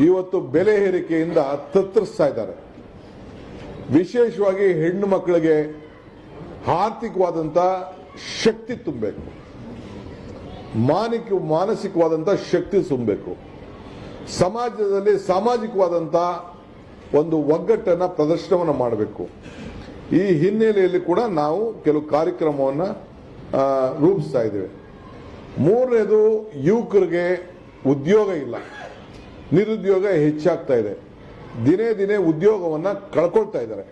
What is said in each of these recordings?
ಇವತ್ತು ಬೆಲೆ ಏರಿಕೆಯಿಂದ ತತ್ತರಿಸ್ತಾ ಇದ್ದಾರೆ. ವಿಶೇಷವಾಗಿ ಹೆಣ್ಣು ಮಕ್ಕಳಿಗೆ ಆರ್ಥಿಕವಾದಂಥ ಶಕ್ತಿ ತುಂಬಬೇಕು, ಮಾನಸಿಕವಾದಂಥ ಶಕ್ತಿ ತುಂಬಬೇಕು, ಸಮಾಜದಲ್ಲಿ ಸಾಮಾಜಿಕವಾದಂಥ ಒಂದು ಒಗ್ಗಟ್ಟನ್ನು ಪ್ರದರ್ಶನವನ್ನು ಮಾಡಬೇಕು. ಈ ಹಿನ್ನೆಲೆಯಲ್ಲಿ ಕೂಡ ನಾವು ಕೆಲವು ಕಾರ್ಯಕ್ರಮವನ್ನು ರೂಪಿಸ್ತಾ ಇದ್ದೇವೆ. ಮೂರನೇದು, ಯುವಕರಿಗೆ ಉದ್ಯೋಗ ಇಲ್ಲ, ನಿರುದ್ಯೋಗ ಹೆಚ್ಚಾಗ್ತಾ ಇದೆ, ದಿನೇ ದಿನೇ ಉದ್ಯೋಗವನ್ನು ಕಳ್ಕೊಳ್ತಾ ಇದ್ದಾರೆ.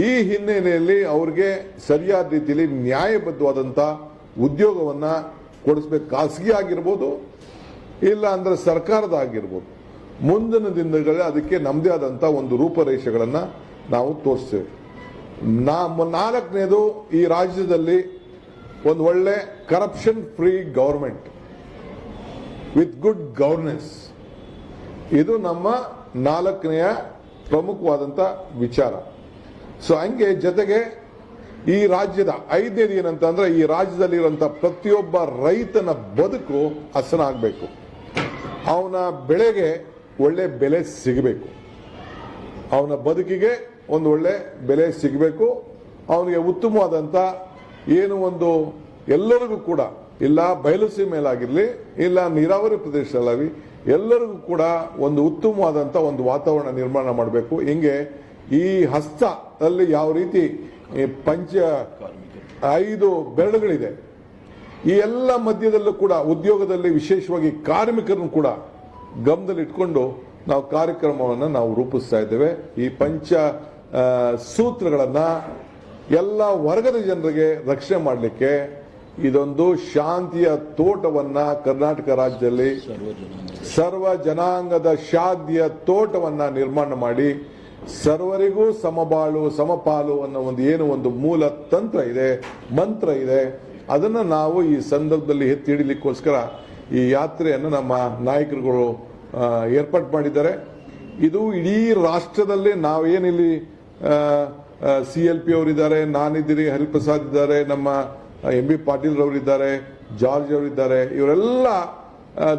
ಈ ಹಿನ್ನೆಲೆಯಲ್ಲಿ ಅವರಿಗೆ ಸರಿಯಾದ ರೀತಿಯಲ್ಲಿ ನ್ಯಾಯಬದ್ಧವಾದಂಥ ಉದ್ಯೋಗವನ್ನು ಕೊಡಿಸ್ಬೇಕು. ಖಾಸಗಿ ಆಗಿರ್ಬೋದು, ಇಲ್ಲ ಅಂದ್ರೆ ಸರ್ಕಾರದ ಆಗಿರ್ಬೋದು. ಮುಂದಿನ ದಿನಗಳಲ್ಲಿ ಅದಕ್ಕೆ ನಮ್ಮದೇ ಆದಂಥ ಒಂದು ರೂಪರೇಷೆಗಳನ್ನು ನಾವು ತೋರಿಸ್ತೇವೆ. ನಾಲ್ಕನೇದು, ಈ ರಾಜ್ಯದಲ್ಲಿ ಒಂದು ಒಳ್ಳೆ corruption free government with good governance, ಇದು ನಮ್ಮ ನಾಲ್ಕನೆಯ ಪ್ರಮುಖವಾದಂಥ ವಿಚಾರ. ಸೊ ಹಂಗೆ ಜೊತೆಗೆ ಈ ರಾಜ್ಯದ ಐದನೇದು ಏನಂತಂದ್ರೆ, ಈ ರಾಜ್ಯದಲ್ಲಿರುವಂಥ ಪ್ರತಿಯೊಬ್ಬ ರೈತನ ಬದುಕು ಹಸನಾಗಬೇಕು, ಅವನ ಬೆಳೆಗೆ ಒಳ್ಳೆ ಬೆಲೆ ಸಿಗಬೇಕು, ಅವನ ಬದುಕಿಗೆ ಒಂದು ಒಳ್ಳೆ ಬೆಲೆ ಸಿಗಬೇಕು, ಅವನಿಗೆ ಉತ್ತಮವಾದಂಥ ಏನು ಒಂದು ಎಲ್ಲರಿಗೂ ಕೂಡ, ಇಲ್ಲ ಬಯಲುಸೀಮೆಯಲ್ಲಾಗಿರಲಿ ಇಲ್ಲ ನೀರಾವರಿ ಪ್ರದೇಶದಲ್ಲಾಗಲಿ, ಎಲ್ಲರಿಗೂ ಕೂಡ ಒಂದು ಉತ್ತಮವಾದಂಥ ಒಂದು ವಾತಾವರಣ ನಿರ್ಮಾಣ ಮಾಡಬೇಕು. ಹಿಂಗೆ ಈ ಹಸ್ತದಲ್ಲಿ ಯಾವ ರೀತಿ 5 ಬೆರಳುಗಳಿದೆ, ಈ ಎಲ್ಲ ಮಧ್ಯದಲ್ಲೂ ಕೂಡ ಉದ್ಯೋಗದಲ್ಲಿ ವಿಶೇಷವಾಗಿ ಕಾರ್ಮಿಕರನ್ನು ಕೂಡ ಗಮನದಲ್ಲಿಟ್ಕೊಂಡು ನಾವು ಕಾರ್ಯಕ್ರಮವನ್ನು ನಾವು ರೂಪಿಸ್ತಾ ಇದ್ದೇವೆ. ಈ ಪಂಚ ಸೂತ್ರಗಳನ್ನ ಎಲ್ಲ ವರ್ಗದ ಜನರಿಗೆ ರಕ್ಷಣೆ ಮಾಡಲಿಕ್ಕೆ ಇದೊಂದು ಶಾಂತಿಯ ತೋಟವನ್ನ ಕರ್ನಾಟಕ ರಾಜ್ಯದಲ್ಲಿ ಸರ್ವ ಜನಾಂಗದ ಶಾಂತಿಯ ತೋಟವನ್ನ ನಿರ್ಮಾಣ ಮಾಡಿ ಸರ್ವರಿಗೂ ಸಮಬಾಳು ಸಮಪಾಲು ಅನ್ನೋ ಒಂದು ಮೂಲ ತಂತ್ರ ಇದೆ, ಮಂತ್ರ ಇದೆ. ಅದನ್ನ ನಾವು ಈ ಸಂದರ್ಭದಲ್ಲಿ ಎತ್ತಿ ಹಿಡಿಲಿಕ್ಕೋಸ್ಕರ ಈ ಯಾತ್ರೆಯನ್ನು ನಮ್ಮ ನಾಯಕರುಗಳು ಏರ್ಪಾಡು ಮಾಡಿದ್ದಾರೆ. ಇದು ಇಡೀ ರಾಷ್ಟ್ರದಲ್ಲಿ ನಾವೇನಿಲ್ಲಿ CLP ಅವರಿದ್ದಾರೆ, ನಾನಿದ್ದೀರಿ, ಹರಿಪ್ರಸಾದ್ ಇದ್ದಾರೆ, ನಮ್ಮ MB ಪಾಟೀಲ್ ರವರಿದ್ದಾರೆ, ಜಾರ್ಜ್ ಅವರಿದ್ದಾರೆ. ಇವರೆಲ್ಲ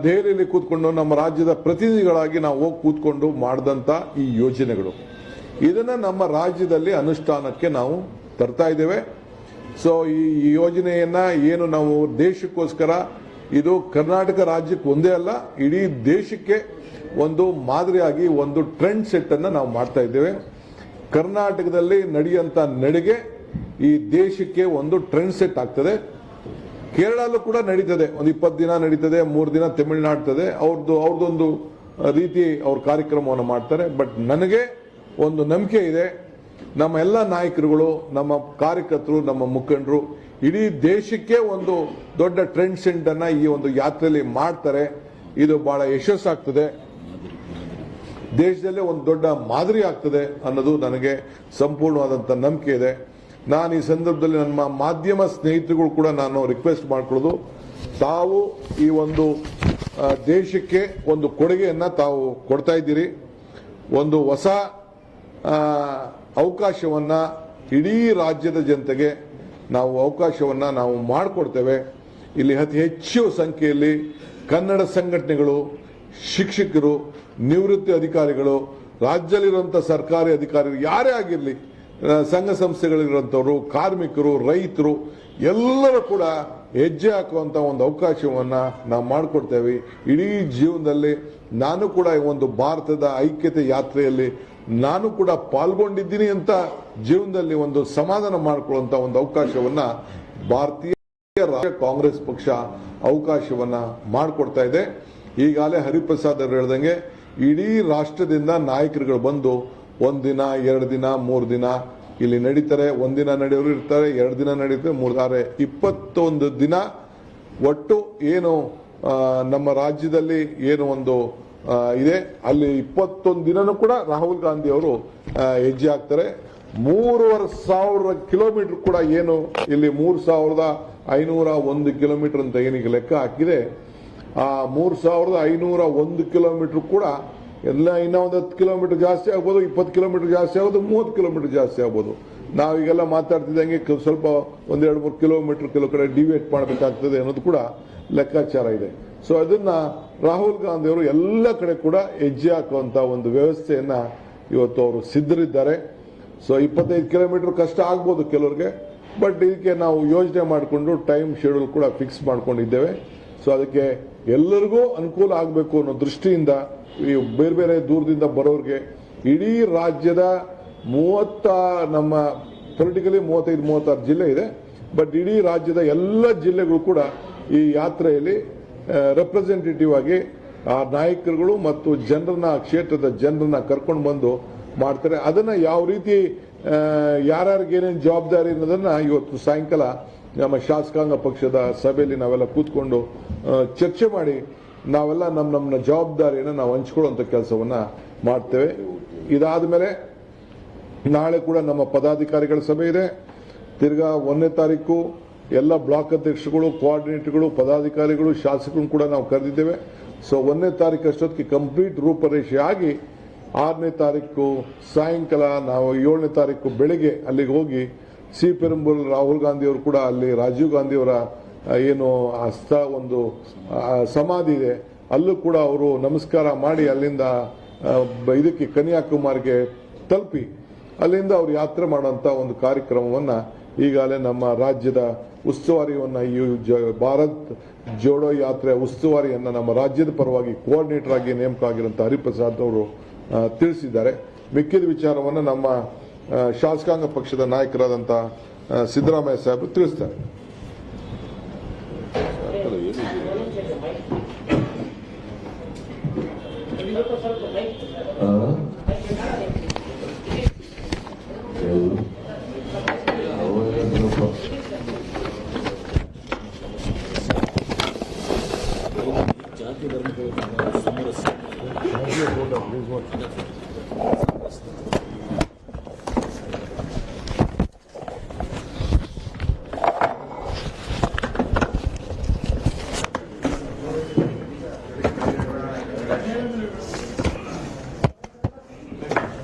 ದೆಹಲಿಯಲ್ಲಿ ಕೂತ್ಕೊಂಡು ನಮ್ಮ ರಾಜ್ಯದ ಪ್ರತಿನಿಧಿಗಳಾಗಿ ನಾವು ಹೋಗಿ ಕೂತ್ಕೊಂಡು ಮಾಡಿದಂತ ಈ ಯೋಜನೆಗಳು, ಇದನ್ನ ನಮ್ಮ ರಾಜ್ಯದಲ್ಲಿ ಅನುಷ್ಠಾನಕ್ಕೆ ನಾವು ತರ್ತಾ ಇದ್ದೇವೆ. ಸೊ ಈ ಯೋಜನೆಯನ್ನ ಏನು ನಾವು ದೇಶಕ್ಕೋಸ್ಕರ, ಇದು ಕರ್ನಾಟಕ ರಾಜ್ಯಕ್ಕೆ ಒಂದೇ ಅಲ್ಲ, ಇಡೀ ದೇಶಕ್ಕೆ ಒಂದು ಮಾದರಿಯಾಗಿ ಒಂದು ಟ್ರೆಂಡ್ ಸೆಟ್ ಅನ್ನು ನಾವು ಮಾಡ್ತಾ ಇದ್ದೇವೆ. ಕರ್ನಾಟಕದಲ್ಲಿ ನಡೆಯುವಂತ ನಡಿಗೆ ಈ ದೇಶಕ್ಕೆ ಒಂದು ಟ್ರೆಂಡ್ ಸೆಟ್ ಆಗ್ತದೆ. ಕೇರಳಲ್ಲೂ ಕೂಡ ನಡೀತದೆ, ಒಂದು 20 ದಿನ ನಡೀತದೆ, 3 ದಿನ ತಮಿಳುನಾಡ್ತದೆ, ಅವ್ರದ್ದೊಂದು ರೀತಿ ಅವ್ರ ಕಾರ್ಯಕ್ರಮವನ್ನು ಮಾಡ್ತಾರೆ. ಬಟ್ ನನಗೆ ಒಂದು ನಂಬಿಕೆ ಇದೆ, ನಮ್ಮ ಎಲ್ಲ ನಾಯಕರುಗಳು, ನಮ್ಮ ಕಾರ್ಯಕರ್ತರು, ನಮ್ಮ ಮುಖಂಡರು ಇಡೀ ದೇಶಕ್ಕೆ ಒಂದು ದೊಡ್ಡ ಟ್ರೆಂಡ್ ಸೆಟ್ ಅನ್ನ ಈ ಒಂದು ಯಾತ್ರೆಯಲ್ಲಿ ಮಾಡ್ತಾರೆ. ಇದು ಬಹಳ ಯಶಸ್ಸಾಗ್ತದೆ, ದೇಶದಲ್ಲೇ ಒಂದು ದೊಡ್ಡ ಮಾದರಿ ಆಗ್ತದೆ ಅನ್ನೋದು ನನಗೆ ಸಂಪೂರ್ಣವಾದಂಥ ನಂಬಿಕೆ ಇದೆ. ನಾನು ಈ ಸಂದರ್ಭದಲ್ಲಿ ನಮ್ಮ ಮಾಧ್ಯಮ ಸ್ನೇಹಿತರುಗಳು ಕೂಡ ನಾನು ರಿಕ್ವೆಸ್ಟ್ ಮಾಡ್ಕೊಳ್ಳೋದು, ತಾವು ಈ ಒಂದು ದೇಶಕ್ಕೆ ಒಂದು ಕೊಡುಗೆಯನ್ನ ತಾವು ಕೊಡ್ತಾ ಇದ್ದೀರಿ. ಒಂದು ಹೊಸ ಅವಕಾಶವನ್ನ ಇಡೀ ರಾಜ್ಯದ ಜನತೆಗೆ ನಾವು ಅವಕಾಶವನ್ನ ನಾವು ಮಾಡಿಕೊಡ್ತೇವೆ. ಇಲ್ಲಿ ಅತಿ ಹೆಚ್ಚು ಸಂಖ್ಯೆಯಲ್ಲಿ ಕನ್ನಡ ಸಂಘಟನೆಗಳು, ಶಿಕ್ಷಕರು, ನಿವೃತ್ತಿ ಅಧಿಕಾರಿಗಳು, ರಾಜ್ಯದಲ್ಲಿರುವಂತಹ ಸರ್ಕಾರಿ ಅಧಿಕಾರಿಗಳು, ಯಾರೇ ಆಗಿರಲಿ, ಸಂಘ ಸಂಸ್ಥೆಗಳಿರುವಂತವರು, ಕಾರ್ಮಿಕರು, ರೈತರು ಎಲ್ಲರೂ ಕೂಡ ಹೆಜ್ಜೆ ಹಾಕುವಂತ ಒಂದು ಅವಕಾಶವನ್ನ ನಾವು ಮಾಡಿಕೊಡ್ತೇವೆ. ಇಡೀ ಜೀವನದಲ್ಲಿ ನಾನು ಕೂಡ ಒಂದು ಭಾರತದ ಐಕ್ಯತೆ ಯಾತ್ರೆಯಲ್ಲಿ ನಾನು ಕೂಡ ಪಾಲ್ಗೊಂಡಿದ್ದೀನಿ ಅಂತ ಜೀವನದಲ್ಲಿ ಒಂದು ಸಮಾಧಾನ ಮಾಡಿಕೊಳ್ಳುವಂತ ಒಂದು ಅವಕಾಶವನ್ನ ಭಾರತೀಯ ರಾಷ್ಟ್ರೀಯ ಕಾಂಗ್ರೆಸ್ ಪಕ್ಷ ಅವಕಾಶವನ್ನ ಮಾಡಿಕೊಡ್ತಾ ಇದೆ. ಈಗಾಗಲೇ ಹರಿಪ್ರಸಾದ್ ಅವರು ಹೇಳ್ದಂಗೆ ಇಡೀ ರಾಷ್ಟ್ರದಿಂದ ನಾಯಕರುಗಳು ಬಂದು 1 ದಿನ, 2 ದಿನ, 3 ದಿನ ಇಲ್ಲಿ ನಡೀತಾರೆ. 1 ದಿನ ನಡೆಯೋರು ಇರ್ತಾರೆ, 2 ದಿನ ನಡೀತಾರೆ, 3 21 ದಿನ ಒಟ್ಟು ಏನು ನಮ್ಮ ರಾಜ್ಯದಲ್ಲಿ ಏನು ಒಂದು ಇದೆ, ಅಲ್ಲಿ 21 ದಿನನೂ ಕೂಡ ರಾಹುಲ್ ಗಾಂಧಿ ಅವರು ಹೆಜ್ಜೆ ಹಾಕ್ತಾರೆ. 3,500 ಕಿಲೋಮೀಟರ್ ಕೂಡ ಏನು ಇಲ್ಲಿ 3,501 ಕಿಲೋಮೀಟರ್ ಅಂತ ಏನೀಗ ಲೆಕ್ಕ ಹಾಕಿದೆ, ಆ 3,501 ಕಿಲೋಮೀಟರ್ ಕೂಡ ಎಲ್ಲ ಇನ್ನೂ ಒಂದು 10 ಕಿಲೋಮೀಟರ್ ಜಾಸ್ತಿ ಆಗ್ಬೋದು, 20 ಕಿಲೋಮೀಟರ್ ಜಾಸ್ತಿ ಆಗ್ಬೋದು, 30 ಕಿಲೋಮೀಟರ್ ಜಾಸ್ತಿ ಆಗ್ಬೋದು. ನಾವೀಗೆಲ್ಲ ಮಾತಾಡ್ತಿದ್ದಂಗೆ ಸ್ವಲ್ಪ 1-2-3 ಕಿಲೋಮೀಟರ್ ಕೆಲವು ಕಡೆ ಡಿವೇಟ್ ಮಾಡಬೇಕಾಗ್ತದೆ ಅನ್ನೋದು ಕೂಡ ಲೆಕ್ಕಾಚಾರ ಇದೆ. ಸೊ ಅದನ್ನ ರಾಹುಲ್ ಗಾಂಧಿ ಅವರು ಎಲ್ಲ ಕಡೆ ಕೂಡ ಹೆಜ್ಜೆ ಹಾಕುವಂತ ಒಂದು ವ್ಯವಸ್ಥೆಯನ್ನ ಇವತ್ತು ಅವರು ಸಿದ್ಧರಿದ್ದಾರೆ. ಸೊ 25 ಕಿಲೋಮೀಟರ್ ಕಷ್ಟ ಆಗ್ಬೋದು ಕೆಲವ್ರಿಗೆ, ಬಟ್ ಇದಕ್ಕೆ ನಾವು ಯೋಜನೆ ಮಾಡಿಕೊಂಡು ಟೈಮ್ ಶೆಡ್ಯೂಲ್ ಕೂಡ ಫಿಕ್ಸ್ ಮಾಡ್ಕೊಂಡಿದ್ದೇವೆ. ಸೊ ಅದಕ್ಕೆ ಎಲ್ಲರಿಗೂ ಅನುಕೂಲ ಆಗಬೇಕು ಅನ್ನೋ ದೃಷ್ಟಿಯಿಂದ ಈ ಬೇರೆ ಬೇರೆ ದೂರದಿಂದ ಬರೋರಿಗೆ ಇಡೀ ರಾಜ್ಯದ ನಮ್ಮ ಪೊಲಿಟಿಕಲಿ 35-36 ಜಿಲ್ಲೆ ಇದೆ, ಬಟ್ ಇಡೀ ರಾಜ್ಯದ ಎಲ್ಲ ಜಿಲ್ಲೆಗಳು ಕೂಡ ಈ ಯಾತ್ರೆಯಲ್ಲಿ ರೆಪ್ರೆಸೆಂಟೇಟಿವ್ ಆಗಿ ಆ ನಾಯಕರುಗಳು ಮತ್ತು ಜನರನ್ನ, ಕ್ಷೇತ್ರದ ಜನರನ್ನ ಕರ್ಕೊಂಡು ಬಂದು ಮಾಡ್ತಾರೆ. ಅದನ್ನ ಯಾವ ರೀತಿ ಯಾರ್ಯಾರಿಗೆ ಏನೇನು ಜವಾಬ್ದಾರಿ ಅನ್ನೋದನ್ನ ಇವತ್ತು ಸಾಯಂಕಾಲ ನಮ್ಮ ಶಾಸಕಾಂಗ ಪಕ್ಷದ ಸಭೆಯಲ್ಲಿ ನಾವೆಲ್ಲ ಕೂತ್ಕೊಂಡು ಚರ್ಚೆ ಮಾಡಿ ನಾವೆಲ್ಲ ನಮ್ಮ ಜವಾಬ್ದಾರಿಯನ್ನು ನಾವು ಹಂಚ್ಕೊಳ್ಳುವಂತ ಕೆಲಸವನ್ನ ಮಾಡ್ತೇವೆ. ಇದಾದ ಮೇಲೆ ನಾಳೆ ಕೂಡ ನಮ್ಮ ಪದಾಧಿಕಾರಿಗಳ ಸಭೆ ಇದೆ. ತಿರ್ಗಾ 1ನೇ ತಾರೀಕು ಎಲ್ಲ ಬ್ಲಾಕ್ ಅಧ್ಯಕ್ಷಗಳು, ಕೋಆರ್ಡಿನೇಟರ್ಗಳು, ಪದಾಧಿಕಾರಿಗಳು, ಶಾಸಕರು ಕೂಡ ನಾವು ಕರೆದಿದ್ದೇವೆ. ಸೊ 1ನೇ ತಾರೀಕು ಅಷ್ಟೊತ್ತಿಗೆ ಕಂಪ್ಲೀಟ್ ರೂಪರೇಷೆ ಆಗಿ 6ನೇ ತಾರೀಕು ಸಾಯಂಕಾಲ ನಾವು 7ನೇ ತಾರೀಕು ಬೆಳಿಗ್ಗೆ ಅಲ್ಲಿಗೆ ಹೋಗಿ ಸಿ ಪೆರಂಬೂರ್ ರಾಹುಲ್ ಗಾಂಧಿ ಅವರು ಕೂಡ ಅಲ್ಲಿ ರಾಜೀವ್ ಗಾಂಧಿ ಅವರ ಏನು ಒಂದು ಸಮಾಧಿ ಇದೆ, ಅಲ್ಲೂ ಕೂಡ ಅವರು ನಮಸ್ಕಾರ ಮಾಡಿ ಅಲ್ಲಿಂದ ಇದಕ್ಕೆ ಕನ್ಯಾಕುಮಾರಿಗೆ ತಲುಪಿ ಅಲ್ಲಿಂದ ಅವರು ಯಾತ್ರೆ ಮಾಡುವಂತ ಒಂದು ಕಾರ್ಯಕ್ರಮವನ್ನ ಈಗಾಗಲೇ ನಮ್ಮ ರಾಜ್ಯದ ಉಸ್ತುವಾರಿಯನ್ನ ಈ ಭಾರತ್ ಜೋಡೋ ಯಾತ್ರೆ ಉಸ್ತುವಾರಿಯನ್ನ ನಮ್ಮ ರಾಜ್ಯದ ಪರವಾಗಿ ಕೋಆರ್ಡಿನೇಟರ್ ಆಗಿ ನೇಮಕ ಆಗಿರುವಂತಹ ಹರಿಪ್ರಸಾದ್ ಅವರು ತಿಳಿಸಿದ್ದಾರೆ. ಮಿಕ್ಕಿದ ವಿಚಾರವನ್ನು ನಮ್ಮ ಶಾಸಕಾಂಗ ಪಕ್ಷದ ನಾಯಕರಾದಂತಹ ಸಿದ್ದರಾಮಯ್ಯ ಸಾಹೇಬರು ತಿಳಿಸ್ತಾರೆ.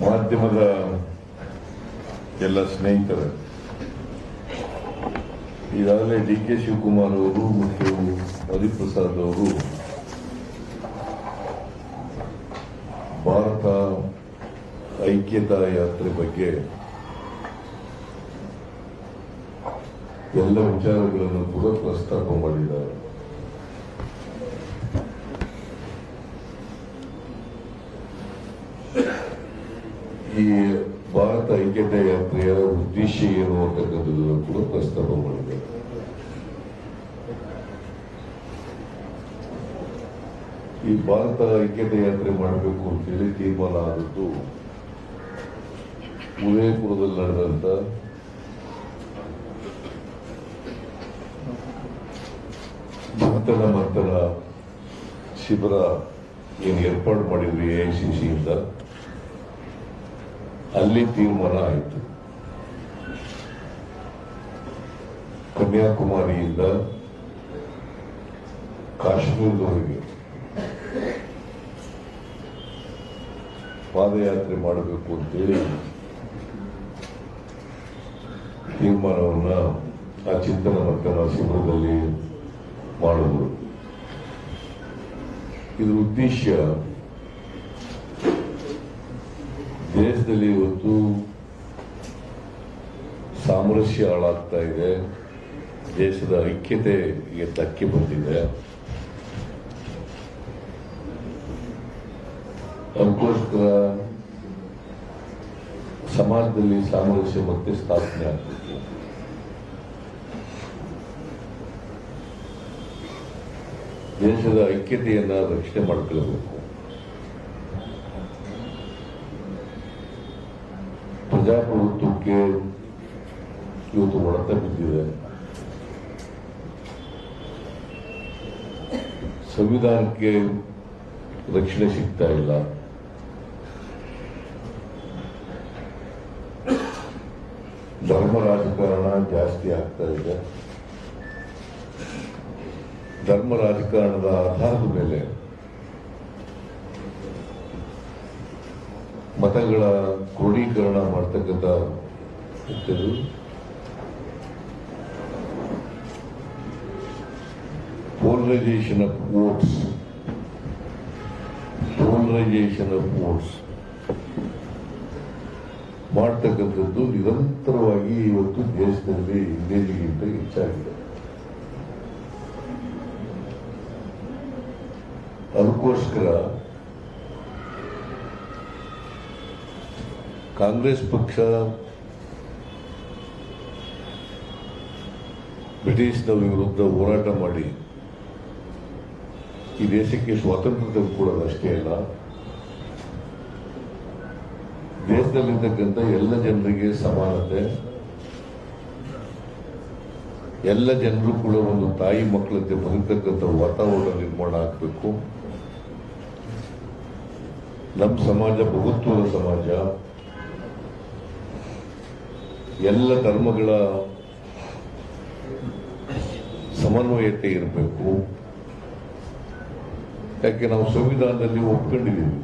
ಮಾಧ್ಯಮದ ಎಲ್ಲ ಸ್ನೇಹಿತರು, ಈಗಾಗಲೇ DK ಶಿವಕುಮಾರ್ ಅವರು ಮತ್ತು ಹರಿಪ್ರಸಾದ್ ಅವರು ಭಾರತ ಐಕ್ಯತಾ ಯಾತ್ರೆ ಬಗ್ಗೆ ಎಲ್ಲ ವಿಚಾರಗಳನ್ನು ಕೂಡ ಪ್ರಸ್ತಾಪ ಮಾಡಿದ್ದಾರೆ. ಈ ಭಾರತ ಐಕ್ಯತಾ ಯಾತ್ರೆಯ ಉದ್ದೇಶ ಏನು ಅಂತಕ್ಕಂಥದ್ದನ್ನು ಕೂಡ ಪ್ರಸ್ತಾಪ ಮಾಡಿದ್ದಾರೆ. ಈ ಭಾರತ ಐಕ್ಯತಾ ಯಾತ್ರೆ ಮಾಡಬೇಕು ಅಂತೇಳಿ ತೀರ್ಮಾನ ಆದದ್ದು ಉದಯಪುರದಲ್ಲಿ ನಡೆದಂತ ಮಂಥನ ಶಿಬಿರ ಏನು ಏರ್ಪಾಡು ಮಾಡಿದ್ವಿ AICC ಇಂದ, ಅಲ್ಲಿ ತೀರ್ಮಾನ ಆಯಿತು. ಕನ್ಯಾಕುಮಾರಿಯಿಂದ ಕಾಶ್ಮೀರದವರೆಗೆ ಪಾದಯಾತ್ರೆ ಮಾಡಬೇಕು ಅಂತೇಳಿ ತೀರ್ಮಾನವನ್ನ ಆ ಚಿಂತನ ಮಂಥನ ಶಿಬಿರದಲ್ಲಿ ಮಾಡಿದ್ರು. ಇದರ ಉದ್ದೇಶ ದೇಶದಲ್ಲಿ ಇವತ್ತು ಸಾಮರಸ್ಯ ಹಾಳಾಗ್ತಾ ಇದೆ, ದೇಶದ ಐಕ್ಯತೆಗೆ ಧಕ್ಕೆ ಬಂದಿದೆ. ಅದಕ್ಕೋಸ್ಕರ ಸಮಾಜದಲ್ಲಿ ಸಾಮರಸ್ಯ ಮತ್ತೆ ಸ್ಥಾಪನೆ ಆಗ್ತದೆ. ದೇಶದ ಐಕ್ಯತೆಯನ್ನ ರಕ್ಷಣೆ ಮಾಡಿಕೊಳ್ಳಬೇಕು. ಪ್ರಜಾಪ್ರಭುತ್ವಕ್ಕೆ ಇವತ್ತು ಹೊಡೆತ ಬಿದ್ದಿದೆ. ಸಂವಿಧಾನಕ್ಕೆ ರಕ್ಷಣೆ ಸಿಗ್ತಾ ಇಲ್ಲ. ಧರ್ಮ ರಾಜಕಾರಣ ಜಾಸ್ತಿ ಆಗ್ತಾ ಇದೆ. ಧರ್ಮ ರಾಜಕಾರಣದ ಆಧಾರದ ಮೇಲೆ ಮತಗಳ ಕ್ರೋಢೀಕರಣ ಮಾಡ್ತಕ್ಕಂಥ polarisation of votes demonetisation of votes ಮಾಡ್ತಕ್ಕಂಥದ್ದು ನಿರಂತರವಾಗಿ ಇವತ್ತು ದೇಶದಲ್ಲಿ ಹಿಂದೆಗಿಂತ ಹೆಚ್ಚಾಗಿದೆ. ಅದಕ್ಕೋಸ್ಕರ ಕಾಂಗ್ರೆಸ್ ಪಕ್ಷ ಬ್ರಿಟಿಷ್ನವರ ವಿರುದ್ಧ ಹೋರಾಟ ಮಾಡಿ ಈ ದೇಶಕ್ಕೆ ಸ್ವಾತಂತ್ರ್ಯ ತಂದುಕೊಡೋದಷ್ಟೇ ಅಲ್ಲ, ದೇಶದಲ್ಲಿರ್ತಕ್ಕಂಥ ಎಲ್ಲ ಜನರಿಗೆ ಸಮಾನತೆ, ಎಲ್ಲ ಜನರು ಕೂಡ ಒಂದು ತಾಯಿ ಮಕ್ಕಳಂತೆ ಬದುಕತಕ್ಕಂಥ ವಾತಾವರಣ ನಿರ್ಮಾಣ ಆಗಬೇಕು. ನಮ್ಮ ಸಮಾಜ ಬಹುತ್ವದ ಸಮಾಜ, ಎಲ್ಲ ಧರ್ಮಗಳ ಸಮನ್ವಯತೆ ಇರಬೇಕು. ಯಾಕೆ ನಾವು ಸಂವಿಧಾನದಲ್ಲಿ ಒಪ್ಕೊಂಡಿದ್ದೀವಿ,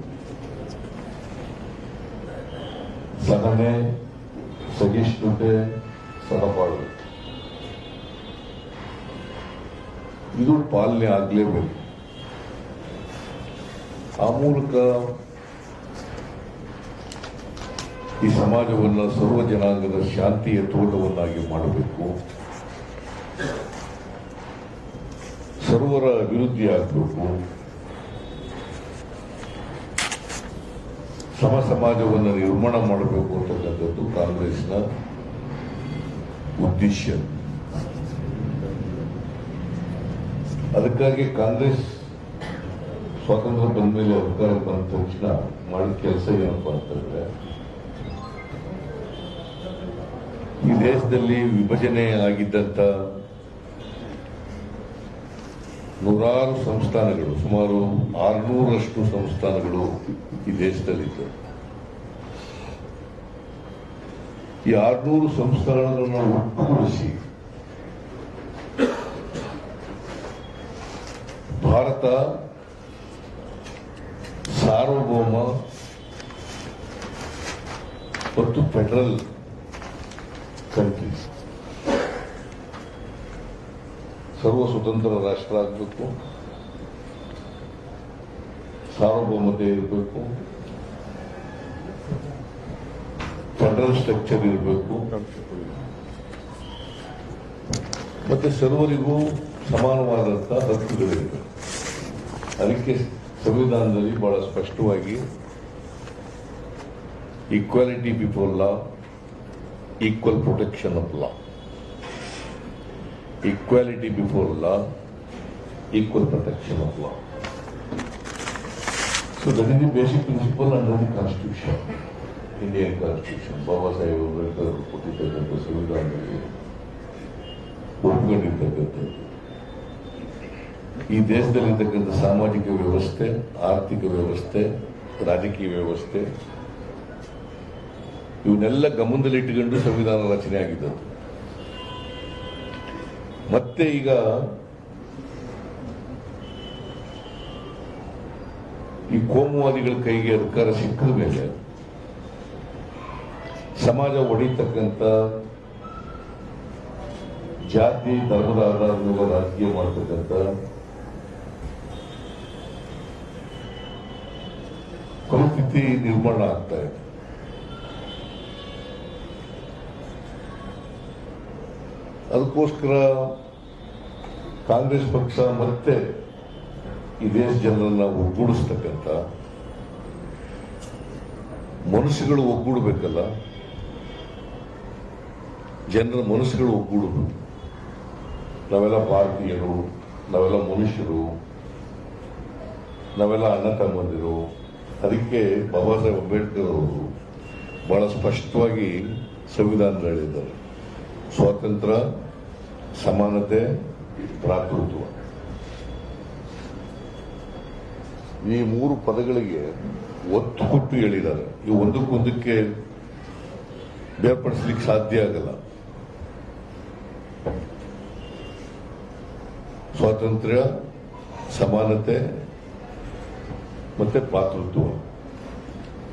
ಸಹನೆ, ಸಹಿಷ್ಣುತೆ, ಸಹಬಾಳ್ವೆ, ಇದು ಪಾಲನೆ ಆಗಲೇಬೇಕು. ಆ ಮೂಲಕ ಈ ಸಮಾಜವನ್ನು ಸರ್ವ ಜನಾಂಗದ ಶಾಂತಿಯ ತೋಟವನ್ನಾಗಿ ಮಾಡಬೇಕು, ಸರ್ವರ ಅಭಿವೃದ್ಧಿ ಆಗಬೇಕು, ಸಮ ಸಮಾಜವನ್ನು ನಿರ್ಮಾಣ ಮಾಡಬೇಕು ಅಂತಕ್ಕಂಥದ್ದು ಕಾಂಗ್ರೆಸ್ನ ಉದ್ದೇಶ. ಅದಕ್ಕಾಗಿ ಕಾಂಗ್ರೆಸ್ ಸ್ವಾತಂತ್ರ್ಯ ಬಂದ ಮೇಲೆ ಅಧಿಕಾರ ಬಂದ ತಕ್ಷಣ ಮಾಡಿದ ಕೆಲಸ ಏನಪ್ಪಾ ಅಂತಂದ್ರೆ, ಈ ದೇಶದಲ್ಲಿ ವಿಭಜನೆ ಆಗಿದ್ದಂತ ನೂರಾರು ಸಂಸ್ಥಾನಗಳು, ಸುಮಾರು 600ರಷ್ಟು ಸಂಸ್ಥಾನಗಳು ಈ ದೇಶದಲ್ಲಿದ್ದವು. ಈ 600 ಸಂಸ್ಥಾನಗಳನ್ನು ಒಟ್ಟುಗೂಡಿಸಿ ಭಾರತ ಸಾರ್ವಭೌಮ ಮತ್ತು ಫೆಡರಲ್ ಕಂಟ್ರಿ, ಸರ್ವ ಸ್ವತಂತ್ರ ರಾಷ್ಟ್ರ ಆಗಬೇಕು, ಸಾರ್ವಭೌಮತೆ ಇರಬೇಕು, ಫೆಡರಲ್ ಸ್ಟ್ರಕ್ಚರ್ ಇರಬೇಕು, ಮತ್ತೆ ಸರ್ವರಿಗೂ ಸಮಾನವಾದಂತಹ ಹಕ್ಕುಗಳಿರಬೇಕು. ಅದಕ್ಕೆ ಸಂವಿಧಾನದಲ್ಲಿ ಬಹಳ ಸ್ಪಷ್ಟವಾಗಿ equality before law, equal protection of law, equality before law, equal protection of law. So that is the basic principle under the Constitution, Indian Constitution. Baba Saheb Ambedkar ಕೊಟ್ಟಿರ್ತಕ್ಕಂಥ ಸಂವಿಧಾನದಲ್ಲಿ ಒಪ್ಪಿಕೊಂಡಿರ್ತಕ್ಕಂಥದ್ದು. ಈ ದೇಶದಲ್ಲಿರ್ತಕ್ಕಂಥ ಸಾಮಾಜಿಕ ವ್ಯವಸ್ಥೆ, ಆರ್ಥಿಕ ವ್ಯವಸ್ಥೆ, ರಾಜಕೀಯ ವ್ಯವಸ್ಥೆ ಇವನ್ನೆಲ್ಲ ಗಮನದಲ್ಲಿಟ್ಟುಕೊಂಡು ಸಂವಿಧಾನ ರಚನೆ ಆಗಿದ್ದದ್ದು. ಮತ್ತೆ ಈಗ ಈ ಕೋಮುವಾದಿಗಳ ಕೈಗೆ ಅಧಿಕಾರ ಸಿಕ್ಕಿದ ಮೇಲೆ ಸಮಾಜ ಒಡೆಯತಕ್ಕಂಥ, ಜಾತಿ ಧರ್ಮದ ಆಧಾರದ ಮೇಲೆ ರಾಜಕೀಯ ಮಾಡತಕ್ಕಂಥ ಪರಿಸ್ಥಿತಿ ನಿರ್ಮಾಣ ಆಗ್ತಾ ಇದೆ. ಅದಕ್ಕೋಸ್ಕರ ಕಾಂಗ್ರೆಸ್ ಪಕ್ಷ ಮತ್ತೆ ಈ ದೇಶ ಜನರನ್ನ ಒಗ್ಗೂಡಿಸ್ತಕ್ಕಂಥ, ಮನಸ್ಸುಗಳು ಒಗ್ಗೂಡಬೇಕಲ್ಲ, ಜನರ ಮನಸ್ಸುಗಳು ಒಗ್ಗೂಡಬೇಕು. ನಾವೆಲ್ಲ ಭಾರತೀಯರು, ನಾವೆಲ್ಲ ಮನುಷ್ಯರು, ನಾವೆಲ್ಲ ಅಣ್ಣ ತಮ್ಮಂದಿರು. ಅದಕ್ಕೆ ಬಾಬಾ ಸಾಹೇಬ್ ಅಂಬೇಡ್ಕರ್ ಅವರು ಬಹಳ ಸ್ಪಷ್ಟವಾಗಿ ಸಂವಿಧಾನ ಹೇಳಿದ್ದಾರೆ, ಸ್ವಾತಂತ್ರ್ಯ, ಸಮಾನತೆ, ಭ್ರಾತೃತ್ವ. ಈ 3 ಪದಗಳಿಗೆ ಒತ್ತು ಕೊಟ್ಟು ಹೇಳಿದ್ದಾರೆ. ಇವು ಒಂದಕ್ಕೊಂದಕ್ಕೆ ಬೇರ್ಪಡಿಸ್ಲಿಕ್ಕೆ ಸಾಧ್ಯ ಆಗಲ್ಲ. ಸ್ವಾತಂತ್ರ್ಯ, ಸಮಾನತೆ ಮತ್ತೆ ಭ್ರಾತೃತ್ವ,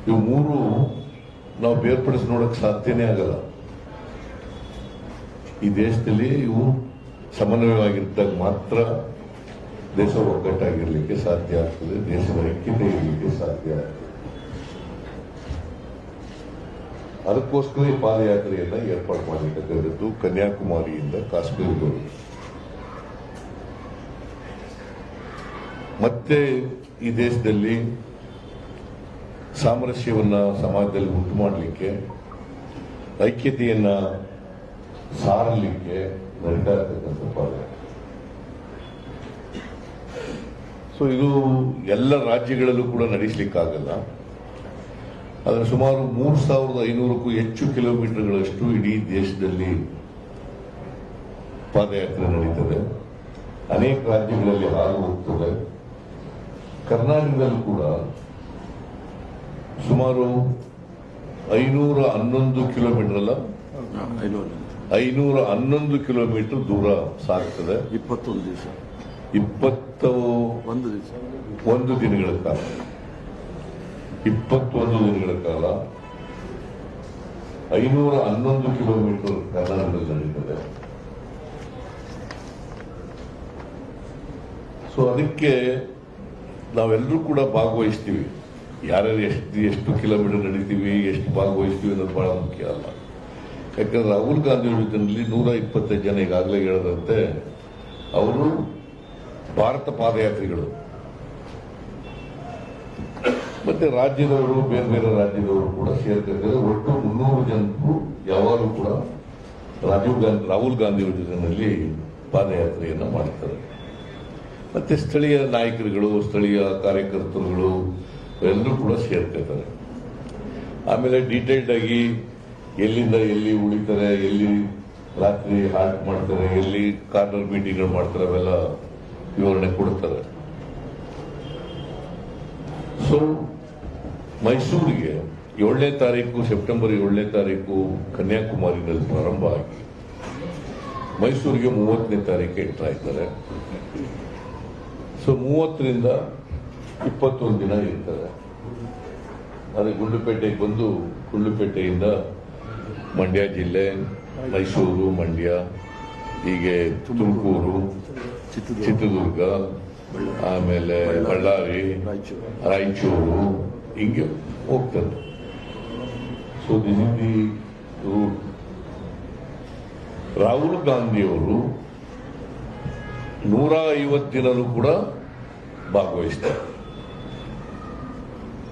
ಇವು 3 ನಾವು ಬೇರ್ಪಡಿಸಿ ನೋಡಕ್ ಸಾಧ್ಯನೇ ಆಗಲ್ಲ. ಈ ದೇಶದಲ್ಲಿ ಇವು ಸಮನ್ವಯವಾಗಿದ್ದಾಗ ಮಾತ್ರ ದೇಶ ಒಗ್ಗಟ್ಟಾಗಿರ್ಲಿಕ್ಕೆ ಸಾಧ್ಯ ಆಗ್ತದೆ, ದೇಶದ ಐಕ್ಯತೆ ಇರಲಿಕ್ಕೆ ಸಾಧ್ಯ. ಸಾಧ್ಯ. ಅದಕ್ಕೋಸ್ಕರ ಈ ಪಾದಯಾತ್ರೆಯನ್ನ ಏರ್ಪಾಡು ಮಾಡಿರ್ತಕ್ಕಂಥದ್ದು ಕನ್ಯಾಕುಮಾರಿಯಿಂದ ಕಾಶ್ಮೀರದವರೆಗೂ. ಮತ್ತೆ ಈ ದೇಶದಲ್ಲಿ ಸಾಮರಸ್ಯವನ್ನ ಸಮಾಜದಲ್ಲಿ ಉಂಟು ಮಾಡಲಿಕ್ಕೆ, ಐಕ್ಯತೆಯನ್ನ ಸಾರಲಿಕ್ಕೆ ನಡೀತಾ ಇರ್ತಕ್ಕಂಥ ಪಾದಯಾತ್ರೆ. ಸೊ ಇದು ಎಲ್ಲ ರಾಜ್ಯಗಳಲ್ಲೂ ಕೂಡ ನಡೆಸಲಿಕ್ಕಾಗಲ್ಲ. ಆದರೆ ಸುಮಾರು 3500ಕ್ಕೂ ಹೆಚ್ಚು ಕಿಲೋಮೀಟರ್ಗಳಷ್ಟು ಇಡೀ ದೇಶದಲ್ಲಿ ಪಾದಯಾತ್ರೆ ನಡೀತದೆ. ಅನೇಕ ರಾಜ್ಯಗಳಲ್ಲಿ ಹಾದು ಹೋಗ್ತದೆ. ಕರ್ನಾಟಕದಲ್ಲೂ ಕೂಡ ಸುಮಾರು 511 ಕಿಲೋಮೀಟರ್ ಅಲ್ಲ, 511 ಕಿಲೋಮೀಟರ್ ದೂರ ಸಾಗ್ತದೆ. 21 ದಿವಸ, 21 ದಿನಗಳ ಕಾಲ, 21 ದಿನಗಳ ಕಾಲ 511 ಕಿಲೋಮೀಟರ್ ಕರ್ನಾಟಕದಲ್ಲಿ ನಡೀತದೆ. ಸೊ ಅದಕ್ಕೆ ನಾವೆಲ್ಲರೂ ಕೂಡ ಭಾಗವಹಿಸ್ತೀವಿ. ಯಾರ್ಯಾರು ಎಷ್ಟು ಕಿಲೋಮೀಟರ್ ನಡೀತೀವಿ, ಎಷ್ಟು ಭಾಗವಹಿಸ್ತೀವಿ ಅನ್ನೋದು ಬಹಳ ಮುಖ್ಯ ಅಲ್ಲ. ಯಾಕಂದ್ರೆ ರಾಹುಲ್ ಗಾಂಧಿ ಜೊತೆಯಲ್ಲಿ 125 ಜನ ಈಗಾಗಲೇ ಹೇಳದಂತೆ ಅವರು ಭಾರತ ಪಾದಯಾತ್ರಿಗಳು. ಮತ್ತೆ ರಾಜ್ಯದವರು, ಬೇರೆ ಬೇರೆ ರಾಜ್ಯದವರು ಕೂಡ ಸೇರ್ತಿದ್ದಾರೆ. ಒಟ್ಟು 300 ಜನರು ಯಾವಾಗಲೂ ಕೂಡ ರಾಹುಲ್ ಗಾಂಧಿ ಜೊತೆಯಲ್ಲಿ ಪಾದಯಾತ್ರೆಯನ್ನು ಮಾಡ್ತಾರೆ. ಮತ್ತೆ ಸ್ಥಳೀಯ ನಾಯಕರುಗಳು, ಸ್ಥಳೀಯ ಕಾರ್ಯಕರ್ತರುಗಳು ಎಲ್ಲರೂ ಕೂಡ ಸೇರ್ತಿರ್ತಾರೆ. ಆಮೇಲೆ ಡೀಟೇಲ್ಡ್ ಆಗಿ ಎಲ್ಲಿಂದ ಎಲ್ಲಿ ಉಳಿತಾರೆ, ಎಲ್ಲಿ ರಾತ್ರಿ ಹಾಲ್ಟ್ ಮಾಡ್ತಾರೆ, ಎಲ್ಲಿ ಕಾರ್ನರ್ ಮೀಟಿಂಗ್ಗಳು ಮಾಡ್ತಾರೆ, ಅವೆಲ್ಲ ವಿವರಣೆ ಕೊಡ್ತಾರೆ. ಸೊ ಮೈಸೂರಿಗೆ 7ನೇ ತಾರೀಕು, ಸೆಪ್ಟೆಂಬರ್ 7ನೇ ತಾರೀಕು ಕನ್ಯಾಕುಮಾರಿನಲ್ಲಿ ಪ್ರಾರಂಭ ಆಗಿ ಮೈಸೂರಿಗೆ 30ನೇ ತಾರೀಕು ಎಂಟರ್ ಆಯ್ತಾರೆ. ಸೊ 30ರಿಂದ 21 ದಿನ ಇರ್ತಾರೆ. ಅದೇ ಗುಂಡ್ಲುಪೇಟೆಗೆ ಬಂದು, ಗುಂಡ್ಲುಪೇಟೆಯಿಂದ ಮಂಡ್ಯ ಜಿಲ್ಲೆ, ಮೈಸೂರು, ಮಂಡ್ಯ, ಹೀಗೆ ತುಮಕೂರು, ಚಿತ್ರದುರ್ಗ, ಆಮೇಲೆ ಬಳ್ಳಾರಿ, ರಾಯಚೂರು, ಹಿಂಗೆ ಹೋಗ್ತಾರೆ. So this is the route. Rahul ಗಾಂಧಿಯವರು 150 ದಿನನೂ ಕೂಡ ಭಾಗವಹಿಸ್ತಾರೆ.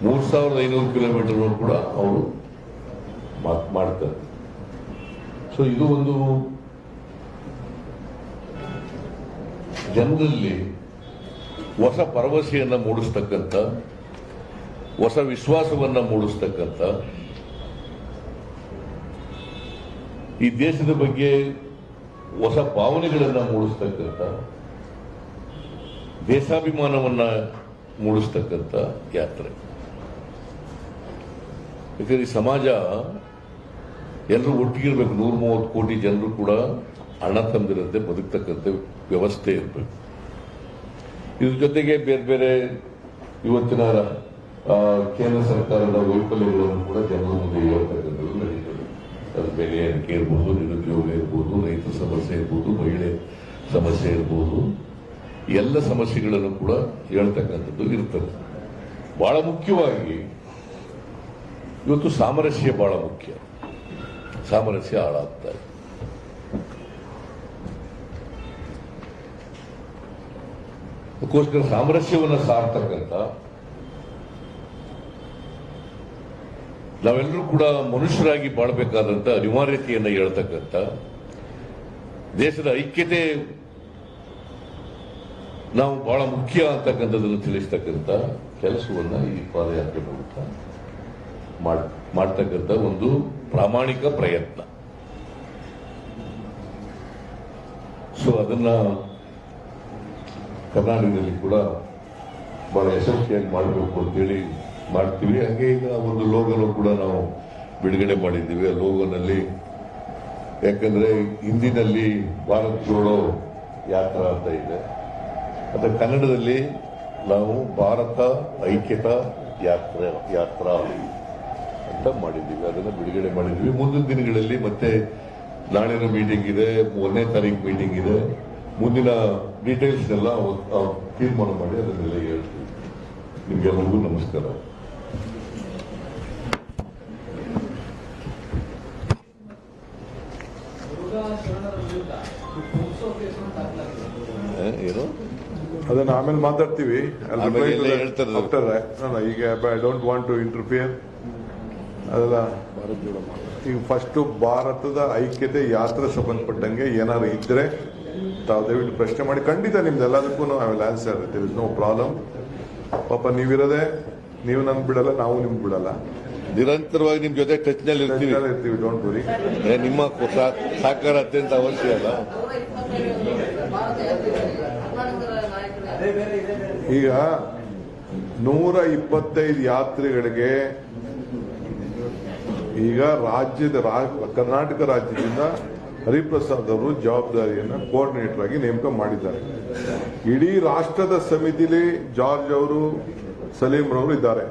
3500 ಕಿಲೋಮೀಟರ್ ಕೂಡ ಅವರು ಮಾಡ್ತಾರೆ. ಸೊ ಇದು ಒಂದು ಜನರಲ್ಲಿ ಹೊಸ ಭರವಸೆಯನ್ನ ಮೂಡಿಸ್ತಕ್ಕಂಥ, ಹೊಸ ವಿಶ್ವಾಸವನ್ನ ಮೂಡಿಸ್ತಕ್ಕಂಥ, ಈ ದೇಶದ ಬಗ್ಗೆ ಹೊಸ ಭಾವನೆಗಳನ್ನ ಮೂಡಿಸ್ತಕ್ಕಂಥ, ದೇಶಾಭಿಮಾನವನ್ನ ಮೂಡಿಸ್ತಕ್ಕಂಥ ಯಾತ್ರೆ. ಯಾಕಂದ್ರೆ ಈ ಸಮಾಜ ಎಲ್ಲರೂ ಒಟ್ಟಿಗಿರ್ಬೇಕು. 130 ಕೋಟಿ ಜನರು ಕೂಡ ಹಣ ತಂದಿರಂತೆ ಬದುಕ್ತಕ್ಕಂಥ ವ್ಯವಸ್ಥೆ ಇರಬೇಕು. ಇದ್ರ ಜೊತೆಗೆ ಬೇರೆ ಬೇರೆ ಇವತ್ತಿನ ಕೇಂದ್ರ ಸರ್ಕಾರದ ವೈಫಲ್ಯಗಳನ್ನು ಕೂಡ ಜನರ ಮುಂದೆ ಹೇಳ್ತಕ್ಕಂಥದ್ದು ನಡೀತದೆ. ಅದು ಬೆಲೆ ಏರಿಕೆ ಇರ್ಬೋದು, ನಿರುದ್ಯೋಗ ಇರ್ಬೋದು, ರೈತರ ಸಮಸ್ಯೆ ಇರ್ಬೋದು, ಮಹಿಳೆ ಸಮಸ್ಯೆ ಇರ್ಬೋದು, ಎಲ್ಲ ಸಮಸ್ಯೆಗಳನ್ನು ಕೂಡ ಹೇಳ್ತಕ್ಕಂಥದ್ದು ಇರ್ತದೆ. ಬಹಳ ಮುಖ್ಯವಾಗಿ ಇವತ್ತು ಸಾಮರಸ್ಯ ಬಹಳ ಮುಖ್ಯ. ಸಾಮರಸ್ಯ ಹಾಳಾಗ್ತಾ ಇದೆ. ಅದಕ್ಕೋಸ್ಕರ ಸಾಮರಸ್ಯವನ್ನು ಸಾರ್ತಕ್ಕಂಥ, ನಾವೆಲ್ಲರೂ ಕೂಡ ಮನುಷ್ಯರಾಗಿ ಬಾಳಬೇಕಾದಂತ ಅನಿವಾರ್ಯತೆಯನ್ನು ಹೇಳ್ತಕ್ಕಂಥ, ದೇಶದ ಐಕ್ಯತೆ ನಾವು ಬಹಳ ಮುಖ್ಯ ಅಂತಕ್ಕಂಥದ್ದನ್ನು ತಿಳಿಸ್ತಕ್ಕಂಥ ಕೆಲಸವನ್ನ ಈ ಪಾದಯಾತ್ರೆ ಮೂಲಕ ಮಾಡ್ತಕ್ಕಂಥ ಒಂದು ಪ್ರಾಮಾಣಿಕ ಪ್ರಯತ್ನ. ಸೊ ಅದನ್ನ ಕರ್ನಾಟಕದಲ್ಲಿ ಕೂಡ ಬಹಳ ಯಶಸ್ವಿಯಾಗಿ ಮಾಡಬೇಕು ಅಂತೇಳಿ ಮಾಡ್ತೀವಿ. ಹಾಗೆ ಈಗ ಒಂದು ಲೋಗೋನು ಕೂಡ ನಾವು ಬಿಡುಗಡೆ ಮಾಡಿದ್ದೀವಿ. ಆ ಲೋಗೋನಲ್ಲಿ ಯಾಕಂದ್ರೆ ಹಿಂದಿನಲ್ಲಿ ಭಾರತ್ ಜೋಡೋ ಯಾತ್ರಾ ಅಂತ ಇದೆ, ಅದ ಕನ್ನಡದಲ್ಲಿ ನಾವು ಭಾರತ ಐಕ್ಯತಾ ಯಾತ್ರಾ ಅಂತ ಮಾಡಿದ್ದೀವಿ. ಅದನ್ನು ಬಿಡುಗಡೆ ಮಾಡಿದ್ವಿ. ಮುಂದಿನ ದಿನಗಳಲ್ಲಿ ಮತ್ತೆ ನಾಳಿನ ಮೀಟಿಂಗ್ ಇದೆ, 1ನೇ ತಾರೀಕು ಮೀಟಿಂಗ್ ಇದೆ. ಮುಂದಿನ ಡೀಟೇಲ್ಸ್ ಎಲ್ಲ ತೀರ್ಮಾನ ಮಾಡಿ ಅದನ್ನೆಲ್ಲ ಹೇಳ್ತೀವಿ. ನಿಮಗೆಲ್ಲರಿಗೂ ನಮಸ್ಕಾರ. ಏನು ಅದನ್ನ ಆಮೇಲೆ ಮಾತಾಡ್ತೀವಿ. ಹೇಳ್ತಾರೆ ಈಗ I don't want to interfere. ಅದೆಲ್ಲ ಈಗ ಫಸ್ಟ್ ಭಾರತದ ಐಕ್ಯತೆ ಯಾತ್ರೆ ಸಂಬಂಧಪಟ್ಟಂಗೆ ಏನಾದ್ರು ಇದ್ರೆ ತಾವು ದಯವಿಟ್ಟು ಪ್ರಶ್ನೆ ಮಾಡಿ. ಖಂಡಿತ ನಿಮ್ದೆಲ್ಲದಕ್ಕೂ I will answer. There is no problem. ಪಾಪ ನೀವಿರೋದೆ, ನೀವು ನನ್ ಬಿಡಲ್ಲ, ನಾವು ನಿಮ್ಗೆ ಬಿಡಲ್ಲ. ನಿರಂತರವಾಗಿ ನಿಮ್ ಜೊತೆ ಟಚ್ ನಲ್ಲಿ ಇರ್ತೀವಿ. Don't worry. ನಿಮ್ಮ ಸಹಕಾರ ಅತ್ಯಂತ ಅವಶ್ಯ ಅಲ್ಲ. ಈಗ 125 ಯಾತ್ರಿಗಳಿಗೆ ಈಗ ಕರ್ನಾಟಕ ರಾಜ್ಯದಿಂದ ಹರಿಪ್ರಸಾದ್ ಅವರು ಜವಾಬ್ದಾರಿಯನ್ನು ಕೋಆರ್ಡಿನೇಟರ್ ಆಗಿ ನೇಮಕ ಮಾಡಿದ್ದಾರೆ. ಇಡೀ ರಾಷ್ಟ್ರದ ಸಮಿತಿಲಿ ಜಾರ್ಜ್ ಅವರು, ಸಲೀಂ ರವರು ಇದ್ದಾರೆ.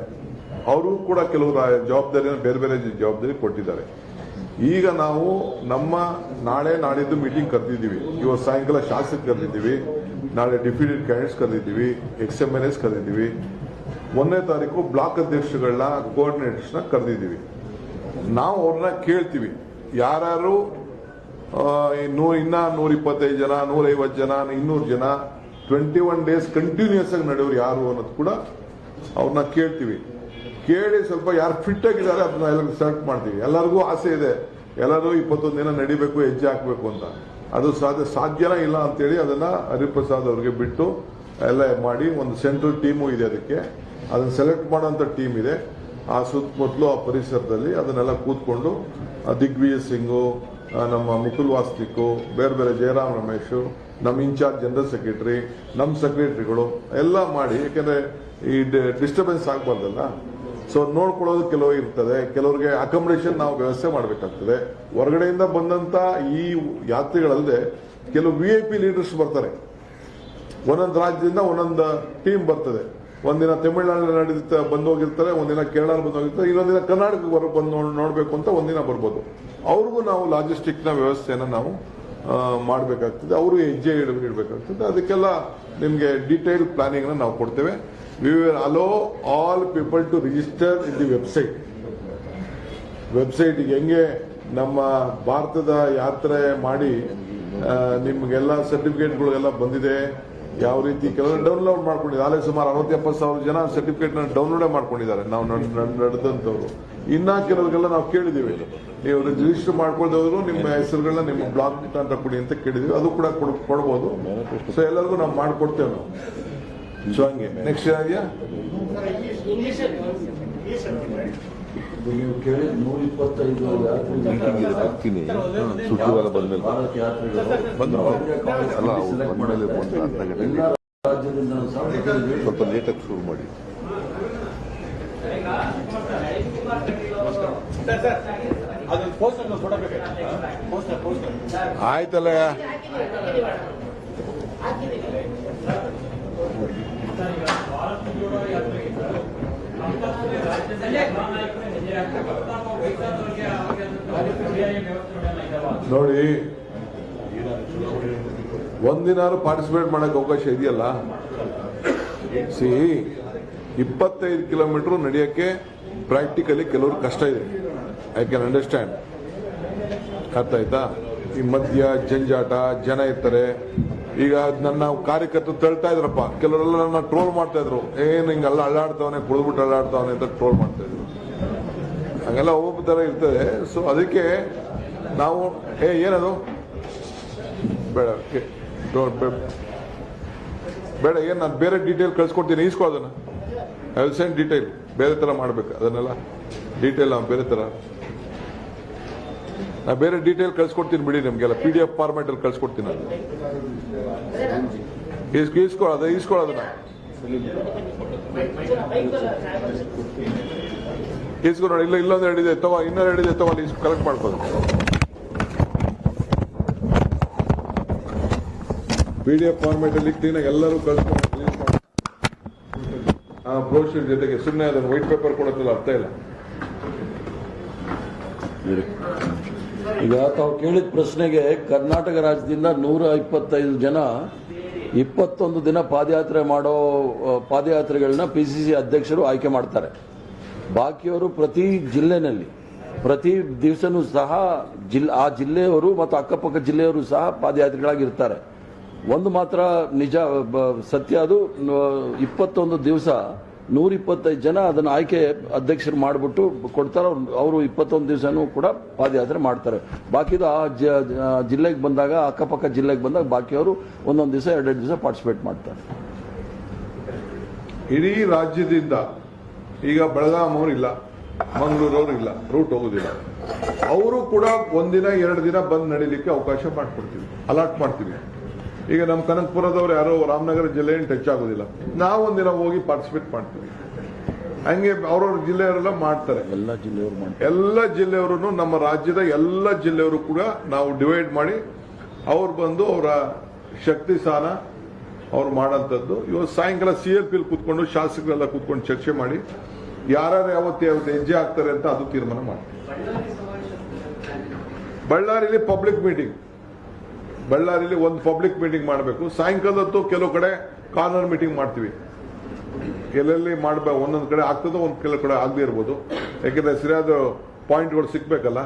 ಅವರು ಕೂಡ ಕೆಲವು ಜವಾಬ್ದಾರಿಯನ್ನು ಬೇರೆ ಬೇರೆ ಜವಾಬ್ದಾರಿ ಕೊಟ್ಟಿದ್ದಾರೆ. ಈಗ ನಾವು ನಮ್ಮ ನಾಳೆ ನಾಡಿದ್ದು ಮೀಟಿಂಗ್ ಕರೆದಿದ್ದೀವಿ. ಇವತ್ತು ಸಾಯಂಕಾಲ ಶಾಸಕ ಕರೆದಿದ್ದೀವಿ, ನಾಳೆ ಡೆಪ್ಯೂಟೆಡ್ ಕ್ಯಾಂಡಿಡೇಟ್ಸ್ ಕರೆದಿದ್ದೀವಿ, XMLAs ಕರೆದಿದ್ದೀವಿ. 1ನೇ ತಾರೀಕು ಬ್ಲಾಕ್ ಅಧ್ಯಕ್ಷಗಳನ್ನ, ಕೋಆರ್ಡಿನೇಟರ್ಸ್ನ ಕರೆದಿದ್ದೀವಿ. ನಾವು ಅವ್ರನ್ನ ಕೇಳ್ತೀವಿ, ಯಾರು ಇನ್ನ 125 ಜನ, 150 ಜನ, 200 ಜನ 21 ಡೇಸ್ ಕಂಟಿನ್ಯೂಸ್ ಆಗಿ ನಡೆಯೋರು ಯಾರು ಅನ್ನೋದು ಕೂಡ ಅವ್ರನ್ನ ಕೇಳ್ತೀವಿ. ಕೇಳಿ ಸ್ವಲ್ಪ ಯಾರು ಫಿಟ್ ಆಗಿದ್ದಾರೆ ಅದನ್ನ ಎಲ್ಲ ಸೆಲೆಕ್ಟ್ ಮಾಡ್ತೀವಿ. ಎಲ್ಲರಿಗೂ ಆಸೆ ಇದೆ, ಎಲ್ಲರೂ 21 ದಿನ ನಡಿಬೇಕು, ಹೆಜ್ಜೆ ಹಾಕಬೇಕು ಅಂತ. ಅದು ಸಾಧ್ಯನಾ ಇಲ್ಲ ಅಂತೇಳಿ ಅದನ್ನ ಹರಿಪ್ರಸಾದ್ ಅವ್ರಿಗೆ ಬಿಟ್ಟು ಎಲ್ಲ ಮಾಡಿ ಒಂದು ಸೆಂಟ್ರಲ್ ಟೀಮು ಇದೆ. ಅದನ್ನ ಸೆಲೆಕ್ಟ್ ಮಾಡುವಂತ ಟೀಮ್ ಇದೆ. ಆ ಸುತ್ತಮುತ್ತಲು ಆ ಪರಿಸರದಲ್ಲಿ ಅದನ್ನೆಲ್ಲ ಕೂತ್ಕೊಂಡು ದಿಗ್ವಿಜಯ್ ಸಿಂಗು, ನಮ್ಮ ಮುಕುಲ್ ವಾಸ್ನಿಕ್, ಬೇರೆ ಬೇರೆ ಜಯರಾಮ್ ರಮೇಶ್, ನಮ್ಮ ಇನ್ಚಾರ್ಜ್ ಜನರಲ್ ಸೆಕ್ರೆಟರಿ, ನಮ್ಮ ಸೆಕ್ರೆಟರಿಗಳು ಎಲ್ಲ ಮಾಡಿ, ಯಾಕೆಂದ್ರೆ ಈ ಡಿಸ್ಟರ್ಬೆನ್ಸ್ ಆಗಬಾರ್ದಲ್ಲ. ಸೊ ನೋಡ್ಕೊಳ್ಳೋದು ಕೆಲವು ಇರ್ತದೆ. ಕೆಲವರಿಗೆ ಅಕಾಮಿಡೇಷನ್ ನಾವು ವ್ಯವಸ್ಥೆ ಮಾಡಬೇಕಾಗ್ತದೆ. ಹೊರಗಡೆಯಿಂದ ಬಂದಂತ ಈ ಯಾತ್ರಿಗಳಲ್ಲದೆ ಕೆಲವು VIP ಲೀಡರ್ಸ್ ಬರ್ತಾರೆ. ಒಂದೊಂದು ರಾಜ್ಯದಿಂದ ಒಂದೊಂದು ಟೀಮ್ ಬರ್ತದೆ. ಒಂದಿನ ತಮಿಳುನಾಡಿನಲ್ಲಿ ಬಂದು ಹೋಗಿರ್ತಾರೆ, ಒಂದಿನ ಕೇರಳ ಬಂದು ಹೋಗಿರ್ತಾರೆ, ಇನ್ನೊಂದಿನ ಕರ್ನಾಟಕಕ್ಕೆ ಬಂದು ನೋಡ್ಬೇಕು ಅಂತ ಒಂದಿನ ಬರ್ಬೋದು. ಅವ್ರಿಗೂ ನಾವು ಲಾಜಿಸ್ಟಿಕ್ ನ ವ್ಯವಸ್ಥೆಯನ್ನು ನಾವು ಮಾಡಬೇಕಾಗ್ತದೆ. ಅವರು ಹೆಜ್ಜೆ ಇಡಬೇಕಾಗ್ತದೆ. ಅದಕ್ಕೆಲ್ಲ ನಿಮಗೆ ಡೀಟೇಲ್ ಪ್ಲಾನಿಂಗ್ ನಾವು ಕೊಡ್ತೇವೆ. We will allow all people to register in the website. ಹೆಂಗೆ ನಮ್ಮ ಭಾರತದ ಯಾತ್ರೆ ಮಾಡಿ ನಿಮ್ಗೆಲ್ಲ ಸರ್ಟಿಫಿಕೇಟ್ಗಳೆಲ್ಲ ಬಂದಿದೆ, ಯಾವ ರೀತಿ ಕೆಲವರು ಡೌನ್ಲೋಡ್ ಮಾಡ್ಕೊಂಡಿದ್ದಾರೆ. ಆಗಲೇ ಸುಮಾರು 60-70 ಸಾವಿರ ಜನ ಸರ್ಟಿಫಿಕೇಟ್ ಡೌನ್ಲೋಡೇ ಮಾಡ್ಕೊಂಡಿದ್ದಾರೆ ನಾವು ನಡೆದಂತವ್ರು. ಇನ್ನ ಕೆಲವರಿಗೆಲ್ಲ ನಾವು ಕೇಳಿದೀವಿ, ನೀವು ರಿಜಿಸ್ಟರ್ ಮಾಡ್ಕೊಳ್ದವರು ನಿಮ್ಮ ಹೆಸರುಗಳನ್ನ ನಿಮ್ಮ ಬ್ಲಾಕ್ ಅಂತ ಕೊಡಿ ಅಂತ ಕೇಳಿದೀವಿ. ಅದು ಕೂಡ ಕೊಡ್ಬೋದು. ಸೊ ಎಲ್ಲರಿಗೂ ನಾವು ಮಾಡ್ಕೊಡ್ತೇವೆ ನಾವು. ಸೊ ಹಂಗೆ ನೆಕ್ಸ್ಟ್ ಇದೆಯಾ? ನೀವು ಕೇಳಿದ 125 ಹಾಕ್ತೀನಿ. ಸುದ್ದಿಗಾಲ ಬಂದ್ಮೇಲೆ ರಾಜ್ಯದಿಂದ ಸ್ವಲ್ಪ ಲೇಟಾಗಿ ಶುರು ಮಾಡಿ. ಆಯ್ತಲ್ಲ. ನೋಡಿ, ಒಂದಿನಾರು ಪಾರ್ಟಿಸಿಪೇಟ್ ಮಾಡಕ್ಕೆ ಅವಕಾಶ ಇದೆಯಲ್ಲ. 25 ಕಿಲೋಮೀಟರ್ ನಡೆಯಕ್ಕೆ ಪ್ರಾಕ್ಟಿಕಲಿ ಕೆಲವರು ಕಷ್ಟ ಇದೆ. I can understand. ಅರ್ಥ ಆಯ್ತಾ? ಈ ಮಧ್ಯ ಜಂಜಾಟ, ಜನ ಇರ್ತಾರೆ. ಈಗ ನನ್ನ ಕಾರ್ಯಕರ್ತರು ತಳ್ತಾ ಇದ್ರಪ್ಪ, ಕೆಲವರೆಲ್ಲ ನನ್ನ ಟ್ರೋಲ್ ಮಾಡ್ತಾ ಇದ್ರು. ಏನು ಹಿಂಗೆಲ್ಲ ಅಳ್ಳಾಡ್ತಾವನೆ, ಕುಡಿದ್ಬಿಟ್ಟು ಅಳ್ಳಾಡ್ತಾವನೆ ಅಂತ ಟ್ರೋಲ್ ಮಾಡ್ತಾ ಇದ್ರು. ಹಂಗೆಲ್ಲ ಒಬ್ಬೊಬ್ಬ ತರ ಇರ್ತದೆ. ಸೊ ಅದಕ್ಕೆ ನಾವು ಏನದು ಬೇಡ ಬೇಡ, ಏನು ನಾನು ಬೇರೆ ಡೀಟೇಲ್ ಕಳ್ಸ್ಕೊಡ್ತೀನಿ, ಈಸ್ಕೊಳ್ಳೋದನ್ನ ಐ ವಿಲ್ ಸೆಂಡ್ ಡೀಟೇಲ್. ಬೇರೆ ತರ ಮಾಡ್ಬೇಕು ಅದನ್ನೆಲ್ಲ ಡೀಟೇಲ್. ನಾವು ಬೇರೆ ತರ ನಾ ಬೇರೆ ಡೀಟೇಲ್ ಕಳ್ಸ್ಕೊಡ್ತೀನಿ ಬಿಡಿ. ನಿಮ್ಗೆಲ್ಲ PDF ಫಾರ್ಮ್ಯಾಟ್ ಅಲ್ಲಿ ಕಳ್ಸ್ಕೊಡ್ತೀನಿ. ಅದು ಈಸ್ಕೊಳ್ಳೋದನ್ನ ಈಸ್ಕೊಂಡು ನೋಡಿ. ಇಲ್ಲೊಂದು 2 ಇದೆ ತಗೋ, ಇನ್ನೊಂದು 2 ಇದೆ ತಗೋ, ಅಲ್ಲಿ ಕಲೆಕ್ಟ್ ಮಾಡ್ಕೋದು. PDF ಫಾರ್ಮ್ಯಾಟ್ ಅಲ್ಲಿ ಕ್ಲೀನಾಗಿ ಎಲ್ಲರೂ ಕಳ್ಸ್ಕೊಂಡು ಬ್ರೋಷರ್ ಜೊತೆಗೆ. ಸುಮ್ಮನೆ ಅದನ್ನು ವೈಟ್ ಪೇಪರ್ ಕೊಡೋದಿಲ್ಲ, ಅರ್ಥ ಇಲ್ಲ. ಈಗ ತಾವು ಕೇಳಿದ ಪ್ರಶ್ನೆಗೆ ಕರ್ನಾಟಕ ರಾಜ್ಯದಿಂದ 125 ಜನ 21 ದಿನ ಪಾದಯಾತ್ರೆಗಳನ್ನ PCC ಅಧ್ಯಕ್ಷರು ಆಯ್ಕೆ ಮಾಡ್ತಾರೆ. ಬಾಕಿಯವರು ಪ್ರತಿ ಜಿಲ್ಲೆನಲ್ಲಿ ಪ್ರತಿ ದಿವಸನೂ ಸಹ ಆ ಜಿಲ್ಲೆಯವರು ಮತ್ತು ಅಕ್ಕಪಕ್ಕ ಜಿಲ್ಲೆಯವರು ಸಹ ಪಾದಯಾತ್ರೆಗಳಾಗಿರ್ತಾರೆ. ಒಂದು ಮಾತ್ರ ನಿಜ ಸತ್ಯ, ಅದು 21 ದಿವಸ 125 ಜನ ಅದನ್ನು ಆಯ್ಕೆ ಅಧ್ಯಕ್ಷರು ಮಾಡಿಬಿಟ್ಟು ಕೊಡ್ತಾರೆ. ಅವರು 21 ದಿವಸನೂ ಕೂಡ ಪಾದಯಾತ್ರೆ ಮಾಡ್ತಾರೆ. ಬಾಕಿದು ಆ ಜಿಲ್ಲೆಗೆ ಬಂದಾಗ, ಅಕ್ಕಪಕ್ಕ ಜಿಲ್ಲೆಗೆ ಬಂದಾಗ ಬಾಕಿಯವರು ಒಂದೊಂದು ದಿವಸ 2 ದಿವಸ ಪಾರ್ಟಿಸಿಪೇಟ್ ಮಾಡ್ತಾರೆ. ಇಡೀ ರಾಜ್ಯದಿಂದ ಈಗ ಬೆಳಗಾಂ ಅವರು ಇಲ್ಲ, ಮಂಗಳೂರವರು ಇಲ್ಲ, ರೂಟ್ ಹೋಗುದಿಲ್ಲ. ಅವರು ಕೂಡ ಒಂದಿನ 2 ದಿನ ಬಂದ್ ನಡೀಲಿಕ್ಕೆ ಅವಕಾಶ ಮಾಡ್ಕೊಡ್ತೀವಿ, ಅಲಾಟ್ ಮಾಡ್ತೀವಿ. ಈಗ ನಮ್ಮ ಕನಕಪುರದವ್ರು ಯಾರೋ ರಾಮನಗರ ಜಿಲ್ಲೆ ಟಚ್ ಆಗೋದಿಲ್ಲ, ನಾವು ಒಂದಿನ ಹೋಗಿ ಪಾರ್ಟಿಸಿಪೇಟ್ ಮಾಡ್ತೀವಿ. ಹಂಗೆ ಅವ್ರವ್ರ ಜಿಲ್ಲೆಯವರೆಲ್ಲ ಮಾಡ್ತಾರೆ. ಎಲ್ಲ ಜಿಲ್ಲೆಯವರು ನಮ್ಮ ರಾಜ್ಯದ ಎಲ್ಲ ಜಿಲ್ಲೆಯವರು ಕೂಡ ನಾವು ಡಿವೈಡ್ ಮಾಡಿ ಅವ್ರು ಬಂದು ಅವರ ಶಕ್ತಿ ಸ್ಥಾನ ಅವ್ರು ಮಾಡೋಂಥದ್ದು. ಇವತ್ತು ಸಾಯಂಕಾಲ CLP ಕೂತ್ಕೊಂಡು ಶಾಸಕರೆಲ್ಲ ಕೂತ್ಕೊಂಡು ಚರ್ಚೆ ಮಾಡಿ ಯಾರ್ಯಾರು ಯಾವತ್ತು ಹೆಜ್ಜೆ ಆಗ್ತಾರೆ ಅಂತ ಅದು ತೀರ್ಮಾನ ಮಾಡ್ತೀವಿ. ಬಳ್ಳಾರಿಲಿ ಒಂದು ಪಬ್ಲಿಕ್ ಮೀಟಿಂಗ್ ಮಾಡಬೇಕು. ಸಾಯಂಕಾಲದ್ದು ಕೆಲವು ಕಡೆ ಕಾರ್ನರ್ ಮೀಟಿಂಗ್ ಮಾಡ್ತೀವಿ. ಎಲ್ಲೆಲ್ಲಿ ಮಾಡಬೇಕು, ಒಂದೊಂದು ಕಡೆ ಆಗ್ತದೋ, ಕೆಲವು ಕಡೆ ಆಗದೇ ಇರ್ಬೋದು. ಯಾಕೆಂದ್ರೆ ಸರಿಯಾದ ಪಾಯಿಂಟ್ಗಳು ಸಿಕ್ಬೇಕಲ್ಲ.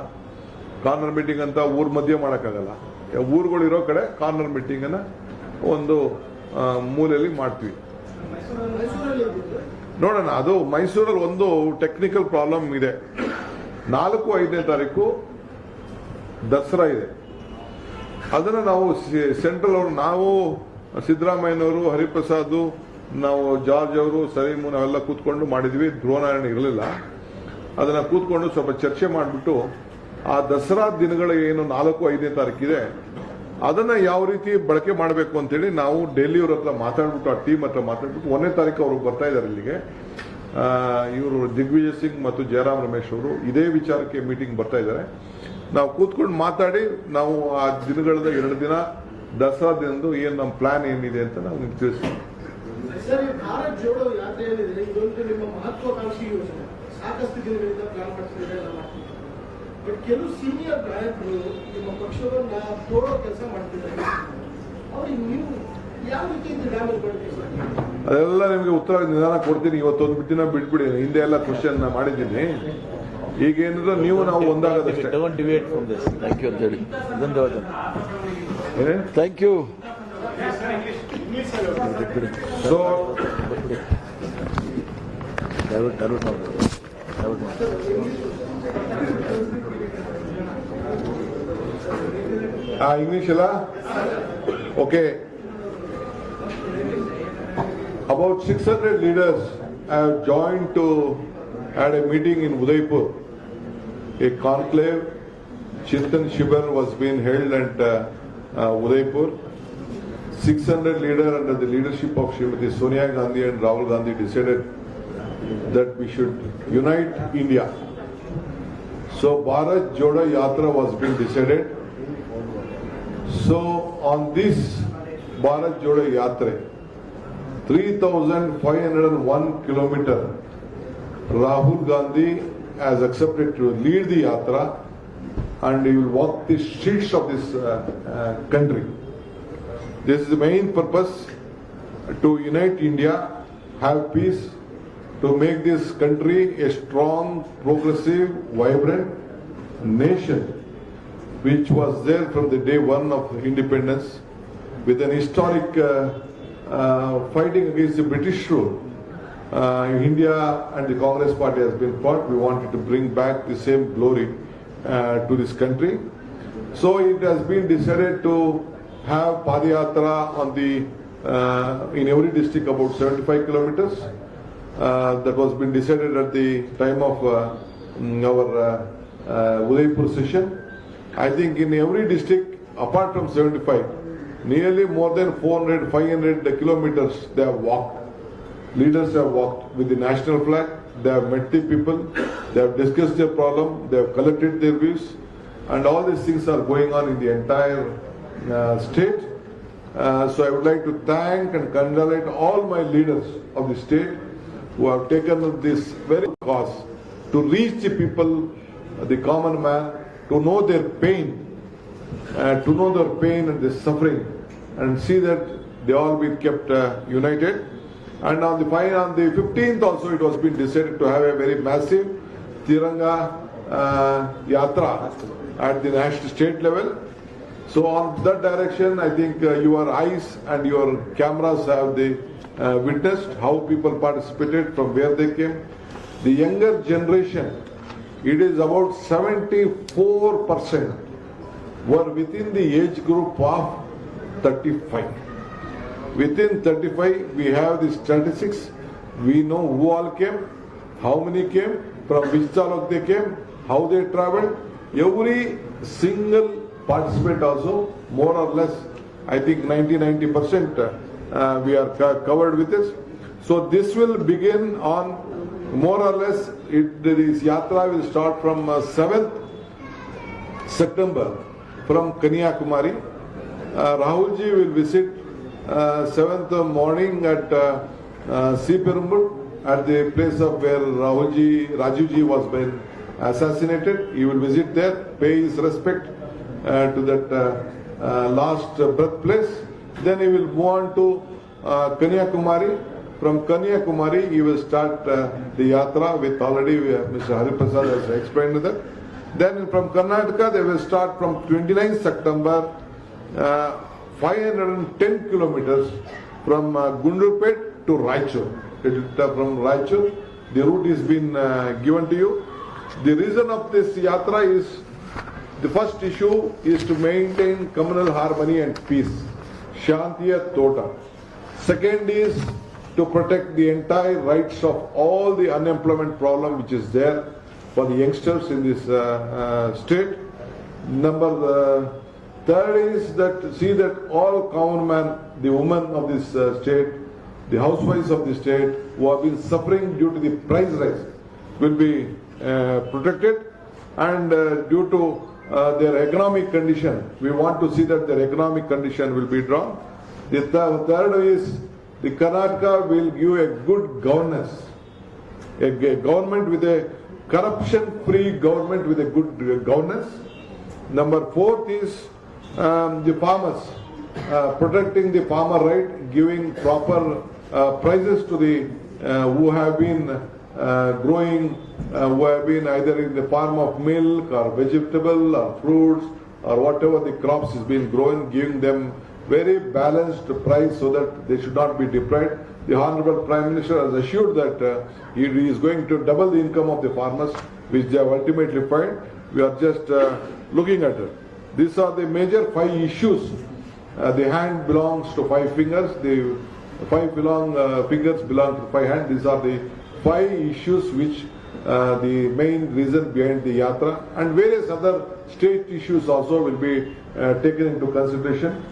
ಕಾರ್ನರ್ ಮೀಟಿಂಗ್ ಅಂತ ಊರ್ ಮಧ್ಯೆ ಮಾಡೋಕ್ಕಾಗಲ್ಲ. ಊರುಗಳಿರೋ ಕಡೆ ಕಾರ್ನರ್ ಮೀಟಿಂಗ್ ಅನ್ನ ಒಂದು ಮೂಲೆಯಲ್ಲಿ ಮಾಡ್ತೀವಿ. ನೋಡೋಣ, ಅದು ಮೈಸೂರಲ್ಲಿ ಒಂದು ಟೆಕ್ನಿಕಲ್ ಪ್ರಾಬ್ಲಮ್ ಇದೆ. 4-5ನೇ ತಾರೀಕು ದಸರಾ ಇದೆ. ಅದನ್ನು ನಾವು ಸೆಂಟ್ರಲ್ ಅವರು, ನಾವು ಸಿದ್ದರಾಮಯ್ಯನವರು, ಹರಿಪ್ರಸಾದ್, ನಾವು ಜಾರ್ಜ್ ಅವರು, ಸಲೀಮು ನಾವೆಲ್ಲ ಕೂತ್ಕೊಂಡು ಮಾಡಿದ್ವಿ. ಧ್ರುವನಾರಾಯಣ ಇರಲಿಲ್ಲ. ಅದನ್ನ ಕೂತ್ಕೊಂಡು ಸ್ವಲ್ಪ ಚರ್ಚೆ ಮಾಡಿಬಿಟ್ಟು ಆ ದಸರಾ ದಿನಗಳ ಏನು 4-5ನೇ ತಾರೀಕಿದೆ ಅದನ್ನ ಯಾವ ರೀತಿ ಬಳಕೆ ಮಾಡಬೇಕು ಅಂತೇಳಿ ನಾವು ಡೆಲ್ಲಿಯವ್ರ ಹತ್ರ ಮಾತಾಡ್ಬಿಟ್ಟು, ಆ ಟೀಮ್ ಹತ್ರ ಮಾತಾಡ್ಬಿಟ್ಟು 1ನೇ ತಾರೀಕು ಅವರು ಬರ್ತಾ ಇದ್ದಾರೆ ಇಲ್ಲಿಗೆ. ಇವರು ದಿಗ್ವಿಜಯ್ ಸಿಂಗ್ ಮತ್ತು ಜಯರಾಮ್ ರಮೇಶ್ ಅವರು ಇದೇ ವಿಚಾರಕ್ಕೆ ಮೀಟಿಂಗ್ ಬರ್ತಾ ಇದ್ದಾರೆ. ನಾವು ಕೂತ್ಕೊಂಡು ಮಾತಾಡಿ ನಾವು ಆ ದಿನಗಳದ 2 ದಿನ ದಸರಾ ದಿನದ್ದು ಏನ್ ನಮ್ಮ ಪ್ಲಾನ್ ಏನಿದೆ ಅಂತ ನಾವು ನಿಮ್ಗೆ ತಿಳಿಸ್ತೀವಿ. ಭಾರತ್ ಜೋಡೋ ಯಾತ್ರೆ ಏನಿದೆ, ಇದೊಂದು ನಿಮ್ಮ ಮಹತ್ವಾಕಾಂಕ್ಷಿ ಯೋಜನೆ. ಸಾಕಷ್ಟು ದಿನಗಳಿಂದ ಪ್ಲಾನ್ ಮಾಡ್ತಿದ್ದಾರೆ. ಬಟ್ ಕೆಲವು ಸೀನಿಯರ್ ನಾಯಕರು ನಿಮ್ಮ ಪಕ್ಷವನ್ನ ತೋಡೋ ಕೆಲಸ ಮಾಡ್ತಿದ್ದಾರೆ. ಅವ್ರಿಗೆ ನೀವು ಯಾವ ರೀತಿ ಡ್ಯಾಮೇಜ್ ಮಾಡ್ತೀವಿ? ಅದೆಲ್ಲ ನಿಮಗೆ ಉತ್ತರ ನಿಧಾನ ಕೊಡ್ತೀನಿ. ಇವತ್ತೊಂದು ದಿನ ಬಿಟ್ಬಿಡಿ. ಹಿಂದೆ ಎಲ್ಲ ಕ್ವಶನ್ ಮಾಡಿದ್ದೀನಿ. ಈಗೇನಿದ್ರೆ ನೀವು ನಾವು ಒಂದಾಗದಷ್ಟೇ. ಥ್ಯಾಂಕ್ ಯು ಅಂತ ಹೇಳಿ ಧನ್ಯವಾದ. Thank you. So English alla? Okay. About 600 leaders have joined to had a meeting in Udaipur. A conclave, Chintan Shibir was being held at Udaipur. 600 leaders under the leadership of Srimati Sonia Gandhi and Rahul Gandhi decided that we should unite India. So Bharat Jodo Yatra was being decided. So on this Bharat Jodo Yatra, 3,501 kilometer, Rahul Gandhi has accepted to lead the Yatra and he will walk the streets of this country. This is the main purpose, to unite India, have peace, to make this country a strong, progressive, vibrant nation which was there from the day one of independence with an historic fighting against the British rule. India and the Congress party has been fought. We wanted to bring back the same glory to this country. So it has been decided to have Padayatra on the in every district about 75 kilometers. That was been decided at the time of our Udaipur session. I think in every district, apart from 75, nearly more than 400-500 kilometers they have walked. Leaders have walked with the national flag. They have met the people. They have discussed their problem. They have collected their views, and all these things are going on in the entire state. So I would like to thank and congratulate all my leaders of the state who have taken this very cause to reach the people, the common man, to know their pain and their suffering, and see that they all been kept united. And on the 15th also it was been decided to have a very massive Tiranga Yatra at the national state level. So on that direction, I think your eyes and your cameras have witnessed how people participated, from where they came. The younger generation, it is about 74% were within the age group of 35. Within 35, we have the statistics. We know who all came, how many came, from which taluk they came, how they traveled. Every single participant also, more or less, I think 90% we are covered with this. So this will begin on more or less, this yatra will start from 7th September from Kanyakumari. Rahulji will visit 7th morning at Siperumbur, at the place of where Rajuji was been assassinated. He will visit there, pay his respect to that last birthplace. Then he will move on to Kanyakumari. From Kanyakumari, he will start the yatra with already Mr. Hariprasad has explained that. Then from Karnataka, they will start from 29th September, 510 kilometers from Gundlupet to Raichur. From Raichur, the route is been given to you. The reason of this yatra is, the first issue is to maintain communal harmony and peace. Shantiya Tota. Second is to protect the entire rights of all the unemployment problem which is there for the youngsters in this state. Third is that see that all common man, the women of this state, the housewives of the state who have been suffering due to the price rise will be protected, and due to their economic condition, we want to see that their economic condition will be drawn. The third is the Karnataka will give a good governance, a government with a corruption-free government with a good governance. Number fourth is the farmers, protecting the farmer right, giving proper prices to the who have been growing, who have been either in the form of milk or vegetable or fruits or whatever the crops is being grown, giving them very balanced price so that they should not be deprived. The Honorable Prime Minister has assured that he is going to double the income of the farmers, which they have ultimately found. We are just looking at it. These are the major 5 issues. The hand belongs to 5 fingers. The 5 fingers belong to 5 hands. These are the 5 issues which the main reason behind the yatra, and various other state issues also will be taken into consideration.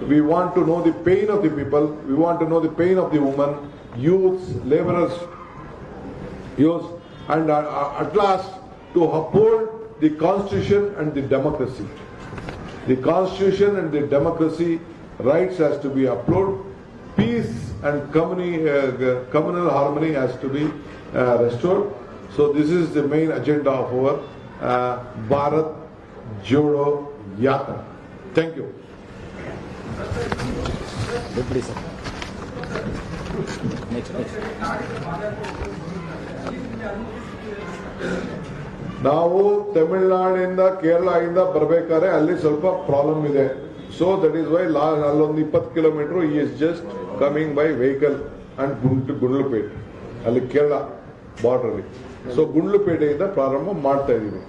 We want to know the pain of the people. We want to know the pain of the women, youths, laborers, youths, and at last to uphold the constitution and the democracy. The constitution and the democracy rights has to be upheld. Peace and communal harmony has to be restored. So this is the main agenda of our Bharat Jodo Yatra. Thank you. ನಾವು ತಮಿಳುನಾಡಿಂದ ಕೇರಳದಿಂದ ಬರಬೇಕಾದ್ರೆ ಅಲ್ಲಿ ಸ್ವಲ್ಪ problem ಇದೆ. So that is Y ಅಲ್ಲೊಂದು 20 kilometre ಈ is just coming by vehicle and Gundlupet, ಅಲ್ಲಿ Kerala border ಅಲ್ಲಿ. ಸೊ ಗುಂಡ್ಲುಪೇಟೆಯಿಂದ ಪ್ರಾರಂಭ ಮಾಡ್ತಾ ಇದೀವಿ.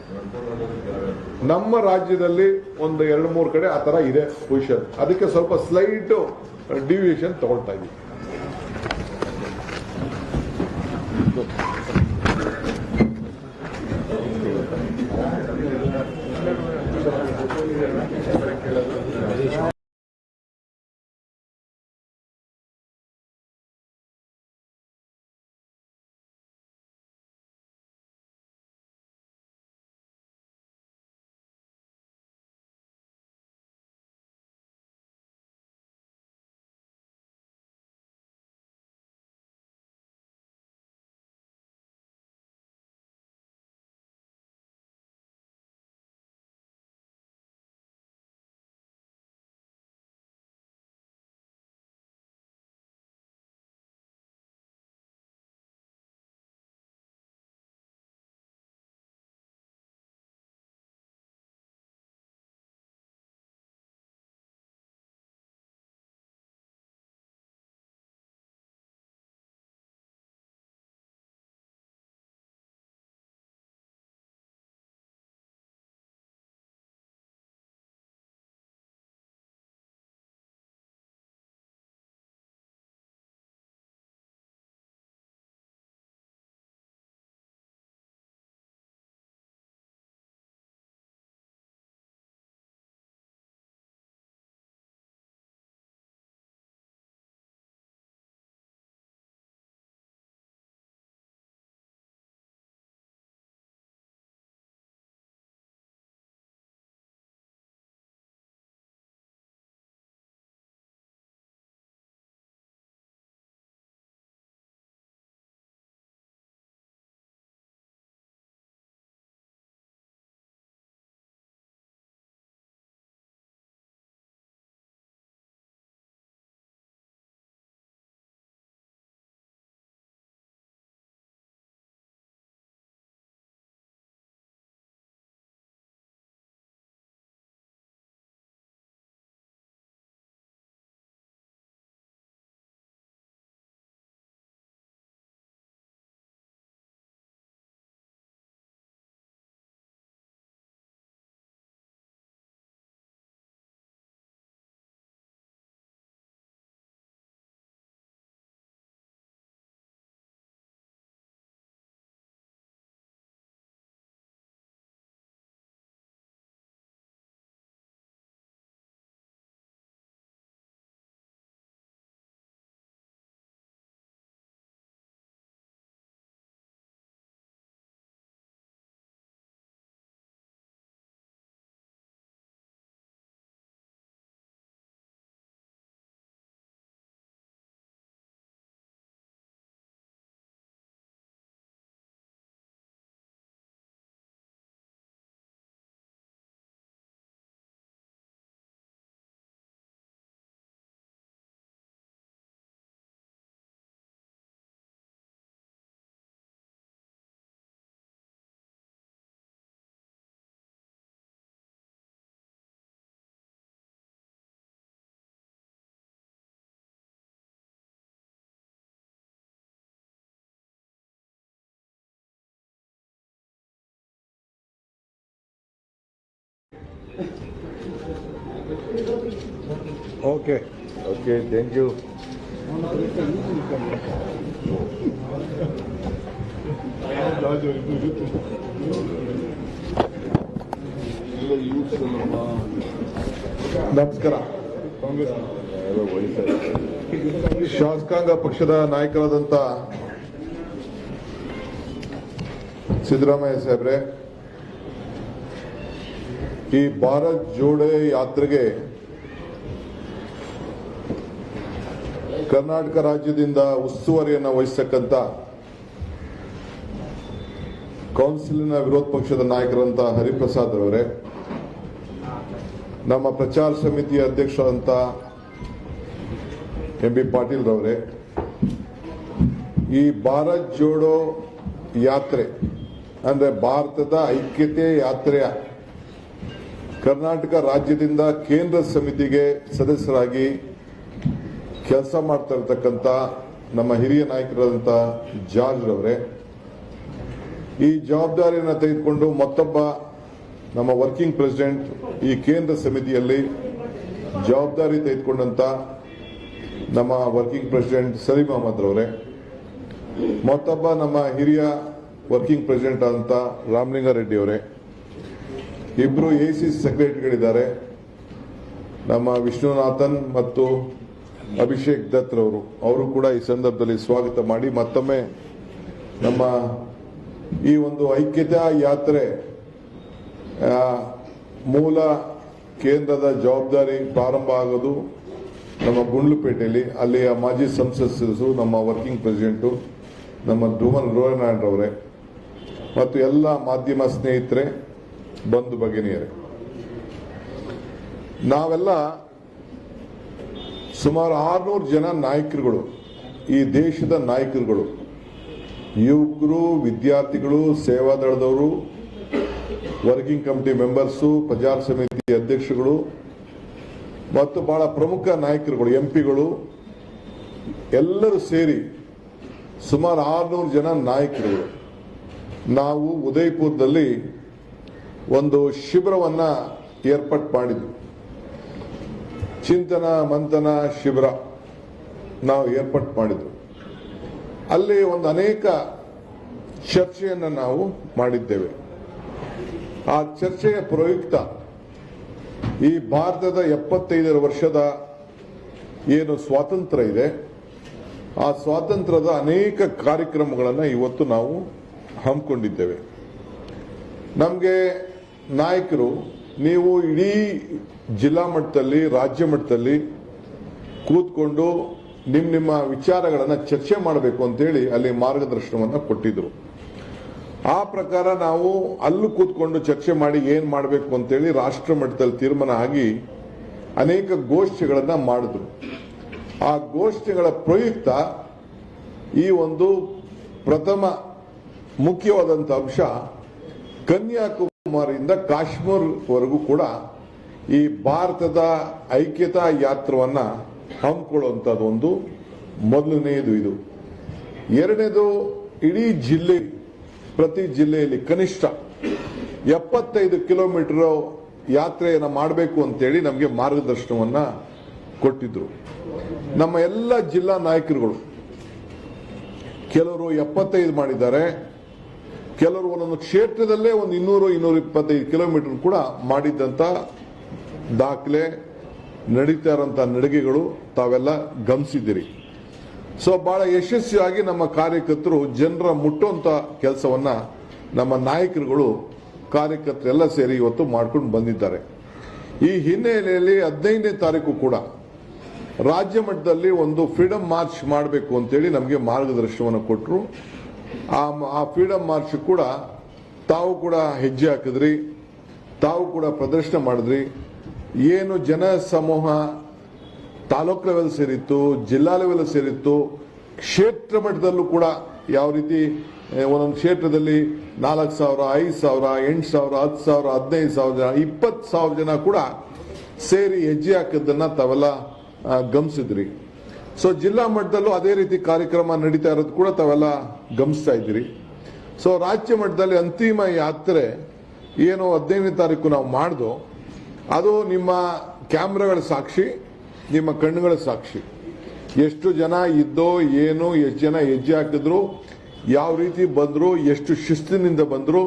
ನಮ್ಮ ರಾಜ್ಯದಲ್ಲಿ ಒಂದು 2-3 ಕಡೆ ಆ ತರ ಇದೆ ಪೊಸಿಷನ್, ಅದಕ್ಕೆ ಸ್ವಲ್ಪ ಸ್ಲೈಟ್ ಡಿವಿಯೇಷನ್ ತಗೊಳ್ತಾ ಇದೀವಿ. Okay okay thank you. ನಮಸ್ಕಾರ. ಶಾಸಕಾಂಗ ಪಕ್ಷದ ನಾಯಕರಾದಂಥ ಸಿದ್ದರಾಮಯ್ಯ ಸಾಹೇಬ್ರೆ, ಈ ಭಾರತ್ ಜೋಡೋ ಯಾತ್ರೆಗೆ ಕರ್ನಾಟಕ ರಾಜ್ಯದಿಂದ ಉಸ್ತುವಾರಿಯನ್ನು ವಹಿಸತಕ್ಕಂಥ ಕೌನ್ಸಿಲಿನ ವಿರೋಧ ಪಕ್ಷದ ನಾಯಕರಂತ ಹರಿಪ್ರಸಾದ್ ಅವರೇ, ನಮ್ಮ ಪ್ರಚಾರ ಸಮಿತಿಯ ಅಧ್ಯಕ್ಷರಾದಂಥ ಎಂ.ಬಿ. ಪಾಟೀಲ್ ರವರೇ, ಈ ಭಾರತ್ ಜೋಡೋ ಯಾತ್ರೆ ಅಂದ್ರೆ ಭಾರತದ ಐಕ್ಯತೆ ಯಾತ್ರೆಯ ಕರ್ನಾಟಕ ರಾಜ್ಯದಿಂದ ಕೇಂದ್ರ ಸಮಿತಿಗೆ ಸದಸ್ಯರಾಗಿ ಕೆಲಸ ಮಾಡ್ತಾ ಇರತಕ್ಕಂಥ ನಮ್ಮ ಹಿರಿಯ ನಾಯಕರಾದಂಥ ಜಾರ್ಜ್ ರವರೇ, ಈ ಜವಾಬ್ದಾರಿಯನ್ನು ತೆಗೆದುಕೊಂಡು ಮತ್ತೊಬ್ಬ ನಮ್ಮ ವರ್ಕಿಂಗ್ ಪ್ರೆಸಿಡೆಂಟ್ ಈ ಕೇಂದ್ರ ಸಮಿತಿಯಲ್ಲಿ ಜವಾಬ್ದಾರಿ ತೆಗೆದುಕೊಂಡಂತ ನಮ್ಮ ವರ್ಕಿಂಗ್ ಪ್ರೆಸಿಡೆಂಟ್ ಸಲೀಂ ಅಹಮದ್ ರವರೇ, ಮತ್ತೊಬ್ಬ ನಮ್ಮ ಹಿರಿಯ ವರ್ಕಿಂಗ್ ಪ್ರೆಸಿಡೆಂಟ್ ಆದಂತ ರಾಮಲಿಂಗಾರೆಡ್ಡಿ ಅವರೇ, ಇಬ್ರು ಎಸಿ ಸೆಕ್ರೆಟರಿಗಳಿದ್ದಾರೆ, ನಮ್ಮ ವಿಷ್ಣುನಾಥನ್ ಮತ್ತು ಅಭಿಷೇಕ್ ದತ್ ರವರು, ಅವರು ಕೂಡ ಈ ಸಂದರ್ಭದಲ್ಲಿ ಸ್ವಾಗತ ಮಾಡಿ ಮತ್ತೊಮ್ಮೆ ನಮ್ಮ ಈ ಒಂದು ಐಕ್ಯತಾ ಯಾತ್ರೆ ಮೂಲ ಕೇಂದ್ರದ ಜವಾಬ್ದಾರಿ ಪ್ರಾರಂಭ ಆಗೋದು ನಮ್ಮ ಗುಂಡ್ಲುಪೇಟೆಯಲ್ಲಿ, ಅಲ್ಲಿಯ ಮಾಜಿ ಸಂಸತ್ ಸದಸ್ಯರು, ನಮ್ಮ ವರ್ಕಿಂಗ್ ಪ್ರೆಸಿಡೆಂಟು ನಮ್ಮ ಧ್ರುವನ್ ರೋಯನಾಡ್ ಅವರೇ ಮತ್ತು ಎಲ್ಲ ಮಾಧ್ಯಮ ಸ್ನೇಹಿತರೆ, ಬಂಧು ಭಗಿನಿಯರೇ, ನಾವೆಲ್ಲ ಸುಮಾರು 600 ಜನ ನಾಯಕರುಗಳು, ಈ ದೇಶದ ನಾಯಕರುಗಳು, ಯುವಕರು, ವಿದ್ಯಾರ್ಥಿಗಳು, ಸೇವಾದಳದವರು, ವರ್ಕಿಂಗ್ ಕಮಿಟಿ ಮೆಂಬರ್ಸು, ಪ್ರಚಾರ ಸಮಿತಿ ಅಧ್ಯಕ್ಷಗಳು ಮತ್ತು ಬಹಳ ಪ್ರಮುಖ ನಾಯಕರುಗಳು, ಎಂಪಿಗಳು ಎಲ್ಲರೂ ಸೇರಿ ಸುಮಾರು 600 ಜನ ನಾಯಕರುಗಳು ನಾವು ಉದಯಪುರದಲ್ಲಿ ಒಂದು ಶಿಬಿರವನ್ನ ಏರ್ಪಾಟ್ ಮಾಡಿದ್ವಿ. ಚಿಂತನ ಮಂಥನ ಶಿಬಿರ ನಾವು ಏರ್ಪಾಟ್ ಮಾಡಿದ್ವಿ. ಅಲ್ಲಿ ಒಂದು ಅನೇಕ ಚರ್ಚೆಯನ್ನು ನಾವು ಮಾಡಿದ್ದೇವೆ. ಆ ಚರ್ಚೆಯ ಪ್ರಯುಕ್ತ ಈ ಭಾರತದ 75 ವರ್ಷದ ಏನು ಸ್ವಾತಂತ್ರ್ಯ ಇದೆ, ಆ ಸ್ವಾತಂತ್ರ್ಯದ ಅನೇಕ ಕಾರ್ಯಕ್ರಮಗಳನ್ನು ಇವತ್ತು ನಾವು ಹಮ್ಮಿಕೊಂಡಿದ್ದೇವೆ. ನಮಗೆ ನಾಯಕರು, ನೀವು ಇಡೀ ಜಿಲ್ಲಾ ಮಟ್ಟದಲ್ಲಿ, ರಾಜ್ಯ ಮಟ್ಟದಲ್ಲಿ ಕೂತ್ಕೊಂಡು ನಿಮ್ಮ ವಿಚಾರಗಳನ್ನು ಚರ್ಚೆ ಮಾಡಬೇಕು ಅಂತೇಳಿ ಅಲ್ಲಿ ಮಾರ್ಗದರ್ಶನವನ್ನು ಕೊಟ್ಟಿದ್ರು. ಆ ಪ್ರಕಾರ ನಾವು ಅಲ್ಲೂ ಕೂತ್ಕೊಂಡು ಚರ್ಚೆ ಮಾಡಿ ಏನ್ ಮಾಡಬೇಕು ಅಂತೇಳಿ ರಾಷ್ಟ್ರ ಮಟ್ಟದಲ್ಲಿ ತೀರ್ಮಾನ ಆಗಿ ಅನೇಕ ಗೋಷ್ಠಿಗಳನ್ನ ಮಾಡಿದ್ರು. ಆ ಗೋಷ್ಠಿಗಳ ಪ್ರಯುಕ್ತ ಈ ಒಂದು ಪ್ರಥಮ ಮುಖ್ಯವಾದಂಥ ಅಂಶ, ಕನ್ಯಾಕುಮಾರಿಯಿಂದ ಕಾಶ್ಮೀರವರೆಗೂ ಕೂಡ ಈ ಭಾರತದ ಐಕ್ಯತಾ ಯಾತ್ರವನ್ನ ಹಮ್ಮಿಕೊಳ್ಳುವಂಥದ್ದು ಒಂದು ಮೊದಲನೆಯದು. ಇದು ಎರಡನೇದು, ಇಡೀ ಜಿಲ್ಲೆ, ಪ್ರತಿ ಜಿಲ್ಲೆಯಲ್ಲಿ ಕನಿಷ್ಠ 75 ಕಿಲೋಮೀಟರ್ ಯಾತ್ರೆಯನ್ನು ಮಾಡಬೇಕು ಅಂತೇಳಿ ನಮಗೆ ಮಾರ್ಗದರ್ಶನವನ್ನ ಕೊಟ್ಟಿದ್ರು. ನಮ್ಮ ಎಲ್ಲ ಜಿಲ್ಲಾ ನಾಯಕರುಗಳು ಕೆಲವರು 75 ಮಾಡಿದ್ದಾರೆ, ಕೆಲವರು ಒಂದೊಂದು ಕ್ಷೇತ್ರದಲ್ಲೇ ಒಂದು 200-225 ಕಿಲೋಮೀಟರ್ ಕೂಡ ಮಾಡಿದ್ದಂತ ದಾಖಲೆ, ನಡೀತಾ ಇರುವಂತಹ ನಡಿಗೆಗಳು ತಾವೆಲ್ಲ ಗಮನಿಸಿದ್ದೀರಿ. ಸೊ ಬಹಳ ಯಶಸ್ವಿಯಾಗಿ ನಮ್ಮ ಕಾರ್ಯಕರ್ತರು ಜನರ ಮುಟ್ಟುವಂತ ಕೆಲಸವನ್ನ ನಮ್ಮ ನಾಯಕರುಗಳು, ಕಾರ್ಯಕರ್ತರೆಲ್ಲ ಸೇರಿ ಇವತ್ತು ಮಾಡ್ಕೊಂಡು ಬಂದಿದ್ದಾರೆ. ಈ ಹಿನ್ನೆಲೆಯಲ್ಲಿ 15ನೇ ತಾರೀಕು ಕೂಡ ರಾಜ್ಯ ಮಟ್ಟದಲ್ಲಿ ಒಂದು ಫ್ರೀಡಂ ಮಾರ್ಚ್ ಮಾಡಬೇಕು ಅಂತೇಳಿ ನಮಗೆ ಮಾರ್ಗದರ್ಶನವನ್ನು ಕೊಟ್ಟರು. ಆ ಫ್ರೀಡಂ ಮಾರ್ಚ್ ಕೂಡ ತಾವು ಕೂಡ ಹೆಜ್ಜೆ ಹಾಕಿದ್ರಿ, ತಾವು ಕೂಡ ಪ್ರದರ್ಶನ ಮಾಡಿದ್ರಿ. ಏನು ಜನ ಸಮೂಹ ತಾಲೂಕು ಲೆವೆಲ್ ಸೇರಿತ್ತು, ಜಿಲ್ಲಾ ಲೆವೆಲ್ ಸೇರಿತ್ತು, ಕ್ಷೇತ್ರ ಮಟ್ಟದಲ್ಲೂ ಕೂಡ ಯಾವ ರೀತಿ ಒಂದೊಂದು ಕ್ಷೇತ್ರದಲ್ಲಿ 4,000, 5,000, 8,000, 10,000, 15,000 ಜನ, 20,000 ಜನ ಕೂಡ ಸೇರಿ ಹೆಜ್ಜೆ ಹಾಕಿದ್ದನ್ನ ತಾವೆಲ್ಲ ಗಮನಿಸಿದ್ರಿ. ಸೊ ಜಿಲ್ಲಾ ಮಟ್ಟದಲ್ಲೂ ಅದೇ ರೀತಿ ಕಾರ್ಯಕ್ರಮ ನಡೀತಾ ಇರೋದು ಕೂಡ ತಾವೆಲ್ಲ ಗಮನಿಸ್ತಾ ಇದ್ದೀರಿ. ಸೊ ರಾಜ್ಯ ಮಟ್ಟದಲ್ಲಿ ಅಂತಿಮ ಯಾತ್ರೆ ಏನು 15ನೇ ತಾರೀಕು ನಾವು ಮಾಡ್ದೋ, ಅದು ನಿಮ್ಮ ಕ್ಯಾಮ್ರಾಗಳ ಸಾಕ್ಷಿ, ನಿಮ್ಮ ಕಣ್ಣುಗಳ ಸಾಕ್ಷಿ. ಎಷ್ಟು ಜನ ಇದ್ದೋ ಏನು, ಎಷ್ಟು ಜನ ಹೆಜ್ಜೆ ಹಾಕಿದ್ರು, ಯಾವ ರೀತಿ ಬಂದ್ರು, ಎಷ್ಟು ಶಿಸ್ತಿನಿಂದ ಬಂದ್ರು,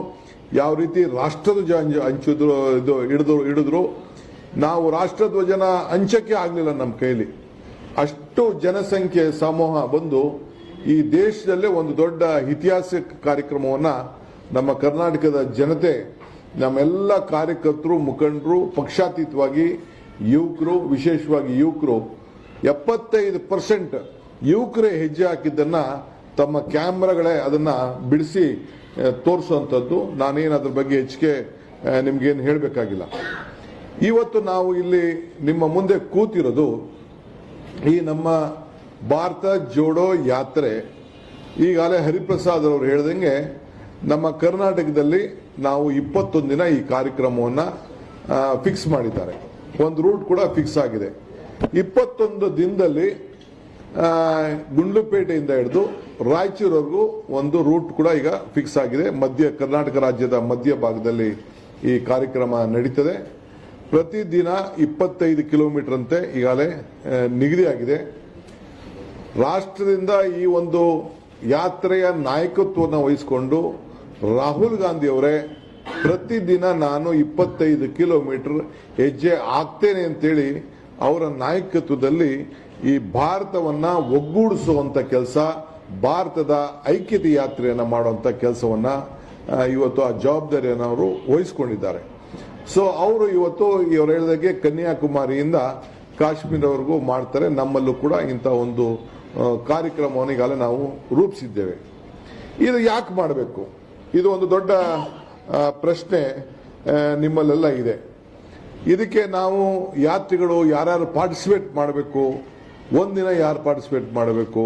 ಯಾವ ರೀತಿ ರಾಷ್ಟ್ರಧ್ವಜ ಹಂಚಿದ್ರು, ಹಿಡಿದ್ರು. ನಾವು ರಾಷ್ಟ್ರಧ್ವಜನ ಹಂಚಕ್ಕೆ ಆಗ್ಲಿಲ್ಲ ನಮ್ಮ ಕೈಲಿ. ಅಷ್ಟು ಜನಸಂಖ್ಯೆ ಸಮೂಹ ಬಂದು ಈ ದೇಶದಲ್ಲೇ ಒಂದು ದೊಡ್ಡ ಇತಿಹಾಸಿಕ ಕಾರ್ಯಕ್ರಮವನ್ನ ನಮ್ಮ ಕರ್ನಾಟಕದ ಜನತೆ, ನಮ್ಮೆಲ್ಲ ಕಾರ್ಯಕರ್ತರು, ಮುಖಂಡರು, ಪಕ್ಷಾತೀತವಾಗಿ ಯುವಕರು, ವಿಶೇಷವಾಗಿ ಯುವಕರು 75% ಯುವಕರೇ ಹೆಜ್ಜೆ ಹಾಕಿದ್ದನ್ನ ತಮ್ಮ ಕ್ಯಾಮ್ರಾಗಳೇ ಅದನ್ನ ಬಿಡಿಸಿ ತೋರಿಸುವಂಥದ್ದು. ನಾನೇನು ಅದ್ರ ಬಗ್ಗೆ ಹೆಚ್ಚಿಗೆ ನಿಮ್ಗೇನು ಹೇಳಬೇಕಾಗಿಲ್ಲ. ಇವತ್ತು ನಾವು ಇಲ್ಲಿ ನಿಮ್ಮ ಮುಂದೆ ಕೂತಿರೋದು ಈ ನಮ್ಮ ಭಾರತ ಜೋಡೋ ಯಾತ್ರೆ. ಈಗಾಗಲೇ ಹರಿಪ್ರಸಾದ್ ಅವರು ಹೇಳ್ದಂಗೆ ನಮ್ಮ ಕರ್ನಾಟಕದಲ್ಲಿ ನಾವು 21 ದಿನ ಈ ಕಾರ್ಯಕ್ರಮವನ್ನು ಫಿಕ್ಸ್ ಮಾಡಿದ್ದಾರೆ. ಒಂದು ರೂಟ್ ಕೂಡ ಫಿಕ್ಸ್ ಆಗಿದೆ. 21 ದಿನದಲ್ಲಿ ಗುಂಡ್ಲುಪೇಟೆಯಿಂದ ಹಿಡಿದು ರಾಯಚೂರವರೆಗೂ ಒಂದು ರೂಟ್ ಕೂಡ ಈಗ ಫಿಕ್ಸ್ ಆಗಿದೆ. ಕರ್ನಾಟಕ ರಾಜ್ಯದ ಮಧ್ಯ ಭಾಗದಲ್ಲಿ ಈ ಕಾರ್ಯಕ್ರಮ ನಡೀತದೆ. ಪ್ರತಿದಿನ 25 ಕಿಲೋಮೀಟರ್ ಅಂತೆ ಈಗಾಗಲೇ ನಿಗದಿಯಾಗಿದೆ. ರಾಷ್ಟ್ರದಿಂದ ಈ ಒಂದು ಯಾತ್ರೆಯ ನಾಯಕತ್ವವನ್ನು ವಹಿಸಿಕೊಂಡು ರಾಹುಲ್ ಗಾಂಧಿ ಅವರೇ ಪ್ರತಿದಿನ ನಾನು 25 ಕಿಲೋಮೀಟರ್ ಹೆಜ್ಜೆ ಹಾಕ್ತೇನೆ ಅಂತೇಳಿ ಅವರ ನಾಯಕತ್ವದಲ್ಲಿ ಈ ಭಾರತವನ್ನ ಒಗ್ಗೂಡಿಸುವಂತ ಕೆಲಸ, ಭಾರತದ ಐಕ್ಯತೆ ಯಾತ್ರೆಯನ್ನ ಮಾಡುವಂತ ಕೆಲಸವನ್ನ ಇವತ್ತು ಆ ಜವಾಬ್ದಾರಿಯನ್ನು ಅವರು ವಹಿಸಿಕೊಂಡಿದ್ದಾರೆ. ಸೊ ಅವರು ಇವತ್ತು ಇವರು ಹೇಳಿದಾಗೆ ಕನ್ಯಾಕುಮಾರಿಯಿಂದ ಕಾಶ್ಮೀರವರೆಗೂ ಮಾಡ್ತಾರೆ. ನಮ್ಮಲ್ಲೂ ಕೂಡ ಇಂಥ ಒಂದು ಕಾರ್ಯಕ್ರಮವನ್ನು ಈಗಾಗಲೇ ನಾವು ರೂಪಿಸಿದ್ದೇವೆ. ಇದು ಯಾಕೆ ಮಾಡಬೇಕು? ಇದು ಒಂದು ದೊಡ್ಡ ಪ್ರಶ್ನೆ ನಿಮ್ಮಲ್ಲೆಲ್ಲ ಇದೆ. ಇದಕ್ಕೆ ನಾವು ಯಾತ್ರಿಗಳು ಯಾರ್ಯಾರು ಪಾರ್ಟಿಸಿಪೇಟ್ ಮಾಡಬೇಕು, ಒಂದಿನ ಯಾರು ಪಾರ್ಟಿಸಿಪೇಟ್ ಮಾಡಬೇಕು,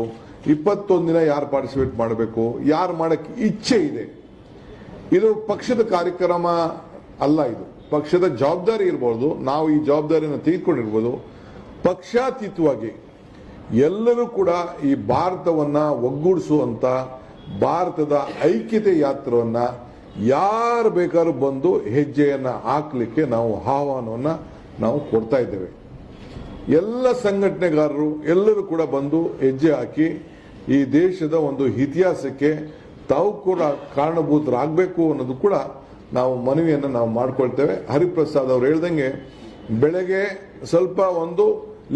21 ದಿನ ಯಾರು ಪಾರ್ಟಿಸಿಪೇಟ್ ಮಾಡಬೇಕು, ಯಾರು ಮಾಡಕ್ಕೆ ಇಚ್ಛೆ ಇದೆ. ಇದು ಪಕ್ಷದ ಕಾರ್ಯಕ್ರಮ ಅಲ್ಲ, ಇದು ಪಕ್ಷದ ಜವಾಬ್ದಾರಿ ಇರಬಹುದು. ನಾವು ಈ ಜವಾಬ್ದಾರಿಯನ್ನು ತೆಗೆದುಕೊಂಡಿರ್ಬೋದು. ಪಕ್ಷಾತೀತವಾಗಿ ಎಲ್ಲರೂ ಕೂಡ ಈ ಭಾರತವನ್ನ ಒಗ್ಗೂಡಿಸುವಂತ ಭಾರತದ ಐಕ್ಯತೆ ಯಾತ್ರವನ್ನ ಯಾರು ಬೇಕಾದ್ರೂ ಬಂದು ಹೆಜ್ಜೆಯನ್ನ ಹಾಕ್ಲಿಕ್ಕೆ ನಾವು ಆಹ್ವಾನವನ್ನ ನಾವು ಕೊಡ್ತಾ ಇದ್ದೇವೆ. ಎಲ್ಲ ಸಂಘಟನೆಗಾರರು ಎಲ್ಲರೂ ಕೂಡ ಬಂದು ಹೆಜ್ಜೆ ಹಾಕಿ ಈ ದೇಶದ ಒಂದು ಇತಿಹಾಸಕ್ಕೆ ತಾವು ಕೂಡ ಕಾರಣಭೂತರಾಗಬೇಕು ಅನ್ನೋದು ಕೂಡ ನಾವು ಮನವಿಯನ್ನು ನಾವು ಮಾಡ್ಕೊಳ್ತೇವೆ. ಹರಿಪ್ರಸಾದ್ ಅವರು ಹೇಳ್ದಂಗೆ ಬೆಳಗ್ಗೆ ಸ್ವಲ್ಪ ಒಂದು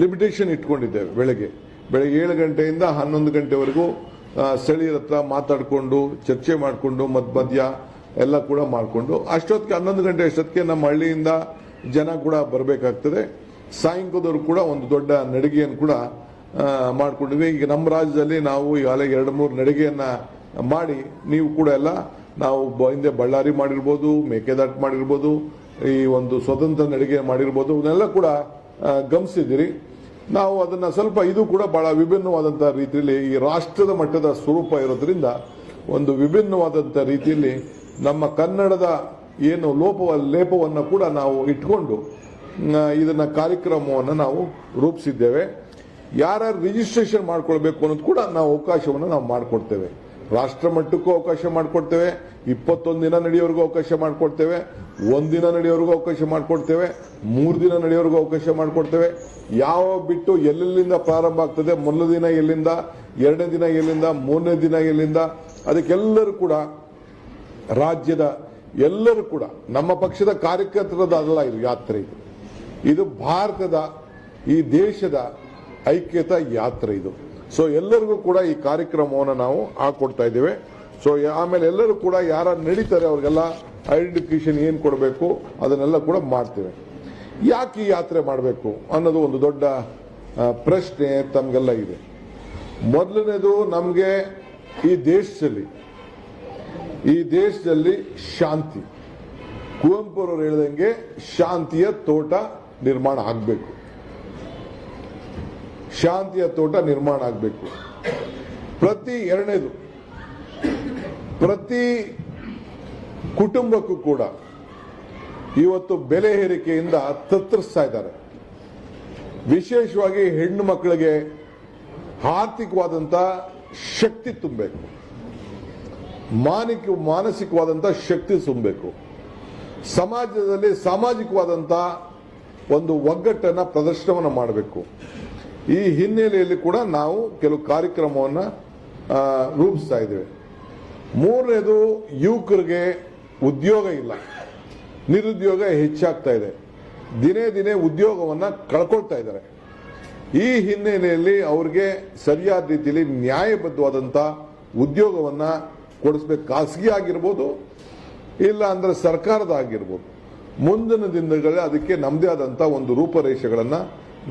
ಲಿಮಿಟೇಷನ್ ಇಟ್ಕೊಂಡಿದ್ದೇವೆ. ಬೆಳಗ್ಗೆ 7 ಗಂಟೆಯಿಂದ 11 ಗಂಟೆವರೆಗೂ ಸ್ಥಳೀಯರ ಹತ್ರ ಮಾತಾಡಿಕೊಂಡು ಚರ್ಚೆ ಮಾಡಿಕೊಂಡು ಮಧ್ಯ ಎಲ್ಲ ಕೂಡ ಮಾಡಿಕೊಂಡು ಅಷ್ಟೊತ್ತಿಗೆ 11 ಗಂಟೆ ಅಷ್ಟೊತ್ತಿಗೆ ನಮ್ಮ ಹಳ್ಳಿಯಿಂದ ಜನ ಕೂಡ ಬರಬೇಕಾಗ್ತದೆ. ಸಾಯಂಕಾಲದವರು ಕೂಡ ಒಂದು ದೊಡ್ಡ ನಡಿಗೆಯನ್ನು ಕೂಡ ಮಾಡ್ಕೊಂಡಿದ್ವಿ. ಈಗ ನಮ್ಮ ರಾಜ್ಯದಲ್ಲಿ ನಾವು ಈಗಾಗಲೇ 2-3 ನಡಿಗೆಯನ್ನ ಮಾಡಿ ನೀವು ಕೂಡ ಎಲ್ಲ ನಾವು ಹಿಂದೆ ಬಳ್ಳಾರಿ ಮಾಡಿರ್ಬೋದು, ಮೇಕೆದಾಟು ಮಾಡಿರ್ಬೋದು, ಈ ಒಂದು ಸ್ವತಂತ್ರ ನಡಿಗೆ ಮಾಡಿರ್ಬೋದು, ಇವನ್ನೆಲ್ಲ ಕೂಡ ಗಮನಿಸಿದಿರಿ. ನಾವು ಅದನ್ನ ಸ್ವಲ್ಪ ಇದು ಕೂಡ ಬಹಳ ವಿಭಿನ್ನವಾದಂತಹ ರೀತಿಯಲ್ಲಿ ಈ ರಾಷ್ಟ್ರದ ಮಟ್ಟದ ಸ್ವರೂಪ ಇರೋದ್ರಿಂದ ಒಂದು ವಿಭಿನ್ನವಾದಂಥ ರೀತಿಯಲ್ಲಿ ನಮ್ಮ ಕನ್ನಡದ ಏನು ಲೇಪವನ್ನು ಕೂಡ ನಾವು ಇಟ್ಕೊಂಡು ಇದನ್ನ ಕಾರ್ಯಕ್ರಮವನ್ನು ನಾವು ರೂಪಿಸಿದ್ದೇವೆ. ಯಾರ್ಯಾರು ರಿಜಿಸ್ಟ್ರೇಷನ್ ಮಾಡ್ಕೊಳ್ಬೇಕು ಅನ್ನೋದು ಕೂಡ ನಾವು ಅವಕಾಶವನ್ನು ನಾವು ಮಾಡಿಕೊಡ್ತೇವೆ. ರಾಷ್ಟ್ರ ಮಟ್ಟಕ್ಕೂ ಅವಕಾಶ ಮಾಡಿಕೊಡ್ತೇವೆ, 21 ದಿನ ನಡೆಯೋವರೆಗೂ ಅವಕಾಶ ಮಾಡಿಕೊಡ್ತೇವೆ, 1 ದಿನ ನಡೆಯೋವರೆಗೂ ಅವಕಾಶ ಮಾಡಿಕೊಡ್ತೇವೆ, 3 ದಿನ ನಡೆಯೋವರೆಗೂ ಅವಕಾಶ ಮಾಡಿಕೊಡ್ತೇವೆ. ಯಾವ ಬಿಟ್ಟು ಎಲ್ಲೆಲ್ಲಿಂದ ಪ್ರಾರಂಭ ಆಗ್ತದೆ, ಮೊದಲ ದಿನ ಎಲ್ಲಿಂದ, 2ನೇ ದಿನ ಎಲ್ಲಿಂದ, 3ನೇ ದಿನ ಎಲ್ಲಿಂದ, ಅದಕ್ಕೆಲ್ಲರೂ ಕೂಡ ರಾಜ್ಯದ ಎಲ್ಲರೂ ಕೂಡ ನಮ್ಮ ಪಕ್ಷದ ಕಾರ್ಯಕರ್ತರದ ಅಲ್ಲ ಇದು ಯಾತ್ರೆ. ಇದು ಭಾರತದ ಈ ದೇಶದ ಐಕ್ಯತಾ ಯಾತ್ರೆ ಇದು. ಸೊ ಎಲ್ಲರಿಗೂ ಕೂಡ ಈ ಕಾರ್ಯಕ್ರಮವನ್ನು ನಾವು ಹಾಕೊಡ್ತಾ ಇದ್ದೇವೆ. ಸೊ ಆಮೇಲೆ ಎಲ್ಲರೂ ಕೂಡ ಯಾರ ನಡೀತಾರೆ ಅವ್ರಿಗೆಲ್ಲ ಐಡೆಂಟಿಫಿಕೇಶನ್ ಏನು ಕೊಡಬೇಕು ಅದನ್ನೆಲ್ಲ ಕೂಡ ಮಾಡ್ತೇವೆ. ಯಾಕೆ ಈ ಯಾತ್ರೆ ಮಾಡಬೇಕು ಅನ್ನೋದು ಒಂದು ದೊಡ್ಡ ಪ್ರಶ್ನೆ ತಮಗೆಲ್ಲ ಇದೆ. ಮೊದಲನೇದು, ನಮಗೆ ಈ ದೇಶದಲ್ಲಿ ಶಾಂತಿ, ಕುವೆಂಪು ಅವರು ಹೇಳಿದಂಗೆ ಶಾಂತಿಯ ತೋಟ ನಿರ್ಮಾಣ ಆಗಬೇಕು. ಶಾಂತಿಯ ತೋಟ ನಿರ್ಮಾಣ ಆಗಬೇಕು. ಎರಡನೇದು, ಪ್ರತಿ ಕುಟುಂಬಕ್ಕೂ ಕೂಡ ಇವತ್ತು ಬೆಲೆ ಏರಿಕೆಯಿಂದ ತತ್ತರಿಸ್ತಾ ಇದ್ದಾರೆ. ವಿಶೇಷವಾಗಿ ಹೆಣ್ಣು ಮಕ್ಕಳಿಗೆ ಆರ್ಥಿಕವಾದಂತ ಶಕ್ತಿ ತುಂಬಬೇಕು, ಮಾನಸಿಕವಾದಂತ ಶಕ್ತಿ ತುಂಬಬೇಕು, ಸಮಾಜದಲ್ಲಿ ಸಾಮಾಜಿಕವಾದಂತ ಒಂದು ಒಗ್ಗಟ್ಟನ್ನು ಪ್ರದರ್ಶನವನ್ನು ಮಾಡಬೇಕು. ಈ ಹಿನ್ನೆಲೆಯಲ್ಲಿ ಕೂಡ ನಾವು ಕೆಲವು ಕಾರ್ಯಕ್ರಮವನ್ನು ರೂಪಿಸ್ತಾ ಇದ್ದೇವೆ. ಮೂರನೇದು, ಯುವಕರಿಗೆ ಉದ್ಯೋಗ ಇಲ್ಲ, ನಿರುದ್ಯೋಗ ಹೆಚ್ಚಾಗ್ತಾ ಇದೆ, ದಿನೇ ದಿನೇ ಉದ್ಯೋಗವನ್ನು ಕಳ್ಕೊಳ್ತಾ ಇದ್ದಾರೆ. ಈ ಹಿನ್ನೆಲೆಯಲ್ಲಿ ಅವರಿಗೆ ಸರಿಯಾದ ರೀತಿಯಲ್ಲಿ ನ್ಯಾಯಬದ್ಧವಾದಂಥ ಉದ್ಯೋಗವನ್ನು ಕೊಡಿಸ್ಬೇಕು. ಖಾಸಗಿ ಆಗಿರ್ಬೋದು, ಇಲ್ಲ ಅಂದರೆ ಸರ್ಕಾರದ ಆಗಿರ್ಬೋದು. ಮುಂದಿನ ದಿನಗಳಲ್ಲಿ ಅದಕ್ಕೆ ನಮ್ಮದೇ ಆದಂಥ ಒಂದು ರೂಪರೇಷೆಗಳನ್ನು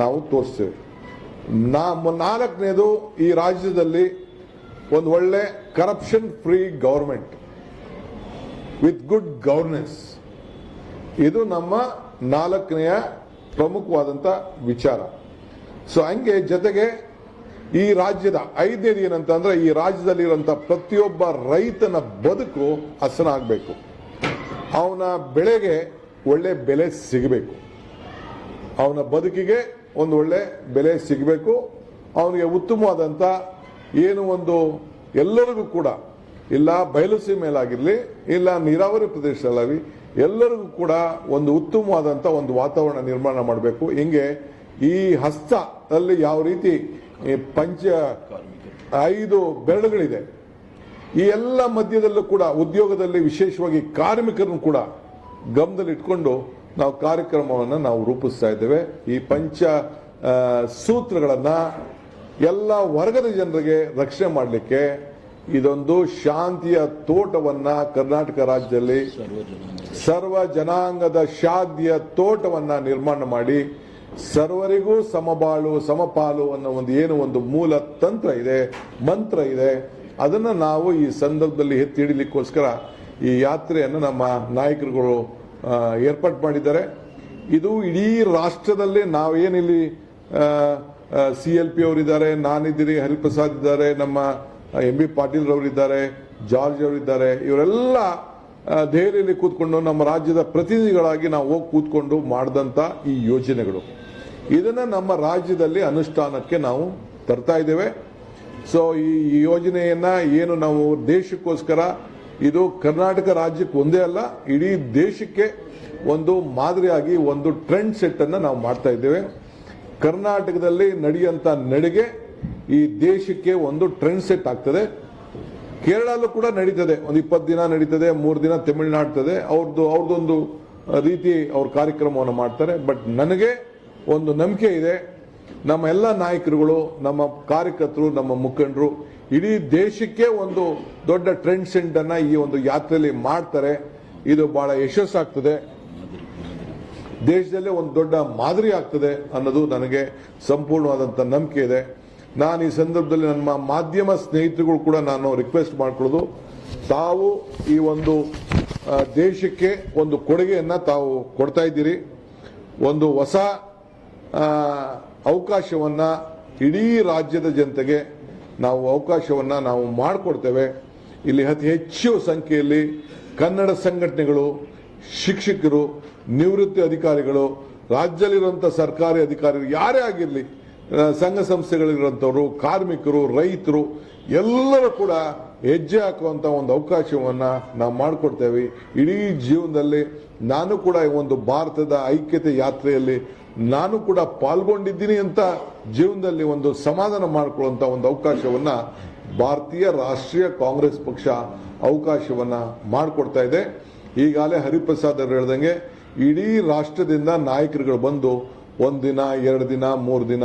ನಾವು ತೋರಿಸ್ತೇವೆ. ನಾಲ್ಕನೇದು, ಈ ರಾಜ್ಯದಲ್ಲಿ ಒಂದು ಒಳ್ಳೆ corruption free government with good governance, ಇದು ನಮ್ಮ ನಾಲ್ಕನೆಯ ಪ್ರಮುಖವಾದಂಥ ವಿಚಾರ. ಸೊ ಹಂಗೆ ಜೊತೆಗೆ ಈ ರಾಜ್ಯದ ಐದನೇದು ಏನಂತಂದ್ರೆ, ಈ ರಾಜ್ಯದಲ್ಲಿರುವಂಥ ಪ್ರತಿಯೊಬ್ಬ ರೈತನ ಬದುಕು ಹಸನಾಗಬೇಕು, ಅವನ ಬೆಳೆಗೆ ಒಳ್ಳೆ ಬೆಲೆ ಸಿಗಬೇಕು, ಅವನ ಬದುಕಿಗೆ ಒಂದು ಒಳ್ಳೆ ಬೆಲೆ ಸಿಗಬೇಕು, ಅವನಿಗೆ ಉತ್ತಮವಾದಂಥ ಏನು ಒಂದು ಎಲ್ಲರಿಗೂ ಕೂಡ, ಇಲ್ಲ ಬಯಲು ಸೀಮೆಯಲ್ಲಾಗಿರಲಿ, ಇಲ್ಲ ನೀರಾವರಿ ಪ್ರದೇಶದಲ್ಲಾಗಲಿ, ಎಲ್ಲರಿಗೂ ಕೂಡ ಒಂದು ಉತ್ತಮವಾದಂಥ ಒಂದು ವಾತಾವರಣ ನಿರ್ಮಾಣ ಮಾಡಬೇಕು. ಹಿಂಗೆ ಈ ಹಸ್ತದಲ್ಲಿ ಯಾವ ರೀತಿ 5 ಬೆರಳುಗಳಿದೆ, ಈ ಎಲ್ಲ ಮಧ್ಯದಲ್ಲೂ ಕೂಡ ಉದ್ಯೋಗದಲ್ಲಿ ವಿಶೇಷವಾಗಿ ಕಾರ್ಮಿಕರನ್ನು ಕೂಡ ಗಮನದಲ್ಲಿಟ್ಕೊಂಡು ನಾವು ಕಾರ್ಯಕ್ರಮವನ್ನು ನಾವು ರೂಪಿಸ್ತಾ ಇದ್ದೇವೆ. ಈ ಸೂತ್ರಗಳನ್ನು ಎಲ್ಲ ವರ್ಗದ ಜನರಿಗೆ ರಕ್ಷಣೆ ಮಾಡಲಿಕ್ಕೆ ಇದೊಂದು ಶಾಂತಿಯ ತೋಟವನ್ನ ಕರ್ನಾಟಕ ರಾಜ್ಯದಲ್ಲಿ ಸರ್ವ ಜನಾಂಗದ ಶಾಂತಿಯ ತೋಟವನ್ನ ನಿರ್ಮಾಣ ಮಾಡಿ ಸರ್ವರಿಗೂ ಸಮಬಾಳು ಸಮಪಾಲು ಅನ್ನೋ ಒಂದು ಮೂಲ ತಂತ್ರ ಇದೆ, ಮಂತ್ರ ಇದೆ. ಅದನ್ನು ನಾವು ಈ ಸಂದರ್ಭದಲ್ಲಿ ಎತ್ತಿ ಹಿಡಿಲಿಕ್ಕೋಸ್ಕರ ಈ ಯಾತ್ರೆಯನ್ನು ನಮ್ಮ ನಾಯಕರುಗಳು ಏರ್ಪಾಡು ಮಾಡಿದ್ದಾರೆ. ಇದು ಇಡೀ ರಾಷ್ಟ್ರದಲ್ಲಿ ನಾವೇನಿಲ್ಲಿ CLP ಅವರಿದ್ದಾರೆ, ನಾನಿದ್ದೀರಿ, ಹರಿಪ್ರಸಾದ್ ಇದ್ದಾರೆ, ನಮ್ಮ MB ಪಾಟೀಲ್ ರವರಿದ್ದಾರೆ, ಜಾರ್ಜ್ ಅವರಿದ್ದಾರೆ. ಇವರೆಲ್ಲ ದೆಹಲಿಯಲ್ಲಿ ಕೂತ್ಕೊಂಡು ನಮ್ಮ ರಾಜ್ಯದ ಪ್ರತಿನಿಧಿಗಳಾಗಿ ನಾವು ಹೋಗಿ ಕೂತ್ಕೊಂಡು ಮಾಡಿದಂಥ ಈ ಯೋಜನೆಗಳು, ಇದನ್ನು ನಮ್ಮ ರಾಜ್ಯದಲ್ಲಿ ಅನುಷ್ಠಾನಕ್ಕೆ ನಾವು ತರ್ತಾ ಇದ್ದೇವೆ. ಸೊ ಈ ಯೋಜನೆಯನ್ನ ಏನು ನಾವು ದೇಶಕ್ಕೋಸ್ಕರ, ಇದು ಕರ್ನಾಟಕ ರಾಜ್ಯಕ್ಕೆ ಒಂದೇ ಅಲ್ಲ, ಇಡೀ ದೇಶಕ್ಕೆ ಒಂದು ಮಾದರಿಯಾಗಿ ಒಂದು ಟ್ರೆಂಡ್ ಸೆಟ್ ಅನ್ನು ನಾವು ಮಾಡ್ತಾ ಇದ್ದೇವೆ. ಕರ್ನಾಟಕದಲ್ಲಿ ನಡೆಯುವಂತ ನಡಿಗೆ ಈ ದೇಶಕ್ಕೆ ಒಂದು ಟ್ರೆಂಡ್ ಸೆಟ್ ಆಗ್ತದೆ. ಕೇರಳಲ್ಲೂ ಕೂಡ ನಡೀತದೆ, ಒಂದು 20 ದಿನ ನಡೀತದೆ, 3 ದಿನ ತಮಿಳುನಾಡ್ತದೆ, ಅವ್ರದ್ದೊಂದು ರೀತಿ ಅವ್ರ ಕಾರ್ಯಕ್ರಮವನ್ನು ಮಾಡ್ತಾರೆ. ಬಟ್ ನನಗೆ ಒಂದು ನಂಬಿಕೆ ಇದೆ, ನಮ್ಮ ಎಲ್ಲ ನಾಯಕರುಗಳು, ನಮ್ಮ ಕಾರ್ಯಕರ್ತರು, ನಮ್ಮ ಮುಖಂಡರು ಇಡೀ ದೇಶಕ್ಕೆ ಒಂದು ದೊಡ್ಡ ಟ್ರೆಂಡ್ ಸೆಟ್ ಅನ್ನ ಈ ಒಂದು ಯಾತ್ರೆಯಲ್ಲಿ ಮಾಡ್ತಾರೆ. ಇದು ಬಹಳ ಯಶಸ್ಸಾಗ್ತದೆ, ದೇಶದಲ್ಲೇ ಒಂದು ದೊಡ್ಡ ಮಾದರಿ ಆಗ್ತದೆ ಅನ್ನೋದು ನನಗೆ ಸಂಪೂರ್ಣವಾದಂಥ ನಂಬಿಕೆ ಇದೆ. ನಾನು ಈ ಸಂದರ್ಭದಲ್ಲಿ ನಮ್ಮ ಮಾಧ್ಯಮ ಸ್ನೇಹಿತರುಗಳು ಕೂಡ ನಾನು ರಿಕ್ವೆಸ್ಟ್ ಮಾಡ್ಕೊಳ್ಳೋದು, ತಾವು ಈ ಒಂದು ದೇಶಕ್ಕೆ ಒಂದು ಕೊಡುಗೆಯನ್ನ ತಾವು ಕೊಡ್ತಾ ಇದ್ದೀರಿ. ಒಂದು ಹೊಸ ಅವಕಾಶವನ್ನ ಇಡೀ ರಾಜ್ಯದ ಜನತೆಗೆ ನಾವು ಅವಕಾಶವನ್ನ ನಾವು ಮಾಡಿಕೊಡ್ತೇವೆ. ಇಲ್ಲಿ ಅತಿ ಹೆಚ್ಚು ಸಂಖ್ಯೆಯಲ್ಲಿ ಕನ್ನಡ ಸಂಘಟನೆಗಳು, ಶಿಕ್ಷಕರು, ನಿವೃತ್ತಿ ಅಧಿಕಾರಿಗಳು, ರಾಜ್ಯದಲ್ಲಿರುವಂಥ ಸರ್ಕಾರಿ ಅಧಿಕಾರಿಗಳು, ಯಾರೇ ಆಗಿರಲಿ, ಸಂಘ ಸಂಸ್ಥೆಗಳಿರುವಂಥವರು, ಕಾರ್ಮಿಕರು, ರೈತರು ಎಲ್ಲರೂ ಕೂಡ ಹೆಜ್ಜೆ ಹಾಕುವಂತ ಒಂದು ಅವಕಾಶವನ್ನ ನಾವು ಮಾಡಿಕೊಡ್ತೇವೆ. ಇಡೀ ಜೀವನದಲ್ಲಿ ನಾನು ಕೂಡ ಒಂದು ಭಾರತದ ಐಕ್ಯತೆ ಯಾತ್ರೆಯಲ್ಲಿ ನಾನು ಕೂಡ ಪಾಲ್ಗೊಂಡಿದ್ದೀನಿ ಅಂತ ಜೀವನದಲ್ಲಿ ಒಂದು ಸಮಾಧಾನ ಮಾಡಿಕೊಳ್ಳುವಂತ ಒಂದು ಅವಕಾಶವನ್ನ ಭಾರತೀಯ ರಾಷ್ಟ್ರೀಯ ಕಾಂಗ್ರೆಸ್ ಪಕ್ಷ ಅವಕಾಶವನ್ನ ಮಾಡಿಕೊಡ್ತಾ ಇದೆ. ಈಗಾಗಲೇ ಹರಿಪ್ರಸಾದ್ ಅವರು ಹೇಳ್ದಂಗೆ ಇಡೀ ರಾಷ್ಟ್ರದಿಂದ ನಾಯಕರುಗಳು ಬಂದು 1 ದಿನ 2 ದಿನ 3 ದಿನ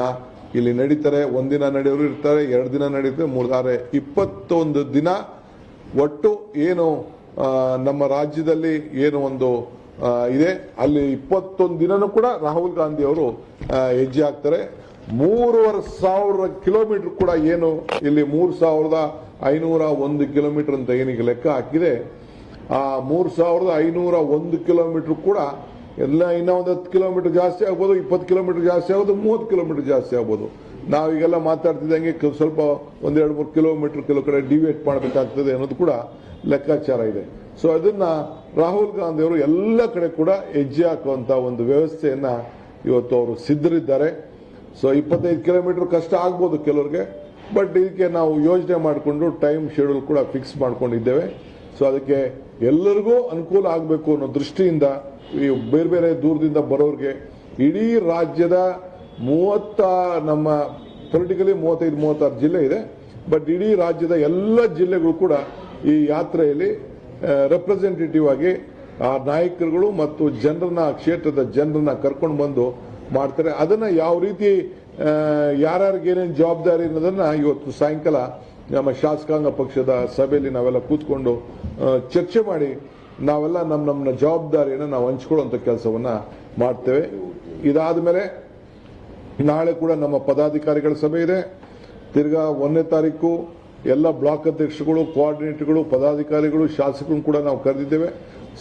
ಇಲ್ಲಿ ನಡೀತಾರೆ. 1 ದಿನ ನಡೆಯೋರು ಇರ್ತಾರೆ, 2 ದಿನ ನಡೀತಾರೆ, 21 ದಿನ ಒಟ್ಟು ಏನು ನಮ್ಮ ರಾಜ್ಯದಲ್ಲಿ ಏನು ಒಂದು ಇದೆ, ಅಲ್ಲಿ 21 ದಿನನೂ ಕೂಡ ರಾಹುಲ್ ಗಾಂಧಿ ಅವರು ಹೆಜ್ಜೆ ಹಾಕ್ತಾರೆ. 3,500 ಕಿಲೋಮೀಟರ್ ಕೂಡ ಏನು ಇಲ್ಲಿ 3,501 ಕಿಲೋಮೀಟರ್ ಅಂತ ಏನೀಗ ಲೆಕ್ಕ ಹಾಕಿದೆ, ಆ 3,501 ಕಿಲೋಮೀಟರ್ ಕೂಡ ಎಲ್ಲ ಇನ್ನೂ ಒಂದು 10 ಕಿಲೋಮೀಟರ್ ಜಾಸ್ತಿ ಆಗ್ಬೋದು, 20 ಕಿಲೋಮೀಟರ್ ಜಾಸ್ತಿ ಆಗ್ಬೋದು, 30 ಕಿಲೋಮೀಟರ್ ಜಾಸ್ತಿ ಆಗ್ಬೋದು. ನಾವೀಗೆಲ್ಲ ಮಾತಾಡ್ತಿದ್ದಂಗೆ ಸ್ವಲ್ಪ 1-2-3 ಕಿಲೋಮೀಟರ್ ಕೆಲವು ಕಡೆ ಡಿವೇಟ್ ಮಾಡಬೇಕಾಗ್ತದೆ ಅನ್ನೋದು ಕೂಡ ಲೆಕ್ಕಾಚಾರ ಇದೆ. ಸೊ ಅದನ್ನ ರಾಹುಲ್ ಗಾಂಧಿ ಅವರು ಎಲ್ಲ ಕಡೆ ಕೂಡ ಹೆಜ್ಜೆ ಹಾಕುವಂತ ಒಂದು ವ್ಯವಸ್ಥೆಯನ್ನ ಇವತ್ತು ಅವರು ಸಿದ್ಧರಿದ್ದಾರೆ. ಸೊ 25 ಕಿಲೋಮೀಟರ್ ಕಷ್ಟ ಆಗ್ಬೋದು ಕೆಲವರಿಗೆ, ಬಟ್ ಇದಕ್ಕೆ ನಾವು ಯೋಜನೆ ಮಾಡಿಕೊಂಡು ಟೈಮ್ ಶೆಡ್ಯೂಲ್ ಕೂಡ ಫಿಕ್ಸ್ ಮಾಡ್ಕೊಂಡಿದ್ದೇವೆ. ಸೊ ಅದಕ್ಕೆ ಎಲ್ಲರಿಗೂ ಅನುಕೂಲ ಆಗಬೇಕು ಅನ್ನೋ ದೃಷ್ಟಿಯಿಂದ ಈ ಬೇರೆ ಬೇರೆ ದೂರದಿಂದ ಬರೋರಿಗೆ ಇಡೀ ರಾಜ್ಯದ ನಮ್ಮ ಪೊಲಿಟಿಕಲಿ 35-36 ಜಿಲ್ಲೆ ಇದೆ. ಬಟ್ ಇಡೀ ರಾಜ್ಯದ ಎಲ್ಲ ಜಿಲ್ಲೆಗಳು ಕೂಡ ಈ ಯಾತ್ರೆಯಲ್ಲಿ ರೆಪ್ರೆಸೆಂಟೇಟಿವ್ ಆಗಿ ಆ ನಾಯಕರುಗಳು ಮತ್ತು ಜನರನ್ನ, ಕ್ಷೇತ್ರದ ಜನರನ್ನ ಕರ್ಕೊಂಡು ಬಂದು ಮಾಡ್ತಾರೆ. ಅದನ್ನ ಯಾವ ರೀತಿ ಯಾರ್ಯಾರಿಗೆ ಏನೇನು ಜವಾಬ್ದಾರಿ ಅನ್ನೋದನ್ನ ಇವತ್ತು ಸಾಯಂಕಾಲ ನಮ್ಮ ಶಾಸಕಾಂಗ ಪಕ್ಷದ ಸಭೆಯಲ್ಲಿ ನಾವೆಲ್ಲ ಕೂತ್ಕೊಂಡು ಚರ್ಚೆ ಮಾಡಿ ನಾವೆಲ್ಲ ನಮ್ಮ ಜವಾಬ್ದಾರಿಯನ್ನು ನಾವು ಹಂಚ್ಕೊಳ್ಳುವಂತ ಕೆಲಸವನ್ನ ಮಾಡ್ತೇವೆ. ಇದಾದ ಮೇಲೆ ನಾಳೆ ಕೂಡ ನಮ್ಮ ಪದಾಧಿಕಾರಿಗಳ ಸಭೆ ಇದೆ. ತಿರ್ಗಾ 1ನೇ ತಾರೀಕು ಎಲ್ಲ ಬ್ಲಾಕ್ ಅಧ್ಯಕ್ಷರುಗಳು, ಕೋಆರ್ಡಿನೇಟರ್ಗಳು, ಪದಾಧಿಕಾರಿಗಳು, ಶಾಸಕರು ಕೂಡ ನಾವು ಕರೆದಿದ್ದೇವೆ.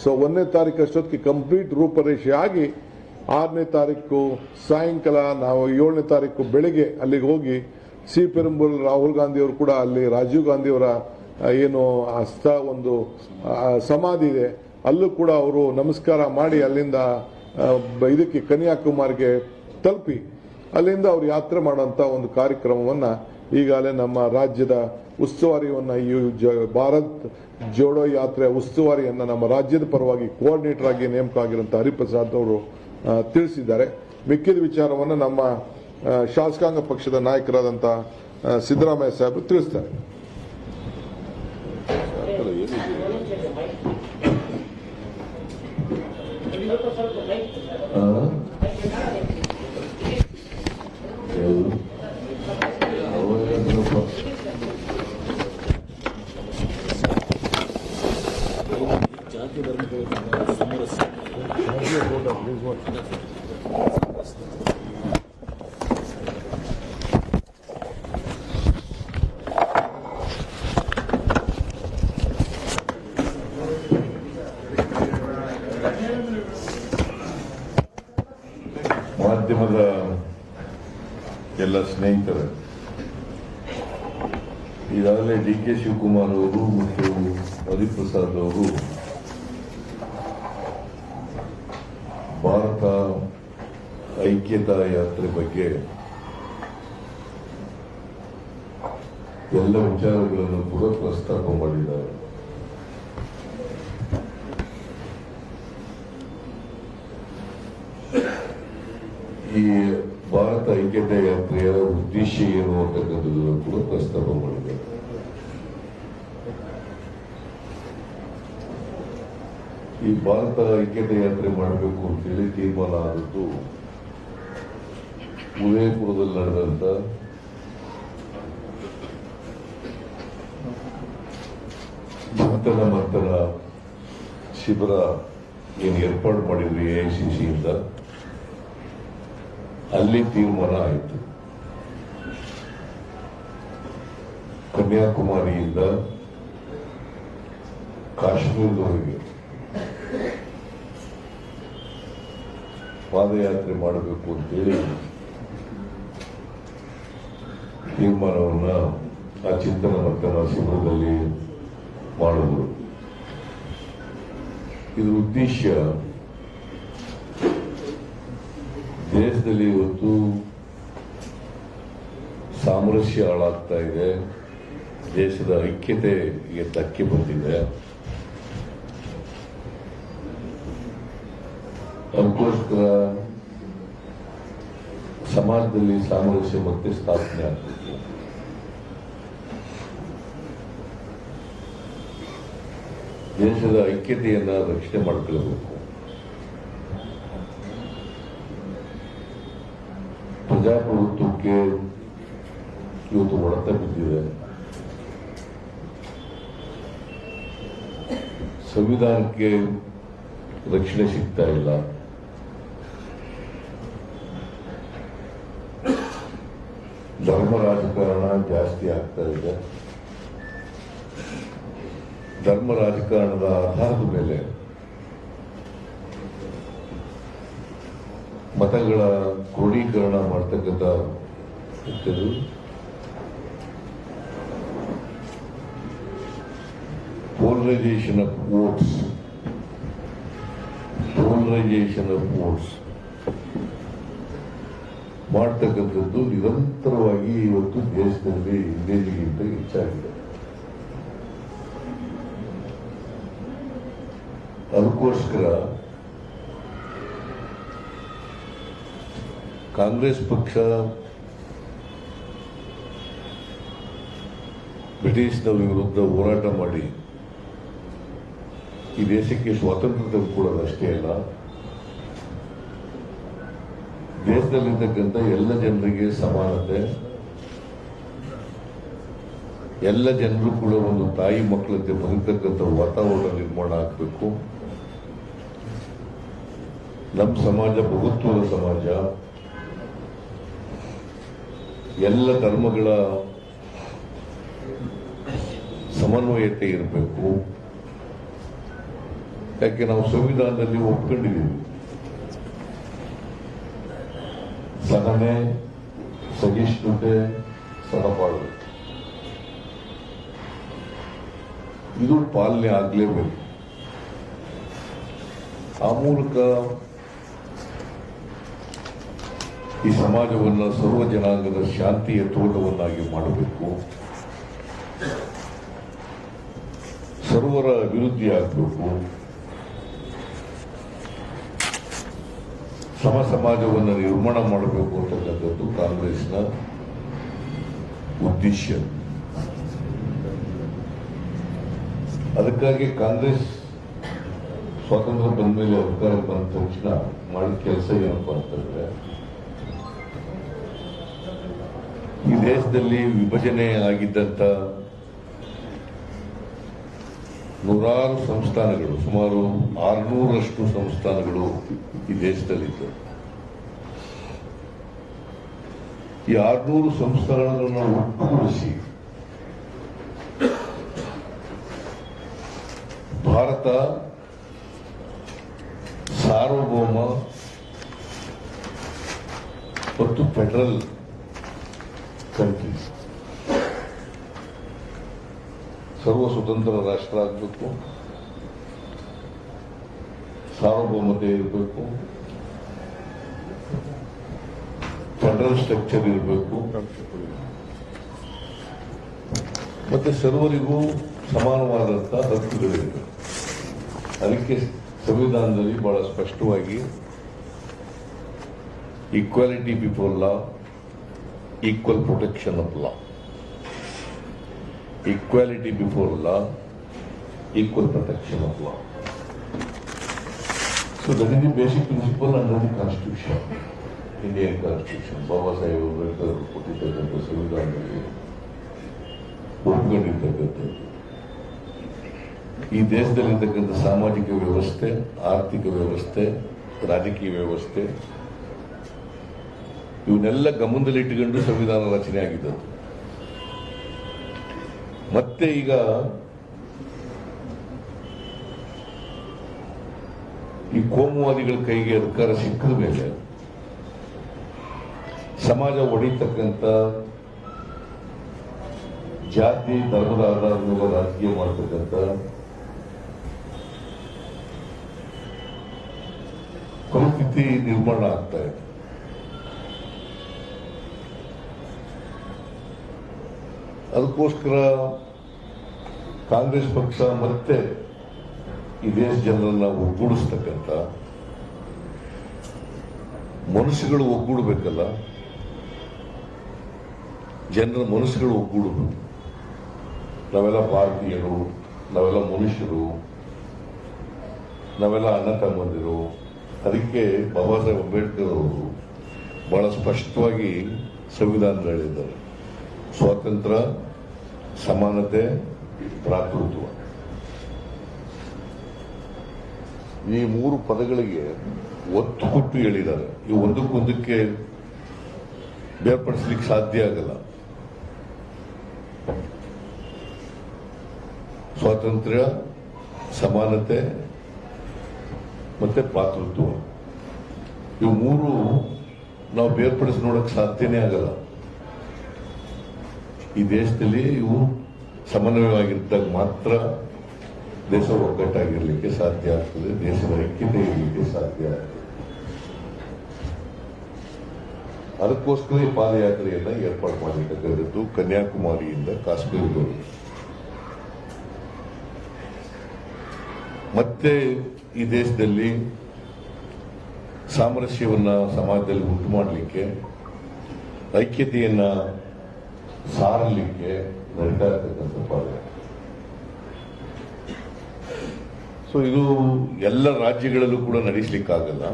ಸೊ 1ನೇ ತಾರೀಕು ಅಷ್ಟೊತ್ತಿಗೆ ಕಂಪ್ಲೀಟ್ ರೂಪರೇಷೆ ಆಗಿ 6ನೇ ತಾರೀಕು ಸಾಯಂಕಾಲ ನಾವು 7ನೇ ತಾರೀಕು ಬೆಳಿಗ್ಗೆ ಅಲ್ಲಿಗೆ ಹೋಗಿ ಸಿ ಪೆರಂಬೂರ್ ರಾಹುಲ್ ಗಾಂಧಿ ಅವರು ಕೂಡ ಅಲ್ಲಿ ರಾಜೀವ್ ಗಾಂಧಿ ಅವರ ಏನು ಒಂದು ಸಮಾಧಿ ಇದೆ, ಅಲ್ಲೂ ಕೂಡ ಅವರು ನಮಸ್ಕಾರ ಮಾಡಿ ಅಲ್ಲಿಂದ ಇದಕ್ಕೆ ಕನ್ಯಾಕುಮಾರಿಗೆ ತಲುಪಿ ಅಲ್ಲಿಂದ ಅವರು ಯಾತ್ರೆ ಮಾಡುವಂತ ಒಂದು ಕಾರ್ಯಕ್ರಮವನ್ನ ಈಗಾಗಲೇ ನಮ್ಮ ರಾಜ್ಯದ ಉಸ್ತುವಾರಿಯನ್ನ ಈ ಭಾರತ್ ಜೋಡೋ ಯಾತ್ರೆ ಉಸ್ತುವಾರಿಯನ್ನ ನಮ್ಮ ರಾಜ್ಯದ ಪರವಾಗಿ ಕೋಆರ್ಡಿನೇಟರ್ ಆಗಿ ನೇಮಕ ಆಗಿರುವಂತಹ ಹರಿಪ್ರಸಾದ್ ಅವರು ತಿಳಿಸಿದ್ದಾರೆ. ಮಿಕ್ಕಿದ ವಿಚಾರವನ್ನು ನಮ್ಮ ಶಾಸಕಾಂಗ ಪಕ್ಷದ ನಾಯಕರಾದಂತಹ ಸಿದ್ದರಾಮಯ್ಯ ಸಾಹೇಬರು ತಿಳಿಸ್ತಾರೆ. ಮಾಧ್ಯಮದ ಎಲ್ಲ ಸ್ನೇಹಿತರು, ಈಗಾಗಲೇ ಡಿ.ಕೆ. ಶಿವಕುಮಾರ್ ಅವರು ಮತ್ತು ಹರಿಪ್ರಸಾದ್ ಅವರು ಭಾರತ ಐಕ್ಯತಾ ಯಾತ್ರೆ ಬಗ್ಗೆ ಎಲ್ಲ ವಿಚಾರಗಳನ್ನು ಕೂಡ ಪ್ರಸ್ತಾಪ ಮಾಡಿದ್ದಾರೆ. ಈ ಭಾರತ ಐಕ್ಯತಾ ಯಾತ್ರೆಯ ಉದ್ದೇಶ ಏನು ಅಂತಕ್ಕಂಥದ್ದನ್ನು ಕೂಡ ಪ್ರಸ್ತಾಪ ಮಾಡಿದ್ದಾರೆ. ಈ ಭಾರತ ಐಕ್ಯತಾ ಯಾತ್ರೆ ಮಾಡಬೇಕು ಅಂತೇಳಿ ತೀರ್ಮಾನ ಆದದ್ದು ಉದಯಪುರದಲ್ಲಿ ನಡೆದಂತ ಚಿಂತನ ಮಂಥನ ಶಿಬಿರ ಏನು ಏರ್ಪಾಡು ಮಾಡಿದ್ವಿ AICCಯಿಂದ, ಅಲ್ಲಿ ತೀರ್ಮಾನ ಆಯಿತು. ಕನ್ಯಾಕುಮಾರಿಯಿಂದ ಕಾಶ್ಮೀರದವರೆಗೆ ಪಾದಯಾತ್ರೆ ಮಾಡಬೇಕು ಅಂತೇಳಿ ತೀರ್ಮಾನವನ್ನ ಆ ಚಿಂತನ ಮಂಥನ ಶಿಬಿರದಲ್ಲಿ ಮಾಡಿದ್ರು. ಇದರ ಉದ್ದೇಶ ದೇಶದಲ್ಲಿ ಇವತ್ತು ಸಾಮರಸ್ಯ ಹಾಳಾಗ್ತಾ ಇದೆ, ದೇಶದ ಐಕ್ಯತೆಗೆ ಧಕ್ಕೆ ಬಂದಿದೆ. ಅದಕ್ಕೋಸ್ಕರ ಸಮಾಜದಲ್ಲಿ ಸಾಮರಸ್ಯ ಮತ್ತೆ ಸ್ಥಾಪನೆ ಆಗಬೇಕು. ದೇಶದ ಐಕ್ಯತೆಯನ್ನ ರಕ್ಷಣೆ ಮಾಡಿಕೊಳ್ಳಬೇಕು. ಪ್ರಜಾಪ್ರಭುತ್ವಕ್ಕೆ ಇವತ್ತು ಹೊಡೆತ ಬಿದ್ದಿದೆ. ಸಂವಿಧಾನಕ್ಕೆ ರಕ್ಷಣೆ ಸಿಗ್ತಾ ಇಲ್ಲ. ಧರ್ಮ ರಾಜಕಾರಣ ಜಾಸ್ತಿ ಆಗ್ತಾ ಇದೆ. ಧರ್ಮ ರಾಜಕಾರಣದ ಆಧಾರದ ಮೇಲೆ ಮತಗಳ ಕ್ರೋಢೀಕರಣ ಮಾಡ್ತಕ್ಕಂಥ ಪೋಲರೈಸೇಷನ್ ಆಫ್ ವೋಟ್ಸ್ ಮಾಡ್ತಕ್ಕಂಥದ್ದು ನಿರಂತರವಾಗಿ ಇವತ್ತು ದೇಶದಲ್ಲಿ ಹಿಂದೆಗಿಂತ ಹೆಚ್ಚಾಗಿದೆ. ಅದಕ್ಕೋಸ್ಕರ ಕಾಂಗ್ರೆಸ್ ಪಕ್ಷ ಬ್ರಿಟಿಷ್ನವರ ವಿರುದ್ಧ ಹೋರಾಟ ಮಾಡಿ ಈ ದೇಶಕ್ಕೆ ಸ್ವಾತಂತ್ರ್ಯ ತಂದುಕೊಡೋದಷ್ಟೇ ಅಲ್ಲ, ದೇಶದಲ್ಲಿರ್ತಕ್ಕಂಥ ಎಲ್ಲ ಜನರಿಗೆ ಸಮಾನತೆ, ಎಲ್ಲ ಜನರು ಕೂಡ ಒಂದು ತಾಯಿ ಮಕ್ಕಳಂತೆ ಬದುಕತಕ್ಕಂಥ ವಾತಾವರಣ ನಿರ್ಮಾಣ ಆಗಬೇಕು. ನಮ್ಮ ಸಮಾಜ ಬಹುತ್ವದ ಸಮಾಜ, ಎಲ್ಲ ಧರ್ಮಗಳ ಸಮನ್ವಯತೆ ಇರಬೇಕು. ಯಾಕೆ ನಾವು ಸಂವಿಧಾನದಲ್ಲಿ ಒಪ್ಕೊಂಡಿದ್ದೀವಿ, ಸಹನೆ, ಸಹಿಷ್ಣುತೆ, ಸಹಬಾಳ್ವೆ, ಇದು ಪಾಲನೆ ಆಗಲೇಬೇಕು. ಆ ಮೂಲಕ ಈ ಸಮಾಜವನ್ನು ಸರ್ವ ಜನಾಂಗದ ಶಾಂತಿಯ ತೋಟವನ್ನಾಗಿ ಮಾಡಬೇಕು, ಸರ್ವರ ಅಭಿವೃದ್ಧಿ ಆಗಬೇಕು, ಸಮ ಸಮಾಜವನ್ನು ನಿರ್ಮಾಣ ಮಾಡಬೇಕು ಅಂತಕ್ಕಂಥದ್ದು ಕಾಂಗ್ರೆಸ್ನ ಉದ್ದೇಶ. ಅದಕ್ಕಾಗಿ ಕಾಂಗ್ರೆಸ್ ಸ್ವಾತಂತ್ರ್ಯ ಬಂದ ಮೇಲೆ ಅಧಿಕಾರ ಬಂದ ತಕ್ಷಣ ಮಾಡಿದ ಕೆಲಸ ಏನಪ್ಪಾ ಅಂತಂದ್ರೆ, ಈ ದೇಶದಲ್ಲಿ ವಿಭಜನೆ ಆಗಿದ್ದಂತ ನೂರಾರು ಸಂಸ್ಥಾನಗಳು, ಸುಮಾರು 600ರಷ್ಟು ಸಂಸ್ಥಾನಗಳು ಈ ದೇಶದಲ್ಲಿದ್ದವು. ಈ 600 ಸಂಸ್ಥಾನಗಳನ್ನು ಒಟ್ಟುಗೂಡಿಸಿ ಭಾರತ ಸಾರ್ವಭೌಮ ಮತ್ತು ಫೆಡರಲ್ ಕಂಟ್ರಿ, ಸರ್ವ ಸ್ವತಂತ್ರ ರಾಷ್ಟ್ರ ಆಗಬೇಕು, ಸಾರ್ವಭೌಮತೆ ಇರಬೇಕು, ಫೆಡರಲ್ ಸ್ಟ್ರಕ್ಚರ್ ಇರಬೇಕು, ಮತ್ತೆ ಸರ್ವರಿಗೂ ಸಮಾನವಾದಂತಹ ಹಕ್ಕುಗಳಿರಬೇಕು. ಅದಕ್ಕೆ ಸಂವಿಧಾನದಲ್ಲಿ ಬಹಳ ಸ್ಪಷ್ಟವಾಗಿ equality before law, equal protection of law, equality before law, equal protection of law. So that is the basic principle under the Constitution, Indian Constitution. Baba Sahib Ambedkar ಕೊಟ್ಟಿರ್ತಕ್ಕಂಥ ಸಂವಿಧಾನದಲ್ಲಿ ಒಪ್ಕೊಂಡಿರ್ತಕ್ಕಂಥದ್ದು. ಈ ದೇಶದಲ್ಲಿರ್ತಕ್ಕಂಥ ಸಾಮಾಜಿಕ ವ್ಯವಸ್ಥೆ, ಆರ್ಥಿಕ ವ್ಯವಸ್ಥೆ, ರಾಜಕೀಯ ವ್ಯವಸ್ಥೆ ಇವನ್ನೆಲ್ಲ ಗಮನದಲ್ಲಿಟ್ಟುಕೊಂಡು ಸಂವಿಧಾನ ರಚನೆ ಆಗಿದ್ದದ್ದು. ಮತ್ತೆ ಈಗ ಈ ಕೋಮುವಾದಿಗಳ ಕೈಗೆ ಅಧಿಕಾರ ಸಿಕ್ಕಿದ ಮೇಲೆ ಸಮಾಜ ಒಡೆಯತಕ್ಕಂಥ, ಜಾತಿ ಧರ್ಮದ ಆಧಾರದ ಮೇಲೆ ರಾಜಕೀಯ ಮಾಡತಕ್ಕಂಥ ಪರಿಸ್ಥಿತಿ ನಿರ್ಮಾಣ ಆಗ್ತಾ ಇದೆ. ಅದಕ್ಕೋಸ್ಕರ ಕಾಂಗ್ರೆಸ್ ಪಕ್ಷ ಮತ್ತೆ ಈ ದೇಶ ಜನರನ್ನ ಒಗ್ಗೂಡಿಸ್ತಕ್ಕಂಥ, ಮನುಷ್ಯಗಳು ಒಗ್ಗೂಡಬೇಕಲ್ಲ, ಜನರ ಮನಸ್ಸುಗಳು ಒಗ್ಗೂಡಬೇಕು. ನಾವೆಲ್ಲ ಭಾರತೀಯರು, ನಾವೆಲ್ಲ ಮನುಷ್ಯರು, ನಾವೆಲ್ಲ ಅಣ್ಣ ತಮ್ಮಂದಿರು. ಅದಕ್ಕೆ ಬಾಬಾ ಸಾಹೇಬ್ ಅಂಬೇಡ್ಕರ್ ಅವರು ಬಹಳ ಸ್ಪಷ್ಟವಾಗಿ ಸಂವಿಧಾನ ಹೇಳಿದ್ದಾರೆ, ಸ್ವಾತಂತ್ರ್ಯ, ಸಮಾನತೆ, ಭ್ರಾತೃತ್ವ. ಈ 3 ಪದಗಳಿಗೆ ಒತ್ತು ಕೊಟ್ಟು ಹೇಳಿದ್ದಾರೆ. ಇವು ಒಂದಕ್ಕೊಂದಕ್ಕೆ ಬೇರ್ಪಡಿಸಲಿಕ್ಕೆ ಸಾಧ್ಯ ಆಗಲ್ಲ. ಸ್ವಾತಂತ್ರ್ಯ, ಸಮಾನತೆ ಮತ್ತೆ ಭ್ರಾತೃತ್ವ, ಇವು 3 ನಾವು ಬೇರ್ಪಡಿಸಿ ನೋಡಕ್ ಸಾಧ್ಯನೇ ಆಗಲ್ಲ. ಈ ದೇಶದಲ್ಲಿ ಇವು ಸಮನ್ವಯವಾಗಿದ್ದಾಗ ಮಾತ್ರ ದೇಶ ಒಗ್ಗಟ್ಟಾಗಿರ್ಲಿಕ್ಕೆ ಸಾಧ್ಯ ಆಗ್ತದೆ, ದೇಶದ ಐಕ್ಯತೆ ಇರಲಿಕ್ಕೆ ಸಾಧ್ಯ ಆಗ್ತದೆ. ಅದಕ್ಕೋಸ್ಕರ ಈ ಪಾದಯಾತ್ರೆಯನ್ನ ಏರ್ಪಾಡು ಮಾಡಲಿಕ್ಕದ್ದು ಕನ್ಯಾಕುಮಾರಿಯಿಂದ ಕಾಶ್ಮೀರದವರೆಗೆ. ಮತ್ತೆ ಈ ದೇಶದಲ್ಲಿ ಸಾಮರಸ್ಯವನ್ನ ಸಮಾಜದಲ್ಲಿ ಉಂಟು ಮಾಡಲಿಕ್ಕೆ, ಐಕ್ಯತೆಯನ್ನ ಸಾರಲಿಕ್ಕೆ ನಡೀತಾ ಇರ್ತಕ್ಕಂಥ ಪಾದಯಾತ್ರೆ. ಸೊ ಇದು ಎಲ್ಲ ರಾಜ್ಯಗಳಲ್ಲೂ ಕೂಡ ನಡೆಸಲಿಕ್ಕಾಗಲ್ಲ.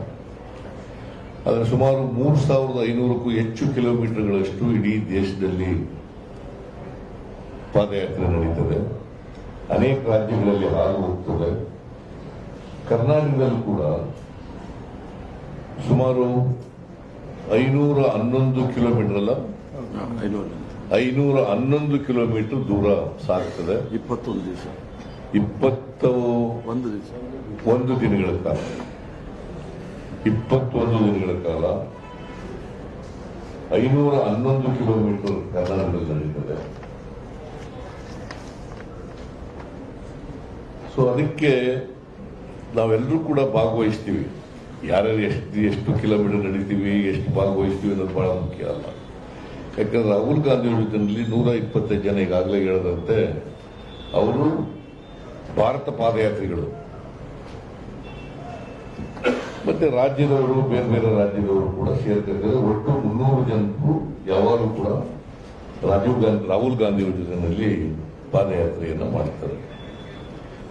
ಆದರೆ ಸುಮಾರು 3,500ಕ್ಕೂ ಹೆಚ್ಚು ಕಿಲೋಮೀಟರ್ಗಳಷ್ಟು ಇಡೀ ದೇಶದಲ್ಲಿ ಪಾದಯಾತ್ರೆ ನಡೀತದೆ. ಅನೇಕ ರಾಜ್ಯಗಳಲ್ಲಿ ಹಾದು ಹೋಗ್ತದೆ. ಕರ್ನಾಟಕದಲ್ಲೂ ಕೂಡ ಸುಮಾರು 511 ಕಿಲೋಮೀಟರ್ ಅಲ್ಲ, 511 ಕಿಲೋಮೀಟರ್ ದೂರ ಸಾಗ್ತದೆ. 21 ದಿವಸ, 21 ದಿನಗಳ ಕಾಲ, 21 ದಿನಗಳ ಕಾಲ 511 ಕಿಲೋಮೀಟರ್ ಕರ್ನಾಟಕದಲ್ಲಿ ನಡೀತದೆ. ಸೊ ಅದಕ್ಕೆ ನಾವೆಲ್ಲರೂ ಕೂಡ ಭಾಗವಹಿಸ್ತೀವಿ. ಯಾರ್ಯಾರು ಎಷ್ಟು ಕಿಲೋಮೀಟರ್ ನಡೀತೀವಿ, ಎಷ್ಟು ಭಾಗವಹಿಸ್ತೀವಿ ಅನ್ನೋದು ಬಹಳ ಮುಖ್ಯ ಅಲ್ಲ. ಯಾಕಂದ್ರೆ ರಾಹುಲ್ ಗಾಂಧಿ ಅವರ ಜೊತೆಯಲ್ಲಿ 125 ಜನ ಈಗಾಗಲೇ ಹೇಳದಂತೆ ಅವರು ಭಾರತ ಪಾದಯಾತ್ರಿಗಳು. ಮತ್ತೆ ರಾಜ್ಯದವರು, ಬೇರೆ ಬೇರೆ ರಾಜ್ಯದವರು ಕೂಡ ಸೇರ್ತಿದ್ದಾರೆ. ಒಟ್ಟು 300 ಜನರು ಯಾವಾಗಲೂ ಕೂಡ ರಾಹುಲ್ ಗಾಂಧಿ ಅವರ ಜೊತೆಯಲ್ಲಿ ಪಾದಯಾತ್ರೆಯನ್ನು ಮಾಡ್ತಾರೆ.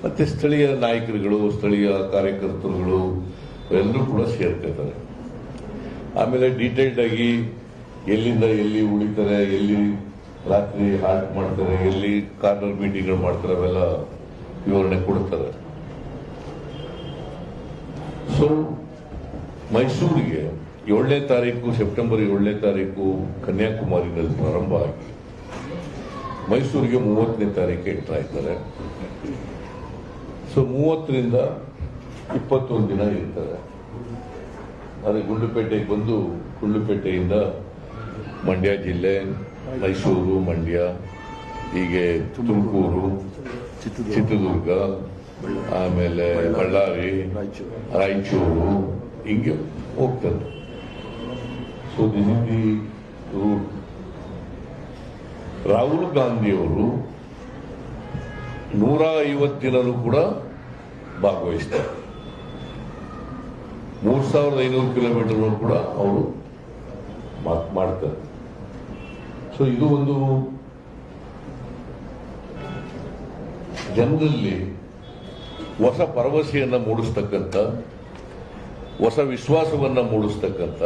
ಮತ್ತೆ ಸ್ಥಳೀಯ ನಾಯಕರುಗಳು, ಸ್ಥಳೀಯ ಕಾರ್ಯಕರ್ತರುಗಳು ಎಲ್ಲರೂ ಕೂಡ ಸೇರ್ತಿರ್ತಾರೆ. ಆಮೇಲೆ ಡೀಟೇಲ್ಡ್ ಆಗಿ ಎಲ್ಲಿಂದ ಎಲ್ಲಿ ಉಳಿತಾರೆ, ಎಲ್ಲಿ ರಾತ್ರಿ ಹಾಲ್ಟ್ ಮಾಡ್ತಾರೆ, ಎಲ್ಲಿ ಕಾರ್ನರ್ ಮೀಟಿಂಗ್ಗಳು ಮಾಡ್ತಾರೆ, ಅವೆಲ್ಲ ವಿವರಣೆ ಕೊಡ್ತಾರೆ. ಸೊ ಮೈಸೂರಿಗೆ 7ನೇ ತಾರೀಕು, ಸೆಪ್ಟೆಂಬರ್ 7ನೇ ತಾರೀಕು ಕನ್ಯಾಕುಮಾರಿನಲ್ಲಿ ಪ್ರಾರಂಭ ಆಗಿ ಮೈಸೂರಿಗೆ 30ನೇ ತಾರೀಕು ಎಂಟರ್ ಆಯ್ತಾರೆ. ಸೊ 30ರಿಂದ 21 ದಿನ ಇರ್ತಾರೆ. ಅದೇ ಗುಂಡ್ಲುಪೇಟೆಗೆ ಬಂದು, ಗುಂಡ್ಲುಪೇಟೆಯಿಂದ ಮಂಡ್ಯ ಜಿಲ್ಲೆ, ಮೈಸೂರು, ಮಂಡ್ಯ, ಹೀಗೆ ತುಮಕೂರು, ಚಿತ್ರದುರ್ಗ, ಆಮೇಲೆ ಬಳ್ಳಾರಿ, ರಾಯಚೂರು, ಹಿಂಗೆ ಹೋಗ್ತಾರೆ. So this is the route. Rahul ಗಾಂಧಿಯವರು 150 ದಿನನೂ ಕೂಡ ಭಾಗವಹಿಸ್ತಾರೆ. 3,500 ಕಿಲೋಮೀಟರ್ ಕೂಡ ಅವರು ಮಾಡ್ತಾರೆ. ಸೊ ಇದು ಒಂದು ಜನರಲ್ಲಿ ಹೊಸ ಭರವಸೆಯನ್ನ ಮೂಡಿಸ್ತಕ್ಕಂಥ, ಹೊಸ ವಿಶ್ವಾಸವನ್ನ ಮೂಡಿಸ್ತಕ್ಕಂಥ,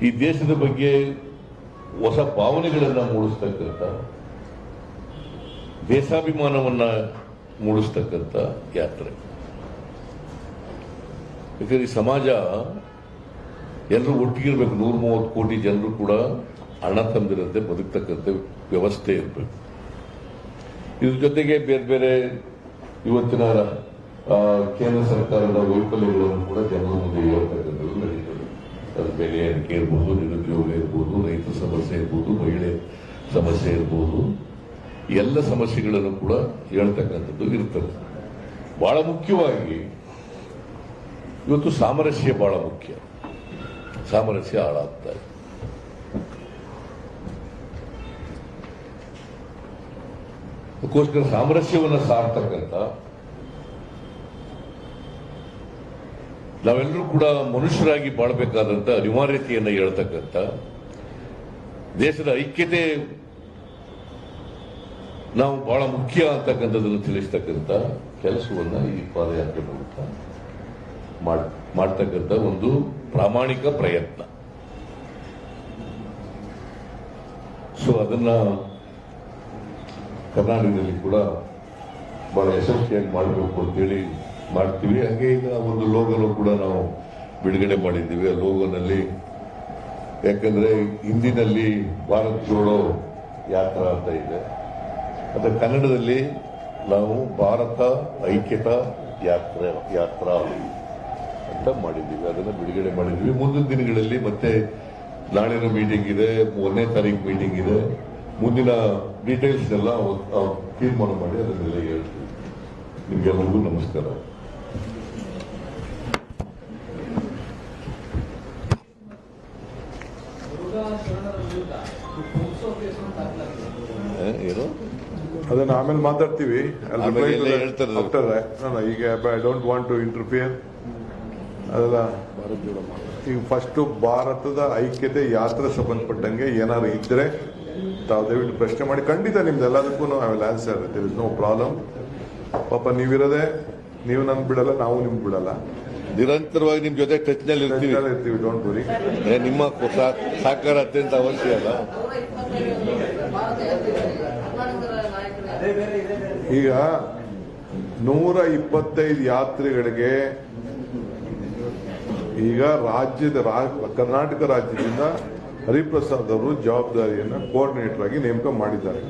ಈ ದೇಶದ ಬಗ್ಗೆ ಹೊಸ ಭಾವನೆಗಳನ್ನ ಮೂಡಿಸ್ತಕ್ಕಂಥ, ದೇಶಾಭಿಮಾನವನ್ನ ಮೂಡಿಸ್ತಕ್ಕಂಥ ಯಾತ್ರೆ. ಯಾಕಂದ್ರೆ ಈ ಸಮಾಜ ಎಲ್ಲರೂ ಒಟ್ಟಿಗಿರ್ಬೇಕು. 130 ಕೋಟಿ ಜನರು ಕೂಡ ಅಣ್ಣ ತಮ್ಮದಿರಂತೆ ಬದುಕ್ತಕ್ಕಂಥ ವ್ಯವಸ್ಥೆ ಇರಬೇಕು. ಇದ್ರ ಜೊತೆಗೆ ಬೇರೆ ಬೇರೆ ಇವತ್ತಿನ ಕೇಂದ್ರ ಸರ್ಕಾರದ ವೈಫಲ್ಯಗಳನ್ನು ಕೂಡ ಜನರ ಮುಂದೆ ಹೇಳ್ತಕ್ಕಂಥದ್ದು ನಡೀತದೆ. ಅದು ಬೆಲೆ ಏರಿಕೆ ಇರ್ಬೋದು, ನಿರುದ್ಯೋಗ ಇರ್ಬೋದು, ರೈತರ ಸಮಸ್ಯೆ ಇರ್ಬೋದು, ಮಹಿಳೆ ಸಮಸ್ಯೆ ಇರ್ಬೋದು, ಎಲ್ಲ ಸಮಸ್ಯೆಗಳನ್ನು ಕೂಡ ಹೇಳ್ತಕ್ಕಂಥದ್ದು ಇರ್ತದೆ. ಬಹಳ ಮುಖ್ಯವಾಗಿ ಇವತ್ತು ಸಾಮರಸ್ಯ ಬಹಳ ಮುಖ್ಯ. ಸಾಮರಸ್ಯ ಹಾಳಾಗ್ತಾ ಇದೆ. ಅದಕ್ಕೋಸ್ಕರ ಸಾಮರಸ್ಯವನ್ನು ಸಾರ್ತಕ್ಕಂಥ, ನಾವೆಲ್ಲರೂ ಕೂಡ ಮನುಷ್ಯರಾಗಿ ಬಾಳಬೇಕಾದಂತ ಅನಿವಾರ್ಯತೆಯನ್ನು ಹೇಳ್ತಕ್ಕಂಥ, ದೇಶದ ಐಕ್ಯತೆ ನಾವು ಬಹಳ ಮುಖ್ಯ ಅಂತಕ್ಕಂಥದ್ದನ್ನು ತಿಳಿಸ್ತಕ್ಕಂಥ ಕೆಲಸವನ್ನ ಈ ಪಾದಯಾತ್ರೆ ಮೂಲಕ ಮಾಡ್ತಕ್ಕಂಥ ಒಂದು ಪ್ರಾಮಾಣಿಕ ಪ್ರಯತ್ನ. ಸೊ ಅದನ್ನ ಕರ್ನಾಟಕದಲ್ಲಿ ಕೂಡ ಬಹಳ ಯಶಸ್ವಿಯಾಗಿ ಮಾಡಬೇಕು ಅಂತೇಳಿ ಮಾಡ್ತೀವಿ. ಹಾಗೆ ಈಗ ಒಂದು ಲೋಗೋನು ಕೂಡ ನಾವು ಬಿಡುಗಡೆ ಮಾಡಿದ್ದೀವಿ. ಆ ಲೋಗೋನಲ್ಲಿ ಯಾಕಂದ್ರೆ ಹಿಂದಿನಲ್ಲಿ ಭಾರತ್ ಜೋಡೋ ಯಾತ್ರಾ ಅಂತ ಇದೆ, ಅದ್ರ ಕನ್ನಡದಲ್ಲಿ ನಾವು ಭಾರತ ಐಕ್ಯತಾ ಯಾತ್ರಾ ಅಂತ ಮಾಡಿದ್ದೀವಿ. ಅದನ್ನು ಬಿಡುಗಡೆ ಮಾಡಿದ್ದೀವಿ. ಮುಂದಿನ ದಿನಗಳಲ್ಲಿ ಮತ್ತೆ ನಾಳಿನ ಮೀಟಿಂಗ್ ಇದೆ, 1ನೇ ತಾರೀಕು ಮೀಟಿಂಗ್ ಇದೆ. ಮುಂದಿನ ಡೀಟೇಲ್ಸ್ ಎಲ್ಲ ತೀರ್ಮಾನ ಮಾಡಿ ಅದನ್ನೆಲ್ಲ ಹೇಳ್ತೀವಿ. ನಿಮ್ಗೆಲ್ಲರಿಗೂ ನಮಸ್ಕಾರ. ಏನು ಅದನ್ನ ಆಮೇಲೆ ಮಾತಾಡ್ತೀವಿ. ಆಮೇಲೆ ಎಲ್ಲ ಹೇಳ್ತಾರೆ. ಈಗ I don't want to interfere. ಅದೆಲ್ಲ ಈಗ ಫಸ್ಟ್ ಭಾರತದ ಐಕ್ಯತೆ ಯಾತ್ರೆ ಸಂಬಂಧಪಟ್ಟಂಗೆ ಏನಾದ್ರು ಇದ್ರೆ ತಾವು ದಯವಿಟ್ಟು ಪ್ರಶ್ನೆ ಮಾಡಿ. ಖಂಡಿತ ನಿಮ್ದು ಎಲ್ಲದಕ್ಕೂ I will answer. There is no problem. ಪಾಪ ನೀವಿರೋದೆ, ನೀವು ನನ್ ಬಿಡಲ್ಲ, ನಾವು ನಿಮ್ಗೆ ಬಿಡಲ್ಲ. ನಿರಂತರವಾಗಿ ನಿಮ್ ಜೊತೆ ಟಚ್ ನಲ್ಲಿ ಇರ್ತೀವಿ. Don't worry. ನಿಮ್ಮ ಸಹಕಾರ ಅತ್ಯಂತ ಅವಶ್ಯ ಅಲ್ಲ. ಈಗ 125 ಯಾತ್ರಿಗಳಿಗೆ ಈಗ ಕರ್ನಾಟಕ ರಾಜ್ಯದಿಂದ ಹರಿಪ್ರಸಾದ್ ಅವರು ಜವಾಬ್ದಾರಿಯನ್ನು ಕೋಆರ್ಡಿನೇಟರ್ ಆಗಿ ನೇಮಕ ಮಾಡಿದ್ದಾರೆ.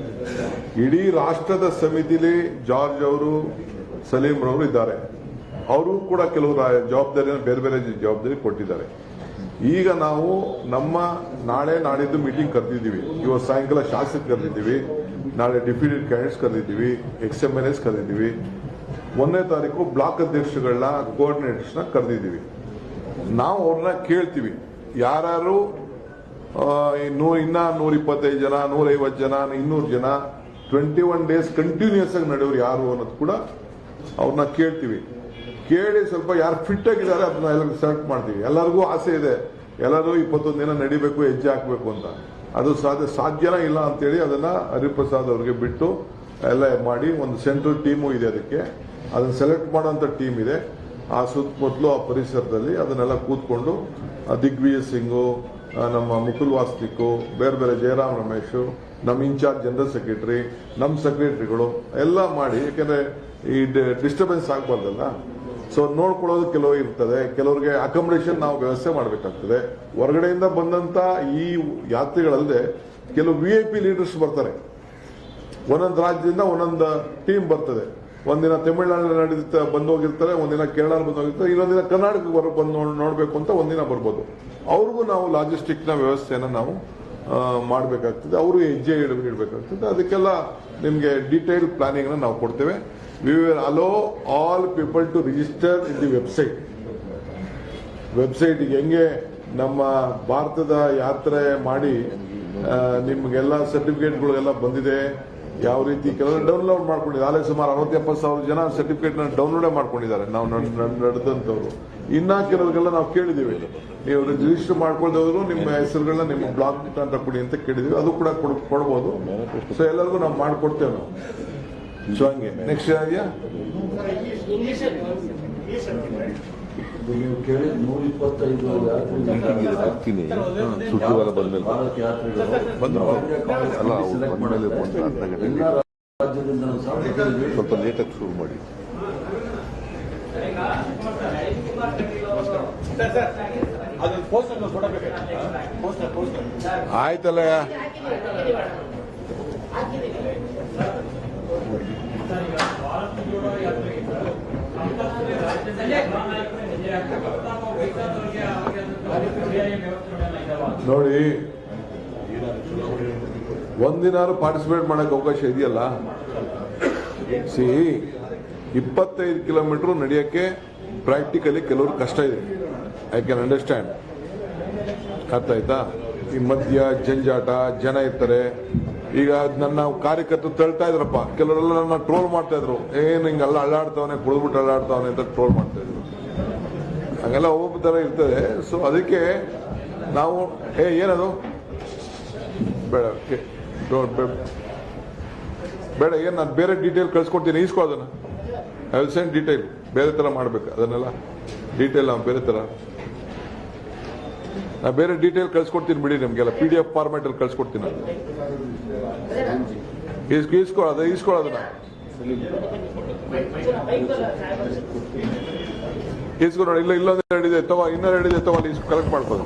ಇಡೀ ರಾಷ್ಟ್ರದ ಸಮಿತಿಲಿ ಜಾರ್ಜ್ ಅವರು, ಸಲೀಂ ರವರು ಇದ್ದಾರೆ. ಅವರು ಕೂಡ ಕೆಲವು ಜವಾಬ್ದಾರಿಯನ್ನು ಬೇರೆ ಬೇರೆ ಜವಾಬ್ದಾರಿ ಕೊಟ್ಟಿದ್ದಾರೆ. ಈಗ ನಾವು ನಮ್ಮ ನಾಳೆ ನಾಡಿದ್ದು ಮೀಟಿಂಗ್ ಕರೆದಿದ್ದೀವಿ. ಇವತ್ತು ಸಾಯಂಕಾಲ ಶಾಸಕ ಕರೆದಿದ್ದೀವಿ, ನಾಳೆ ಡಿಪ್ಯೂಟೆಡ್ ಕ್ಯಾಂಡಿಡೇಟ್ಸ್ ಕರೆದಿದ್ದೀವಿ, XMLAs ಕರೆದಿದ್ದೀವಿ. 1ನೇ ತಾರೀಕು ಬ್ಲಾಕ್ ಅಧ್ಯಕ್ಷಗಳನ್ನ, ಕೋಆರ್ಡಿನೇಟರ್ಸ್ನ ಕರೆದಿದ್ದೀವಿ. ನಾವು ಅವ್ರನ್ನ ಕೇಳ್ತೀವಿ, ಯಾರು ಇನ್ನ 125 ಜನ, 150 ಜನ, 200 ಜನ 21 days ಕಂಟಿನ್ಯೂಸ್ ಆಗಿ ನಡೆಯೋರು ಯಾರು ಅನ್ನೋದು ಕೂಡ ಅವ್ರನ್ನ ಕೇಳ್ತೀವಿ. ಕೇಳಿ ಸ್ವಲ್ಪ ಯಾರು ಫಿಟ್ ಆಗಿದ್ದಾರೆ ಅದನ್ನ ಎಲ್ಲರಿಗೂ ಸೆಲೆಕ್ಟ್ ಮಾಡ್ತೀವಿ. ಎಲ್ಲರಿಗೂ ಆಸೆ ಇದೆ, ಎಲ್ಲರೂ 21 ದಿನ ನಡಿಬೇಕು, ಹೆಜ್ಜೆ ಹಾಕಬೇಕು ಅಂತ. ಅದು ಸಾಧ್ಯನ ಇಲ್ಲ ಅಂತೇಳಿ ಅದನ್ನ ಹರಿಪ್ರಸಾದ್ ಅವ್ರಿಗೆ ಬಿಟ್ಟು ಎಲ್ಲ ಮಾಡಿ ಒಂದು ಸೆಂಟ್ರಲ್ ಟೀಮು ಇದೆ. ಅದನ್ನ ಸೆಲೆಕ್ಟ್ ಮಾಡುವಂತ ಟೀಮ್ ಇದೆ. ಆ ಸುತ್ತಮುತ್ತಲು ಆ ಪರಿಸರದಲ್ಲಿ ಅದನ್ನೆಲ್ಲ ಕೂತ್ಕೊಂಡು ದಿಗ್ವಿಜಯ್ ಸಿಂಗು, ನಮ್ಮ ಮುಕುಲ್ ವಾಸ್ನಿಕ್, ಬೇರೆ ಬೇರೆ ಜಯರಾಮ್ ರಮೇಶ್, ನಮ್ಮ ಇನ್ಚಾರ್ಜ್ ಜನರಲ್ ಸೆಕ್ರೆಟರಿ, ನಮ್ಮ ಸೆಕ್ರೆಟರಿಗಳು ಎಲ್ಲ ಮಾಡಿ, ಯಾಕಂದ್ರೆ ಈ ಡಿಸ್ಟರ್ಬೆನ್ಸ್ ಆಗಬಾರ್ದಲ್ಲ. ಸೊ ನೋಡ್ಕೊಳ್ಳೋದು ಕೆಲವು ಇರ್ತದೆ. ಕೆಲವರಿಗೆ ಅಕಾಮಿಡೇಷನ್ ನಾವು ವ್ಯವಸ್ಥೆ ಮಾಡಬೇಕಾಗ್ತದೆ. ಹೊರಗಡೆಯಿಂದ ಬಂದಂತ ಈ ಯಾತ್ರಿಗಳಲ್ಲದೆ ಕೆಲವು VIP ಲೀಡರ್ಸ್ ಬರ್ತಾರೆ. ಒಂದೊಂದು ರಾಜ್ಯದಿಂದ ಒಂದೊಂದು ಟೀಮ್ ಬರ್ತದೆ. ಒಂದಿನ ತಮಿಳುನಾಡಿನ ಬಂದು ಹೋಗಿರ್ತಾರೆ, ಒಂದಿನ ಕೇರಳ ಬಂದು ಹೋಗಿರ್ತಾರೆ, ಇನ್ನೊಂದಿನ ಕರ್ನಾಟಕಕ್ಕೆ ಬಂದು ನೋಡ್ಬೇಕು ಅಂತ ಒಂದಿನ ಬರ್ಬೋದು. ಅವ್ರಿಗೂ ನಾವು ಲಾಜಿಸ್ಟಿಕ್ ನ ವ್ಯವಸ್ಥೆಯನ್ನು ನಾವು ಮಾಡಬೇಕಾಗ್ತದೆ. ಅವರು ಹೆಜ್ಜೆ ಇಡಬೇಕಾಗ್ತದೆ. ಅದಕ್ಕೆಲ್ಲ ನಿಮಗೆ ಡೀಟೇಲ್ ಪ್ಲಾನಿಂಗ್ ನಾವು ಕೊಡ್ತೇವೆ. We will allow all people to register in the website. Website ಹೆಂಗೆ ನಮ್ಮ ಭಾರತದ ಯಾತ್ರೆ ಮಾಡಿ ನಿಮ್ಗೆಲ್ಲ ಸರ್ಟಿಫಿಕೇಟ್ಗಳೆಲ್ಲ ಬಂದಿದೆ, ಯಾವ ರೀತಿ ಕೆಲವರು ಡೌನ್ಲೋಡ್ ಮಾಡ್ಕೊಂಡಿದ್ದಾರೆ. ಆಗಲೇ ಸುಮಾರು 60-70 ಜನ ಸರ್ಟಿಫಿಕೇಟ್ ಡೌನ್ಲೋಡೇ ಮಾಡ್ಕೊಂಡಿದ್ದಾರೆ ನಾವು ನಡೆದಂತವ್ರು. ಇನ್ನ ಕೆಲವರಿಗೆಲ್ಲ ನಾವು ಕೇಳಿದೀವಿ, ನೀವು ರಿಜಿಸ್ಟರ್ ಮಾಡ್ಕೊಳ್ದವರು ನಿಮ್ಮ ಹೆಸರುಗಳನ್ನ ನಿಮ್ಮ ಬ್ಲಾಕ್ ಅಂತ ಕೊಡಿ ಅಂತ ಕೇಳಿದೀವಿ. ಅದು ಕೂಡ ಕೊಡ್ಬೋದು. ಸೊ ಎಲ್ಲರಿಗೂ ನಾವು ಮಾಡ್ಕೊಡ್ತೇವೆ ನಾವು. ಸೊ ಹಂಗೆ ನೆಕ್ಸ್ಟ್ ಇದೆಯಾ? ನೀವು ಕೇಳಿದ 125 ಹಾಕ್ತೀನಿ. ಶುಕ್ರವಾರ ಬಂದ್ಮೇಲೆ ಭಾರತ್ ಯಾತ್ರಿಗಳು ಎಲ್ಲ ರಾಜ್ಯದಿಂದ ಸ್ವಲ್ಪ ಲೇಟಾಗಿ ಶುರು ಮಾಡಿ. ಆಯ್ತಲ್ಲ. ನೋಡಿ, ಒಂದಿನಾರು ಪಾರ್ಟಿಸಿಪೇಟ್ ಮಾಡಕ್ಕೆ ಅವಕಾಶ ಇದೆಯಲ್ಲ. 25 ಕಿಲೋಮೀಟರ್ ನಡೆಯಕ್ಕೆ ಪ್ರಾಕ್ಟಿಕಲಿ ಕೆಲವರು ಕಷ್ಟ ಇದೆ. I can understand. ಅರ್ಥ ಆಯ್ತಾ? ಈ ಮಧ್ಯ ಜಂಜಾಟ, ಜನ ಇರ್ತಾರೆ. ಈಗ ನನ್ನ ಕಾರ್ಯಕರ್ತರು ತಳ್ತಾ ಇದ್ರಪ್ಪ, ಕೆಲವರೆಲ್ಲ ನನ್ನ ಟ್ರೋಲ್ ಮಾಡ್ತಾ ಇದ್ರು. ಏನು ಹಿಂಗೆಲ್ಲ ಅಳ್ಳಾಡ್ತಾವನೆ, ಕುಡಿದ್ಬಿಟ್ಟು ಅಳ್ಳಾಡ್ತಾವನೆ ಅಂತ ಟ್ರೋಲ್ ಮಾಡ್ತಾ ಇದ್ರು. ಹಂಗೆಲ್ಲ ಒಬ್ಬೊಬ್ಬ ತರ ಇರ್ತದೆ. ಸೊ ಅದಕ್ಕೆ ನಾವು ಏನದು ಬೇಡ ಬೇಡ, ಏನು ನಾನು ಬೇರೆ ಡೀಟೇಲ್ ಕಳ್ಸ್ಕೊಡ್ತೀನಿ, ಈಸ್ಕೊಳ್ಳೋದನ್ನ ಐ ವಿಲ್ ಸೆಂಡ್ ಡೀಟೇಲ್. ಬೇರೆ ತರ ಮಾಡ್ಬೇಕು ಅದನ್ನೆಲ್ಲ ಡೀಟೇಲ್. ನಾವು ಬೇರೆ ತರ ನಾ ಬೇರೆ ಡೀಟೇಲ್ ಕಳ್ಸ್ಕೊಡ್ತೀನಿ ಬಿಡಿ. ನಿಮ್ಗೆಲ್ಲ PDF ಫಾರ್ಮ್ಯಾಟ್ ಅಲ್ಲಿ ಕಳ್ಸ್ಕೊಡ್ತೀನಿ. ಈಸ್ಕೊಳ್ಳೋದನ್ನ ಈಸ್ಕೊಂಡು ನೋಡಿ. ಇಲ್ಲೊಂದು 2 ಇದೆ ಅಥವಾ ಇನ್ನೂ 2 ಇದೆ ಅಥವಾ ಅಲ್ಲಿ ಕಲೆಕ್ಟ್ ಮಾಡ್ಬೋದು.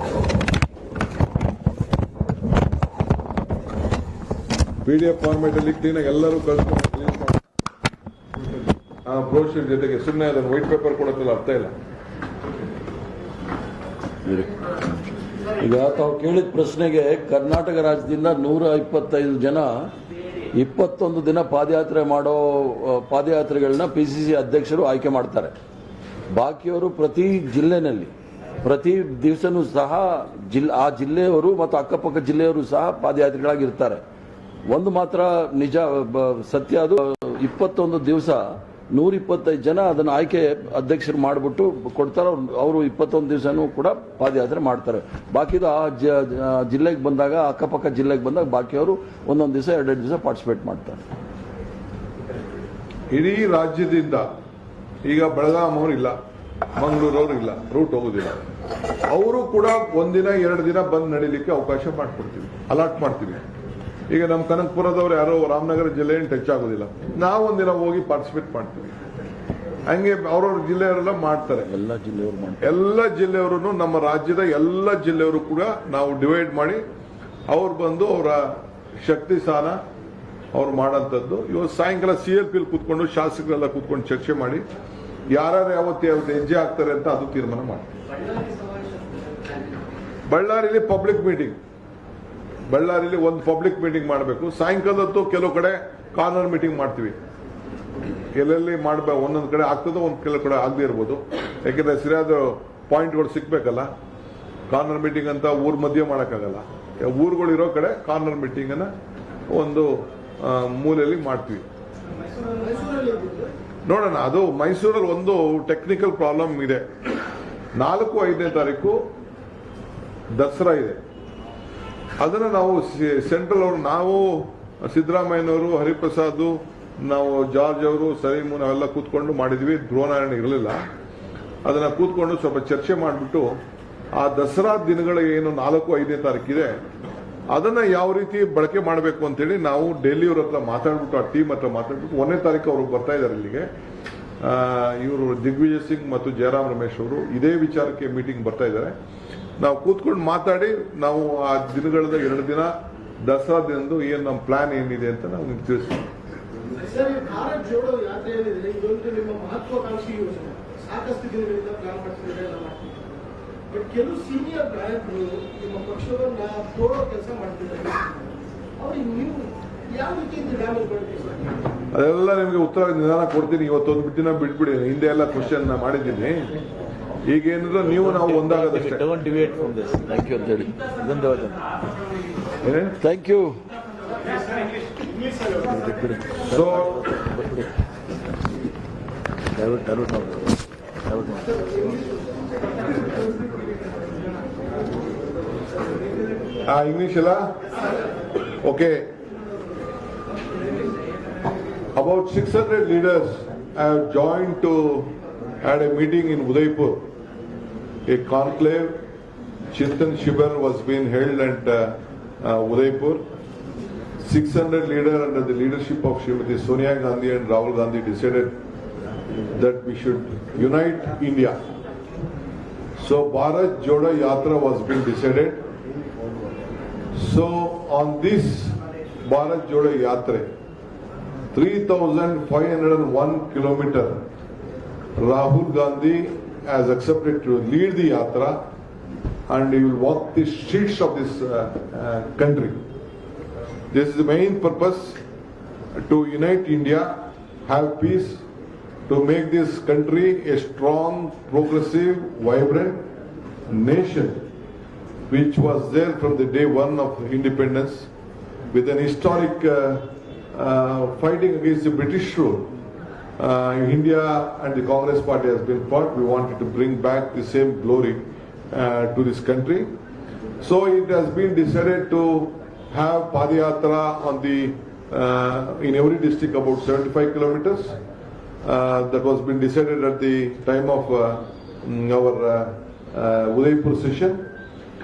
PDF ಫಾರ್ಮ್ಯಾಟ್ ಅಲ್ಲಿ ಕ್ಲೀನಾಗಿ ಎಲ್ಲರೂ ಕಳ್ಸ್ಕೊಂಡು ಬ್ರೋಷರ್ ಜೊತೆಗೆ. ಸುಮ್ಮನೆ ಅದನ್ನು ವೈಟ್ ಪೇಪರ್ ಕೊಡೋದಿಲ್ಲ, ಅರ್ಥ ಇಲ್ಲ. ಈಗ ತಾವು ಕೇಳಿದ ಪ್ರಶ್ನೆಗೆ ಕರ್ನಾಟಕ ರಾಜ್ಯದಿಂದ 125 ಜನ 21 ದಿನ ಪಾದಯಾತ್ರೆಗಳನ್ನ PCC ಅಧ್ಯಕ್ಷರು ಆಯ್ಕೆ ಮಾಡ್ತಾರೆ. ಬಾಕಿಯವರು ಪ್ರತಿ ಜಿಲ್ಲೆನಲ್ಲಿ ಪ್ರತಿ ದಿವಸನೂ ಸಹ ಆ ಜಿಲ್ಲೆಯವರು ಮತ್ತು ಅಕ್ಕಪಕ್ಕ ಜಿಲ್ಲೆಯವರು ಸಹ ಪಾದಯಾತ್ರಿಗಳಾಗಿರ್ತಾರೆ. ಒಂದು ಮಾತ್ರ ನಿಜ ಸತ್ಯ, ಅದು 21 ದಿವಸ 125 ಜನ ಅದನ್ನ ಆಯ್ಕೆ ಅಧ್ಯಕ್ಷರು ಮಾಡಿಬಿಟ್ಟು ಕೊಡ್ತಾರೆ. ಅವರು 21 ದಿವಸನೂ ಕೂಡ ಪಾದಯಾತ್ರೆ ಮಾಡ್ತಾರೆ. ಬಾಕಿದು ಆ ಜಿಲ್ಲೆಗೆ ಬಂದಾಗ, ಅಕ್ಕಪಕ್ಕ ಜಿಲ್ಲೆಗೆ ಬಂದಾಗ ಬಾಕಿಯವರು ಒಂದೊಂದು ದಿವಸ 2 ದಿವಸ ಪಾರ್ಟಿಸಿಪೇಟ್ ಮಾಡ್ತಾರೆ. ಇಡೀ ರಾಜ್ಯದಿಂದ ಈಗ ಬೆಳಗಾಂ ಅವರು ಇಲ್ಲ, ಮಂಗಳೂರವರು ಇಲ್ಲ, ರೂಟ್ ಹೋಗುದಿಲ್ಲ. ಅವರು ಕೂಡ ಒಂದಿನ 2 ದಿನ ಬಂದ್ ನಡೀಲಿಕ್ಕೆ ಅವಕಾಶ ಮಾಡ್ಕೊಡ್ತೀವಿ, ಅಲಾಟ್ ಮಾಡ್ತೀವಿ. ಈಗ ನಮ್ಮ ಕನಕಪುರದವ್ರು ಯಾರೋ ರಾಮನಗರ ಜಿಲ್ಲೆ ಟಚ್ ಆಗೋದಿಲ್ಲ, ನಾವು ಒಂದಿನ ಹೋಗಿ ಪಾರ್ಟಿಸಿಪೇಟ್ ಮಾಡ್ತೀವಿ. ಹಂಗೆ ಅವ್ರವ್ರ ಜಿಲ್ಲೆಯವರೆಲ್ಲ ಮಾಡ್ತಾರೆ. ಎಲ್ಲ ಜಿಲ್ಲೆಯವರು, ನಮ್ಮ ರಾಜ್ಯದ ಎಲ್ಲ ಜಿಲ್ಲೆಯವರು ಕೂಡ ನಾವು ಡಿವೈಡ್ ಮಾಡಿ ಅವ್ರು ಬಂದು ಅವರ ಶಕ್ತಿ ಸ್ಥಾನ ಅವ್ರು ಮಾಡೋಂಥದ್ದು. ಇವತ್ತು ಸಾಯಂಕಾಲ CLP ಕೂತ್ಕೊಂಡು ಶಾಸಕರೆಲ್ಲ ಕೂತ್ಕೊಂಡು ಚರ್ಚೆ ಮಾಡಿ ಯಾರ್ಯಾರು ಯಾವತ್ತು ಹೆಜ್ಜೆ ಆಗ್ತಾರೆ ಅಂತ ಅದು ತೀರ್ಮಾನ ಮಾಡ್ತೀವಿ. ಬಳ್ಳಾರಿಲಿ ಪಬ್ಲಿಕ್ ಮೀಟಿಂಗ್, ಬಳ್ಳಾರಿಲಿ ಒಂದು ಪಬ್ಲಿಕ್ ಮೀಟಿಂಗ್ ಮಾಡಬೇಕು. ಸಾಯಂಕಾಲದತ್ತು ಕೆಲವು ಕಡೆ ಕಾರ್ನರ್ ಮೀಟಿಂಗ್ ಮಾಡ್ತೀವಿ. ಎಲ್ಲೆಲ್ಲಿ ಮಾಡಬೇಕು, ಒಂದೊಂದು ಕಡೆ ಆಗ್ತದೋ, ಕೆಲವು ಕಡೆ ಆಗದೆ ಇರ್ಬೋದು. ಯಾಕೆಂದ್ರೆ ಸರಿಯಾದ ಪಾಯಿಂಟ್ಗಳು ಸಿಗ್ಬೇಕಲ್ಲ. ಕಾರ್ನರ್ ಮೀಟಿಂಗ್ ಅಂತ ಊರ್ ಮಧ್ಯೆ ಮಾಡೋಕ್ಕಾಗಲ್ಲ. ಊರುಗಳಿರೋ ಕಡೆ ಕಾರ್ನರ್ ಮೀಟಿಂಗ್ ಅನ್ನ ಒಂದು ಮೂಲೆಯಲ್ಲಿ ಮಾಡ್ತೀವಿ. ನೋಡೋಣ, ಅದು ಮೈಸೂರಲ್ಲಿ ಒಂದು ಟೆಕ್ನಿಕಲ್ ಪ್ರಾಬ್ಲಮ್ ಇದೆ. 4-5ನೇ ತಾರೀಕು ದಸರಾ ಇದೆ. ಅದನ್ನ ನಾವು ಸೆಂಟ್ರಲ್ ಅವರು, ನಾವು ಸಿದ್ದರಾಮಯ್ಯನವರು, ಹರಿಪ್ರಸಾದ್, ನಾವು ಜಾರ್ಜ್ ಅವರು, ಸಲೀಮು, ನಾವೆಲ್ಲ ಕೂತ್ಕೊಂಡು ಮಾಡಿದ್ವಿ. ಧ್ರುವನಾರಾಯಣ ಇರಲಿಲ್ಲ. ಅದನ್ನ ಕೂತ್ಕೊಂಡು ಸ್ವಲ್ಪ ಚರ್ಚೆ ಮಾಡಿಬಿಟ್ಟು ಆ ದಸರಾ ದಿನಗಳ ಏನು 4-5ನೇ ತಾರೀಕಿದೆ ಅದನ್ನ ಯಾವ ರೀತಿ ಬಳಕೆ ಮಾಡಬೇಕು ಅಂತೇಳಿ ನಾವು ಡೆಲ್ಲಿಯವ್ರ ಹತ್ರ ಮಾತಾಡ್ಬಿಟ್ಟು, ಆ ಟೀಮ್ ಹತ್ರ ಮಾತಾಡ್ಬಿಟ್ಟು 1ನೇ ತಾರೀಕು ಅವರು ಬರ್ತಾ ಇದ್ದಾರೆ ಇಲ್ಲಿಗೆ. ಇವರು ದಿಗ್ವಿಜಯ್ ಸಿಂಗ್ ಮತ್ತು ಜಯರಾಮ್ ರಮೇಶ್ ಅವರು ಇದೇ ವಿಚಾರಕ್ಕೆ ಮೀಟಿಂಗ್ ಬರ್ತಾ ಇದ್ದಾರೆ. ನಾವು ಕೂತ್ಕೊಂಡು ಮಾತಾಡಿ ನಾವು ಆ ದಿನಗಳದ 2 ದಿನ ದಸರಾ ದಿನದ್ದು ಏನು ನಮ್ಮ ಪ್ಲಾನ್ ಏನಿದೆ ಅಂತ ನಾವು ನಿಮ್ಗೆ ತಿಳಿಸ್ತೀವಿ. ಸರ್, ಈ ಭಾರತ್ ಜೋಡೋ ಯಾತ್ರೆ ಏನಿದೆ ಇದೊಂದು ನಿಮ್ಮ ಮಹತ್ವಾಕಾಂಕ್ಷಿ ಯೋಜನೆ. ಸಾಕಷ್ಟು ದಿನಗಳಿಂದ ಪ್ಲಾನ್ ಮಾಡ್ತಿದ್ದಾರೆ. ಬಟ್ ಕೆಲವು ಸೀನಿಯರ್ ನಾಯಕರು ನಿಮ್ಮ ಪಕ್ಷವನ್ನ ತೋಡೋ ಕೆಲಸ ಮಾಡ್ತಿದ್ದಾರೆ. ಅವ್ರಿಗೆ ನೀವು ಯಾವ ರೀತಿ ಡ್ಯಾಮೇಜ್ ಮಾಡ್ತೀವಿ? ಅದೆಲ್ಲ ನಿಮಗೆ ಉತ್ತರ ನಿಧಾನ ಕೊಡ್ತೀನಿ. ಇವತ್ತೊಂದು ದಿನ ಬಿಟ್ಬಿಡಿ, ಹಿಂದೆ ಎಲ್ಲ ಕ್ವಶನ್ ಮಾಡಿದ್ದೀನಿ. ಈಗೇನಿದ್ರು ನೀವು ನಾವು ಒಂದಾಗದಷ್ಟೇ. Thank you. So English alla? Okay. About 600 leaders have joined to had a meeting in Udaipur. A conclave, Chintan Shibir was being held at Udaipur. 600 leaders under the leadership of Srimati Sonia Gandhi and Rahul Gandhi decided that we should unite India. So Bharat Jodo Yatra was being decided. So on this Bharat Jodo Yatra, 3,501 kilometer, Rahul Gandhi has accepted to lead the Yatra and he will walk the streets of this country. This is the main purpose, to unite India, have peace, to make this country a strong, progressive, vibrant nation which was there from the day one of independence with an historic fighting against the British rule. India and the Congress party has been fought. We wanted to bring back the same glory to this country. So it has been decided to have Padayatra on the in every district about 75 kilometers. That was been decided at the time of our Udaipur session.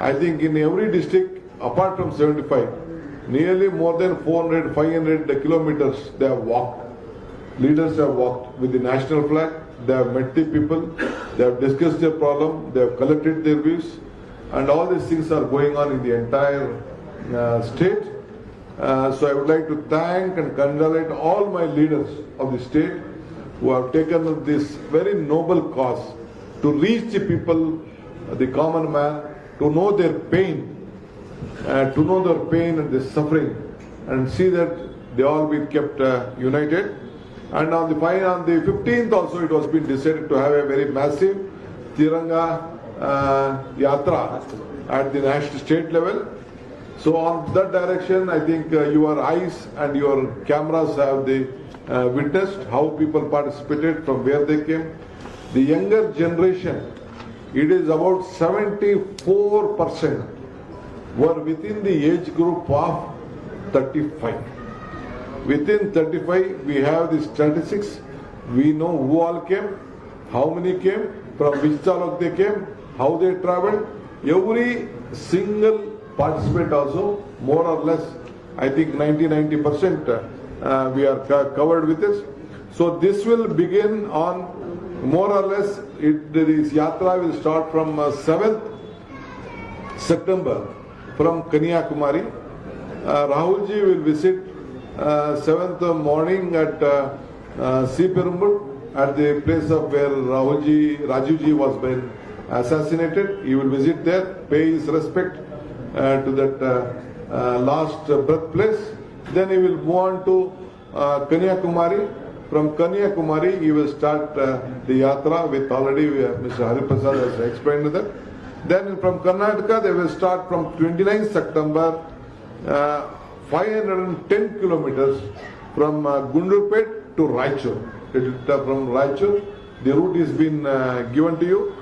I think in every district, apart from 75, nearly more than 400-500 kilometers they have walked. Leaders have walked with the national flag. They have met the people. They have discussed their problem. They have collected their views, and all these things are going on in the entire state. So I would like to thank and congratulate all my leaders of the state who have taken this very noble cause to reach the people, the common man, to know their pain, and their suffering, and see that they all be kept united. And on the 15th also it was been decided to have a very massive Tiranga Yatra at the national state level. So on that direction, I think your eyes and your cameras have witnessed how people participated, from where they came. The younger generation, it is about 74% were within the age group of 35. Within 35, we have the statistics. We know who all came, how many came, from which taluk they came, how they traveled. Every single participant also, more or less, I think 90% we are covered with this. So this will begin on more or less, this yatra will start from 7th September from Kanyakumari. Rahulji will visit 7th morning at Siperumbur, at the place of where Rajuji was been assassinated. He will visit there, pay his respect to that last birthplace. Then he will move on to Kanyakumari. From Kanyakumari, he will start the yatra with already Mr. Hariprasad has explained that. Then from Karnataka, they will start from 29th September, 510 kilometers from Gundlupet to Raichur. From Raichur, the route is been given to you.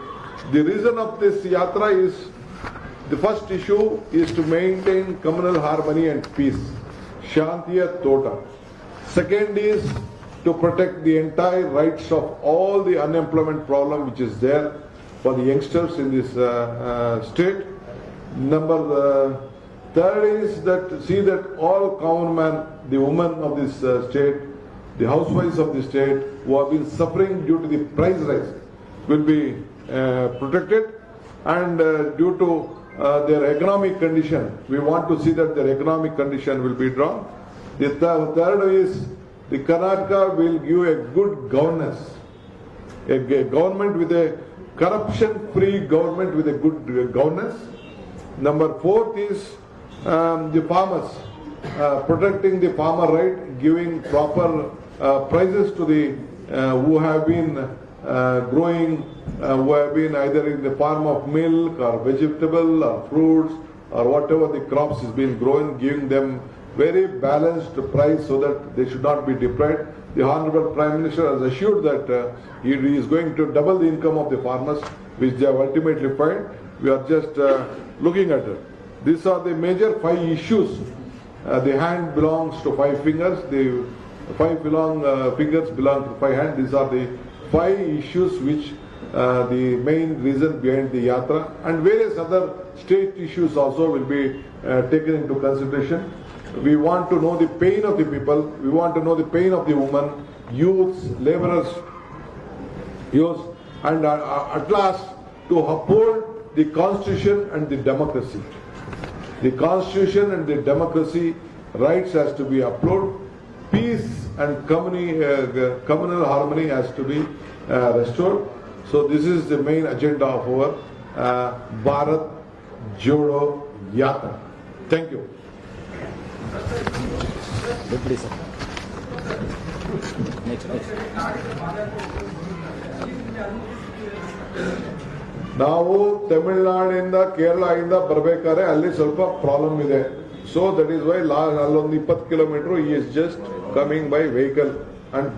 The reason of this yatra is, the first issue is to maintain communal harmony and peace. Shantiya Tota. Second is to protect the entire rights of all the unemployment problem which is there for the youngsters in this state. Third is that see that all common man, the women of this state, the housewives of the state who have been suffering due to the price rise will be protected, and due to their economic condition, we want to see that their economic condition will be drawn. The third is the Karnataka will give a good governance, a government with a corruption-free government with a good governance. Number fourth is the farmers, protecting the farmer right, giving proper prices to the who have been growing, who have been either in the form of milk or vegetable or fruits or whatever the crops is being grown, giving them very balanced price so that they should not be deprived. The Honorable Prime Minister has assured that he is going to double the income of the farmers, which they have ultimately filed. We are just looking at it. These are the major 5 issues. The hand belongs to 5 fingers. The 5 fingers belong to 5 hands. These are the 5 issues which the main reason behind the yatra, and various other state issues also will be taken into consideration. We want to know the pain of the people. We want to know the pain of the women, youths, laborers, and at last to uphold the constitution and the democracy. The constitution and the democracy rights has to be upheld. Peace and communal harmony has to be restored. So this is the main agenda of our Bharat Jodo Yatra. Thank you. ನಾವು ತಮಿಳುನಾಡಿಂದ ಕೇರಳದಿಂದ ಬರಬೇಕಾದ್ರೆ ಅಲ್ಲಿ ಸ್ವಲ್ಪ problem ಇದೆ. So that is Y ಅಲ್ಲೊಂದು 20 kilometre ಈ is just coming by vehicle and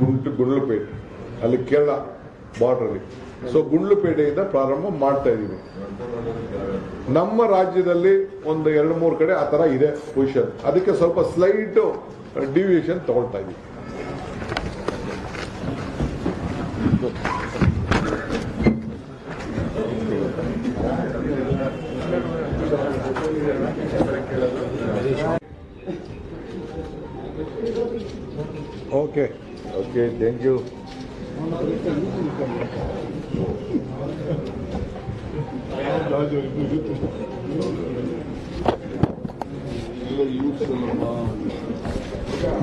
Gundlupet, ಅಲ್ಲಿ Kerala border ಅಲ್ಲಿ. ಸೊ ಗುಂಡ್ಲುಪೇಟೆಯಿಂದ ಪ್ರಾರಂಭ ಮಾಡ್ತಾ ಇದೀವಿ. ನಮ್ಮ ರಾಜ್ಯದಲ್ಲಿ ಒಂದು 2-3 ಕಡೆ ಆ ತರ ಇದೆ ಪೊಸಿಷನ್, ಅದಕ್ಕೆ ಸ್ವಲ್ಪ ಸ್ಲೈಟ್ ಡಿವಿಯೇಷನ್ ತಗೊಳ್ತಾ ಇದೀವಿ. Okay, thank you.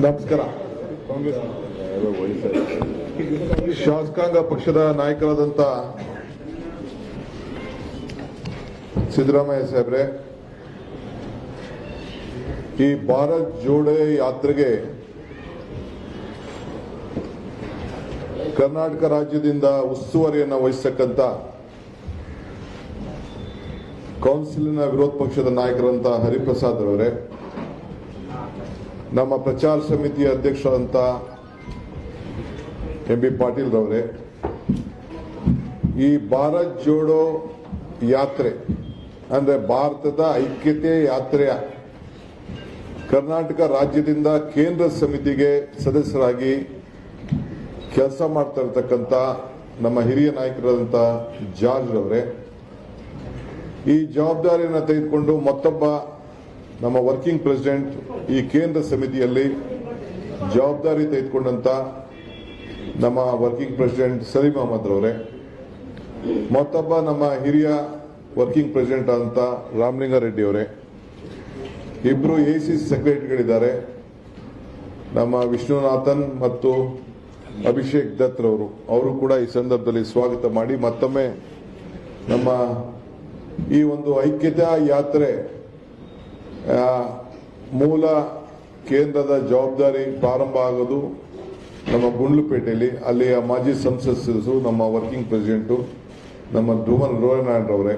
ನಮಸ್ಕಾರ. ಶಾಸಕಾಂಗ ಪಕ್ಷದ ನಾಯಕರಾದಂಥ ಸಿದ್ದರಾಮಯ್ಯ ಸಾಹೇಬ್ರೆ, ಈ ಭಾರತ್ ಜೋಡೋ ಯಾತ್ರೆಗೆ ಕರ್ನಾಟಕ ರಾಜ್ಯದಿಂದ ಉಸ್ತುವಾರಿಯನ್ನು ವಹಿಸತಕ್ಕಂಥ ಕೌನ್ಸಿಲಿನ ವಿರೋಧ ಪಕ್ಷದ ನಾಯಕರಂತ ಹರಿಪ್ರಸಾದ್ ಅವರೇ, ನಮ್ಮ ಪ್ರಚಾರ ಸಮಿತಿಯ ಅಧ್ಯಕ್ಷರಾದಂಥ ಎಂ ಬಿ ಪಾಟೀಲ್ ರವರೇ, ಈ ಭಾರತ್ ಜೋಡೋ ಯಾತ್ರೆ ಅಂದ್ರೆ ಭಾರತದ ಐಕ್ಯತೆ ಯಾತ್ರೆಯ ಕರ್ನಾಟಕ ರಾಜ್ಯದಿಂದ ಕೇಂದ್ರ ಸಮಿತಿಗೆ ಸದಸ್ಯರಾಗಿ ಕೆಲಸ ಮಾಡ್ತಾ ಇರತಕ್ಕಂಥ ನಮ್ಮ ಹಿರಿಯ ನಾಯಕರಾದಂಥ ಜಾರ್ಜ್ ಅವರೇ, ಈ ಜವಾಬ್ದಾರಿಯನ್ನು ತೆಗೆದುಕೊಂಡು ಮತ್ತೊಬ್ಬ ನಮ್ಮ ವರ್ಕಿಂಗ್ ಪ್ರೆಸಿಡೆಂಟ್ ಈ ಕೇಂದ್ರ ಸಮಿತಿಯಲ್ಲಿ ಜವಾಬ್ದಾರಿ ತೆಗೆದುಕೊಂಡಂತ ನಮ್ಮ ವರ್ಕಿಂಗ್ ಪ್ರೆಸಿಡೆಂಟ್ ಸಲೀಂ ಅಹಮದ್ ರವರೇ, ಮತ್ತೊಬ್ಬ ನಮ್ಮ ಹಿರಿಯ ವರ್ಕಿಂಗ್ ಪ್ರೆಸಿಡೆಂಟ್ ಆದಂತ ರಾಮಲಿಂಗಾರೆಡ್ಡಿ ಅವರೇ, ಇಬ್ರು ಎಸಿಸಿ ಸೆಕ್ರೆಟರಿಗಳಿದ್ದಾರೆ, ನಮ್ಮ ವಿಷ್ಣುನಾಥನ್ ಮತ್ತು ಅಭಿಷೇಕ್ ದತ್ ರವರು, ಅವರು ಕೂಡ ಈ ಸಂದರ್ಭದಲ್ಲಿ ಸ್ವಾಗತ ಮಾಡಿ ಮತ್ತೊಮ್ಮೆ ನಮ್ಮ ಈ ಒಂದು ಐಕ್ಯತಾ ಯಾತ್ರೆ ಮೂಲ ಕೇಂದ್ರದ ಜವಾಬ್ದಾರಿ ಪ್ರಾರಂಭ ಆಗೋದು ನಮ್ಮ ಗುಂಡ್ಲುಪೇಟೆಯಲ್ಲಿ, ಅಲ್ಲಿಯ ಮಾಜಿ ಸಂಸತ್ ಸದಸ್ಯರು, ನಮ್ಮ ವರ್ಕಿಂಗ್ ಪ್ರೆಸಿಡೆಂಟು ನಮ್ಮ ಧ್ರುವನಾರಾಯಣ್ ಅವರೇ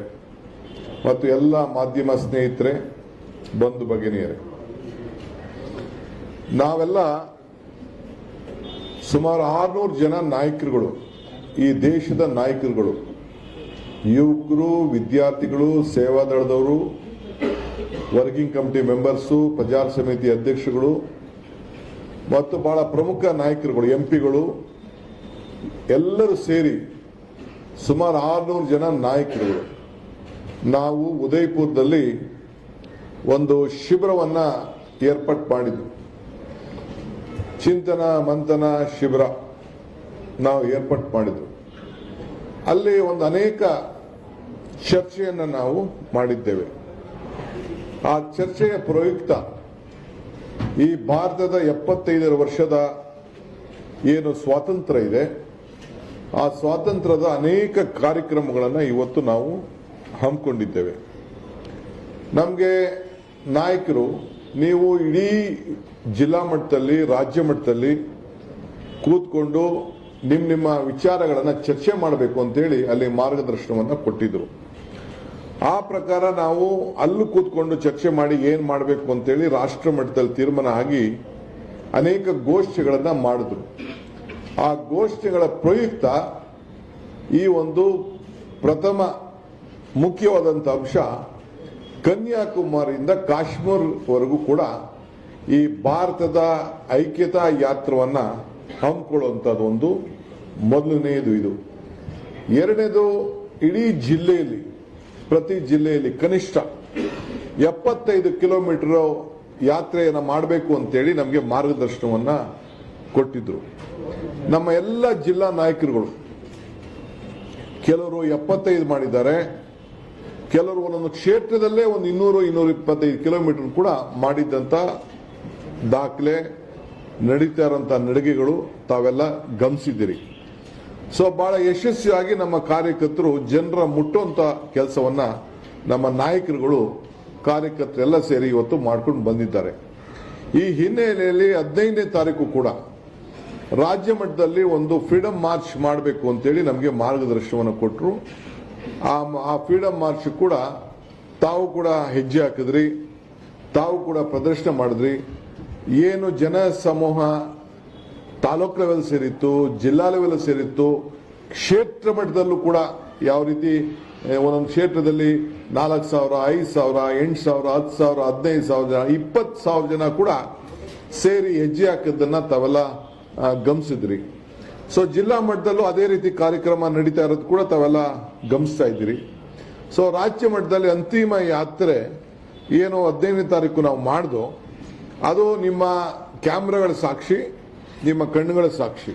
ಮತ್ತು ಎಲ್ಲ ಮಾಧ್ಯಮ ಸ್ನೇಹಿತರೆ, ಬಂಧು ಭಗಿನಿಯರೇ, ನಾವೆಲ್ಲ ಸುಮಾರು 600 ಜನ ನಾಯಕರುಗಳು, ಈ ದೇಶದ ನಾಯಕರುಗಳು, ಯುವಕರು, ವಿದ್ಯಾರ್ಥಿಗಳು, ಸೇವಾದಳದವರು, ವರ್ಕಿಂಗ್ ಕಮಿಟಿ ಮೆಂಬರ್ಸು, ಪ್ರಚಾರ ಸಮಿತಿ ಅಧ್ಯಕ್ಷಗಳು ಮತ್ತು ಬಹಳ ಪ್ರಮುಖ ನಾಯಕರುಗಳು, ಎಂಪಿಗಳು ಎಲ್ಲರೂ ಸೇರಿ ಸುಮಾರು 600 ಜನ ನಾಯಕರುಗಳು ನಾವು ಉದಯಪುರದಲ್ಲಿ ಒಂದು ಶಿಬಿರವನ್ನ ಏರ್ಪಾಟ್ ಮಾಡಿದ್ವಿ. ಚಿಂತನ ಮಂಥನ ಶಿಬಿರ ನಾವು ಏರ್ಪಾಟ್ ಮಾಡಿದ್ವಿ. ಅಲ್ಲಿ ಒಂದು ಅನೇಕ ಚರ್ಚೆಯನ್ನು ನಾವು ಮಾಡಿದ್ದೇವೆ. ಆ ಚರ್ಚೆಯ ಪ್ರಯುಕ್ತ ಈ ಭಾರತದ 75 ವರ್ಷದ ಏನು ಸ್ವಾತಂತ್ರ್ಯ ಇದೆ, ಆ ಸ್ವಾತಂತ್ರ್ಯದ ಅನೇಕ ಕಾರ್ಯಕ್ರಮಗಳನ್ನು ಇವತ್ತು ನಾವು ಹಮ್ಮಿಕೊಂಡಿದ್ದೇವೆ. ನಮಗೆ ನಾಯಕರು, ನೀವು ಇಡೀ ಜಿಲ್ಲಾ ಮಟ್ಟದಲ್ಲಿ, ರಾಜ್ಯ ಮಟ್ಟದಲ್ಲಿ ಕೂತ್ಕೊಂಡು ನಿಮ್ಮ ವಿಚಾರಗಳನ್ನು ಚರ್ಚೆ ಮಾಡಬೇಕು ಅಂತೇಳಿ ಅಲ್ಲಿ ಮಾರ್ಗದರ್ಶನವನ್ನು ಕೊಟ್ಟಿದ್ರು. ಆ ಪ್ರಕಾರ ನಾವು ಅಲ್ಲೂ ಕೂತ್ಕೊಂಡು ಚರ್ಚೆ ಮಾಡಿ ಏನ್ ಮಾಡಬೇಕು ಅಂತೇಳಿ ರಾಷ್ಟ್ರ ಮಟ್ಟದಲ್ಲಿ ತೀರ್ಮಾನ ಆಗಿ ಅನೇಕ ಗೋಷ್ಠಿಗಳನ್ನ ಮಾಡಿದ್ರು. ಆ ಗೋಷ್ಠಿಗಳ ಪ್ರಯುಕ್ತ ಈ ಒಂದು ಪ್ರಥಮ ಮುಖ್ಯವಾದಂಥ ಅಂಶ, ಕನ್ಯಾಕುಮಾರಿಯಿಂದ ಕಾಶ್ಮೀರವರೆಗೂ ಕೂಡ ಈ ಭಾರತದ ಐಕ್ಯತಾ ಯಾತ್ರವನ್ನ ಹಮ್ಮಿಕೊಳ್ಳುವಂಥದ್ದು ಒಂದು ಮೊದಲನೆಯದು. ಇದು ಎರಡನೇದು, ಇಡೀ ಜಿಲ್ಲೆಯಲ್ಲಿ, ಪ್ರತಿ ಜಿಲ್ಲೆಯಲ್ಲಿ ಕನಿಷ್ಠ 75 ಕಿಲೋಮೀಟರ್ ಯಾತ್ರೆಯನ್ನು ಮಾಡಬೇಕು ಅಂತೇಳಿ ನಮಗೆ ಮಾರ್ಗದರ್ಶನವನ್ನ ಕೊಟ್ಟಿದ್ರು. ನಮ್ಮ ಎಲ್ಲ ಜಿಲ್ಲಾ ನಾಯಕರುಗಳು ಕೆಲವರು 75 ಮಾಡಿದ್ದಾರೆ, ಕೆಲವರು ಒಂದೊಂದು ಕ್ಷೇತ್ರದಲ್ಲೇ ಒಂದು 200-225 ಕಿಲೋಮೀಟರ್ ಕೂಡ ಮಾಡಿದ್ದಂತ ದಾಖಲೆ, ನಡೀತಾ ಇರುವಂತಹ ನಡಿಗೆಗಳು ತಾವೆಲ್ಲ ಗಮನಿಸಿದ್ದೀರಿ. ಸೊ ಬಹಳ ಯಶಸ್ವಿಯಾಗಿ ನಮ್ಮ ಕಾರ್ಯಕರ್ತರು ಜನರ ಮುಟ್ಟುವಂತ ಕೆಲಸವನ್ನ ನಮ್ಮ ನಾಯಕರುಗಳು, ಕಾರ್ಯಕರ್ತರೆಲ್ಲ ಸೇರಿ ಇವತ್ತು ಮಾಡ್ಕೊಂಡು ಬಂದಿದ್ದಾರೆ. ಈ ಹಿನ್ನೆಲೆಯಲ್ಲಿ 15ನೇ ತಾರೀಕು ಕೂಡ ರಾಜ್ಯ ಮಟ್ಟದಲ್ಲಿ ಒಂದು ಫ್ರೀಡಂ ಮಾರ್ಚ್ ಮಾಡಬೇಕು ಅಂತೇಳಿ ನಮಗೆ ಮಾರ್ಗದರ್ಶನವನ್ನು ಕೊಟ್ಟರು. ಆ ಫ್ರೀಡಂ ಮಾರ್ಚ್ ಕೂಡ ತಾವು ಕೂಡ ಹೆಜ್ಜೆ ಹಾಕಿದ್ರಿ, ತಾವು ಕೂಡ ಪ್ರದರ್ಶನ ಮಾಡಿದ್ರಿ. ಏನು ಜನ ಸಮೂಹ ತಾಲೂಕು ಲೆವೆಲ್ ಸೇರಿತ್ತು, ಜಿಲ್ಲಾ ಲೆವೆಲ್ ಸೇರಿತ್ತು, ಕ್ಷೇತ್ರ ಮಟ್ಟದಲ್ಲೂ ಕೂಡ ಯಾವ ರೀತಿ ಒಂದೊಂದು ಕ್ಷೇತ್ರದಲ್ಲಿ 4,000, 5,000, 8,000, 10,000, 15,000 ಜನ, 20,000 ಜನ ಕೂಡ ಸೇರಿ ಹೆಜ್ಜೆ ಹಾಕಿದ್ದನ್ನ ತಾವೆಲ್ಲ ಗಮನಿಸಿದ್ರಿ. ಸೊ ಜಿಲ್ಲಾ ಮಟ್ಟದಲ್ಲೂ ಅದೇ ರೀತಿ ಕಾರ್ಯಕ್ರಮ ನಡೀತಾ ಇರೋದು ಕೂಡ ತಾವೆಲ್ಲ ಗಮನಿಸ್ತಾ ಇದ್ದೀರಿ. ಸೊ ರಾಜ್ಯ ಮಟ್ಟದಲ್ಲಿ ಅಂತಿಮ ಯಾತ್ರೆ ಏನು 15ನೇ ತಾರೀಕು ನಾವು ಮಾಡ್ದೋ, ಅದು ನಿಮ್ಮ ಕ್ಯಾಮ್ರಾಗಳ ಸಾಕ್ಷಿ, ನಿಮ್ಮ ಕಣ್ಣುಗಳ ಸಾಕ್ಷಿ.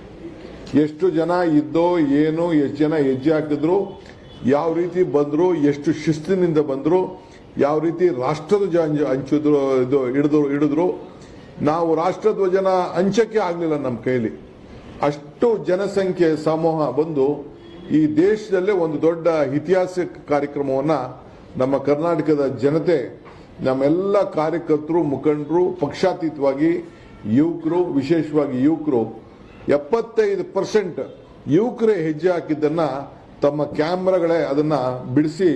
ಎಷ್ಟು ಜನ ಇದ್ದೋ ಏನು, ಎಷ್ಟು ಜನ ಹೆಜ್ಜೆ ಹಾಕಿದ್ರು, ಯಾವ ರೀತಿ ಬಂದ್ರು, ಎಷ್ಟು ಶಿಸ್ತಿನಿಂದ ಬಂದ್ರು, ಯಾವ ರೀತಿ ರಾಷ್ಟ್ರಧ್ವಜ ಹಂಚಿದ್ರು, ಹಿಡಿದ್ರು. ನಾವು ರಾಷ್ಟ್ರಧ್ವಜನ ಹಂಚಕ್ಕೆ ಆಗ್ಲಿಲ್ಲ ನಮ್ಮ ಕೈಲಿ. ಅಷ್ಟು ಜನಸಂಖ್ಯೆ ಸಮೂಹ ಬಂದು ಈ ದೇಶದಲ್ಲೇ ಒಂದು ದೊಡ್ಡ ಇತಿಹಾಸ ಕಾರ್ಯಕ್ರಮವನ್ನ ನಮ್ಮ ಕರ್ನಾಟಕದ ಜನತೆ, ನಮ್ಮೆಲ್ಲ ಕಾರ್ಯಕರ್ತರು, ಮುಖಂಡರು, ಪಕ್ಷಾತೀತವಾಗಿ ಯುವಕರು, ವಿಶೇಷವಾಗಿ ಯುವಕರು 75% ಯುವಕರೇ ಹೆಜ್ಜೆ ಹಾಕಿದ್ದನ್ನ ತಮ್ಮ ಕ್ಯಾಮ್ರಾಗಳೇ ಅದನ್ನ ಬಿಡಿಸಿ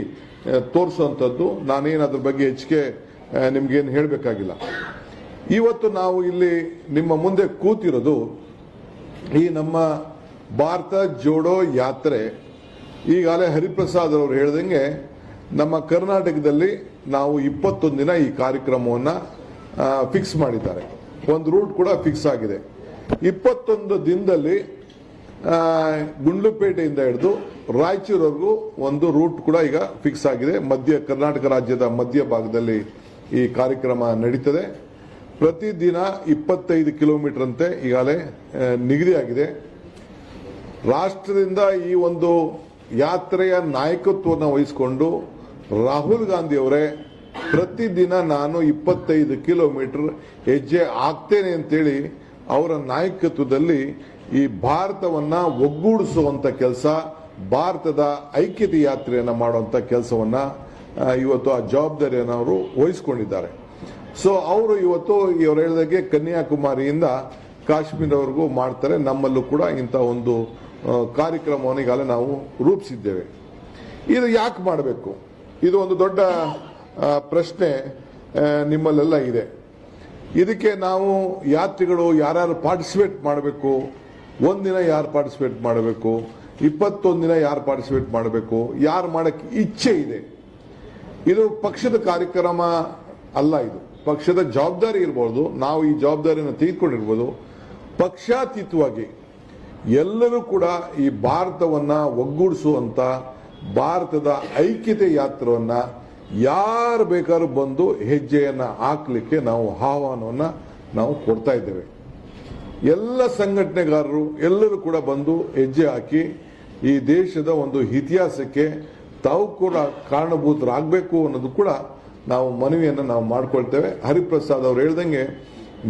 ತೋರಿಸುವಂಥದ್ದು. ನಾನೇನು ಅದ್ರ ಬಗ್ಗೆ ಹೆಚ್ಚಿಗೆ ನಿಮ್ಗೇನು ಹೇಳಬೇಕಾಗಿಲ್ಲ. ಇವತ್ತು ನಾವು ಇಲ್ಲಿ ನಿಮ್ಮ ಮುಂದೆ ಕೂತಿರೋದು ಈ ನಮ್ಮ ಭಾರತ ಜೋಡೋ ಯಾತ್ರೆ. ಈಗಾಗಲೇ ಹರಿಪ್ರಸಾದ್ ಅವರು ಹೇಳ್ದಂಗೆ ನಮ್ಮ ಕರ್ನಾಟಕದಲ್ಲಿ ನಾವು 21 ದಿನ ಈ ಕಾರ್ಯಕ್ರಮವನ್ನು ಫಿಕ್ಸ್ ಮಾಡಿದ್ದಾರೆ. ಒಂದು ರೂಟ್ ಕೂಡ ಫಿಕ್ಸ್ ಆಗಿದೆ. 21 ದಿನದಲ್ಲಿ ಗುಂಡ್ಲುಪೇಟೆಯಿಂದ ಹಿಡಿದು ರಾಯಚೂರವರೆಗೂ ಒಂದು ರೂಟ್ ಕೂಡ ಈಗ ಫಿಕ್ಸ್ ಆಗಿದೆ. ಕರ್ನಾಟಕ ರಾಜ್ಯದ ಮಧ್ಯ ಭಾಗದಲ್ಲಿ ಈ ಕಾರ್ಯಕ್ರಮ ನಡೀತದೆ. ಪ್ರತಿದಿನ 25 ಕಿಲೋಮೀಟರ್ ಅಂತೆ ಈಗಾಗಲೇ ನಿಗದಿಯಾಗಿದೆ. ರಾಷ್ಟ್ರದಿಂದ ಈ ಒಂದು ಯಾತ್ರೆಯ ನಾಯಕತ್ವವನ್ನು ವಹಿಸಿಕೊಂಡು ರಾಹುಲ್ ಗಾಂಧಿ ಅವರೇ ಪ್ರತಿದಿನ ನಾನು 25 ಕಿಲೋಮೀಟರ್ ಹೆಜ್ಜೆ ಆಗ್ತೇನೆ ಅಂತೇಳಿ ಅವರ ನಾಯಕತ್ವದಲ್ಲಿ ಈ ಭಾರತವನ್ನ ಒಗ್ಗೂಡಿಸುವಂತ ಕೆಲಸ, ಭಾರತದ ಐಕ್ಯತೆ ಯಾತ್ರೆಯನ್ನ ಮಾಡುವಂತ ಕೆಲಸವನ್ನ ಇವತ್ತು ಆ ಜವಾಬ್ದಾರಿಯನ್ನು ಅವರು ವಹಿಸಿಕೊಂಡಿದ್ದಾರೆ. ಸೊ ಅವರು ಇವತ್ತು ಇವರು ಹೇಳಿದಾಗೆ ಕನ್ಯಾಕುಮಾರಿಯಿಂದ ಕಾಶ್ಮೀರವರೆಗೂ ಮಾಡ್ತಾರೆ. ನಮ್ಮಲ್ಲೂ ಕೂಡ ಇಂಥ ಒಂದು ಕಾರ್ಯಕ್ರಮವನ್ನು ಈಗಾಗಲೇ ನಾವು ರೂಪಿಸಿದ್ದೇವೆ. ಇದು ಯಾಕೆ ಮಾಡಬೇಕು? ಇದು ಒಂದು ದೊಡ್ಡ ಪ್ರಶ್ನೆ ನಿಮ್ಮಲ್ಲೆಲ್ಲ ಇದೆ. ಇದಕ್ಕೆ ನಾವು ಯಾತ್ರಿಗಳು ಯಾರ್ಯಾರು ಪಾರ್ಟಿಸಿಪೇಟ್ ಮಾಡಬೇಕು, ಒಂದಿನ ಯಾರು ಪಾರ್ಟಿಸಿಪೇಟ್ ಮಾಡಬೇಕು, 21 ದಿನ ಯಾರು ಪಾರ್ಟಿಸಿಪೇಟ್ ಮಾಡಬೇಕು, ಯಾರು ಮಾಡಕ್ಕೆ ಇಚ್ಛೆ ಇದೆ. ಇದು ಪಕ್ಷದ ಕಾರ್ಯಕ್ರಮ ಅಲ್ಲ. ಇದು ಪಕ್ಷದ ಜವಾಬ್ದಾರಿ ಇರಬಹುದು. ನಾವು ಈ ಜವಾಬ್ದಾರಿಯನ್ನು ತೆಗೆದುಕೊಂಡಿರ್ಬೋದು. ಪಕ್ಷಾತೀತವಾಗಿ ಎಲ್ಲರೂ ಕೂಡ ಈ ಭಾರತವನ್ನ ಒಗ್ಗೂಡಿಸುವಂತ ಭಾರತದ ಐಕ್ಯತೆ ಯಾತ್ರವನ್ನ ಯಾರು ಬೇಕಾದ್ರೂ ಬಂದು ಹೆಜ್ಜೆಯನ್ನ ಹಾಕ್ಲಿಕ್ಕೆ ನಾವು ಆಹ್ವಾನವನ್ನ ನಾವು ಕೊಡ್ತಾ ಇದ್ದೇವೆ. ಎಲ್ಲ ಸಂಘಟನೆಗಾರರು ಎಲ್ಲರೂ ಕೂಡ ಬಂದು ಹೆಜ್ಜೆ ಹಾಕಿ ಈ ದೇಶದ ಒಂದು ಇತಿಹಾಸಕ್ಕೆ ತಾವು ಕೂಡ ಕಾರಣಭೂತರಾಗಬೇಕು ಅನ್ನೋದು ಕೂಡ ನಾವು ಮನವಿಯನ್ನು ನಾವು ಮಾಡ್ಕೊಳ್ತೇವೆ. ಹರಿಪ್ರಸಾದ್ ಅವರು ಹೇಳ್ದಂಗೆ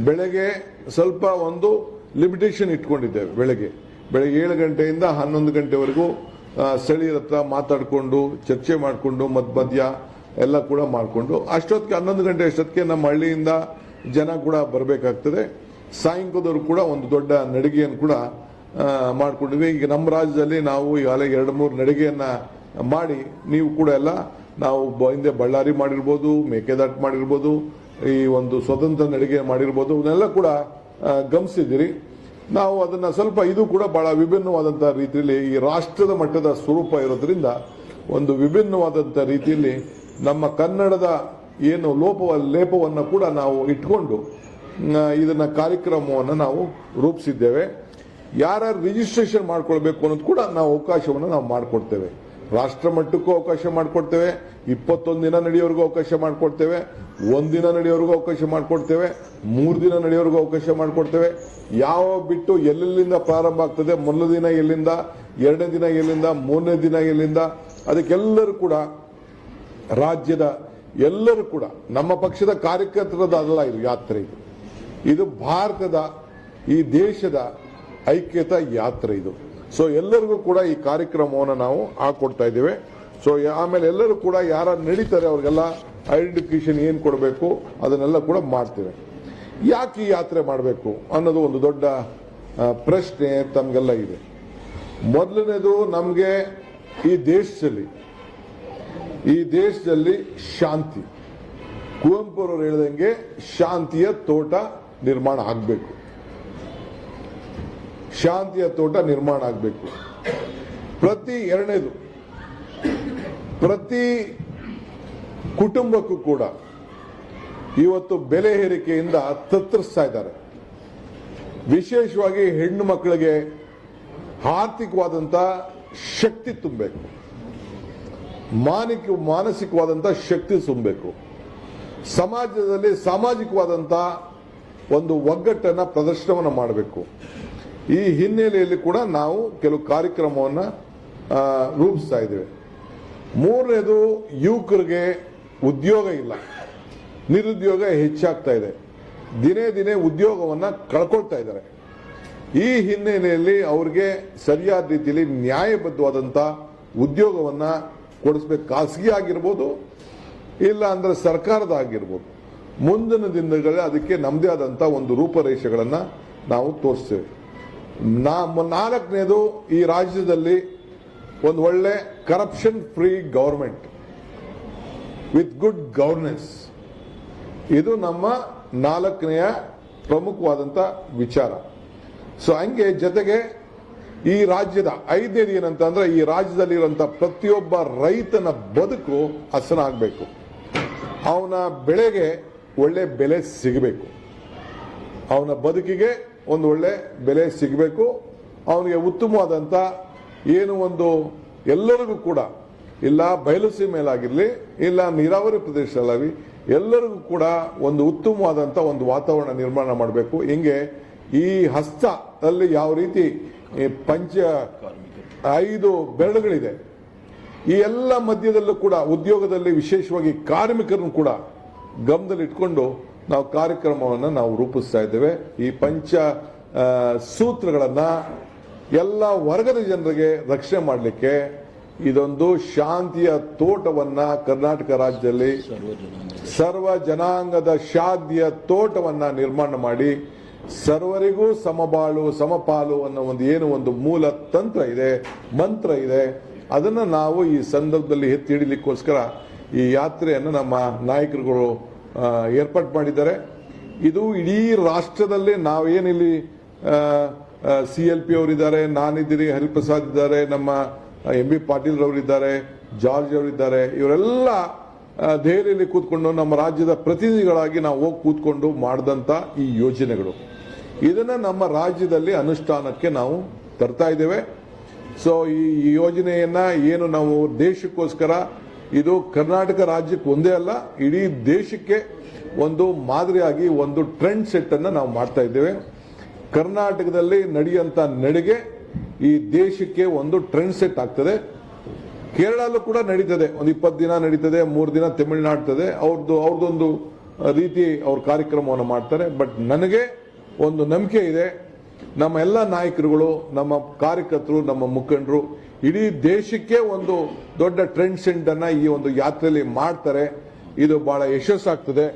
ಬೆಳಗ್ಗೆ ಸ್ವಲ್ಪ ಒಂದು ಲಿಮಿಟೇಷನ್ ಇಟ್ಕೊಂಡಿದ್ದೇವೆ. ಬೆಳಗ್ಗೆ 7 ಗಂಟೆಯಿಂದ 11 ಗಂಟೆವರೆಗೂ ಸ್ಥಳೀಯರ ಹತ್ರ ಮಾತಾಡಿಕೊಂಡು ಚರ್ಚೆ ಮಾಡಿಕೊಂಡು ಮಧ್ಯ ಎಲ್ಲ ಕೂಡ ಮಾಡಿಕೊಂಡು ಅಷ್ಟೊತ್ತಿಗೆ 11 ಗಂಟೆ ಅಷ್ಟೊತ್ತಿಗೆ ನಮ್ಮ ಹಳ್ಳಿಯಿಂದ ಜನ ಕೂಡ ಬರಬೇಕಾಗ್ತದೆ. ಸಾಯಂಕಾಲದವರು ಕೂಡ ಒಂದು ದೊಡ್ಡ ನಡಿಗೆಯನ್ನು ಕೂಡ ಮಾಡ್ಕೊಂಡಿದ್ವಿ. ಈಗ ನಮ್ಮ ರಾಜ್ಯದಲ್ಲಿ ನಾವು ಈಗಾಗಲೇ 2-3 ನಡಿಗೆಯನ್ನ ಮಾಡಿ ನೀವು ಕೂಡ ಎಲ್ಲ ನಾವು ಹಿಂದೆ ಬಳ್ಳಾರಿ ಮಾಡಿರ್ಬೋದು, ಮೇಕೆದಾಟು ಮಾಡಿರ್ಬೋದು, ಈ ಒಂದು ಸ್ವತಂತ್ರ ನಡಿಗೆ ಮಾಡಿರ್ಬೋದು, ಇವನ್ನೆಲ್ಲ ಕೂಡ ಗಮನಿಸಿದಿರಿ. ನಾವು ಅದನ್ನ ಸ್ವಲ್ಪ ಇದು ಕೂಡ ಬಹಳ ವಿಭಿನ್ನವಾದಂತಹ ರೀತಿಯಲ್ಲಿ ಈ ರಾಷ್ಟ್ರದ ಮಟ್ಟದ ಸ್ವರೂಪ ಇರೋದ್ರಿಂದ ಒಂದು ವಿಭಿನ್ನವಾದಂತಹ ರೀತಿಯಲ್ಲಿ ನಮ್ಮ ಕನ್ನಡದ ಏನು ಲೇಪವನ್ನು ಕೂಡ ನಾವು ಇಟ್ಕೊಂಡು ಇದನ್ನ ಕಾರ್ಯಕ್ರಮವನ್ನು ನಾವು ರೂಪಿಸಿದ್ದೇವೆ. ಯಾರ್ಯಾರು ರಿಜಿಸ್ಟ್ರೇಷನ್ ಮಾಡ್ಕೊಳ್ಬೇಕು ಅನ್ನೋದು ಕೂಡ ನಾವು ಅವಕಾಶವನ್ನು ನಾವು ಮಾಡಿಕೊಡ್ತೇವೆ. ರಾಷ್ಟ್ರ ಮಟ್ಟಕ್ಕೂ ಅವಕಾಶ ಮಾಡಿಕೊಡ್ತೇವೆ, 21 ದಿನ ನಡೆಯೋವರೆಗೂ ಅವಕಾಶ ಮಾಡಿಕೊಡ್ತೇವೆ, 1 ದಿನ ನಡೆಯೋವರೆಗೂ ಅವಕಾಶ ಮಾಡಿಕೊಡ್ತೇವೆ, 3 ದಿನ ನಡೆಯೋವರೆಗೂ ಅವಕಾಶ ಮಾಡಿಕೊಡ್ತೇವೆ. ಯಾವ ಬಿಟ್ಟು ಎಲ್ಲೆಲ್ಲಿಂದ ಪ್ರಾರಂಭ ಆಗ್ತದೆ, ಮೊದಲ ದಿನ ಎಲ್ಲಿಂದ, 2ನೇ ದಿನ ಎಲ್ಲಿಂದ, 3ನೇ ದಿನ ಎಲ್ಲಿಂದ, ಅದಕ್ಕೆಲ್ಲರೂ ಕೂಡ ರಾಜ್ಯದ ಎಲ್ಲರೂ ಕೂಡ ನಮ್ಮ ಪಕ್ಷದ ಕಾರ್ಯಕರ್ತರದ ಅಲ್ಲ ಇದು ಯಾತ್ರೆ. ಇದು ಭಾರತದ ಈ ದೇಶದ ಐಕ್ಯತಾ ಯಾತ್ರೆ ಇದು. ಸೊ ಎಲ್ಲರಿಗೂ ಕೂಡ ಈ ಕಾರ್ಯಕ್ರಮವನ್ನು ನಾವು ಹಾಕೊಡ್ತಾ ಇದ್ದೇವೆ. ಸೊ ಆಮೇಲೆ ಎಲ್ಲರೂ ಕೂಡ ಯಾರು ನಡೀತಾರೆ ಅವ್ರಿಗೆಲ್ಲ ಐಡೆಂಟಿಫಿಕೇಶನ್ ಏನು ಕೊಡಬೇಕು ಅದನ್ನೆಲ್ಲ ಕೂಡ ಮಾಡ್ತೇವೆ. ಯಾಕೆ ಈ ಯಾತ್ರೆ ಮಾಡಬೇಕು ಅನ್ನೋದು ಒಂದು ದೊಡ್ಡ ಪ್ರಶ್ನೆ ತಮಗೆಲ್ಲ ಇದೆ. ಮೊದಲನೇದು, ನಮಗೆ ಈ ದೇಶದಲ್ಲಿ ಶಾಂತಿ, ಕುವೆಂಪು ಅವರು ಹೇಳಿದಂಗೆ ಶಾಂತಿಯ ತೋಟ ನಿರ್ಮಾಣ ಆಗಬೇಕು. ಶಾಂತಿಯ ತೋಟ ನಿರ್ಮಾಣ ಆಗಬೇಕು. ಎರಡನೇದು, ಪ್ರತಿ ಕುಟುಂಬಕ್ಕೂ ಕೂಡ ಇವತ್ತು ಬೆಲೆ ಏರಿಕೆಯಿಂದ ತತ್ತರಿಸ್ತಾ ಇದ್ದಾರೆ. ವಿಶೇಷವಾಗಿ ಹೆಣ್ಣು ಮಕ್ಕಳಿಗೆ ಆರ್ಥಿಕವಾದಂತ ಶಕ್ತಿ ತುಂಬಬೇಕು, ಮಾನಸಿಕವಾದಂತ ಶಕ್ತಿ ತುಂಬಬೇಕು, ಸಮಾಜದಲ್ಲಿ ಸಾಮಾಜಿಕವಾದಂತ ಒಂದು ಒಗ್ಗಟ್ಟನ್ನ ಪ್ರದರ್ಶನವನ್ನು ಮಾಡಬೇಕು. ಈ ಹಿನ್ನೆಲೆಯಲ್ಲಿ ಕೂಡ ನಾವು ಕೆಲವು ಕಾರ್ಯಕ್ರಮವನ್ನು ರೂಪಿಸ್ತಾ ಇದ್ದೇವೆ. ಮೂರನೇದು, ಯುವಕರಿಗೆ ಉದ್ಯೋಗ ಇಲ್ಲ, ನಿರುದ್ಯೋಗ ಹೆಚ್ಚಾಗ್ತಾ ಇದೆ, ದಿನೇ ದಿನೇ ಉದ್ಯೋಗವನ್ನ ಕಳ್ಕೊಳ್ತಾ ಇದ್ದಾರೆ. ಈ ಹಿನ್ನೆಲೆಯಲ್ಲಿ ಅವರಿಗೆ ಸರಿಯಾದ ರೀತಿಯಲ್ಲಿ ನ್ಯಾಯಬದ್ಧವಾದಂತ ಉದ್ಯೋಗವನ್ನ ಕೊಡಿಸ್ಬೇಕು. ಖಾಸಗಿ ಆಗಿರ್ಬೋದು, ಇಲ್ಲ ಅಂದ್ರೆ ಸರ್ಕಾರದ ಆಗಿರ್ಬೋದು. ಮುಂದಿನ ದಿನಗಳಲ್ಲಿ ಅದಕ್ಕೆ ನಮ್ಮದೇ ಆದಂತ ಒಂದು ರೂಪರೇಷೆಗಳನ್ನ ನಾವು ತೋರಿಸ್ತೇವೆ. ನಾಲ್ಕನೇದು, ಈ ರಾಜ್ಯದಲ್ಲಿ ಒಂದು ಒಳ್ಳೆ corruption free government with good governance, ಇದು ನಮ್ಮ 4ನೆಯ ಪ್ರಮುಖವಾದಂತ ವಿಚಾರ. ಸೊ ಹಂಗೆ ಜೊತೆಗೆ ಈ ರಾಜ್ಯದ 5ನೇದು ಏನಂತಂದ್ರೆ, ಈ ರಾಜ್ಯದಲ್ಲಿರುವಂತಹ ಪ್ರತಿಯೊಬ್ಬ ರೈತನ ಬದುಕು ಹಸನಾಗಬೇಕು, ಅವನ ಬೆಳೆಗೆ ಒಳ್ಳೆ ಬೆಲೆ ಸಿಗಬೇಕು, ಅವನ ಬದುಕಿಗೆ ಒಂದು ಒಳ್ಳೆ ಬೆಲೆ ಸಿಗಬೇಕು, ಅವನಿಗೆ ಉತ್ತಮವಾದಂತ ಏನು ಒಂದು ಎಲ್ಲರಿಗೂ ಕೂಡ, ಇಲ್ಲ ಬಯಲುಸೀಮೆಯಲ್ಲಾಗಿರ್ಲಿ ಇಲ್ಲ ನೀರಾವರಿ ಪ್ರದೇಶದಲ್ಲಾಗಲಿ ಎಲ್ಲರಿಗೂ ಕೂಡ ಒಂದು ಉತ್ತಮವಾದಂತ ಒಂದು ವಾತಾವರಣ ನಿರ್ಮಾಣ ಮಾಡಬೇಕು. ಹಿಂಗೆ ಈ ಹಸ್ತದಲ್ಲಿ ಯಾವ ರೀತಿ 5 ಬೆರಳುಗಳಿದೆ, ಈ ಎಲ್ಲ ಮಧ್ಯದಲ್ಲೂ ಕೂಡ ಉದ್ಯೋಗದಲ್ಲಿ ವಿಶೇಷವಾಗಿ ಕಾರ್ಮಿಕರನ್ನು ಕೂಡ ಗಮನದಲ್ಲಿಟ್ಕೊಂಡು ನಾವು ಕಾರ್ಯಕ್ರಮವನ್ನು ನಾವು ರೂಪಿಸ್ತಾ ಇದ್ದೇವೆ. ಈ ಪಂಚ ಸೂತ್ರಗಳನ್ನ ಎಲ್ಲ ವರ್ಗದ ಜನರಿಗೆ ರಕ್ಷಣೆ ಮಾಡಲಿಕ್ಕೆ ಇದೊಂದು ಶಾಂತಿಯ ತೋಟವನ್ನ ಕರ್ನಾಟಕ ರಾಜ್ಯದಲ್ಲಿ ಸರ್ವ ಜನಾಂಗದ ಶಾಂತಿಯ ತೋಟವನ್ನ ನಿರ್ಮಾಣ ಮಾಡಿ ಸರ್ವರಿಗೂ ಸಮಬಾಳು ಸಮಪಾಲು ಅನ್ನೋ ಒಂದು ಮೂಲ ತಂತ್ರ ಇದೆ, ಮಂತ್ರ ಇದೆ. ಅದನ್ನ ನಾವು ಈ ಸಂದರ್ಭದಲ್ಲಿ ಎತ್ತಿ ಹಿಡಿಲಿಕ್ಕೋಸ್ಕರ ಈ ಯಾತ್ರೆಯನ್ನು ನಮ್ಮ ನಾಯಕರುಗಳು ಏರ್ಪಾಡು ಮಾಡಿದ್ದಾರೆ. ಇದು ಇಡೀ ರಾಷ್ಟ್ರದಲ್ಲಿ ನಾವೇನಿಲ್ಲಿ CLP ಅವರಿದ್ದಾರೆ, ನಾನಿದ್ದೀರಿ, ಹರಿಪ್ರಸಾದ್ ಇದ್ದಾರೆ, ನಮ್ಮ MB ಪಾಟೀಲ್ ರವರಿದ್ದಾರೆ, ಜಾರ್ಜ್ ಅವರಿದ್ದಾರೆ, ಇವರೆಲ್ಲ ದೆಹಲಿಯಲ್ಲಿ ಕೂತ್ಕೊಂಡು ನಮ್ಮ ರಾಜ್ಯದ ಪ್ರತಿನಿಧಿಗಳಾಗಿ ನಾವು ಹೋಗಿ ಕೂತ್ಕೊಂಡು ಮಾಡಿದಂತ ಈ ಯೋಜನೆಗಳು, ಇದನ್ನ ನಮ್ಮ ರಾಜ್ಯದಲ್ಲಿ ಅನುಷ್ಠಾನಕ್ಕೆ ನಾವು ತರ್ತಾ ಇದ್ದೇವೆ. ಸೊ ಈ ಯೋಜನೆಯನ್ನ ಏನು ನಾವು ದೇಶಕ್ಕೋಸ್ಕರ, ಇದು ಕರ್ನಾಟಕ ರಾಜ್ಯಕ್ಕೆ ಒಂದೇ ಅಲ್ಲ, ಇಡೀ ದೇಶಕ್ಕೆ ಒಂದು ಮಾದರಿಯಾಗಿ ಒಂದು ಟ್ರೆಂಡ್ ಸೆಟ್ ಅನ್ನ ನಾವು ಮಾಡ್ತಾ ಇದ್ದೇವೆ. ಕರ್ನಾಟಕದಲ್ಲಿ ನಡೆಯುವಂತ ನಡಿಗೆ ಈ ದೇಶಕ್ಕೆ ಒಂದು ಟ್ರೆಂಡ್ ಸೆಟ್ ಆಗ್ತದೆ. ಕೇರಳಲ್ಲೂ ಕೂಡ ನಡೀತದೆ, ಒಂದು 20 ದಿನ ನಡೀತದೆ, 3 ದಿನ ತಮಿಳುನಾಡ್ತದೆ, ಅವ್ರದ್ದೊಂದು ರೀತಿ ಅವ್ರ ಕಾರ್ಯಕ್ರಮವನ್ನು ಮಾಡ್ತಾರೆ. ಬಟ್ ನನಗೆ ಒಂದು ನಂಬಿಕೆ ಇದೆ, ನಮ್ಮ ಎಲ್ಲ ನಾಯಕರುಗಳು, ನಮ್ಮ ಕಾರ್ಯಕರ್ತರು, ನಮ್ಮ ಮುಖಂಡರು ಇಡೀ ದೇಶಕ್ಕೆ ಒಂದು ದೊಡ್ಡ ಟ್ರೆಂಡ್ ಸೆಟ್ ಅನ್ನ ಈ ಒಂದು ಯಾತ್ರೆಯಲ್ಲಿ ಮಾಡ್ತಾರೆ. ಇದು ಬಹಳ ಯಶಸ್ಸಾಗ್ತದೆ,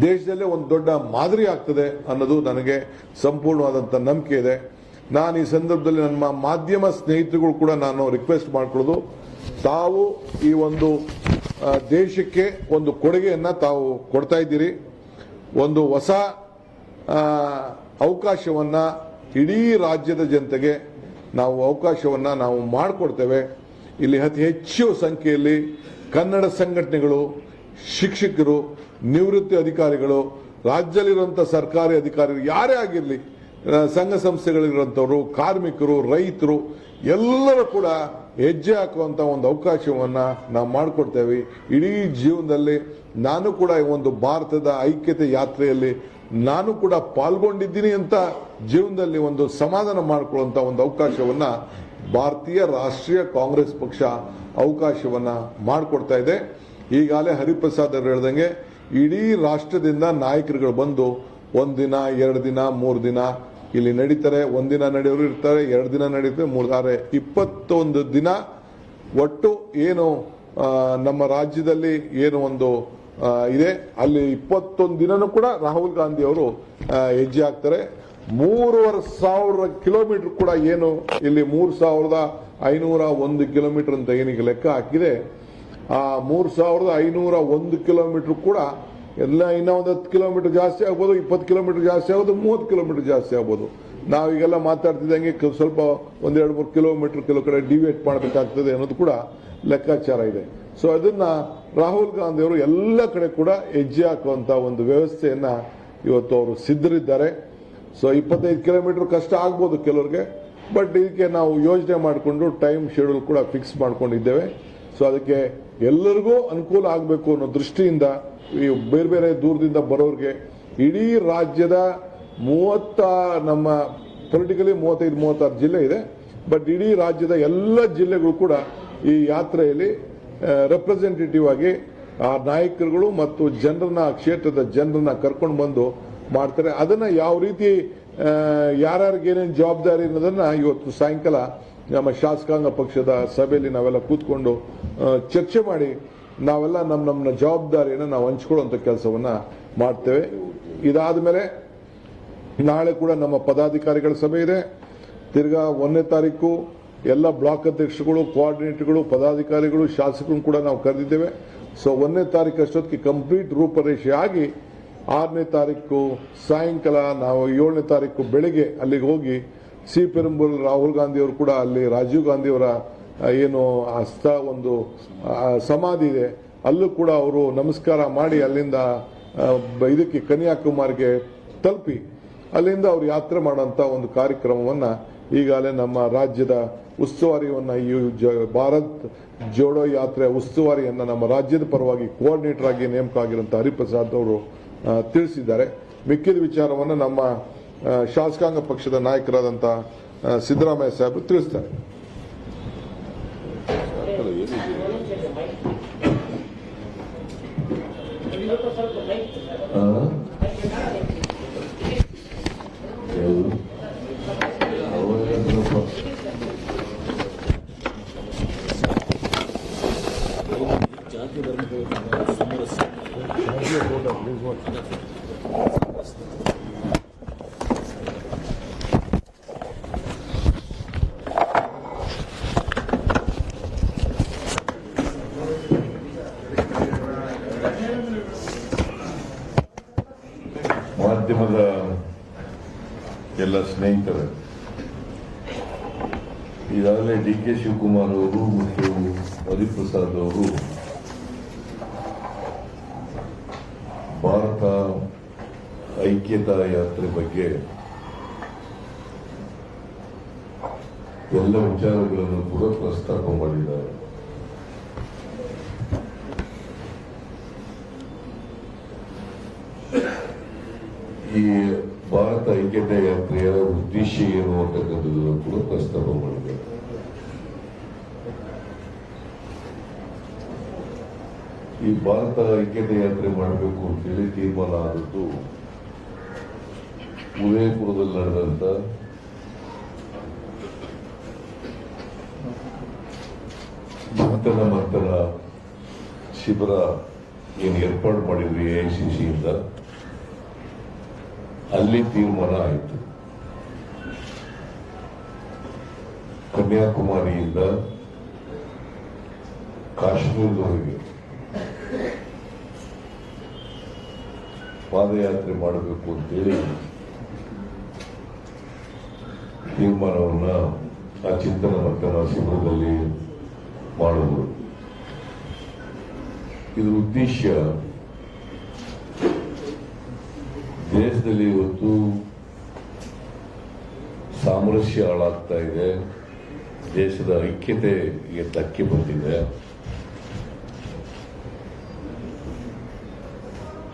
ದೇಶದಲ್ಲೇ ಒಂದು ದೊಡ್ಡ ಮಾದರಿ ಆಗ್ತದೆ ಅನ್ನೋದು ನನಗೆ ಸಂಪೂರ್ಣವಾದಂತ ನಂಬಿಕೆ ಇದೆ. ನಾನು ಈ ಸಂದರ್ಭದಲ್ಲಿ ನಮ್ಮ ಮಾಧ್ಯಮ ಸ್ನೇಹಿತರುಗಳು ಕೂಡ ನಾನು ರಿಕ್ವೆಸ್ಟ್ ಮಾಡ್ಕೊಳ್ಳೋದು, ತಾವು ಈ ಒಂದು ದೇಶಕ್ಕೆ ಒಂದು ಕೊಡುಗೆಯನ್ನ ತಾವು ಕೊಡ್ತಾ ಇದ್ದೀರಿ. ಒಂದು ಹೊಸ ಅವಕಾಶವನ್ನ ಇಡೀ ರಾಜ್ಯದ ಜನತೆಗೆ ನಾವು ಅವಕಾಶವನ್ನ ನಾವು ಮಾಡಿಕೊಡ್ತೇವೆ. ಇಲ್ಲಿ ಅತಿ ಹೆಚ್ಚು ಸಂಖ್ಯೆಯಲ್ಲಿ ಕನ್ನಡ ಸಂಘಟನೆಗಳು, ಶಿಕ್ಷಕರು, ನಿವೃತ್ತಿ ಅಧಿಕಾರಿಗಳು, ರಾಜ್ಯದಲ್ಲಿರುವಂತಹ ಸರ್ಕಾರಿ ಅಧಿಕಾರಿಗಳು, ಯಾರೇ ಆಗಿರಲಿ, ಸಂಘ ಸಂಸ್ಥೆಗಳಿರುವಂತವರು, ಕಾರ್ಮಿಕರು, ರೈತರು ಎಲ್ಲರೂ ಕೂಡ ಹೆಜ್ಜೆ ಹಾಕುವಂತ ಒಂದು ಅವಕಾಶವನ್ನ ನಾವು ಮಾಡಿಕೊಡ್ತೇವೆ. ಇಡೀ ಜೀವನದಲ್ಲಿ ನಾನು ಕೂಡ ಒಂದು ಭಾರತದ ಐಕ್ಯತೆ ಯಾತ್ರೆಯಲ್ಲಿ ನಾನು ಕೂಡ ಪಾಲ್ಗೊಂಡಿದ್ದೀನಿ ಅಂತ ಜೀವನದಲ್ಲಿ ಒಂದು ಸಮಾಧಾನ ಮಾಡಿಕೊಳ್ಳುವಂತ ಒಂದು ಅವಕಾಶವನ್ನ ಭಾರತೀಯ ರಾಷ್ಟ್ರೀಯ ಕಾಂಗ್ರೆಸ್ ಪಕ್ಷ ಅವಕಾಶವನ್ನ ಮಾಡಿಕೊಡ್ತಾ ಇದೆ. ಈಗಾಗಲೇ ಹರಿಪ್ರಸಾದ್ ಅವರು ಹೇಳ್ದಂಗೆ ಇಡೀ ರಾಷ್ಟ್ರದಿಂದ ನಾಯಕರುಗಳು ಬಂದು 1 ದಿನ 2 ದಿನ 3 ದಿನ ಇಲ್ಲಿ ನಡೀತಾರೆ. 1 ದಿನ ನಡೆಯೋರು ಇರ್ತಾರೆ, 2 ದಿನ ನಡೀತಾರೆ, 3 21 ದಿನ ಒಟ್ಟು ಏನು ನಮ್ಮ ರಾಜ್ಯದಲ್ಲಿ ಏನು ಒಂದು ಇದೆ, ಅಲ್ಲಿ 21 ದಿನನೂ ಕೂಡ ರಾಹುಲ್ ಗಾಂಧಿ ಅವರು ಹೆಜ್ಜೆ ಹಾಕ್ತಾರೆ. 3,500 ಕಿಲೋಮೀಟರ್ ಕೂಡ ಏನು ಇಲ್ಲಿ 3,501 ಕಿಲೋಮೀಟರ್ ಅಂತ ಏನೀಗ ಲೆಕ್ಕ ಹಾಕಿದೆ, ಆ 3,501 ಕಿಲೋಮೀಟರ್ ಕೂಡ ಎಲ್ಲ ಇನ್ನೂ ಒಂದು 10 ಕಿಲೋಮೀಟರ್ ಜಾಸ್ತಿ ಆಗ್ಬೋದು, 20 ಕಿಲೋಮೀಟರ್ ಜಾಸ್ತಿ ಆಗ್ಬೋದು, 30 ಕಿಲೋಮೀಟರ್ ಜಾಸ್ತಿ ಆಗ್ಬೋದು. ನಾವೀಗೆಲ್ಲ ಮಾತಾಡ್ತಿದ್ದಂಗೆ ಸ್ವಲ್ಪ 1-2-3 ಕಿಲೋಮೀಟರ್ ಕೆಲವು ಕಡೆ ಡಿವೇಟ್ ಮಾಡಬೇಕಾಗ್ತದೆ ಅನ್ನೋದು ಕೂಡ ಲೆಕ್ಕಾಚಾರ ಇದೆ. ಸೊ ಅದನ್ನ ರಾಹುಲ್ ಗಾಂಧಿ ಅವರು ಎಲ್ಲ ಕಡೆ ಕೂಡ ಹೆಜ್ಜೆ ಹಾಕುವಂತ ಒಂದು ವ್ಯವಸ್ಥೆಯನ್ನ ಇವತ್ತು ಅವರು ಸಿದ್ಧರಿದ್ದಾರೆ. ಸೊ 25 ಕಿಲೋಮೀಟರ್ ಕಷ್ಟ ಆಗ್ಬೋದು ಕೆಲವರಿಗೆ, ಬಟ್ ಇದಕ್ಕೆ ನಾವು ಯೋಜನೆ ಮಾಡಿಕೊಂಡು ಟೈಮ್ ಶೆಡ್ಯೂಲ್ ಕೂಡ ಫಿಕ್ಸ್ ಮಾಡ್ಕೊಂಡಿದ್ದೇವೆ. ಸೊ ಅದಕ್ಕೆ ಎಲ್ಲರಿಗೂ ಅನುಕೂಲ ಆಗಬೇಕು ಅನ್ನೋ ದೃಷ್ಟಿಯಿಂದ ಈ ಬೇರೆ ಬೇರೆ ದೂರದಿಂದ ಬರೋರಿಗೆ ಇಡೀ ರಾಜ್ಯದ ನಮ್ಮ ಪೊಲಿಟಿಕಲಿ 35-36 ಜಿಲ್ಲೆ ಇದೆ, ಬಟ್ ಇಡೀ ರಾಜ್ಯದ ಎಲ್ಲ ಜಿಲ್ಲೆಗಳು ಕೂಡ ಈ ಯಾತ್ರೆಯಲ್ಲಿ ರೆಪ್ರೆಸೆಂಟೇಟಿವ್ ಆಗಿ ಆ ನಾಯಕರುಗಳು ಮತ್ತು ಜನರನ್ನ, ಕ್ಷೇತ್ರದ ಜನರನ್ನ ಕರ್ಕೊಂಡು ಬಂದು ಮಾಡ್ತಾರೆ. ಅದನ್ನ ಯಾವ ರೀತಿ ಯಾರ್ಯಾರಿಗೆ ಏನೇನು ಜವಾಬ್ದಾರಿ ಅನ್ನೋದನ್ನ ಇವತ್ತು ಸಾಯಂಕಾಲ ನಮ್ಮ ಶಾಸಕಾಂಗ ಪಕ್ಷದ ಸಭೆಯಲ್ಲಿ ನಾವೆಲ್ಲ ಕೂತ್ಕೊಂಡು ಚರ್ಚೆ ಮಾಡಿ ನಾವೆಲ್ಲ ನಮ್ಮ ಜವಾಬ್ದಾರಿಯನ್ನು ನಾವು ಹಂಚ್ಕೊಳ್ಳುವಂತ ಕೆಲಸವನ್ನ ಮಾಡ್ತೇವೆ. ಇದಾದ ಮೇಲೆ ನಾಳೆ ಕೂಡ ನಮ್ಮ ಪದಾಧಿಕಾರಿಗಳ ಸಭೆ ಇದೆ. ತಿರ್ಗಾ 1ನೇ ತಾರೀಕು ಎಲ್ಲ ಬ್ಲಾಕ್ ಅಧ್ಯಕ್ಷರುಗಳು, ಕೋಆರ್ಡಿನೇಟರ್ಗಳು, ಪದಾಧಿಕಾರಿಗಳು, ಶಾಸಕರು ಕೂಡ ನಾವು ಕರೆದಿದ್ದೇವೆ. ಸೊ 1ನೇ ತಾರೀಕು ಅಷ್ಟೊತ್ತಿಗೆ ಕಂಪ್ಲೀಟ್ ರೂಪರೇಷೆ ಆಗಿ 6ನೇ ತಾರೀಕು ಸಾಯಂಕಾಲ ನಾವು 7ನೇ ತಾರೀಕು ಬೆಳಿಗ್ಗೆ ಅಲ್ಲಿಗೆ ಹೋಗಿ ಸಿ ಪೆರುಂಬೂರ್ ರಾಹುಲ್ ಗಾಂಧಿ ಅವರು ಕೂಡ ಅಲ್ಲಿ ರಾಜೀವ್ ಗಾಂಧಿ ಅವರ ಏನು ಒಂದು ಸಮಾಧಿ ಇದೆ, ಅಲ್ಲೂ ಕೂಡ ಅವರು ನಮಸ್ಕಾರ ಮಾಡಿ ಅಲ್ಲಿಂದ ಇದಕ್ಕೆ ಕನ್ಯಾಕುಮಾರಿಗೆ ತಲುಪಿ ಅಲ್ಲಿಂದ ಅವರು ಯಾತ್ರೆ ಮಾಡುವಂತ ಒಂದು ಕಾರ್ಯಕ್ರಮವನ್ನ ಈಗಾಗಲೇ ನಮ್ಮ ರಾಜ್ಯದ ಉಸ್ತುವಾರಿಯನ್ನ ಈ ಭಾರತ್ ಜೋಡೋ ಯಾತ್ರೆ ಉಸ್ತುವಾರಿಯನ್ನ ನಮ್ಮ ರಾಜ್ಯದ ಪರವಾಗಿ ಕೋಆರ್ಡಿನೇಟರ್ ಆಗಿ ನೇಮಕ ಆಗಿರುವಂತಹ ಹರಿಪ್ರಸಾದ್ ಅವರು ತಿಳಿಸಿದ್ದಾರೆ. ಮಿಕ್ಕಿದ ವಿಚಾರವನ್ನು ನಮ್ಮ ಶಾಸಕಾಂಗ ಪಕ್ಷದ ನಾಯಕರಾದಂತಹ ಸಿದ್ದರಾಮಯ್ಯ ಸಾಹೇಬರು ತಿಳಿಸ್ತಾರೆ. ಮಾಧ್ಯಮದ ಎಲ್ಲ ಸ್ನೇಹಿತರು, ಈಗಾಗಲೇ DK ಶಿವಕುಮಾರ್ ಅವರು ಮತ್ತು ಹರಿಪ್ರಸಾದ್ ಅವರು ಭಾರತ ಐಕ್ಯತಾ ಯಾತ್ರೆ ಬಗ್ಗೆ ಎಲ್ಲ ವಿಚಾರಗಳನ್ನು ಕೂಡ ಪ್ರಸ್ತಾಪ ಮಾಡಿದ್ದಾರೆ. ಈ ಭಾರತ ಐಕ್ಯತಾ ಯಾತ್ರೆಯ ಉದ್ದೇಶ ಏನು ಅಂತಕ್ಕಂಥದ್ದನ್ನು ಕೂಡ ಪ್ರಸ್ತಾಪ ಮಾಡಿದ್ದಾರೆ. ಈ ಭಾರತ ಐಕ್ಯತಾ ಯಾತ್ರೆ ಮಾಡಬೇಕು ಅಂತೇಳಿ ತೀರ್ಮಾನ ಆದದ್ದು ಉದಯಪುರದಲ್ಲಿ ನಡೆದಂತ ಚಿಂತನ ಮಂಥನ ಶಿಬಿರ ಏನು ಏರ್ಪಾಡು ಮಾಡಿದ್ವಿ AICCಯಿಂದ, ಅಲ್ಲಿ ತೀರ್ಮಾನ ಆಯಿತು. ಕನ್ಯಾಕುಮಾರಿಯಿಂದ ಕಾಶ್ಮೀರದವರೆಗೆ ಪಾದಯಾತ್ರೆ ಮಾಡಬೇಕು ಅಂತೇಳಿ ತೀರ್ಮಾನವನ್ನ ಆ ಚಿಂತನ ಮಂಥನ ಶಿಬಿರದಲ್ಲಿ ಮಾಡಿದ್ರು. ಇದರ ಉದ್ದೇಶ ದೇಶದಲ್ಲಿ ಇವತ್ತು ಸಾಮರಸ್ಯ ಹಾಳಾಗ್ತಾ ಇದೆ, ದೇಶದ ಐಕ್ಯತೆಗೆ ಧಕ್ಕೆ ಬಂದಿದೆ.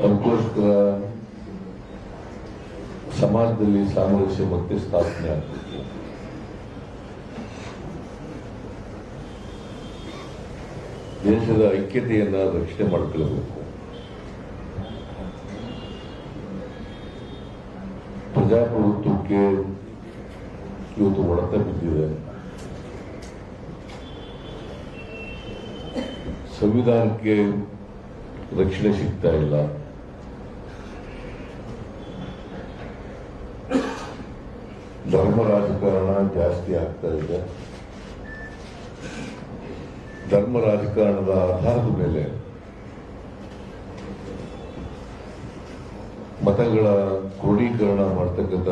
ಅದಕ್ಕೋಸ್ಕರ ಸಮಾಜದಲ್ಲಿ ಸಾಮರಸ್ಯ ಮತ್ತೆ ಸ್ಥಾಪನೆ ಆಗ್ಬೇಕು. ದೇಶದ ಐಕ್ಯತೆಯನ್ನ ರಕ್ಷಣೆ ಮಾಡಿಕೊಳ್ಳಬೇಕು. ಪ್ರಜಾಪ್ರಭುತ್ವಕ್ಕೆ ಇವತ್ತು ಹೊಡೆತ ಬಿದ್ದಿದೆ. ಸಂವಿಧಾನಕ್ಕೆ ರಕ್ಷಣೆ ಸಿಗ್ತಾ ಇಲ್ಲ. ಧರ್ಮ ರಾಜಕಾರಣ ಜಾಸ್ತಿ ಆಗ್ತಾ ಇದೆ. ಧರ್ಮ ರಾಜಕಾರಣದ ಆಧಾರದ ಮೇಲೆ ಮತಗಳ ಕ್ರೋಢೀಕರಣ ಮಾಡ್ತಕ್ಕಂಥ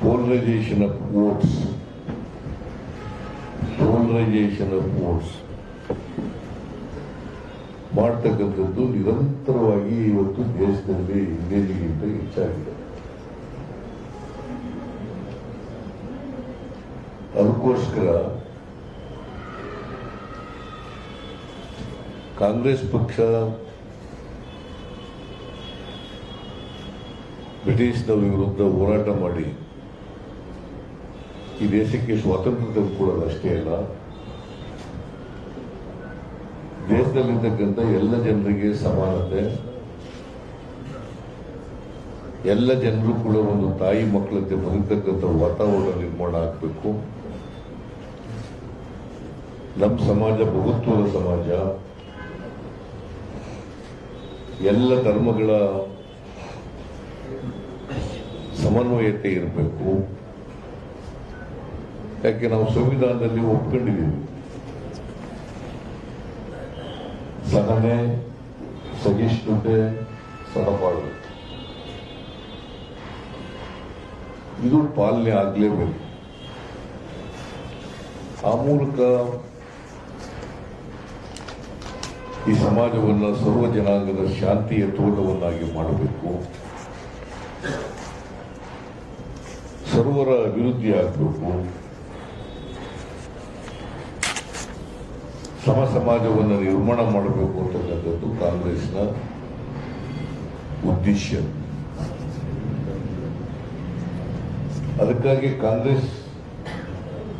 ಪೋಲರೈಸೇಷನ್ ಆಫ್ ವೋಟ್ಸ್ ಮಾಡ್ತಕ್ಕಂಥದ್ದು ನಿರಂತರವಾಗಿ ಇವತ್ತು ದೇಶದಲ್ಲಿ ಇಂಗ್ಲೇಜಿಗಿಂತ ಹೆಚ್ಚಾಗಿದೆ. ಅದಕ್ಕೋಸ್ಕರ ಕಾಂಗ್ರೆಸ್ ಪಕ್ಷ ಬ್ರಿಟಿಷ್ನವರ ವಿರುದ್ಧ ಹೋರಾಟ ಮಾಡಿ ಈ ದೇಶಕ್ಕೆ ಸ್ವಾತಂತ್ರ್ಯ ತಂದುಕೊಡೋದಷ್ಟೇ ಅಲ್ಲ, ದೇಶದಲ್ಲಿರ್ತಕ್ಕಂಥ ಎಲ್ಲ ಜನರಿಗೆ ಸಮಾನತೆ, ಎಲ್ಲ ಜನರು ಕೂಡ ಒಂದು ತಾಯಿ ಮಕ್ಕಳಂತೆ ಬದುಕತಕ್ಕಂಥ ವಾತಾವರಣ ನಿರ್ಮಾಣ ಆಗಬೇಕು. ನಮ್ಮ ಸಮಾಜ ಬಹುತ್ವದ ಸಮಾಜ, ಎಲ್ಲ ಧರ್ಮಗಳ ಸಮನ್ವಯತೆ ಇರಬೇಕು. ಯಾಕೆ ನಾವು ಸಂವಿಧಾನದಲ್ಲಿ ಒಪ್ಕೊಂಡಿದ್ದೀವಿ, ಸಹನೆ, ಸಹಿಷ್ಣುತೆ, ಸಹಬಾಳ್ವೆ, ಇದು ಪಾಲನೆ ಆಗಲೇಬೇಕು. ಆ ಮೂಲಕ ಈ ಸಮಾಜವನ್ನು ಸರ್ವ ಜನಾಂಗದ ಶಾಂತಿಯ ತೋಟವನ್ನಾಗಿ ಮಾಡಬೇಕು, ಸರ್ವರ ಅಭಿವೃದ್ಧಿ ಆಗಬೇಕು, ಸಮ ಸಮಾಜವನ್ನು ನಿರ್ಮಾಣ ಮಾಡಬೇಕು ಅಂತಕ್ಕಂಥದ್ದು ಕಾಂಗ್ರೆಸ್ನ ಉದ್ದೇಶ. ಅದಕ್ಕಾಗಿ ಕಾಂಗ್ರೆಸ್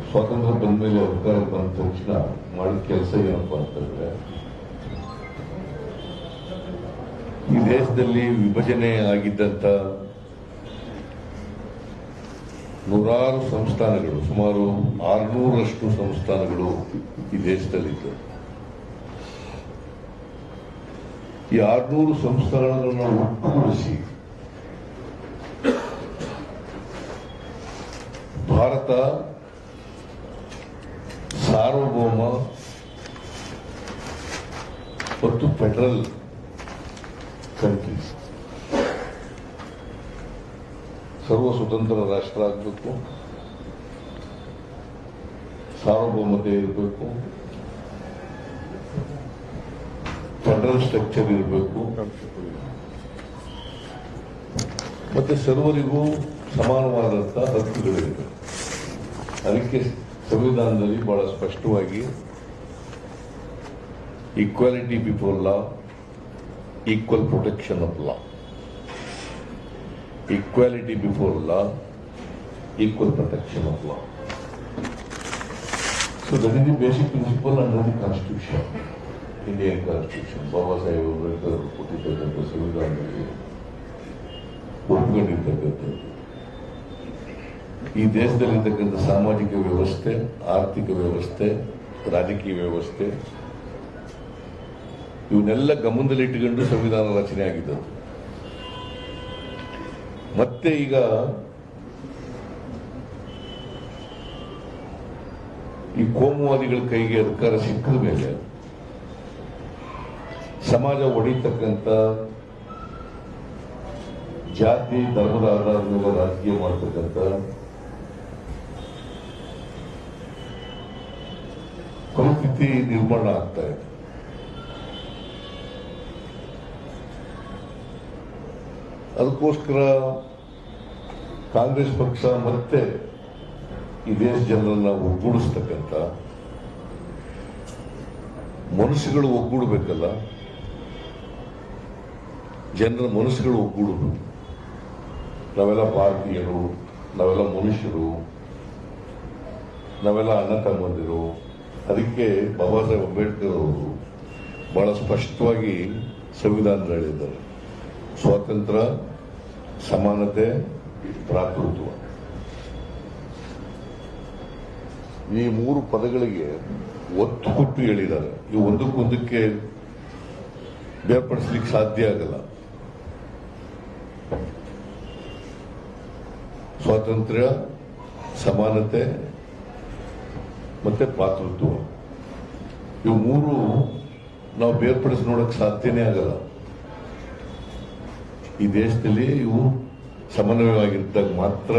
ಸ್ವಾತಂತ್ರ್ಯ ಬಂದ ಮೇಲೆ ಅಧಿಕಾರ ಬಂದ ತಕ್ಷಣ ಮಾಡಿದ ಕೆಲಸ ಏನಪ್ಪಾ ಅಂತಂದ್ರೆ, ಈ ದೇಶದಲ್ಲಿ ವಿಭಜನೆ ಆಗಿದ್ದಂತ ನೂರಾರು ಸಂಸ್ಥಾನಗಳು, ಸುಮಾರು 600ರಷ್ಟು ಸಂಸ್ಥಾನಗಳು ಈ ದೇಶದಲ್ಲಿದ್ದು, ಈ 600 ಸಂಸ್ಥಾನಗಳನ್ನು ಒಟ್ಟುಗೂಡಿಸಿ ಭಾರತ ಸಾರ್ವಭೌಮ ಮತ್ತು ಫೆಡರಲ್ ಕಂಟ್ರಿ, ಸರ್ವ ಸ್ವತಂತ್ರ ರಾಷ್ಟ್ರ ಆಗಬೇಕು, ಸಾರ್ವಭೌಮತೆ ಇರಬೇಕು, ಫೆಡರಲ್ ಸ್ಟ್ರಕ್ಚರ್ ಇರಬೇಕು, ಮತ್ತೆ ಸರ್ವರಿಗೂ ಸಮಾನವಾದಂತಹ ಹಕ್ಕುಗಳಿರಬೇಕು. ಅದಕ್ಕೆ ಸಂವಿಧಾನದಲ್ಲಿ ಬಹಳ ಸ್ಪಷ್ಟವಾಗಿ equality before law, equal protection of law, equality before law, equal protection of law. So that is the basic principle under the Constitution, Indian Constitution. Baba Saheb Ambedkar ಅವರು ಕೊಟ್ಟಿರ್ತಕ್ಕಂಥ ಸಂವಿಧಾನದಲ್ಲಿ ಒಪ್ಪಿಕೊಂಡಿರ್ತಕ್ಕಂಥದ್ದು. ಈ ದೇಶದಲ್ಲಿರ್ತಕ್ಕಂಥ ಸಾಮಾಜಿಕ ವ್ಯವಸ್ಥೆ, ಆರ್ಥಿಕ ವ್ಯವಸ್ಥೆ, ರಾಜಕೀಯ ವ್ಯವಸ್ಥೆ, ಇವನ್ನೆಲ್ಲ ಗಮನದಲ್ಲಿಟ್ಟುಕೊಂಡು ಸಂವಿಧಾನ ರಚನೆ ಆಗಿದ್ದದ್ದು. ಮತ್ತೆ ಈಗ ಈ ಕೋಮುವಾದಿಗಳ ಕೈಗೆ ಅಧಿಕಾರ ಸಿಕ್ಕಿದ ಮೇಲೆ ಸಮಾಜ ಒಡೆಯತಕ್ಕಂಥ, ಜಾತಿ ಧರ್ಮದ ಆಧಾರದ ಮೇಲೆ ರಾಜಕೀಯ ಮಾಡತಕ್ಕಂಥ ಪರಿಸ್ಥಿತಿ ನಿರ್ಮಾಣ ಆಗ್ತಾ ಇದೆ. ಅದಕ್ಕೋಸ್ಕರ ಕಾಂಗ್ರೆಸ್ ಪಕ್ಷ ಮತ್ತೆ ಈ ದೇಶ ಜನರನ್ನ ಒಗ್ಗೂಡಿಸ್ತಕ್ಕಂಥ, ಮನಸ್ಸುಗಳು ಒಗ್ಗೂಡಬೇಕಲ್ಲ, ಜನರ ಮನಸ್ಸುಗಳು ಒಗ್ಗೂಡಬೇಕು. ನಾವೆಲ್ಲ ಭಾರತೀಯರು, ನಾವೆಲ್ಲ ಮನುಷ್ಯರು, ನಾವೆಲ್ಲ ಅಣ್ಣ ತಮ್ಮಂದಿರು. ಅದಕ್ಕೆ ಬಾಬಾ ಸಾಹೇಬ್ ಅಂಬೇಡ್ಕರ್ ಅವರು ಬಹಳ ಸ್ಪಷ್ಟವಾಗಿ ಸಂವಿಧಾನ ಹೇಳಿದ್ದಾರೆ, ಸ್ವಾತಂತ್ರ್ಯ, ಸಮಾನತೆ, ಭ್ರಾತೃತ್ವ. ಈ 3 ಪದಗಳಿಗೆ ಒತ್ತು ಕೊಟ್ಟು ಹೇಳಿದ್ದಾರೆ. ಇವು ಒಂದಕ್ಕೊಂದಕ್ಕೆ ಬೇರ್ಪಡಿಸ್ಲಿಕ್ಕೆ ಸಾಧ್ಯ ಆಗಲ್ಲ. ಸ್ವಾತಂತ್ರ್ಯ, ಸಮಾನತೆ ಮತ್ತೆ ಭ್ರಾತೃತ್ವ, ಇವು 3 ನಾವು ಬೇರ್ಪಡಿಸಿ ನೋಡಕ್ ಸಾಧ್ಯನೇ ಆಗಲ್ಲ. ಈ ದೇಶದಲ್ಲಿ ಇವು ಸಮನ್ವಯವಾಗಿದ್ದಾಗ ಮಾತ್ರ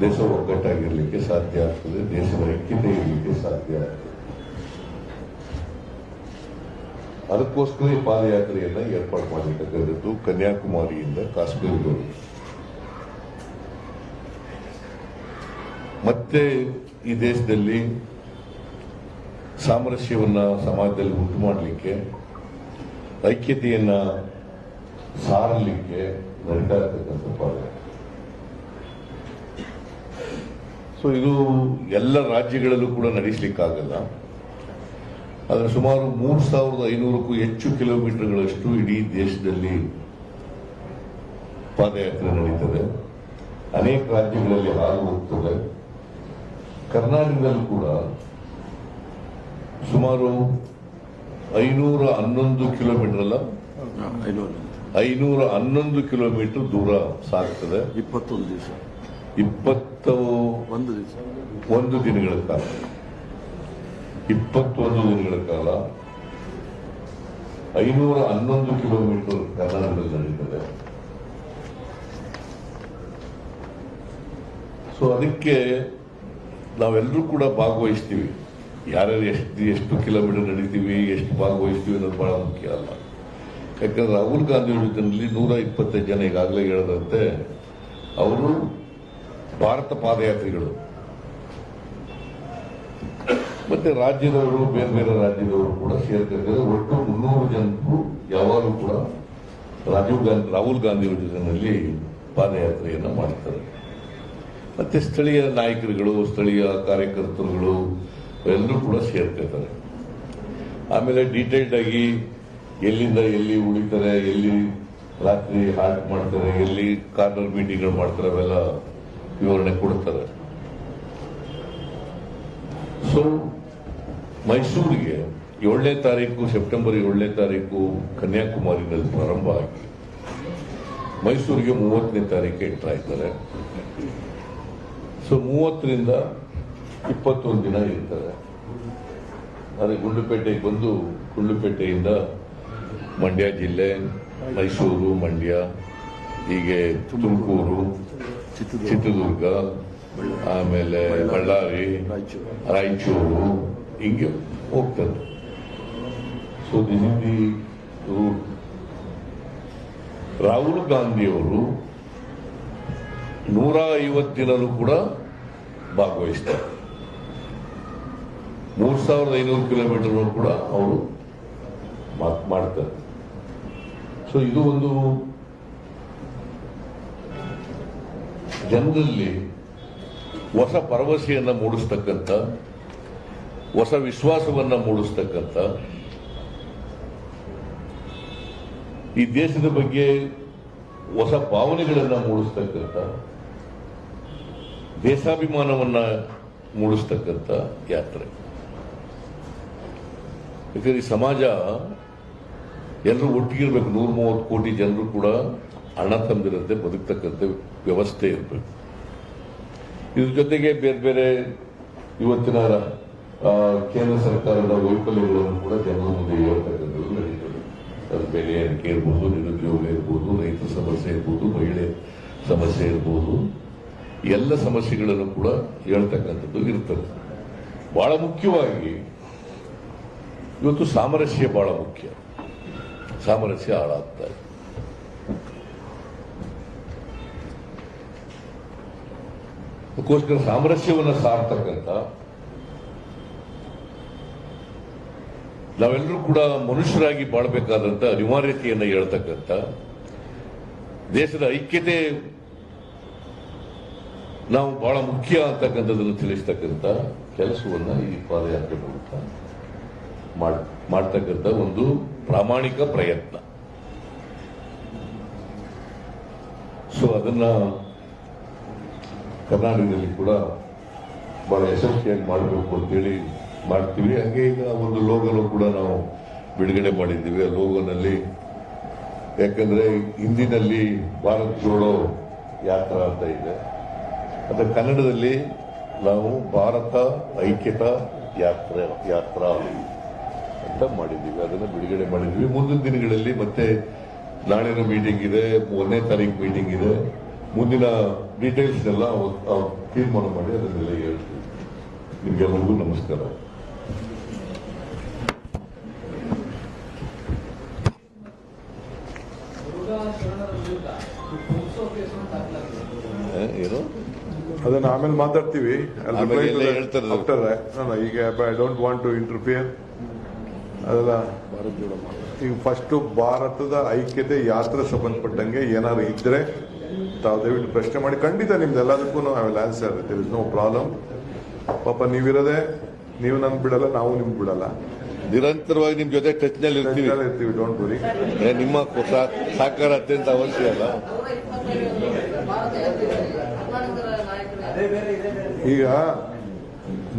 ದೇಶ ಒಗ್ಗಟ್ಟಾಗಿರ್ಲಿಕ್ಕೆ ಸಾಧ್ಯ ಆಗ್ತದೆ, ದೇಶದ ಐಕ್ಯತೆ ಇರಲಿಕ್ಕೆ ಸಾಧ್ಯ ಆಗ್ತದೆ. ಅದಕ್ಕೋಸ್ಕರ ಈ ಪಾದಯಾತ್ರೆಯನ್ನ ಏರ್ಪಾಡು ಮಾಡಿರ್ತಕ್ಕಂಥದ್ದು ಕನ್ಯಾಕುಮಾರಿಯಿಂದ ಕಾಶ್ಮೀರದವರೆಗೆ. ಮತ್ತೆ ಈ ದೇಶದಲ್ಲಿ ಸಾಮರಸ್ಯವನ್ನ ಸಮಾಜದಲ್ಲಿ ಉಂಟು ಮಾಡಲಿಕ್ಕೆ, ಐಕ್ಯತೆಯನ್ನ ಸಾರಲಿಕ್ಕೆ ನಡೀತಾ ಇರ್ತಕ್ಕಂಥ ಪಾದಯಾತ್ರೆ. ಸೊ ಇದು ಎಲ್ಲ ರಾಜ್ಯಗಳಲ್ಲೂ ಕೂಡ ನಡೆಸಲಿಕ್ಕಾಗಲ್ಲ. ಆದರೆ ಸುಮಾರು 3500ಕ್ಕೂ ಹೆಚ್ಚು ಕಿಲೋಮೀಟರ್ಗಳಷ್ಟು ಇಡೀ ದೇಶದಲ್ಲಿ ಪಾದಯಾತ್ರೆ ನಡೀತದೆ. ಅನೇಕ ರಾಜ್ಯಗಳಲ್ಲಿ ಹಾದು ಹೋಗ್ತದೆ. ಕರ್ನಾಟಕದಲ್ಲೂ ಕೂಡ ಸುಮಾರು 511 ಕಿಲೋಮೀಟರ್ ಅಲ್ಲ, 511 ಕಿಲೋಮೀಟರ್ ದೂರ ಸಾಗ್ತದೆ. 21 ದಿವಸ 21 ದಿನಗಳ ಕಾಲ 21 ದಿನಗಳ ಕಾಲ 511 ಕಿಲೋಮೀಟರ್ ಕರ್ನಾಟಕದಲ್ಲಿ ನಡೀತದೆ. ಸೊ ಅದಕ್ಕೆ ನಾವೆಲ್ಲರೂ ಕೂಡ ಭಾಗವಹಿಸ್ತೀವಿ. ಯಾರ್ಯಾರು ಎಷ್ಟು ಕಿಲೋಮೀಟರ್ ನಡೀತೀವಿ, ಎಷ್ಟು ಭಾಗವಹಿಸ್ತೀವಿ ಅನ್ನೋದು ಬಹಳ ಮುಖ್ಯ ಅಲ್ಲ. ಯಾಕಂದ್ರೆ ರಾಹುಲ್ ಗಾಂಧಿ ಜೊತೆಯಲ್ಲಿ 125 ಜನ ಈಗಾಗಲೇ ಹೇಳದಂತೆ ಅವರು ಭಾರತ ಪಾದಯಾತ್ರಿಗಳು. ಮತ್ತೆ ರಾಜ್ಯದವರು, ಬೇರೆ ಬೇರೆ ರಾಜ್ಯದವರು ಕೂಡ ಸೇರ್ತಿದ್ದಾರೆ. ಒಟ್ಟು 300 ಜನರು ಯಾವಾಗಲೂ ಕೂಡ ರಾಹುಲ್ ಗಾಂಧಿ ಜೊತೆಯಲ್ಲಿ ಪಾದಯಾತ್ರೆಯನ್ನು ಮಾಡ್ತಾರೆ. ಮತ್ತೆ ಸ್ಥಳೀಯ ನಾಯಕರುಗಳು, ಸ್ಥಳೀಯ ಕಾರ್ಯಕರ್ತರುಗಳು ಎಲ್ಲರೂ ಕೂಡ ಸೇರ್ತಿರ್ತಾರೆ. ಆಮೇಲೆ ಡೀಟೇಲ್ಡ್ ಆಗಿ ಎಲ್ಲಿಂದ ಎಲ್ಲಿ ಉಳಿತಾರೆ, ಎಲ್ಲಿ ರಾತ್ರಿ ಹಾಲ್ಟ್ ಮಾಡ್ತಾರೆ, ಎಲ್ಲಿ ಕಾರ್ನರ್ ಮೀಟಿಂಗ್ಗಳು ಮಾಡ್ತಾರೆ, ಅವೆಲ್ಲ ವಿವರಣೆ ಕೊಡ್ತಾರೆ. ಸೊ ಮೈಸೂರಿಗೆ 7ನೇ ತಾರೀಕು, ಸೆಪ್ಟೆಂಬರ್ 7ನೇ ತಾರೀಕು ಕನ್ಯಾಕುಮಾರಿನಲ್ಲಿ ಪ್ರಾರಂಭ ಆಗಿ ಮೈಸೂರಿಗೆ 30ನೇ ತಾರೀಕು ಎಂಟರ್ ಆಯ್ತಾರೆ. ಸೊ 30ರಿಂದ 21 ದಿನ ಇರ್ತಾರೆ. ಅದೇ ಗುಂಡ್ಲುಪೇಟೆಗೆ ಬಂದು ಗುಂಡ್ಲುಪೇಟೆಯಿಂದ ಮಂಡ್ಯ ಜಿಲ್ಲೆ, ಮೈಸೂರು, ಮಂಡ್ಯ, ಹೀಗೆ ತುಮಕೂರು, ಚಿತ್ರದುರ್ಗ, ಆಮೇಲೆ ಬಳ್ಳಾರಿ, ರಾಯಚೂರು, ಹಿಂಗೆ ಹೋಗ್ತಾರೆ. So this is the route. Rahul ಗಾಂಧಿಯವರು 150 ದಿನನೂ ಕೂಡ ಭಾಗವಹಿಸ್ತಾರೆ. 3500 ಕಿಲೋಮೀಟರ್ ಕೂಡ ಅವರು ಮಾಡ್ತಾರೆ. ಸೊ ಇದು ಒಂದು ಜನರಲ್ಲಿ ಹೊಸ ಭರವಸೆಯನ್ನ ಮೂಡಿಸ್ತಕ್ಕಂಥ, ಹೊಸ ವಿಶ್ವಾಸವನ್ನ ಮೂಡಿಸ್ತಕ್ಕಂಥ, ಈ ದೇಶದ ಬಗ್ಗೆ ಹೊಸ ಭಾವನೆಗಳನ್ನ ಮೂಡಿಸ್ತಕ್ಕಂಥ, ದೇಶಾಭಿಮಾನವನ್ನ ಮೂಡಿಸ್ತಕ್ಕಂಥ ಯಾತ್ರೆ. ಯಾಕಂದ್ರೆ ಈ ಸಮಾಜ ಎಲ್ಲರೂ ಒಟ್ಟಿಗಿರ್ಬೇಕು. 130 ಕೋಟಿ ಜನರು ಕೂಡ ಅಣ್ಣ ತಮ್ಮದಿರಂತೆ ಬದುಕ್ತಕ್ಕಂಥ ವ್ಯವಸ್ಥೆ ಇರಬೇಕು. ಇದ್ರ ಜೊತೆಗೆ ಬೇರೆ ಬೇರೆ ಇವತ್ತಿನ ಕೇಂದ್ರ ಸರ್ಕಾರದ ವೈಫಲ್ಯಗಳನ್ನು ಕೂಡ ಜನರ ಮುಂದೆ ಹೇಳ್ತಕ್ಕಂಥದ್ದು ನಡೀತದೆ. ಅದು ಬೆಲೆ ಏರಿಕೆ ಇರ್ಬೋದು, ನಿರುದ್ಯೋಗ ಇರ್ಬೋದು, ರೈತರ ಸಮಸ್ಯೆ ಇರ್ಬೋದು, ಮಹಿಳೆ ಸಮಸ್ಯೆ ಇರ್ಬೋದು, ಎಲ್ಲ ಸಮಸ್ಯೆಗಳನ್ನು ಕೂಡ ಹೇಳ್ತಕ್ಕಂಥದ್ದು ಇರ್ತದೆ. ಬಹಳ ಮುಖ್ಯವಾಗಿ ಇವತ್ತು ಸಾಮರಸ್ಯ ಬಹಳ ಮುಖ್ಯ. ಸಾಮರಸ್ಯ ಹಾಳಾಗ್ತಾ ಇದೆ. ಅದಕ್ಕೋಸ್ಕರ ಸಾಮರಸ್ಯವನ್ನು ಸಾರ್ತಕ್ಕಂಥ, ನಾವೆಲ್ಲರೂ ಕೂಡ ಮನುಷ್ಯರಾಗಿ ಬಾಳ್ಬೇಕಾದಂತ ಅನಿವಾರ್ಯತೆಯನ್ನು ಹೇಳ್ತಕ್ಕಂಥ, ದೇಶದ ಐಕ್ಯತೆ ನಾವು ಬಹಳ ಮುಖ್ಯ ಅಂತಕ್ಕಂಥದ್ದನ್ನು ತಿಳಿಸ್ತಕ್ಕಂಥ ಕೆಲಸವನ್ನ ಈ ಪಾದಯಾತ್ರೆ ಮೂಲಕ ಮಾಡ್ತಕ್ಕಂಥ ಒಂದು ಪ್ರಾಮಾಣಿಕ ಪ್ರಯತ್ನ. ಸೊ ಅದನ್ನ ಕರ್ನಾಟಕದಲ್ಲಿ ಕೂಡ ಬಹಳ ಯಶಸ್ವಿಯಾಗಿ ಮಾಡಬೇಕು ಅಂತೇಳಿ ಮಾಡ್ತೀವಿ. ಹಾಗೆ ಈಗ ಒಂದು ಲೋಗೋನು ಕೂಡ ನಾವು ಬಿಡುಗಡೆ ಮಾಡಿದ್ದೀವಿ. ಆ ಲೋಗೋನಲ್ಲಿ ಯಾಕಂದ್ರೆ ಹಿಂದಿನಲ್ಲಿ ಭಾರತ್ ಜೋಡೋ ಯಾತ್ರಾ ಅಂತ ಇದೆ, ಅದ ಕನ್ನಡದಲ್ಲಿ ನಾವು ಭಾರತ ಐಕ್ಯತಾ ಯಾತ್ರಾ ಅಂತ ಮಾಡಿದ್ದೀವಿ. ಅದನ್ನು ಬಿಡುಗಡೆ ಮಾಡಿದ್ವಿ. ಮುಂದಿನ ದಿನಗಳಲ್ಲಿ ಮತ್ತೆ ನಾಳಿನ ಮೀಟಿಂಗ್ ಇದೆ, 1ನೇ ತಾರೀಕು ಮೀಟಿಂಗ್ ಇದೆ. ಮುಂದಿನ ಡೀಟೇಲ್ಸ್ ಎಲ್ಲ ತೀರ್ಮಾನ ಮಾಡಿ ಅದನ್ನೆಲ್ಲ ಹೇಳ್ತೀವಿ. ನಿಮ್ಗೆಲ್ಲರಿಗೂ ನಮಸ್ಕಾರ. ಏನು ಅದನ್ನ ಆಮೇಲೆ ಮಾತಾಡ್ತೀವಿ. ಹೇಳ್ತಾರೆ ಈಗ I don't want to interfere. ಅದೆಲ್ಲ ಈಗ ಫಸ್ಟ್ ಭಾರತದ ಐಕ್ಯತೆ ಯಾತ್ರೆ ಸಂಬಂಧಪಟ್ಟಂಗೆ ಏನಾದ್ರು ಇದ್ರೆ ತಾವು ದಯವಿಟ್ಟು ಪ್ರಶ್ನೆ ಮಾಡಿ. ಖಂಡಿತ ನಿಮ್ದೆಲ್ಲದಕ್ಕೂ I will answer. There is no problem. ಪಾಪ ನೀವಿರೋದೆ, ನೀವು ನನ್ ಬಿಡಲ್ಲ, ನಾವು ನಿಮ್ಗೆ ಬಿಡಲ್ಲ. ನಿರಂತರವಾಗಿ ನಿಮ್ ಜೊತೆ ಟಚ್ ನಲ್ಲಿ ಇರ್ತೀವಿ. Don't worry. ನಿಮ್ಮ ಸಹಕಾರ ಅತ್ಯಂತ ಅವಶ್ಯ ಅಲ್ಲ. ಈಗ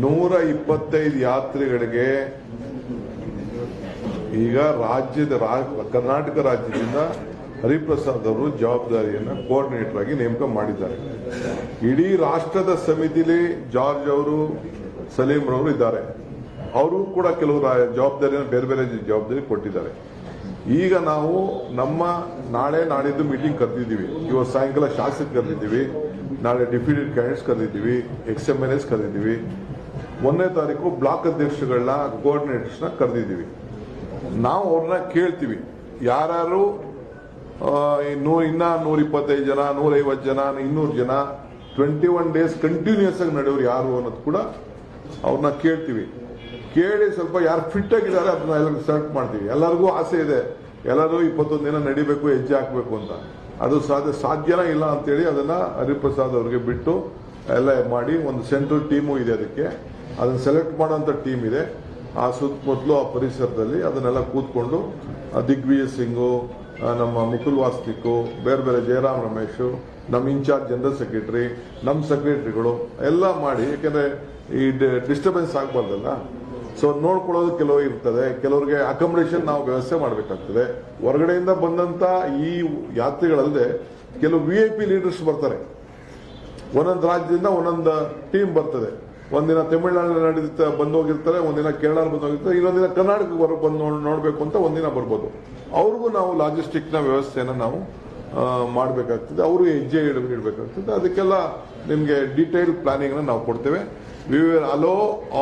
125 ಯಾತ್ರಿಗಳಿಗೆ ಈಗ ಕರ್ನಾಟಕ ರಾಜ್ಯದಿಂದ ಹರಿಪ್ರಸಾದ್ ಅವರು ಜವಾಬ್ದಾರಿಯನ್ನು ಕೋಆರ್ಡಿನೇಟರ್ ಆಗಿ ನೇಮಕ ಮಾಡಿದ್ದಾರೆ. ಇಡೀ ರಾಷ್ಟ್ರದ ಸಮಿತಿಲಿ ಜಾರ್ಜ್ ಅವರು, ಸಲೀಂ ಅವರು ಇದ್ದಾರೆ. ಅವರು ಕೂಡ ಕೆಲವು ಜವಾಬ್ದಾರಿಯನ್ನು ಬೇರೆ ಬೇರೆ ಜವಾಬ್ದಾರಿ ಕೊಟ್ಟಿದ್ದಾರೆ. ಈಗ ನಾವು ನಮ್ಮ ನಾಳೆ ನಾಡಿದ್ದು ಮೀಟಿಂಗ್ ಕರೆದಿದ್ದೀವಿ. ಇವತ್ತು ಸಾಯಂಕಾಲ ಶಾಸಕ ಕರೆದಿದ್ದೀವಿ, ನಾಳೆ ಡೆಪ್ಯೂಟಿ ಕ್ಯಾಂಡಿಡೇಟ್ಸ್ ಕರೆದಿದ್ದೀವಿ, XMLAs ಕರೆದಿದ್ದೀವಿ. 1ನೇ ತಾರೀಕು ಬ್ಲಾಕ್ ಅಧ್ಯಕ್ಷಗಳನ್ನ, ಕೋಆರ್ಡಿನೇಟರ್ಸ್ನ ಕರೆದಿದ್ದೀವಿ. ನಾವು ಅವ್ರನ್ನ ಕೇಳ್ತೀವಿ, ಯಾರು ಇನ್ನ 125 ಜನ, 150 ಜನ, 200 ಜನ 21 ಡೇಸ್ ಕಂಟಿನ್ಯೂಸ್ ಆಗಿ ನಡೆಯೋರು ಯಾರು ಅನ್ನೋದು ಕೂಡ ಅವ್ರನ್ನ ಕೇಳ್ತೀವಿ. ಕೇಳಿ ಸ್ವಲ್ಪ ಯಾರು ಫಿಟ್ ಆಗಿದ್ದಾರೆ ಅದನ್ನ ಎಲ್ಲರಿಗೂ ಸೆಲೆಕ್ಟ್ ಮಾಡ್ತೀವಿ. ಎಲ್ಲರಿಗೂ ಆಸೆ ಇದೆ, ಎಲ್ಲರೂ 21 ದಿನ ನಡಿಬೇಕು, ಹೆಜ್ಜೆ ಹಾಕಬೇಕು ಅಂತ. ಅದು ಸಾಧ್ಯನಾ ಇಲ್ಲ ಅಂತೇಳಿ ಅದನ್ನ ಹರಿಪ್ರಸಾದ್ ಅವರಿಗೆ ಬಿಟ್ಟು ಎಲ್ಲ ಮಾಡಿ, ಒಂದು ಸೆಂಟ್ರಲ್ ಟೀಮು ಇದೆ, ಅದನ್ನ ಸೆಲೆಕ್ಟ್ ಮಾಡುವಂತ ಟೀಮ್ ಇದೆ. ಆ ಸುತ್ತಮುತ್ತಲು ಆ ಪರಿಸರದಲ್ಲಿ ಅದನ್ನೆಲ್ಲ ಕೂತ್ಕೊಂಡು ದಿಗ್ವಿಜಯ್ ಸಿಂಗು, ನಮ್ಮ ಮುಕುಲ್ ವಾಸ್ನಿಕು, ಬೇರೆ ಬೇರೆ ಜಯರಾಮ್ ರಮೇಶ್, ನಮ್ಮ ಇನ್ಚಾರ್ಜ್ ಜನರಲ್ ಸೆಕ್ರೆಟರಿ, ನಮ್ಮ ಸೆಕ್ರೆಟರಿಗಳು ಎಲ್ಲ ಮಾಡಿ, ಯಾಕೆಂದ್ರೆ ಈ ಡಿಸ್ಟರ್ಬೆನ್ಸ್ ಆಗಬಾರ್ದಲ್ಲ. ಸೊ ನೋಡ್ಕೊಳ್ಳೋದು ಕೆಲವು ಇರ್ತದೆ, ಕೆಲವರಿಗೆ ಅಕಾಮಿಡೇಷನ್ ನಾವು ವ್ಯವಸ್ಥೆ ಮಾಡಬೇಕಾಗ್ತದೆ. ಹೊರಗಡೆಯಿಂದ ಬಂದಂತ ಈ ಯಾತ್ರೆಗಳಲ್ಲದೆ ಕೆಲವು VIP ಲೀಡರ್ಸ್ ಬರ್ತಾರೆ. ಒಂದೊಂದು ರಾಜ್ಯದಿಂದ ಒಂದೊಂದು ಟೀಮ್ ಬರ್ತದೆ. ಒಂದಿನ ತಮಿಳುನಾಡಿನಲ್ಲಿ ಬಂದು ಹೋಗಿರ್ತಾರೆ, ಒಂದಿನ ಕೇರಳ ಬಂದು ಹೋಗಿರ್ತಾರೆ, ಇನ್ನೊಂದಿನ ಕರ್ನಾಟಕಕ್ಕೆ ಬಂದು ನೋಡಬೇಕು ಅಂತ ಒಂದಿನ ಬರ್ಬೋದು. ಅವ್ರಿಗೂ ನಾವು ಲಾಜಿಸ್ಟಿಕ್ ನ ವ್ಯವಸ್ಥೆಯನ್ನು ನಾವು ಮಾಡಬೇಕಾಗ್ತದೆ. ಅವರು ಹೆಜ್ಜೆ ಇಡಬೇಕಾಗ್ತದೆ. ಅದಕ್ಕೆಲ್ಲ ನಿಮಗೆ ಡೀಟೇಲ್ ಪ್ಲಾನಿಂಗ್ ನಾವು ಕೊಡ್ತೇವೆ. We will allow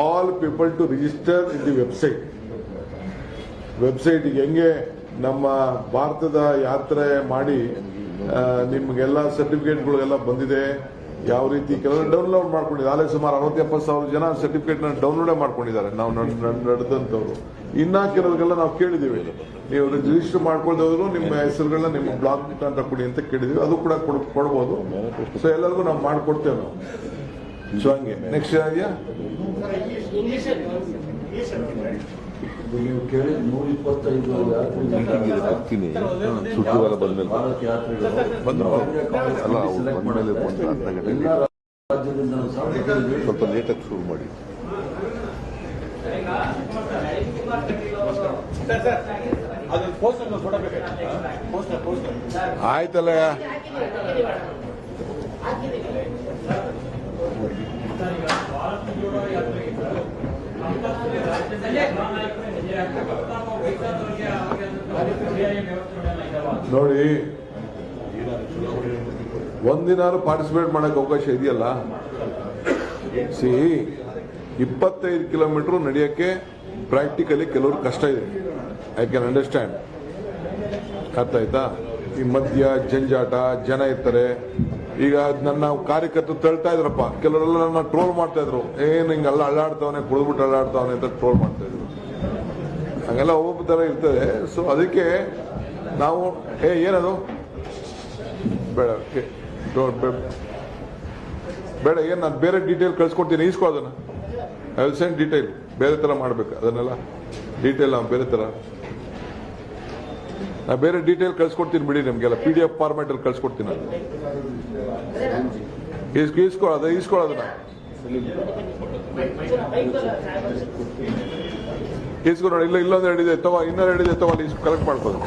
all people to register in the website ಹೆಂಗೆ ನಮ್ಮ ಭಾರತದ ಯಾತ್ರೆ ಮಾಡಿ ನಿಮ್ಗೆಲ್ಲ ಸರ್ಟಿಫಿಕೇಟ್ಗಳು ಎಲ್ಲ ಬಂದಿದೆ. ಯಾವ ರೀತಿ ಕೆಲವರು ಡೌನ್ಲೋಡ್ ಮಾಡ್ಕೊಂಡಿದ್ದಾರೆ. ಆಗಲೇ ಸುಮಾರು 60-70 ಸಾವಿರ ಜನ ಸರ್ಟಿಫಿಕೇಟ್ ಡೌನ್ಲೋಡೇ ಮಾಡ್ಕೊಂಡಿದ್ದಾರೆ ನಾವು ನಡೆದಂತವ್ರು. ಇನ್ನ ಕೆಲವರಿಗೆಲ್ಲ ನಾವು ಕೇಳಿದೀವಿ, ನೀವು ರಿಜಿಸ್ಟರ್ ಮಾಡ್ಕೊಳ್ದವರು ನಿಮ್ಮ ಹೆಸರುಗಳನ್ನ ನಿಮ್ಮ ಬ್ಲಾಕ್ ಅಂತ ಕೊಡಿ ಅಂತ ಕೇಳಿದೀವಿ. ಅದು ಕೂಡ ಕೊಡ್ಬೋದು. ಸೊ ಎಲ್ಲರಿಗೂ ನಾವು ಮಾಡ್ಕೊಡ್ತೇವೆ ನಾವು. ಸೊ ಹಂಗೆ ನೆಕ್ಸ್ಟ್ ಇದೆಯಾ ನೀವು ಕೇಳಿದ 125 ಹಾಕ್ತೀನಿ. ಶುಕ್ರವಾರ ಬಂದ್ಮೇಲೆ ರಾಜ್ಯದಿಂದ ಸ್ವಲ್ಪ ಲೇಟಾಗಿ ಶುರು ಮಾಡಿ. ಆಯ್ತಲ್ಲ. ನೋಡಿ, ಒಂದಿನಾರು ಪಾರ್ಟಿಸಿಪೇಟ್ ಮಾಡಕ್ಕೆ ಅವಕಾಶ ಇದೆಯಲ್ಲ. 25 ಕಿಲೋಮೀಟರ್ ನಡೆಯಕ್ಕೆ ಪ್ರಾಕ್ಟಿಕಲಿ ಕೆಲವರು ಕಷ್ಟ ಇದೆ. I can understand. ಅರ್ಥ ಆಯ್ತಾ? ಈ ಮಧ್ಯ ಜಂಜಾಟ, ಜನ ಇರ್ತಾರೆ. ಈಗ ನನ್ನ ಕಾರ್ಯಕರ್ತರು ತಳ್ತಾ ಇದ್ರಪ್ಪ, ಕೆಲವರೆಲ್ಲ ನನ್ನ ಟ್ರೋಲ್ ಮಾಡ್ತಾ ಇದ್ರು. ಏನು ಹಿಂಗೆಲ್ಲ ಅಳ್ಳಾಡ್ತಾವನೆ, ಕುಡಿದ್ಬಿಟ್ಟು ಅಳ್ಳಾಡ್ತಾವನೆ ಅಂತ ಟ್ರೋಲ್ ಮಾಡ್ತಾ ಇದ್ರು. ಹಂಗೆಲ್ಲ ಒಬ್ಬೊಬ್ಬ ತರ ಇರ್ತದೆ. ಸೊ ಅದಕ್ಕೆ ನಾವು ಏನದು ಬೇಡ ಬೇಡ, ಏನು ನಾನು ಬೇರೆ ಡೀಟೇಲ್ ಕಳ್ಸ್ಕೊಡ್ತೀನಿ, ಈಸ್ಕೊಳ್ಳೋದನ್ನ ಐ ವಿಲ್ ಸೆಂಡ್ ಡೀಟೇಲ್. ಬೇರೆ ತರ ಮಾಡ್ಬೇಕು ಅದನ್ನೆಲ್ಲ ಡೀಟೇಲ್. ಬೇರೆ ತರ ನಾ ಬೇರೆ ಡೀಟೇಲ್ ಕಳ್ಸ್ಕೊಡ್ತೀನಿ ಬಿಡಿ. ನಿಮ್ಗೆಲ್ಲ PDF ಫಾರ್ಮ್ಯಾಟ್ ಅಲ್ಲಿ ಕಳ್ಸ್ಕೊಡ್ತೀನಿ. ಈಸ್ಕೊಳ್ಳೋದನ್ನ ಈಸ್ಕೊಂಡು ನೋಡಿ. ಇಲ್ಲೊಂದು ಹೇಳಿದೆ ತಗೋ, ಇನ್ನೊಂದು ಹೇಳಿದೆ ತಗೋ, ಅಲ್ಲಿ ಕಲೆಕ್ಟ್ ಮಾಡ್ಕೋದು.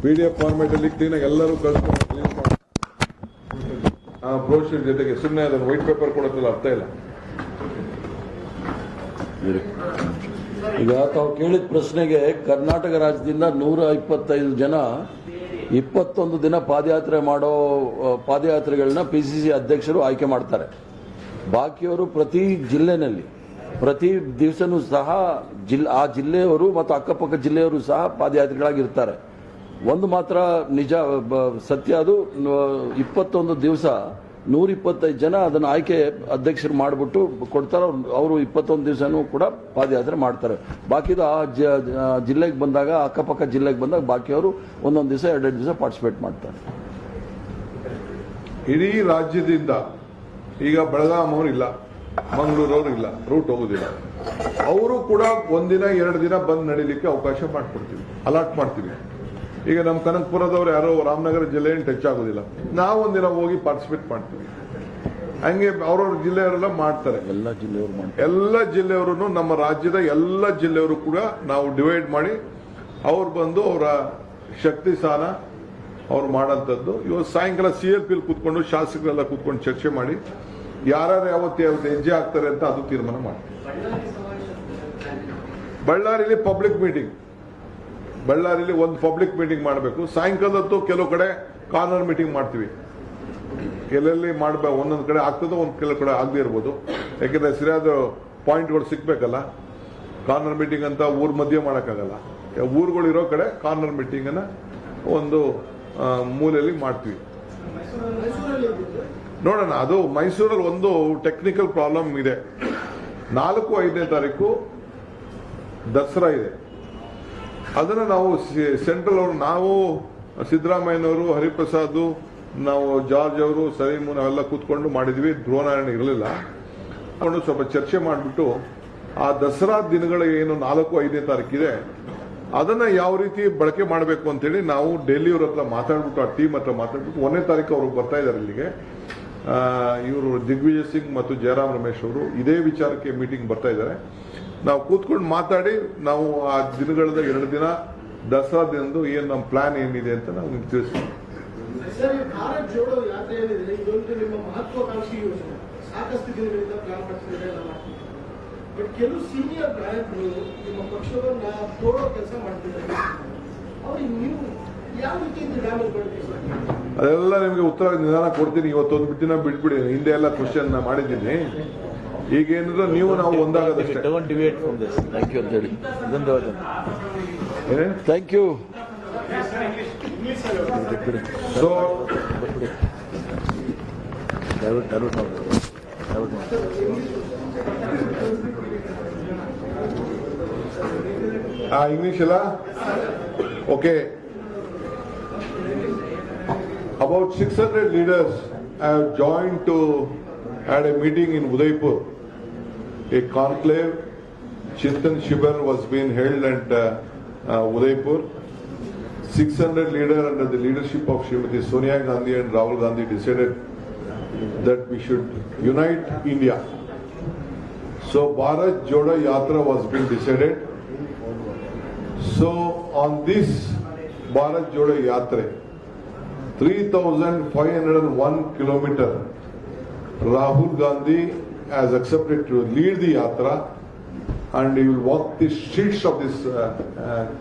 PDF ಫಾರ್ಮ್ಯಾಟ್ ಅಲ್ಲಿ ಕ್ಲೀನಾಗಿ ಎಲ್ಲರೂ ಕಳ್ಸ್ಕೊಂಡು ಬ್ರೋಷರ್ ಜೊತೆಗೆ. ಸುಮ್ಮನೆ ಅದನ್ನು ವೈಟ್ ಪೇಪರ್ ಕೊಡೋದ್ರಲ್ಲಿ ಅರ್ಥ ಇಲ್ಲ. ಈಗ ತಾವು ಕೇಳಿದ ಪ್ರಶ್ನೆಗೆ, ಕರ್ನಾಟಕ ರಾಜ್ಯದಿಂದ 125 ಜನ 21 ದಿನ ಪಾದಯಾತ್ರೆಗಳನ್ನ PCC ಅಧ್ಯಕ್ಷರು ಆಯ್ಕೆ ಮಾಡ್ತಾರೆ. ಬಾಕಿಯವರು ಪ್ರತಿ ಜಿಲ್ಲೆನಲ್ಲಿ ಪ್ರತಿ ದಿವಸನೂ ಸಹ ಆ ಜಿಲ್ಲೆಯವರು ಮತ್ತು ಅಕ್ಕಪಕ್ಕ ಜಿಲ್ಲೆಯವರು ಸಹ ಪಾದಯಾತ್ರೆಗಳಾಗಿರ್ತಾರೆ. ಒಂದು ಮಾತ್ರ ನಿಜ ಸತ್ಯ, ಅದು 21 ದಿವಸ 125 ಜನ ಅದನ್ನು ಆಯ್ಕೆ ಅಧ್ಯಕ್ಷರು ಮಾಡಿಬಿಟ್ಟು ಕೊಡ್ತಾರೆ. ಅವರು 21 ದಿವಸನೂ ಕೂಡ ಪಾದಯಾತ್ರೆ ಮಾಡ್ತಾರೆ. ಬಾಕಿದು ಆ ಜಿಲ್ಲೆಗೆ ಬಂದಾಗ, ಅಕ್ಕಪಕ್ಕ ಜಿಲ್ಲೆಗೆ ಬಂದಾಗ ಬಾಕಿಯವರು ಒಂದೊಂದು ದಿವಸ 2 ದಿವಸ ಪಾರ್ಟಿಸಿಪೇಟ್ ಮಾಡ್ತಾರೆ. ಇಡೀ ರಾಜ್ಯದಿಂದ ಈಗ ಬೆಳಗಾಂ ಅವರು ಇಲ್ಲ, ಮಂಗಳೂರವರು ಇಲ್ಲ, ರೂಟ್ ಹೋಗುದಿಲ್ಲ. ಅವರು ಕೂಡ ಒಂದಿನ 2 ದಿನ ಬಂದು ನಡೀಲಿಕ್ಕೆ ಅವಕಾಶ ಮಾಡ್ಕೊಡ್ತೀವಿ, ಅಲಾಟ್ ಮಾಡ್ತೀವಿ. ಈಗ ನಮ್ಮ ಕನಕಪುರದವ್ರು ಯಾರೋ ರಾಮನಗರ ಜಿಲ್ಲೆ ಟಚ್ ಆಗೋದಿಲ್ಲ, ನಾವು ಒಂದಿನ ಹೋಗಿ ಪಾರ್ಟಿಸಿಪೇಟ್ ಮಾಡ್ತೀವಿ. ಹಂಗೆ ಅವ್ರವ್ರ ಜಿಲ್ಲೆಯವರೆಲ್ಲ ಮಾಡ್ತಾರೆ. ಎಲ್ಲ ಜಿಲ್ಲೆಯವರು ಮಾಡ್ತಾರೆ. ಎಲ್ಲ ಜಿಲ್ಲೆಯವರು, ನಮ್ಮ ರಾಜ್ಯದ ಎಲ್ಲ ಜಿಲ್ಲೆಯವರು ಕೂಡ ನಾವು ಡಿವೈಡ್ ಮಾಡಿ ಅವ್ರು ಬಂದು ಅವರ ಶಕ್ತಿ ಸ್ಥಾನ ಅವ್ರು ಮಾಡೋಂಥದ್ದು. ಇವತ್ತು ಸಾಯಂಕಾಲ CLP ಕೂತ್ಕೊಂಡು ಶಾಸಕರೆಲ್ಲ ಕೂತ್ಕೊಂಡು ಚರ್ಚೆ ಮಾಡಿ ಯಾರ್ಯಾರು ಯಾವತ್ತು ಹೆಜ್ಜೆ ಆಗ್ತಾರೆ ಅಂತ ಅದು ತೀರ್ಮಾನ ಮಾಡ್ತೀವಿ. ಬಳ್ಳಾರಿಲಿ ಪಬ್ಲಿಕ್ ಮೀಟಿಂಗ್, ಬಳ್ಳಾರಿಲಿ ಒಂದು ಪಬ್ಲಿಕ್ ಮೀಟಿಂಗ್ ಮಾಡಬೇಕು. ಸಾಯಂಕಾಲದತ್ತು ಕೆಲವು ಕಡೆ ಕಾರ್ನರ್ ಮೀಟಿಂಗ್ ಮಾಡ್ತೀವಿ. ಎಲ್ಲೆಲ್ಲಿ ಮಾಡಬೇಕು, ಒಂದೊಂದು ಕಡೆ ಆಗ್ತದೋ ಒಂದು ಕೆಲವು ಕಡೆ ಆಗದೇ ಇರ್ಬೋದು. ಯಾಕೆಂದ್ರೆ ಸರಿಯಾದ ಪಾಯಿಂಟ್ಗಳು ಸಿಗ್ಬೇಕಲ್ಲ. ಕಾರ್ನರ್ ಮೀಟಿಂಗ್ ಅಂತ ಊರ್ ಮಧ್ಯೆ ಮಾಡೋಕ್ಕಾಗಲ್ಲ. ಊರುಗಳಿರೋ ಕಡೆ ಕಾರ್ನರ್ ಮೀಟಿಂಗ್ ಅನ್ನ ಒಂದು ಮೂಲೆಯಲ್ಲಿ ಮಾಡ್ತೀವಿ. ನೋಡೋಣ. ಅದು ಮೈಸೂರಲ್ಲಿ ಒಂದು ಟೆಕ್ನಿಕಲ್ ಪ್ರಾಬ್ಲಮ್ ಇದೆ. 4-5ನೇ ತಾರೀಕು ದಸರಾ ಇದೆ. ಅದನ್ನ ನಾವು ಸೆಂಟ್ರಲ್ ಅವರು, ನಾವು ಸಿದ್ದರಾಮಯ್ಯನವರು, ಹರಿಪ್ರಸಾದ್, ನಾವು ಜಾರ್ಜ್ ಅವರು, ಸಲೀಮು, ನಾವೆಲ್ಲ ಕೂತ್ಕೊಂಡು ಮಾಡಿದ್ವಿ. ಧ್ರುವನಾರಾಯಣ ಇರಲಿಲ್ಲ. ಸ್ವಲ್ಪ ಚರ್ಚೆ ಮಾಡಿಬಿಟ್ಟು ಆ ದಸರಾ ದಿನಗಳ ಏನು 4-5ನೇ ತಾರೀಕಿದೆ ಅದನ್ನ ಯಾವ ರೀತಿ ಬಳಕೆ ಮಾಡಬೇಕು ಅಂತೇಳಿ ನಾವು ಡೆಲ್ಲಿಯವ್ರ ಹತ್ರ ಮಾತಾಡ್ಬಿಟ್ಟು, ಆ ಟೀಮ್ ಹತ್ರ ಮಾತಾಡ್ಬಿಟ್ಟು 1ನೇ ತಾರೀಕು ಅವ್ರಿಗೆ ಬರ್ತಾ ಇದ್ದಾರೆ ಇಲ್ಲಿಗೆ. ಇವರು ದಿಗ್ವಿಜಯ್ ಸಿಂಗ್ ಮತ್ತು ಜಯರಾಮ್ ರಮೇಶ್ ಅವರು ಇದೇ ವಿಚಾರಕ್ಕೆ ಮೀಟಿಂಗ್ ಬರ್ತಾ ಇದ್ದಾರೆ. ನಾವು ಕೂತ್ಕೊಂಡು ಮಾತಾಡಿ ನಾವು ಆ ದಿನಗಳದ 2 ದಿನ ದಸರಾ ದಿನದ್ದು ಏನು ನಮ್ಮ ಪ್ಲಾನ್ ಏನಿದೆ ಅಂತ ನಾವು ನಿಮ್ಗೆ ತಿಳಿಸ್ತೀವಿ. ಸರ್, ಈ ಭಾರತ್ ಜೋಡೋ ಯಾತ್ರೆ ಏನಿದೆ ಇದೊಂದು ನಿಮ್ಮ ಮಹತ್ವಾಕಾಂಕ್ಷಿ ಯೋಜನೆ. ಸಾಕಷ್ಟು ದಿನಗಳಿಂದ ಪ್ಲಾನ್ ಮಾಡ್ತಿದ್ದಾರೆ. ಬಟ್ ಕೆಲವು ಸೀನಿಯರ್ ನಾಯಕರು ನಿಮ್ಮ ಪಕ್ಷವನ್ನ ತೋಡೋ ಕೆಲಸ ಮಾಡ್ತಿದ್ದಾರೆ. ಅವ್ರಿಗೆ ನೀವು ಯಾವ ರೀತಿ ಡ್ಯಾಮೇಜ್ ಮಾಡ್ತೀವಿ? ಅದೆಲ್ಲ ನಿಮಗೆ ಉತ್ತರ ನಿಧಾನ ಕೊಡ್ತೀನಿ. ಇವತ್ತೊಂದು ದಿನ ಬಿಟ್ಬಿಡಿ. ಹಿಂದೆ ಎಲ್ಲ ಕ್ವಶನ್ ಮಾಡಿದ್ದೀನಿ. ಈಗೇನಿದ್ರು ನೀವು ನಾವು ಒಂದಾಗದಷ್ಟೇ. ಥ್ಯಾಂಕ್ ಯು ಅಂತ ಹೇಳಿ ಧನ್ಯವಾದ. Thank you. So English alla? Okay. About 600 leaders have joined to had a meeting in Udaipur. A conclave, Chintan Shibir was being held at Udaipur. 600 leaders under the leadership of Srimati Sonia Gandhi and Rahul Gandhi decided that we should unite India. So Bharat Jodo Yatra was being decided. So on this Bharat Jodo Yatra, 3,501 kilometer, Rahul Gandhi has accepted to lead the Yatra and he will walk the streets of this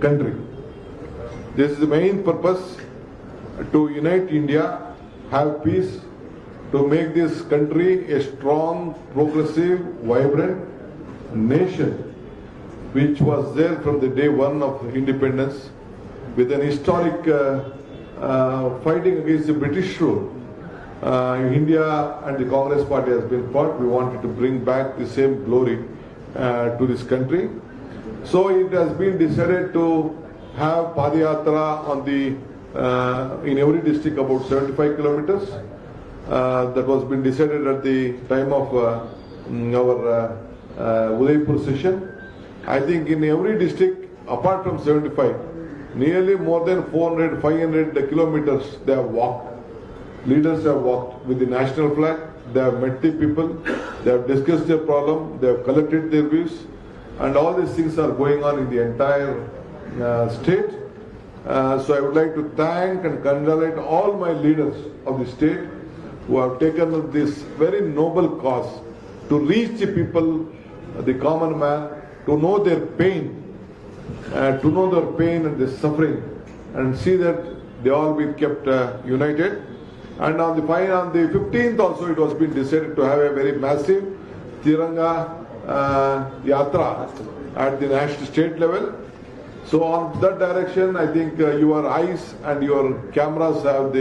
country. This is the main purpose, to unite India, have peace, to make this country a strong, progressive, vibrant nation which was there from the day one of independence with an historic fighting against the British rule. India and the Congress party has been fought. We wanted to bring back the same glory to this country. So it has been decided to have Padayatra on the in every district about 75 kilometers. That was been decided at the time of our Udaipur session. I think in every district, apart from 75, nearly more than 400-500 kilometers they have walked. Leaders have walked with the national flag. They have met the people. They have discussed their problem. They have collected their views, and all these things are going on in the entire state. So I would like to thank and congratulate all my leaders of the state who have taken up this very noble cause to reach the people, the common man, to know their pain, and their suffering, and see that they all be kept united. And on the 15th also it was been decided to have a very massive Tiranga Yatra at the national state level. So on that direction, I think your eyes and your cameras have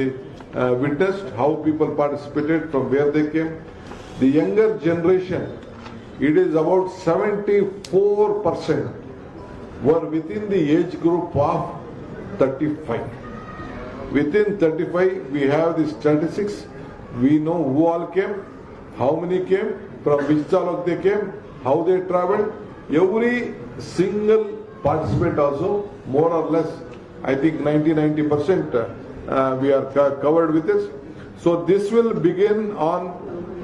witnessed how people participated, from where they came. The younger generation, it is about 74% were within the age group of 35. Within 35, we have the statistics. We know who all came, how many came, from which taluk they came, how they traveled. Every single participant also, more or less, I think 90% we are covered with this. So this will begin on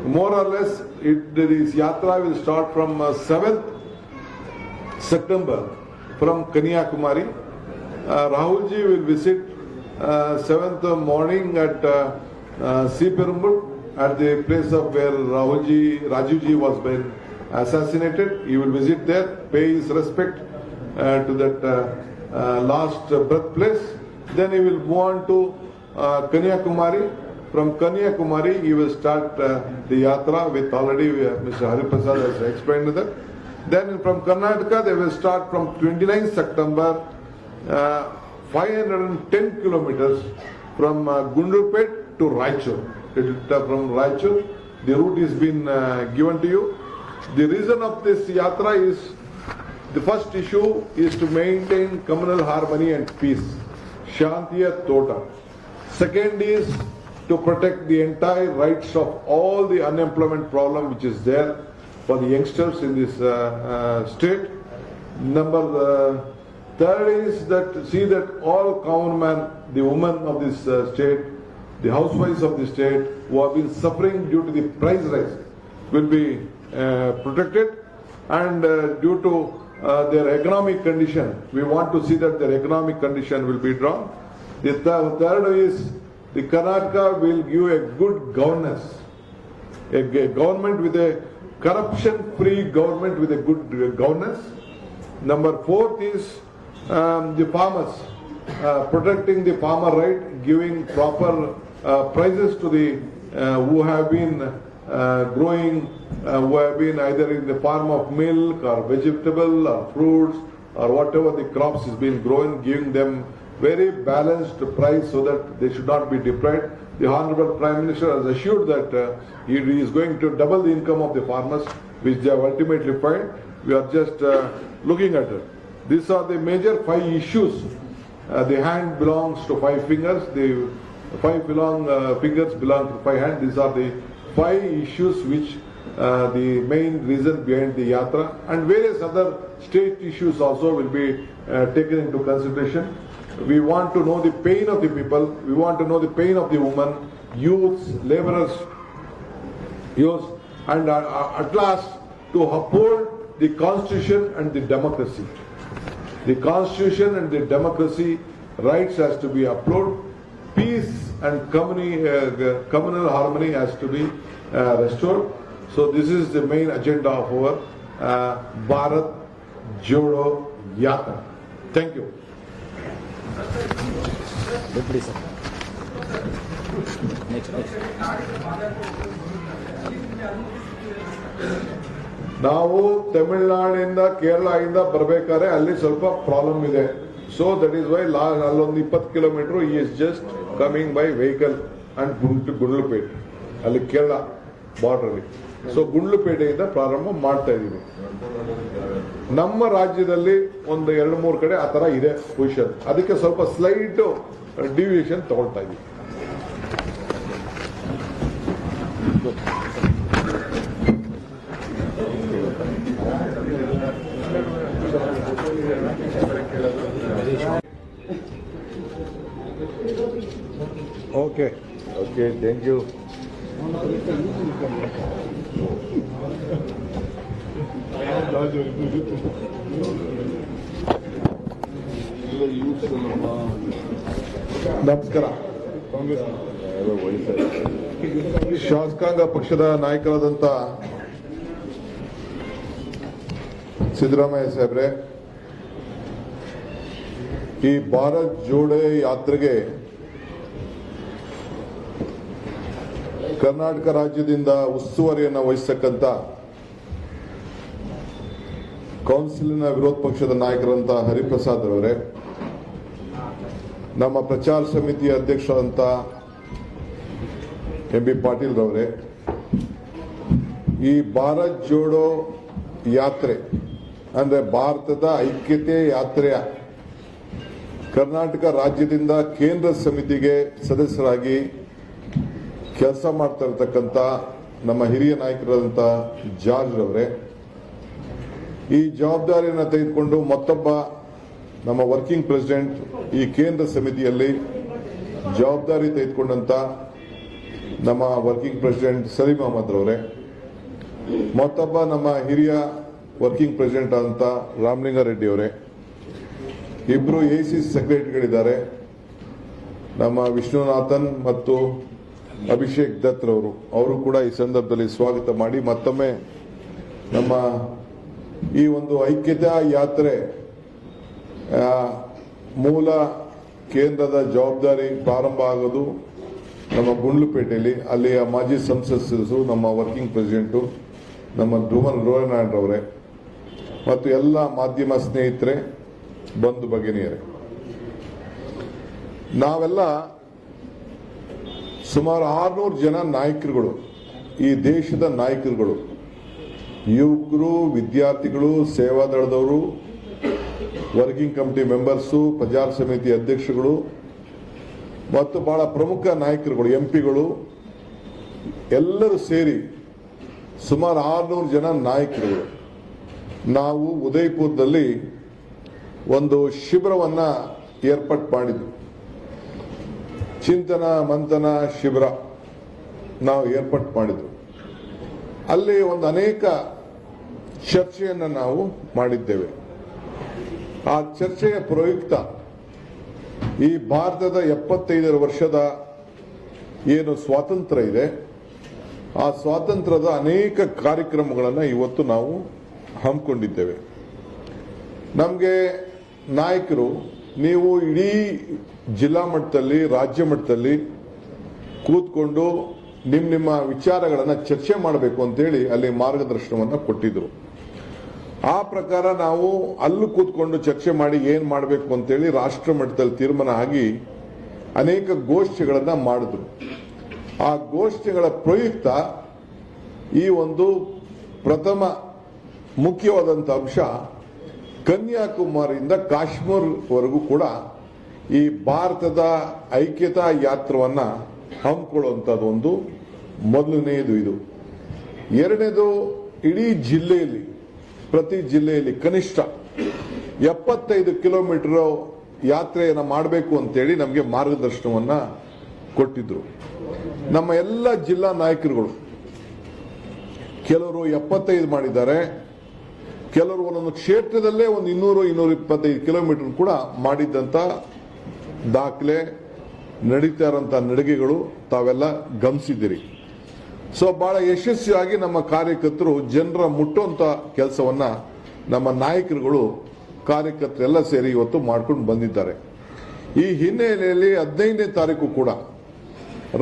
more or less, this yatra will start from 7th September from Kanyakumari. Rahulji will visit 7th morning at Siperumbur, at the place of where Rajuji was been assassinated. He will visit there, pay his respect to that last birthplace. Then he will move on to Kanyakumari. From Kanyakumari, he will start the yatra with already Mr. Hariprasad has explained that. Then from Karnataka, they will start from 29th September, 510 kilometers from Gundlupet to Raichur. From Raichur, the route is been given to you. The reason of this yatra is, the first issue is to maintain communal harmony and peace. Shantiya Tota. Second is to protect the entire rights of all the unemployment problem which is there for the youngsters in this state. Third is that see that all common man, the women of this state, the housewives of the state who have been suffering due to the price rise will be protected, and due to their economic condition, we want to see that their economic condition will be drawn. The third is the Karnataka will give a good governance, a government with a corruption-free government with a good governance. Fourth is the farmers, protecting the farmer right, giving proper prices to the who have been growing, who have been either in the form of milk or vegetable or fruits or whatever the crops is being grown, giving them very balanced price so that they should not be deprived. The Honorable Prime Minister has assured that he is going to double the income of the farmers, which they have ultimately filed. We are just looking at it. These are the major 5 issues. The hand belongs to 5 fingers. The 5 fingers belong to 5 hands. These are the 5 issues which the main reason behind the yatra, and various other state issues also will be taken into consideration. We want to know the pain of the people. We want to know the pain of the women, youths, laborers, and at last to uphold the constitution and the democracy. The constitution and the democracy rights has to be upheld. Peace and communal harmony has to be restored. So this is the main agenda of our Bharat Jodo Yatra. Thank you. ನಾವು ತಮಿಳುನಾಡಿಂದ ಕೇರಳದಿಂದ ಬರಬೇಕಾದ್ರೆ ಅಲ್ಲಿ ಸ್ವಲ್ಪ problem ಇದೆ. So that is Y ಅಲ್ಲೊಂದು 20 kilometre ಈ is just coming by vehicle and Gundlupet, ಅಲ್ಲಿ Kerala border ಅಲ್ಲಿ. ಸೊ ಗುಂಡ್ಲುಪೇಟೆಯಿಂದ ಪ್ರಾರಂಭ ಮಾಡ್ತಾ ಇದೀವಿ. ನಮ್ಮ ರಾಜ್ಯದಲ್ಲಿ ಒಂದು 2-3 ಕಡೆ ಆ ತರ ಇದೆ ಪೊಸಿಷನ್. ಅದಕ್ಕೆ ಸ್ವಲ್ಪ ಸ್ಲೈಟ್ ಡಿವಿಯೇಷನ್ ತಗೊಳ್ತಾ ಇದೀವಿ. Okay okay, thank you. ನಮಸ್ಕಾರ. ಶಾಸಕಾಂಗ ಪಕ್ಷದ ನಾಯಕರಾದಂಥ ಸಿದ್ದರಾಮಯ್ಯ ಸಾಹೇಬ್ರೆ, ಈ ಭಾರತ್ ಜೋಡೋ ಯಾತ್ರೆಗೆ ಕರ್ನಾಟಕ ರಾಜ್ಯದಿಂದ ಉಸ್ತುವಾರಿಯನ್ನು ವಹಿಸತಕ್ಕಂಥ ಕೌನ್ಸಿಲಿನ ವಿರೋಧ ಪಕ್ಷದ ನಾಯಕರಂತ ಹರಿಪ್ರಸಾದ್ ಅವರೇ, ನಮ್ಮ ಪ್ರಚಾರ ಸಮಿತಿಯ ಅಧ್ಯಕ್ಷರಾದಂಥ ಎಂ ಬಿ ಪಾಟೀಲ್ ರವರೇ, ಈ ಭಾರತ್ ಜೋಡೋ ಯಾತ್ರೆ ಅಂದ್ರೆ ಭಾರತದ ಐಕ್ಯತೆ ಯಾತ್ರೆಯ ಕರ್ನಾಟಕ ರಾಜ್ಯದಿಂದ ಕೇಂದ್ರ ಸಮಿತಿಗೆ ಸದಸ್ಯರಾಗಿ ಕೆಲಸ ಮಾಡ್ತಾ ಇರತಕ್ಕಂಥ ನಮ್ಮ ಹಿರಿಯ ನಾಯಕರಾದಂಥ ಜಾರ್ಜ್ ಅವರೇ, ಈ ಜವಾಬ್ದಾರಿಯನ್ನು ತೆಗೆದುಕೊಂಡು ಮತ್ತೊಬ್ಬ ನಮ್ಮ ವರ್ಕಿಂಗ್ ಪ್ರೆಸಿಡೆಂಟ್ ಈ ಕೇಂದ್ರ ಸಮಿತಿಯಲ್ಲಿ ಜವಾಬ್ದಾರಿ ತೆಗೆದುಕೊಂಡಂತ ನಮ್ಮ ವರ್ಕಿಂಗ್ ಪ್ರೆಸಿಡೆಂಟ್ ಸಲೀಂ ಅಹಮದ್ ರವರೇ, ಮತ್ತೊಬ್ಬ ನಮ್ಮ ಹಿರಿಯ ವರ್ಕಿಂಗ್ ಪ್ರೆಸಿಡೆಂಟ್ ಅಂತ ರಾಮಲಿಂಗಾರೆಡ್ಡಿ ಅವರೇ, ಇಬ್ರು ಎಸಿ ಸೆಕ್ರೆಟರಿಗಳಿದ್ದಾರೆ, ನಮ್ಮ ವಿಷ್ಣುನಾಥನ್ ಮತ್ತು ಅಭಿಷೇಕ್ ದತ್ ಅವರು ಕೂಡ ಈ ಸಂದರ್ಭದಲ್ಲಿ ಸ್ವಾಗತ ಮಾಡಿ ಮತ್ತೊಮ್ಮೆ ನಮ್ಮ ಈ ಒಂದು ಐಕ್ಯತಾ ಯಾತ್ರೆ ಮೂಲ ಕೇಂದ್ರದ ಜವಾಬ್ದಾರಿ ಪ್ರಾರಂಭ ಆಗೋದು ನಮ್ಮ ಗುಂಡ್ಲುಪೇಟೆಯಲ್ಲಿ, ಅಲ್ಲಿಯ ಮಾಜಿ ಸಂಸದರು, ನಮ್ಮ ವರ್ಕಿಂಗ್ ಪ್ರೆಸಿಡೆಂಟು ನಮ್ಮ ಧ್ರುವನಾರಾಯಣ್ ಅವರೇ ಮತ್ತು ಎಲ್ಲ ಮಾಧ್ಯಮ ಸ್ನೇಹಿತರೆ, ಬಂಧು ಭಗಿನಿಯರೇ, ನಾವೆಲ್ಲ ಸುಮಾರು 600 ಜನ ನಾಯಕರುಗಳು, ಈ ದೇಶದ ನಾಯಕರುಗಳು, ಯುವಕರು, ವಿದ್ಯಾರ್ಥಿಗಳು, ಸೇವಾದಳದವರು, ವರ್ಕಿಂಗ್ ಕಮಿಟಿ ಮೆಂಬರ್ಸು, ಪ್ರಚಾರ ಸಮಿತಿ ಅಧ್ಯಕ್ಷಗಳು ಮತ್ತು ಬಹಳ ಪ್ರಮುಖ ನಾಯಕರುಗಳು, ಎಂಪಿಗಳು ಎಲ್ಲರೂ ಸೇರಿ ಸುಮಾರು 600 ಜನ ನಾಯಕರುಗಳು ನಾವು ಉದಯಪುರದಲ್ಲಿ ಒಂದು ಶಿಬಿರವನ್ನ ಏರ್ಪಾಟ್ ಮಾಡಿದ್ವಿ. ಚಿಂತನ ಮಂಥನ ಶಿಬಿರ ನಾವು ಏರ್ಪಾಟ್ ಮಾಡಿದ್ವಿ. ಅಲ್ಲಿ ಒಂದು ಅನೇಕ ಚರ್ಚೆಯನ್ನು ನಾವು ಮಾಡಿದ್ದೇವೆ. ಆ ಚರ್ಚೆಯ ಪ್ರಯುಕ್ತ ಈ ಭಾರತದ 75 ವರ್ಷದ ಏನು ಸ್ವಾತಂತ್ರ್ಯ ಇದೆ, ಆ ಸ್ವಾತಂತ್ರ್ಯದ ಅನೇಕ ಕಾರ್ಯಕ್ರಮಗಳನ್ನು ಇವತ್ತು ನಾವು ಹಮ್ಮಿಕೊಂಡಿದ್ದೇವೆ. ನಮಗೆ ನಾಯಕರು, ನೀವು ಇಡೀ ಜಿಲ್ಲಾ ಮಟ್ಟದಲ್ಲಿ, ರಾಜ್ಯ ಮಟ್ಟದಲ್ಲಿ ಕೂತ್ಕೊಂಡು ನಿಮ್ಮ ವಿಚಾರಗಳನ್ನು ಚರ್ಚೆ ಮಾಡಬೇಕು ಅಂತೇಳಿ ಅಲ್ಲಿ ಮಾರ್ಗದರ್ಶನವನ್ನು ಕೊಟ್ಟಿದ್ರು. ಆ ಪ್ರಕಾರ ನಾವು ಅಲ್ಲೂ ಕೂತ್ಕೊಂಡು ಚರ್ಚೆ ಮಾಡಿ ಏನ್ ಮಾಡಬೇಕು ಅಂತೇಳಿ ರಾಷ್ಟ್ರ ಮಟ್ಟದಲ್ಲಿ ತೀರ್ಮಾನ ಆಗಿ ಅನೇಕ ಗೋಷ್ಠಿಗಳನ್ನ ಮಾಡಿದ್ರು. ಆ ಗೋಷ್ಠಿಗಳ ಪ್ರಯುಕ್ತ ಈ ಒಂದು ಪ್ರಥಮ ಮುಖ್ಯವಾದಂಥ ಅಂಶ, ಕನ್ಯಾಕುಮಾರಿಯಿಂದ ಕಾಶ್ಮೀರವರೆಗೂ ಕೂಡ ಈ ಭಾರತದ ಐಕ್ಯತಾ ಯಾತ್ರವನ್ನ ಹಮ್ಮಿಕೊಳ್ಳುವಂಥದ್ದು ಒಂದು ಮೊದಲನೆಯದು. ಇದು ಎರಡನೇದು, ಇಡೀ ಜಿಲ್ಲೆಯಲ್ಲಿ, ಪ್ರತಿ ಜಿಲ್ಲೆಯಲ್ಲಿ ಕನಿಷ್ಠ 75 ಕಿಲೋಮೀಟರ್ ಯಾತ್ರೆಯನ್ನು ಮಾಡಬೇಕು ಅಂತೇಳಿ ನಮಗೆ ಮಾರ್ಗದರ್ಶನವನ್ನ ಕೊಟ್ಟಿದ್ರು. ನಮ್ಮ ಎಲ್ಲ ಜಿಲ್ಲಾ ನಾಯಕರುಗಳು ಕೆಲವರು 75 ಮಾಡಿದ್ದಾರೆ, ಕೆಲವರು ಒಂದೊಂದು ಕ್ಷೇತ್ರದಲ್ಲೇ ಒಂದು 200-225 ಕಿಲೋಮೀಟರ್ ಕೂಡ ಮಾಡಿದ್ದಂತ ದಾಖಲೆ, ನಡೀತಾ ಇರೋಂಥ ನಡಿಗೆಗಳು ತಾವೆಲ್ಲ ಗಮನಿಸಿದ್ದೀರಿ. ಸೊ ಬಹಳ ಯಶಸ್ವಿಯಾಗಿ ನಮ್ಮ ಕಾರ್ಯಕರ್ತರು ಜನರ ಮುಟ್ಟುವಂತ ಕೆಲಸವನ್ನ ನಮ್ಮ ನಾಯಕರುಗಳು, ಕಾರ್ಯಕರ್ತರೆಲ್ಲ ಸೇರಿ ಇವತ್ತು ಮಾಡ್ಕೊಂಡು ಬಂದಿದ್ದಾರೆ. ಈ ಹಿನ್ನೆಲೆಯಲ್ಲಿ 15ನೇ ತಾರೀಕು ಕೂಡ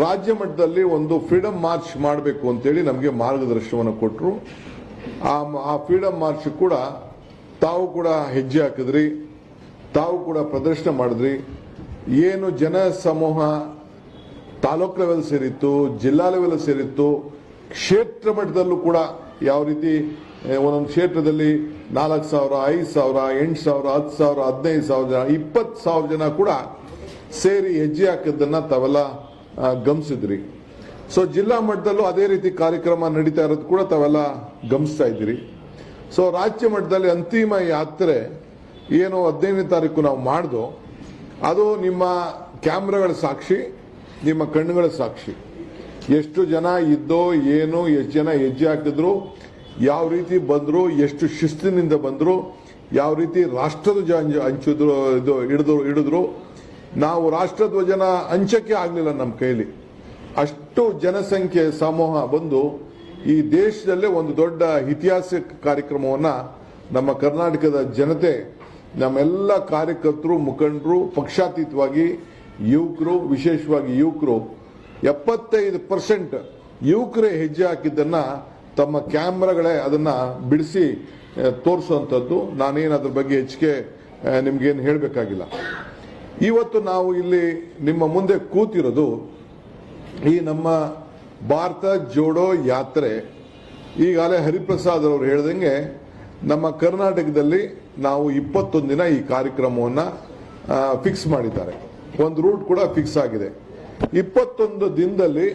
ರಾಜ್ಯ ಮಟ್ಟದಲ್ಲಿ ಒಂದು ಫ್ರೀಡಂ ಮಾರ್ಚ್ ಮಾಡಬೇಕು ಅಂತೇಳಿ ನಮಗೆ ಮಾರ್ಗದರ್ಶನವನ್ನು ಕೊಟ್ಟರು. ಆ ಫ್ರೀಡಂ ಮಾರ್ಚ್ ಕೂಡ ತಾವು ಕೂಡ ಹೆಜ್ಜೆ ಹಾಕಿದ್ರಿ, ತಾವು ಕೂಡ ಪ್ರದರ್ಶನ ಮಾಡಿದ್ರಿ. ಏನು ಜನ ಸಮೂಹ ತಾಲೂಕು ಲೆವೆಲ್ ಸೇರಿತ್ತು, ಜಿಲ್ಲಾ ಲೆವೆಲ್ ಸೇರಿತ್ತು, ಕ್ಷೇತ್ರ ಮಟ್ಟದಲ್ಲೂ ಕೂಡ ಯಾವ ರೀತಿ ಒಂದೊಂದು ಕ್ಷೇತ್ರದಲ್ಲಿ 4,000, 5,000, 8,000, 10,000, 15,000 ಜನ, 20,000 ಜನ ಕೂಡ ಸೇರಿ ಹೆಜ್ಜೆ ಹಾಕಿದ್ದನ್ನ ತಾವೆಲ್ಲ ಗಮನಿಸಿದ್ರಿ. ಸೊ ಜಿಲ್ಲಾ ಮಟ್ಟದಲ್ಲೂ ಅದೇ ರೀತಿ ಕಾರ್ಯಕ್ರಮ ನಡೀತಾ ಇರೋದು ಕೂಡ ತಾವೆಲ್ಲ ಗಮನಿಸ್ತಾ ಇದ್ದೀರಿ. ಸೊ ರಾಜ್ಯ ಮಟ್ಟದಲ್ಲಿ ಅಂತಿಮ ಯಾತ್ರೆ ಏನು 15ನೇ ತಾರೀಕು ನಾವು ಮಾಡ್ದೋ, ಅದು ನಿಮ್ಮ ಕ್ಯಾಮ್ರಾಗಳ ಸಾಕ್ಷಿ, ನಿಮ್ಮ ಕಣ್ಣುಗಳ ಸಾಕ್ಷಿ. ಎಷ್ಟು ಜನ ಇದ್ದೋ ಏನು, ಎಷ್ಟು ಜನ ಹೆಜ್ಜೆ ಹಾಕಿದ್ರು, ಯಾವ ರೀತಿ ಬಂದ್ರು, ಎಷ್ಟು ಶಿಸ್ತಿನಿಂದ ಬಂದ್ರು, ಯಾವ ರೀತಿ ರಾಷ್ಟ್ರಧ್ವಜ ಹಂಚಿದ್ರು, ಹಿಡಿದ್ರು. ನಾವು ರಾಷ್ಟ್ರಧ್ವಜನ ಹಂಚಕ್ಕೆ ಆಗ್ಲಿಲ್ಲ ನಮ್ಮ ಕೈಲಿ. ಅಷ್ಟು ಜನಸಂಖ್ಯೆ ಸಮೂಹ ಬಂದು ಈ ದೇಶದಲ್ಲೇ ಒಂದು ದೊಡ್ಡ ಇತಿಹಾಸ ಕಾರ್ಯಕ್ರಮವನ್ನ ನಮ್ಮ ಕರ್ನಾಟಕದ ಜನತೆ, ನಮ್ಮೆಲ್ಲ ಕಾರ್ಯಕರ್ತರು, ಮುಖಂಡರು, ಪಕ್ಷಾತೀತವಾಗಿ ಯುವಕರು, ವಿಶೇಷವಾಗಿ ಯುವಕರು 75% ಯುವಕರೇ ಹೆಜ್ಜೆ ಹಾಕಿದ್ದನ್ನ ತಮ್ಮ ಕ್ಯಾಮ್ರಾಗಳೇ ಅದನ್ನ ಬಿಡಿಸಿ ತೋರಿಸುವಂಥದ್ದು. ನಾನೇನು ಅದ್ರ ಬಗ್ಗೆ ಹೆಚ್ಚಿಗೆ ನಿಮ್ಗೇನು ಹೇಳಬೇಕಾಗಿಲ್ಲ. ಇವತ್ತು ನಾವು ಇಲ್ಲಿ ನಿಮ್ಮ ಮುಂದೆ ಕೂತಿರೋದು ಈ ನಮ್ಮ ಭಾರತ ಜೋಡೋ ಯಾತ್ರೆ. ಈಗಾಗಲೇ ಹರಿಪ್ರಸಾದ್ ಅವರು ಹೇಳ್ದಂಗೆ ನಮ್ಮ ಕರ್ನಾಟಕದಲ್ಲಿ ನಾವು 21 ದಿನ ಈ ಕಾರ್ಯಕ್ರಮವನ್ನು ಫಿಕ್ಸ್ ಮಾಡಿದ್ದಾರೆ. ಒಂದು ರೂಟ್ ಕೂಡ ಫಿಕ್ಸ್ ಆಗಿದೆ. 21 ದಿನದಲ್ಲಿ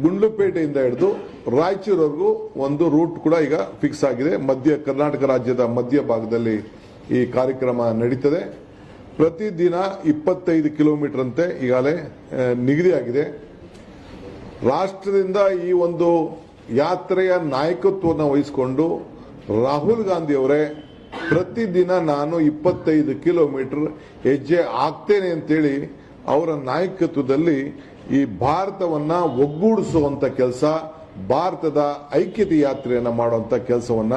ಗುಂಡ್ಲುಪೇಟೆಯಿಂದ ಹಿಡಿದು ರಾಯಚೂರವರೆಗೂ ಒಂದು ರೂಟ್ ಕೂಡ ಈಗ ಫಿಕ್ಸ್ ಆಗಿದೆ. ಕರ್ನಾಟಕ ರಾಜ್ಯದ ಮಧ್ಯ ಭಾಗದಲ್ಲಿ ಈ ಕಾರ್ಯಕ್ರಮ ನಡೀತದೆ. ಪ್ರತಿದಿನ 25 ಕಿಲೋಮೀಟರ್ ಅಂತೆ ಈಗಾಗಲೇ ನಿಗದಿಯಾಗಿದೆ. ರಾಷ್ಟ್ರದಿಂದ ಈ ಒಂದು ಯಾತ್ರೆಯ ನಾಯಕತ್ವವನ್ನು ವಹಿಸಿಕೊಂಡು ರಾಹುಲ್ ಗಾಂಧಿ ಅವರೇ ಪ್ರತಿದಿನ ನಾನು 25 ಕಿಲೋಮೀಟರ್ ಹೆಜ್ಜೆ ಆಗ್ತೇನೆ ಅಂತೇಳಿ ಅವರ ನಾಯಕತ್ವದಲ್ಲಿ ಈ ಭಾರತವನ್ನ ಒಗ್ಗೂಡಿಸುವಂತ ಕೆಲಸ, ಭಾರತದ ಐಕ್ಯತೆ ಯಾತ್ರೆಯನ್ನ ಮಾಡುವಂತ ಕೆಲಸವನ್ನ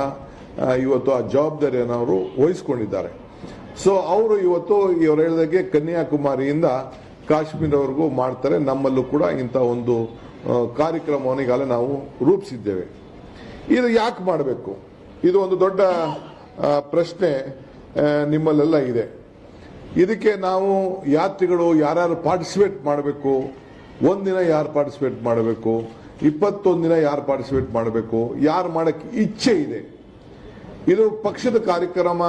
ಇವತ್ತು ಆ ಜವಾಬ್ದಾರಿಯನ್ನು ಅವರು ವಹಿಸಿಕೊಂಡಿದ್ದಾರೆ. ಸೊ ಅವರು ಇವತ್ತು ಇವರು ಹೇಳಿದಾಗೆ ಕನ್ಯಾಕುಮಾರಿಯಿಂದ ಕಾಶ್ಮೀರವರೆಗೂ ಮಾಡ್ತಾರೆ. ನಮ್ಮಲ್ಲೂ ಕೂಡ ಇಂಥ ಒಂದು ಕಾರ್ಯಕ್ರಮವನ್ನು ಈಗಾಗಲೇ ನಾವು ರೂಪಿಸಿದ್ದೇವೆ. ಇದು ಯಾಕೆ ಮಾಡಬೇಕು? ಇದು ಒಂದು ದೊಡ್ಡ ಪ್ರಶ್ನೆ ನಿಮ್ಮಲ್ಲೆಲ್ಲ ಇದೆ. ಇದಕ್ಕೆ ನಾವು ಯಾತ್ರಿಗಳು ಯಾರ್ಯಾರು ಪಾರ್ಟಿಸಿಪೇಟ್ ಮಾಡಬೇಕು, ಒಂದಿನ ಯಾರು ಪಾರ್ಟಿಸಿಪೇಟ್ ಮಾಡಬೇಕು, 21 ದಿನ ಯಾರು ಪಾರ್ಟಿಸಿಪೇಟ್ ಮಾಡಬೇಕು, ಯಾರು ಮಾಡಕ್ಕೆ ಇಚ್ಛೆ ಇದೆ, ಇದು ಪಕ್ಷದ ಕಾರ್ಯಕ್ರಮ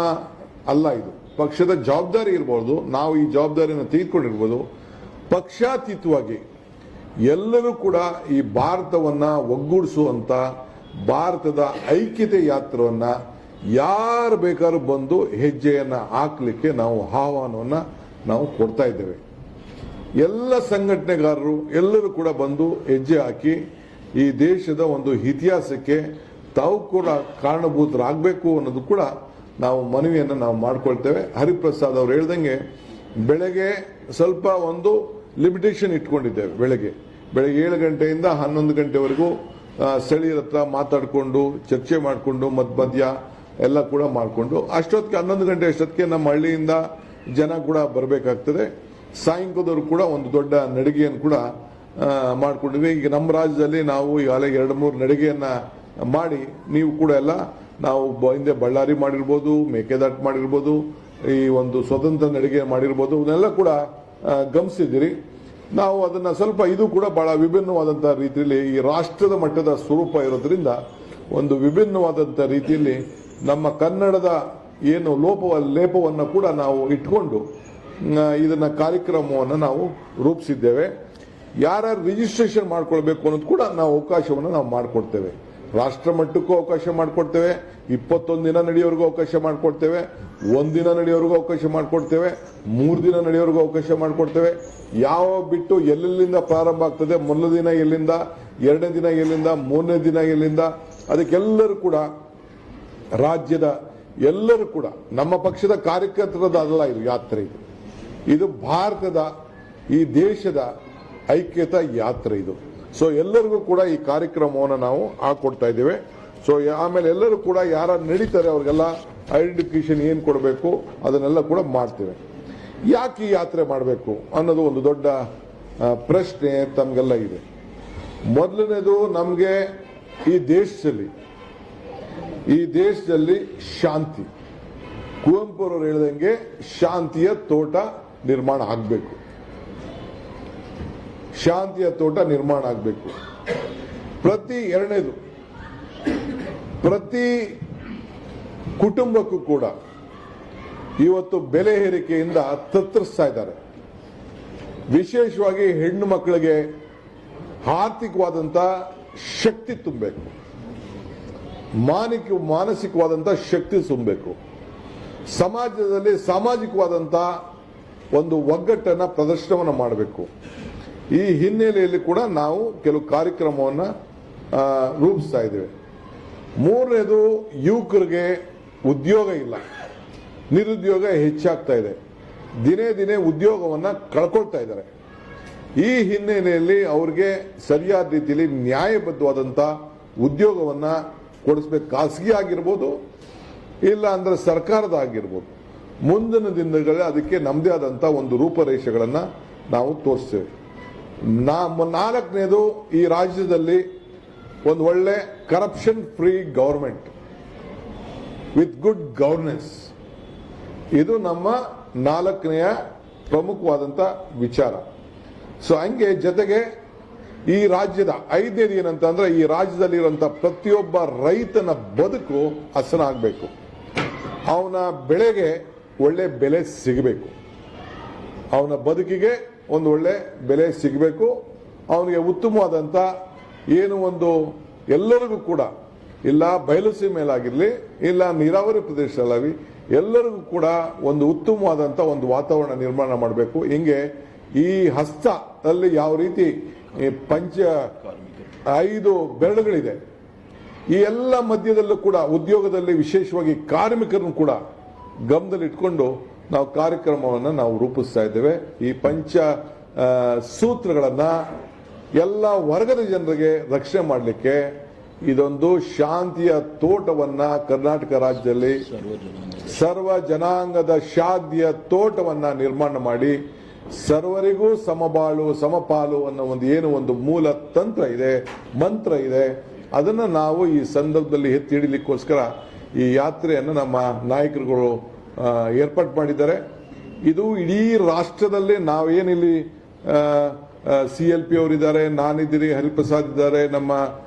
ಅಲ್ಲ. ಇದು ಪಕ್ಷದ ಜವಾಬ್ದಾರಿ ಇರಬಹುದು. ನಾವು ಈ ಜವಾಬ್ದಾರಿಯನ್ನು ತೆಗೆದುಕೊಂಡಿರ್ಬೋದು. ಪಕ್ಷಾತೀತವಾಗಿ ಎಲ್ಲರೂ ಕೂಡ ಈ ಭಾರತವನ್ನ ಒಗ್ಗೂಡಿಸುವಂತ ಭಾರತದ ಐಕ್ಯತೆ ಯಾತ್ರವನ್ನ ಯಾರು ಬೇಕಾದ್ರೂ ಬಂದು ಹೆಜ್ಜೆಯನ್ನ ಹಾಕ್ಲಿಕ್ಕೆ ನಾವು ಆಹ್ವಾನವನ್ನ ನಾವು ಕೊಡ್ತಾ ಇದ್ದೇವೆ. ಎಲ್ಲ ಸಂಘಟನೆಗಾರರು ಎಲ್ಲರೂ ಕೂಡ ಬಂದು ಹೆಜ್ಜೆ ಹಾಕಿ ಈ ದೇಶದ ಒಂದು ಇತಿಹಾಸಕ್ಕೆ ತಾವು ಕೂಡ ಕಾರಣಭೂತರಾಗಬೇಕು ಅನ್ನೋದು ಕೂಡ ನಾವು ಮನವಿಯನ್ನು ನಾವು ಮಾಡ್ಕೊಳ್ತೇವೆ. ಹರಿಪ್ರಸಾದ್ ಅವರು ಹೇಳ್ದಂಗೆ ಬೆಳಗ್ಗೆ ಸ್ವಲ್ಪ ಒಂದು ಲಿಮಿಟೇಷನ್ ಇಟ್ಕೊಂಡಿದ್ದೇವೆ. ಬೆಳಗ್ಗೆ 7 ಗಂಟೆಯಿಂದ 11 ಗಂಟೆವರೆಗೂ ಸ್ಥಳೀಯರ ಹತ್ರ ಮಾತಾಡಿಕೊಂಡು ಚರ್ಚೆ ಮಾಡಿಕೊಂಡು ಮಧ್ಯ ಎಲ್ಲ ಕೂಡ ಮಾಡಿಕೊಂಡು ಅಷ್ಟೊತ್ತಿಗೆ 11 ಗಂಟೆ ಅಷ್ಟೊತ್ತಿಗೆ ನಮ್ಮ ಹಳ್ಳಿಯಿಂದ ಜನ ಕೂಡ ಬರಬೇಕಾಗ್ತದೆ. ಸಾಯಂಕಾಲದವರು ಕೂಡ ಒಂದು ದೊಡ್ಡ ನಡಿಗೆಯನ್ನು ಕೂಡ ಮಾಡ್ಕೊಂಡಿದ್ವಿ. ಈಗ ನಮ್ಮ ರಾಜ್ಯದಲ್ಲಿ ನಾವು ಈಗಾಗಲೇ 2-3 ನಡಿಗೆಯನ್ನ ಮಾಡಿ ನೀವು ಕೂಡ ಎಲ್ಲ ನಾವು ಹಿಂದೆ ಬಳ್ಳಾರಿ ಮಾಡಿರ್ಬೋದು, ಮೇಕೆದಾಟು ಮಾಡಿರ್ಬೋದು, ಈ ಒಂದು ಸ್ವತಂತ್ರ ನಡಿಗೆ ಮಾಡಿರ್ಬೋದು, ಇವನ್ನೆಲ್ಲ ಕೂಡ ಗಮನಿಸಿದಿರಿ. ನಾವು ಅದನ್ನ ಸ್ವಲ್ಪ ಇದು ಕೂಡ ಬಹಳ ವಿಭಿನ್ನವಾದಂತಹ ರೀತಿಯಲ್ಲಿ ಈ ರಾಷ್ಟ್ರದ ಮಟ್ಟದ ಸ್ವರೂಪ ಇರೋದ್ರಿಂದ ಒಂದು ವಿಭಿನ್ನವಾದಂತಹ ರೀತಿಯಲ್ಲಿ ನಮ್ಮ ಕನ್ನಡದ ಏನು ಲೇಪವನ್ನು ಕೂಡ ನಾವು ಇಟ್ಕೊಂಡು ಇದನ್ನ ಕಾರ್ಯಕ್ರಮವನ್ನು ನಾವು ರೂಪಿಸಿದ್ದೇವೆ. ಯಾರ್ಯಾರು ರಿಜಿಸ್ಟ್ರೇಷನ್ ಮಾಡ್ಕೊಳ್ಬೇಕು ಅನ್ನೋದು ಕೂಡ ನಾವು ಅವಕಾಶವನ್ನು ನಾವು ಮಾಡಿಕೊಡ್ತೇವೆ. ರಾಷ್ಟ್ರ ಮಟ್ಟಕ್ಕೂ ಅವಕಾಶ ಮಾಡಿಕೊಡ್ತೇವೆ, 21 ದಿನ ನಡೆಯೋವರೆಗೂ ಅವಕಾಶ ಮಾಡಿಕೊಡ್ತೇವೆ, 1 ದಿನ ನಡೆಯೋವರೆಗೂ ಅವಕಾಶ ಮಾಡಿಕೊಡ್ತೇವೆ, 3 ದಿನ ನಡೆಯೋವರೆಗೂ ಅವಕಾಶ ಮಾಡಿಕೊಡ್ತೇವೆ. ಯಾವ ಬಿಟ್ಟು ಎಲ್ಲೆಲ್ಲಿಂದ ಪ್ರಾರಂಭ ಆಗ್ತದೆ, ಮೊದಲ ದಿನ ಎಲ್ಲಿಂದ, 2ನೇ ದಿನ ಎಲ್ಲಿಂದ, 3ನೇ ದಿನ ಎಲ್ಲಿಂದ, ಅದಕ್ಕೆಲ್ಲರೂ ಕೂಡ ರಾಜ್ಯದ ಎಲ್ಲರೂ ಕೂಡ ನಮ್ಮ ಪಕ್ಷದ ಕಾರ್ಯಕರ್ತರದ ಅಲ್ಲ ಇದು ಯಾತ್ರೆ. ಇದು ಭಾರತದ ಈ ದೇಶದ ಐಕ್ಯತಾ ಯಾತ್ರೆ ಇದು. ಸೊ ಎಲ್ಲರಿಗೂ ಕೂಡ ಈ ಕಾರ್ಯಕ್ರಮವನ್ನು ನಾವು ಹಾಕೊಡ್ತಾ ಇದ್ದೇವೆ. ಸೊ ಆಮೇಲೆ ಎಲ್ಲರೂ ಕೂಡ ಯಾರು ನಡೀತಾರೆ ಅವ್ರಿಗೆಲ್ಲ ಐಡೆಂಟಿಫಿಕೇಶನ್ ಏನು ಕೊಡಬೇಕು ಅದನ್ನೆಲ್ಲ ಕೂಡ ಮಾಡ್ತೇವೆ. ಯಾಕೆ ಈ ಯಾತ್ರೆ ಮಾಡಬೇಕು ಅನ್ನೋದು ಒಂದು ದೊಡ್ಡ ಪ್ರಶ್ನೆ ತಮಗೆಲ್ಲ ಇದೆ. ಮೊದಲನೇದು, ನಮಗೆ ಈ ದೇಶದಲ್ಲಿ ಶಾಂತಿ, ಕುವೆಂಪು ಅವರು ಹೇಳಿದಂಗೆ ಶಾಂತಿಯ ತೋಟ ನಿರ್ಮಾಣ ಆಗಬೇಕು. ಶಾಂತಿಯ ತೋಟ ನಿರ್ಮಾಣ ಆಗಬೇಕು. ಎರಡನೇದು, ಪ್ರತಿ ಕುಟುಂಬಕ್ಕೂ ಕೂಡ ಇವತ್ತು ಬೆಲೆ ಏರಿಕೆಯಿಂದ ತತ್ತರಿಸ್ತಾ ಇದ್ದಾರೆ. ವಿಶೇಷವಾಗಿ ಹೆಣ್ಣು ಮಕ್ಕಳಿಗೆ ಆರ್ಥಿಕವಾದಂತ ಶಕ್ತಿ ತುಂಬಬೇಕು, ಮಾನಸಿಕವಾದಂತ ಶಕ್ತಿ ತುಂಬಬೇಕು, ಸಮಾಜದಲ್ಲಿ ಸಾಮಾಜಿಕವಾದಂತ ಒಂದು ಒಗ್ಗಟ್ಟನ್ನ ಪ್ರದರ್ಶನವನ್ನು ಮಾಡಬೇಕು. ಈ ಹಿನ್ನೆಲೆಯಲ್ಲಿ ಕೂಡ ನಾವು ಕೆಲವು ಕಾರ್ಯಕ್ರಮವನ್ನು ರೂಪಿಸ್ತಾ ಇದ್ದೇವೆ. ಮೂರನೇದು, ಯುವಕರಿಗೆ ಉದ್ಯೋಗ ಇಲ್ಲ, ನಿರುದ್ಯೋಗ ಹೆಚ್ಚಾಗ್ತಾ ಇದೆ, ದಿನೇ ದಿನೇ ಉದ್ಯೋಗವನ್ನ ಕಳ್ಕೊಳ್ತಾ ಇದ್ದಾರೆ. ಈ ಹಿನ್ನೆಲೆಯಲ್ಲಿ ಅವ್ರಿಗೆ ಸರಿಯಾದ ರೀತಿಯಲ್ಲಿ ನ್ಯಾಯಬದ್ಧವಾದಂತ ಉದ್ಯೋಗವನ್ನ ಕೊಡಿಸ್ಬೇಕು. ಖಾಸಗಿ ಆಗಿರ್ಬೋದು, ಇಲ್ಲ ಅಂದ್ರೆ ಸರ್ಕಾರದ ಆಗಿರ್ಬೋದು. ಮುಂದಿನ ದಿನಗಳಲ್ಲಿ ಅದಕ್ಕೆ ನಮ್ಮದೇ ಆದಂತ ಒಂದು ರೂಪರೇಷೆಗಳನ್ನ ನಾವು ತೋರಿಸ್ತೇವೆ. ನಾಲ್ಕನೇದು, ಈ ರಾಜ್ಯದಲ್ಲಿ ಒಂದು ಒಳ್ಳೆ corruption free government with good governance, ಇದು ನಮ್ಮ 4ನೆಯ ಪ್ರಮುಖವಾದಂತ ವಿಚಾರ. ಸೊ ಹಂಗೆ ಜೊತೆಗೆ ಈ ರಾಜ್ಯದ 5ನೇದು ಏನಂತಂದ್ರೆ, ಈ ರಾಜ್ಯದಲ್ಲಿರುವಂತಹ ಪ್ರತಿಯೊಬ್ಬ ರೈತನ ಬದುಕು ಹಸನಾಗಬೇಕು, ಅವನ ಬೆಳೆಗೆ ಒಳ್ಳೆ ಬೆಲೆ ಸಿಗಬೇಕು, ಅವನ ಬದುಕಿಗೆ ಒಂದು ಒಳ್ಳೆ ಬೆಲೆ ಸಿಗಬೇಕು, ಅವನಿಗೆ ಉತ್ತಮವಾದಂತ ಏನು ಒಂದು ಎಲ್ಲರಿಗೂ ಕೂಡ, ಇಲ್ಲ ಬಯಲು ಸೀಮೆಲಾಗಿರ್ಲಿ, ಇಲ್ಲ ನೀರಾವರಿ ಪ್ರದೇಶದಲ್ಲಾಗಲಿ, ಎಲ್ಲರಿಗೂ ಕೂಡ ಒಂದು ಉತ್ತಮವಾದಂಥ ಒಂದು ವಾತಾವರಣ ನಿರ್ಮಾಣ ಮಾಡಬೇಕು. ಹಿಂಗೆ ಈ ಹಸ್ತದಲ್ಲಿ ಯಾವ ರೀತಿ ಪಂಚ 5 ಬೆರಳುಗಳಿದೆ, ಈ ಎಲ್ಲ ಮಧ್ಯದಲ್ಲೂ ಕೂಡ ಉದ್ಯೋಗದಲ್ಲಿ ವಿಶೇಷವಾಗಿ ಕಾರ್ಮಿಕರನ್ನು ಕೂಡ ಗಮನದಲ್ಲಿಟ್ಕೊಂಡು ನಾವು ಕಾರ್ಯಕ್ರಮವನ್ನು ನಾವು ರೂಪಿಸ್ತಾ ಇದ್ದೇವೆ. ಈ ಪಂಚ ಸೂತ್ರಗಳನ್ನ ಎಲ್ಲ ವರ್ಗದ ಜನರಿಗೆ ರಕ್ಷಣೆ ಮಾಡಲಿಕ್ಕೆ ಇದೊಂದು ಶಾಂತಿಯ ತೋಟವನ್ನ ಕರ್ನಾಟಕ ರಾಜ್ಯದಲ್ಲಿ ಸರ್ವ ಜನಾಂಗದ ಶಾಂತಿಯ ತೋಟವನ್ನ ನಿರ್ಮಾಣ ಮಾಡಿ ಸರ್ವರಿಗೂ ಸಮಬಾಳು ಸಮಪಾಲು ಅನ್ನೋ ಒಂದು ಮೂಲ ತಂತ್ರ ಇದೆ, ಮಂತ್ರ ಇದೆ. ಅದನ್ನು ನಾವು ಈ ಸಂದರ್ಭದಲ್ಲಿ ಎತ್ತಿ ಹಿಡಿಲಿಕ್ಕೋಸ್ಕರ ಈ ಯಾತ್ರೆಯನ್ನು ನಮ್ಮ ನಾಯಕರುಗಳು ಏರ್ಪಾಡು ಮಾಡಿದ್ದಾರೆ. ಇದು ಇಡೀ ರಾಷ್ಟ್ರದಲ್ಲಿ ನಾವೇನಿಲ್ಲಿ CLP ಅವರಿದ್ದಾರೆ, ನಾನಿದ್ದೀರಿ, ಹರಿಪ್ರಸಾದ್ ಇದ್ದಾರೆ, ನಮ್ಮ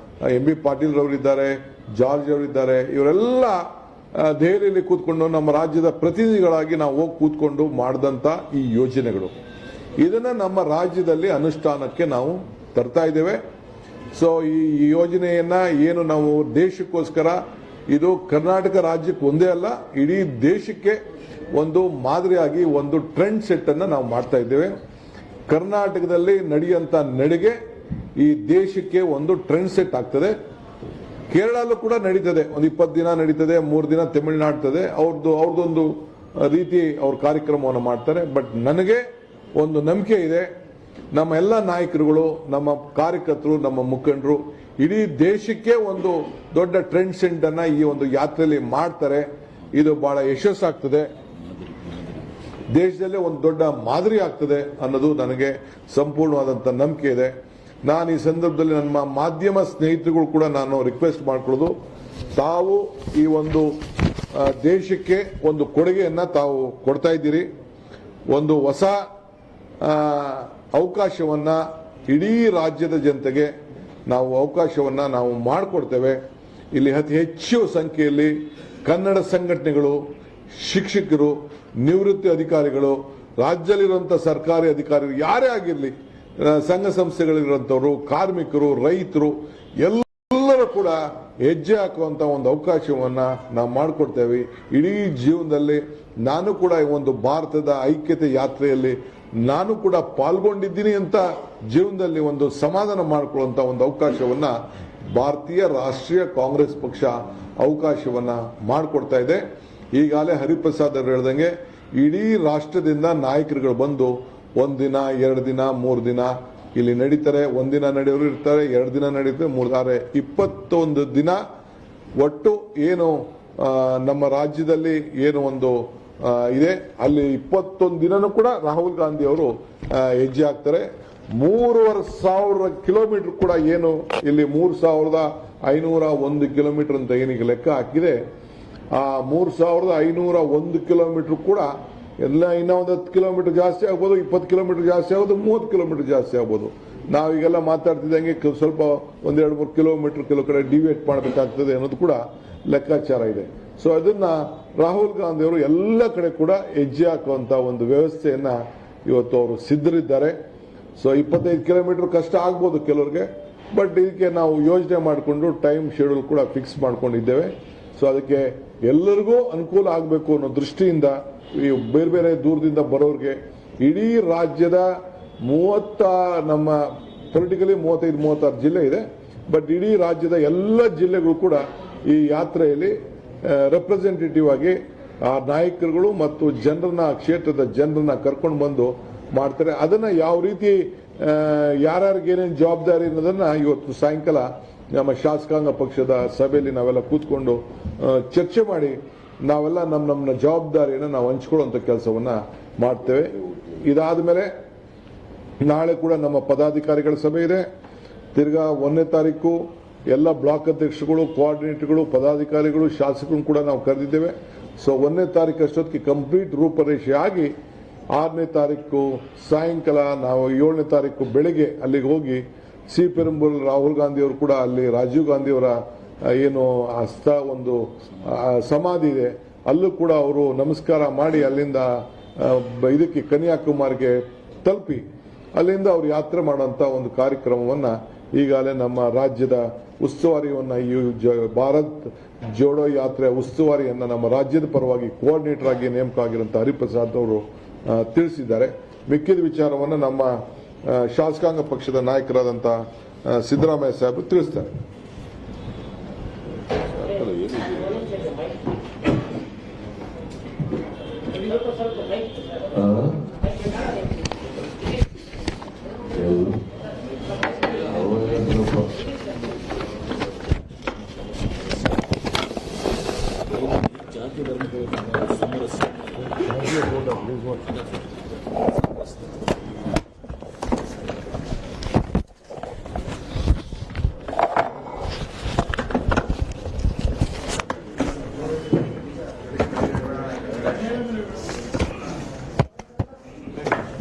MB ಪಾಟೀಲ್ ರವರಿದ್ದಾರೆ, ಜಾರ್ಜ್ ಅವರಿದ್ದಾರೆ. ಇವರೆಲ್ಲ ದೆಹಲಿಯಲ್ಲಿ ಕೂತ್ಕೊಂಡು ನಮ್ಮ ರಾಜ್ಯದ ಪ್ರತಿನಿಧಿಗಳಾಗಿ ನಾವು ಹೋಗಿ ಕೂತ್ಕೊಂಡು ಮಾಡಿದಂಥ ಈ ಯೋಜನೆಗಳು, ಇದನ್ನು ನಮ್ಮ ರಾಜ್ಯದಲ್ಲಿ ಅನುಷ್ಠಾನಕ್ಕೆ ನಾವು ತರ್ತಾ ಇದ್ದೇವೆ. ಸೊ ಈ ಯೋಜನೆಯನ್ನ ಏನು ನಾವು ದೇಶಕ್ಕೋಸ್ಕರ, ಇದು ಕರ್ನಾಟಕ ರಾಜ್ಯಕ್ಕೆ ಒಂದೇ ಅಲ್ಲ, ಇಡೀ ದೇಶಕ್ಕೆ ಒಂದು ಮಾದರಿಯಾಗಿ ಒಂದು ಟ್ರೆಂಡ್ ಸೆಟ್ ಅನ್ನು ನಾವು ಮಾಡ್ತಾ ಇದ್ದೇವೆ. ಕರ್ನಾಟಕದಲ್ಲಿ ನಡೆಯುವಂತ ನಡಿಗೆ ಈ ದೇಶಕ್ಕೆ ಒಂದು ಟ್ರೆಂಡ್ ಸೆಟ್ ಆಗ್ತದೆ. ಕೇರಳಲ್ಲೂ ಕೂಡ ನಡೀತದೆ, ಒಂದು 20 ದಿನ ನಡೀತದೆ, 3 ದಿನ ತಮಿಳುನಾಡ್ತದೆ, ಅವ್ರದ್ದೊಂದು ರೀತಿ ಅವ್ರ ಕಾರ್ಯಕ್ರಮವನ್ನು ಮಾಡ್ತಾರೆ. ಬಟ್ ನನಗೆ ಒಂದು ನಂಬಿಕೆ ಇದೆ, ನಮ್ಮ ಎಲ್ಲ ನಾಯಕರುಗಳು, ನಮ್ಮ ಕಾರ್ಯಕರ್ತರು, ನಮ್ಮ ಮುಖಂಡರು ಇಡೀ ದೇಶಕ್ಕೆ ಒಂದು ದೊಡ್ಡ ಟ್ರೆಂಡ್ ಸೆಟ್ ಅನ್ನ ಈ ಒಂದು ಯಾತ್ರೆಯಲ್ಲಿ ಮಾಡ್ತಾರೆ. ಇದು ಬಹಳ ಯಶಸ್ಸಾಗ್ತದೆ, ದೇಶದಲ್ಲೇ ಒಂದು ದೊಡ್ಡ ಮಾದರಿ ಆಗ್ತದೆ ಅನ್ನೋದು ನನಗೆ ಸಂಪೂರ್ಣವಾದಂಥ ನಂಬಿಕೆ ಇದೆ. ನಾನು ಈ ಸಂದರ್ಭದಲ್ಲಿ ನಮ್ಮ ಮಾಧ್ಯಮ ಸ್ನೇಹಿತರುಗಳು ಕೂಡ ನಾನು ರಿಕ್ವೆಸ್ಟ್ ಮಾಡ್ಕೊಳ್ಳೋದು, ತಾವು ಈ ಒಂದು ದೇಶಕ್ಕೆ ಒಂದು ಕೊಡುಗೆಯನ್ನ ತಾವು ಕೊಡ್ತಾ ಇದ್ದೀರಿ. ಒಂದು ಹೊಸ ಅವಕಾಶವನ್ನ ಇಡೀ ರಾಜ್ಯದ ಜನತೆಗೆ ನಾವು ಅವಕಾಶವನ್ನ ನಾವು ಮಾಡಿಕೊಡ್ತೇವೆ. ಇಲ್ಲಿ ಅತಿ ಹೆಚ್ಚು ಸಂಖ್ಯೆಯಲ್ಲಿ ಕನ್ನಡ ಸಂಘಟನೆಗಳು, ಶಿಕ್ಷಕರು, ನಿವೃತ್ತಿ ಅಧಿಕಾರಿಗಳು, ರಾಜ್ಯದಲ್ಲಿರುವಂತಹ ಸರ್ಕಾರಿ ಅಧಿಕಾರಿಗಳು, ಯಾರೇ ಆಗಿರಲಿ, ಸಂಘ ಸಂಸ್ಥೆಗಳಿರುವಂತವರು, ಕಾರ್ಮಿಕರು, ರೈತರು ಎಲ್ಲರೂ ಕೂಡ ಹೆಜ್ಜೆ ಹಾಕುವಂತ ಒಂದು ಅವಕಾಶವನ್ನ ನಾವು ಮಾಡಿಕೊಡ್ತೇವೆ. ಇಡೀ ಜೀವನದಲ್ಲಿ ನಾನು ಕೂಡ ಒಂದು ಭಾರತದ ಐಕ್ಯತೆ ಯಾತ್ರೆಯಲ್ಲಿ ನಾನು ಕೂಡ ಪಾಲ್ಗೊಂಡಿದ್ದೀನಿ ಅಂತ ಜೀವನದಲ್ಲಿ ಒಂದು ಸಮಾಧಾನ ಮಾಡಿಕೊಳ್ಳುವಂತ ಒಂದು ಅವಕಾಶವನ್ನ ಭಾರತೀಯ ರಾಷ್ಟ್ರೀಯ ಕಾಂಗ್ರೆಸ್ ಪಕ್ಷ ಅವಕಾಶವನ್ನ ಮಾಡಿಕೊಡ್ತಾ ಇದೆ. ಈಗಾಗಲೇ ಹರಿಪ್ರಸಾದ್ ಅವರು ಹೇಳ್ದಂಗೆ ಇಡೀ ರಾಷ್ಟ್ರದಿಂದ ನಾಯಕರುಗಳು ಬಂದು 1 ದಿನ, 2 ದಿನ, 3 ದಿನ ಇಲ್ಲಿ ನಡೀತಾರೆ. 1 ದಿನ ನಡೆಯೋರು ಇರ್ತಾರೆ, 2 ದಿನ ನಡೀತಾರೆ, 3 21 ದಿನ ಒಟ್ಟು ಏನು ನಮ್ಮ ರಾಜ್ಯದಲ್ಲಿ ಏನು ಒಂದು ಇದೆ, ಅಲ್ಲಿ 21 ದಿನನೂ ಕೂಡ ರಾಹುಲ್ ಗಾಂಧಿ ಅವರು ಹೆಜ್ಜೆ ಹಾಕ್ತಾರೆ. 3,500 ಕಿಲೋಮೀಟರ್ ಕೂಡ ಏನು ಇಲ್ಲಿ 3,501 ಕಿಲೋಮೀಟರ್ ಅಂತ ಏನೀಗ ಲೆಕ್ಕ ಹಾಕಿದೆ, ಆ 3,501 ಕಿಲೋಮೀಟರ್ ಕೂಡ ಎಲ್ಲ ಇನ್ನೂ ಒಂದು 10 ಕಿಲೋಮೀಟರ್ ಜಾಸ್ತಿ ಆಗ್ಬೋದು, 20 ಕಿಲೋಮೀಟರ್ ಜಾಸ್ತಿ ಆಗ್ಬೋದು, 30 ಕಿಲೋಮೀಟರ್ ಜಾಸ್ತಿ ಆಗ್ಬೋದು. ನಾವೀಗೆಲ್ಲ ಮಾತಾಡ್ತಿದ್ದಂಗೆ ಸ್ವಲ್ಪ 1-2-3 ಕಿಲೋಮೀಟರ್ ಕೆಲವು ಕಡೆ ಡಿವೇಟ್ ಮಾಡಬೇಕಾಗ್ತದೆ ಅನ್ನೋದು ಕೂಡ ಲೆಕ್ಕಾಚಾರ ಇದೆ. ಸೊ ಅದನ್ನ ರಾಹುಲ್ ಗಾಂಧಿ ಅವರು ಎಲ್ಲ ಕಡೆ ಕೂಡ ಹೆಜ್ಜೆ ಹಾಕುವಂತ ಒಂದು ವ್ಯವಸ್ಥೆಯನ್ನ ಇವತ್ತು ಅವರು ಸಿದ್ಧರಿದ್ದಾರೆ. ಸೊ 25 ಕಿಲೋಮೀಟರ್ ಕಷ್ಟ ಆಗ್ಬೋದು ಕೆಲವರಿಗೆ, ಬಟ್ ಇದಕ್ಕೆ ನಾವು ಯೋಜನೆ ಮಾಡಿಕೊಂಡು ಟೈಮ್ ಶೆಡ್ಯೂಲ್ ಕೂಡ ಫಿಕ್ಸ್ ಮಾಡ್ಕೊಂಡಿದ್ದೇವೆ. ಸೊ ಅದಕ್ಕೆ ಎಲ್ಲರಿಗೂ ಅನುಕೂಲ ಆಗಬೇಕು ಅನ್ನೋ ದೃಷ್ಟಿಯಿಂದ ಈ ಬೇರೆ ಬೇರೆ ದೂರದಿಂದ ಬರೋರಿಗೆ ಇಡೀ ರಾಜ್ಯದ ನಮ್ಮ ಪೊಲಿಟಿಕಲಿ 35-36 ಜಿಲ್ಲೆ ಇದೆ, ಬಟ್ ಇಡೀ ರಾಜ್ಯದ ಎಲ್ಲ ಜಿಲ್ಲೆಗಳು ಕೂಡ ಈ ಯಾತ್ರೆಯಲ್ಲಿ ರೆಪ್ರೆಸೆಂಟೇಟಿವ್ ಆಗಿ ಆ ನಾಯಕರುಗಳು ಮತ್ತು ಜನರನ್ನ, ಕ್ಷೇತ್ರದ ಜನರನ್ನ ಕರ್ಕೊಂಡು ಬಂದು ಮಾಡ್ತಾರೆ. ಅದನ್ನ ಯಾವ ರೀತಿ ಯಾರ್ಯಾರಿಗೆ ಏನೇನು ಜವಾಬ್ದಾರಿ ಅನ್ನೋದನ್ನ ಇವತ್ತು ಸಾಯಂಕಾಲ ನಮ್ಮ ಶಾಸಕಾಂಗ ಪಕ್ಷದ ಸಭೆಯಲ್ಲಿ ನಾವೆಲ್ಲ ಕೂತ್ಕೊಂಡು ಚರ್ಚೆ ಮಾಡಿ ನಾವೆಲ್ಲ ನಮ್ಮ ಜವಾಬ್ದಾರಿಯನ್ನು ನಾವು ಹಂಚ್ಕೊಳ್ಳುವಂತ ಕೆಲಸವನ್ನ ಮಾಡ್ತೇವೆ. ಇದಾದ ಮೇಲೆ ನಾಳೆ ಕೂಡ ನಮ್ಮ ಪದಾಧಿಕಾರಿಗಳ ಸಭೆ ಇದೆ. ತಿರ್ಗಾ 1ನೇ ತಾರೀಕು ಎಲ್ಲ ಬ್ಲಾಕ್ ಅಧ್ಯಕ್ಷರುಗಳು, ಕೋಆರ್ಡಿನೇಟರ್ಗಳು, ಪದಾಧಿಕಾರಿಗಳು, ಶಾಸಕರು ಕೂಡ ನಾವು ಕರೆದಿದ್ದೇವೆ. ಸೊ 1ನೇ ತಾರೀಕು ಅಷ್ಟೊತ್ತಿಗೆ ಕಂಪ್ಲೀಟ್ ರೂಪರೇಷೆ ಆಗಿ 6ನೇ ತಾರೀಕು ಸಾಯಂಕಾಲ ನಾವು 7ನೇ ತಾರೀಕು ಬೆಳಿಗ್ಗೆ ಅಲ್ಲಿಗೆ ಹೋಗಿ ಪೆರುಂಬೂರ್ ರಾಹುಲ್ ಗಾಂಧಿ ಅವರು ಕೂಡ ಅಲ್ಲಿ ರಾಜೀವ್ ಗಾಂಧಿ ಅವರ ಏನು ಒಂದು ಸಮಾಧಿ ಇದೆ, ಅಲ್ಲೂ ಕೂಡ ಅವರು ನಮಸ್ಕಾರ ಮಾಡಿ ಅಲ್ಲಿಂದ ಇದಕ್ಕೆ ಕನ್ಯಾಕುಮಾರಿಗೆ ತಲುಪಿ ಅಲ್ಲಿಂದ ಅವರು ಯಾತ್ರೆ ಮಾಡುವಂತ ಒಂದು ಕಾರ್ಯಕ್ರಮವನ್ನ ಈಗಾಗಲೇ ನಮ್ಮ ರಾಜ್ಯದ ಉಸ್ತುವಾರಿಯನ್ನು ಈ ಭಾರತ್ ಜೋಡೋ ಯಾತ್ರೆ ಉಸ್ತುವಾರಿಯನ್ನು ನಮ್ಮ ರಾಜ್ಯದ ಪರವಾಗಿ ಕೋಆರ್ಡಿನೇಟರ್ ಆಗಿ ನೇಮಕ ಆಗಿರುವಂತಹ ಹರಿಪ್ರಸಾದ್ ಅವರು ತಿಳಿಸಿದ್ದಾರೆ. ಮಿಕ್ಕಿದ ವಿಚಾರವನ್ನು ನಮ್ಮ ಶಾಸಕಾಂಗ ಪಕ್ಷದ ನಾಯಕರಾದಂತಹ ಸಿದ್ದರಾಮಯ್ಯ ಸಾಹೇಬರು ತಿಳಿಸ್ತಾರೆ.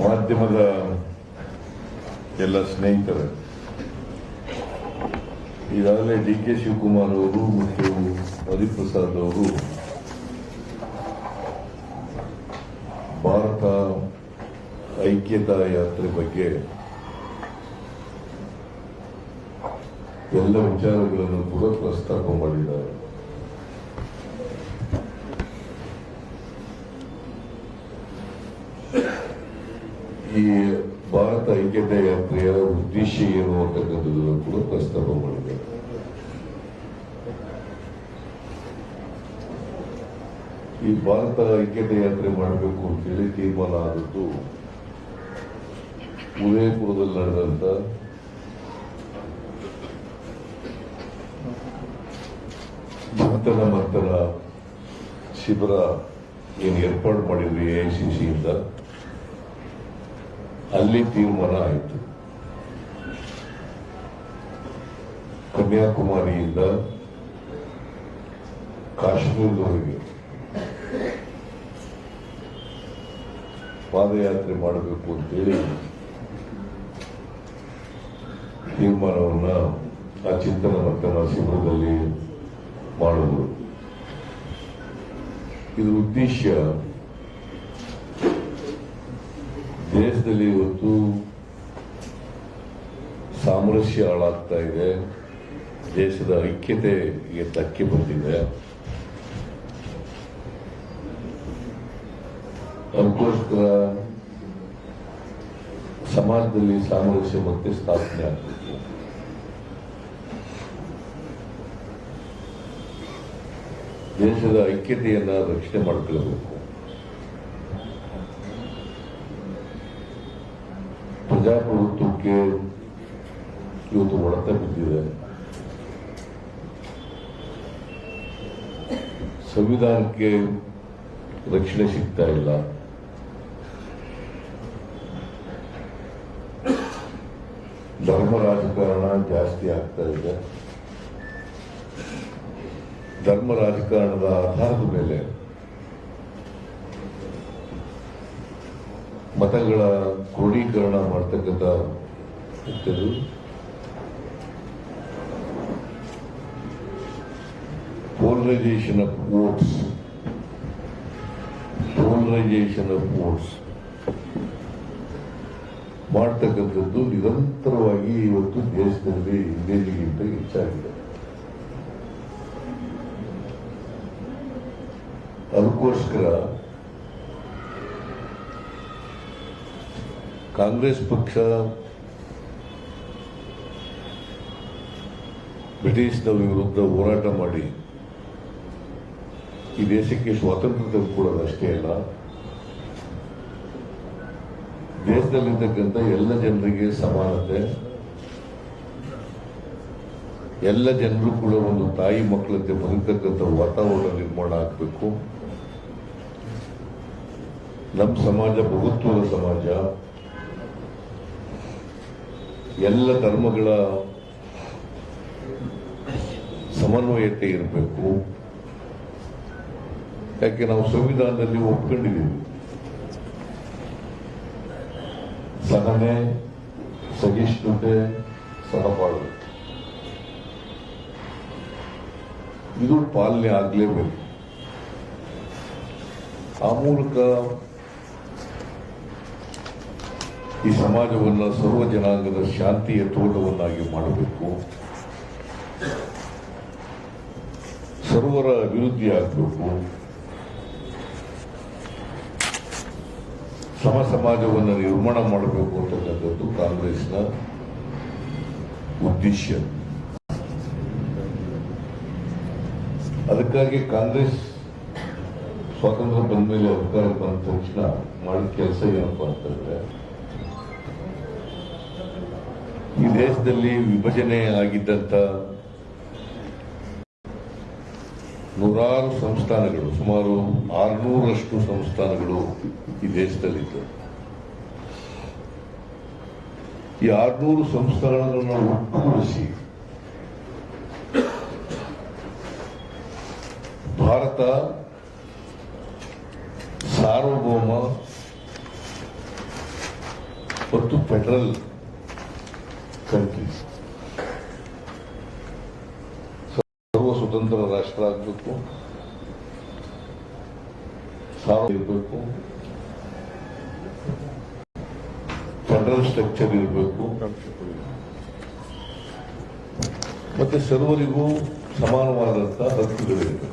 ಮಾಧ್ಯಮದ ಎಲ್ಲ ಸ್ನೇಹಿತರು, ಈಗಾಗಲೇ ಡಿ.ಕೆ. ಶಿವಕುಮಾರ್ ಅವರು ಮತ್ತು ಹರಿಪ್ರಸಾದ್ ಅವರು ಭಾರತ ಐಕ್ಯತಾ ಯಾತ್ರೆ ಬಗ್ಗೆ ಎಲ್ಲ ವಿಚಾರಗಳನ್ನು ಕೂಡ ಪ್ರಸ್ತಾಪ ಮಾಡಿದ್ದಾರೆ. ಈ ಭಾರತ ಐಕ್ಯತಾ ಯಾತ್ರೆಯ ಉದ್ದೇಶ ಏನು ಅಂತಕ್ಕಂಥದ್ದನ್ನು ಕೂಡ ಪ್ರಸ್ತಾಪ ಮಾಡಿದ್ದಾರೆ. ಈ ಭಾರತ ಐಕ್ಯತಾ ಯಾತ್ರೆ ಮಾಡಬೇಕು ಅಂತೇಳಿ ತೀರ್ಮಾನ ಆದದ್ದು ಉದಯಪುರದಲ್ಲಿ ನಡೆದಂತ ಚಿಂತನ ಮಂಥನ ಶಿಬಿರ ಏನು ಏರ್ಪಾಡು ಮಾಡಿದ್ವಿ AICCಯಿಂದ, ಅಲ್ಲಿ ತೀರ್ಮಾನ ಆಯಿತು. ಕನ್ಯಾಕುಮಾರಿಯಿಂದ ಕಾಶ್ಮೀರದವರೆಗೆ ಪಾದಯಾತ್ರೆ ಮಾಡಬೇಕು ಅಂತೇಳಿ ತೀರ್ಮಾನವನ್ನ ಆ ಚಿಂತನ ಮಂಥನ ಶಿಬಿರದಲ್ಲಿ ಮಾಡಿದ್ರು. ಇದರ ಉದ್ದೇಶ ದೇಶದಲ್ಲಿ ಇವತ್ತು ಸಾಮರಸ್ಯ ಹಾಳಾಗ್ತಾ ಇದೆ, ದೇಶದ ಐಕ್ಯತೆಗೆ ಧಕ್ಕೆ ಬಂದಿದೆ. ಅದಕ್ಕೋಸ್ಕರ ಸಮಾಜದಲ್ಲಿ ಸಾಮರಸ್ಯ ಮತ್ತೆ ಸ್ಥಾಪನೆ ಆಗಬೇಕು. ದೇಶದ ಐಕ್ಯತೆಯನ್ನ ರಕ್ಷಣೆ ಮಾಡಿಕೊಳ್ಳಬೇಕು. ಪ್ರಜಾಪ್ರಭುತ್ವಕ್ಕೆ ಇವತ್ತು ಹೊಡೆತ ಬಿದ್ದಿದೆ. ಸಂವಿಧಾನಕ್ಕೆ ರಕ್ಷಣೆ ಸಿಗ್ತಾ ಇಲ್ಲ. ಧರ್ಮ ರಾಜಕಾರಣ ಜಾಸ್ತಿ ಆಗ್ತಾ ಇದೆ. ಧರ್ಮ ರಾಜಕಾರಣದ ಆಧಾರದ ಮೇಲೆ ಮತಗಳ ಕ್ರೋಢೀಕರಣ ಮಾಡ್ತಕ್ಕಂಥ ಪೋಲರೈಸೇಷನ್ ಆಫ್ ವೋಟ್ಸ್ ಮಾಡ್ತಕ್ಕಂಥದ್ದು ನಿರಂತರವಾಗಿ ಇವತ್ತು ದೇಶದಲ್ಲಿ ಹಿಂದೆಗಿಂತ ಹೆಚ್ಚಾಗಿದೆ. ಅದಕ್ಕೋಸ್ಕರ ಕಾಂಗ್ರೆಸ್ ಪಕ್ಷ ಬ್ರಿಟಿಷ್ನವರ ವಿರುದ್ಧ ಹೋರಾಟ ಮಾಡಿ ಈ ದೇಶಕ್ಕೆ ಸ್ವಾತಂತ್ರ್ಯ ತಂದುಕೊಡೋದಷ್ಟೇ ಅಲ್ಲ, ದೇಶದಲ್ಲಿರ್ತಕ್ಕಂಥ ಎಲ್ಲ ಜನರಿಗೆ ಸಮಾನತೆ, ಎಲ್ಲ ಜನರು ಕೂಡ ಒಂದು ತಾಯಿ ಮಕ್ಕಳಂತೆ ಬದುಕತಕ್ಕಂಥ ವಾತಾವರಣ ನಿರ್ಮಾಣ ಆಗಬೇಕು. ನಮ್ಮ ಸಮಾಜ ಬಹುತ್ವದ ಸಮಾಜ, ಎಲ್ಲ ಧರ್ಮಗಳ ಸಮನ್ವಯತೆ ಇರಬೇಕು. ಯಾಕೆ ನಾವು ಸಂವಿಧಾನದಲ್ಲಿ ಒಪ್ಕೊಂಡಿದ್ದೀವಿ, ಸಹನೆ, ಸಹಿಷ್ಣುತೆ, ಸಹಬಾಳ್ವೆ, ಇದು ಪಾಲನೆ ಆಗಲೇಬೇಕು. ಆ ಮೂಲಕ ಈ ಸಮಾಜವನ್ನು ಸರ್ವ ಜನಾಂಗದ ಶಾಂತಿಯ ತೋಟವನ್ನಾಗಿ ಮಾಡಬೇಕು, ಸರ್ವರ ಅಭಿವೃದ್ಧಿ ಆಗಬೇಕು, ಸಮ ಸಮಾಜವನ್ನು ನಿರ್ಮಾಣ ಮಾಡಬೇಕು ಅಂತಕ್ಕಂಥದ್ದು ಕಾಂಗ್ರೆಸ್ನ ಉದ್ದೇಶ. ಅದಕ್ಕಾಗಿ ಕಾಂಗ್ರೆಸ್ ಸ್ವಾತಂತ್ರ್ಯ ಬಂದ ಮೇಲೆ ಅಧಿಕಾರ ಬಂದ ತಕ್ಷಣ ಮಾಡಿದ ಕೆಲಸ ಏನಪ್ಪಾ ಅಂತಂದ್ರೆ, ಈ ದೇಶದಲ್ಲಿ ವಿಭಜನೆ ಆಗಿದ್ದಂತ ನೂರಾರು ಸಂಸ್ಥಾನಗಳು, ಸುಮಾರು 600ರಷ್ಟು ಸಂಸ್ಥಾನಗಳು ಈ ದೇಶದಲ್ಲಿದ್ದವು. ಈ 600 ಸಂಸ್ಥಾನಗಳನ್ನು ಒಟ್ಟುಗೂಡಿಸಿ ಭಾರತ ಸಾರ್ವಭೌಮ ಮತ್ತು ಫೆಡರಲ್ ಕಂಟ್ರಿ, ಸರ್ವ ಸ್ವತಂತ್ರ ರಾಷ್ಟ್ರ ಆಗಬೇಕು, ಇರಬೇಕು, ಫೆಡರಲ್ ಸ್ಟ್ರಕ್ಚರ್ ಇರಬೇಕು, ಮತ್ತೆ ಸರ್ವರಿಗೂ ಸಮಾನವಾದಂತಹ ಹಕ್ಕುಗಳಿರಬೇಕು.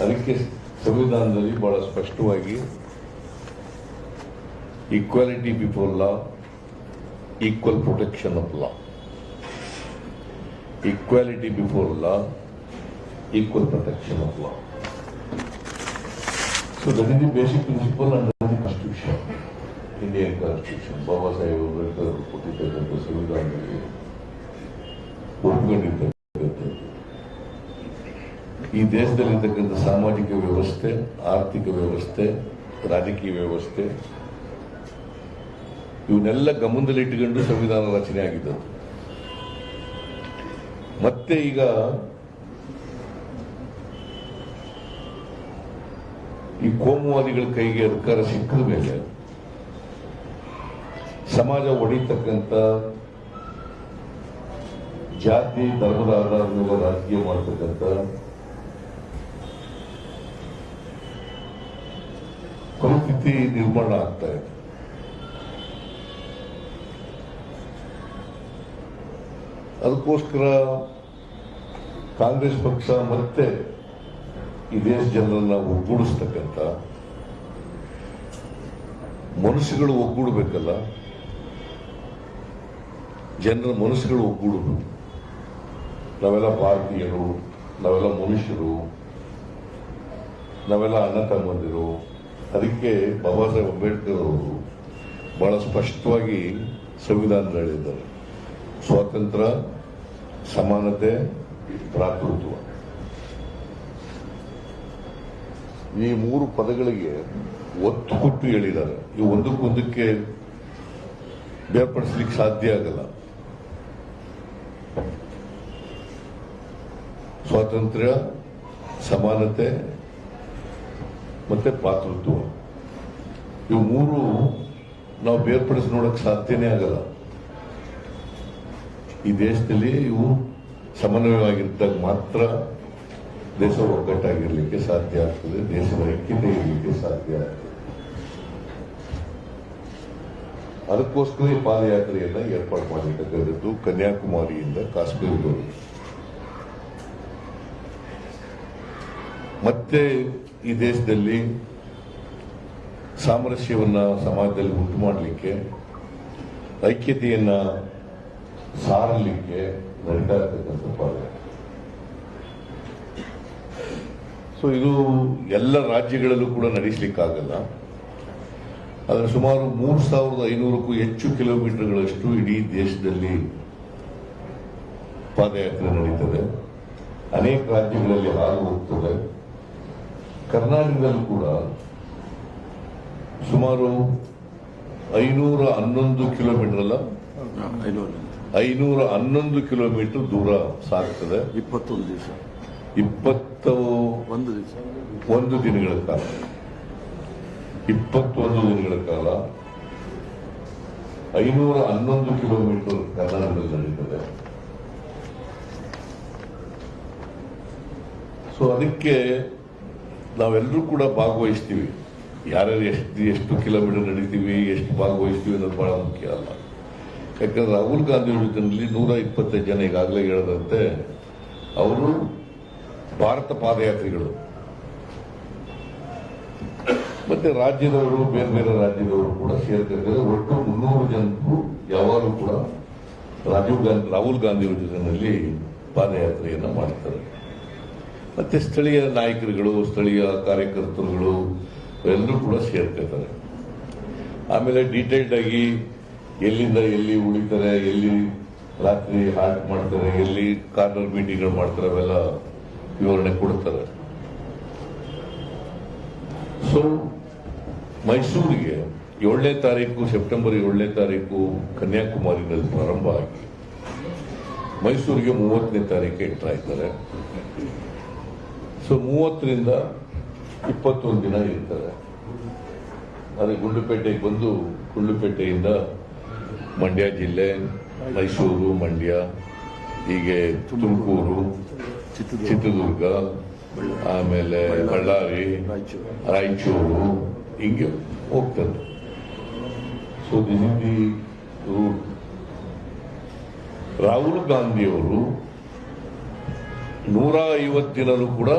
ಅದಕ್ಕೆ ಸಂವಿಧಾನದಲ್ಲಿ ಬಹಳ ಸ್ಪಷ್ಟವಾಗಿ equality before law, equal protection of law, equality before law, equal protection of law. So that is the basic principle under the Constitution, Indian Constitution. Baba Saheb Ambedkar ಕೊಟ್ಟಿರ್ತಕ್ಕಂಥ ಸಂವಿಧಾನದಲ್ಲಿ ಒಪ್ಪಿಕೊಂಡಿರ್ತಕ್ಕಂಥದ್ದು ಈ ದೇಶದಲ್ಲಿರ್ತಕ್ಕಂಥ ಸಾಮಾಜಿಕ ವ್ಯವಸ್ಥೆ, ಆರ್ಥಿಕ ವ್ಯವಸ್ಥೆ, ರಾಜಕೀಯ ವ್ಯವಸ್ಥೆ ಇವನ್ನೆಲ್ಲ ಗಮನದಲ್ಲಿಟ್ಟುಕೊಂಡು ಸಂವಿಧಾನ ರಚನೆ ಆಗಿದ್ದದ್ದು. ಮತ್ತೆ ಈಗ ಈ ಕೋಮುವಾದಿಗಳ ಕೈಗೆ ಅಧಿಕಾರ ಸಿಕ್ಕಿದ ಮೇಲೆ ಸಮಾಜ ಒಡಿತಕ್ಕಂಥ ಜಾತಿ ಧರ್ಮದ ಆಧಾರದ ಮೇಲೆ ರಾಜಕೀಯ ಮಾಡತಕ್ಕಂಥ ಪರಿಸ್ಥಿತಿ ನಿರ್ಮಾಣ ಆಗ್ತಾ ಇದೆ. ಅದಕ್ಕೋಸ್ಕರ ಕಾಂಗ್ರೆಸ್ ಪಕ್ಷ ಮತ್ತೆ ಈ ದೇಶ ಜನರನ್ನ ಒಗ್ಗೂಡಿಸ್ತಕ್ಕಂಥ, ಮನುಷ್ಯಗಳು ಒಗ್ಗೂಡಬೇಕಲ್ಲ, ಜನರ ಮನಸ್ಸುಗಳು ಒಗ್ಗೂಡಬೇಕು. ನಾವೆಲ್ಲ ಭಾರತೀಯರು, ನಾವೆಲ್ಲ ಮನುಷ್ಯರು, ನಾವೆಲ್ಲ ಅಣ್ಣ ತಮ್ಮಂದಿರು. ಅದಕ್ಕೆ ಬಾಬಾ ಸಾಹೇಬ್ ಅಂಬೇಡ್ಕರ್ ಅವರು ಬಹಳ ಸ್ಪಷ್ಟವಾಗಿ ಸಂವಿಧಾನ ಹೇಳಿದ್ದಾರೆ, ಸ್ವಾತಂತ್ರ್ಯ, ಸಮಾನತೆ, ಭ್ರಾತೃತ್ವ. ಈ 3 ಪದಗಳಿಗೆ ಒತ್ತು ಕೊಟ್ಟು ಹೇಳಿದ್ದಾರೆ. ಇವು ಒಂದಕ್ಕೊಂದಕ್ಕೆ ಬೇರ್ಪಡಿಸ್ಲಿಕ್ಕೆ ಸಾಧ್ಯ ಆಗಲ್ಲ. ಸ್ವಾತಂತ್ರ್ಯ, ಸಮಾನತೆ ಮತ್ತೆ ಭ್ರಾತೃತ್ವ, ಇವು 3 ನಾವು ಬೇರ್ಪಡಿಸಿ ನೋಡಕ್ ಸಾಧ್ಯನೇ ಆಗಲ್ಲ. ಈ ದೇಶದಲ್ಲಿ ಇವು ಸಮನ್ವಯವಾಗಿದ್ದಾಗ ಮಾತ್ರ ದೇಶ ಒಗ್ಗಟ್ಟಾಗಿರ್ಲಿಕ್ಕೆ ಸಾಧ್ಯ ಆಗ್ತದೆ, ದೇಶದ ಐಕ್ಯತೆ ಇರಲಿಕ್ಕೆ ಸಾಧ್ಯ ಆಗ್ತದೆ. ಅದಕ್ಕೋಸ್ಕರ ಈ ಪಾದಯಾತ್ರೆಯನ್ನ ಏರ್ಪಾಡು ಮಾಡಿರ್ತಕ್ಕಂಥದ್ದು ಕನ್ಯಾಕುಮಾರಿಯಿಂದ ಕಾಶ್ಮೀರದವರೆಗೆ. ಮತ್ತೆ ಈ ದೇಶದಲ್ಲಿ ಸಾಮರಸ್ಯವನ್ನ ಸಮಾಜದಲ್ಲಿ ಉಂಟು ಮಾಡಲಿಕ್ಕೆ, ಐಕ್ಯತೆಯನ್ನ ಸಾರಲಿಕ್ಕೆ ನಡೀತಾ ಇರ್ತಕ್ಕಂಥ ಪಾದಯಾತ್ರೆ. ಸೊ ಇದು ಎಲ್ಲ ರಾಜ್ಯಗಳಲ್ಲೂ ಕೂಡ ನಡೆಸಲಿಕ್ಕಾಗಲ್ಲ. ಆದರೆ ಸುಮಾರು 3500ಕ್ಕೂ ಹೆಚ್ಚು ಕಿಲೋಮೀಟರ್ಗಳಷ್ಟು ಇಡೀ ದೇಶದಲ್ಲಿ ಪಾದಯಾತ್ರೆ ನಡೀತದೆ. ಅನೇಕ ರಾಜ್ಯಗಳಲ್ಲಿ ಹಾದು ಹೋಗ್ತದೆ. ಕರ್ನಾಟಕದಲ್ಲೂ ಕೂಡ ಸುಮಾರು 511 ಕಿಲೋಮೀಟರ್ ಅಲ್ಲ, 511 ಕಿಲೋಮೀಟರ್ ದೂರ ಸಾಗ್ತದೆ. 21 ದಿವಸ, 21 ದಿನಗಳ ಕಾಲ, 21 ದಿನಗಳ ಕಾಲ 511 ಕಿಲೋಮೀಟರ್ ಕರ್ನಾಟಕದಲ್ಲಿ ನಡೀತದೆ. ಸೊ ಅದಕ್ಕೆ ನಾವೆಲ್ಲರೂ ಕೂಡ ಭಾಗವಹಿಸ್ತೀವಿ. ಯಾರ್ಯಾರು ಎಷ್ಟು ಕಿಲೋಮೀಟರ್ ನಡೀತೀವಿ, ಎಷ್ಟು ಭಾಗವಹಿಸ್ತೀವಿ ಅನ್ನೋದು ಬಹಳ ಮುಖ್ಯ ಅಲ್ಲ. ಯಾಕಂದ್ರೆ ರಾಹುಲ್ ಗಾಂಧಿ ಅವರ ಜೊತೆಯಲ್ಲಿ 125 ಜನ ಈಗಾಗಲೇ ಹೇಳದಂತೆ ಅವರು ಭಾರತ ಪಾದಯಾತ್ರಿಗಳು. ಮತ್ತೆ ರಾಜ್ಯದವರು, ಬೇರೆ ಬೇರೆ ರಾಜ್ಯದವರು ಕೂಡ ಸೇರ್ತಿದ್ದಾರೆ. ಒಟ್ಟು 300 ಜನರು ಯಾವಾಗಲೂ ಕೂಡ ರಾಹುಲ್ ಗಾಂಧಿ ಅವರ ಜೊತೆಯಲ್ಲಿ ಪಾದಯಾತ್ರೆಯನ್ನು ಮಾಡ್ತಾರೆ. ಮತ್ತೆ ಸ್ಥಳೀಯ ನಾಯಕರುಗಳು, ಸ್ಥಳೀಯ ಕಾರ್ಯಕರ್ತರುಗಳು ಎಲ್ಲರೂ ಕೂಡ ಸೇರ್ತಿರ್ತಾರೆ. ಆಮೇಲೆ ಡೀಟೇಲ್ಡ್ ಆಗಿ ಎಲ್ಲಿಂದ ಎಲ್ಲಿ ಉಳಿತಾರೆ, ಎಲ್ಲಿ ರಾತ್ರಿ ಹಾಲ್ಟ್ ಮಾಡ್ತಾರೆ, ಎಲ್ಲಿ ಕಾರ್ನರ್ ಮೀಟಿಂಗ್ಗಳು ಮಾಡ್ತಾರೆ, ಅವೆಲ್ಲ ವಿವರಣೆ ಕೊಡ್ತಾರೆ. ಸೊ ಮೈಸೂರಿಗೆ 7ನೇ ತಾರೀಕು, ಸೆಪ್ಟೆಂಬರ್ 7ನೇ ತಾರೀಕು ಕನ್ಯಾಕುಮಾರಿನಲ್ಲಿ ಪ್ರಾರಂಭ ಆಗಿ ಮೈಸೂರಿಗೆ 30ನೇ ತಾರೀಕು ಎಂಟರ್ ಆಯ್ತಾರೆ. ಸೊ 30ರಿಂದ 21 ದಿನ ಇರ್ತಾರೆ. ಆದರೆ ಗುಂಡ್ಲುಪೇಟೆಗೆ ಬಂದು ಗುಂಡ್ಲುಪೇಟೆಯಿಂದ ಮಂಡ್ಯ ಜಿಲ್ಲೆ, ಮೈಸೂರು, ಮಂಡ್ಯ, ಹೀಗೆ ತುಮಕೂರು, ಚಿತ್ರದುರ್ಗ, ಆಮೇಲೆ ಬಳ್ಳಾರಿ, ರಾಯಚೂರು, ಹಿಂಗೆ ಹೋಗ್ತಾರೆ. So this is the route. Rahul ಗಾಂಧಿಯವರು 150 ದಿನನೂ ಕೂಡ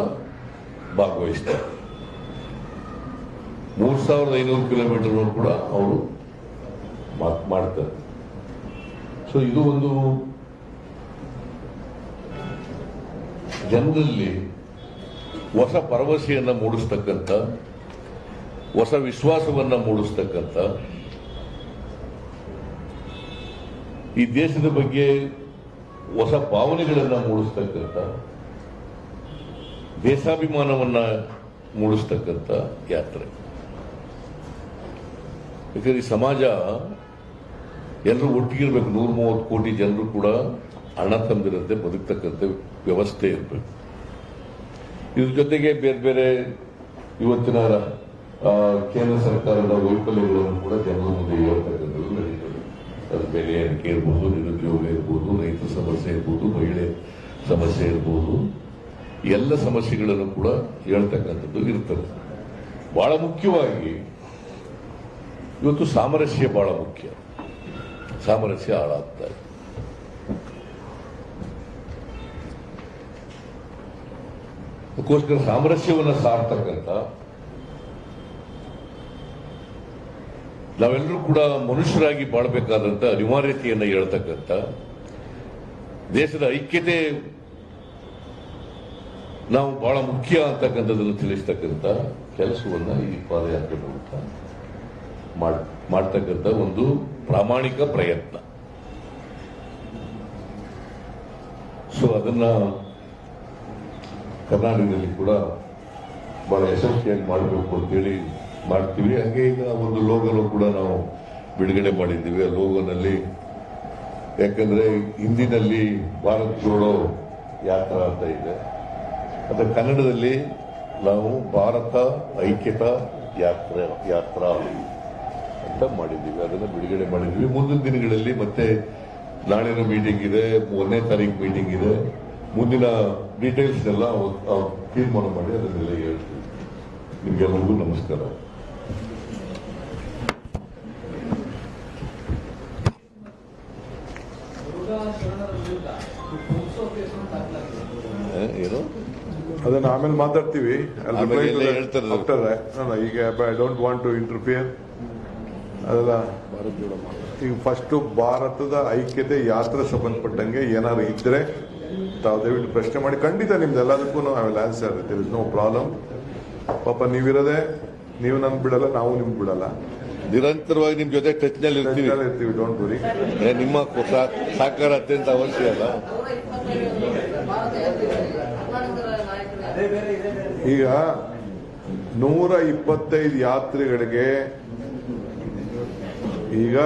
ಭಾಗವಹಿಸ್ತಾರೆ. 3500 ಕಿಲೋಮೀಟರ್ ಕೂಡ ಅವರು ಮಾಡ್ತಾರೆ. ಸೊ ಇದು ಒಂದು ಜನರಲ್ಲಿ ಹೊಸ ಭರವಸೆಯನ್ನ ಮೂಡಿಸ್ತಕ್ಕಂಥ, ಹೊಸ ವಿಶ್ವಾಸವನ್ನ ಮೂಡಿಸ್ತಕ್ಕಂಥ, ಈ ದೇಶದ ಬಗ್ಗೆ ಹೊಸ ಭಾವನೆಗಳನ್ನ ಮೂಡಿಸ್ತಕ್ಕಂಥ, ದೇಶಾಭಿಮಾನವನ್ನ ಮೂಡಿಸ್ತಕ್ಕಂಥ ಯಾತ್ರೆ. ಯಾಕಂದ್ರೆ ಈ ಸಮಾಜ ಎಲ್ಲರೂ ಒಟ್ಟಿಗಿರ್ಬೇಕು. 130 ಕೋಟಿ ಜನರು ಕೂಡ ಅಣ್ಣ ತಮ್ಮದಿರಂತೆ ಬದುಕ್ತಕ್ಕಂಥ ವ್ಯವಸ್ಥೆ ಇರಬೇಕು. ಇದ್ರ ಜೊತೆಗೆ ಬೇರೆ ಬೇರೆ ಇವತ್ತಿನ ಕೇಂದ್ರ ಸರ್ಕಾರದ ವೈಫಲ್ಯಗಳನ್ನು ಕೂಡ ಜನರ ಮುಂದೆ ಹೇಳ್ತಕ್ಕಂಥದ್ದು ನಡೀತದೆ. ಅದು ಬೆಲೆ ಏರಿಕೆ ಇರ್ಬೋದು, ನಿರುದ್ಯೋಗ ಇರ್ಬೋದು, ರೈತರ ಸಮಸ್ಯೆ ಇರ್ಬೋದು, ಮಹಿಳೆ ಸಮಸ್ಯೆ ಇರ್ಬೋದು, ಎಲ್ಲ ಸಮಸ್ಯೆಗಳನ್ನು ಕೂಡ ಹೇಳ್ತಕ್ಕಂಥದ್ದು ಇರ್ತದೆ. ಬಹಳ ಮುಖ್ಯವಾಗಿ ಇವತ್ತು ಸಾಮರಸ್ಯ ಬಹಳ ಮುಖ್ಯ. ಸಾಮರಸ್ಯ ಹಾಳಾಗ್ತಾ ಇದೆ. ಅದಕ್ಕೋಸ್ಕರ ಸಾಮರಸ್ಯವನ್ನು ಸಾರ್ತಕ್ಕಂಥ, ನಾವೆಲ್ಲರೂ ಕೂಡ ಮನುಷ್ಯರಾಗಿ ಬಾಳಬೇಕಾದಂತ ಅನಿವಾರ್ಯತೆಯನ್ನು ಹೇಳ್ತಕ್ಕಂಥ, ದೇಶದ ಐಕ್ಯತೆ ನಾವು ಬಹಳ ಮುಖ್ಯ ಅಂತಕ್ಕಂಥದ್ದನ್ನು ತಿಳಿಸ್ತಕ್ಕಂಥ ಕೆಲಸವನ್ನ ಈ ಪಾದಯಾತ್ರೆ ಮೂಲಕ ಮಾಡ್ತಕ್ಕಂಥ ಒಂದು ಪ್ರಾಮಾಣಿಕ ಪ್ರಯತ್ನ. ಸೊ ಅದನ್ನ ಕರ್ನಾಟಕದಲ್ಲಿ ಕೂಡ ಬಹಳ ಯಶಸ್ವಿಯಾಗಿ ಮಾಡಬೇಕು ಅಂತೇಳಿ ಮಾಡ್ತೀವಿ. ಹಾಗೆ ಈಗ ಒಂದು ಲೋಗೋನು ಕೂಡ ನಾವು ಬಿಡುಗಡೆ ಮಾಡಿದ್ದೀವಿ. ಆ ಲೋಗೋನಲ್ಲಿ ಯಾಕಂದ್ರೆ ಹಿಂದಿನಲ್ಲಿ ಭಾರತ್ ಜೋಡೋ ಯಾತ್ರಾ ಅಂತ ಇದೆ, ಅದ ಕನ್ನಡದಲ್ಲಿ ನಾವು ಭಾರತ ಐಕ್ಯತಾ ಯಾತ್ರಾ ಅಂತ ಮಾಡಿದ್ದೀವಿ. ಅದನ್ನು ಬಿಡುಗಡೆ ಮಾಡಿದ್ದೀವಿ. ಮುಂದಿನ ದಿನಗಳಲ್ಲಿ ಮತ್ತೆ ನಾಳಿನ ಮೀಟಿಂಗ್ ಇದೆ, 1ನೇ ತಾರೀಕು ಮೀಟಿಂಗ್ ಇದೆ. ಮುಂದಿನ ಡೀಟೇಲ್ಸ್ ಎಲ್ಲ ತೀರ್ಮಾನ ಮಾಡಿ ಅದನ್ನೆಲ್ಲ ಹೇಳ್ತೀವಿ. ನಿಮ್ಗೆಲ್ಲರಿಗೂ ನಮಸ್ಕಾರ. ಏನು ಅದನ್ನ ಆಮೇಲೆ ಮಾತಾಡ್ತೀವಿ. ಹೇಳ್ತಾರೆ ಈಗ I don't want to interfere. ಅದಲ್ಲ, ಈಗ ಫಸ್ಟ್ ಭಾರತದ ಐಕ್ಯತೆ ಯಾತ್ರೆ ಸಂಬಂಧಪಟ್ಟಂಗೆ ಏನಾದ್ರು ಇದ್ರೆ ತಾವು ದಯವಿಟ್ಟು ಪ್ರಶ್ನೆ ಮಾಡಿ. ಖಂಡಿತ ನಿಮ್ದು ಎಲ್ಲದಕ್ಕೂ I will answer. There is no problem. ಪಾಪ ನೀವಿರೋದೆ, ನೀವು ನನ್ ಬಿಡಲ್ಲ, ನಾವು ನಿಮ್ಗೆ ಬಿಡಲ್ಲ. ನಿರಂತರವಾಗಿ ನಿಮ್ ಜೊತೆ ಟಚ್ ನಲ್ಲಿ ಇರ್ತೀವಿ. Don't worry. ನಿಮ್ಮ ಸಹಕಾರ ಅತ್ಯಂತ ಅವಶ್ಯ ಅಲ್ಲ. ಈಗ 125 ಯಾತ್ರೆಗಳಿಗೆ ಈಗ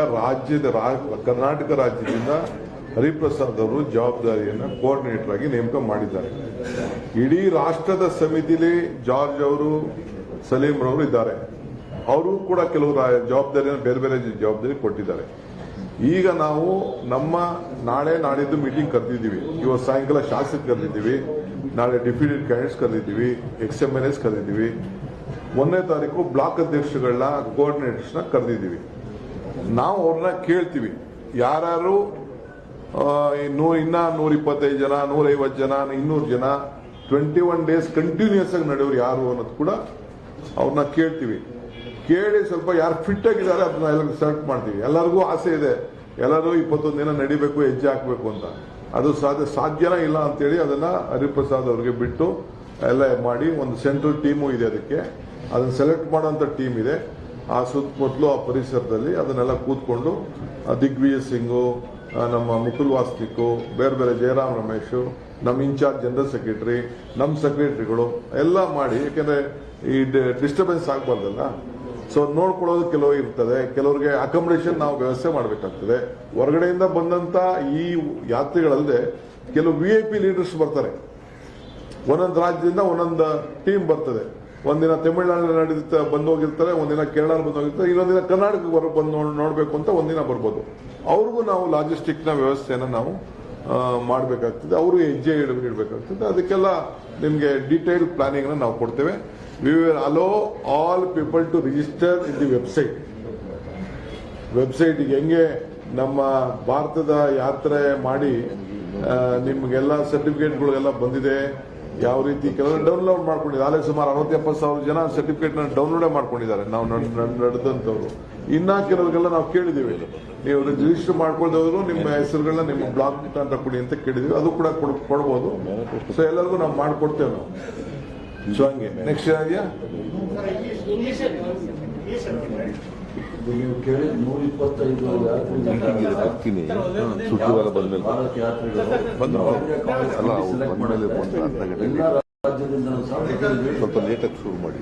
ಕರ್ನಾಟಕ ರಾಜ್ಯದಿಂದ ಹರಿಪ್ರಸಾದ್ ಅವರು ಜವಾಬ್ದಾರಿಯನ್ನು ಕೋಆರ್ಡಿನೇಟರ್ ಆಗಿ ನೇಮಕ ಮಾಡಿದ್ದಾರೆ. ಇಡೀ ರಾಷ್ಟ್ರದ ಸಮಿತಿಲಿ ಜಾರ್ಜ್ ಅವರು, ಸಲೀಂ ರವರು ಇದ್ದಾರೆ. ಅವರು ಕೂಡ ಕೆಲವು ಜವಾಬ್ದಾರಿಯನ್ನು ಬೇರೆ ಬೇರೆ ಜವಾಬ್ದಾರಿ ಕೊಟ್ಟಿದ್ದಾರೆ. ಈಗ ನಾವು ನಮ್ಮ ನಾಳೆ ನಾಡಿದ್ದು ಮೀಟಿಂಗ್ ಕರೆದಿದ್ದೀವಿ. ಇವತ್ತು ಸಾಯಂಕಾಲ ಶಾಸಕ ಕರೆದಿದ್ದೀವಿ, ನಾಳೆ ಡೆಪ್ಯೂಟೆಡ್ ಕ್ಯಾಂಡಿಡೇಟ್ಸ್ ಕರೆದಿದ್ದೀವಿ, XMLAs ಕರೆದಿದ್ದೀವಿ. 1ನೇ ತಾರೀಕು ಬ್ಲಾಕ್ ಅಧ್ಯಕ್ಷಗಳನ್ನ ಕೋಆರ್ಡಿನೇಟರ್ಸ್ನ ಕರೆದಿದ್ದೀವಿ. ನಾವು ಅವ್ರನ್ನ ಕೇಳ್ತೀವಿ, ಯಾರು ಇನ್ನ 125 ಜನ, 150 ಜನ, 200 ಜನ 21 ಡೇಸ್ ಕಂಟಿನ್ಯೂಸ್ ಆಗಿ ನಡೆಯೋರು ಯಾರು ಅನ್ನೋದು ಕೂಡ ಅವ್ರನ್ನ ಕೇಳ್ತೀವಿ. ಕೇಳಿ ಸ್ವಲ್ಪ ಯಾರು ಫಿಟ್ ಆಗಿದ್ದಾರೆ ಅದನ್ನ ಎಲ್ಲ ಸೆಲೆಕ್ಟ್ ಮಾಡ್ತೀವಿ. ಎಲ್ಲರಿಗೂ ಆಸೆ ಇದೆ, ಎಲ್ಲರೂ 21 ದಿನ ನಡಿಬೇಕು, ಹೆಜ್ಜೆ ಹಾಕಬೇಕು ಅಂತ. ಅದು ಸಾಧ್ಯನಾ ಇಲ್ಲ ಅಂತೇಳಿ ಅದನ್ನ ಹರಿಪ್ರಸಾದ್ ಅವ್ರಿಗೆ ಬಿಟ್ಟು ಎಲ್ಲ ಮಾಡಿ ಒಂದು ಸೆಂಟ್ರಲ್ ಟೀಮು ಇದೆ, ಅದನ್ನ ಸೆಲೆಕ್ಟ್ ಮಾಡೋಂಥ ಟೀಮ್ ಇದೆ. ಆ ಸುತ್ತಮುತ್ತಲು ಆ ಪರಿಸರದಲ್ಲಿ ಅದನ್ನೆಲ್ಲ ಕೂತ್ಕೊಂಡು ದಿಗ್ವಿಜಯ್ ಸಿಂಗು, ನಮ್ಮ ಮುಕುಲ್ ವಾಸ್ನಿಕು, ಬೇರೆ ಬೇರೆ ಜಯರಾಮ್ ರಮೇಶು, ನಮ್ಮ ಇನ್ಚಾರ್ಜ್ ಜನರಲ್ ಸೆಕ್ರೆಟರಿ, ನಮ್ಮ ಸೆಕ್ರೆಟರಿಗಳು ಎಲ್ಲ ಮಾಡಿ, ಯಾಕೆಂದ್ರೆ ಈ ಡಿಸ್ಟರ್ಬೆನ್ಸ್ ಆಗಬಾರ್ದಲ್ಲ. ಸೊ ನೋಡ್ಕೊಳ್ಳೋದು ಕೆಲವು ಇರ್ತದೆ, ಕೆಲವರಿಗೆ ಅಕಾಮಿಡೇಷನ್ ನಾವು ವ್ಯವಸ್ಥೆ ಮಾಡಬೇಕಾಗ್ತದೆ. ಹೊರಗಡೆಯಿಂದ ಬಂದಂತ ಈ ಯಾತ್ರಿಗಳಲ್ಲದೆ ಕೆಲವು VIP ಲೀಡರ್ಸ್ ಬರ್ತಾರೆ. ಒಂದೊಂದು ರಾಜ್ಯದಿಂದ ಒಂದೊಂದು ಟೀಮ್ ಬರ್ತದೆ. ಒಂದಿನ ತಮಿಳುನಾಡಿನ ಬಂದು ಹೋಗಿರ್ತಾರೆ, ಒಂದಿನ ಕೇರಳ ಬಂದು ಹೋಗಿರ್ತಾರೆ, ಇನ್ನೊಂದಿನ ಕರ್ನಾಟಕಕ್ಕೆ ಬಂದು ನೋಡಬೇಕು ಅಂತ ಒಂದಿನ ಬರ್ಬೋದು. ಅವ್ರಿಗೂ ನಾವು ಲಾಜಿಸ್ಟಿಕ್ನ ವ್ಯವಸ್ಥೆಯನ್ನು ನಾವು ಮಾಡಬೇಕಾಗ್ತದೆ. ಅವರು ಹೆಜ್ಜೆ ಇಡಬೇಕಾಗ್ತದೆ. ಅದಕ್ಕೆಲ್ಲ ನಿಮಗೆ ಡೀಟೇಲ್ ಪ್ಲಾನಿಂಗ್ ನಾವು ಕೊಡ್ತೇವೆ. We will allow all people to register in the website. ವೆಬ್ಸೈಟ್ಗೆ ಹೆಂಗೆ ನಮ್ಮ ಭಾರತದ ಯಾತ್ರೆ ಮಾಡಿ ನಿಮಗೆಲ್ಲ ಸರ್ಟಿಫಿಕೇಟ್ಗಳೆಲ್ಲ ಬಂದಿದೆ, ಯಾವ ರೀತಿ ಕೆಲವರು ಡೌನ್ಲೋಡ್ ಮಾಡ್ಕೊಂಡಿದ್ದಾರೆ. ಆಗಲೇ ಸುಮಾರು 60-70 ಜನ ಸರ್ಟಿಫಿಕೇಟ್ ಡೌನ್ಲೋಡೇ ಮಾಡ್ಕೊಂಡಿದ್ದಾರೆ ನಾವು ನಡೆದಂಥವ್ರು. ಇನ್ನ ಕೆಲವರಿಗೆಲ್ಲ ನಾವು ಕೇಳಿದ್ದೀವಿ, ನೀವು ರಿಜಿಸ್ಟರ್ ಮಾಡ್ಕೊಳ್ದವರು ನಿಮ್ಮ ಹೆಸರುಗಳನ್ನ ನಿಮ್ಮ ಬ್ಲಾಕ್ ಅಂತ ಕೊಡಿ ಅಂತ ಕೇಳಿದೀವಿ. ಅದು ಕೂಡ ಕೊಡ್ಬೋದು. ಸೊ ಎಲ್ಲರಿಗೂ ನಾವು ಮಾಡ್ಕೊಡ್ತೇವೆ ನಾವು. ಸೊ ಹಂಗೆ ನೆಕ್ಸ್ಟ್ ಇದೆಯಾ? ನೀವು ಕೇಳಿದ 125 ಹಾಕ್ತೀನಿ ಸುದ್ದಿಗೆಲ್ಲ ಬಂದ್ಮೇಲೆ ಭಾರತ್ ಯಾತ್ರಿಗಳು ಎಲ್ಲ ರಾಜ್ಯದಿಂದ ಸ್ವಲ್ಪ ಲೇಟಾಗಿ ಶುರು ಮಾಡಿ.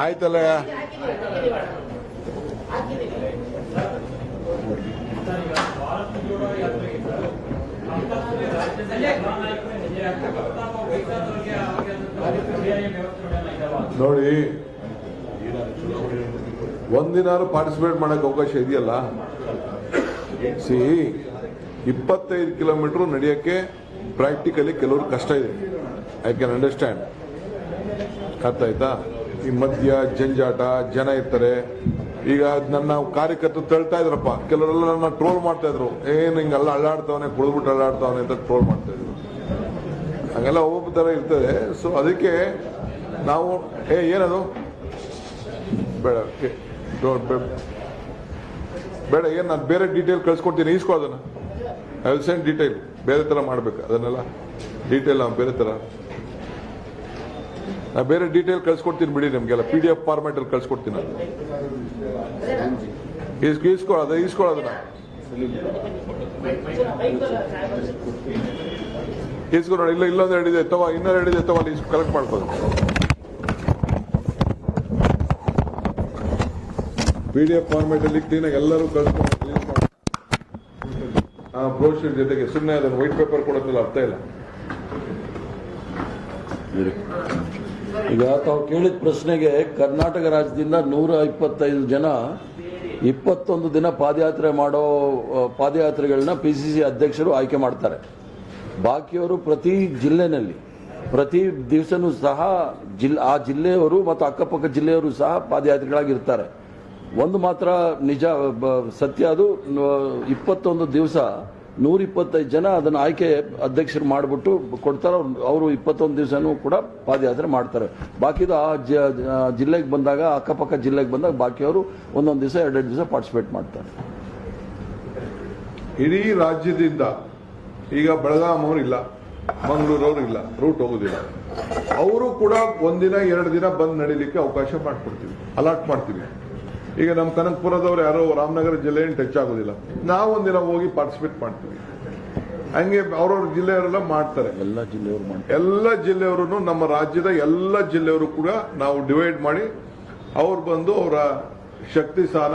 ಆಯ್ತಲ್ಲ. ನೋಡಿ, ಒಂದಿನಾರು ಪಾರ್ಟಿಸಿಪೇಟ್ ಮಾಡಕ್ಕೆ ಅವಕಾಶ ಇದೆಯಲ್ಲ. 25 ಕಿಲೋಮೀಟರ್ ನಡೆಯಕ್ಕೆ ಪ್ರಾಕ್ಟಿಕಲಿ ಕೆಲವರು ಕಷ್ಟ ಇದೆ. I can understand. ಅರ್ಥ ಆಯ್ತಾ? ಈ ಮಧ್ಯ ಜಂಜಾಟ, ಜನ ಇರ್ತಾರೆ. ಈಗ ನನ್ನ ಕಾರ್ಯಕರ್ತರು ತಳ್ತಾ ಇದ್ರಪ್ಪ, ಕೆಲವರೆಲ್ಲ ನನ್ನ ಟ್ರೋಲ್ ಮಾಡ್ತಾ ಇದ್ರು, ಏನು ಹಿಂಗೆಲ್ಲ ಅಳ್ಳಾಡ್ತಾವನೆ, ಕುಡಿದ್ಬಿಟ್ಟು ಅಳ್ಳಾಡ್ತಾವನೆ ಅಂತ ಟ್ರೋಲ್ ಮಾಡ್ತಾ ಇದ್ರು. ಹಂಗೆಲ್ಲ ಒಬ್ಬೊಬ್ಬ ತರ ಇರ್ತದೆ. ಸೊ ಅದಕ್ಕೆ ನಾವು ಏನದು ಬೇಡ ಬೇಡ, ಏನು ನಾನು ಬೇರೆ ಡೀಟೇಲ್ ಕಳ್ಸ್ಕೊಡ್ತೀನಿ, ಈಸ್ಕೊಳ್ಳೋದನ್ನ ಐ ವಿಲ್ ಸೆಂಡ್ ಡೀಟೇಲ್. ಬೇರೆ ತರ ಮಾಡ್ಬೇಕು ಅದನ್ನೆಲ್ಲ ಡೀಟೇಲ್. ನಾವು ಬೇರೆ ತರ ನಾ ಬೇರೆ ಡೀಟೇಲ್ ಕಳ್ಸ್ಕೊಡ್ತೀನಿ ಬಿಡಿ. ನಿಮ್ಗೆಲ್ಲ PDF ಫಾರ್ಮ್ಯಾಟ್ ಅಲ್ಲಿ ಕಳ್ಸ್ಕೊಡ್ತೀನಿ. ಈಸ್ಕೊಳ್ಳೋದನ್ನ ಈಸ್ಕೊಂಡು ನೋಡಿ. ಇಲ್ಲೊಂದು 2 ಇದೆ ಅಥವಾ ಇನ್ನೊಂದು 2 ಇದೆ ಅಥವಾ ಅಲ್ಲಿ ಕಲೆಕ್ಟ್ ಮಾಡ್ಬೋದು. PDF ಫಾರ್ಮ್ಯಾಟ್ ಅಲ್ಲಿ ಕ್ಲೀನಾಗಿ ಎಲ್ಲರೂ ಕಳ್ಸ್ಕೊಂಡು ಬ್ರೋಷರ್ ಜೊತೆಗೆ. ಸುಮ್ಮನೆ ಅದನ್ನು ವೈಟ್ ಪೇಪರ್ ಕೊಡೋದಿಲ್ಲ, ಅರ್ಥ ಇಲ್ಲ. ಈಗ ತಾವು ಕೇಳಿದ ಪ್ರಶ್ನೆಗೆ ಕರ್ನಾಟಕ ರಾಜ್ಯದಿಂದ 125 ಜನ 21 ದಿನ ಪಾದಯಾತ್ರೆ ಮಾಡೋ ಪಾದಯಾತ್ರೆಗಳನ್ನ PCC ಅಧ್ಯಕ್ಷರು ಆಯ್ಕೆ ಮಾಡ್ತಾರೆ. ಬಾಕಿಯವರು ಪ್ರತಿ ಜಿಲ್ಲೆನಲ್ಲಿ ಪ್ರತಿ ದಿವಸನೂ ಸಹ ಆ ಜಿಲ್ಲೆಯವರು ಮತ್ತು ಅಕ್ಕಪಕ್ಕ ಜಿಲ್ಲೆಯವರು ಸಹ ಪಾದಯಾತ್ರಿಗಳಾಗಿರ್ತಾರೆ. ಒಂದು ಮಾತ್ರ ನಿಜ ಸತ್ಯ, ಅದು 21 ದಿವಸ 125 ಜನ ಅದನ್ನು ಆಯ್ಕೆ ಅಧ್ಯಕ್ಷರು ಮಾಡಿಬಿಟ್ಟು ಕೊಡ್ತಾರೆ. ಅವರು 21 ದಿವಸನೂ ಕೂಡ ಪಾದಯಾತ್ರೆ ಮಾಡ್ತಾರೆ. ಬಾಕಿದು ಆ ಜಿಲ್ಲೆಗೆ ಬಂದಾಗ, ಅಕ್ಕಪಕ್ಕ ಜಿಲ್ಲೆಗೆ ಬಂದಾಗ ಬಾಕಿಯವರು ಒಂದೊಂದು ದಿವಸ 2 ದಿವಸ ಪಾರ್ಟಿಸಿಪೇಟ್ ಮಾಡ್ತಾರೆ. ಇಡೀ ರಾಜ್ಯದಿಂದ ಈಗ ಬೆಳಗಾಂ ಅವರು ಇಲ್ಲ, ಮಂಗಳೂರವರು ಇಲ್ಲ, ರೂಟ್ ಹೋಗುದಿಲ್ಲ. ಅವರು ಕೂಡ ಒಂದಿನ 2 ದಿನ ಬಂದು ನಡೀಲಿಕ್ಕೆ ಅವಕಾಶ ಮಾಡ್ಕೊಡ್ತೀವಿ, ಅಲಾಟ್ ಮಾಡ್ತೀವಿ. ಈಗ ನಮ್ಮ ಕನಕಪುರದವ್ರು ಯಾರೋ ರಾಮನಗರ ಜಿಲ್ಲೆ ಟಚ್ ಆಗೋದಿಲ್ಲ, ನಾವು ಒಂದಿನ ಹೋಗಿ ಪಾರ್ಟಿಸಿಪೇಟ್ ಮಾಡ್ತೀವಿ. ಹಂಗೆ ಅವ್ರವ್ರ ಜಿಲ್ಲೆಯವರೆಲ್ಲ ಮಾಡ್ತಾರೆ. ಎಲ್ಲ ಜಿಲ್ಲೆಯವರು ನಮ್ಮ ರಾಜ್ಯದ ಎಲ್ಲ ಜಿಲ್ಲೆಯವರು ಕೂಡ ನಾವು ಡಿವೈಡ್ ಮಾಡಿ ಅವ್ರು ಬಂದು ಅವರ ಶಕ್ತಿ ಸ್ಥಾನ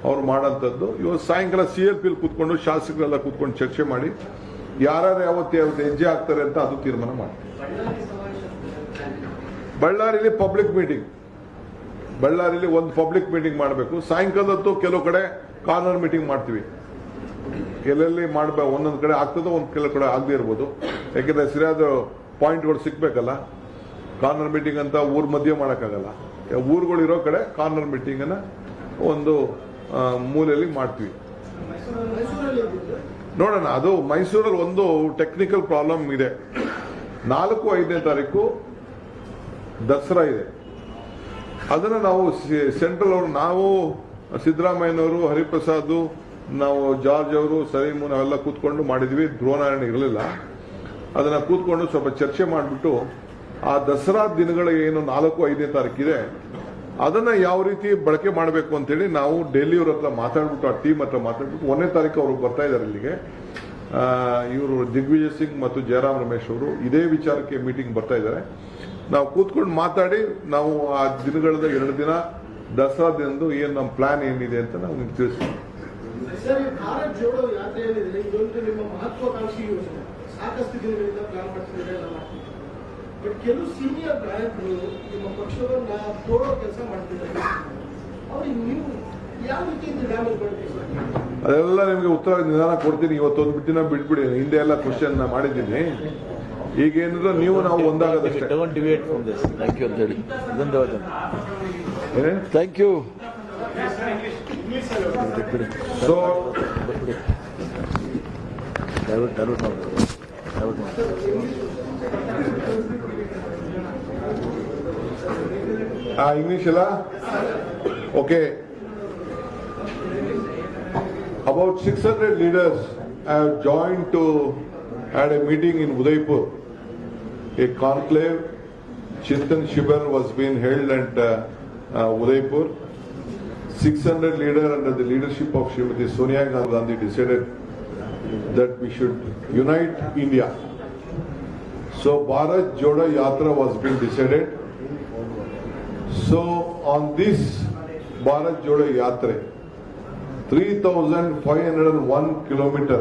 ಅವ್ರು ಮಾಡೋಂಥದ್ದು. ಇವತ್ತು ಸಾಯಂಕಾಲ CLP ಕೂತ್ಕೊಂಡು ಶಾಸಕರೆಲ್ಲ ಕೂತ್ಕೊಂಡು ಚರ್ಚೆ ಮಾಡಿ ಯಾರ್ಯಾರು ಯಾವತ್ತು ಹೆಜ್ಜೆ ಹಾಕ್ತಾರೆ ಅಂತ ಅದು ತೀರ್ಮಾನ ಮಾಡ್ತೀವಿ. ಬಳ್ಳಾರಿಲಿ ಪಬ್ಲಿಕ್ ಮೀಟಿಂಗ್, ಬಳ್ಳಾರಿಲಿ ಒಂದು ಪಬ್ಲಿಕ್ ಮೀಟಿಂಗ್ ಮಾಡಬೇಕು. ಸಾಯಂಕಾಲದತ್ತು ಕೆಲವು ಕಡೆ ಕಾರ್ನರ್ ಮೀಟಿಂಗ್ ಮಾಡ್ತೀವಿ. ಎಲ್ಲೆಲ್ಲಿ ಮಾಡಬೇಕು, ಒಂದೊಂದು ಕಡೆ ಆಗ್ತದೋ ಒಂದು ಕೆಲವು ಕಡೆ ಆಗದೆ ಇರ್ಬೋದು. ಯಾಕೆಂದ್ರೆ ಸರಿಯಾದ ಪಾಯಿಂಟ್ಗಳು ಸಿಗ್ಬೇಕಲ್ಲ. ಕಾರ್ನರ್ ಮೀಟಿಂಗ್ ಅಂತ ಊರ್ ಮಧ್ಯೆ ಮಾಡೋಕ್ಕಾಗಲ್ಲ. ಊರುಗಳು ಇರೋ ಕಡೆ ಕಾರ್ನರ್ ಮೀಟಿಂಗ್ ಅನ್ನ ಒಂದು ಮೂಲೆಯಲ್ಲಿ ಮಾಡ್ತೀವಿ. ಮೈಸೂರಲ್ಲಿ ಇದ್ದಿದ್ದು ನೋಡೋಣ. ಅದು ಮೈಸೂರಲ್ಲಿ ಒಂದು ಟೆಕ್ನಿಕಲ್ ಪ್ರಾಬ್ಲಮ್ ಇದೆ. 4-5ನೇ ತಾರೀಕು ದಸರಾ ಇದೆ. ಅದನ್ನ ನಾವು ಸೆಂಟ್ರಲ್ ಅವರು, ನಾವು ಸಿದ್ದರಾಮಯ್ಯನವರು, ಹರಿಪ್ರಸಾದ್, ನಾವು ಜಾರ್ಜ್ ಅವರು, ಸಲೀಮು ನಾವೆಲ್ಲ ಕೂತ್ಕೊಂಡು ಮಾಡಿದ್ವಿ. ಧ್ರುವನಾರಾಯಣ ಇರಲಿಲ್ಲ. ಅದನ್ನ ಕೂತ್ಕೊಂಡು ಸ್ವಲ್ಪ ಚರ್ಚೆ ಮಾಡಿಬಿಟ್ಟು ಆ ದಸರಾ ದಿನಗಳ ಏನು 4-5ನೇ ತಾರೀಕಿದೆ ಅದನ್ನ ಯಾವ ರೀತಿ ಬಳಕೆ ಮಾಡಬೇಕು ಅಂತೇಳಿ ನಾವು ಡೆಲ್ಲಿಯವ್ರ ಹತ್ರ ಮಾತಾಡ್ಬಿಟ್ಟು, ಆ ಟೀಮ್ ಹತ್ರ ಮಾತಾಡ್ಬಿಟ್ಟು 1ನೇ ತಾರೀಕು ಅವರು ಬರ್ತಾ ಇದ್ದಾರೆ ಇಲ್ಲಿಗೆ. ಇವರು ದಿಗ್ವಿಜಯ್ ಸಿಂಗ್ ಮತ್ತು ಜಯರಾಮ್ ರಮೇಶ್ ಅವರು ಇದೇ ವಿಚಾರಕ್ಕೆ ಮೀಟಿಂಗ್ ಬರ್ತಾ ಇದ್ದಾರೆ. ನಾವು ಕೂತ್ಕೊಂಡು ಮಾತಾಡಿ ನಾವು ಆ ದಿನಗಳದ 2 ದಿನ ದಸರಾ ದಿನದ್ದು ಏನು ನಮ್ಮ ಪ್ಲಾನ್ ಏನಿದೆ ಅಂತ ನಾವು ನಿಮ್ಗೆ ತಿಳಿಸ್ತೀವಿ. ಸರ್, ಈ ಭಾರತ್ ಜೋಡೋ ಯಾತ್ರೆ ಏನಿದೆ ಇದೊಂದು ನಿಮ್ಮ ಮಹತ್ವಾಕಾಂಕ್ಷಿ ಯೋಜನೆ. ಸಾಕಷ್ಟು ದಿನಗಳಿಂದ ಪ್ಲಾನ್ ಮಾಡ್ತಿದ್ರೆ ಎಲ್ಲ ಮಾಡ್ತಿದ್ದಾರೆ. ಬಟ್ ಕೆಲವು ಸೀನಿಯರ್ ನಾಯಕರು ನಿಮ್ಮ ಪಕ್ಷವನ್ನ ತೋಡೋ ಕೆಲಸ ಮಾಡ್ತಿದ್ದಾರೆ. ಅವ್ರಿಗೆ ನೀವು ಯಾವ ರೀತಿಯಿಂದ ಡ್ಯಾಮೇಜ್ ಮಾಡ್ತೀವಿ? ಅದೆಲ್ಲ ನಿಮಗೆ ಉತ್ತರ ನಿಧಾನ ಕೊಡ್ತೀನಿ. ಇವತ್ತೊಂದು ದಿನ ಬಿಟ್ಬಿಡಿ. ಹಿಂದೆ ಎಲ್ಲ ಕ್ವಶನ್ ಮಾಡಿದ್ದೀನಿ. ಈಗೇನಿದ್ರು ನೀವು ನಾವು ಒಂದಾಗದಷ್ಟೇ. ಥ್ಯಾಂಕ್ ಯು ಅಂತ ಹೇಳಿ ಧನ್ಯವಾದ. Thank you. So English alla? Okay. About 600 leaders have joined to had a meeting in Udaipur. A conclave, Chintan Shibir was being held at Udaipur. 600 leaders under the leadership of Srimati Sonia Gandhi decided that we should unite India. So Bharat Jodo Yatra was being decided. So on this Bharat Jodo Yatra, 3,501 kilometer,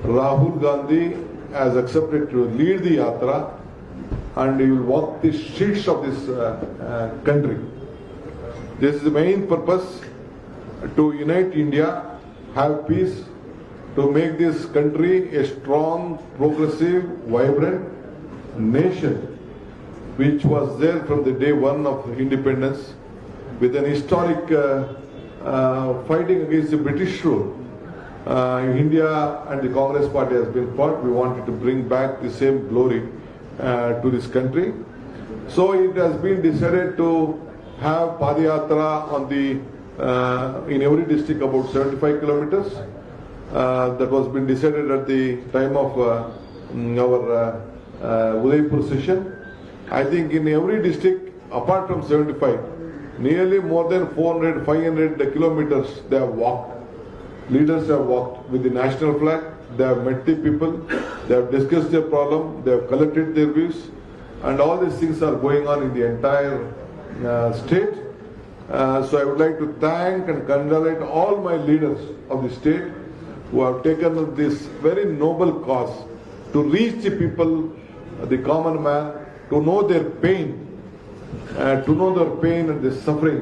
Rahul Gandhi has accepted to lead the Yatra and he will walk the streets of this country. This is the main purpose, to unite India, have peace, to make this country a strong, progressive, vibrant nation, which was there from the day one of independence, with an historic fighting against the British rule. India and the Congress Party has been fought. We wanted to bring back the same glory to this country. So it has been decided to have Padayatra on the in every district about 75 kilometers. That was been decided at the time of our Udaipur session. I think in every district, apart from 75, nearly more than 400-500 kilometers they have walked. Leaders have walked with the national flag. They have met the people. They have discussed their problem. They have collected their views, and all these things are going on in the entire state. So I would like to thank and congratulate all my leaders of the state who have taken this very noble cause to reach the people, the common man, to know their pain, and their suffering,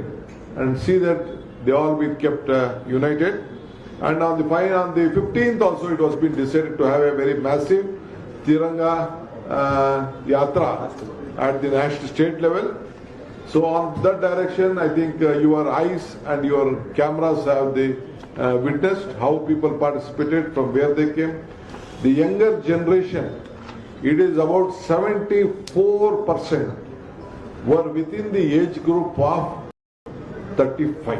and see that they all be kept united. And on the 15th also it was been decided to have a very massive Tiranga Yatra at the national state level. So on that direction, I think your eyes and your cameras have witnessed how people participated, from where they came. The younger generation, it is about 74% were within the age group of 35.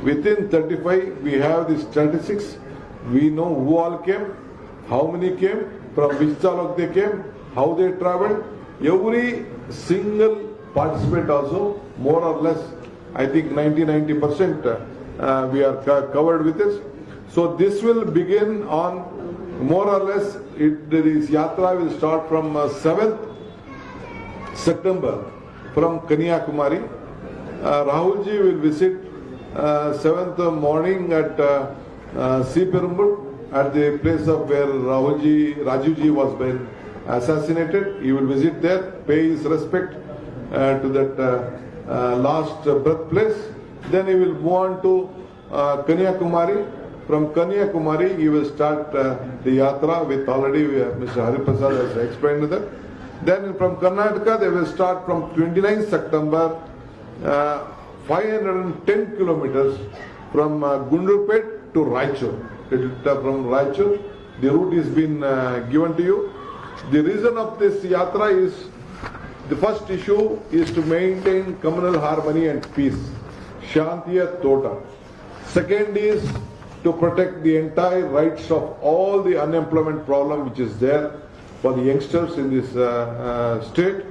Within 35, we have the statistics. We know who all came, how many came, from which taluk they came, how they traveled. Every single participant also, more or less, I think 90% we are covered with this. So this will begin on more or less, this yatra will start from 7th September from Kanyakumari. Rahulji will visit 7th morning at Seeperumbur, at the place of where Rajuji was been assassinated. He will visit there, pay his respect to that last birthplace. Then he will move on to Kanyakumari, from Kanyakumari, he will start the yatra with already Mr. Hariprasad has explained that. Then from Karnataka, they will start from 29th September, 510 kilometers from Gundlupet to Raichur. From Raichur, the route is been given to you. The reason of this yatra is, the first issue is to maintain communal harmony and peace. Shantiya Tota. Second is to protect the entire rights of all the unemployment problem which is there for the youngsters in this state.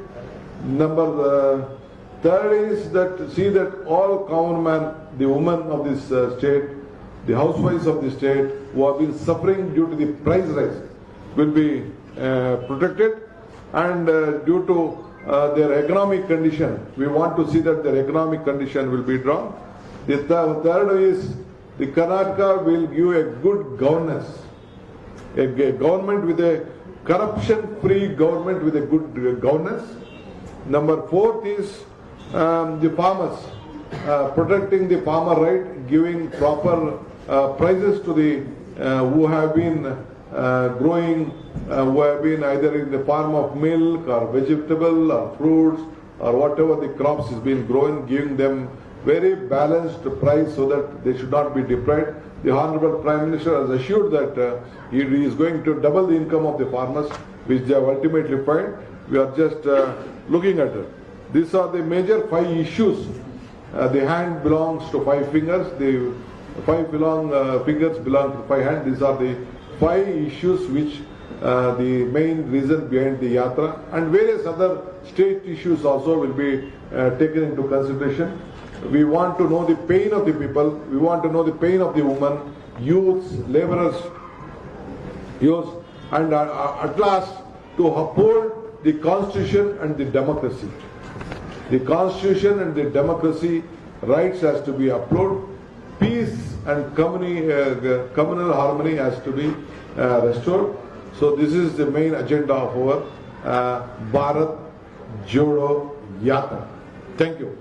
Third is that see that all common man, the women of this state, the housewives of the state who have been suffering due to the price rise will be protected, and due to their economic condition, we want to see that their economic condition will be drawn. The third is the Karnataka will give a good governance, a government with a corruption-free government with a good governance. Number fourth is the farmers, protecting the farmer right, giving proper prices to the who have been growing, who have been either in the form of milk or vegetable or fruits or whatever the crops is being grown, giving them very balanced price so that they should not be deprived. The Honorable Prime Minister has assured that he is going to double the income of the farmers, which they have ultimately find. We are just looking at it. These are the major 5 issues. The hand belongs to 5 fingers. The 5 fingers belong to 5 hands. These are the 5 issues which the main reason behind the yatra, and various other state issues also will be taken into consideration. We want to know the pain of the people. We want to know the pain of the women, youths, laborers, and at last to uphold the constitution and the democracy. The constitution and the democracy rights has to be upheld. Peace and communal harmony has to be restored. So this is the main agenda of our Bharat Jodo Yatra. Thank you.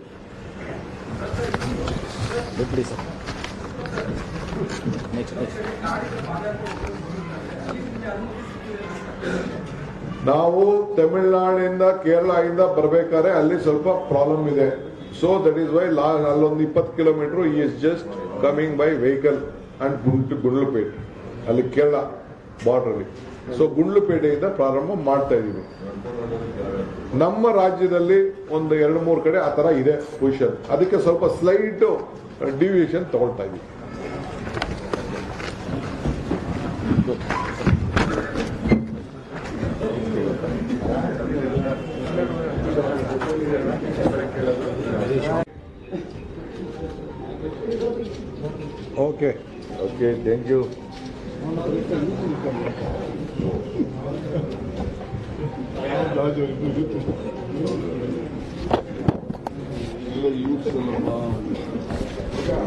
ನಾವು ತಮಿಳುನಾಡಿಂದ ಕೇರಳದಿಂದ ಬರಬೇಕಾದ್ರೆ ಅಲ್ಲಿ ಸ್ವಲ್ಪ problem ಇದೆ. So that is Y ಅಲ್ಲೊಂದು 20 kilometre is just coming by vehicle and Gundlupet, ಅಲ್ಲಿ Kerala border ಅಲ್ಲಿ. So ಗುಂಡ್ಲುಪೇಟೆಯಿಂದ ಪ್ರಾರಂಭ ಮಾಡ್ತಾ ಇದೀವಿ. ನಮ್ಮ ರಾಜ್ಯದಲ್ಲಿ ಒಂದು 2-3 ಕಡೆ ಆ ತರ ಇದೆ ಪೊಸಿಷನ್. ಅದಕ್ಕೆ ಸ್ವಲ್ಪ ಸ್ಲೈಟ್ ಡಿವಿಯೇಷನ್ ತಗೊಳ್ತಾ ಇದೀವಿ. Okay okay, thank you.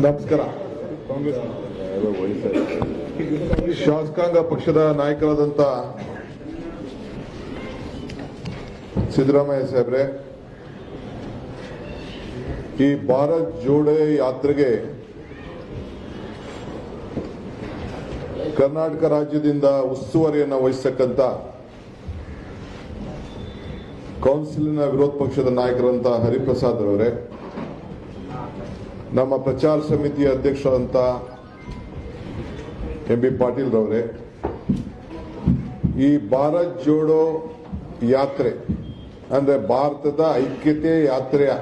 ನಮಸ್ಕಾರ. ಶಾಸಕಾಂಗ ಪಕ್ಷದ ನಾಯಕರಾದಂಥ ಸಿದ್ದರಾಮಯ್ಯ ಸಾಹೇಬ್ರೆ, ಈ ಭಾರತ್ ಜೋಡೋ ಯಾತ್ರೆಗೆ ಕರ್ನಾಟಕ ರಾಜ್ಯದಿಂದ ಉಸ್ತುವಾರಿಯನ್ನು ವಹಿಸತಕ್ಕಂಥ ಕೌನ್ಸಿಲಿನ ವಿರೋಧ ಪಕ್ಷದ ನಾಯಕರಂತ ಹರಿಪ್ರಸಾದ್ ಅವರೇ, ನಮ್ಮ ಪ್ರಚಾರ ಸಮಿತಿಯ ಅಧ್ಯಕ್ಷರಾದಂಥ ಎಂ ಬಿ ಪಾಟೀಲ್ ರವರೇ, ಈ ಭಾರತ್ ಜೋಡೋ ಯಾತ್ರೆ ಅಂದ್ರೆ ಭಾರತದ ಐಕ್ಯತೆ ಯಾತ್ರೆಯ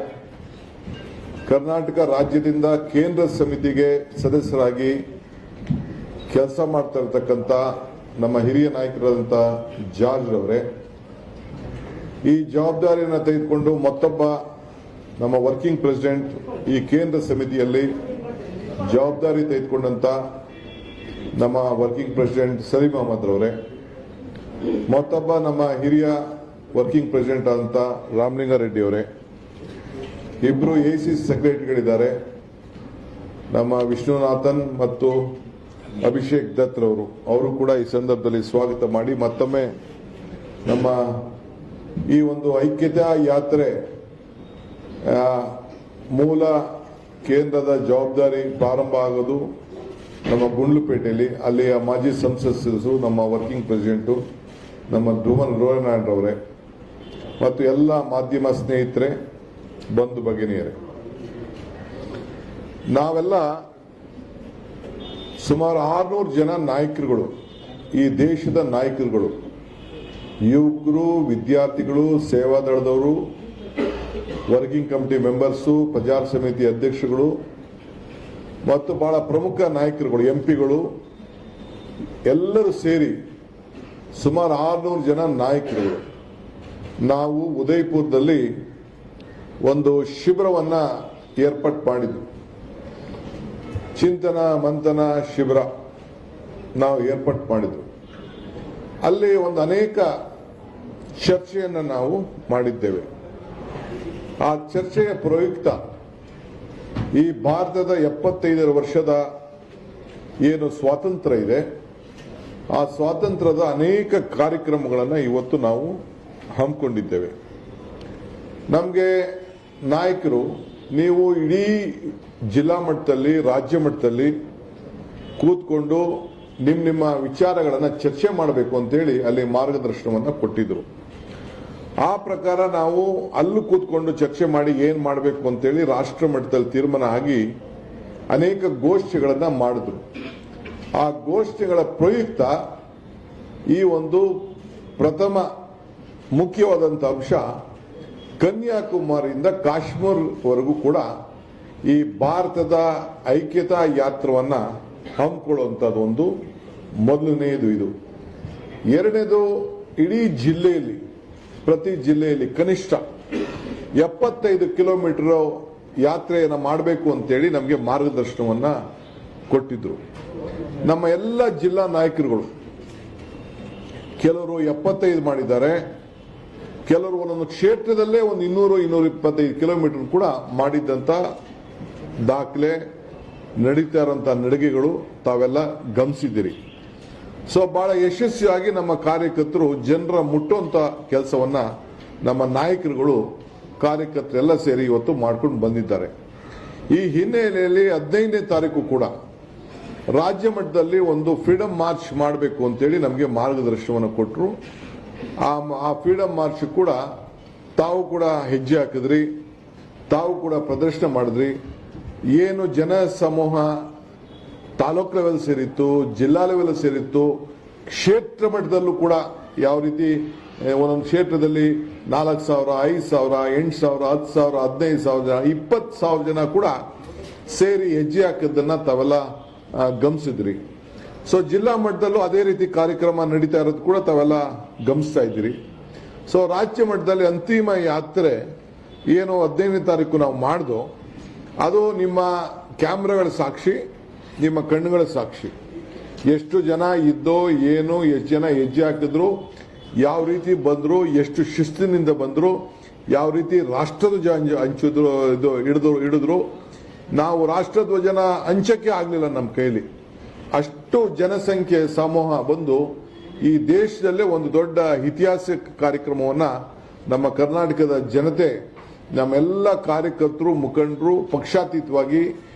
ಕರ್ನಾಟಕ ರಾಜ್ಯದಿಂದ ಕೇಂದ್ರ ಸಮಿತಿಗೆ ಸದಸ್ಯರಾಗಿ ಕೆಲಸ ಮಾಡ್ತಾ ಇರತಕ್ಕಂಥ ನಮ್ಮ ಹಿರಿಯ ನಾಯಕರಾದಂಥ ಜಾರ್ಜ್ ರವರೇ, ಈ ಜವಾಬ್ದಾರಿಯನ್ನು ತೆಗೆದುಕೊಂಡು ಮತ್ತೊಬ್ಬ ನಮ್ಮ ವರ್ಕಿಂಗ್ ಪ್ರೆಸಿಡೆಂಟ್ ಈ ಕೇಂದ್ರ ಸಮಿತಿಯಲ್ಲಿ ಜವಾಬ್ದಾರಿ ತೆಗೆದುಕೊಂಡಂತ ನಮ್ಮ ವರ್ಕಿಂಗ್ ಪ್ರೆಸಿಡೆಂಟ್ ಸಲೀಂ ಅಹಮದ್ ರವರೇ, ಮತ್ತೊಬ್ಬ ನಮ್ಮ ಹಿರಿಯ ವರ್ಕಿಂಗ್ ಪ್ರೆಸಿಡೆಂಟ್ ಆದಂತ ರಾಮಲಿಂಗಾರೆಡ್ಡಿ ಅವರೇ, ಇಬ್ರು ಎಸಿ ಸೆಕ್ರೆಟರಿಗಳಿದ್ದಾರೆ, ನಮ್ಮ ವಿಷ್ಣುನಾಥನ್ ಮತ್ತು ಅಭಿಷೇಕ್ ದತ್ ರವರು, ಅವರು ಕೂಡ ಈ ಸಂದರ್ಭದಲ್ಲಿ ಸ್ವಾಗತ ಮಾಡಿ ಮತ್ತೊಮ್ಮೆ ನಮ್ಮ ಈ ಒಂದು ಐಕ್ಯತಾ ಯಾತ್ರೆ ಮೂಲ ಕೇಂದ್ರದ ಜವಾಬ್ದಾರಿ ಪ್ರಾರಂಭ ಆಗೋದು ನಮ್ಮ ಗುಂಡ್ಲುಪೇಟೆಯಲ್ಲಿ ಅಲ್ಲಿಯ ಮಾಜಿ ಸಂಸದರು, ನಮ್ಮ ವರ್ಕಿಂಗ್ ಪ್ರೆಸಿಡೆಂಟು, ನಮ್ಮ ಧ್ರುವನ್ ರೋಹನಾಡ್ರವರೇ ಮತ್ತು ಎಲ್ಲ ಮಾಧ್ಯಮ ಸ್ನೇಹಿತರೆ, ಬಂಧು ಭಗಿನಿಯರೇ, ನಾವೆಲ್ಲ ಸುಮಾರು 600 ಜನ ನಾಯಕರುಗಳು, ಈ ದೇಶದ ನಾಯಕರುಗಳು, ಯುವಕರು, ವಿದ್ಯಾರ್ಥಿಗಳು, ಸೇವಾದಳದವರು, ವರ್ಕಿಂಗ್ ಕಮಿಟಿ ಮೆಂಬರ್ಸು, ಪ್ರಚಾರ ಸಮಿತಿ ಅಧ್ಯಕ್ಷರುಗಳು ಮತ್ತು ಬಹಳ ಪ್ರಮುಖ ನಾಯಕರುಗಳು, ಎಂಪಿಗಳು ಎಲ್ಲರೂ ಸೇರಿ ಸುಮಾರು 600 ಜನ ನಾಯಕರುಗಳು ನಾವು ಉದಯಪುರದಲ್ಲಿ ಒಂದು ಶಿಬಿರವನ್ನ ಏರ್ಪಾಟ್ ಮಾಡಿದ್ವಿ. ಚಿಂತನ ಮಂಥನ ಶಿಬಿರ ನಾವು ಏರ್ಪಾಟ್ ಮಾಡಿದ್ವಿ. ಅಲ್ಲಿ ಒಂದು ಅನೇಕ ಚರ್ಚೆಯನ್ನು ನಾವು ಮಾಡಿದ್ದೇವೆ. ಆ ಚರ್ಚೆಯ ಪ್ರಯುಕ್ತ ಈ ಭಾರತದ 75 ವರ್ಷದ ಏನು ಸ್ವಾತಂತ್ರ್ಯ ಇದೆ, ಆ ಸ್ವಾತಂತ್ರ್ಯದ ಅನೇಕ ಕಾರ್ಯಕ್ರಮಗಳನ್ನು ಇವತ್ತು ನಾವು ಹಮ್ಮಿಕೊಂಡಿದ್ದೇವೆ. ನಮಗೆ ನಾಯಕರು, ನೀವು ಇಡೀ ಜಿಲ್ಲಾ ಮಟ್ಟದಲ್ಲಿ, ರಾಜ್ಯ ಮಟ್ಟದಲ್ಲಿ ಕೂತ್ಕೊಂಡು ನಿಮ್ಮ ವಿಚಾರಗಳನ್ನು ಚರ್ಚೆ ಮಾಡಬೇಕು ಅಂತೇಳಿ ಅಲ್ಲಿ ಮಾರ್ಗದರ್ಶನವನ್ನು ಕೊಟ್ಟಿದ್ರು. ಆ ಪ್ರಕಾರ ನಾವು ಅಲ್ಲೂ ಕೂತ್ಕೊಂಡು ಚರ್ಚೆ ಮಾಡಿ ಏನ್ ಮಾಡಬೇಕು ಅಂತೇಳಿ ರಾಷ್ಟ್ರ ಮಟ್ಟದಲ್ಲಿ ತೀರ್ಮಾನ ಆಗಿ ಅನೇಕ ಗೋಷ್ಠಿಗಳನ್ನು ಮಾಡಿದ್ರು. ಆ ಗೋಷ್ಠಿಗಳ ಪ್ರಯುಕ್ತ ಈ ಒಂದು ಪ್ರಥಮ ಮುಖ್ಯವಾದಂಥ ಅಂಶ ಕನ್ಯಾಕುಮಾರಿಯಿಂದ ಕಾಶ್ಮೀರವರೆಗೂ ಕೂಡ ಈ ಭಾರತದ ಐಕ್ಯತಾ ಯಾತ್ರವನ್ನ ಹಮ್ಮಿಕೊಳ್ಳುವಂಥದ್ದು ಒಂದು ಮೊದಲನೆಯದು. ಇದು ಎರಡನೇದು, ಇಡೀ ಜಿಲ್ಲೆಯಲ್ಲಿ, ಪ್ರತಿ ಜಿಲ್ಲೆಯಲ್ಲಿ ಕನಿಷ್ಠ 75 ಕಿಲೋಮೀಟರ್ ಯಾತ್ರೆಯನ್ನು ಮಾಡಬೇಕು ಅಂತೇಳಿ ನಮಗೆ ಮಾರ್ಗದರ್ಶನವನ್ನ ಕೊಟ್ಟಿದ್ರು. ನಮ್ಮ ಎಲ್ಲ ಜಿಲ್ಲಾ ನಾಯಕರುಗಳು ಕೆಲವರು 75 ಮಾಡಿದ್ದಾರೆ, ಕೆಲವರು ಒಂದೊಂದು ಕ್ಷೇತ್ರದಲ್ಲೇ ಒಂದು 200-225 ಕಿಲೋಮೀಟರ್ ಕೂಡ ಮಾಡಿದ್ದಂತ ದಾಖಲೆ, ನಡೀತಾ ಇರುವಂತಹ ನಡಿಗೆಗಳು ತಾವೆಲ್ಲ ಗಮನಿಸಿದ್ದೀರಿ. ಸೊ ಬಹಳ ಯಶಸ್ವಿಯಾಗಿ ನಮ್ಮ ಕಾರ್ಯಕರ್ತರು ಜನರ ಮುಟ್ಟುವಂತ ಕೆಲಸವನ್ನ ನಮ್ಮ ನಾಯಕರುಗಳು, ಕಾರ್ಯಕರ್ತರೆಲ್ಲ ಸೇರಿ ಇವತ್ತು ಮಾಡ್ಕೊಂಡು ಬಂದಿದ್ದಾರೆ. ಈ ಹಿನ್ನೆಲೆಯಲ್ಲಿ 15ನೇ ತಾರೀಕು ಕೂಡ ರಾಜ್ಯ ಮಟ್ಟದಲ್ಲಿ ಒಂದು ಫ್ರೀಡಂ ಮಾರ್ಚ್ ಮಾಡಬೇಕು ಅಂತೇಳಿ ನಮಗೆ ಮಾರ್ಗದರ್ಶನವನ್ನು ಕೊಟ್ಟರು. ಆ ಫ್ರೀಡಂ ಮಾರ್ಚ್ ಕೂಡ ತಾವು ಕೂಡ ಹೆಜ್ಜೆ ಹಾಕಿದ್ರಿ, ತಾವು ಕೂಡ ಪ್ರದರ್ಶನ ಮಾಡಿದ್ರಿ. ಏನು ಜನ ಸಮೂಹ ತಾಲೂಕು ಲೆವೆಲ್ ಸೇರಿತ್ತು, ಜಿಲ್ಲಾ ಲೆವೆಲ್ ಸೇರಿತ್ತು, ಕ್ಷೇತ್ರ ಮಟ್ಟದಲ್ಲೂ ಕೂಡ ಯಾವ ರೀತಿ ಒಂದೊಂದು ಕ್ಷೇತ್ರದಲ್ಲಿ 4,000, 5,000, 8,000, 10,000, 15,000 ಜನ, 20,000 ಜನ ಕೂಡ ಸೇರಿ ಹೆಜ್ಜೆ ಹಾಕಿದ್ದನ್ನ ತಾವೆಲ್ಲ ಗಮನಿಸಿದ್ರಿ. ಸೊ ಜಿಲ್ಲಾ ಮಟ್ಟದಲ್ಲೂ ಅದೇ ರೀತಿ ಕಾರ್ಯಕ್ರಮ ನಡೀತಾ ಇರೋದು ಕೂಡ ತಾವೆಲ್ಲ ಗಮನಿಸ್ತಾ ಇದ್ದೀರಿ. ಸೊ ರಾಜ್ಯ ಮಟ್ಟದಲ್ಲಿ ಅಂತಿಮ ಯಾತ್ರೆ ಏನು 15ನೇ ತಾರೀಕು ನಾವು ಮಾಡ್ದೋ, ಅದು ನಿಮ್ಮ ಕ್ಯಾಮ್ರಾಗಳ ಸಾಕ್ಷಿ, ನಿಮ್ಮ ಕಣ್ಣುಗಳ ಸಾಕ್ಷಿ. ಎಷ್ಟು ಜನ ಇದ್ದೋ ಏನು, ಎಷ್ಟು ಜನ ಹೆಜ್ಜೆ ಹಾಕಿದ್ರು, ಯಾವ ರೀತಿ ಬಂದ್ರು, ಎಷ್ಟು ಶಿಸ್ತಿನಿಂದ ಬಂದ್ರು, ಯಾವ ರೀತಿ ರಾಷ್ಟ್ರಧ್ವಜ ಹಂಚಿದ್ರು, ಹಿಡಿದ್ರು. ನಾವು ರಾಷ್ಟ್ರಧ್ವಜನ ಹಂಚಕ್ಕೆ ಆಗ್ಲಿಲ್ಲ ನಮ್ಮ ಕೈಲಿ. ಅಷ್ಟು ಜನಸಂಖ್ಯೆ ಸಮೂಹ ಬಂದು ಈ ದೇಶದಲ್ಲೇ ಒಂದು ದೊಡ್ಡ ಇತಿಹಾಸ ಕಾರ್ಯಕ್ರಮವನ್ನ ನಮ್ಮ ಕರ್ನಾಟಕದ ಜನತೆ, ನಮ್ಮೆಲ್ಲ ಕಾರ್ಯಕರ್ತರು, ಮುಖಂಡರು, ಪಕ್ಷಾತೀತವಾಗಿ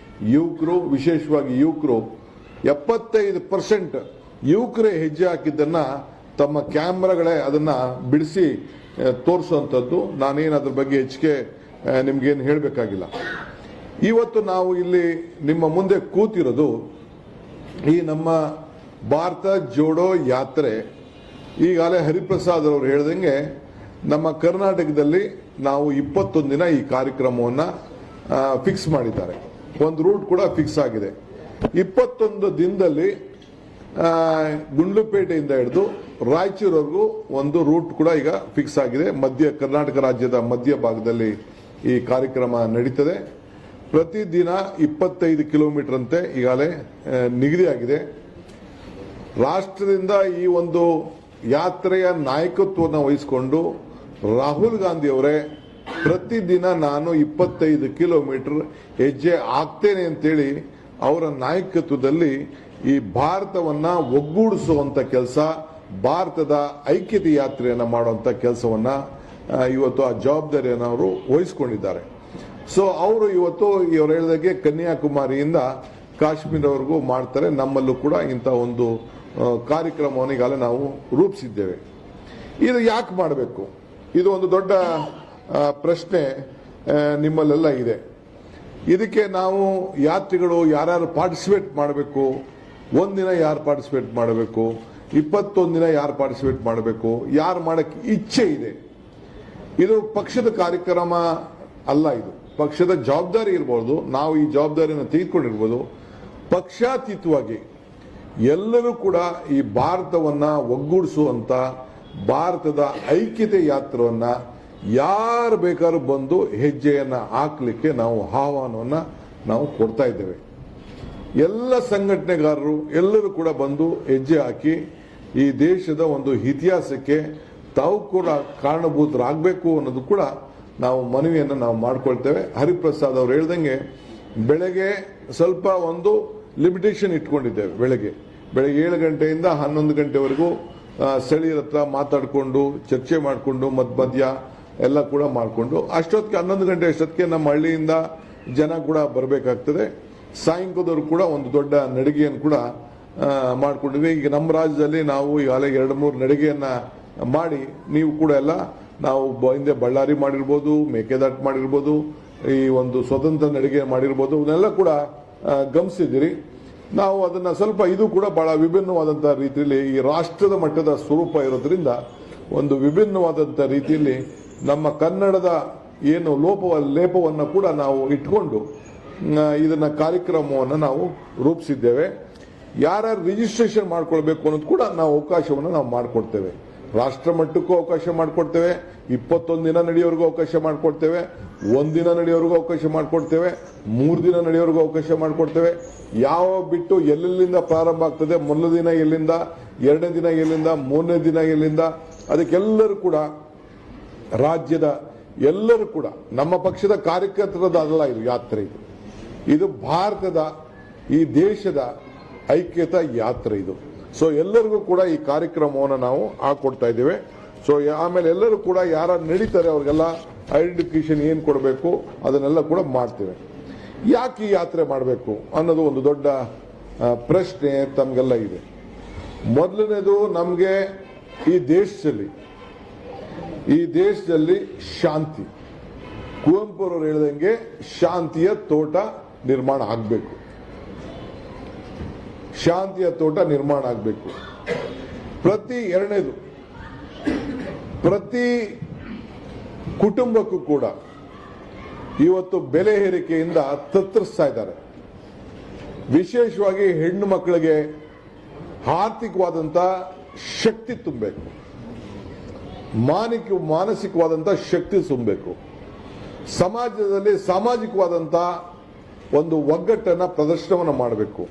ಯುವಕರು, ವಿಶೇಷವಾಗಿ ಯುವಕರು 75% ಯುವಕರೇ ಹೆಜ್ಜೆ ಹಾಕಿದ್ದನ್ನ ತಮ್ಮ ಕ್ಯಾಮ್ರಾಗಳೇ ಅದನ್ನ ಬಿಡಿಸಿ ತೋರಿಸುವಂಥದ್ದು. ನಾನೇನು ಅದ್ರ ಬಗ್ಗೆ ಹೆಚ್ಚಿಗೆ ನಿಮ್ಗೇನು ಹೇಳಬೇಕಾಗಿಲ್ಲ. ಇವತ್ತು ನಾವು ಇಲ್ಲಿ ನಿಮ್ಮ ಮುಂದೆ ಕೂತಿರೋದು ಈ ನಮ್ಮ ಭಾರತ ಜೋಡೋ ಯಾತ್ರೆ. ಈಗಾಗಲೇ ಹರಿಪ್ರಸಾದ್ ಅವರು ಹೇಳ್ದಂಗೆ ನಮ್ಮ ಕರ್ನಾಟಕದಲ್ಲಿ ನಾವು 21 ದಿನ ಈ ಕಾರ್ಯಕ್ರಮವನ್ನು ಫಿಕ್ಸ್ ಮಾಡಿದ್ದಾರೆ. ಒಂದು ರೂಟ್ ಕೂಡ ಫಿಕ್ಸ್ ಆಗಿದೆ. 21 ದಿನದಲ್ಲಿ ಗುಂಡ್ಲುಪೇಟೆಯಿಂದ ಹಿಡಿದು ರಾಯಚೂರವರೆಗೂ ಒಂದು ರೂಟ್ ಕೂಡ ಈಗ ಫಿಕ್ಸ್ ಆಗಿದೆ. ಕರ್ನಾಟಕ ರಾಜ್ಯದ ಮಧ್ಯ ಭಾಗದಲ್ಲಿ ಈ ಕಾರ್ಯಕ್ರಮ ನಡೀತದೆ. ಪ್ರತಿದಿನ 25 ಕಿಲೋಮೀಟರ್ ಅಂತೆ ಈಗಾಗಲೇ ನಿಗದಿಯಾಗಿದೆ. ರಾಷ್ಟ್ರದಿಂದ ಈ ಒಂದು ಯಾತ್ರೆಯ ನಾಯಕತ್ವವನ್ನು ವಹಿಸಿಕೊಂಡು ರಾಹುಲ್ ಗಾಂಧಿ ಅವರೇ ಪ್ರತಿದಿನ ನಾನು 25 ಕಿಲೋಮೀಟರ್ ಹೆಜ್ಜೆ ಆಗ್ತೇನೆ ಅಂತೇಳಿ ಅವರ ನಾಯಕತ್ವದಲ್ಲಿ ಈ ಭಾರತವನ್ನ ಒಗ್ಗೂಡಿಸುವಂತ ಕೆಲಸ, ಭಾರತದ ಐಕ್ಯತೆ ಯಾತ್ರೆಯನ್ನ ಮಾಡುವಂತ ಕೆಲಸವನ್ನ ಇವತ್ತು ಆ ಜವಾಬ್ದಾರಿಯನ್ನು ಅವರು ವಹಿಸಿಕೊಂಡಿದ್ದಾರೆ. ಸೊ ಅವರು ಇವತ್ತು ಇವರು ಹೇಳಿದಾಗೆ ಕನ್ಯಾಕುಮಾರಿಯಿಂದ ಕಾಶ್ಮೀರವರೆಗೂ ಮಾಡ್ತಾರೆ. ನಮ್ಮಲ್ಲೂ ಕೂಡ ಇಂಥ ಒಂದು ಕಾರ್ಯಕ್ರಮವನ್ನು ಈಗಾಗಲೇ ನಾವು ರೂಪಿಸಿದ್ದೇವೆ. ಇದು ಯಾಕೆ ಮಾಡಬೇಕು? ಇದು ಒಂದು ದೊಡ್ಡ ಪ್ರಶ್ನೆ ನಿಮ್ಮಲ್ಲೆಲ್ಲ ಇದೆ. ಇದಕ್ಕೆ ನಾವು ಯಾತ್ರಿಗಳು ಯಾರ್ಯಾರು ಪಾರ್ಟಿಸಿಪೇಟ್ ಮಾಡಬೇಕು, ಒಂದಿನ ಯಾರು ಪಾರ್ಟಿಸಿಪೇಟ್ ಮಾಡಬೇಕು, 21 ದಿನ ಯಾರು ಪಾರ್ಟಿಸಿಪೇಟ್ ಮಾಡಬೇಕು, ಯಾರು ಮಾಡಕ್ಕೆ ಇಚ್ಛೆ ಇದೆ, ಇದು ಪಕ್ಷದ ಕಾರ್ಯಕ್ರಮ ಅಲ್ಲ. ಇದು ಪಕ್ಷದ ಜವಾಬ್ದಾರಿ ಇರಬಹುದು. ನಾವು ಈ ಜವಾಬ್ದಾರಿಯನ್ನು ತೆಗೆದುಕೊಂಡಿರ್ಬೋದು. ಪಕ್ಷಾತೀತವಾಗಿ ಎಲ್ಲರೂ ಕೂಡ ಈ ಭಾರತವನ್ನ ಒಗ್ಗೂಡಿಸುವಂತ ಭಾರತದ ಐಕ್ಯತೆ ಯಾತ್ರವನ್ನ ಯಾರು ಬೇಕಾದ್ರೂ ಬಂದು ಹೆಜ್ಜೆಯನ್ನ ಹಾಕ್ಲಿಕ್ಕೆ ನಾವು ಆಹ್ವಾನವನ್ನ ನಾವು ಕೊಡ್ತಾ ಇದ್ದೇವೆ. ಎಲ್ಲ ಸಂಘಟನೆಗಾರರು ಎಲ್ಲರೂ ಕೂಡ ಬಂದು ಹೆಜ್ಜೆ ಹಾಕಿ ಈ ದೇಶದ ಒಂದು ಇತಿಹಾಸಕ್ಕೆ ತಾವು ಕೂಡ ಕಾರಣಭೂತರಾಗಬೇಕು ಅನ್ನೋದು ಕೂಡ ನಾವು ಮನವಿಯನ್ನು ನಾವು ಮಾಡ್ಕೊಳ್ತೇವೆ. ಹರಿಪ್ರಸಾದ್ ಅವರು ಹೇಳ್ದಂಗೆ ಬೆಳಗ್ಗೆ ಸ್ವಲ್ಪ ಒಂದು ಲಿಮಿಟೇಷನ್ ಇಟ್ಕೊಂಡಿದ್ದೇವೆ. ಬೆಳಗ್ಗೆ 7 ಗಂಟೆಯಿಂದ 11 ಗಂಟೆವರೆಗೂ ಸ್ಥಳೀಯರ ಹತ್ರ ಮಾತಾಡಿಕೊಂಡು ಚರ್ಚೆ ಮಾಡಿಕೊಂಡು ಮಧ್ಯ ಎಲ್ಲ ಕೂಡ ಮಾಡಿಕೊಂಡು ಅಷ್ಟೊತ್ತಿಗೆ 11 ಗಂಟೆ ಅಷ್ಟೊತ್ತಿಗೆ ನಮ್ಮ ಹಳ್ಳಿಯಿಂದ ಜನ ಕೂಡ ಬರಬೇಕಾಗ್ತದೆ. ಸಾಯಂಕಾಲದವರು ಕೂಡ ಒಂದು ದೊಡ್ಡ ನಡಿಗೆಯನ್ನು ಕೂಡ ಮಾಡ್ಕೊಂಡಿದ್ವಿ. ಈಗ ನಮ್ಮ ರಾಜ್ಯದಲ್ಲಿ ನಾವು ಈಗಾಗಲೇ 2-3 ನಡಿಗೆಯನ್ನ ಮಾಡಿ ನೀವು ಕೂಡ ಎಲ್ಲ ನಾವು ಹಿಂದೆ ಬಳ್ಳಾರಿ ಮಾಡಿರ್ಬೋದು, ಮೇಕೆದಾಟು ಮಾಡಿರ್ಬೋದು, ಈ ಒಂದು ಸ್ವತಂತ್ರ ನಡಿಗೆ ಮಾಡಿರ್ಬೋದು, ಅವನ್ನೆಲ್ಲ ಕೂಡ ಗಮನಿಸಿದಿರಿ. ನಾವು ಅದನ್ನ ಸ್ವಲ್ಪ ಇದು ಕೂಡ ಬಹಳ ವಿಭಿನ್ನವಾದಂತಹ ರೀತಿಯಲ್ಲಿ ಈ ರಾಷ್ಟ್ರದ ಮಟ್ಟದ ಸ್ವರೂಪ ಇರೋದ್ರಿಂದ ಒಂದು ವಿಭಿನ್ನವಾದಂಥ ರೀತಿಯಲ್ಲಿ ನಮ್ಮ ಕನ್ನಡದ ಏನು ಲೇಪವನ್ನು ಕೂಡ ನಾವು ಇಟ್ಕೊಂಡು ಇದನ್ನ ಕಾರ್ಯಕ್ರಮವನ್ನು ನಾವು ರೂಪಿಸಿದ್ದೇವೆ. ಯಾರ್ಯಾರು ರಿಜಿಸ್ಟ್ರೇಷನ್ ಮಾಡ್ಕೊಳ್ಬೇಕು ಅನ್ನೋದು ಕೂಡ ನಾವು ಅವಕಾಶವನ್ನು ನಾವು ಮಾಡಿಕೊಡ್ತೇವೆ. ರಾಷ್ಟ್ರ ಮಟ್ಟಕ್ಕೂ ಅವಕಾಶ ಮಾಡಿಕೊಡ್ತೇವೆ, 21 ದಿನ ನಡೆಯೋವರೆಗೂ ಅವಕಾಶ ಮಾಡಿಕೊಡ್ತೇವೆ, 1 ದಿನ ನಡೆಯೋವರೆಗೂ ಅವಕಾಶ ಮಾಡಿಕೊಡ್ತೇವೆ, 3 ದಿನ ನಡೆಯೋವರೆಗೂ ಅವಕಾಶ ಮಾಡಿಕೊಡ್ತೇವೆ. ಯಾವ ಬಿಟ್ಟು ಎಲ್ಲೆಲ್ಲಿಂದ ಪ್ರಾರಂಭ ಆಗ್ತದೆ, ಮೊದಲ ದಿನ ಎಲ್ಲಿಂದ, 2ನೇ ದಿನ ಎಲ್ಲಿಂದ, 3ನೇ ದಿನ ಎಲ್ಲಿಂದ, ಅದಕ್ಕೆಲ್ಲರೂ ಕೂಡ ರಾಜ್ಯದ ಎಲ್ಲರೂ ಕೂಡ ನಮ್ಮ ಪಕ್ಷದ ಕಾರ್ಯಕರ್ತರದ ಅಲ್ಲ ಇದು ಯಾತ್ರೆ. ಇದು ಭಾರತದ ಈ ದೇಶದ ಐಕ್ಯತಾ ಯಾತ್ರೆ ಇದು. ಸೊ ಎಲ್ಲರಿಗೂ ಕೂಡ ಈ ಕಾರ್ಯಕ್ರಮವನ್ನು ನಾವು ಹಾಕೊಡ್ತಾ ಇದ್ದೇವೆ. ಸೊ ಆಮೇಲೆ ಎಲ್ಲರೂ ಕೂಡ ಯಾರು ನಡೀತಾರೆ ಅವ್ರಿಗೆಲ್ಲ ಐಡೆಂಟಿಫಿಕೇಶನ್ ಏನು ಕೊಡಬೇಕು ಅದನ್ನೆಲ್ಲ ಕೂಡ ಮಾಡ್ತೇವೆ. ಯಾಕೆ ಈ ಯಾತ್ರೆ ಮಾಡಬೇಕು ಅನ್ನೋದು ಒಂದು ದೊಡ್ಡ ಪ್ರಶ್ನೆ ತಮಗೆಲ್ಲ ಇದೆ. ಮೊದಲನೇದು, ನಮಗೆ ಈ ದೇಶದಲ್ಲಿ ಶಾಂತಿ, ಕುವೆಂಪು ಅವರು ಹೇಳಿದಂಗೆ ಶಾಂತಿಯ ತೋಟ ನಿರ್ಮಾಣ ಆಗಬೇಕು. ಶಾಂತಿಯ ತೋಟ ನಿರ್ಮಾಣ ಆಗಬೇಕು. ಎರಡನೇದು, ಪ್ರತಿ ಕುಟುಂಬಕ್ಕೂ ಕೂಡ ಇವತ್ತು ಬೆಲೆ ಏರಿಕೆಯಿಂದ ತತ್ತರಿಸ್ತಾ ಇದ್ದಾರೆ. ವಿಶೇಷವಾಗಿ ಹೆಣ್ಣು ಮಕ್ಕಳಿಗೆ ಆರ್ಥಿಕವಾದಂತ ಶಕ್ತಿ ತುಂಬಬೇಕು, ಮಾನಸಿಕವಾದಂತ ಶಕ್ತಿ ತುಂಬಬೇಕು, ಸಮಾಜದಲ್ಲಿ ಸಾಮಾಜಿಕವಾದಂತ ಒಂದು ಒಗ್ಗಟ್ಟನ್ನ ಪ್ರದರ್ಶನವನ್ನು ಮಾಡಬೇಕು.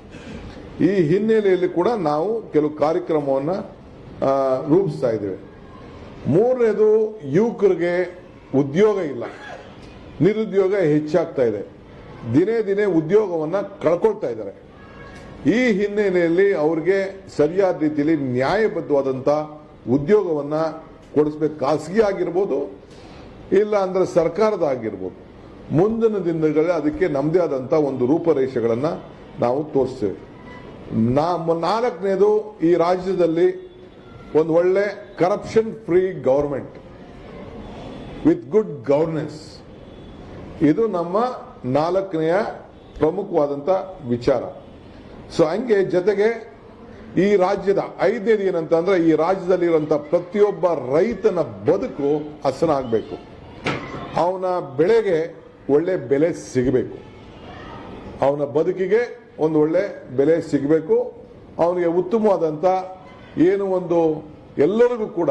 ಈ ಹಿನ್ನೆಲೆಯಲ್ಲಿ ಕೂಡ ನಾವು ಕೆಲವು ಕಾರ್ಯಕ್ರಮವನ್ನು ರೂಪಿಸ್ತಾ ಇದ್ದೇವೆ. ಮೂರನೇದು, ಯುವಕರಿಗೆ ಉದ್ಯೋಗ ಇಲ್ಲ, ನಿರುದ್ಯೋಗ ಹೆಚ್ಚಾಗ್ತಾ ಇದೆ, ದಿನೇ ದಿನೇ ಉದ್ಯೋಗವನ್ನ ಕಳ್ಕೊಳ್ತಾ ಇದ್ದಾರೆ. ಈ ಹಿನ್ನೆಲೆಯಲ್ಲಿ ಅವರಿಗೆ ಸರಿಯಾದ ರೀತಿಯಲ್ಲಿ ನ್ಯಾಯಬದ್ಧವಾದಂತ ಉದ್ಯೋಗವನ್ನ ಕೊಡಿಸ್ಬೇಕು. ಖಾಸಗಿ ಆಗಿರ್ಬೋದು, ಇಲ್ಲ ಅಂದ್ರೆ ಸರ್ಕಾರದ ಆಗಿರ್ಬೋದು. ಮುಂದಿನ ದಿನಗಳಲ್ಲಿ ಅದಕ್ಕೆ ನಮ್ಮದೇ ಆದಂತ ಒಂದು ರೂಪರೇಷೆಗಳನ್ನ ನಾವು ತೋರಿಸ್ತೇವೆ. ನಾಲ್ಕನೇದು, ಈ ರಾಜ್ಯದಲ್ಲಿ ಒಂದು ಒಳ್ಳೆ corruption free government with good governance, ಇದು ನಮ್ಮ 4ನೆಯ ಪ್ರಮುಖವಾದಂತ ವಿಚಾರ. ಸೊ ಹಂಗೆ ಜೊತೆಗೆ ಈ ರಾಜ್ಯದ 5ನೇದು ಏನಂತಂದ್ರೆ, ಈ ರಾಜ್ಯದಲ್ಲಿ ಇರುವಂತಹ ಪ್ರತಿಯೊಬ್ಬ ರೈತನ ಬದುಕು ಹಸನ ಆಗಬೇಕು, ಅವನ ಬೆಳೆಗೆ ಒಳ್ಳೆ ಬೆಲೆ ಸಿಗಬೇಕು, ಅವನ ಬದುಕಿಗೆ ಒಂದು ಒಳ್ಳೆ ಬೆಲೆ ಸಿಗಬೇಕು, ಅವನಿಗೆ ಉತ್ತಮವಾದಂತ ಏನು ಒಂದು ಎಲ್ಲರಿಗೂ ಕೂಡ,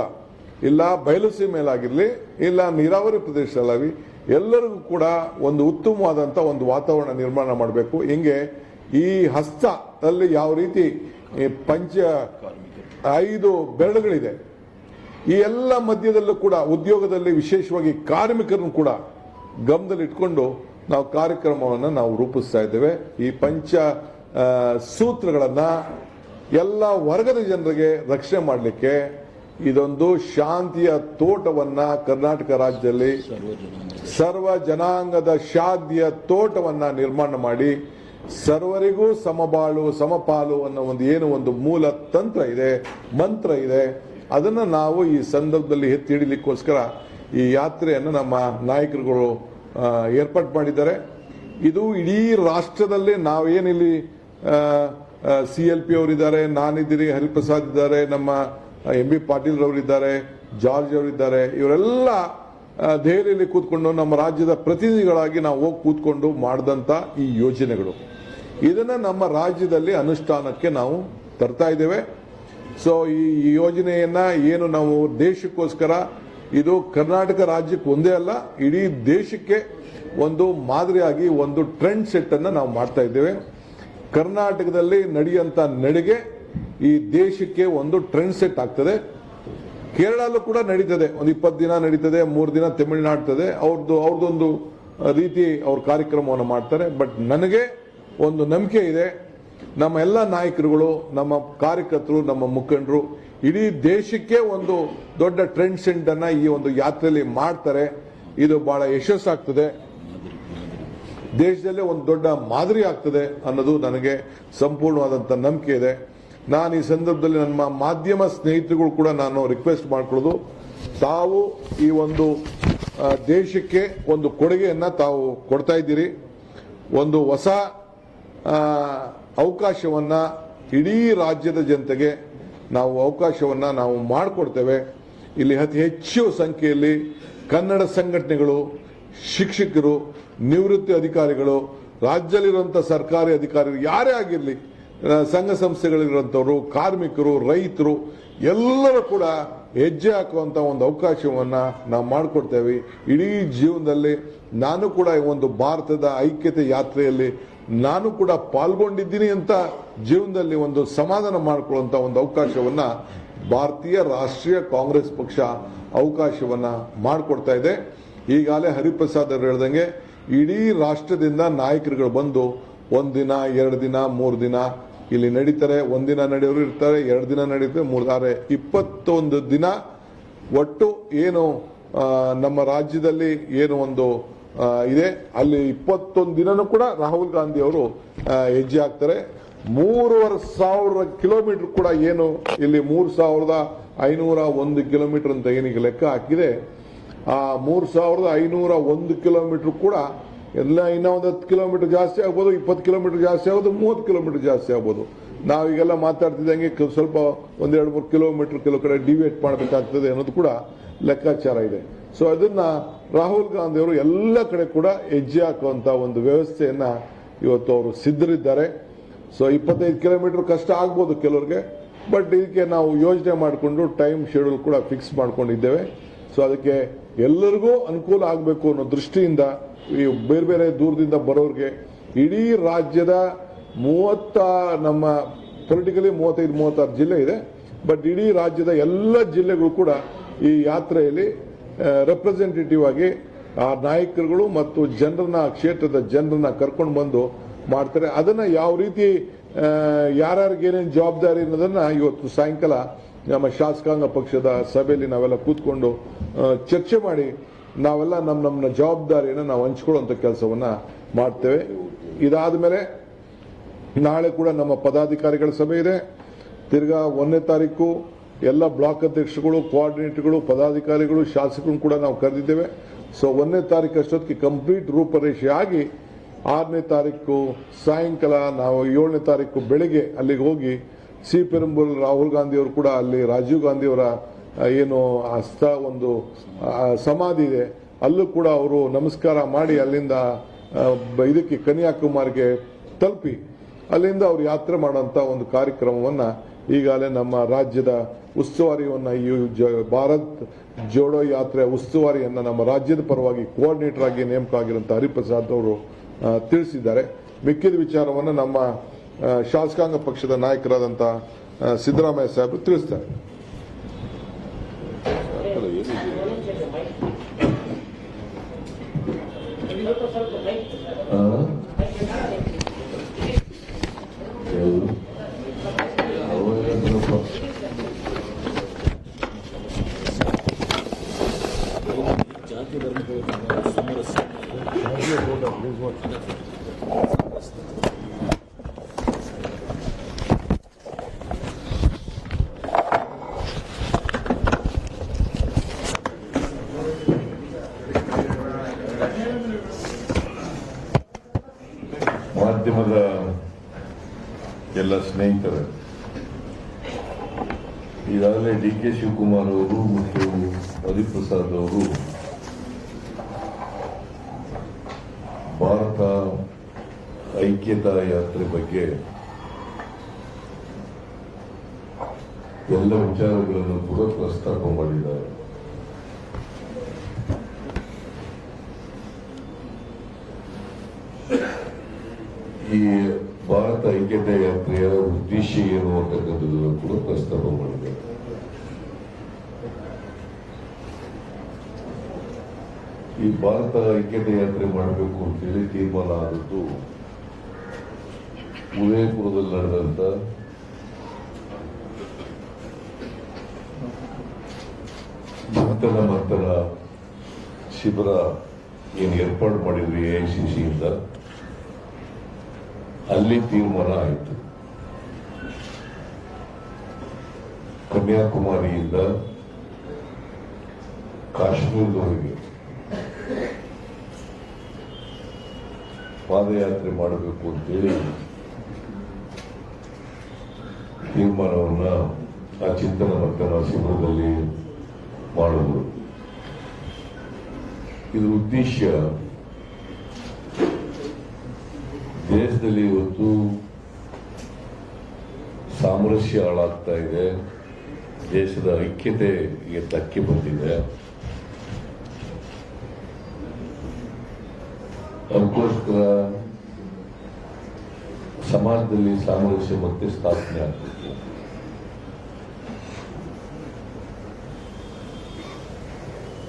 ಇಲ್ಲ ಬಯಲುಸೀಮೆಲಾಗಿರ್ಲಿ ಇಲ್ಲ ನೀರಾವರಿ ಪ್ರದೇಶದಲ್ಲಾಗಲಿ ಎಲ್ಲರಿಗೂ ಕೂಡ ಒಂದು ಉತ್ತಮವಾದಂತ ಒಂದು ವಾತಾವರಣ ನಿರ್ಮಾಣ ಮಾಡಬೇಕು. ಹಿಂಗೆ ಈ ಹಸ್ತದಲ್ಲಿ ಯಾವ ರೀತಿ 5 ಬೆರಳುಗಳಿದೆ, ಈ ಎಲ್ಲ ಮಧ್ಯದಲ್ಲೂ ಕೂಡ ಉದ್ಯೋಗದಲ್ಲಿ ವಿಶೇಷವಾಗಿ ಕಾರ್ಮಿಕರನ್ನು ಕೂಡ ಗಮನದಲ್ಲಿ ಇಟ್ಕೊಂಡು ನಾವು ಕಾರ್ಯಕ್ರಮವನ್ನು ನಾವು ರೂಪಿಸ್ತಾ ಇದ್ದೇವೆ. ಈ ಸೂತ್ರಗಳನ್ನ ಎಲ್ಲ ವರ್ಗದ ಜನರಿಗೆ ರಕ್ಷಣೆ ಮಾಡಲಿಕ್ಕೆ ಇದೊಂದು ಶಾಂತಿಯ ತೋಟವನ್ನ ಕರ್ನಾಟಕ ರಾಜ್ಯದಲ್ಲಿ ಸರ್ವ ಜನಾಂಗದ ಶಾಂತಿಯ ತೋಟವನ್ನ ನಿರ್ಮಾಣ ಮಾಡಿ ಸರ್ವರಿಗೂ ಸಮಬಾಳು ಸಮಪಾಲು ಅನ್ನೋ ಒಂದು ಮೂಲ ತಂತ್ರ ಇದೆ, ಮಂತ್ರ ಇದೆ. ಅದನ್ನು ನಾವು ಈ ಸಂದರ್ಭದಲ್ಲಿ ಎತ್ತಿ ಹಿಡಿಲಿಕ್ಕೋಸ್ಕರ ಈ ಯಾತ್ರೆಯನ್ನು ನಮ್ಮ ನಾಯಕರುಗಳು ಏರ್ಪಾಡು ಮಾಡಿದ್ದಾರೆ. ಇದು ಇಡೀ ರಾಷ್ಟ್ರದಲ್ಲಿ ನಾವೇನಿಲ್ಲಿ CLP ಅವರಿದ್ದಾರೆ, ನಾನಿದ್ದೀರಿ, ಹರಿಪ್ರಸಾದ್ ಇದ್ದಾರೆ, ನಮ್ಮ MB ಪಾಟೀಲ್ ರವರಿದ್ದಾರೆ, ಜಾರ್ಜ್ ಅವರಿದ್ದಾರೆ. ಇವರೆಲ್ಲ ದೆಹಲಿಯಲ್ಲಿ ಕೂತ್ಕೊಂಡು ನಮ್ಮ ರಾಜ್ಯದ ಪ್ರತಿನಿಧಿಗಳಾಗಿ ನಾವು ಹೋಗಿ ಕೂತ್ಕೊಂಡು ಮಾಡಿದಂತ ಈ ಯೋಜನೆಗಳು, ಇದನ್ನ ನಮ್ಮ ರಾಜ್ಯದಲ್ಲಿ ಅನುಷ್ಠಾನಕ್ಕೆ ನಾವು ತರ್ತಾ ಇದ್ದೇವೆ. ಸೊ ಈ ಯೋಜನೆಯನ್ನ ಏನು ನಾವು ದೇಶಕ್ಕೋಸ್ಕರ, ಇದು ಕರ್ನಾಟಕ ರಾಜ್ಯಕ್ಕೆ ಒಂದೇ ಅಲ್ಲ, ಇಡೀ ದೇಶಕ್ಕೆ ಒಂದು ಮಾದರಿಯಾಗಿ ಒಂದು ಟ್ರೆಂಡ್ ಸೆಟ್ ಅನ್ನ ನಾವು ಮಾಡ್ತಾ ಇದ್ದೇವೆ. ಕರ್ನಾಟಕದಲ್ಲಿ ನಡೆಯುವಂತ ನಡಿಗೆ ಈ ದೇಶಕ್ಕೆ ಒಂದು ಟ್ರೆಂಡ್ ಸೆಟ್ ಆಗ್ತದೆ. ಕೇರಳಲ್ಲೂ ಕೂಡ ನಡೀತದೆ, ಒಂದು 20 ದಿನ ನಡೀತದೆ, 3 ದಿನ ತಮಿಳುನಾಡ್ತದೆ, ಅವ್ರದ್ದೊಂದು ರೀತಿ ಅವ್ರ ಕಾರ್ಯಕ್ರಮವನ್ನು ಮಾಡ್ತಾರೆ. ಬಟ್ ನನಗೆ ಒಂದು ನಂಬಿಕೆ ಇದೆ, ನಮ್ಮ ಎಲ್ಲ ನಾಯಕರುಗಳು, ನಮ್ಮ ಕಾರ್ಯಕರ್ತರು, ನಮ್ಮ ಮುಖಂಡರು ಇಡೀ ದೇಶಕ್ಕೆ ಒಂದು ದೊಡ್ಡ ಟ್ರೆಂಡ್ ಸೆಟ್ ಅನ್ನ ಈ ಒಂದು ಯಾತ್ರೆಯಲ್ಲಿ ಮಾಡ್ತಾರೆ. ಇದು ಬಹಳ ಯಶಸ್ಸಾಗ್ತದೆ, ದೇಶದಲ್ಲೇ ಒಂದು ದೊಡ್ಡ ಮಾದರಿ ಆಗ್ತದೆ ಅನ್ನೋದು ನನಗೆ ಸಂಪೂರ್ಣವಾದಂತ ನಂಬಿಕೆ ಇದೆ. ನಾನು ಈ ಸಂದರ್ಭದಲ್ಲಿ ನಮ್ಮ ಮಾಧ್ಯಮ ಸ್ನೇಹಿತರುಗಳು ಕೂಡ ನಾನು ರಿಕ್ವೆಸ್ಟ್ ಮಾಡ್ಕೊಳ್ಳೋದು, ತಾವು ಈ ಒಂದು ದೇಶಕ್ಕೆ ಒಂದು ಕೊಡುಗೆಯನ್ನ ತಾವು ಕೊಡ್ತಾ ಇದ್ದೀರಿ. ಒಂದು ಹೊಸ ಅವಕಾಶವನ್ನ ಇಡೀ ರಾಜ್ಯದ ಜನತೆಗೆ ನಾವು ಅವಕಾಶವನ್ನ ನಾವು ಮಾಡಿಕೊಡ್ತೇವೆ. ಇಲ್ಲಿ ಅತಿ ಹೆಚ್ಚು ಸಂಖ್ಯೆಯಲ್ಲಿ ಕನ್ನಡ ಸಂಘಟನೆಗಳು, ಶಿಕ್ಷಕರು, ನಿವೃತ್ತಿ ಅಧಿಕಾರಿಗಳು, ರಾಜ್ಯದಲ್ಲಿರುವಂತಹ ಸರ್ಕಾರಿ ಅಧಿಕಾರಿಗಳು ಯಾರೇ ಆಗಿರಲಿ, ಸಂಘ ಸಂಸ್ಥೆಗಳಿರುವಂತವರು, ಕಾರ್ಮಿಕರು, ರೈತರು ಎಲ್ಲರೂ ಕೂಡ ಹೆಜ್ಜೆ ಹಾಕುವಂತ ಒಂದು ಅವಕಾಶವನ್ನ ನಾವು ಮಾಡಿಕೊಡ್ತೇವೆ. ಇಡೀ ಜೀವನದಲ್ಲಿ ನಾನು ಕೂಡ ಒಂದು ಭಾರತದ ಐಕ್ಯತೆ ಯಾತ್ರೆಯಲ್ಲಿ ನಾನು ಕೂಡ ಪಾಲ್ಗೊಂಡಿದ್ದೀನಿ ಅಂತ ಜೀವನದಲ್ಲಿ ಒಂದು ಸಮಾಧಾನ ಮಾಡಿಕೊಳ್ಳುವಂತ ಒಂದು ಅವಕಾಶವನ್ನ ಭಾರತೀಯ ರಾಷ್ಟ್ರೀಯ ಕಾಂಗ್ರೆಸ್ ಪಕ್ಷ ಅವಕಾಶವನ್ನ ಮಾಡಿಕೊಡ್ತಾ ಇದೆ. ಈಗಾಗಲೇ ಹರಿಪ್ರಸಾದ್ ಅವರು ಹೇಳ್ದಂಗೆ ಇಡೀ ರಾಷ್ಟ್ರದಿಂದ ನಾಯಕರುಗಳು ಬಂದು 1 ದಿನ, 2 ದಿನ, 3 ದಿನ ಇಲ್ಲಿ ನಡೀತಾರೆ. 1 ದಿನ ನಡೆಯೋರು ಇರ್ತಾರೆ, 2 ದಿನ ನಡೀತಾರೆ, 3 21 ದಿನ ಒಟ್ಟು ಏನು ನಮ್ಮ ರಾಜ್ಯದಲ್ಲಿ ಏನು ಒಂದು ಇದೆ, ಅಲ್ಲಿ 21 ದಿನನೂ ಕೂಡ ರಾಹುಲ್ ಗಾಂಧಿ ಅವರು ಹೆಜ್ಜೆ ಹಾಕ್ತಾರೆ. 3,500 ಕಿಲೋಮೀಟರ್ ಕೂಡ ಏನು ಇಲ್ಲಿ 3,501 ಕಿಲೋಮೀಟರ್ ಅಂತ ಏನೀಗ ಲೆಕ್ಕ ಹಾಕಿದೆ, ಆ 3,501 ಕಿಲೋಮೀಟರ್ ಕೂಡ ಎಲ್ಲ ಇನ್ನೂ ಒಂದು 10 ಕಿಲೋಮೀಟರ್ ಜಾಸ್ತಿ ಆಗ್ಬೋದು, 20 ಕಿಲೋಮೀಟರ್ ಜಾಸ್ತಿ ಆಗ್ಬೋದು, 30 ಕಿಲೋಮೀಟರ್ ಜಾಸ್ತಿ ಆಗ್ಬೋದು. ನಾವೀಗೆಲ್ಲ ಮಾತಾಡ್ತಿದ್ದಂಗೆ ಸ್ವಲ್ಪ 1-2-3 ಕಿಲೋಮೀಟರ್ ಕೆಲವು ಕಡೆ ಡಿವೇಟ್ ಮಾಡಬೇಕಾಗ್ತದೆ ಅನ್ನೋದು ಕೂಡ ಲೆಕ್ಕಾಚಾರ ಇದೆ. ಸೊ ಅದನ್ನ ರಾಹುಲ್ ಗಾಂಧಿ ಅವರು ಎಲ್ಲ ಕಡೆ ಕೂಡ ಹೆಜ್ಜೆ ಹಾಕುವಂತ ಒಂದು ವ್ಯವಸ್ಥೆಯನ್ನ ಇವತ್ತು ಅವರು ಸಿದ್ಧರಿದ್ದಾರೆ. ಸೊ 25 ಕಿಲೋಮೀಟರ್ ಕಷ್ಟ ಆಗ್ಬೋದು ಕೆಲವರಿಗೆ, ಬಟ್ ಇದಕ್ಕೆ ನಾವು ಯೋಜನೆ ಮಾಡಿಕೊಂಡು ಟೈಮ್ ಶೆಡ್ಯೂಲ್ ಕೂಡ ಫಿಕ್ಸ್ ಮಾಡ್ಕೊಂಡಿದ್ದೇವೆ. ಸೊ ಅದಕ್ಕೆ ಎಲ್ಲರಿಗೂ ಅನುಕೂಲ ಆಗಬೇಕು ಅನ್ನೋ ದೃಷ್ಟಿಯಿಂದ ಈ ಬೇರೆ ಬೇರೆ ದೂರದಿಂದ ಬರೋರಿಗೆ ಇಡೀ ರಾಜ್ಯದ ನಮ್ಮ ಪೊಲಿಟಿಕಲಿ 35-36 ಜಿಲ್ಲೆ ಇದೆ, ಬಟ್ ಇಡೀ ರಾಜ್ಯದ ಎಲ್ಲ ಜಿಲ್ಲೆಗಳು ಕೂಡ ಈ ಯಾತ್ರೆಯಲ್ಲಿ ರೆಪ್ರೆಸೆಂಟೇಟಿವ್ ಆಗಿ ಆ ನಾಯಕರುಗಳು ಮತ್ತು ಜನರನ್ನ, ಕ್ಷೇತ್ರದ ಜನರನ್ನ ಕರ್ಕೊಂಡು ಬಂದು ಮಾಡ್ತಾರೆ. ಅದನ್ನ ಯಾವ ರೀತಿ ಯಾರ್ಯಾರಿಗೆ ಏನೇನು ಜವಾಬ್ದಾರಿ ಅನ್ನೋದನ್ನ ಇವತ್ತು ಸಾಯಂಕಾಲ ನಮ್ಮ ಶಾಸಕಾಂಗ ಪಕ್ಷದ ಸಭೆಯಲ್ಲಿ ನಾವೆಲ್ಲ ಕೂತ್ಕೊಂಡು ಚರ್ಚೆ ಮಾಡಿ ನಾವೆಲ್ಲ ನಮ್ಮ ಜವಾಬ್ದಾರಿಯನ್ನು ನಾವು ಹಂಚ್ಕೊಳ್ಳುವಂತ ಕೆಲಸವನ್ನ ಮಾಡ್ತೇವೆ. ಇದಾದ ಮೇಲೆ ನಾಳೆ ಕೂಡ ನಮ್ಮ ಪದಾಧಿಕಾರಿಗಳ ಸಭೆ ಇದೆ. ತಿರ್ಗಾ 1ನೇ ತಾರೀಕು ಎಲ್ಲ ಬ್ಲಾಕ್ ಅಧ್ಯಕ್ಷರುಗಳು, ಕೋಆರ್ಡಿನೇಟರ್ಗಳು, ಪದಾಧಿಕಾರಿಗಳು, ಶಾಸಕರು ಕೂಡ ನಾವು ಕರೆದಿದ್ದೇವೆ. ಸೊ 1ನೇ ತಾರೀಕು ಅಷ್ಟೊತ್ತಿಗೆ ಕಂಪ್ಲೀಟ್ ರೂಪರೇಷೆ ಆಗಿ 6ನೇ ತಾರೀಕು ಸಾಯಂಕಾಲ ನಾವು 7ನೇ ತಾರೀಕು ಬೆಳಿಗ್ಗೆ ಅಲ್ಲಿಗೆ ಹೋಗಿ ಪೆರುಂಬೂರ್ ರಾಹುಲ್ ಗಾಂಧಿ ಅವರು ಕೂಡ ಅಲ್ಲಿ ರಾಜೀವ್ ಗಾಂಧಿ ಅವರ ಏನು ಒಂದು ಸಮಾಧಿ ಇದೆ, ಅಲ್ಲೂ ಕೂಡ ಅವರು ನಮಸ್ಕಾರ ಮಾಡಿ ಅಲ್ಲಿಂದ ಇದಕ್ಕೆ ಕನ್ಯಾಕುಮಾರಿಗೆ ತಲುಪಿ ಅಲ್ಲಿಂದ ಅವರು ಯಾತ್ರೆ ಮಾಡುವಂತ ಒಂದು ಕಾರ್ಯಕ್ರಮವನ್ನ ಈಗಾಗಲೇ ನಮ್ಮ ರಾಜ್ಯದ ಉಸ್ತುವಾರಿಯನ್ನ ಈ ಭಾರತ್ ಜೋಡೋ ಯಾತ್ರೆ ಉಸ್ತುವಾರಿಯನ್ನ ನಮ್ಮ ರಾಜ್ಯದ ಪರವಾಗಿ ಕೋಆರ್ಡಿನೇಟರ್ ಆಗಿ ನೇಮಕ ಆಗಿರುವಂತಹ ಹರಿಪ್ರಸಾದ್ ಅವರು ತಿಳಿಸಿದ್ದಾರೆ. ಮಿಕ್ಕಿದ ವಿಚಾರವನ್ನು ನಮ್ಮ ಶಾಸಕಾಂಗ ಪಕ್ಷದ ನಾಯಕರಾದಂತಹ ಸಿದ್ದರಾಮಯ್ಯ ಸಾಹೇಬರು ತಿಳಿಸ್ತಾರೆ. ಮಾಧ್ಯಮದ ಎಲ್ಲ ಸ್ನೇಹಿತರೆ, ಈಗಾಗಲೇ ಡಿ.ಕೆ. ಶಿವಕುಮಾರ್ ಅವರು ಮತ್ತು ಹರಿಪ್ರಸಾದ್ ಅವರು ಭಾರತ ಐಕ್ಯತಾ ಯಾತ್ರೆ ಬಗ್ಗೆ ಎಲ್ಲ ವಿಚಾರಗಳನ್ನು ಕೂಡ ಪ್ರಸ್ತಾಪ ಮಾಡಿದ್ದಾರೆ. ಈ ಭಾರತ ಐಕ್ಯತಾ ಯಾತ್ರೆಯ ಉದ್ದೇಶ ಏನು ಅಂತಕ್ಕಂಥದ್ದನ್ನು ಕೂಡ ಪ್ರಸ್ತಾಪ ಮಾಡಿದ್ದಾರೆ. ಈ ಭಾರತ ಐಕ್ಯತಾ ಯಾತ್ರೆ ಮಾಡಬೇಕು ಅಂತೇಳಿ ತೀರ್ಮಾನ ಆದದ್ದು ಉದಯಪುರದಲ್ಲಿ ನಡೆದಂತ ಚಿಂತನ ಮಂಥನ ಶಿಬಿರ ಏನು ಏರ್ಪಾಡು ಮಾಡಿದ್ವಿ AICCಯಿಂದ, ಅಲ್ಲಿ ತೀರ್ಮಾನ ಆಯಿತು. ಕನ್ಯಾಕುಮಾರಿಯಿಂದ ಕಾಶ್ಮೀರದವರೆಗೆ ಪಾದಯಾತ್ರೆ ಮಾಡಬೇಕು ಅಂತೇಳಿ ತೀರ್ಮಾನವನ್ನ ಆ ಚಿಂತನ ಮಂಥನ ಶಿಬಿರದಲ್ಲಿ ಮಾಡಿದ್ರು. ಇದರ ಉದ್ದೇಶ ದೇಶದಲ್ಲಿ ಇವತ್ತು ಸಾಮರಸ್ಯ ಹಾಳಾಗ್ತಾ ಇದೆ, ದೇಶದ ಐಕ್ಯತೆಗೆ ಧಕ್ಕೆ ಬಂದಿದೆ. ಅದಕ್ಕೋಸ್ಕರ ಸಮಾಜದಲ್ಲಿ ಸಾಮರಸ್ಯ ಮತ್ತೆ ಸ್ಥಾಪನೆ ಆಗಬೇಕು.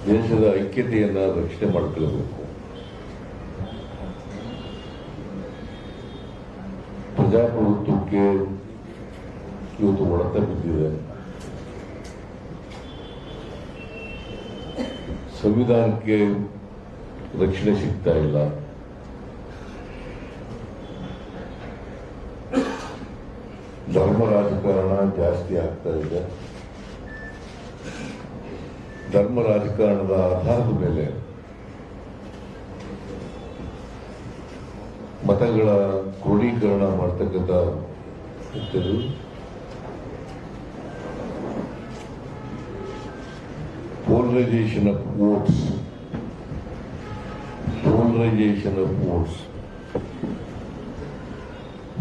ದೇಶದ ಐಕ್ಯತೆಯನ್ನ ರಕ್ಷಣೆ ಮಾಡಿಕೊಳ್ಳಬೇಕು. ಪ್ರಜಾಪ್ರಭುತ್ವಕ್ಕೆ ಇವತ್ತು ಹೊಡೆತ ಬಿದ್ದಿದೆ. ಸಂವಿಧಾನಕ್ಕೆ ರಕ್ಷಣೆ ಸಿಗ್ತಾ ಇಲ್ಲ. ಧರ್ಮ ರಾಜಕಾರಣ ಜಾಸ್ತಿ ಆಗ್ತಾ ಇದೆ. ಧರ್ಮ ರಾಜಕಾರಣದ ಆಧಾರದ ಮೇಲೆ ಮತಗಳ ಕ್ರೋಢೀಕರಣ ಮಾಡ್ತಕ್ಕಂಥ ಪೋಲರೈಸೇಷನ್ ಆಫ್ ವೋಟ್ಸ್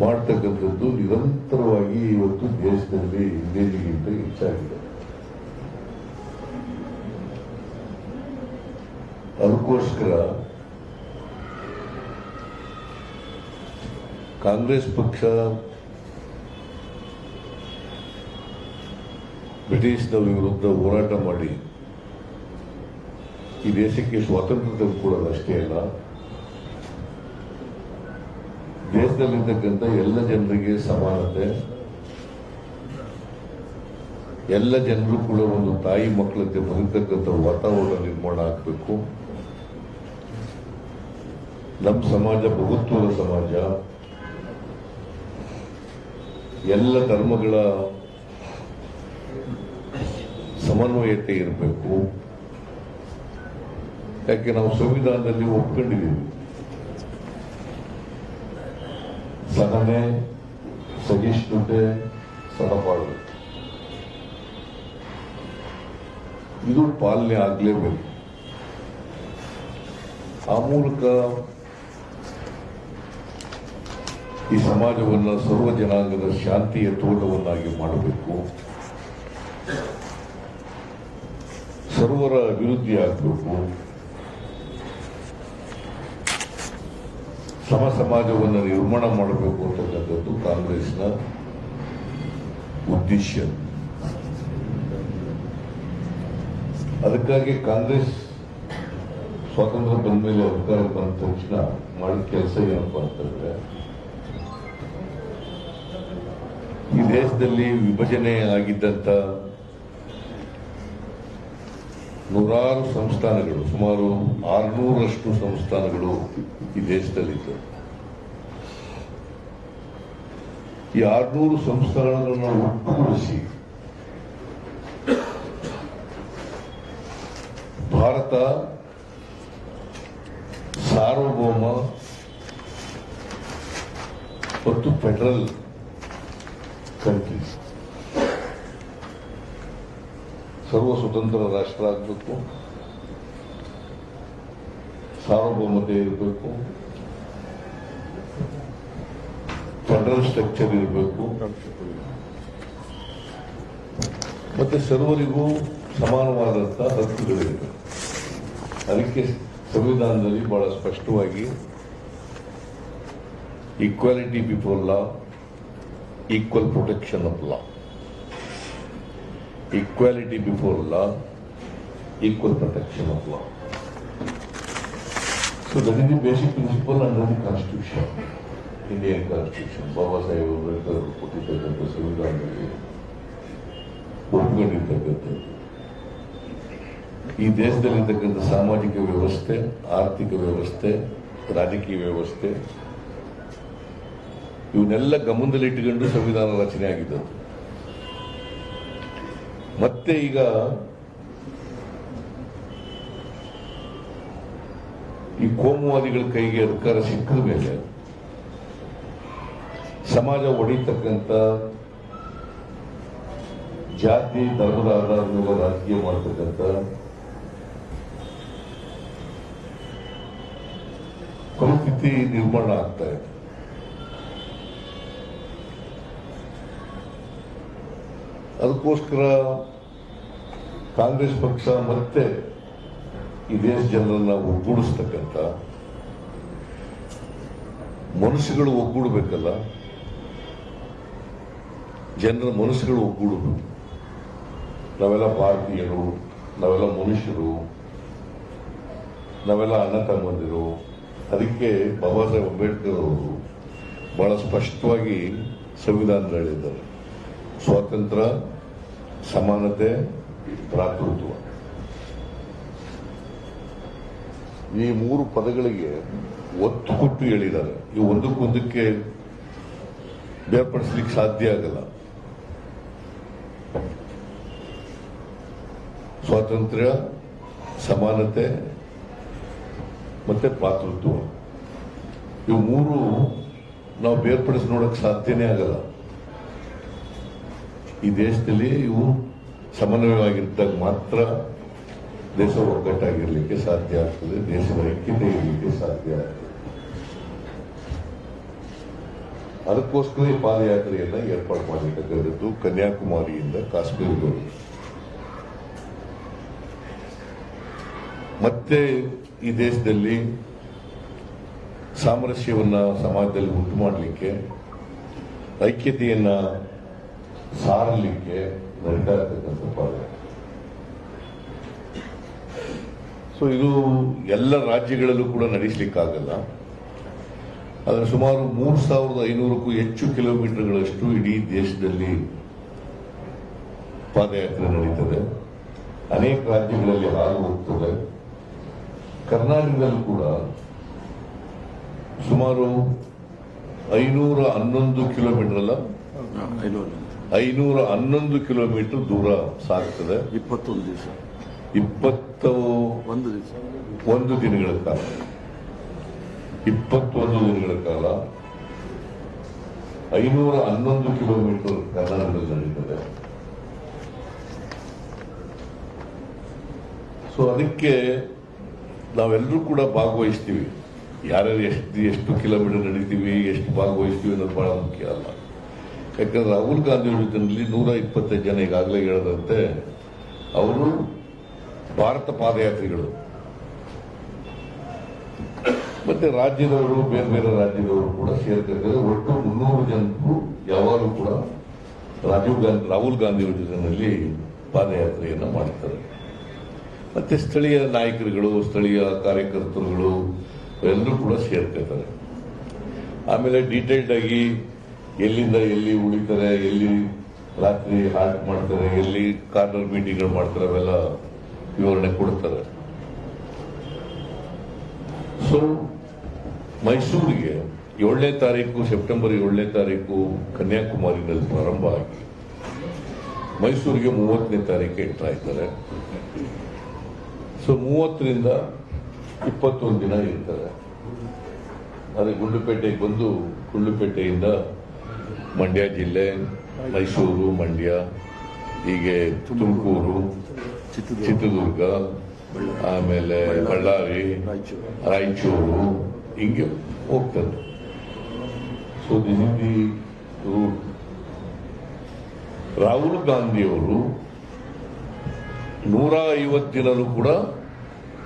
ಮಾಡ್ತಕ್ಕಂಥದ್ದು ನಿರಂತರವಾಗಿ ಇವತ್ತು ದೇಶದಲ್ಲಿ ಹಿಂದೆಂದಿಗಿಂತ ಹೆಚ್ಚಾಗಿದೆ. ಅದಕ್ಕೋಸ್ಕರ ಕಾಂಗ್ರೆಸ್ ಪಕ್ಷ ಬ್ರಿಟಿಷ್ನವರ ವಿರುದ್ಧ ಹೋರಾಟ ಮಾಡಿ ಈ ದೇಶಕ್ಕೆ ಸ್ವಾತಂತ್ರ್ಯ ತಂದುಕೊಡೋದಷ್ಟೇ ಅಲ್ಲ, ದೇಶದಲ್ಲಿರ್ತಕ್ಕಂಥ ಎಲ್ಲ ಜನರಿಗೆ ಸಮಾನತೆ, ಎಲ್ಲ ಜನರು ಕೂಡ ಒಂದು ತಾಯಿ ಮಕ್ಕಳಂತೆ ಬದುಕತಕ್ಕಂಥ ವಾತಾವರಣ ನಿರ್ಮಾಣ ಆಗಬೇಕು. ನಮ್ಮ ಸಮಾಜ ಬಹುತ್ವದ ಸಮಾಜ, ಎಲ್ಲ ಧರ್ಮಗಳ ಸಮನ್ವಯತೆ ಇರಬೇಕು. ಯಾಕೆ ನಾವು ಸಂವಿಧಾನದಲ್ಲಿ ಒಪ್ಕೊಂಡಿದ್ದೀವಿ, ಸಹನೆ, ಸಹಿಷ್ಣುತೆ, ಸಹಬಾಳ್ವೆ, ಇದು ಪಾಲನೆ ಆಗಲೇಬೇಕು. ಆ ಮೂಲಕ ಈ ಸಮಾಜವನ್ನು ಸರ್ವ ಜನಾಂಗದ ಶಾಂತಿಯ ತೋಟವನ್ನಾಗಿ ಮಾಡಬೇಕು. ಸರ್ವರ ಅಭಿವೃದ್ಧಿ ಆಗಬೇಕು. ಸಮ ಸಮಾಜವನ್ನು ನಿರ್ಮಾಣ ಮಾಡಬೇಕು ಅಂತಕ್ಕಂಥದ್ದು ಕಾಂಗ್ರೆಸ್ನ ಉದ್ದೇಶ. ಅದಕ್ಕಾಗಿ ಕಾಂಗ್ರೆಸ್ ಸ್ವಾತಂತ್ರ್ಯ ಬಂದ ಮೇಲೆ ಅಧಿಕಾರ ಬಂದ ತಕ್ಷಣ ಮಾಡಿದ ಕೆಲಸ ಏನಪ್ಪ ಅಂತಂದ್ರೆ, ಈ ದೇಶದಲ್ಲಿ ವಿಭಜನೆ ಆಗಿದ್ದಂತ ನೂರಾರು ಸಂಸ್ಥಾನಗಳು, ಸುಮಾರು 600ರಷ್ಟು ಸಂಸ್ಥಾನಗಳು ಈ ದೇಶದಲ್ಲಿತ್ತು. ಈ 600 ಸಂಸ್ಥಾನಗಳನ್ನು ಒಟ್ಟುಗೂಡಿಸಿ ಭಾರತ ಸಾರ್ವಭೌಮ ಮತ್ತು ಫೆಡರಲ್ ಕಂಟ್ರೀಸ್, ಸರ್ವ ಸ್ವತಂತ್ರ ರಾಷ್ಟ್ರ ಆಗಬೇಕು, ಸಾರ್ವಭೌಮತೆ ಇರಬೇಕು, ಫೆಡರಲ್ ಸ್ಟ್ರಕ್ಚರ್ ಇರಬೇಕು, ಮತ್ತೆ ಸರ್ವರಿಗೂ ಸಮಾನವಾದಂತಹ ಹಕ್ಕುಗಳಿರಬೇಕು. ಅದಕ್ಕೆ ಸಂವಿಧಾನದಲ್ಲಿ ಬಹಳ ಸ್ಪಷ್ಟವಾಗಿ equality before law, equal protection of law, equality before law, equal protection of law. So that is the basic principle under the Constitution, Indian Constitution. Baba Saheb Ambedkar ಅವರು ಕೊಟ್ಟಿರ್ತಕ್ಕಂಥ ಸಂವಿಧಾನದಲ್ಲಿ ಒಪ್ಪಿಕೊಂಡಿರ್ತಕ್ಕಂಥದ್ದು. ಈ ದೇಶದಲ್ಲಿರ್ತಕ್ಕಂಥ ಸಾಮಾಜಿಕ ವ್ಯವಸ್ಥೆ, ಆರ್ಥಿಕ ವ್ಯವಸ್ಥೆ, ರಾಜಕೀಯ ವ್ಯವಸ್ಥೆ ಇವನ್ನೆಲ್ಲ ಗಮನದಲ್ಲಿಟ್ಟುಕೊಂಡು ಸಂವಿಧಾನ ರಚನೆ ಆಗಿದ್ದದ್ದು. ಮತ್ತೆ ಈಗ ಈ ಕೋಮುವಾದಿಗಳ ಕೈಗೆ ಅಧಿಕಾರ ಸಿಕ್ಕಿದ ಮೇಲೆ ಸಮಾಜ ಒಡೆಯತಕ್ಕಂಥ, ಜಾತಿ ಧರ್ಮದ ಆಧಾರದ ಮೇಲೆ ರಾಜಕೀಯ ಮಾಡತಕ್ಕಂಥ ಪರಿಸ್ಥಿತಿ ನಿರ್ಮಾಣ ಆಗ್ತಾ ಇದೆ. ಅದಕ್ಕೋಸ್ಕರ ಕಾಂಗ್ರೆಸ್ ಪಕ್ಷ ಮತ್ತೆ ಈ ದೇಶ ಜನರನ್ನ ಒಗ್ಗೂಡಿಸ್ತಕ್ಕಂಥ, ಮನುಷ್ಯಗಳು ಒಗ್ಗೂಡಬೇಕಲ್ಲ, ಜನರ ಮನಸ್ಸುಗಳು ಒಗ್ಗೂಡಬೇಕು. ನಾವೆಲ್ಲ ಭಾರತೀಯರು, ನಾವೆಲ್ಲ ಮನುಷ್ಯರು, ನಾವೆಲ್ಲ ಅಣ್ಣ ತಮ್ಮಂದಿರು. ಅದಕ್ಕೆ ಬಾಬಾ ಸಾಹೇಬ್ ಅಂಬೇಡ್ಕರ್ ಅವರು ಬಹಳ ಸ್ಪಷ್ಟವಾಗಿ ಸಂವಿಧಾನ ಹೇಳಿದ್ದಾರೆ, ಸ್ವಾತಂತ್ರ್ಯ, ಸಮಾನತೆ, ಭ್ರಾತೃತ್ವ. ಈ ಮೂರು ಪದಗಳಿಗೆ ಒತ್ತು ಕೊಟ್ಟು ಹೇಳಿದ್ದಾರೆ. ಇವು ಒಂದಕ್ಕೊಂದಕ್ಕೆ ಬೇರ್ಪಡಿಸ್ಲಿಕ್ಕೆ ಸಾಧ್ಯ ಆಗಲ್ಲ. ಸ್ವಾತಂತ್ರ್ಯ, ಸಮಾನತೆ ಮತ್ತೆ ಭ್ರಾತೃತ್ವ, ಇವು ಮೂರು ನಾವು ಬೇರ್ಪಡಿಸಿ ನೋಡಕ್ ಸಾಧ್ಯನೇ ಆಗಲ್ಲ. ಈ ದೇಶದಲ್ಲಿ ಇವು ಸಮನ್ವಯವಾಗಿದ್ದಾಗ ಮಾತ್ರ ದೇಶ ಒಗ್ಗಟ್ಟಾಗಿರ್ಲಿಕ್ಕೆ ಸಾಧ್ಯ ಆಗ್ತದೆ, ದೇಶದ ಐಕ್ಯತೆ ಇರಲಿಕ್ಕೆ ಸಾಧ್ಯ ಆಗ್ತದೆ. ಅದಕ್ಕೋಸ್ಕರ ಈ ಪಾದಯಾತ್ರೆಯನ್ನ ಏರ್ಪಾಡು ಮಾಡಿರ್ತಕ್ಕಂಥದ್ದು ಕನ್ಯಾಕುಮಾರಿಯಿಂದ ಕಾಶ್ಮೀರದವರೆಗೆ. ಮತ್ತೆ ಈ ದೇಶದಲ್ಲಿ ಸಾಮರಸ್ಯವನ್ನ ಸಮಾಜದಲ್ಲಿ ಉಂಟು ಮಾಡಲಿಕ್ಕೆ, ಐಕ್ಯತೆಯನ್ನ ಸಾರಲಿಕ್ಕೆ ನಡೀತಾ ಇರ್ತಕ್ಕಂಥ ಪಾದಯಾತ್ರೆ. ಸೊ ಇದು ಎಲ್ಲ ರಾಜ್ಯಗಳಲ್ಲೂ ಕೂಡ ನಡೆಸಲಿಕ್ಕಾಗಲ್ಲ. ಆದರೆ ಸುಮಾರು 3500ಕ್ಕೂ ಹೆಚ್ಚು ಕಿಲೋಮೀಟರ್ಗಳಷ್ಟು ಇಡೀ ದೇಶದಲ್ಲಿ ಪಾದಯಾತ್ರೆ ನಡೀತದೆ. ಅನೇಕ ರಾಜ್ಯಗಳಲ್ಲಿ ಹಾದು ಹೋಗ್ತದೆ. ಕರ್ನಾಟಕದಲ್ಲೂ ಕೂಡ ಸುಮಾರು 511 ಕಿಲೋಮೀಟರ್ ಅಲ್ಲ, 511 ಕಿಲೋಮೀಟರ್ ದೂರ ಸಾಗ್ತದೆ. 21 ದಿವಸ, 21 ದಿನಗಳ ಕಾಲ, 21 ದಿನಗಳ ಕಾಲ 511 ಕಿಲೋಮೀಟರ್ ಕರ್ನಾಟಕದಲ್ಲಿ ನಡೀತದೆ. ಸೊ ಅದಕ್ಕೆ ನಾವೆಲ್ಲರೂ ಕೂಡ ಭಾಗವಹಿಸ್ತೀವಿ. ಯಾರ್ಯಾರು ಎಷ್ಟು ಕಿಲೋಮೀಟರ್ ನಡೀತೀವಿ, ಎಷ್ಟು ಭಾಗವಹಿಸ್ತೀವಿ ಅನ್ನೋದು ಬಹಳ ಮುಖ್ಯ ಅಲ್ಲ. ಯಾಕಂದ್ರೆ ರಾಹುಲ್ ಗಾಂಧಿ ಜೊತೆಯಲ್ಲಿ 125 ಜನ ಈಗಾಗಲೇ ಹೇಳದಂತೆ ಅವರು ಭಾರತ ಪಾದಯಾತ್ರಿಗಳು. ಮತ್ತೆ ರಾಜ್ಯದವರು, ಬೇರೆ ಬೇರೆ ರಾಜ್ಯದವರು ಕೂಡ ಸೇರ್ತಿರ್ತಾರೆ. ಒಟ್ಟು 300 ಜನರು ಯಾವಾಗಲೂ ಕೂಡ ರಾಹುಲ್ ಗಾಂಧಿ ಜೊತೆಯಲ್ಲಿ ಪಾದಯಾತ್ರೆಯನ್ನು ಮಾಡ್ತಾರೆ. ಮತ್ತೆ ಸ್ಥಳೀಯ ನಾಯಕರುಗಳು, ಸ್ಥಳೀಯ ಕಾರ್ಯಕರ್ತರುಗಳು ಎಲ್ಲರೂ ಕೂಡ ಸೇರ್ತಿರ್ತಾರೆ. ಆಮೇಲೆ ಡೀಟೇಲ್ಡ್ ಆಗಿ ಎಲ್ಲಿಂದ ಎಲ್ಲಿ ಉಳಿತಾರೆ, ಎಲ್ಲಿ ರಾತ್ರಿ ಹಾಲ್ಟ್ ಮಾಡ್ತಾರೆ, ಎಲ್ಲಿ ಕಾರ್ನರ್ ಮೀಟಿಂಗ್ಗಳು ಮಾಡ್ತಾರೆ, ಅವೆಲ್ಲ ವಿವರಣೆ ಕೊಡ್ತಾರೆ. ಸೊ ಮೈಸೂರಿಗೆ 7ನೇ ತಾರೀಕು, ಸೆಪ್ಟೆಂಬರ್ 7ನೇ ತಾರೀಕು ಕನ್ಯಾಕುಮಾರಿನಲ್ಲಿ ಪ್ರಾರಂಭ ಆಗಿ ಮೈಸೂರಿಗೆ 30ನೇ ತಾರೀಕು ಎಂಟರ್ ಆಯ್ತಾರೆ. ಸೊ 30ರಿಂದ 21 ದಿನ ಇರ್ತಾರೆ. ಅದೇ ಗುಂಡ್ಲುಪೇಟೆಗೆ ಬಂದು ಗುಂಡ್ಲುಪೇಟೆಯಿಂದ ಮಂಡ್ಯ ಜಿಲ್ಲೆ, ಮೈಸೂರು, ಮಂಡ್ಯ, ಹೀಗೆ ತುಮಕೂರು, ಚಿತ್ರದುರ್ಗ, ಆಮೇಲೆ ಬಳ್ಳಾರಿ, ರಾಯಚೂರು ಹಿಂಗೆ ಹೋಗ್ತಾರೆ. So this is the route. Rahul ಗಾಂಧಿಯವರು 150 ದಿನನೂ ಕೂಡ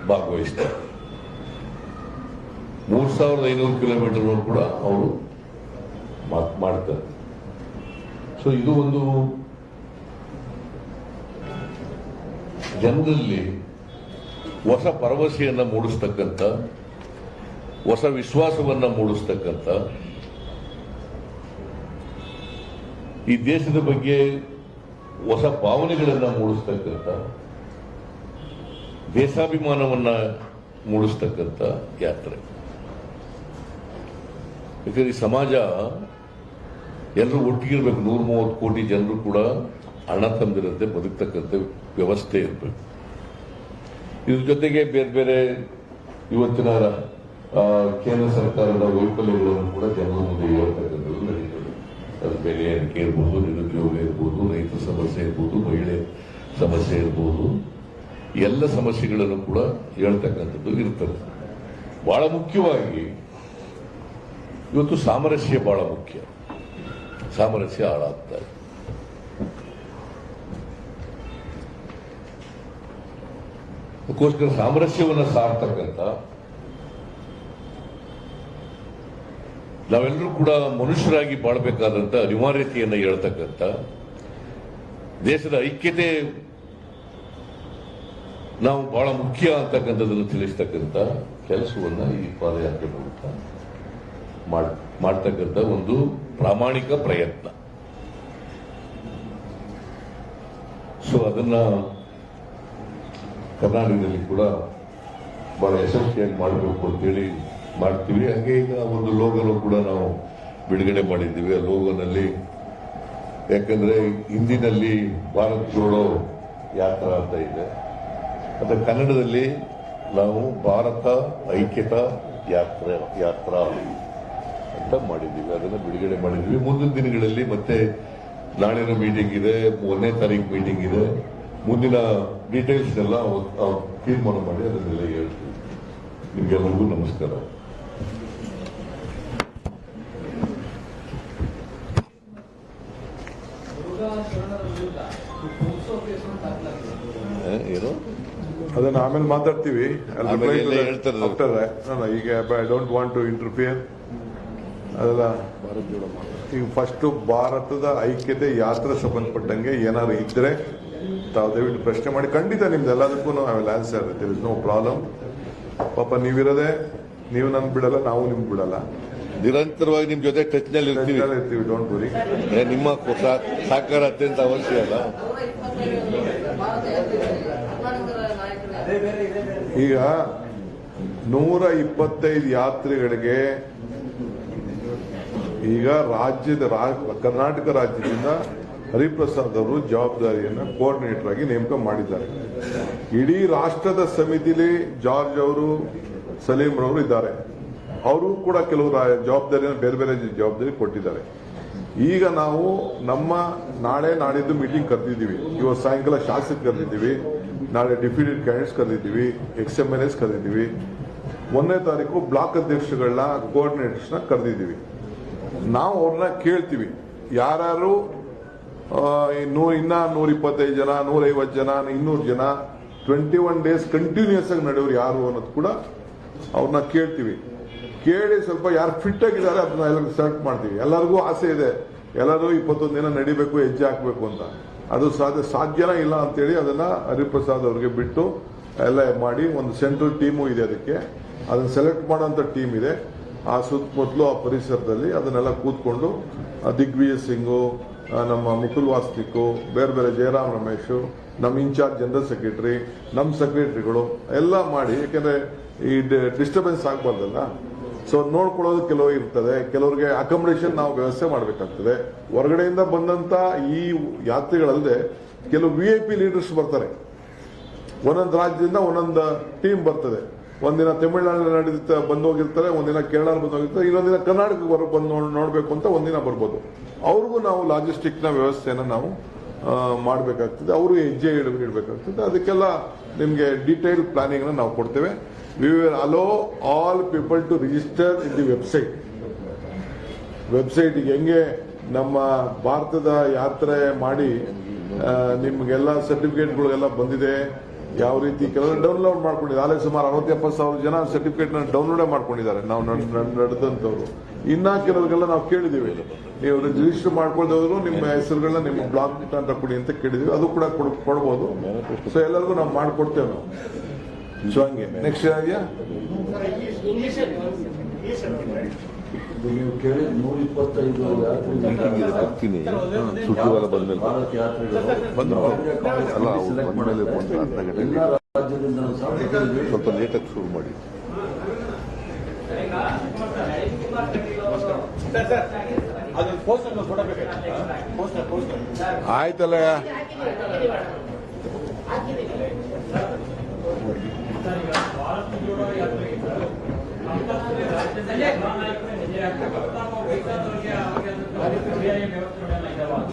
ಭಾಗವಹಿಸ್ತಾರೆ. 3500 ಕಿಲೋಮೀಟರ್ ಕೂಡ ಅವರು ಮಾಡ್ತಾರೆ. ಸೊ ಇದು ಒಂದು ಜನರಲ್ಲಿ ಹೊಸ ಭರವಸೆಯನ್ನ ಮೂಡಿಸ್ತಕ್ಕಂಥ, ಹೊಸ ವಿಶ್ವಾಸವನ್ನ ಮೂಡಿಸ್ತಕ್ಕಂಥ, ಈ ದೇಶದ ಬಗ್ಗೆ ಹೊಸ ಭಾವನೆಗಳನ್ನ ಮೂಡಿಸ್ತಕ್ಕಂಥ, ದೇಶಾಭಿಮಾನವನ್ನ ಮೂಡಿಸ್ತಕ್ಕಂಥ ಯಾತ್ರೆ. ಯಾಕಂದ್ರೆ ಈ ಸಮಾಜ ಎಲ್ಲರೂ ಒಟ್ಟಿಗಿರ್ಬೇಕು. 130 ಕೋಟಿ ಜನರು ಕೂಡ ಅಣ್ಣ ತಮ್ಮದಿರಂತೆ ಬದುಕ್ತಕ್ಕಂಥ ವ್ಯವಸ್ಥೆ ಇರಬೇಕು. ಇದ್ರ ಜೊತೆಗೆ ಬೇರೆ ಬೇರೆ ಇವತ್ತಿನ ಕೇಂದ್ರ ಸರ್ಕಾರದ ವೈಫಲ್ಯಗಳನ್ನು ಕೂಡ ಜನರ ಮುಂದೆ ಹೇಳ್ತಕ್ಕಂಥದ್ದು ನಡೀತದೆ. ಅದು ಬೆಲೆ ಏರಿಕೆ ಇರ್ಬೋದು, ನಿರುದ್ಯೋಗ ಇರ್ಬೋದು, ರೈತರ ಸಮಸ್ಯೆ ಇರ್ಬೋದು, ಮಹಿಳೆ ಸಮಸ್ಯೆ ಇರ್ಬೋದು, ಎಲ್ಲ ಸಮಸ್ಯೆಗಳನ್ನು ಕೂಡ ಹೇಳ್ತಕ್ಕಂಥದ್ದು ಇರ್ತದೆ. ಬಹಳ ಮುಖ್ಯವಾಗಿ ಇವತ್ತು ಸಾಮರಸ್ಯ ಬಹಳ ಮುಖ್ಯ. ಸಾಮರಸ್ಯ ಹಾಳಾಗ್ತಾ ಇದೆ. ಅದಕ್ಕೋಸ್ಕರ ಸಾಮರಸ್ಯವನ್ನು ಸಾರ್ತಕ್ಕಂಥ, ನಾವೆಲ್ಲರೂ ಕೂಡ ಮನುಷ್ಯರಾಗಿ ಬಾಳಬೇಕಾದಂತ ಅನಿವಾರ್ಯತೆಯನ್ನು ಹೇಳ್ತಕ್ಕಂಥ, ದೇಶದ ಐಕ್ಯತೆ ನಾವು ಬಹಳ ಮುಖ್ಯ ಅಂತಕ್ಕಂಥದ್ದನ್ನು ತಿಳಿಸ್ತಕ್ಕಂಥ ಕೆಲಸವನ್ನ ಈ ಪಾದಯಾತ್ರೆ ಮೂಲಕ ಮಾಡ್ತಕ್ಕಂಥ ಒಂದು ಪ್ರಾಮಾಣಿಕ ಪ್ರಯತ್ನ. ಸೊ ಅದನ್ನ ಕರ್ನಾಟಕದಲ್ಲಿ ಕೂಡ ಬಹಳ ಯಶಸ್ವಿಯಾಗಿ ಮಾಡಬೇಕು ಅಂತೇಳಿ ಮಾಡ್ತೀವಿ. ಹಾಗೆ ಈಗ ಒಂದು ಲೋಗೋ ಕೂಡ ನಾವು ಬಿಡುಗಡೆ ಮಾಡಿದ್ದೀವಿ. ಆ ಲೋಗೋನಲ್ಲಿ ಯಾಕಂದ್ರೆ ಹಿಂದಿನಲ್ಲಿ ಭಾರತ್ ಜೋಡೋ ಯಾತ್ರಾ ಅಂತ ಇದೆ, ಮತ್ತೆ ಕನ್ನಡದಲ್ಲಿ ನಾವು ಭಾರತ ಐಕ್ಯತಾ ಯಾತ್ರಾ ಅಂತ ಮಾಡಿದ್ದೀವಿ. ಅದನ್ನು ಬಿಡುಗಡೆ ಮಾಡಿದ್ದೀವಿ. ಮುಂದಿನ ದಿನಗಳಲ್ಲಿ ಮತ್ತೆ ನಾಳಿನ ಮೀಟಿಂಗ್ ಇದೆ, 1ನೇ ತಾರೀಕು ಮೀಟಿಂಗ್ ಇದೆ. ಮುಂದಿನ ಡೀಟೇಲ್ಸ್ ಎಲ್ಲ ತೀರ್ಮಾನ ಮಾಡಿ ಅದನ್ನೆಲ್ಲ ಹೇಳ್ತೀವಿ. ನಿಮ್ಗೆಲ್ಲರಿಗೂ ನಮಸ್ಕಾರ. ಏನು ಅದನ್ನ ಆಮೇಲೆ ಮಾತಾಡ್ತೀವಿ. ಹೇಳ್ತಾರೆ. ಈಗ I don't want to interfere. ಅದೆಲ್ಲ ಈಗ ಫಸ್ಟ್ ಭಾರತದ ಐಕ್ಯತೆ ಯಾತ್ರೆ ಸಂಬಂಧಪಟ್ಟಂಗೆ ಏನಾದ್ರು ಇದ್ರೆ ತಾವು ದಯವಿಟ್ಟು ಪ್ರಶ್ನೆ ಮಾಡಿ. ಖಂಡಿತ ನಿಮ್ದು ಎಲ್ಲದಕ್ಕೂ I will answer. There is no problem. ಪಾಪ ನೀವಿರೋದೆ, ನೀವು ನನ್ ಬಿಡಲ್ಲ, ನಾವು ನಿಮ್ಗೆ ಬಿಡಲ್ಲ. ನಿರಂತರವಾಗಿ ನಿಮ್ ಜೊತೆ ಟಚ್ ನಲ್ಲಿ ಇರ್ತೀವಿ. Don't worry. ನಿಮ್ಮ ಸಹಕಾರ ಅತ್ಯಂತ ಅವಶ್ಯ ಅಲ್ಲ. ಈಗ 125 ಯಾತ್ರೆಗಳಿಗೆ ಈಗ ಕರ್ನಾಟಕ ರಾಜ್ಯದಿಂದ ಹರಿಪ್ರಸಾದ್ ಅವರು ಜವಾಬ್ದಾರಿಯನ್ನು ಕೋಆರ್ಡಿನೇಟರ್ ಆಗಿ ನೇಮಕ ಮಾಡಿದ್ದಾರೆ. ಇಡೀ ರಾಷ್ಟ್ರದ ಸಮಿತಿಲಿ ಜಾರ್ಜ್ ಅವರು, ಸಲೀಂ ರವರು ಇದ್ದಾರೆ. ಅವರು ಕೂಡ ಕೆಲವು ಜವಾಬ್ದಾರಿಯನ್ನು ಬೇರೆ ಬೇರೆ ಜವಾಬ್ದಾರಿ ಕೊಟ್ಟಿದ್ದಾರೆ. ಈಗ ನಾವು ನಮ್ಮ ನಾಳೆ ನಾಡಿದ್ದು ಮೀಟಿಂಗ್ ಕರೆದಿದ್ದೀವಿ. ಇವತ್ತು ಸಾಯಂಕಾಲ ಶಾಸಕ ಕರೆದಿದ್ದೀವಿ, ನಾಳೆ ಡಿಪ್ಯೂಟೆಡ್ ಕ್ಯಾಂಡಿಡೇಟ್ಸ್ ಕರೆದಿದ್ದೀವಿ, XMLAs ಕರೆದಿದ್ದೀವಿ. 1ನೇ ತಾರೀಕು ಬ್ಲಾಕ್ ಅಧ್ಯಕ್ಷಗಳನ್ನ, ಕೋಆರ್ಡಿನೇಟರ್ಸ್ನ ಕರೆದಿದ್ದೀವಿ. ನಾವು ಅವ್ರನ್ನ ಕೇಳ್ತೀವಿ, ಯಾರು ಇನ್ನ 125 ಜನ, 150 ಜನ, 200 ಜನ 21 ಡೇಸ್ ಕಂಟಿನ್ಯೂಸ್ ಆಗಿ ನಡೆಯೋರು ಯಾರು ಅನ್ನೋದು ಕೂಡ ಅವ್ರನ್ನ ಕೇಳ್ತೀವಿ. ಕೇಳಿ ಸ್ವಲ್ಪ ಯಾರು ಫಿಟ್ ಆಗಿದ್ದಾರೆ ಅದನ್ನ ಎಲ್ಲರಿಗೂ ಸೆಲೆಕ್ಟ್ ಮಾಡ್ತೀವಿ. ಎಲ್ಲರಿಗೂ ಆಸೆ ಇದೆ, ಎಲ್ಲರೂ 21 ದಿನ ನಡಿಬೇಕು, ಹೆಜ್ಜೆ ಹಾಕಬೇಕು ಅಂತ. ಅದು ಸಾಧ್ಯನಾ ಇಲ್ಲ ಅಂತೇಳಿ ಅದನ್ನ ಹರಿಪ್ರಸಾದ್ ಅವ್ರಿಗೆ ಬಿಟ್ಟು ಎಲ್ಲ ಮಾಡಿ ಒಂದು ಸೆಂಟ್ರಲ್ ಟೀಮು ಇದೆ. ಅದನ್ನ ಸೆಲೆಕ್ಟ್ ಮಾಡೋಂಥ ಟೀಮ್ ಇದೆ. ಆ ಸುತ್ತಮುತ್ತಲು ಆ ಪರಿಸರದಲ್ಲಿ ಅದನ್ನೆಲ್ಲ ಕೂತ್ಕೊಂಡು ದಿಗ್ವಿಜಯ್ ಸಿಂಗು, ನಮ್ಮ ಮುಕುಲ್ ವಾಸ್ನಿಕ್, ಬೇರೆ ಬೇರೆ ಜಯರಾಮ್ ರಮೇಶ್, ನಮ್ಮ ಇನ್ಚಾರ್ಜ್ ಜನರಲ್ ಸೆಕ್ರೆಟರಿ, ನಮ್ಮ ಸೆಕ್ರೆಟರಿಗಳು ಎಲ್ಲ ಮಾಡಿ, ಯಾಕೆಂದ್ರೆ ಈ ಡಿಸ್ಟರ್ಬೆನ್ಸ್ ಆಗಬಾರ್ದಲ್ಲ. ಸೊ ನೋಡ್ಕೊಳ್ಳೋದು ಕೆಲವು ಇರ್ತದೆ. ಕೆಲವರಿಗೆ ಅಕಾಮಿಡೇಷನ್ ನಾವು ವ್ಯವಸ್ಥೆ ಮಾಡಬೇಕಾಗ್ತದೆ. ಹೊರಗಡೆಯಿಂದ ಬಂದಂತ ಈ ಯಾತ್ರೆಗಳಲ್ಲದೆ ಕೆಲವು VIP ಲೀಡರ್ಸ್ ಬರ್ತಾರೆ. ಒಂದೊಂದು ರಾಜ್ಯದಿಂದ ಒಂದೊಂದು ಟೀಮ್ ಬರ್ತದೆ. ಒಂದಿನ ತಮಿಳುನಾಡಿನಲ್ಲಿ ಬಂದು ಹೋಗಿರ್ತಾರೆ, ಒಂದಿನ ಕೇರಳ ಬಂದು ಹೋಗಿರ್ತಾರೆ, ಇನ್ನೊಂದಿನ ಕರ್ನಾಟಕಕ್ಕೆ ಬಂದು ನೋಡಬೇಕು ಅಂತ ಒಂದಿನ ಬರ್ಬೋದು. ಅವ್ರಿಗೂ ನಾವು ಲಾಜಿಸ್ಟಿಕ್ನ ವ್ಯವಸ್ಥೆಯನ್ನು ನಾವು ಮಾಡಬೇಕಾಗ್ತದೆ, ಅವರು ಹೆಜ್ಜೆ ಇಡಬೇಕಾಗ್ತದೆ. ಅದಕ್ಕೆಲ್ಲ ನಿಮಗೆ ಡೀಟೇಲ್ ಪ್ಲಾನಿಂಗ್ನ ನಾವು ಕೊಡ್ತೇವೆ. We will allow all people to register in the website ಹೆಂಗೆ ನಮ್ಮ ಭಾರತದ ಯಾತ್ರೆ ಮಾಡಿ ನಿಮಗೆಲ್ಲ ಸರ್ಟಿಫಿಕೇಟ್ಗಳೆಲ್ಲ ಬಂದಿದೆ, ಯಾವ ರೀತಿ ಕೆಲವರು ಡೌನ್ಲೋಡ್ ಮಾಡ್ಕೊಂಡಿದ್ದಾರೆ. ಆಗಲೇ ಸುಮಾರು 60,000-70,000 ಜನ ಸರ್ಟಿಫಿಕೇಟ್ನ ಡೌನ್ಲೋಡೇ ಮಾಡ್ಕೊಂಡಿದ್ದಾರೆ ನಾವು ನಡೆದಂಥವ್ರು. ಇನ್ನ ಕೆಲವರಿಗೆಲ್ಲ ನಾವು ಕೇಳಿದ್ದೀವಿ, ನೀವು ರಿಜಿಸ್ಟರ್ ಮಾಡ್ಕೊಳ್ದವರು ನಿಮ್ಮ ಹೆಸರುಗಳನ್ನ ನಿಮ್ಮ ಬ್ಲಾಕ್ ಅಂತ ಕೊಡಿ ಅಂತ ಕೇಳಿದೀವಿ. ಅದು ಕೂಡ ಕೊಡ್ಬೋದು. ಸೊ ಎಲ್ಲರಿಗೂ ನಾವು ಮಾಡ್ಕೊಡ್ತೇವೆ ನಾವು. ಸೊ ಹಂಗೆ ನೆಕ್ಸ್ಟ್ ಇದೆಯಾ ನೀವು ಕೇಳಿದ 125 ಹಾಕ್ತೀನಿ ಶುಕ್ರವಾರ ಬಂದ್ಮೇಲೆ ಭಾರತ್ ಯಾತ್ರೆಗಳು ಎಲ್ಲ ರಾಜ್ಯದಿಂದ ಸ್ವಲ್ಪ ಲೇಟಾಗಿ ಶುರು ಮಾಡಿ. ಆಯ್ತಲ್ಲ.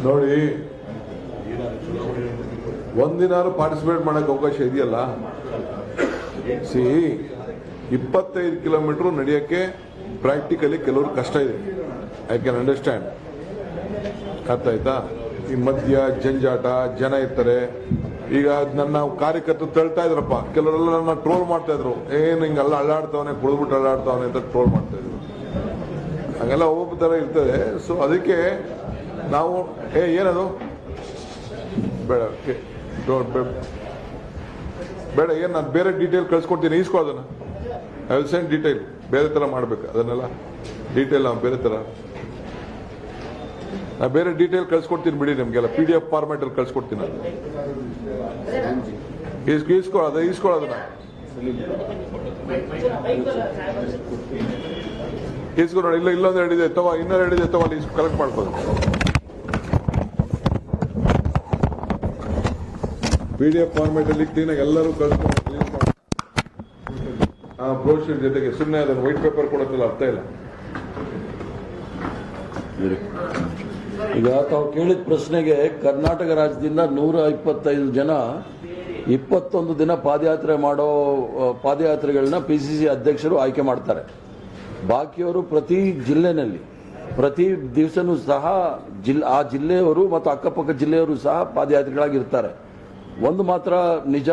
ನೋಡಿ, ಒಂದಿನಾರು ಪಾರ್ಟಿಸಿಪೇಟ್ ಮಾಡಕ್ಕೆ ಅವಕಾಶ ಇದೆಯಲ್ಲ. 25 ಕಿಲೋಮೀಟರ್ ನಡೆಯಕ್ಕೆ ಪ್ರಾಕ್ಟಿಕಲಿ ಕೆಲವರು ಕಷ್ಟ ಇದೆ. I can understand. ಅರ್ಥ ಆಯ್ತಾ? ಈ ಮಧ್ಯ ಜಂಜಾಟ, ಜನ ಇರ್ತಾರೆ. ಈಗ ನನ್ನ ಕಾರ್ಯಕರ್ತರು ತಳ್ತಾ ಇದ್ರಪ್ಪ, ಕೆಲವರೆಲ್ಲ ನನ್ನ ಟ್ರೋಲ್ ಮಾಡ್ತಾ ಇದ್ರು, ಏನು ಹಿಂಗೆಲ್ಲ ಅಳ್ಳಾಡ್ತಾವನೆ, ಕುಡಿದ್ಬಿಟ್ಟು ಅಳ್ಳಾಡ್ತಾವನೆ ಅಂತ ಟ್ರೋಲ್ ಮಾಡ್ತಾ ಇದ್ರು. ಹಂಗೆಲ್ಲ ಒಬ್ಬ ತರ ಇರ್ತದೆ. ಸೊ ಅದಕ್ಕೆ ನಾವು ಏನದು ಬೇಡ ಬೇಡ, ಏನು ನಾನು ಬೇರೆ ಡೀಟೇಲ್ ಕಳ್ಸ್ಕೊಡ್ತೀನಿ, ಈಸ್ಕೊಳ್ಳೋದನ್ನ ಐ ವಿಲ್ ಸೆಂಡ್ ಡೀಟೇಲ್. ಬೇರೆ ತರ ಮಾಡ್ಬೇಕು ಅದನ್ನೆಲ್ಲ ಡೀಟೇಲ್. ನಾವು ಬೇರೆ ತರ ಬೇರೆ ಡೀಟೇಲ್ ಕಳ್ಸ್ಕೊಡ್ತೀನಿ ಬಿಡಿ, ನಿಮ್ಗೆಲ್ಲ PDF ಫಾರ್ಮ್ಯಾಟ್ ಅಲ್ಲಿ ಕಳ್ಸ್ಕೊಡ್ತೀನಿ. ಈಸ್ಕೊಳ್ಳೋದನ್ನ ಈಸ್ಕೊಂಡು ನೋಡಿ. ಇಲ್ಲೊಂದು ಹೇಳಿದೆ ತಗೋ, ಇನ್ನೊಂದು ಹೇಳಿದೆ ತಗೋ, ಅಲ್ಲಿ ಕಲೆಕ್ಟ್ ಮಾಡ್ಬೋದು. PDF ಫಾರ್ಮ್ಯಾಟ್ ಅಲ್ಲಿ ಕ್ಲೀನಾಗಿ ಎಲ್ಲರೂ ಕಳ್ಸ್ಕೊಂಡು ಬ್ರೋಷರ್ ಜೊತೆಗೆ. ಸುಮ್ಮನೆ ಅದನ್ನು ವೈಟ್ ಪೇಪರ್ ಕೊಡೋದಿಲ್ಲ, ಅರ್ಥ ಇಲ್ಲ. ಈಗ ತಾವು ಕೇಳಿದ ಪ್ರಶ್ನೆಗೆ ಕರ್ನಾಟಕ ರಾಜ್ಯದಿಂದ 125 ಜನ 21 ದಿನ ಪಾದಯಾತ್ರೆಗಳನ್ನ PCC ಅಧ್ಯಕ್ಷರು ಆಯ್ಕೆ ಮಾಡ್ತಾರೆ. ಬಾಕಿಯವರು ಪ್ರತಿ ಜಿಲ್ಲೆನಲ್ಲಿ ಪ್ರತಿ ದಿವಸನೂ ಸಹ ಆ ಜಿಲ್ಲೆಯವರು ಮತ್ತು ಅಕ್ಕಪಕ್ಕ ಜಿಲ್ಲೆಯವರು ಸಹ ಪಾದಯಾತ್ರೆಗಳಾಗಿರ್ತಾರೆ. ಒಂದು ಮಾತ್ರ ನಿಜ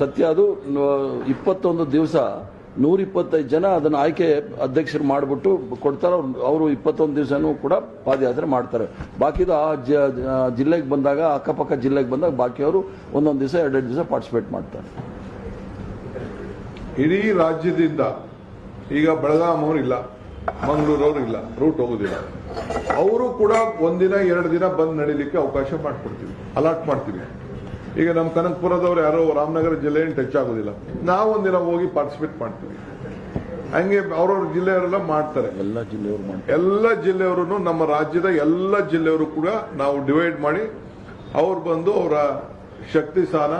ಸತ್ಯ, ಅದು 21 ದಿವಸ 125 ಜನ ಅದನ್ನು ಆಯ್ಕೆ ಅಧ್ಯಕ್ಷರು ಮಾಡಿಬಿಟ್ಟು ಕೊಡ್ತಾರೆ. ಅವರು 21 ದಿವಸನೂ ಕೂಡ ಪಾದಯಾತ್ರೆ ಮಾಡ್ತಾರೆ. ಬಾಕಿದು ಆ ಜಿಲ್ಲೆಗೆ ಬಂದಾಗ, ಅಕ್ಕಪಕ್ಕ ಜಿಲ್ಲೆಗೆ ಬಂದಾಗ ಬಾಕಿಯವರು ಒಂದೊಂದು ದಿವಸ 2 ದಿವಸ ಪಾರ್ಟಿಸಿಪೇಟ್ ಮಾಡ್ತಾರೆ. ಇಡೀ ರಾಜ್ಯದಿಂದ ಈಗ ಬೆಳಗಾಂ ಅವರು ಇಲ್ಲ, ಮಂಗಳೂರವರು ಇಲ್ಲ, ರೂಟ್ ಹೋಗುದಿಲ್ಲ. ಅವರು ಕೂಡ ಒಂದಿನ 2 ದಿನ ಬಂದು ನಡೀಲಿಕ್ಕೆ ಅವಕಾಶ ಮಾಡ್ಕೊಡ್ತೀವಿ, ಅಲಾಟ್ ಮಾಡ್ತೀವಿ. ಈಗ ನಮ್ಮ ಕನಕಪುರದವ್ರು ಯಾರೋ ರಾಮನಗರ ಜಿಲ್ಲೆಯನ್ನು ಟಚ್ ಆಗೋದಿಲ್ಲ, ನಾವು ಒಂದಿನ ಹೋಗಿ ಪಾರ್ಟಿಸಿಪೇಟ್ ಮಾಡ್ತೀವಿ. ಹಂಗೆ ಅವ್ರವ್ರ ಜಿಲ್ಲೆಯವರೆಲ್ಲ ಮಾಡ್ತಾರೆ. ಎಲ್ಲ ಜಿಲ್ಲೆಯವರು, ನಮ್ಮ ರಾಜ್ಯದ ಎಲ್ಲ ಜಿಲ್ಲೆಯವರು ಕೂಡ ನಾವು ಡಿವೈಡ್ ಮಾಡಿ ಅವ್ರು ಬಂದು ಅವರ ಶಕ್ತಿ ಸ್ಥಾನ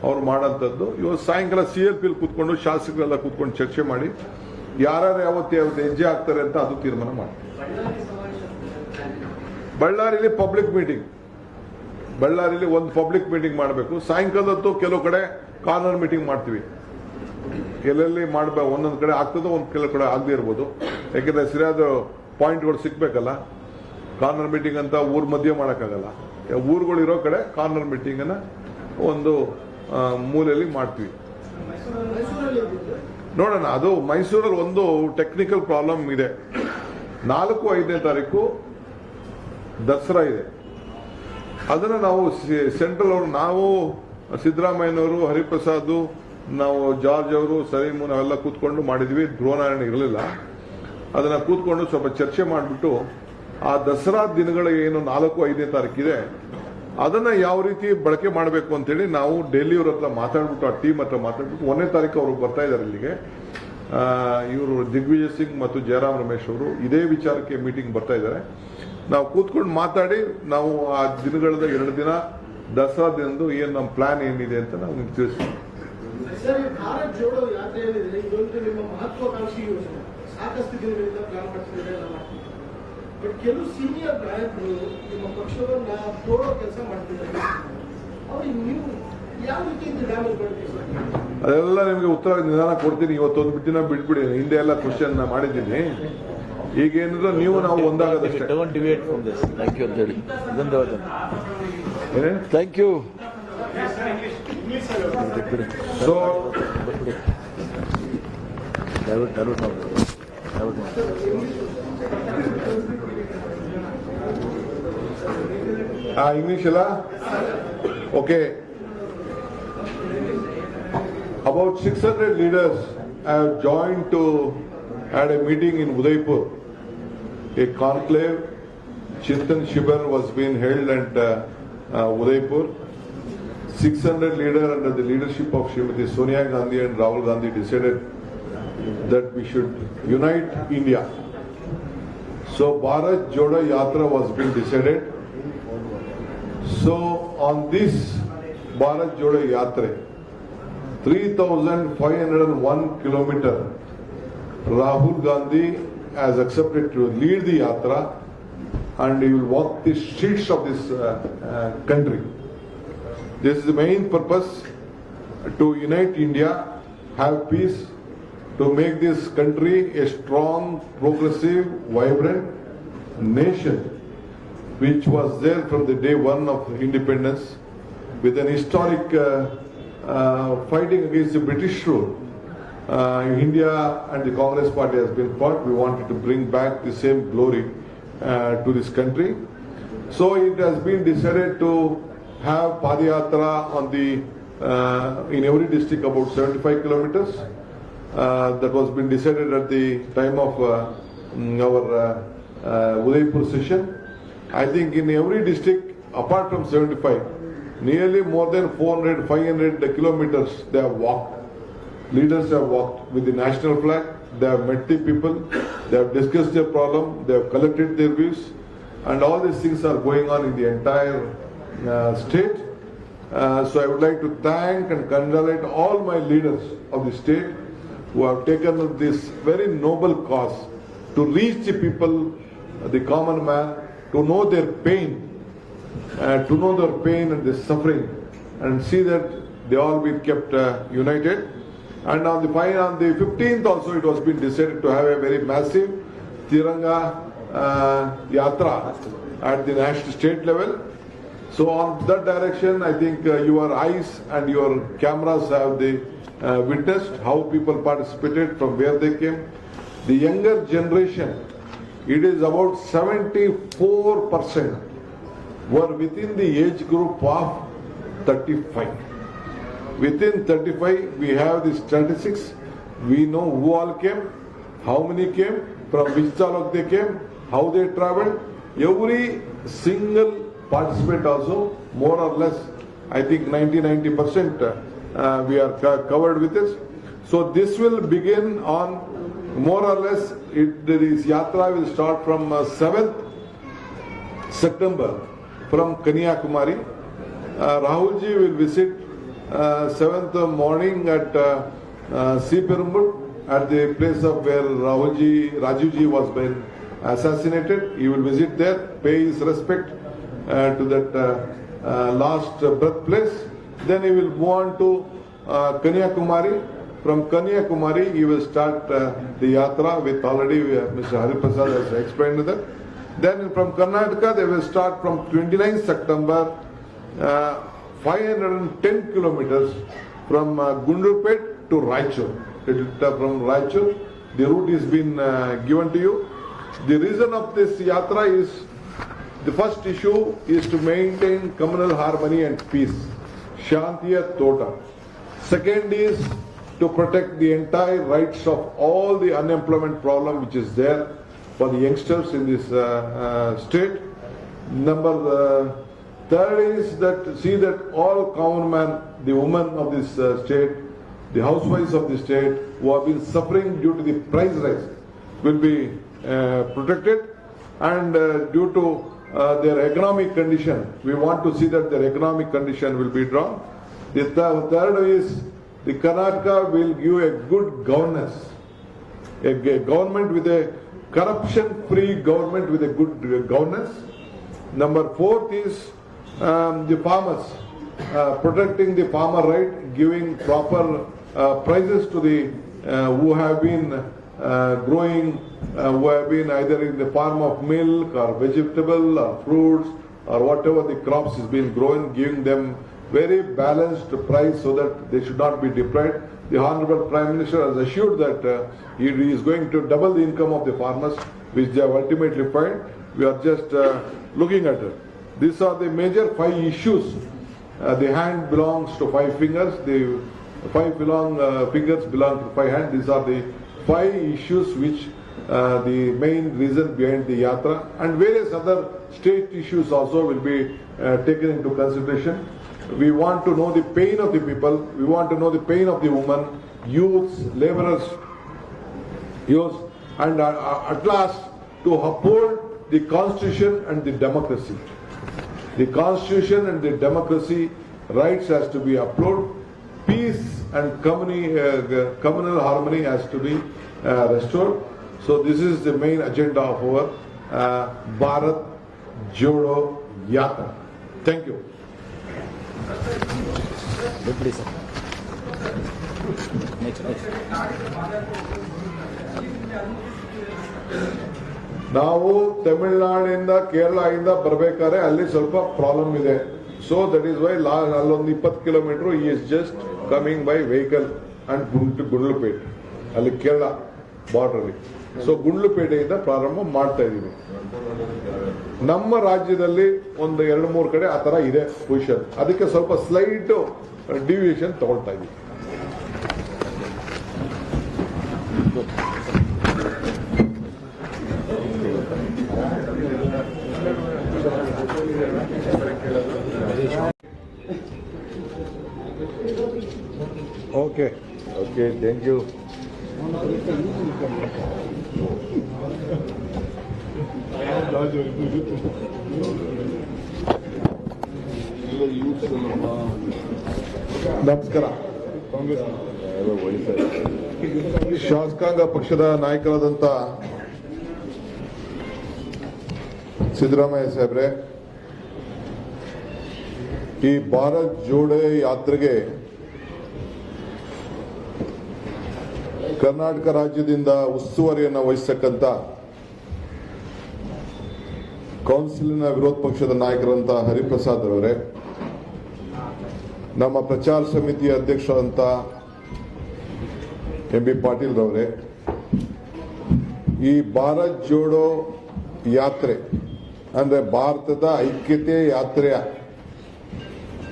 ಅವ್ರು ಮಾಡೋಂಥದ್ದು. ಇವತ್ತು ಸಾಯಂಕಾಲ CLP ಕೂತ್ಕೊಂಡು ಶಾಸಕರೆಲ್ಲ ಕೂತ್ಕೊಂಡು ಚರ್ಚೆ ಮಾಡಿ ಯಾರ್ಯಾರು ಯಾವತ್ತು ಹೆಜ್ಜೆ ಹಾಕ್ತಾರೆ ಅಂತ ಅದು ತೀರ್ಮಾನ ಮಾಡ್ತೀವಿ. ಬಳ್ಳಾರಿಲಿ ಪಬ್ಲಿಕ್ ಮೀಟಿಂಗ್, ಬಳ್ಳಾರಿಲಿ ಒಂದು ಪಬ್ಲಿಕ್ ಮೀಟಿಂಗ್ ಮಾಡಬೇಕು. ಸಾಯಂಕಾಲದತ್ತು ಕೆಲವು ಕಡೆ ಕಾರ್ನರ್ ಮೀಟಿಂಗ್ ಮಾಡ್ತೀವಿ. ಎಲ್ಲೆಲ್ಲಿ ಮಾಡಬೇಕು, ಒಂದೊಂದು ಕಡೆ ಆಗ್ತದೋ, ಕೆಲವು ಕಡೆ ಆಗದೆ ಇರ್ಬೋದು. ಯಾಕೆಂದ್ರೆ ಸರಿಯಾದ ಪಾಯಿಂಟ್ಗಳು ಸಿಗ್ಬೇಕಲ್ಲ. ಕಾರ್ನರ್ ಮೀಟಿಂಗ್ ಅಂತ ಊರ್ ಮಧ್ಯೆ ಮಾಡೋಕ್ಕಾಗಲ್ಲ. ಊರುಗಳಿರೋ ಕಡೆ ಕಾರ್ನರ್ ಮೀಟಿಂಗ್ ಅನ್ನ ಒಂದು ಮೂಲೆಯಲ್ಲಿ ಮಾಡ್ತೀವಿ. ನೋಡೋಣ. ಅದು ಮೈಸೂರಲ್ಲಿ ಒಂದು ಟೆಕ್ನಿಕಲ್ ಪ್ರಾಬ್ಲಮ್ ಇದೆ. 4-5ನೇ ತಾರೀಕು ದಸರಾ ಇದೆ. ಅದನ್ನ ನಾವು ಸೆಂಟ್ರಲ್ ಅವರು, ನಾವು ಸಿದ್ದರಾಮಯ್ಯನವರು, ಹರಿಪ್ರಸಾದ್, ನಾವು ಜಾರ್ಜ್ ಅವರು, ಸಲೀಮು, ನಾವೆಲ್ಲ ಕೂತ್ಕೊಂಡು ಮಾಡಿದ್ವಿ. ಧ್ರುವನಾರಾಯಣ ಇರಲಿಲ್ಲ. ಅದನ್ನ ಕೂತ್ಕೊಂಡು ಸ್ವಲ್ಪ ಚರ್ಚೆ ಮಾಡಿಬಿಟ್ಟು ಆ ದಸರಾ ದಿನಗಳು ಏನು 4-5ನೇ ತಾರೀಕಿದೆ ಅದನ್ನ ಯಾವ ರೀತಿ ಬಳಕೆ ಮಾಡಬೇಕು ಅಂತೇಳಿ ನಾವು ಡೆಲ್ಲಿಯವ್ರ ಹತ್ರ ಮಾತಾಡ್ಬಿಟ್ಟು, ಆ ಟೀಮ್ ಹತ್ರ ಮಾತಾಡ್ಬಿಟ್ಟು 1ನೇ ತಾರೀಕು ಅವರು ಬರ್ತಾ ಇದ್ದಾರೆ ಇಲ್ಲಿಗೆ. ಇವರು ದಿಗ್ವಿಜಯ್ ಸಿಂಗ್ ಮತ್ತು ಜಯರಾಮ್ ರಮೇಶ್ ಅವರು ಇದೇ ವಿಚಾರಕ್ಕೆ ಮೀಟಿಂಗ್ ಬರ್ತಾ ಇದ್ದಾರೆ. ನಾವು ಕೂತ್ಕೊಂಡು ಮಾತಾಡಿ ನಾವು ಆ ದಿನಗಳದ 2 ದಿನ ದಸರಾ ದಿನದ್ದು ಏನು ನಮ್ಮ ಪ್ಲಾನ್ ಏನಿದೆ ಅಂತ ನಾವು ತಿಳಿಸ್ತೀವಿ. ಸರ್, ಈ ಭಾರತ್ ಜೋಡೋ ಯಾತ್ರೆ ಏನಿದೆ ಇದೊಂದು ನಿಮ್ಮ ಮಹತ್ವಾಕಾಂಕ್ಷಿ ಯೋಜನೆ. ಸಾಕಷ್ಟು ದಿನಗಳಿಂದ ಪ್ಲಾನ್ ಮಾಡ್ತಿದ್ದಾರೆ, ಎಲ್ಲ ಮಾಡ್ತಿದ್ದಾರೆ. ಬಟ್ ಕೆಲವು ಸೀನಿಯರ್ ನಾಯಕರು ನಿಮ್ಮ ಪಕ್ಷವನ್ನ ತೋಡೋ ಕೆಲಸ ಮಾಡ್ತಿದ್ದಾರೆ. ಅವ್ರಿಗೆ ನೀವು ಯಾವ ರೀತಿಯಿಂದ ಡ್ಯಾಮೇಜ್ ಮಾಡ್ತೀವಿ ಸರ್? ಅದೆಲ್ಲ ನಿಮಗೆ ಉತ್ತರ ನಿಧಾನ ಕೊಡ್ತೀನಿ. ಇವತ್ತೊಂದು ಬಿಟ್ಟಿನ ಬಿಟ್ಬಿಡಿ. ಹಿಂದೆ ಎಲ್ಲ ಕ್ವಶನ್ ಮಾಡಿದ್ದೀನಿ. ಈಗ ಏನಿದ್ರೆ ನೀವು ನಾವು ಒಂದಾಗದಷ್ಟೇ. Don't deviate from this. Thank you, Anjali. ಧನ್ಯವಾದ. ಏನೇ? Thank you. So, English alla? Okay. About 600 leaders have joined to had a meeting in Udaipur. A conclave, Chintan Shibir was being held at Udaipur. 600 leaders under the leadership of Srimati Sonia Gandhi and Rahul Gandhi decided that we should unite India. So Bharat Jodo Yatra was being decided. So on this Bharat Jodo Yatra, 3,501 kilometer, Rahul Gandhi has accepted to lead the Yatra and he will walk the streets of this country. This is the main purpose, to unite India, have peace, to make this country a strong, progressive, vibrant nation, which was there from the day one of independence, with an historic fighting against the British rule. India and the Congress Party has been fought. We wanted to bring back the same glory to this country. So it has been decided to have Padayatra on the in every district about 75 kilometers. That was been decided at the time of our Udaipur session. I think in every district, apart from 75, nearly more than 400, 500 kilometers they have walked. Leaders have walked with the national flag. They have met the people. They have discussed their problem. They have collected their views, and all these things are going on in the entire state. So I would like to thank and congratulate all my leaders of the state who have taken this very noble cause to reach the people, the common man, to know their pain, and their suffering, and see that they all be kept united. And on the 15th also it was been decided to have a very massive Tiranga Yatra at the national state level. So on that direction, I think your eyes and your cameras have witnessed how people participated, from where they came. The younger generation, it is about 74% were within the age group of 35. Within 35, we have the statistics. We know who all came, how many came, from which taluk they came, how they traveled. Every single participant also, more or less, I think 90% we are covered with this. So this will begin on more or less, this yatra will start from 7th September from Kanyakumari. Rahulji will visit 7th morning at Siperumbur, at the place of where Rajuji was been assassinated. He will visit there, pay his respect to that last birthplace. Then he will move on to Kanyakumari. From Kanyakumari, he will start the yatra with already Mr. Hariprasad has explained that. Then from Karnataka, they will start from 29th September, 510 kilometers from Gundurpet to Raichur. From Raichur, the route is been given to you. The reason of this yatra is, the first issue is to maintain communal harmony and peace, Shantiya Tota. Second is to protect the entire rights of all the unemployment problem which is there for the youngsters in this state. Third is that see that all common man, the women of this state, the housewives of the state who have been suffering due to the price rise will be protected, and due to their economic condition, we want to see that their economic condition will be drawn. The third is the Karnataka will give a good governance, a government with a corruption-free government with a good governance. Number 4 is the farmers, protecting the farmer right, giving proper prices to the who have been growing, who have been either in the form of milk or vegetable or fruits or whatever the crops is being grown, giving them very balanced price so that they should not be deprived. The Honorable Prime Minister has assured that he is going to double the income of the farmers, which they have ultimately find. We are just looking at it. These are the major 5 issues. The hand belongs to 5 fingers. The 5 fingers belong to 5 hands. These are the 5 issues which the main reason behind the yatra, and various other state issues also will be taken into consideration. We want to know the pain of the people. We want to know the pain of the women, youths, laborers, youths, and at last to uphold the constitution and the democracy. The constitution and the democracy rights has to be upheld. Peace and communal harmony has to be restored. So this is the main agenda of our Bharat Jodo Yatra. Thank you. ನಾವು ತಮಿಳುನಾಡಿಂದ ಕೇರಳದಿಂದ ಬರಬೇಕಾದ್ರೆ ಅಲ್ಲಿ ಸ್ವಲ್ಪ problem ಇದೆ. So that is Y ಅಲ್ಲೊಂದು 20 kilometre is just coming by vehicle and Gundlupet, ಅಲ್ಲಿ Kerala border. So ಗುಂಡ್ಲುಪೇಟೆಯಿಂದ ಪ್ರಾರಂಭ ಮಾಡ್ತಾ ಇದೀವಿ. ನಮ್ಮ ರಾಜ್ಯದಲ್ಲಿ ಒಂದು 2-3 ಕಡೆ ಆ ತರ ಇದೆ ಪೊಸಿಷನ್. ಅದಕ್ಕೆ ಸ್ವಲ್ಪ ಸ್ಲೈಟ್ ಡಿವಿಯೇಷನ್ ತಗೊಳ್ತಾ ಇದೀವಿ. Okay okay, thank you. ನಮಸ್ಕಾರ. ಶಾಸಕಾಂಗ ಪಕ್ಷದ ನಾಯಕರಾದಂಥ ಸಿದ್ದರಾಮಯ್ಯ ಸಾಹೇಬ್ರೆ, ಈ ಭಾರತ್ ಜೋಡೋ ಯಾತ್ರೆಗೆ ಕರ್ನಾಟಕ ರಾಜ್ಯದಿಂದ ಉಸ್ತುವಾರಿಯನ್ನು ವಹಿಸತಕ್ಕಂಥ ಕೌನ್ಸಿಲಿನ ವಿರೋಧ ಪಕ್ಷದ ನಾಯಕರಂತ ಹರಿಪ್ರಸಾದ್ ಅವರೇ, ನಮ್ಮ ಪ್ರಚಾರ ಸಮಿತಿಯ ಅಧ್ಯಕ್ಷರಾದಂಥ ಎಂ.ಬಿ. ಪಾಟೀಲ್ ರವರೇ, ಈ ಭಾರತ್ ಜೋಡೋ ಯಾತ್ರೆ ಅಂದ್ರೆ ಭಾರತದ ಐಕ್ಯತೆ ಯಾತ್ರೆಯ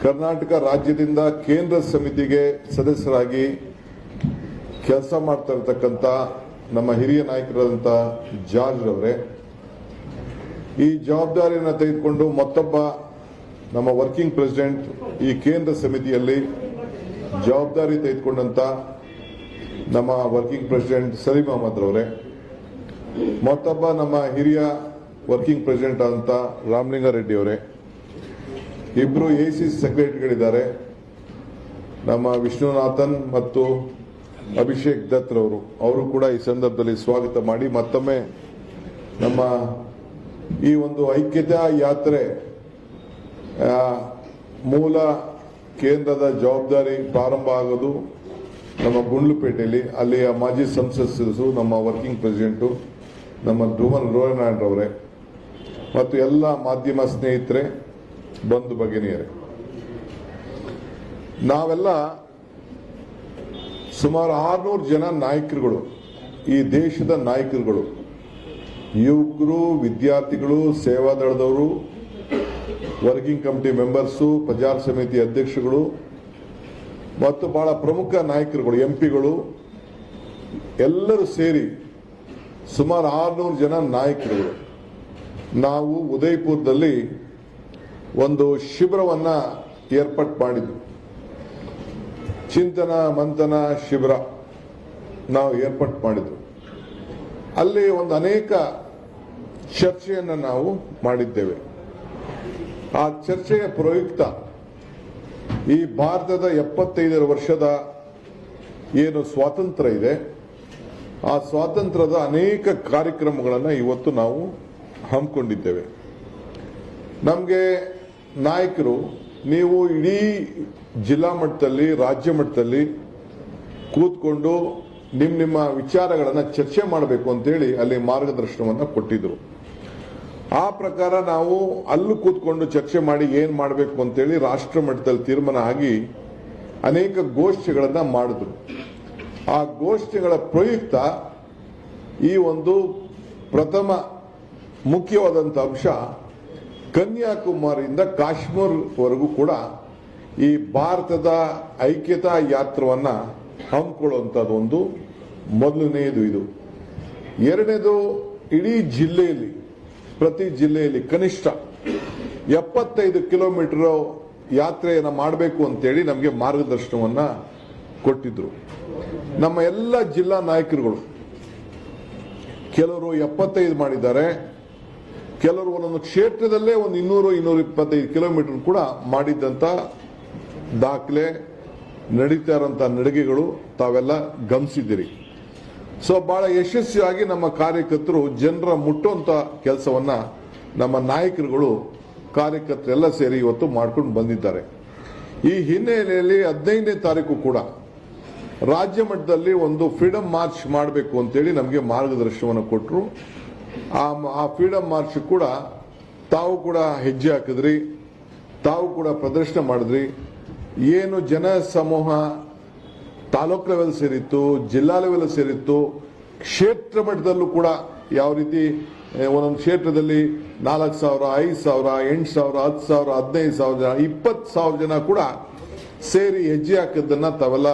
ಕರ್ನಾಟಕ ರಾಜ್ಯದಿಂದ ಕೇಂದ್ರ ಸಮಿತಿಗೆ ಸದಸ್ಯರಾಗಿ ಕೆಲಸ ಮಾಡ್ತಾ ಇರತಕ್ಕಂಥ ನಮ್ಮ ಹಿರಿಯ ನಾಯಕರಾದಂಥ ಜಾರ್ಜ್ ರವರೇ, ಈ ಜವಾಬ್ದಾರಿಯನ್ನು ತೆಗೆದುಕೊಂಡು ಮತ್ತೊಬ್ಬ ನಮ್ಮ ವರ್ಕಿಂಗ್ ಪ್ರೆಸಿಡೆಂಟ್ ಈ ಕೇಂದ್ರ ಸಮಿತಿಯಲ್ಲಿ ಜವಾಬ್ದಾರಿ ತೆಗೆದುಕೊಂಡಂತ ನಮ್ಮ ವರ್ಕಿಂಗ್ ಪ್ರೆಸಿಡೆಂಟ್ ಸಲೀಂ ಅಹಮದ್ ರವರೇ, ಮತ್ತೊಬ್ಬ ನಮ್ಮ ಹಿರಿಯ ವರ್ಕಿಂಗ್ ಪ್ರೆಸಿಡೆಂಟ್ ಆದಂತ ರಾಮಲಿಂಗಾರೆಡ್ಡಿ ಅವರೇ, ಇಬ್ರು ಎಸಿಸಿ ಸೆಕ್ರೆಟರಿಗಳಿದ್ದಾರೆ, ನಮ್ಮ ವಿಷ್ಣುನಾಥನ್ ಮತ್ತು ಅಭಿಷೇಕ್ ದತ್ ರವರು, ಅವರು ಕೂಡ ಈ ಸಂದರ್ಭದಲ್ಲಿ ಸ್ವಾಗತ ಮಾಡಿ ಮತ್ತೊಮ್ಮೆ ನಮ್ಮ ಈ ಒಂದು ಐಕ್ಯತಾ ಯಾತ್ರೆ ಮೂಲ ಕೇಂದ್ರದ ಜವಾಬ್ದಾರಿ ಪ್ರಾರಂಭ ಆಗೋದು ನಮ್ಮ ಗುಂಡ್ಲುಪೇಟೆಯಲ್ಲಿ. ಅಲ್ಲಿಯ ಮಾಜಿ ಸಂಸದರು, ನಮ್ಮ ವರ್ಕಿಂಗ್ ಪ್ರೆಸಿಡೆಂಟು ನಮ್ಮ ಧ್ರುವನ್ ರೋಯನಾಡ್ರವರೇ ಮತ್ತು ಎಲ್ಲ ಮಾಧ್ಯಮ ಸ್ನೇಹಿತರೆ, ಬಂಧು ಭಗಿನಿಯರೇ, ನಾವೆಲ್ಲ ಸುಮಾರು 600 ಜನ ನಾಯಕರುಗಳು, ಈ ದೇಶದ ನಾಯಕರುಗಳು, ಯುವಕರು, ವಿದ್ಯಾರ್ಥಿಗಳು, ಸೇವಾದಳದವರು, ವರ್ಕಿಂಗ್ ಕಮಿಟಿ ಮೆಂಬರ್ಸು, ಪ್ರಚಾರ ಸಮಿತಿ ಅಧ್ಯಕ್ಷಗಳು ಮತ್ತು ಬಹಳ ಪ್ರಮುಖ ನಾಯಕರುಗಳು, ಎಂಪಿಗಳು ಎಲ್ಲರೂ ಸೇರಿ ಸುಮಾರು 600 ಜನ ನಾಯಕರುಗಳು ನಾವು ಉದಯಪುರದಲ್ಲಿ ಒಂದು ಶಿಬಿರವನ್ನ ಏರ್ಪಾಟ್ ಮಾಡಿದ್ವಿ. ಚಿಂತನ ಮಂಥನ ಶಿಬಿರ ನಾವು ಏರ್ಪಾಟ್ ಮಾಡಿದ್ವಿ. ಅಲ್ಲಿ ಒಂದು ಅನೇಕ ಚರ್ಚೆಯನ್ನು ನಾವು ಮಾಡಿದ್ದೇವೆ. ಆ ಚರ್ಚೆಯ ಪ್ರಯುಕ್ತ ಈ ಭಾರತದ 75 ವರ್ಷದ ಏನು ಸ್ವಾತಂತ್ರ್ಯ ಇದೆ, ಆ ಸ್ವಾತಂತ್ರ್ಯದ ಅನೇಕ ಕಾರ್ಯಕ್ರಮಗಳನ್ನು ಇವತ್ತು ನಾವು ಹಮ್ಮಿಕೊಂಡಿದ್ದೇವೆ. ನಮಗೆ ನಾಯಕರು ನೀವು ಇಡೀ ಜಿಲ್ಲಾ ಮಟ್ಟದಲ್ಲಿ ರಾಜ್ಯ ಮಟ್ಟದಲ್ಲಿ ಕೂತ್ಕೊಂಡು ನಿಮ್ಮ ವಿಚಾರಗಳನ್ನು ಚರ್ಚೆ ಮಾಡಬೇಕು ಅಂತೇಳಿ ಅಲ್ಲಿ ಮಾರ್ಗದರ್ಶನವನ್ನು ಕೊಟ್ಟಿದ್ರು. ಆ ಪ್ರಕಾರ ನಾವು ಅಲ್ಲಿ ಕೂತ್ಕೊಂಡು ಚರ್ಚೆ ಮಾಡಿ ಏನ್ ಮಾಡಬೇಕು ಅಂತೇಳಿ ರಾಷ್ಟ್ರ ಮಟ್ಟದಲ್ಲಿ ತೀರ್ಮಾನ ಆಗಿ ಅನೇಕ ಗೋಷ್ಠಿಗಳನ್ನು ಮಾಡಿದ್ರು. ಆ ಗೋಷ್ಠಿಗಳ ಪ್ರಯುಕ್ತ ಈ ಒಂದು ಪ್ರಥಮ ಮುಖ್ಯವಾದಂಥ ಅಂಶ ಕನ್ಯಾಕುಮಾರಿಯಿಂದ ಕಾಶ್ಮೀರವರೆಗೂ ಕೂಡ ಈ ಭಾರತದ ಐಕ್ಯತಾ ಯಾತ್ರವನ್ನ ಹಮ್ಮಿಕೊಳ್ಳುವಂಥದ್ದು ಒಂದು ಮೊದಲನೆಯದು. ಇದು ಎರಡನೇದು, ಇಡೀ ಜಿಲ್ಲೆಯಲ್ಲಿ ಪ್ರತಿ ಜಿಲ್ಲೆಯಲ್ಲಿ ಕನಿಷ್ಠ 75 ಕಿಲೋಮೀಟರ್ ಯಾತ್ರೆಯನ್ನು ಮಾಡಬೇಕು ಅಂತೇಳಿ ನಮಗೆ ಮಾರ್ಗದರ್ಶನವನ್ನ ಕೊಟ್ಟಿದ್ರು. ನಮ್ಮ ಎಲ್ಲ ಜಿಲ್ಲಾ ನಾಯಕರುಗಳು ಕೆಲವರು 75 ಮಾಡಿದ್ದಾರೆ, ಕೆಲವರು ಒಂದೊಂದು ಕ್ಷೇತ್ರದಲ್ಲೇ ಒಂದು 200-225 ಕಿಲೋಮೀಟರ್ ಕೂಡ ಮಾಡಿದ್ದಂತ ದಾಖಲೆ, ನಡೀತಾ ಇರುವಂತ ನಡಿಗೆಗಳು ತಾವೆಲ್ಲ ಗಮನಿಸಿದ್ದೀರಿ. ಸೊ ಬಹಳ ಯಶಸ್ವಿಯಾಗಿ ನಮ್ಮ ಕಾರ್ಯಕರ್ತರು ಜನರ ಮುಟ್ಟುವಂತ ಕೆಲಸವನ್ನ ನಮ್ಮ ನಾಯಕರುಗಳು ಕಾರ್ಯಕರ್ತರೆಲ್ಲ ಸೇರಿ ಇವತ್ತು ಮಾಡ್ಕೊಂಡು ಬಂದಿದ್ದಾರೆ. ಈ ಹಿನ್ನೆಲೆಯಲ್ಲಿ 15ನೇ ತಾರೀಕು ಕೂಡ ರಾಜ್ಯ ಮಟ್ಟದಲ್ಲಿ ಒಂದು ಫ್ರೀಡಂ ಮಾರ್ಚ್ ಮಾಡಬೇಕು ಅಂತೇಳಿ ನಮಗೆ ಮಾರ್ಗದರ್ಶನವನ್ನು ಕೊಟ್ಟರು. ಆ ಫ್ರೀಡಂ ಮಾರ್ಚ್ ಕೂಡ ತಾವು ಕೂಡ ಹೆಜ್ಜೆ ಹಾಕಿದ್ರಿ, ತಾವು ಕೂಡ ಪ್ರದರ್ಶನ ಮಾಡಿದ್ರಿ. ಏನು ಜನ ಸಮೂಹ ತಾಲೂಕು ಲೆವೆಲ್ ಸೇರಿತ್ತು, ಜಿಲ್ಲಾ ಲೆವೆಲ್ ಸೇರಿತ್ತು, ಕ್ಷೇತ್ರ ಮಟ್ಟದಲ್ಲೂ ಕೂಡ ಯಾವ ರೀತಿ ಒಂದೊಂದು ಕ್ಷೇತ್ರದಲ್ಲಿ 4,000, 5,000, 8,000, 10,000, 15,000 ಜನ, 20,000 ಜನ ಕೂಡ ಸೇರಿ ಹೆಜ್ಜೆ ಹಾಕಿದ್ದನ್ನ ತಾವೆಲ್ಲ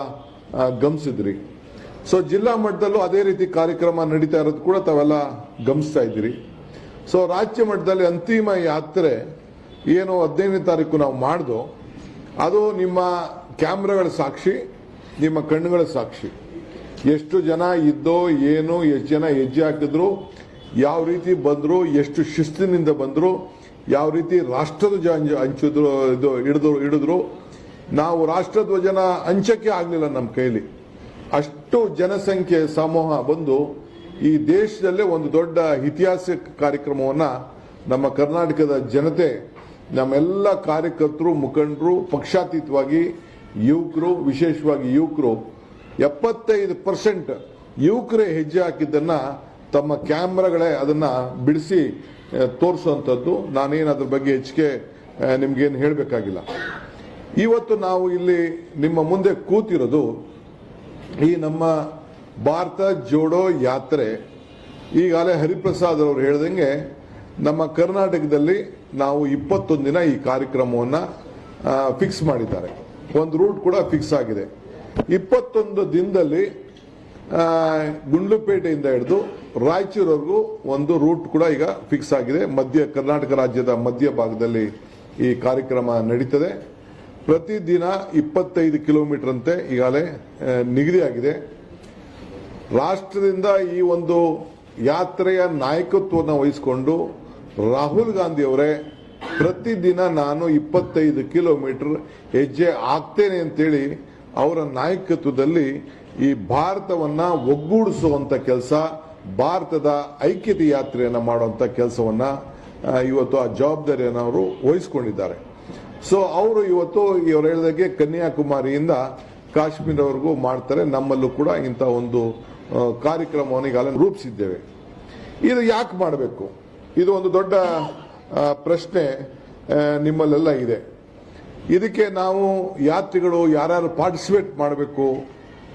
ಗಮನಿಸಿದ್ರಿ. ಸೊ ಜಿಲ್ಲಾ ಮಟ್ಟದಲ್ಲೂ ಅದೇ ರೀತಿ ಕಾರ್ಯಕ್ರಮ ನಡೀತಾ ಇರೋದು ಕೂಡ ತಾವೆಲ್ಲ ಗಮನಿಸ್ತಾ ಇದ್ದೀರಿ. ಸೊ ರಾಜ್ಯ ಮಟ್ಟದಲ್ಲಿ ಅಂತಿಮ ಯಾತ್ರೆ ಏನು 15ನೇ ತಾರೀಕು ನಾವು ಮಾಡ್ದೋ ಅದು ನಿಮ್ಮ ಕ್ಯಾಮ್ರಾಗಳ ಸಾಕ್ಷಿ, ನಿಮ್ಮ ಕಣ್ಣುಗಳ ಸಾಕ್ಷಿ. ಎಷ್ಟು ಜನ ಇದ್ದೋ ಏನು, ಎಷ್ಟು ಜನ ಹೆಜ್ಜೆ ಹಾಕಿದ್ರು, ಯಾವ ರೀತಿ ಬಂದ್ರು, ಎಷ್ಟು ಶಿಸ್ತಿನಿಂದ ಬಂದ್ರು, ಯಾವ ರೀತಿ ರಾಷ್ಟ್ರಧ್ವಜ ಹಂಚಿದ್ರು, ಹಿಡಿದ್ರು. ನಾವು ರಾಷ್ಟ್ರಧ್ವಜನ ಹಂಚಕ್ಕೆ ಆಗ್ಲಿಲ್ಲ ನಮ್ಮ ಕೈಲಿ. ಅಷ್ಟು ಜನಸಂಖ್ಯೆ ಸಮೂಹ ಬಂದು ಈ ದೇಶದಲ್ಲೇ ಒಂದು ದೊಡ್ಡ ಇತಿಹಾಸ ಕಾರ್ಯಕ್ರಮವನ್ನ ನಮ್ಮ ಕರ್ನಾಟಕದ ಜನತೆ, ನಮ್ಮೆಲ್ಲ ಕಾರ್ಯಕರ್ತರು, ಮುಖಂಡರು, ಪಕ್ಷಾತೀತವಾಗಿ ಯುವಕರು, ವಿಶೇಷವಾಗಿ ಯುವಕರು 75% ಯುವಕರೇ ಹೆಜ್ಜೆ ಹಾಕಿದ್ದನ್ನ ತಮ್ಮ ಕ್ಯಾಮ್ರಾಗಳೇ ಅದನ್ನ ಬಿಡಿಸಿ ತೋರಿಸುವಂಥದ್ದು. ನಾನೇನು ಅದ್ರ ಬಗ್ಗೆ ಹೆಚ್ಚಿಗೆ ನಿಮ್ಗೇನು ಹೇಳಬೇಕಾಗಿಲ್ಲ. ಇವತ್ತು ನಾವು ಇಲ್ಲಿ ನಿಮ್ಮ ಮುಂದೆ ಕೂತಿರೋದು ಈ ನಮ್ಮ ಭಾರತ ಜೋಡೋ ಯಾತ್ರೆ. ಈಗಾಗಲೇ ಹರಿಪ್ರಸಾದ್ ಅವರು ಹೇಳ್ದಂಗೆ ನಮ್ಮ ಕರ್ನಾಟಕದಲ್ಲಿ ನಾವು 21 ದಿನ ಈ ಕಾರ್ಯಕ್ರಮವನ್ನು ಫಿಕ್ಸ್ ಮಾಡಿದ್ದಾರೆ. ಒಂದು ರೂಟ್ ಕೂಡ ಫಿಕ್ಸ್ ಆಗಿದೆ. 21 ದಿನದಲ್ಲಿ ಗುಂಡ್ಲುಪೇಟೆಯಿಂದ ಹಿಡಿದು ರಾಯಚೂರವರೆಗೂ ಒಂದು ರೂಟ್ ಕೂಡ ಈಗ ಫಿಕ್ಸ್ ಆಗಿದೆ. ಕರ್ನಾಟಕ ರಾಜ್ಯದ ಮಧ್ಯ ಭಾಗದಲ್ಲಿ ಈ ಕಾರ್ಯಕ್ರಮ ನಡೀತದೆ. ಪ್ರತಿದಿನ 25 ಕಿಲೋಮೀಟರ್ ಅಂತೆ ಈಗಾಗಲೇ ನಿಗದಿಯಾಗಿದೆ. ರಾಷ್ಟ್ರದಿಂದ ಈ ಒಂದು ಯಾತ್ರೆಯ ನಾಯಕತ್ವವನ್ನು ವಹಿಸಿಕೊಂಡು ರಾಹುಲ್ ಗಾಂಧಿ ಅವರೇ ಪ್ರತಿದಿನ ನಾನು 25 ಕಿಲೋಮೀಟರ್ ಹೆಜ್ಜೆ ಆಗ್ತೇನೆ ಅಂತೇಳಿ ಅವರ ನಾಯಕತ್ವದಲ್ಲಿ ಈ ಭಾರತವನ್ನ ಒಗ್ಗೂಡಿಸುವಂತ ಕೆಲಸ, ಭಾರತದ ಐಕ್ಯತೆ ಯಾತ್ರೆಯನ್ನ ಮಾಡುವಂತ ಕೆಲಸವನ್ನ ಇವತ್ತು ಆ ಜವಾಬ್ದಾರಿಯನ್ನು ಅವರು ವಹಿಸಿಕೊಂಡಿದ್ದಾರೆ. ಸೊ ಅವರು ಇವತ್ತು ಇವರು ಹೇಳಿದಾಗೆ ಕನ್ಯಾಕುಮಾರಿಯಿಂದ ಕಾಶ್ಮೀರವರೆಗೂ ಮಾಡ್ತಾರೆ. ನಮ್ಮಲ್ಲೂ ಕೂಡ ಇಂಥ ಒಂದು ಕಾರ್ಯಕ್ರಮವನ್ನು ಈಗಾಗಲೇ ರೂಪಿಸಿದ್ದೇವೆ. ಇದು ಯಾಕೆ ಮಾಡಬೇಕು? ಇದು ಒಂದು ದೊಡ್ಡ ಪ್ರಶ್ನೆ ನಿಮ್ಮಲ್ಲೆಲ್ಲ ಇದೆ. ಇದಕ್ಕೆ ನಾವು ಯಾತ್ರಿಗಳು ಯಾರ್ಯಾರು ಪಾರ್ಟಿಸಿಪೇಟ್ ಮಾಡಬೇಕು,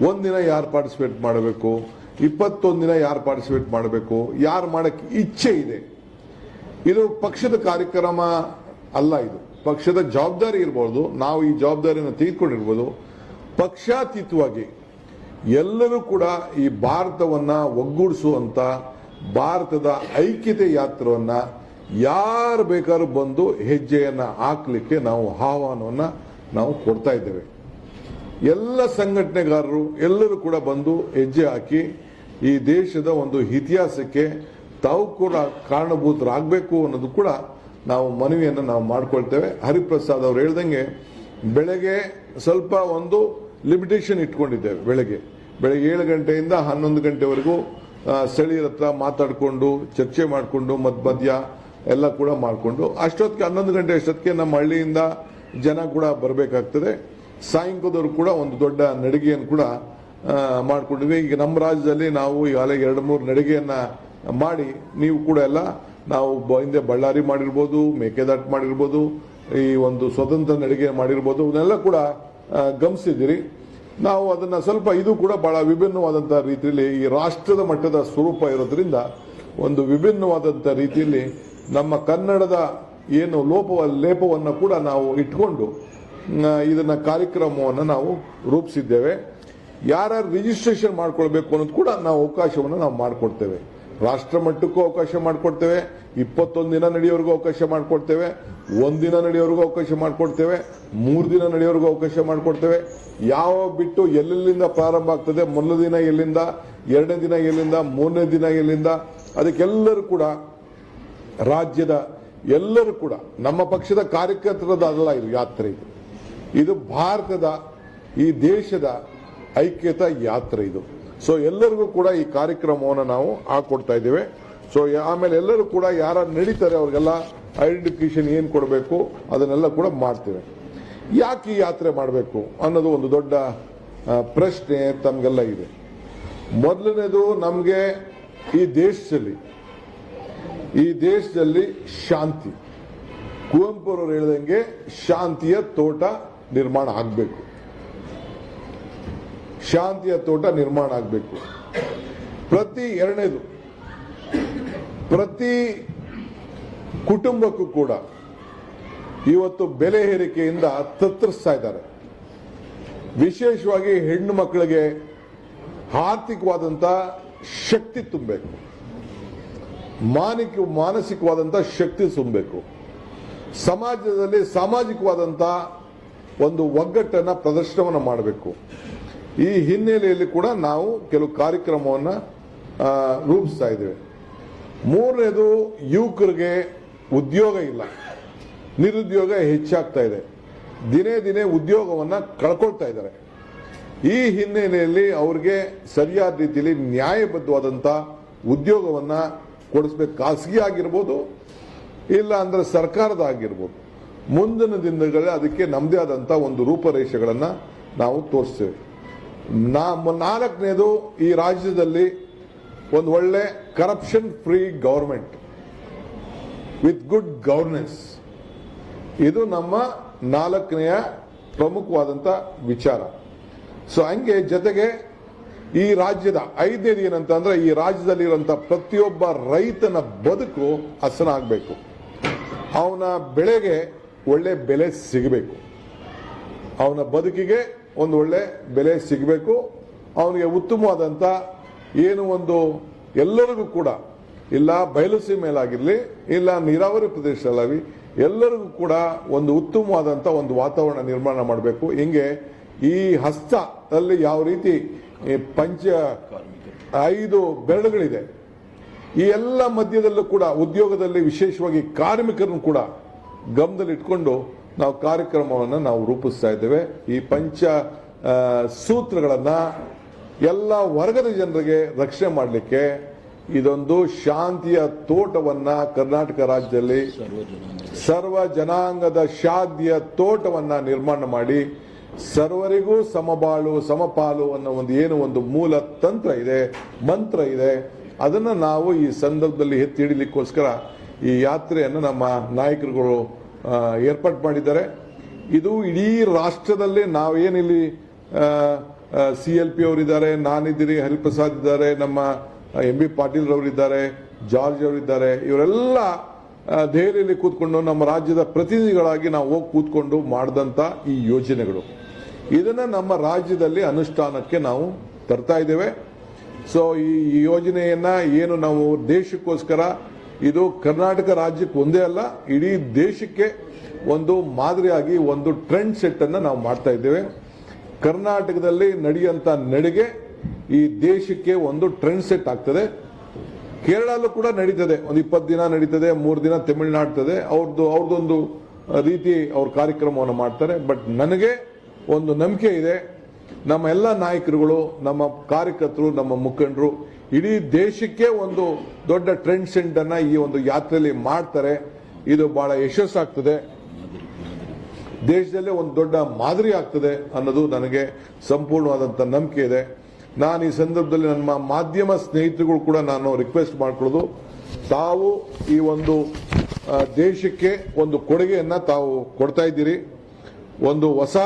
ಒಂದಿನ ಯಾರು ಪಾರ್ಟಿಸಿಪೇಟ್ ಮಾಡಬೇಕು, 21 ದಿನ ಯಾರು ಪಾರ್ಟಿಸಿಪೇಟ್ ಮಾಡಬೇಕು, ಯಾರು ಮಾಡಕ್ಕೆ ಇಚ್ಛೆ ಇದೆ. ಇದು ಪಕ್ಷದ ಕಾರ್ಯಕ್ರಮ ಅಲ್ಲ, ಇದು ಪಕ್ಷದ ಜವಾಬ್ದಾರಿ ಇರಬಹುದು. ನಾವು ಈ ಜವಾಬ್ದಾರಿಯನ್ನು ತೆಗೆದುಕೊಂಡಿರ್ಬೋದು. ಪಕ್ಷಾತೀತವಾಗಿ ಎಲ್ಲರೂ ಕೂಡ ಈ ಭಾರತವನ್ನ ಒಗ್ಗೂಡಿಸುವಂತ ಭಾರತದ ಐಕ್ಯತೆ ಯಾತ್ರವನ್ನ ಯಾರು ಬೇಕಾದ್ರೂ ಬಂದು ಹೆಜ್ಜೆಯನ್ನ ಹಾಕ್ಲಿಕ್ಕೆ ನಾವು ಆಹ್ವಾನವನ್ನ ನಾವು ಕೊಡ್ತಾ ಇದ್ದೇವೆ. ಎಲ್ಲ ಸಂಘಟನೆಗಾರರು ಎಲ್ಲರೂ ಕೂಡ ಬಂದು ಹೆಜ್ಜೆ ಹಾಕಿ ಈ ದೇಶದ ಒಂದು ಇತಿಹಾಸಕ್ಕೆ ತಾವು ಕೂಡ ಕಾರಣಭೂತರಾಗಬೇಕು ಅನ್ನೋದು ಕೂಡ ನಾವು ಮನವಿಯನ್ನು ನಾವು ಮಾಡ್ಕೊಳ್ತೇವೆ. ಹರಿಪ್ರಸಾದ್ ಅವರು ಹೇಳ್ದಂಗೆ ಬೆಳಗ್ಗೆ ಸ್ವಲ್ಪ ಒಂದು ಲಿಮಿಟೇಷನ್ ಇಟ್ಕೊಂಡಿದ್ದೇವೆ. ಬೆಳಗ್ಗೆ 7 ಗಂಟೆಯಿಂದ 11 ಗಂಟೆವರೆಗೂ ಸ್ಥಳೀಯರ ಹತ್ರ ಮಾತಾಡಿಕೊಂಡು ಚರ್ಚೆ ಮಾಡಿಕೊಂಡು ಮಧ್ಯ ಎಲ್ಲ ಕೂಡ ಮಾಡಿಕೊಂಡು ಅಷ್ಟೊತ್ತಿಗೆ 11 ಗಂಟೆ ಅಷ್ಟೊತ್ತಿಗೆ ನಮ್ಮ ಹಳ್ಳಿಯಿಂದ ಜನ ಕೂಡ ಬರಬೇಕಾಗ್ತದೆ. ಸಾಯಂಕಾಲದವರು ಕೂಡ ಒಂದು ದೊಡ್ಡ ನಡಿಗೆಯನ್ನು ಕೂಡ ಮಾಡ್ಕೊಂಡಿದ್ವಿ. ಈಗ ನಮ್ಮ ರಾಜ್ಯದಲ್ಲಿ ನಾವು ಈಗಾಗಲೇ 2-3 ನಡಿಗೆಯನ್ನ ಮಾಡಿ ನೀವು ಕೂಡ ಎಲ್ಲ ನಾವು ಹಿಂದೆ ಬಳ್ಳಾರಿ ಮಾಡಿರ್ಬೋದು, ಮೇಕೆದಾಟು ಮಾಡಿರ್ಬೋದು, ಈ ಒಂದು ಸ್ವತಂತ್ರ ನಡಿಗೆ ಮಾಡಿರ್ಬೋದು, ಇವನ್ನೆಲ್ಲ ಕೂಡ ಗಮನಿಸಿದಿರಿ. ನಾವು ಅದನ್ನ ಸ್ವಲ್ಪ ಇದು ಕೂಡ ಬಹಳ ವಿಭಿನ್ನವಾದಂತಹ ರೀತಿಯಲ್ಲಿ ಈ ರಾಷ್ಟ್ರದ ಮಟ್ಟದ ಸ್ವರೂಪ ಇರೋದ್ರಿಂದ ಒಂದು ವಿಭಿನ್ನವಾದಂತಹ ರೀತಿಯಲ್ಲಿ ನಮ್ಮ ಕನ್ನಡದ ಏನು ಲೇಪವನ್ನು ಕೂಡ ನಾವು ಇಟ್ಕೊಂಡು ಇದನ್ನ ಕಾರ್ಯಕ್ರಮವನ್ನು ನಾವು ರೂಪಿಸಿದ್ದೇವೆ. ಯಾರ್ಯಾರು ರಿಜಿಸ್ಟ್ರೇಷನ್ ಮಾಡ್ಕೊಳ್ಬೇಕು ಅನ್ನೋದು ಕೂಡ ನಾವು ಅವಕಾಶವನ್ನು ನಾವು ಮಾಡಿಕೊಡ್ತೇವೆ. ರಾಷ್ಟ್ರ ಮಟ್ಟಕ್ಕೂ ಅವಕಾಶ ಮಾಡಿಕೊಡ್ತೇವೆ, 21 ದಿನ ನಡೆಯೋರ್ಗೂ ಅವಕಾಶ ಮಾಡಿಕೊಡ್ತೇವೆ, 1 ದಿನ ನಡೆಯೋರ್ಗೂ ಅವಕಾಶ ಮಾಡಿಕೊಡ್ತೇವೆ, 3 ದಿನ ನಡೆಯೋರ್ಗೂ ಅವಕಾಶ ಮಾಡಿಕೊಡ್ತೇವೆ. ಯಾವ ಬಿಟ್ಟು ಎಲ್ಲೆಲ್ಲಿಂದ ಪ್ರಾರಂಭ ಆಗ್ತದೆ, ಮೊದಲ ದಿನ ಎಲ್ಲಿಂದ, 2ನೇ ದಿನ ಎಲ್ಲಿಂದ, 3ನೇ ದಿನ ಎಲ್ಲಿಂದ, ಅದಕ್ಕೆಲ್ಲರೂ ಕೂಡ ರಾಜ್ಯದ ಎಲ್ಲರೂ ಕೂಡ ನಮ್ಮ ಪಕ್ಷದ ಕಾರ್ಯಕರ್ತರದ ಅಲ್ಲ ಇದು ಯಾತ್ರೆ. ಇದು ಭಾರತದ ಈ ದೇಶದ ಐಕ್ಯತಾ ಯಾತ್ರೆ ಇದು. ಸೊ ಎಲ್ಲರಿಗೂ ಕೂಡ ಈ ಕಾರ್ಯಕ್ರಮವನ್ನು ನಾವು ಹಾಕೊಡ್ತಾ ಇದ್ದೇವೆ. ಸೊ ಆಮೇಲೆ ಎಲ್ಲರೂ ಕೂಡ ಯಾರು ನಡೀತಾರೆ ಅವ್ರಿಗೆಲ್ಲ ಐಡೆಂಟಿಫಿಕೇಶನ್ ಏನು ಕೊಡಬೇಕು ಅದನ್ನೆಲ್ಲ ಕೂಡ ಮಾಡ್ತೇವೆ. ಯಾಕೆ ಈ ಯಾತ್ರೆ ಮಾಡಬೇಕು ಅನ್ನೋದು ಒಂದು ದೊಡ್ಡ ಪ್ರಶ್ನೆ ತಮಗೆಲ್ಲ ಇದೆ. ಮೊದಲನೇದು, ನಮಗೆ ಈ ದೇಶದಲ್ಲಿ ಶಾಂತಿ, ಕುವೆಂಪು ಅವರು ಹೇಳಿದಂಗೆ ಶಾಂತಿಯ ತೋಟ ನಿರ್ಮಾಣ ಆಗಬೇಕು. ಶಾಂತಿಯ ತೋಟ ನಿರ್ಮಾಣ ಆಗಬೇಕು. ಎರಡನೇದು, ಪ್ರತಿ ಕುಟುಂಬಕ್ಕೂ ಕೂಡ ಇವತ್ತು ಬೆಲೆ ಏರಿಕೆಯಿಂದ ತತ್ತರಿಸ್ತಾ ಇದ್ದಾರೆ. ವಿಶೇಷವಾಗಿ ಹೆಣ್ಣು ಮಕ್ಕಳಿಗೆ ಆರ್ಥಿಕವಾದಂತ ಶಕ್ತಿ ತುಂಬಬೇಕು, ಮಾನಸಿಕವಾದಂತ ಶಕ್ತಿ ತುಂಬಬೇಕು, ಸಮಾಜದಲ್ಲಿ ಸಾಮಾಜಿಕವಾದಂತ ಒಂದು ಒಗ್ಗಟ್ಟನ್ನ ಪ್ರದರ್ಶನವನ್ನು ಮಾಡಬೇಕು. ಈ ಹಿನ್ನೆಲೆಯಲ್ಲಿ ಕೂಡ ನಾವು ಕೆಲವು ಕಾರ್ಯಕ್ರಮವನ್ನು ರೂಪಿಸ್ತಾ ಇದ್ದೇವೆ. ಮೂರನೇದು, ಯುವಕರಿಗೆ ಉದ್ಯೋಗ ಇಲ್ಲ, ನಿರುದ್ಯೋಗ ಹೆಚ್ಚಾಗ್ತಾ ಇದೆ, ದಿನೇ ದಿನೇ ಉದ್ಯೋಗವನ್ನ ಕಳ್ಕೊಳ್ತಾ ಇದ್ದಾರೆ. ಈ ಹಿನ್ನೆಲೆಯಲ್ಲಿ ಅವರಿಗೆ ಸರಿಯಾದ ರೀತಿಯಲ್ಲಿ ನ್ಯಾಯಬದ್ಧವಾದಂತ ಉದ್ಯೋಗವನ್ನ ಕೊಡಿಸ್ಬೇಕು. ಖಾಸಗಿ ಆಗಿರ್ಬೋದು, ಇಲ್ಲ ಅಂದ್ರೆ ಸರ್ಕಾರದ ಆಗಿರ್ಬೋದು. ಮುಂದಿನ ದಿನಗಳಲ್ಲಿ ಅದಕ್ಕೆ ನಮ್ಮದೇ ಆದಂತ ಒಂದು ರೂಪರೇಷೆಗಳನ್ನ ನಾವು ತೋರಿಸ್ತೇವೆ. ನಾಲ್ಕನೇದು, ಈ ರಾಜ್ಯದಲ್ಲಿ ಒಂದು ಒಳ್ಳೆ corruption free government with good governance, ಇದು ನಮ್ಮ 4ನೆಯ ಪ್ರಮುಖವಾದಂತ ವಿಚಾರ. ಸೊ ಹಂಗೆ ಜೊತೆಗೆ ಈ ರಾಜ್ಯದ 5ನೇದು ಏನಂತಂದ್ರೆ, ಈ ರಾಜ್ಯದಲ್ಲಿರುವಂತಹ ಪ್ರತಿಯೊಬ್ಬ ರೈತನ ಬದುಕು ಹಸನ ಆಗಬೇಕು, ಅವನ ಬೆಳೆಗೆ ಒಳ್ಳೆ ಬೆಲೆ ಸಿಗಬೇಕು, ಅವನ ಬದುಕಿಗೆ ಒಂದು ಒಳ್ಳೆ ಬೆಲೆ ಸಿಗಬೇಕು, ಅವನಿಗೆ ಉತ್ತಮವಾದಂತ ಏನು ಒಂದು ಎಲ್ಲರಿಗೂ ಕೂಡ, ಇಲ್ಲ ಬಯಲುಸೀಮೆಯಲ್ಲಾಗಿರ್ಲಿ, ಇಲ್ಲ ನೀರಾವರಿ ಪ್ರದೇಶದಲ್ಲಾಗಲಿ, ಎಲ್ಲರಿಗೂ ಕೂಡ ಒಂದು ಉತ್ತಮವಾದಂತ ಒಂದು ವಾತಾವರಣ ನಿರ್ಮಾಣ ಮಾಡಬೇಕು. ಹಿಂಗೆ ಈ ಹಸ್ತದಲ್ಲಿ ಯಾವ ರೀತಿ 5 ಬೆರಳುಗಳಿದೆ, ಈ ಎಲ್ಲ ಮಧ್ಯದಲ್ಲೂ ಕೂಡ ಉದ್ಯೋಗದಲ್ಲಿ ವಿಶೇಷವಾಗಿ ಕಾರ್ಮಿಕರನ್ನು ಕೂಡ ಗಮನದಲ್ಲಿಟ್ಕೊಂಡು ನಾವು ಕಾರ್ಯಕ್ರಮವನ್ನು ನಾವು ರೂಪಿಸ್ತಾ ಇದ್ದೇವೆ. ಈ ಸೂತ್ರಗಳನ್ನ ಎಲ್ಲ ವರ್ಗದ ಜನರಿಗೆ ರಕ್ಷಣೆ ಮಾಡಲಿಕ್ಕೆ ಇದೊಂದು ಶಾಂತಿಯ ತೋಟವನ್ನ ಕರ್ನಾಟಕ ರಾಜ್ಯದಲ್ಲಿ ಸರ್ವ ಜನಾಂಗದ ಶಾಂತಿಯ ತೋಟವನ್ನ ನಿರ್ಮಾಣ ಮಾಡಿ ಸರ್ವರಿಗೂ ಸಮಬಾಳು ಸಮಪಾಲು ಅನ್ನೋ ಒಂದು ಮೂಲ ತಂತ್ರ ಇದೆ, ಮಂತ್ರ ಇದೆ. ಅದನ್ನ ನಾವು ಈ ಸಂದರ್ಭದಲ್ಲಿ ಎತ್ತಿ ಹಿಡಿಲಿಕ್ಕೋಸ್ಕರ ಈ ಯಾತ್ರೆಯನ್ನು ನಮ್ಮ ನಾಯಕರುಗಳು ಏರ್ಪಾಡು ಮಾಡಿದ್ದಾರೆ. ಇದು ಇಡೀ ರಾಷ್ಟ್ರದಲ್ಲಿ ನಾವೇನಿಲ್ಲಿ CLP ಅವರಿದ್ದಾರೆ, ನಾನಿದ್ದೀರಿ, ಹರಿಪ್ರಸಾದ್ ಇದ್ದಾರೆ, ನಮ್ಮ MB ಪಾಟೀಲ್ ರವರಿದ್ದಾರೆ, ಜಾರ್ಜ್ ಅವರಿದ್ದಾರೆ. ಇವರೆಲ್ಲ ದೆಹಲಿಯಲ್ಲಿ ಕೂತ್ಕೊಂಡು ನಮ್ಮ ರಾಜ್ಯದ ಪ್ರತಿನಿಧಿಗಳಾಗಿ ನಾವು ಹೋಗಿ ಕೂತ್ಕೊಂಡು ಮಾಡಿದಂತ ಈ ಯೋಜನೆಗಳು, ಇದನ್ನ ನಮ್ಮ ರಾಜ್ಯದಲ್ಲಿ ಅನುಷ್ಠಾನಕ್ಕೆ ನಾವು ತರ್ತಾ ಇದ್ದೇವೆ. ಸೊ ಈ ಯೋಜನೆಯನ್ನ ಏನು ನಾವು ದೇಶಕ್ಕೋಸ್ಕರ, ಇದು ಕರ್ನಾಟಕ ರಾಜ್ಯಕ್ಕೆ ಒಂದೇ ಅಲ್ಲ, ಇಡೀ ದೇಶಕ್ಕೆ ಒಂದು ಮಾದರಿಯಾಗಿ ಒಂದು ಟ್ರೆಂಡ್ ಸೆಟ್ ಅನ್ನ ನಾವು ಮಾಡ್ತಾ ಇದ್ದೇವೆ. ಕರ್ನಾಟಕದಲ್ಲಿ ನಡೆಯುವಂತ ನಡಿಗೆ ಈ ದೇಶಕ್ಕೆ ಒಂದು ಟ್ರೆಂಡ್ ಸೆಟ್ ಆಗ್ತದೆ. ಕೇರಳಲ್ಲೂ ಕೂಡ ನಡೀತದೆ, ಒಂದು 20 ದಿನ ನಡೀತದೆ, 3 ದಿನ ತಮಿಳುನಾಡ್ತದೆ, ಅವ್ರದ್ದೊಂದು ರೀತಿ ಅವ್ರ ಕಾರ್ಯಕ್ರಮವನ್ನು ಮಾಡ್ತಾರೆ. ಬಟ್ ನನಗೆ ಒಂದು ನಂಬಿಕೆ ಇದೆ, ನಮ್ಮ ಎಲ್ಲ ನಾಯಕರುಗಳು, ನಮ್ಮ ಕಾರ್ಯಕರ್ತರು, ನಮ್ಮ ಮುಖಂಡರು ಇಡೀ ದೇಶಕ್ಕೆ ಒಂದು ದೊಡ್ಡ ಟ್ರೆಂಡ್ ಸೆಟ್ ಅನ್ನ ಈ ಒಂದು ಯಾತ್ರೆಯಲ್ಲಿ ಮಾಡ್ತಾರೆ. ಇದು ಬಹಳ ಯಶಸ್ಸಾಗ್ತದೆ, ದೇಶದಲ್ಲೇ ಒಂದು ದೊಡ್ಡ ಮಾದರಿ ಆಗ್ತದೆ ಅನ್ನೋದು ನನಗೆ ಸಂಪೂರ್ಣವಾದಂಥ ನಂಬಿಕೆ ಇದೆ. ನಾನು ಈ ಸಂದರ್ಭದಲ್ಲಿ ನಮ್ಮ ಮಾಧ್ಯಮ ಸ್ನೇಹಿತರುಗಳು ಕೂಡ ನಾನು ರಿಕ್ವೆಸ್ಟ್ ಮಾಡ್ಕೊಳ್ಳೋದು, ತಾವು ಈ ಒಂದು ದೇಶಕ್ಕೆ ಒಂದು ಕೊಡುಗೆಯನ್ನ ತಾವು ಕೊಡ್ತಾ ಇದ್ದೀರಿ. ಒಂದು ಹೊಸ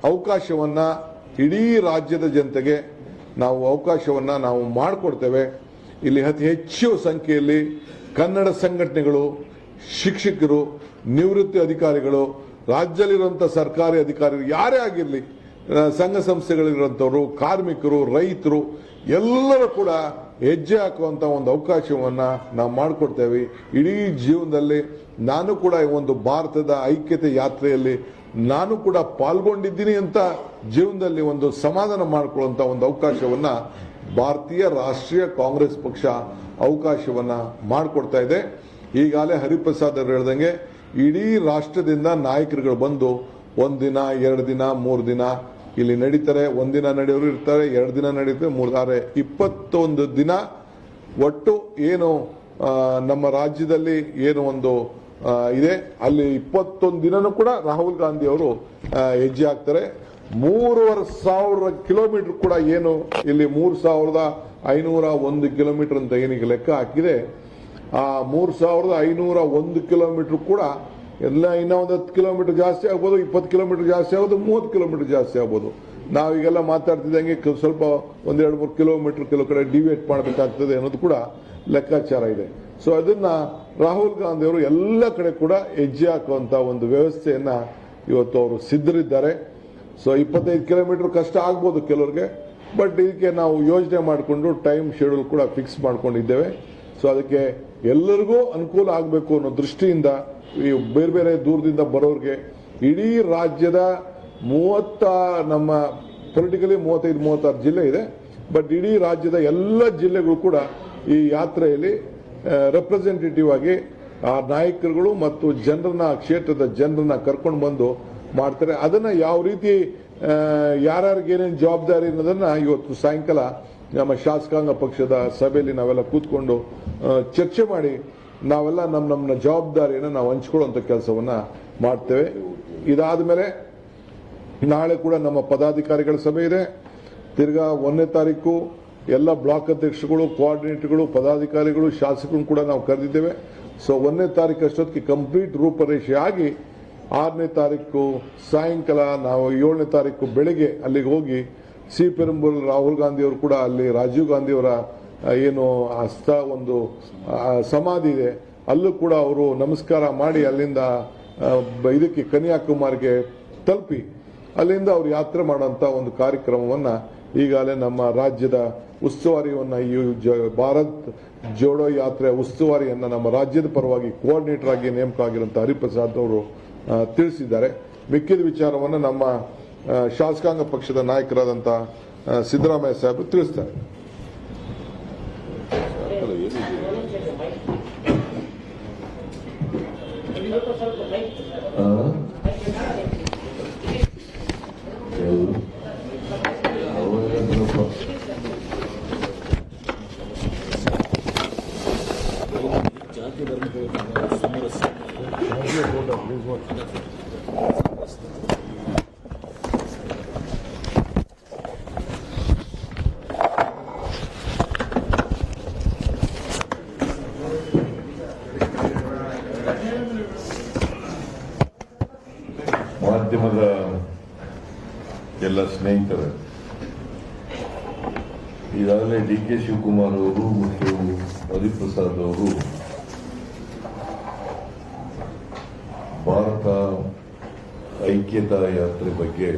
ಅವಕಾಶವನ್ನ ಇಡೀ ರಾಜ್ಯದ ಜನತೆಗೆ ನಾವು ಅವಕಾಶವನ್ನ ನಾವು ಮಾಡಿಕೊಡ್ತೇವೆ. ಇಲ್ಲಿ ಅತಿ ಹೆಚ್ಚು ಸಂಖ್ಯೆಯಲ್ಲಿ ಕನ್ನಡ ಸಂಘಟನೆಗಳು, ಶಿಕ್ಷಕರು, ನಿವೃತ್ತಿ ಅಧಿಕಾರಿಗಳು, ರಾಜ್ಯದಲ್ಲಿರುವಂತಹ ಸರ್ಕಾರಿ ಅಧಿಕಾರಿಗಳು ಯಾರೇ ಆಗಿರಲಿ, ಸಂಘ ಸಂಸ್ಥೆಗಳಿರುವಂತವರು, ಕಾರ್ಮಿಕರು, ರೈತರು ಎಲ್ಲರೂ ಕೂಡ ಹೆಜ್ಜೆ ಹಾಕುವಂತ ಒಂದು ಅವಕಾಶವನ್ನ ನಾವು ಮಾಡಿಕೊಡ್ತೇವೆ. ಇಡೀ ಜೀವನದಲ್ಲಿ ನಾನು ಕೂಡ ಒಂದು ಭಾರತದ ಐಕ್ಯತೆ ಯಾತ್ರೆಯಲ್ಲಿ ನಾನು ಕೂಡ ಪಾಲ್ಗೊಂಡಿದ್ದೀನಿ ಅಂತ ಜೀವನದಲ್ಲಿ ಒಂದು ಸಮಾಧಾನ ಮಾಡಿಕೊಳ್ಳುವಂತ ಒಂದು ಅವಕಾಶವನ್ನ ಭಾರತೀಯ ರಾಷ್ಟ್ರೀಯ ಕಾಂಗ್ರೆಸ್ ಪಕ್ಷ ಅವಕಾಶವನ್ನ ಮಾಡಿಕೊಡ್ತಾ ಇದೆ. ಈಗಾಗಲೇ ಹರಿಪ್ರಸಾದ್ ಅವರು ಹೇಳ್ದಂಗೆ ಇಡೀ ರಾಷ್ಟ್ರದಿಂದ ನಾಯಕರುಗಳು ಬಂದು ಒಂದಿನ, 2 ದಿನ, 3 ದಿನ ಇಲ್ಲಿ ನಡೀತಾರೆ. ಒಂದಿನ ನಡೆಯೋರು ಇರ್ತಾರೆ, 2 ದಿನ ನಡೀತಾರೆ, 3 21 ದಿನ ಒಟ್ಟು ಏನು ನಮ್ಮ ರಾಜ್ಯದಲ್ಲಿ ಏನು ಒಂದು ಇದೆ, ಅಲ್ಲಿ 21 ದಿನನೂ ಕೂಡ ರಾಹುಲ್ ಗಾಂಧಿ ಅವರು ಹೆಜ್ಜೆ ಹಾಕ್ತಾರೆ. 3,500 ಕಿಲೋಮೀಟರ್ ಕೂಡ ಏನು ಇಲ್ಲಿ 3,501 ಕಿಲೋಮೀಟರ್ ಅಂತ ಏನೀಗ ಲೆಕ್ಕ ಹಾಕಿದೆ, ಆ 3,501 ಕಿಲೋಮೀಟರ್ ಕೂಡ ಎಲ್ಲ ಇನ್ನೂ ಒಂದು 10 ಕಿಲೋಮೀಟರ್ ಜಾಸ್ತಿ ಆಗ್ಬೋದು, 20 ಕಿಲೋಮೀಟರ್ ಜಾಸ್ತಿ ಆಗ್ಬೋದು, 30 ಕಿಲೋಮೀಟರ್ ಜಾಸ್ತಿ ಆಗ್ಬೋದು. ನಾವೀಗೆಲ್ಲ ಮಾತಾಡ್ತಿದ್ದಂಗೆ ಸ್ವಲ್ಪ 1-2-3 ಕಿಲೋಮೀಟರ್ ಕೆಲವು ಕಡೆ ಡಿವೇಟ್ ಮಾಡಬೇಕಾಗ್ತದೆ ಅನ್ನೋದು ಕೂಡ ಲೆಕ್ಕಾಚಾರ ಇದೆ. ಸೊ ಅದನ್ನ ರಾಹುಲ್ ಗಾಂಧಿ ಅವರು ಎಲ್ಲ ಕಡೆ ಕೂಡ ಹೆಜ್ಜೆ ಹಾಕುವಂತ ಒಂದು ವ್ಯವಸ್ಥೆಯನ್ನ ಇವತ್ತು ಅವರು ಸಿದ್ಧರಿದ್ದಾರೆ. ಸೊ 25 ಕಿಲೋಮೀಟರ್ ಕಷ್ಟ ಆಗ್ಬೋದು ಕೆಲವರಿಗೆ, ಬಟ್ ಇದಕ್ಕೆ ನಾವು ಯೋಜನೆ ಮಾಡಿಕೊಂಡು ಟೈಮ್ ಶೆಡ್ಯೂಲ್ ಕೂಡ ಫಿಕ್ಸ್ ಮಾಡ್ಕೊಂಡಿದ್ದೇವೆ. ಸೊ ಅದಕ್ಕೆ ಎಲ್ಲರಿಗೂ ಅನುಕೂಲ ಆಗಬೇಕು ಅನ್ನೋ ದೃಷ್ಟಿಯಿಂದ ಈ ಬೇರೆ ಬೇರೆ ದೂರದಿಂದ ಬರೋರಿಗೆ ಇಡೀ ರಾಜ್ಯದ ನಮ್ಮ ಪೊಲಿಟಿಕಲಿ 35-36 ಜಿಲ್ಲೆ ಇದೆ, ಬಟ್ ಇಡೀ ರಾಜ್ಯದ ಎಲ್ಲ ಜಿಲ್ಲೆಗಳು ಕೂಡ ಈ ಯಾತ್ರೆಯಲ್ಲಿ ರೆಪ್ರೆಸೆಂಟೇಟಿವ್ ಆಗಿ ಆ ನಾಯಕರುಗಳು ಮತ್ತು ಜನರನ್ನ, ಕ್ಷೇತ್ರದ ಜನರನ್ನ ಕರ್ಕೊಂಡು ಬಂದು ಮಾಡ್ತಾರೆ. ಅದನ್ನ ಯಾವ ರೀತಿ ಯಾರ್ಯಾರಿಗೆ ಏನೇನು ಜವಾಬ್ದಾರಿ ಅನ್ನೋದನ್ನ ಇವತ್ತು ಸಾಯಂಕಾಲ ನಮ್ಮ ಶಾಸಕಾಂಗ ಪಕ್ಷದ ಸಭೆಯಲ್ಲಿ ನಾವೆಲ್ಲ ಕೂತ್ಕೊಂಡು ಚರ್ಚೆ ಮಾಡಿ ನಾವೆಲ್ಲ ನಮ್ಮ ಜವಾಬ್ದಾರಿಯನ್ನು ನಾವು ಹಂಚ್ಕೊಳ್ಳುವಂತ ಕೆಲಸವನ್ನ ಮಾಡ್ತೇವೆ. ಇದಾದ ಮೇಲೆ ನಾಳೆ ಕೂಡ ನಮ್ಮ ಪದಾಧಿಕಾರಿಗಳ ಸಭೆ ಇದೆ. ತಿರ್ಗಾ 1ನೇ ತಾರೀಕು ಎಲ್ಲ ಬ್ಲಾಕ್ ಅಧ್ಯಕ್ಷಗಳು, ಕೋಆರ್ಡಿನೇಟರ್ಗಳು, ಪದಾಧಿಕಾರಿಗಳು, ಶಾಸಕರು ಕೂಡ ನಾವು ಕರೆದಿದ್ದೇವೆ. ಸೊ 1ನೇ ತಾರೀಕು ಅಷ್ಟೊತ್ತಿಗೆ ಕಂಪ್ಲೀಟ್ ರೂಪರೇಷೆ ಆಗಿ 6ನೇ ತಾರೀಕು ಸಾಯಂಕಾಲ ನಾವು 7ನೇ ತಾರೀಕು ಬೆಳಿಗ್ಗೆ ಅಲ್ಲಿಗೆ ಹೋಗಿ ಸಿ ಪೆರಂಬೂರ್ ರಾಹುಲ್ ಗಾಂಧಿ ಅವರು ಕೂಡ ಅಲ್ಲಿ ರಾಜೀವ್ ಗಾಂಧಿ ಅವರ ಏನು ಒಂದು ಸಮಾಧಿ ಇದೆ, ಅಲ್ಲೂ ಕೂಡ ಅವರು ನಮಸ್ಕಾರ ಮಾಡಿ ಅಲ್ಲಿಂದ ಇದಕ್ಕೆ ಕನ್ಯಾಕುಮಾರಿಗೆ ತಲುಪಿ ಅಲ್ಲಿಂದ ಅವರು ಯಾತ್ರೆ ಮಾಡುವಂತ ಒಂದು ಕಾರ್ಯಕ್ರಮವನ್ನ ಈಗಾಗಲೇ ನಮ್ಮ ರಾಜ್ಯದ ಉಸ್ತುವಾರಿಯನ್ನ ಈ ಭಾರತ್ ಜೋಡೋ ಯಾತ್ರೆ ಉಸ್ತುವಾರಿಯನ್ನ ನಮ್ಮ ರಾಜ್ಯದ ಪರವಾಗಿ ಕೋಆರ್ಡಿನೇಟರ್ ಆಗಿ ನೇಮಕ ಆಗಿರುವಂತಹ ಹರಿಪ್ರಸಾದ್ ಅವರು ತಿಳಿಸಿದ್ದಾರೆ. ಮಿಕ್ಕಿದ ವಿಚಾರವನ್ನು ನಮ್ಮ ಶಾಸಕಾಂಗ ಪಕ್ಷದ ನಾಯಕರಾದಂತಹ ಸಿದ್ದರಾಮಯ್ಯ ಸಾಹೇಬರು ತಿಳಿಸ್ತಾರೆ. ಮಾಧ್ಯಮದ ಎಲ್ಲ ಸ್ನೇಹಿತರು, ಈಗಾಗಲೇ DK ಶಿವಕುಮಾರ್ ಅವರು ಮತ್ತು ಹರಿಪ್ರಸಾದ್ ಅವರು ಭಾರತ ಐಕ್ಯತಾ ಯಾತ್ರೆ ಬಗ್ಗೆ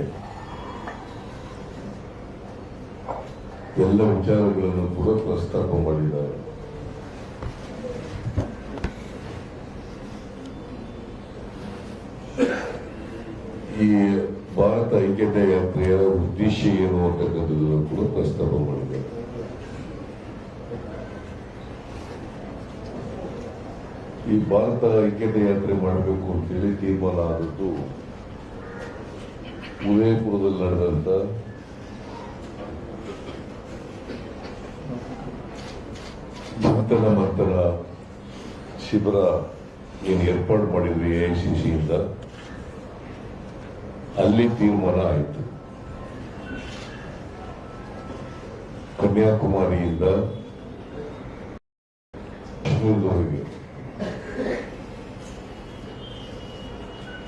ಎಲ್ಲ ವಿಚಾರಗಳನ್ನು ಕೂಡ ಪ್ರಸ್ತಾಪ ಮಾಡಿದ್ದಾರೆ. ಈ ಭಾರತ ಐಕ್ಯತಾ ಯಾತ್ರೆಯ ಉದ್ದೇಶ ಏನು ಅಂತಕ್ಕಂಥದ್ದನ್ನು ಕೂಡ ಪ್ರಸ್ತಾಪ ಮಾಡಿದ್ದಾರೆ. ಈ ಭಾರತ ಐಕ್ಯತಾ ಯಾತ್ರೆ ಮಾಡಬೇಕು ಅಂತೇಳಿ ತೀರ್ಮಾನ ಆದದ್ದು ಉದಯಪುರದಲ್ಲಿ ನಡೆದಂತ ಚಿಂತನ ಮಂಥನ ಶಿಬಿರ ಏನು ಏರ್ಪಾಡು ಮಾಡಿದ್ವಿ AICCಯಿಂದ ಅಲ್ಲಿ ತೀರ್ಮಾನ ಆಯಿತು. ಕನ್ಯಾಕುಮಾರಿಯಿಂದ ಕಾಶ್ಮೀರದವರೆಗೆ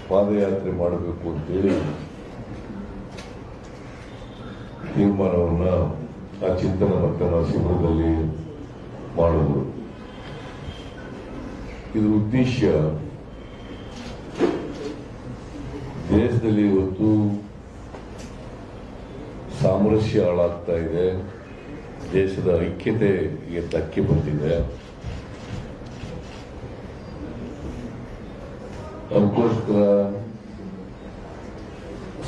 ಪಾದಯಾತ್ರೆ ಮಾಡಬೇಕು ಅಂತೇಳಿ ತೀರ್ಮಾನವನ್ನ ಆ ಚಿಂತನ ಮಂಥನ ಶಿಬಿರದಲ್ಲಿ ಮಾಡಿದ್ರು. ಇದರ ಉದ್ದೇಶ ದೇಶದಲ್ಲಿ ಇವತ್ತು ಸಾಮರಸ್ಯ ಹಾಳಾಗ್ತಾ ಇದೆ, ದೇಶದ ಐಕ್ಯತೆಗೆ ಧಕ್ಕೆ ಬಂದಿದೆ. ಅದಕ್ಕೋಸ್ಕರ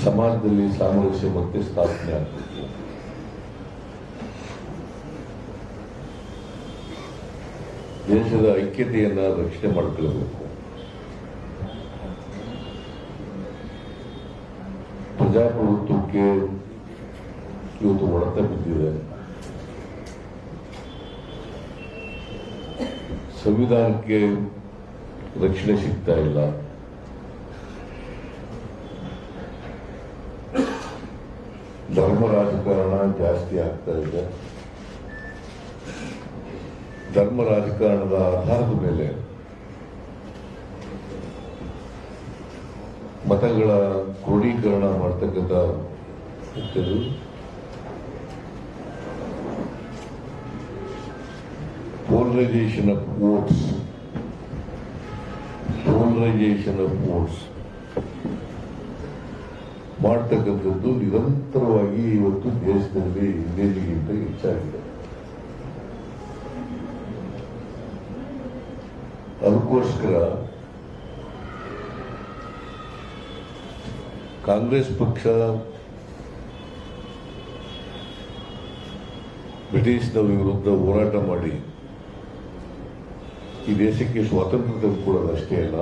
ಸಮಾಜದಲ್ಲಿ ಸಾಮರಸ್ಯ ಮತ್ತೆ ಸ್ಥಾಪನೆ ಆಗಬೇಕು. ದೇಶದ ಐಕ್ಯತೆಯನ್ನ ರಕ್ಷಣೆ ಮಾಡಿಕೊಳ್ಳಬೇಕು. ಪ್ರಜಾಪ್ರಭುತ್ವಕ್ಕೆ ಇವತ್ತು ಹೊಡೆತ ಬಿದ್ದಿದೆ. ಸಂವಿಧಾನಕ್ಕೆ ರಕ್ಷಣೆ ಸಿಗ್ತಾ ಇಲ್ಲ. ಧರ್ಮ ರಾಜಕಾರಣ ಜಾಸ್ತಿ ಆಗ್ತಾ ಇದೆ. ಧರ್ಮ ರಾಜಕಾರಣದ ಆಧಾರದ ಮೇಲೆ ಮತಗಳ ಕ್ರೋಢೀಕರಣ ಮಾಡ್ತಕ್ಕಂಥ ಪೋಲರೈಸೇಷನ್ ಆಫ್ ವೋಟ್ಸ್ ಮಾಡ್ತಕ್ಕಂಥದ್ದು ನಿರಂತರವಾಗಿ ಇವತ್ತು ದೇಶದಲ್ಲಿ ಹಿಂದೆಗಿಂತ ಹೆಚ್ಚಾಗಿದೆ. ಅದಕ್ಕೋಸ್ಕರ ಕಾಂಗ್ರೆಸ್ ಪಕ್ಷ ಬ್ರಿಟಿಷ್ನವರ ವಿರುದ್ಧ ಹೋರಾಟ ಮಾಡಿ ಈ ದೇಶಕ್ಕೆ ಸ್ವಾತಂತ್ರ್ಯ ತಂದುಕೊಡೋದಷ್ಟೇ ಅಲ್ಲ,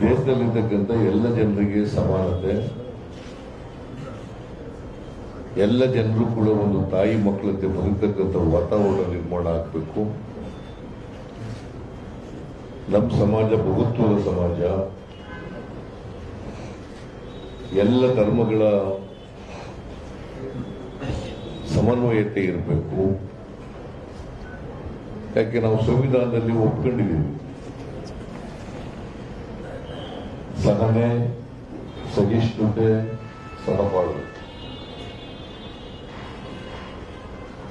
ದೇಶದಲ್ಲಿರ್ತಕ್ಕಂಥ ಎಲ್ಲ ಜನರಿಗೆ ಸಮಾನತೆ, ಎಲ್ಲ ಜನರು ಕೂಡ ಒಂದು ತಾಯಿ ಮಕ್ಕಳಂತೆ ಬದುಕತಕ್ಕಂಥ ವಾತಾವರಣ ನಿರ್ಮಾಣ ಆಗಬೇಕು. ನಮ್ಮ ಸಮಾಜ ಬಹುತ್ವದ ಸಮಾಜ, ಎಲ್ಲ ಧರ್ಮಗಳ ಸಮನ್ವಯತೆ ಇರಬೇಕು. ಯಾಕೆ ನಾವು ಸಂವಿಧಾನದಲ್ಲಿ ಒಪ್ಕೊಂಡಿದ್ದೀವಿ, ಸಹನೆ, ಸಹಿಷ್ಣುತೆ, ಸಹಬಾಳ್ವೆ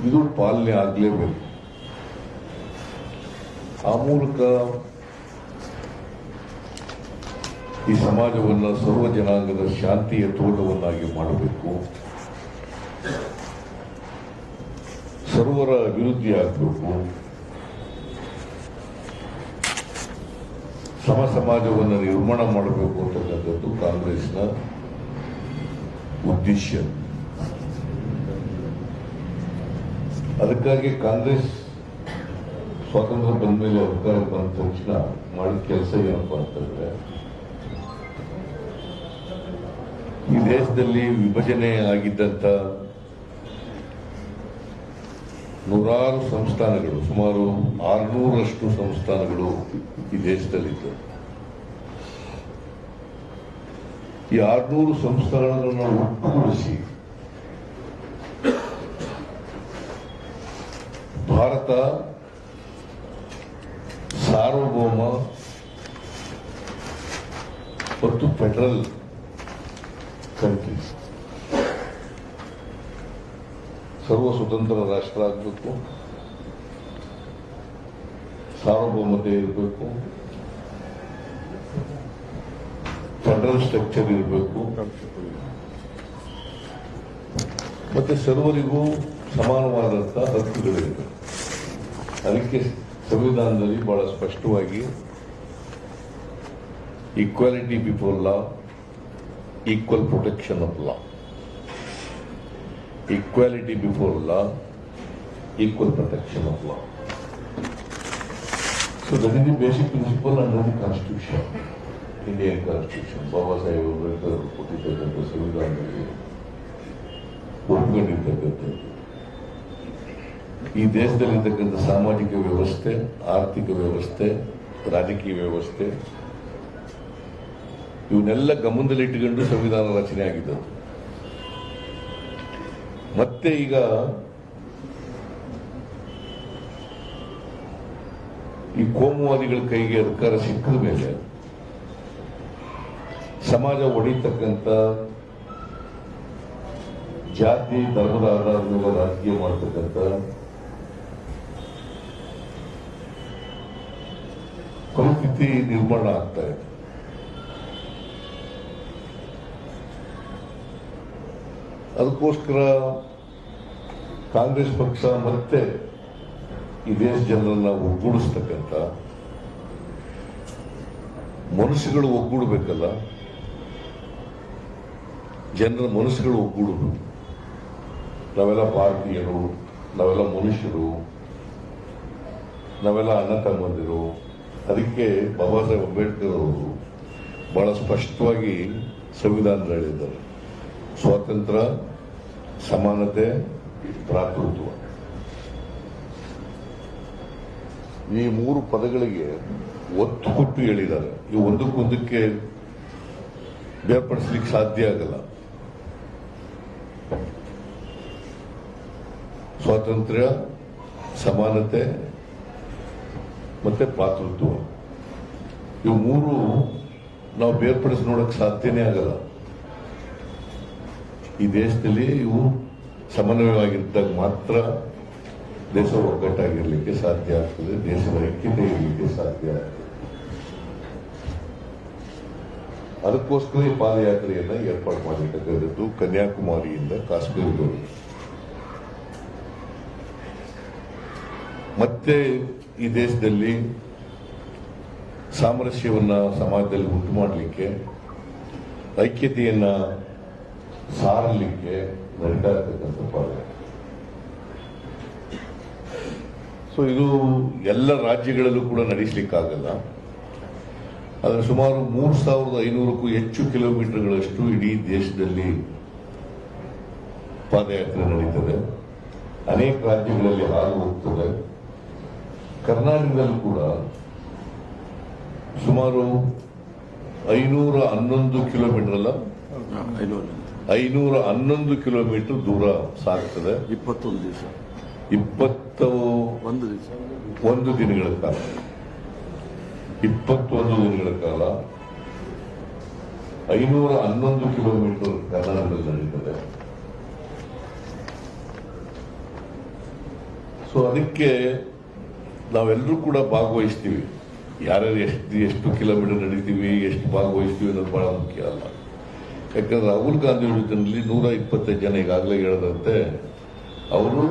ಇದು ಪಾಲನೆ ಆಗಲೇಬೇಕು. ಆ ಮೂಲಕ ಈ ಸಮಾಜವನ್ನು ಸರ್ವ ಜನಾಂಗದ ಶಾಂತಿಯ ತೋಟವನ್ನಾಗಿ ಮಾಡಬೇಕು, ಸರ್ವರ ಅಭಿವೃದ್ಧಿ ಆಗಬೇಕು, ಸಮ ಸಮಾಜವನ್ನು ನಿರ್ಮಾಣ ಮಾಡಬೇಕು ಅಂತಕ್ಕಂಥದ್ದು ಕಾಂಗ್ರೆಸ್ನ ಉದ್ದೇಶ. ಅದಕ್ಕಾಗಿ ಕಾಂಗ್ರೆಸ್ ಸ್ವಾತಂತ್ರ್ಯ ಬಂದ ಮೇಲೆ ಅಧಿಕಾರ ಬಂದ ತಕ್ಷಣ ಮಾಡಿದ ಕೆಲಸ ಏನಪ್ಪಾ ಅಂತಂದ್ರೆ, ಈ ದೇಶದಲ್ಲಿ ವಿಭಜನೆ ಆಗಿದ್ದಂತ ನೂರಾರು ಸಂಸ್ಥಾನಗಳು, ಸುಮಾರು 600ರಷ್ಟು ಸಂಸ್ಥಾನಗಳು ಈ ದೇಶದಲ್ಲಿದ್ದು, ಈ 600 ಸಂಸ್ಥಾನಗಳನ್ನು ಒಟ್ಟುಗೂಡಿಸಿ ಭಾರತ ಸಾರ್ವಭೌಮ ಮತ್ತು ಫೆಡರಲ್ ಕಂಟ್ರಿ, ಸರ್ವ ಸ್ವತಂತ್ರ ರಾಷ್ಟ್ರ ಆಗಬೇಕು, ಸಾರ್ವಭೌಮತೆ ಇರಬೇಕು, ಫೆಡರಲ್ ಸ್ಟ್ರಕ್ಚರ್ ಇರಬೇಕು, ಮತ್ತೆ ಸರ್ವರಿಗೂ ಸಮಾನವಾದಂತಹ ಹಕ್ಕುಗಳಿರಬೇಕು. ಅದಕ್ಕೆ ಸಂವಿಧಾನದಲ್ಲಿ ಬಹಳ ಸ್ಪಷ್ಟವಾಗಿ equality before law, equal protection of law, equality before law, equal protection of law. So that is the basic principle under the Constitution. Indian Constitution Baba Saheb Ambedkar ಅವರು ಕೊಟ್ಟಿರ್ತಕ್ಕಂಥ ಸಂವಿಧಾನದಲ್ಲಿ ಒಪ್ಪಿಕೊಂಡಿರ್ತಕ್ಕಂಥದ್ದು. ಈ ದೇಶದಲ್ಲಿರ್ತಕ್ಕಂಥ ಸಾಮಾಜಿಕ ವ್ಯವಸ್ಥೆ, ಆರ್ಥಿಕ ವ್ಯವಸ್ಥೆ, ರಾಜಕೀಯ ವ್ಯವಸ್ಥೆ ಇವನ್ನೆಲ್ಲ ಗಮನದಲ್ಲಿಟ್ಟುಕೊಂಡು ಸಂವಿಧಾನ ರಚನೆ ಆಗಿದ್ದದ್ದು. ಮತ್ತೆ ಈಗ ಈ ಕೋಮುವಾದಿಗಳ ಕೈಗೆ ಅಧಿಕಾರ ಸಿಕ್ಕಿದ ಮೇಲೆ ಸಮಾಜ ಒಡಿತಕ್ಕಂಥ ಜಾತಿ ಧರ್ಮದ ಆಧಾರದ ಮೇಲೆ ರಾಜಕೀಯ ಮಾಡತಕ್ಕಂಥ ಪರಿಸ್ಥಿತಿ ನಿರ್ಮಾಣ ಆಗ್ತಾ ಇದೆ. ಅದಕ್ಕೋಸ್ಕರ ಕಾಂಗ್ರೆಸ್ ಪಕ್ಷ ಮತ್ತೆ ಈ ದೇಶ ಜನರನ್ನ ಒಗ್ಗೂಡಿಸ್ತಕ್ಕಂಥ ಮನುಷ್ಯಗಳು ಒಗ್ಗೂಡಬೇಕಲ್ಲ, ಜನರ ಮನಸ್ಸುಗಳು ಒಗ್ಗೂಡುದು. ನಾವೆಲ್ಲ ಭಾರತೀಯರು, ನಾವೆಲ್ಲ ಮನುಷ್ಯರು, ನಾವೆಲ್ಲ ಅಣ್ಣ ತಮ್ಮಂದಿರು. ಅದಕ್ಕೆ ಬಾಬಾ ಸಾಹೇಬ್ ಅಂಬೇಡ್ಕರ್ ಅವರು ಬಹಳ ಸ್ಪಷ್ಟವಾಗಿ ಸಂವಿಧಾನ ಹೇಳಿದ್ದಾರೆ, ಸ್ವಾತಂತ್ರ್ಯ, ಸಮಾನತೆ, ಭ್ರಾತೃತ್ವ. ಈ ಮೂರು ಪದಗಳಿಗೆ ಒತ್ತು ಕೊಟ್ಟು ಹೇಳಿದ್ದಾರೆ. ಇವು ಒಂದಕ್ಕೊಂದಕ್ಕೆ ಬೇರ್ಪಡಿಸ್ಲಿಕ್ಕೆ ಸಾಧ್ಯ ಆಗಲ್ಲ. ಸ್ವಾತಂತ್ರ್ಯ, ಸಮಾನತೆ ಮತ್ತೆ ಭ್ರಾತೃತ್ವ, ಇವು ಮೂರು ನಾವು ಬೇರ್ಪಡಿಸಿ ನೋಡಕ್ ಸಾಧ್ಯನೇ ಆಗಲ್ಲ. ಈ ದೇಶದಲ್ಲಿ ಇವು ಸಮನ್ವಯವಾಗಿದ್ದಾಗ ಮಾತ್ರ ದೇಶ ಒಗ್ಗಟ್ಟಾಗಿರ್ಲಿಕ್ಕೆ ಸಾಧ್ಯ ಆಗ್ತದೆ, ದೇಶದ ಐಕ್ಯತೆ ಇರಲಿಕ್ಕೆ ಸಾಧ್ಯ ಆಗ್ತದೆ. ಅದಕ್ಕೋಸ್ಕರ ಈ ಪಾದಯಾತ್ರೆಯನ್ನ ಏರ್ಪಾಡು ಮಾಡಿರ್ತಕ್ಕಂಥದ್ದು ಕನ್ಯಾಕುಮಾರಿಯಿಂದ ಕಾಶ್ಮೀರದವರೆಗೆ. ಮತ್ತೆ ಈ ದೇಶದಲ್ಲಿ ಸಾಮರಸ್ಯವನ್ನ ಸಮಾಜದಲ್ಲಿ ಉಂಟು ಮಾಡಲಿಕ್ಕೆ, ಐಕ್ಯತೆಯನ್ನ ಸಾರಲಿಕ್ಕೆ ನಡೀತಾ ಇರ್ತಕ್ಕಂಥ ಪಾದಯಾತ್ರೆ. ಸೊ ಇದು ಎಲ್ಲ ರಾಜ್ಯಗಳಲ್ಲೂ ಕೂಡ ನಡೆಸಲಿಕ್ಕಾಗಲ್ಲ. ಆದರೆ ಸುಮಾರು 3500ಕ್ಕೂ ಹೆಚ್ಚು ಕಿಲೋಮೀಟರ್ಗಳಷ್ಟು ಇಡೀ ದೇಶದಲ್ಲಿ ಪಾದಯಾತ್ರೆ ನಡೀತದೆ. ಅನೇಕ ರಾಜ್ಯಗಳಲ್ಲಿ ಹಾದು ಹೋಗ್ತದೆ. ಕರ್ನಾಟಕದಲ್ಲೂ ಕೂಡ ಸುಮಾರು 511 ಕಿಲೋಮೀಟರ್ ಅಲ್ಲ, 511 ಕಿಲೋಮೀಟರ್ ದೂರ ಸಾಗ್ತದೆ. 21 ದಿವಸ, 21 ದಿನಗಳ ಕಾಲ, 21 ದಿನಗಳ ಕಾಲ 511 ಕಿಲೋಮೀಟರ್ ಕರ್ನಾಟಕದಲ್ಲಿ ನಡೀತದೆ. ಸೊ ಅದಕ್ಕೆ ನಾವೆಲ್ಲರೂ ಕೂಡ ಭಾಗವಹಿಸ್ತೀವಿ. ಯಾರ್ಯಾರು ಎಷ್ಟು ಕಿಲೋಮೀಟರ್ ನಡೀತೀವಿ, ಎಷ್ಟು ಭಾಗವಹಿಸ್ತೀವಿ ಅನ್ನೋದು ಬಹಳ ಮುಖ್ಯ ಅಲ್ಲ. ಯಾಕಂದ್ರೆ ರಾಹುಲ್ ಗಾಂಧಿ ಜೊತೆಯಲ್ಲಿ 125 ಜನ ಈಗಾಗಲೇ ಹೇಳದಂತೆ ಅವರು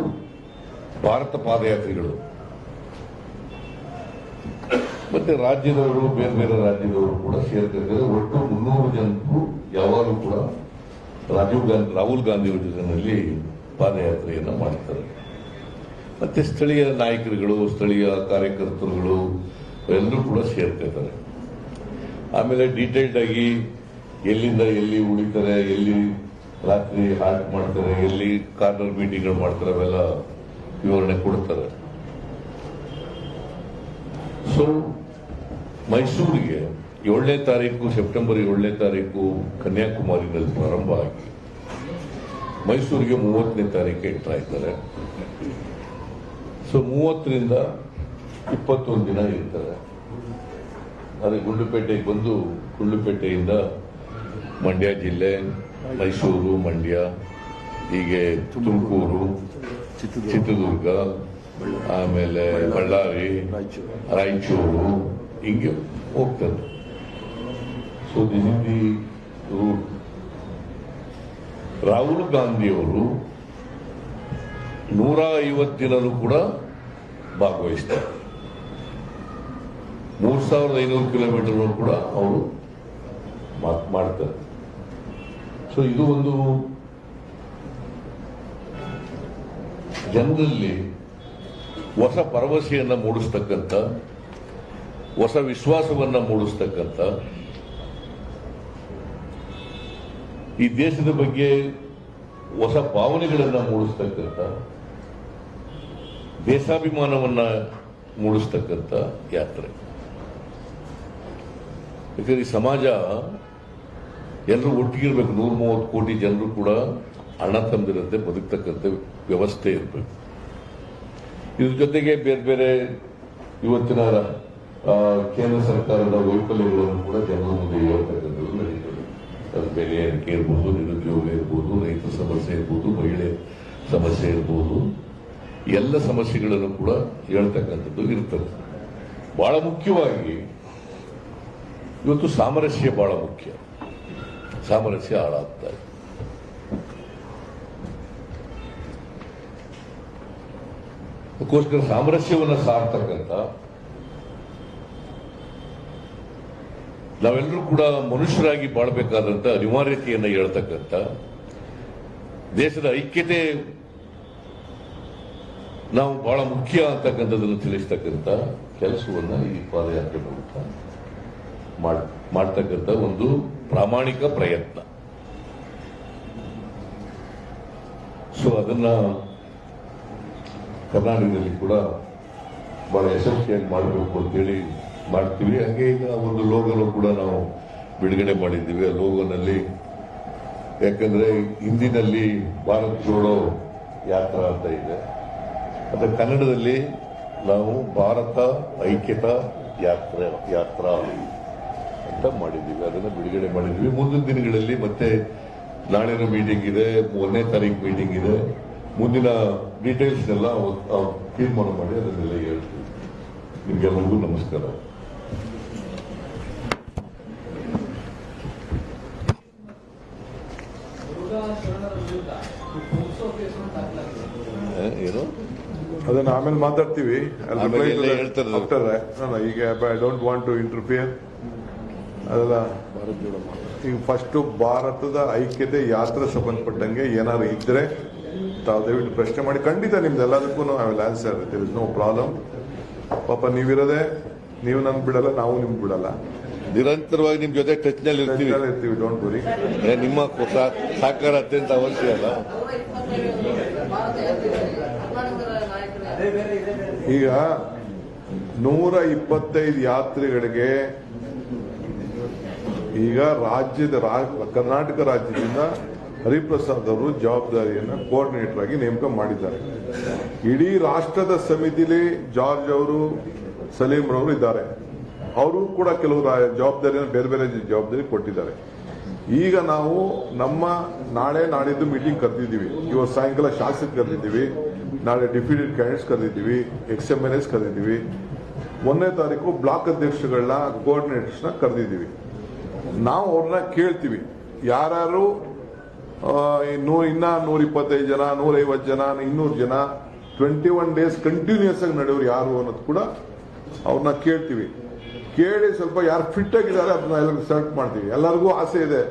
ಭಾರತ ಪಾದಯಾತ್ರಿಗಳು. ಮತ್ತೆ ರಾಜ್ಯದವರು, ಬೇರೆ ಬೇರೆ ರಾಜ್ಯದವರು ಕೂಡ ಸೇರ್ತಿದ್ದಾರೆ. ಒಟ್ಟು 300 ಜನರು ಯಾವಾಗಲೂ ಕೂಡ ರಾಹುಲ್ ಗಾಂಧಿ ಜೊತೆಯಲ್ಲಿ ಪಾದಯಾತ್ರೆಯನ್ನ ಮಾಡ್ತಾರೆ. ಮತ್ತೆ ಸ್ಥಳೀಯ ನಾಯಕರುಗಳು, ಸ್ಥಳೀಯ ಕಾರ್ಯಕರ್ತರುಗಳು ಎಲ್ಲರೂ ಕೂಡ ಸೇರ್ತಿದ್ದಾರೆ. ಆಮೇಲೆ ಡೀಟೇಲ್ಡ್ ಆಗಿ ಎಲ್ಲಿಂದ ಎಲ್ಲಿ ಉಳಿತಾರೆ, ಎಲ್ಲಿ ರಾತ್ರಿ ಹಾಲ್ಟ್ ಮಾಡ್ತಾರೆ, ಎಲ್ಲಿ ಕಾರ್ನರ್ ಮೀಟಿಂಗ್ಗಳು ಮಾಡ್ತಾರೆ, ಅವೆಲ್ಲ ವಿವರಣೆ ಕೊಡ್ತಾರೆ. ಸೊ ಮೈಸೂರಿಗೆ 7ನೇ ತಾರೀಕು, ಸೆಪ್ಟೆಂಬರ್ 7ನೇ ತಾರೀಕು ಕನ್ಯಾಕುಮಾರಿನಲ್ಲಿ ಪ್ರಾರಂಭ ಆಗಿ ಮೈಸೂರಿಗೆ 30ನೇ ತಾರೀಕು ಎಂಟ್ರ್ ಆಯ್ತಾರೆ. ಸೊ 30ರಿಂದ 21 ದಿನ ಇರ್ತಾರೆ. ಅದೇ ಗುಂಡ್ಲುಪೇಟೆಗೆ ಬಂದು, ಗುಂಡ್ಲುಪೇಟೆಯಿಂದ ಮಂಡ್ಯ ಜಿಲ್ಲೆ, ಮೈಸೂರು, ಮಂಡ್ಯ, ಹೀಗೆ ತುಮಕೂರು, ಚಿತ್ರದುರ್ಗ, ಆಮೇಲೆ ಬಳ್ಳಾರಿ, ರಾಯಚೂರು, ಹೀಗೆ ಹೋಗ್ತಾರೆ. So this is the route. Rahul ಗಾಂಧಿಯವರು 150 ದಿನನೂ ಕೂಡ ಭಾಗವಹಿಸ್ತಾರೆ. 3500 ಕಿಲೋಮೀಟರ್ ಕೂಡ ಅವರು ಮಾಡ್ತಾರೆ. ಸೊ ಇದು ಒಂದು ಜನರಲ್ಲಿ ಹೊಸ ಭರವಸೆಯನ್ನ ಮೂಡಿಸ್ತಕ್ಕಂಥ, ಹೊಸ ವಿಶ್ವಾಸವನ್ನ ಮೂಡಿಸ್ತಕ್ಕಂಥ ಈ ದೇಶದ ಬಗ್ಗೆ ಹೊಸ ಭಾವನೆಗಳನ್ನ ಮೂಡಿಸ್ತಕ್ಕಂಥ, ದೇಶಾಭಿಮಾನವನ್ನ ಮೂಡಿಸ್ತಕ್ಕಂಥ ಯಾತ್ರೆ. ಯಾಕಂದ್ರೆ ಈ ಸಮಾಜ ಎಲ್ಲರೂ ಒಟ್ಟಿಗಿರ್ಬೇಕು. 130 ಕೋಟಿ ಜನರು ಕೂಡ ಅಣ್ಣ ತಮ್ಮದಿರಂತೆ ಬದುಕ್ತಕ್ಕಂಥ ವ್ಯವಸ್ಥೆ ಇರಬೇಕು. ಇದ್ರ ಜೊತೆಗೆ ಬೇರೆ ಬೇರೆ ಇವತ್ತಿನ ಕೇಂದ್ರ ಸರ್ಕಾರದ ವೈಫಲ್ಯಗಳನ್ನು ಕೂಡ ಜನರ ಮುಂದೆ ಹೇಳ್ತಕ್ಕಂಥದ್ದು ನಡೀತದೆ. ಅದು ಬೆಲೆ ಏರಿಕೆ ಇರ್ಬೋದು, ನಿರುದ್ಯೋಗ ಇರ್ಬೋದು, ರೈತರ ಸಮಸ್ಯೆ ಇರ್ಬೋದು, ಮಹಿಳೆ ಸಮಸ್ಯೆ ಇರ್ಬೋದು, ಎಲ್ಲ ಸಮಸ್ಯೆಗಳನ್ನು ಕೂಡ ಹೇಳ್ತಕ್ಕಂಥದ್ದು ಇರ್ತದೆ. ಬಹಳ ಮುಖ್ಯವಾಗಿ ಇವತ್ತು ಸಾಮರಸ್ಯ ಬಹಳ ಮುಖ್ಯ. ಸಾಮರಸ್ಯ ಹಾಳಾಗ್ತಾ ಇದೆ. ಅದಕ್ಕೋಸ್ಕರ ಸಾಮರಸ್ಯವನ್ನು ಸಾರ್ತಕ್ಕಂಥ, ನಾವೆಲ್ಲರೂ ಕೂಡ ಮನುಷ್ಯರಾಗಿ ಬಾಳ್ಬೇಕಾದಂತ ಅನಿವಾರ್ಯತೆಯನ್ನು ಹೇಳ್ತಕ್ಕಂಥ, ದೇಶದ ಐಕ್ಯತೆ ನಾವು ಬಹಳ ಮುಖ್ಯ ಅಂತಕ್ಕಂಥದ್ದನ್ನು ತಿಳಿಸ್ತಕ್ಕಂಥ ಕೆಲಸವನ್ನ ಈ ಪಾದಯಾತ್ರೆ ಮೂಲಕ ಮಾಡ್ತಕ್ಕಂಥ ಒಂದು ಪ್ರಾಮಾಣಿಕ ಪ್ರಯತ್ನ. ಸೊ ಅದನ್ನ ಕರ್ನಾಟಕದಲ್ಲಿ ಕೂಡ ಬಹಳ ಯಶಸ್ವಿಯಾಗಿ ಮಾಡಬೇಕು ಅಂತೇಳಿ ಮಾಡ್ತೀವಿ. ಹಾಗೆ ಈಗ ಒಂದು ಲೋಗೋನು ಕೂಡ ನಾವು ಬಿಡುಗಡೆ ಮಾಡಿದ್ದೀವಿ. ಆ ಲೋಗೋನಲ್ಲಿ ಯಾಕಂದ್ರೆ ಹಿಂದಿನಲ್ಲಿ ಭಾರತ್ ಜೋಡೋ ಯಾತ್ರಾ ಅಂತ ಇದೆ, ಅದ ಕನ್ನಡದಲ್ಲಿ ನಾವು ಭಾರತ ಐಕ್ಯತಾ ಯಾತ್ರಾ ಅಂತ ಮಾಡಿದ್ದೀವಿ. ಅದನ್ನು ಬಿಡುಗಡೆ ಮಾಡಿದ್ವಿ. ಮುಂದಿನ ದಿನಗಳಲ್ಲಿ ಮತ್ತೆ ನಾಳಿನ ಮೀಟಿಂಗ್ ಇದೆ, 1ನೇ ತಾರೀಕು ಮೀಟಿಂಗ್ ಇದೆ. ಮುಂದಿನ ಡೀಟೇಲ್ಸ್ನೆಲ್ಲ ತೀರ್ಮಾನ ಮಾಡಿ ಅದನ್ನೆಲ್ಲ ಹೇಳ್ತೀವಿ. ನಿಮ್ಗೆಲ್ಲರಿಗೂ ನಮಸ್ಕಾರ. ಏನು ಅದನ್ನ ಆಮೇಲೆ ಮಾತಾಡ್ತೀವಿ. ಹೇಳ್ತಾರೆ ಈಗ I don't want to interfere. ಅದೆಲ್ಲ ಈಗ ಫಸ್ಟ್ ಭಾರತದ ಐಕ್ಯತೆ ಯಾತ್ರೆ ಸಂಬಂಧಪಟ್ಟಂಗೆ ಏನಾದ್ರು ಇದ್ರೆ ತಾವು ದಯವಿಟ್ಟು ಪ್ರಶ್ನೆ ಮಾಡಿ. ಖಂಡಿತ ನಿಮ್ದೆಲ್ಲದಕ್ಕೂ I will answer. There is no problem. ಪಾಪ ನೀವಿರೋದೆ, ನೀವು ನನ್ ಬಿಡಲ್ಲ, ನಾವು ನಿಮ್ಗೆ ಬಿಡಲ್ಲ. ನಿರಂತರವಾಗಿ ನಿಮ್ ಜೊತೆ ಟಚ್ ನಲ್ಲಿ ಇರ್ತೀವಿ. Don't worry. ನಿಮ್ಮ ಸಹಕಾರ ಅತ್ಯಂತ ಅವಶ್ಯ ಅಲ್ಲ. ಈಗ 125 ಯಾತ್ರಿಗಳಿಗೆ ಈಗ ಕರ್ನಾಟಕ ರಾಜ್ಯದಿಂದ ಹರಿಪ್ರಸಾದ್ ಅವರು ಜವಾಬ್ದಾರಿಯನ್ನು ಕೋಆರ್ಡಿನೇಟರ್ ಆಗಿ ನೇಮಕ ಮಾಡಿದ್ದಾರೆ. ಇಡೀ ರಾಷ್ಟ್ರದ ಸಮಿತಿಲಿ ಜಾರ್ಜ್ ಅವರು, ಸಲೀಂ ರವರು ಇದ್ದಾರೆ. ಅವರು ಕೂಡ ಕೆಲವು ಜವಾಬ್ದಾರಿಯನ್ನು ಬೇರೆ ಬೇರೆ ಜವಾಬ್ದಾರಿ ಕೊಟ್ಟಿದ್ದಾರೆ. ಈಗ ನಾವು ನಮ್ಮ ನಾಳೆ ನಾಡಿದ್ದು ಮೀಟಿಂಗ್ ಕರೆದಿದ್ದೀವಿ. ಇವತ್ತು ಸಾಯಂಕಾಲ ಶಾಸಕ ಕರೆದಿದ್ದೀವಿ, ನಾಳೆ ಡಿಪ್ಯೂಟೆಡ್ ಕ್ಯಾಂಡಿಡೇಟ್ಸ್ ಕರೆದಿದ್ದೀವಿ, XMLAs ಕರೆದಿದ್ದೀವಿ. 1ನೇ ತಾರೀಕು ಬ್ಲಾಕ್ ಅಧ್ಯಕ್ಷಗಳನ್ನ, ಕೋಆರ್ಡಿನೇಟರ್ಸ್ನ ಕರೆದಿದ್ದೀವಿ. ನಾವು ಅವ್ರನ್ನ ಕೇಳ್ತೀವಿ, ಯಾರು ಇನ್ನ 125 ಜನ, 150 ಜನ, 200 ಜನ 21 ಡೇಸ್ ಕಂಟಿನ್ಯೂಸ್ ಆಗಿ ನಡೆಯೋರು ಯಾರು ಅನ್ನೋದು ಕೂಡ ಅವ್ರನ್ನ ಕೇಳ್ತೀವಿ. ಕೇಳಿ ಸ್ವಲ್ಪ ಯಾರು ಫಿಟ್ ಆಗಿದ್ದಾರೆ ಅದನ್ನ ಎಲ್ಲರಿಗೂ ಸೆಲೆಕ್ಟ್ ಮಾಡ್ತೀವಿ. ಎಲ್ಲರಿಗೂ ಆಸೆ ಇದೆ,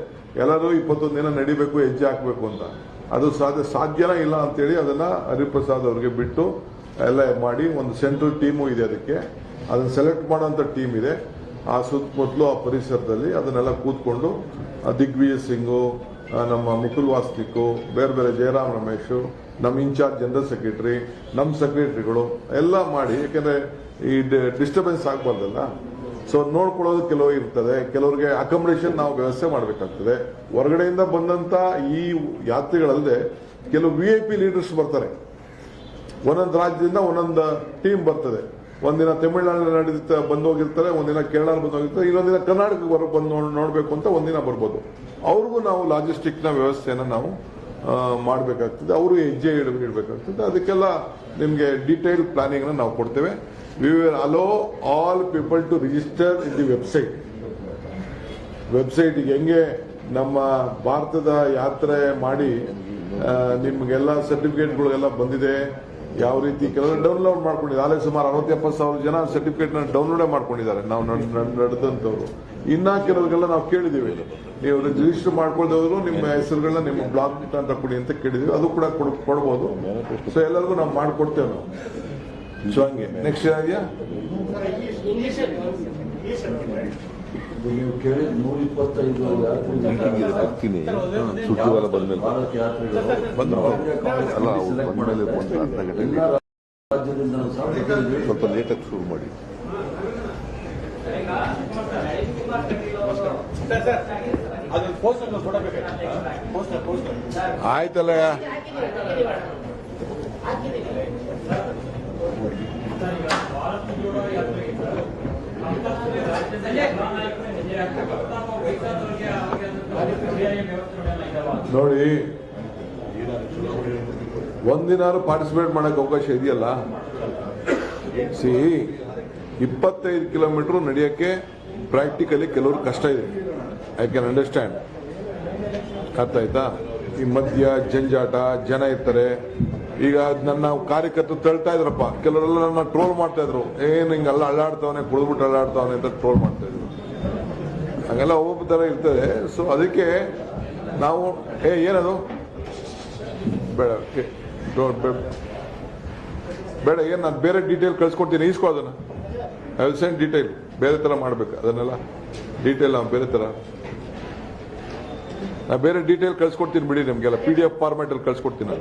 ಎಲ್ಲರೂ 21 ದಿನ ನಡಿಬೇಕು, ಹೆಜ್ಜೆ ಹಾಕಬೇಕು ಅಂತ. ಅದು ಸಾಧ್ಯನಾ ಇಲ್ಲ ಅಂತೇಳಿ ಅದನ್ನ ಹರಿಪ್ರಸಾದ್ ಅವ್ರಿಗೆ ಬಿಟ್ಟು ಎಲ್ಲ ಮಾಡಿ ಒಂದು ಸೆಂಟ್ರಲ್ ಟೀಮು ಇದೆ. ಅದನ್ನ ಸೆಲೆಕ್ಟ್ ಮಾಡುವಂತ ಟೀಮ್ ಇದೆ. ಆ ಸುತ್ತಮುತ್ತಲು ಆ ಪರಿಸರದಲ್ಲಿ ಅದನ್ನೆಲ್ಲ ಕೂತ್ಕೊಂಡು ದಿಗ್ವಿಜಯ್ ಸಿಂಗು, ನಮ್ಮ ಮುಕುಲ್ ವಾಸ್ನಿಕು, ಬೇರೆ ಬೇರೆ ಜಯರಾಮ್ ರಮೇಶ್, ನಮ್ಮ ಇನ್ಚಾರ್ಜ್ ಜನರಲ್ ಸೆಕ್ರೆಟರಿ, ನಮ್ಮ ಸೆಕ್ರೆಟರಿಗಳು ಎಲ್ಲ ಮಾಡಿ, ಯಾಕಂದ್ರೆ ಈ ಡಿಸ್ಟರ್ಬೆನ್ಸ್ ಆಗಬಾರ್ದಲ್ಲ. ಸೊ ನೋಡ್ಕೊಳ್ಳೋದು ಕೆಲವು ಇರ್ತದೆ. ಕೆಲವರಿಗೆ ಅಕಾಮಿಡೇಷನ್ ನಾವು ವ್ಯವಸ್ಥೆ ಮಾಡಬೇಕಾಗ್ತದೆ. ಹೊರಗಡೆಯಿಂದ ಬಂದಂತ ಈ ಯಾತ್ರಿಗಳಲ್ಲದೆ ಕೆಲವು VIP ಲೀಡರ್ಸ್ ಬರ್ತಾರೆ. ಒಂದೊಂದು ರಾಜ್ಯದಿಂದ ಒಂದೊಂದು ಟೀಮ್ ಬರ್ತದೆ. ಒಂದಿನ ತಮಿಳುನಾಡು ಬಂದು ಹೋಗಿರ್ತಾರೆ, ಒಂದಿನ ಕೇರಳ ಬಂದು ಹೋಗಿರ್ತಾರೆ, ಇನ್ನೊಂದಿನ ಕರ್ನಾಟಕಕ್ಕೆ ಬಂದು ನೋಡಬೇಕು ಅಂತ ಒಂದಿನ ಬರ್ಬೋದು. ಅವ್ರಿಗೂ ನಾವು ಲಾಜಿಸ್ಟಿಕ್ ನ ವ್ಯವಸ್ಥೆಯನ್ನು ನಾವು ಮಾಡಬೇಕಾಗ್ತದೆ. ಅವರು ಹೆಜ್ಜೆ ಇಡಬೇಕಾಗ್ತದೆ. ಅದಕ್ಕೆಲ್ಲ ನಿಮಗೆ ಡೀಟೇಲ್ ಪ್ಲಾನಿಂಗ್ ನಾವು ಕೊಡ್ತೇವೆ. We will allow all people to register in the website. ಹೆಂಗೆ ನಮ್ಮ ಭಾರತದ ಯಾತ್ರೆ ಮಾಡಿ ನಿಮ್ಗೆಲ್ಲ ಸರ್ಟಿಫಿಕೇಟ್ಗಳೆಲ್ಲ ಬಂದಿದೆ, ಯಾವ ರೀತಿ ಕೆಲವರು ಡೌನ್ಲೋಡ್ ಮಾಡ್ಕೊಂಡಿದ್ದಾರೆ. ಆಗಲೇ ಸುಮಾರು 60-70 ಸಾವಿರ ಜನ ಸರ್ಟಿಫಿಕೇಟ್ ಡೌನ್ಲೋಡೇ ಮಾಡ್ಕೊಂಡಿದ್ದಾರೆ ನಾವು ನಡೆದಂತವ್ರು. ಇನ್ನ ಕೆಲವರಿಗೆಲ್ಲ ನಾವು ಕೇಳಿದೀವಿ, ನೀವು ರಿಜಿಸ್ಟರ್ ಮಾಡ್ಕೊಳ್ದವರು ನಿಮ್ಮ ಹೆಸರುಗಳನ್ನ ನಿಮ್ಮ ಬ್ಲಾಕ್ ಅಂತ ಕೊಡಿ ಅಂತ ಕೇಳಿದೀವಿ. ಅದು ಕೂಡ ಕೊಡ್ಬೋದು. ಸೊ ಎಲ್ಲರಿಗೂ ನಾವು ಮಾಡ್ಕೊಡ್ತೇವೆ ನಾವು. ಸೊ ಹಂಗೆ ನೆಕ್ಸ್ಟ್ ಏನಾದ್ಯಾ ನೀವು ಕೇಳಿದ 125 ಮೀಟಿಂಗ್ ಇದೆ ಬರ್ತೀನಿ ಸುದ್ದಿವಾರ ಬಂದ್ಮೇಲೆ ಭಾರತ್ ಯಾತ್ರೆಗಳು ಬಂದ್ರು ಅಲ್ಲ ಅವ್ರು ಬಂದ್ಮೇಲೆ ಒಂದು ಅರ್ಧ ಗಂಟೆ ಎಲ್ಲ ರಾಜ್ಯದಿಂದ ಸಹ ಪ್ರತಿನಿಧಿಗಳು ಸ್ವಲ್ಪ ಲೇಟಾಗಿ ಶುರು ಮಾಡಿ ಆಯ್ತಲ್ಲ ನೋಡಿ ಒಂದಿನಾರು ಪಾರ್ಟಿಸಿಪೇಟ್ ಮಾಡಕ್ಕೆ ಅವಕಾಶ ಇದೆಯಲ್ಲ. 25 ಕಿಲೋಮೀಟರ್ ನಡೆಯೋಕ್ಕೆ ಪ್ರಾಕ್ಟಿಕಲಿ ಕೆಲವರು ಕಷ್ಟ ಇದೆ. I can understand. ಅರ್ಥ ಆಯ್ತಾ? ಈ ಮಧ್ಯ ಜಂಜಾಟ, ಜನ ಇರ್ತಾರೆ. ಈಗ ನನ್ನ ಕಾರ್ಯಕರ್ತರು ತಳ್ತಾ ಇದ್ರಪ್ಪ, ಕೆಲವರೆಲ್ಲ ನನ್ನ ಟ್ರೋಲ್ ಮಾಡ್ತಾ ಇದ್ರು. ಏನು ಹಿಂಗೆಲ್ಲ ಅಳ್ಳಾಡ್ತಾವನೆ, ಕುಡಿದ್ಬಿಟ್ಟು ಅಳ್ಳಾಡ್ತಾವನೆ ಅಂತ ಟ್ರೋಲ್ ಮಾಡ್ತಾ ಇದ್ರು. ಹಂಗೆಲ್ಲ ಒಬ್ಬೊಬ್ಬ ಥರ ಇರ್ತದೆ. ಸೊ ಅದಕ್ಕೆ ನಾವು ಏನದು ಬೇಡ ಬೇಡ ಏನು ನಾನು ಬೇರೆ ಡೀಟೇಲ್ ಕಳ್ಸ್ಕೊಡ್ತೀನಿ, ಈಸ್ಕೊಳ್ಳೋದನ್ನ ಐ ವಿಲ್ ಸೆಂಡ್ ಡೀಟೇಲ್. ಬೇರೆ ಥರ ಮಾಡ್ಬೇಕು ಅದನ್ನೆಲ್ಲ ಡೀಟೇಲ್. ನಾವು ಬೇರೆ ಥರ ನಾ ಬೇರೆ ಡೀಟೇಲ್ ಕಳ್ಸ್ಕೊಡ್ತೀನಿ ಬಿಡಿ. ನಿಮಗೆಲ್ಲ PDF ಫಾರ್ಮ್ಯಾಟ್ ಅಲ್ಲಿ ಕಳ್ಸ್ಕೊಡ್ತೀನಿ.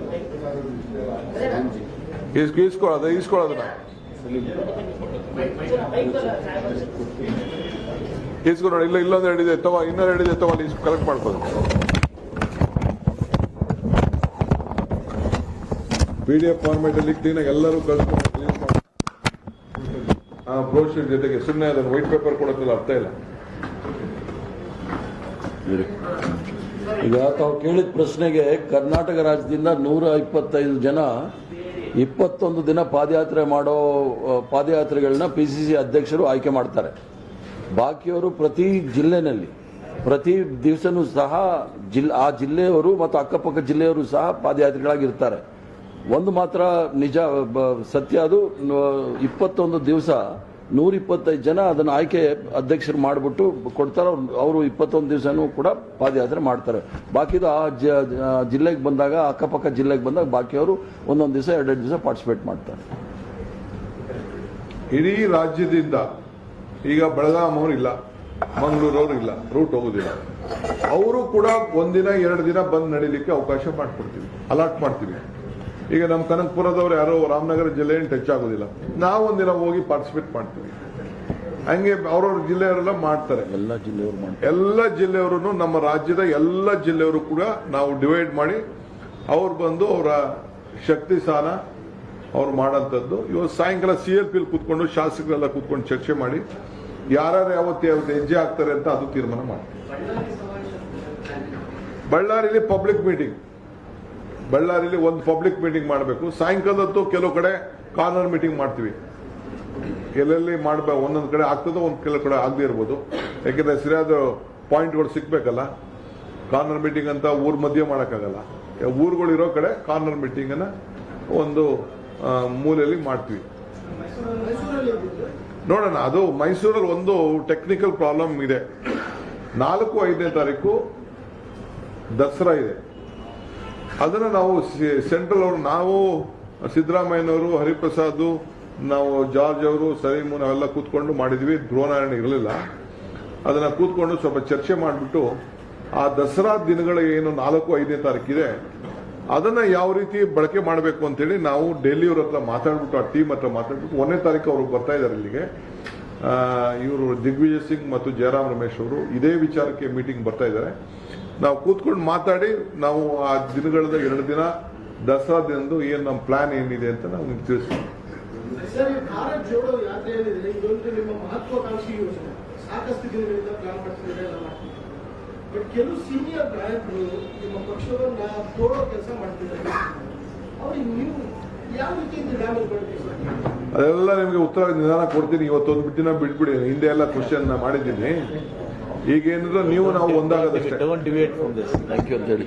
ಈಸ್ಕೊಳ್ಳೋದನ್ನ ಈಸ್ಕೊಂಡು ನೋಡಿ. ಇಲ್ಲೊಂದು ಹೇಳಿದೆ ತಗೋ, ಇನ್ನೊಂದು ಹೇಳಿದೆ ತಗೋ, ಅಲ್ಲಿ ಕಲೆಕ್ಟ್ ಮಾಡ್ಕೋದು. PDF ಫಾರ್ಮ್ಯಾಟ್ ಅಲ್ಲಿ ಕ್ಲೀನಾಗಿ ಎಲ್ಲರೂ ಕಳ್ಸ್ಕೊಂಡು ಬ್ರೋಷರ್ ಜೊತೆಗೆ. ಸುಮ್ಮನೆ ಅದನ್ನು ವೈಟ್ ಪೇಪರ್ ಕೊಡೋದ್ರಲ್ಲಿ ಅರ್ಥ ಇಲ್ಲ. ಈಗ ತಾವು ಕೇಳಿದ ಪ್ರಶ್ನೆಗೆ ಕರ್ನಾಟಕ ರಾಜ್ಯದಿಂದ 125 ಜನ 21 ದಿನ ಪಾದಯಾತ್ರೆಗಳನ್ನ PCC ಅಧ್ಯಕ್ಷರು ಆಯ್ಕೆ ಮಾಡ್ತಾರೆ. ಬಾಕಿಯವರು ಪ್ರತಿ ಜಿಲ್ಲೆನಲ್ಲಿ ಪ್ರತಿ ದಿವಸನೂ ಸಹ ಆ ಜಿಲ್ಲೆಯವರು ಮತ್ತು ಅಕ್ಕಪಕ್ಕ ಜಿಲ್ಲೆಯವರು ಸಹ ಪಾದಯಾತ್ರೆಗಳಾಗಿರ್ತಾರೆ. ಒಂದು ಮಾತ್ರ ನಿಜ ಸತ್ಯ, ಅದು 21 ದಿವಸ 125 ಜನ ಅದನ್ನು ಆಯ್ಕೆ ಅಧ್ಯಕ್ಷರು ಮಾಡಿಬಿಟ್ಟು ಕೊಡ್ತಾರೆ. ಅವರು 21 ದಿವಸನೂ ಕೂಡ ಪಾದಯಾತ್ರೆ ಮಾಡ್ತಾರೆ. ಬಾಕಿದು ಆ ಜಿಲ್ಲೆಗೆ ಬಂದಾಗ, ಅಕ್ಕಪಕ್ಕ ಜಿಲ್ಲೆಗೆ ಬಂದಾಗ ಬಾಕಿಯವರು ಒಂದೊಂದು ದಿವಸ 2 ದಿವಸ ಪಾರ್ಟಿಸಿಪೇಟ್ ಮಾಡ್ತಾರೆ. ಇಡೀ ರಾಜ್ಯದಿಂದ ಈಗ ಬೆಳಗಾಂ ಅವರು ಇಲ್ಲ, ಮಂಗಳೂರವರು ಇಲ್ಲ, ರೂಟ್ ಹೋಗುದಿಲ್ಲ. ಅವರು ಕೂಡ ಒಂದಿನ 2 ದಿನ ಬಂದು ನಡೀಲಿಕ್ಕೆ ಅವಕಾಶ ಮಾಡ್ಕೊಡ್ತೀವಿ, ಅಲಾಟ್ ಮಾಡ್ತೀವಿ. ಈಗ ನಮ್ಮ ಕನಕಪುರದವ್ರು ಯಾರೋ ರಾಮನಗರ ಜಿಲ್ಲೆ ಟಚ್ ಆಗೋದಿಲ್ಲ, ನಾವು ಒಂದಿನ ಹೋಗಿ ಪಾರ್ಟಿಸಿಪೇಟ್ ಮಾಡ್ತೀವಿ. ಹಂಗೆ ಅವ್ರವ್ರ ಜಿಲ್ಲೆಯವರೆಲ್ಲ ಮಾಡ್ತಾರೆ. ಎಲ್ಲ ಜಿಲ್ಲೆಯವರು, ನಮ್ಮ ರಾಜ್ಯದ ಎಲ್ಲ ಜಿಲ್ಲೆಯವರು ಕೂಡ ನಾವು ಡಿವೈಡ್ ಮಾಡಿ ಅವ್ರು ಬಂದು ಅವರ ಶಕ್ತಿ ಸ್ಥಾನ ಅವ್ರು ಮಾಡೋಂಥದ್ದು. ಇವತ್ತು ಸಾಯಂಕಾಲ CLP ಕೂತ್ಕೊಂಡು ಶಾಸಕರೆಲ್ಲ ಕೂತ್ಕೊಂಡು ಚರ್ಚೆ ಮಾಡಿ ಯಾರ್ಯಾರು ಯಾವತ್ತು ಹೆಜ್ಜೆ ಹಾಕ್ತಾರೆ ಅಂತ ಅದು ತೀರ್ಮಾನ ಮಾಡ್ತೀವಿ. ಬಳ್ಳಾರಿಲಿ ಪಬ್ಲಿಕ್ ಮೀಟಿಂಗ್, ಬಳ್ಳಾರಿಲಿ ಒಂದು ಪಬ್ಲಿಕ್ ಮೀಟಿಂಗ್ ಮಾಡಬೇಕು. ಸಾಯಂಕಾಲದತ್ತು ಕೆಲವು ಕಡೆ ಕಾರ್ನರ್ ಮೀಟಿಂಗ್ ಮಾಡ್ತೀವಿ. ಎಲ್ಲೆಲ್ಲಿ ಮಾಡಬೇಕು, ಒಂದೊಂದು ಕಡೆ ಆಗ್ತದೋ, ಕೆಲವು ಕಡೆ ಆಗದೇ ಇರ್ಬೋದು. ಯಾಕೆಂದ್ರೆ ಸರಿಯಾದ ಪಾಯಿಂಟ್ಗಳು ಸಿಗ್ಬೇಕಲ್ಲ. ಕಾರ್ನರ್ ಮೀಟಿಂಗ್ ಅಂತ ಊರ್ ಮಧ್ಯೆ ಮಾಡೋಕ್ಕಾಗಲ್ಲ. ಊರುಗಳಿರೋ ಕಡೆ ಕಾರ್ನರ್ ಮೀಟಿಂಗ್ ಅನ್ನ ಒಂದು ಮೂಲೆಯಲ್ಲಿ ಮಾಡ್ತೀವಿ. ನೋಡೋಣ. ಅದು ಮೈಸೂರಲ್ಲಿ ಒಂದು ಟೆಕ್ನಿಕಲ್ ಪ್ರಾಬ್ಲಮ್ ಇದೆ. 4, 5ನೇ ತಾರೀಕು ದಸರಾ ಇದೆ. ಅದನ್ನು ನಾವು ಸೆಂಟ್ರಲ್ ಅವರು, ನಾವು ಸಿದ್ದರಾಮಯ್ಯನವರು, ಹರಿಪ್ರಸಾದ್, ನಾವು ಜಾರ್ಜ್ ಅವರು, ಸಲೀಮು, ನಾವೆಲ್ಲ ಕೂತ್ಕೊಂಡು ಮಾಡಿದ್ವಿ. ಧ್ರುವನಾರಾಯಣ ಇರಲಿಲ್ಲ. ಅದನ್ನ ಕೂತ್ಕೊಂಡು ಸ್ವಲ್ಪ ಚರ್ಚೆ ಮಾಡಿಬಿಟ್ಟು ಆ ದಸರಾ ದಿನಗಳ ಏನು 4, 5ನೇ ತಾರೀಕಿದೆ ಅದನ್ನ ಯಾವ ರೀತಿ ಬಳಕೆ ಮಾಡಬೇಕು ಅಂತೇಳಿ ನಾವು ಡೆಲ್ಲಿಯವ್ರ ಹತ್ರ ಮಾತಾಡ್ಬಿಟ್ಟು, ಆ ಟೀಮ್ ಹತ್ರ ಮಾತಾಡ್ಬಿಟ್ಟು 1ನೇ ತಾರೀಕು ಅವರು ಬರ್ತಾ ಇದ್ದಾರೆ ಇಲ್ಲಿಗೆ. ಇವರು ದಿಗ್ವಿಜಯ್ ಸಿಂಗ್ ಮತ್ತು ಜಯರಾಮ್ ರಮೇಶ್ ಅವರು ಇದೇ ವಿಚಾರಕ್ಕೆ ಮೀಟಿಂಗ್ ಬರ್ತಾ ಇದ್ದಾರೆ. ನಾವು ಕೂತ್ಕೊಂಡು ಮಾತಾಡಿ ನಾವು ಆ ದಿನಗಳದ 2 ದಿನ ದಸರಾ ದಿನದ್ದು ಏನು ನಮ್ಮ ಪ್ಲಾನ್ ಏನಿದೆ ಅಂತ ನಾವು ನಿಮ್ಗೆ ತಿಳಿಸ್ತೀವಿ. ಸರ್, ಈ ಭಾರತ್ ಜೋಡೋ ಯಾತ್ರೆ ಏನಿದೆ ಇದೊಂದು ನಿಮ್ಮ ಮಹತ್ವಾಕಾಂಕ್ಷಿ ಯೋಜನೆ. ಸಾಕಷ್ಟು ದಿನಗಳಿಂದ ಪ್ಲಾನ್ ಮಾಡ್ತಿದ್ದಾರೆ, ಎಲ್ಲ ಮಾಡ್ತಿದ್ದಾರೆ. ಬಟ್ ಕೆಲವು ಸೀನಿಯರ್ ನಾಯಕರು ನಿಮ್ಮ ಪಕ್ಷವನ್ನ ತೋಡೋ ಕೆಲಸ ಮಾಡ್ತಿದ್ದಾರೆ. ಅವ್ರಿಗೆ ನೀವು ಯಾವ ರೀತಿಯಿಂದ ಡ್ಯಾಮೇಜ್ ಮಾಡ್ತೀವಿ? ಅದೆಲ್ಲ ನಿಮಗೆ ಉತ್ತರ ನಿಧಾನ ಕೊಡ್ತೀನಿ. ಇವತ್ತೊಂದು ದಿನ ಬಿಟ್ಬಿಡಿ. ಹಿಂದೆ ಎಲ್ಲ ಕ್ವಶನ್ ಮಾಡಿದ್ದೀನಿ. ಈಗೇನಿದ್ರೆ ನೀವು ನಾವು ಒಂದಾಗದಷ್ಟೇ. ಥ್ಯಾಂಕ್ ಯು ಅಂತ ಹೇಳಿ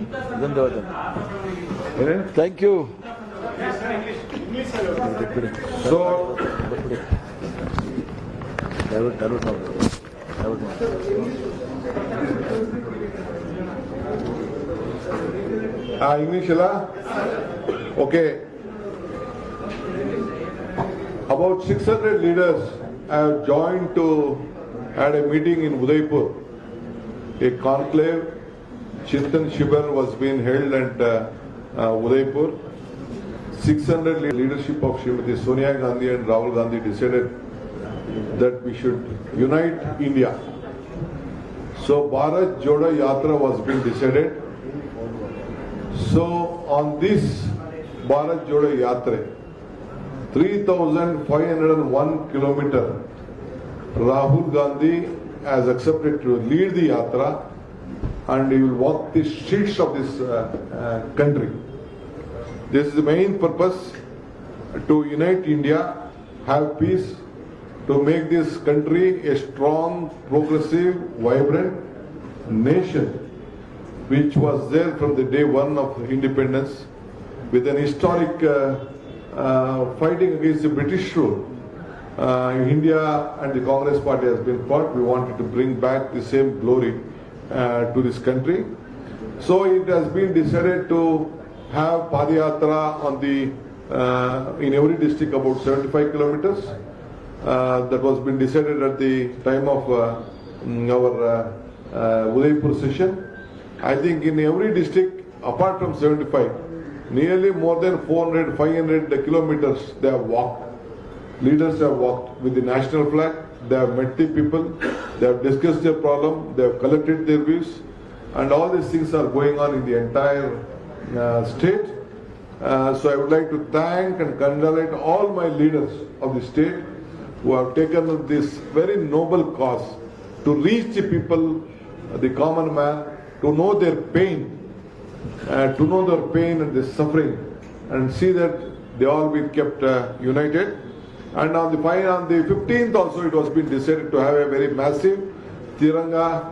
thank you. So English alla? Okay. About 600 leaders have joined to had a meeting in Udaipur. A conclave, Chintan Shibir was being held at Udaipur. 600 leadership of Srimati Sonia Gandhi and Rahul Gandhi decided that we should unite India. So Bharat Jodo Yatra was being decided. So on this Bharat Jodo Yatra, 3,501 kilometer, Rahul Gandhi has accepted to lead the Yatra and he will walk the streets of this country. This is the main purpose, to unite India, have peace, to make this country a strong, progressive, vibrant nation, which was there from the day one of independence, with an historic fighting against the British rule. India and the Congress Party has been fought. We wanted to bring back the same glory to this country. So it has been decided to have Padayatra on the in every district about 75 kilometers. That was been decided at the time of our Udaipur session. I think in every district, apart from 75, nearly more than 400, 500 kilometers they have walked. Leaders have walked with the national flag. They have met the people. They have discussed their problem. They have collected their views, and all these things are going on in the entire state. So I would like to thank and congratulate all my leaders of the state who have taken this very noble cause to reach the people, the common man, to know their pain, and the suffering, and see that they all be kept united. And on the 15th also it was been decided to have a very massive Tiranga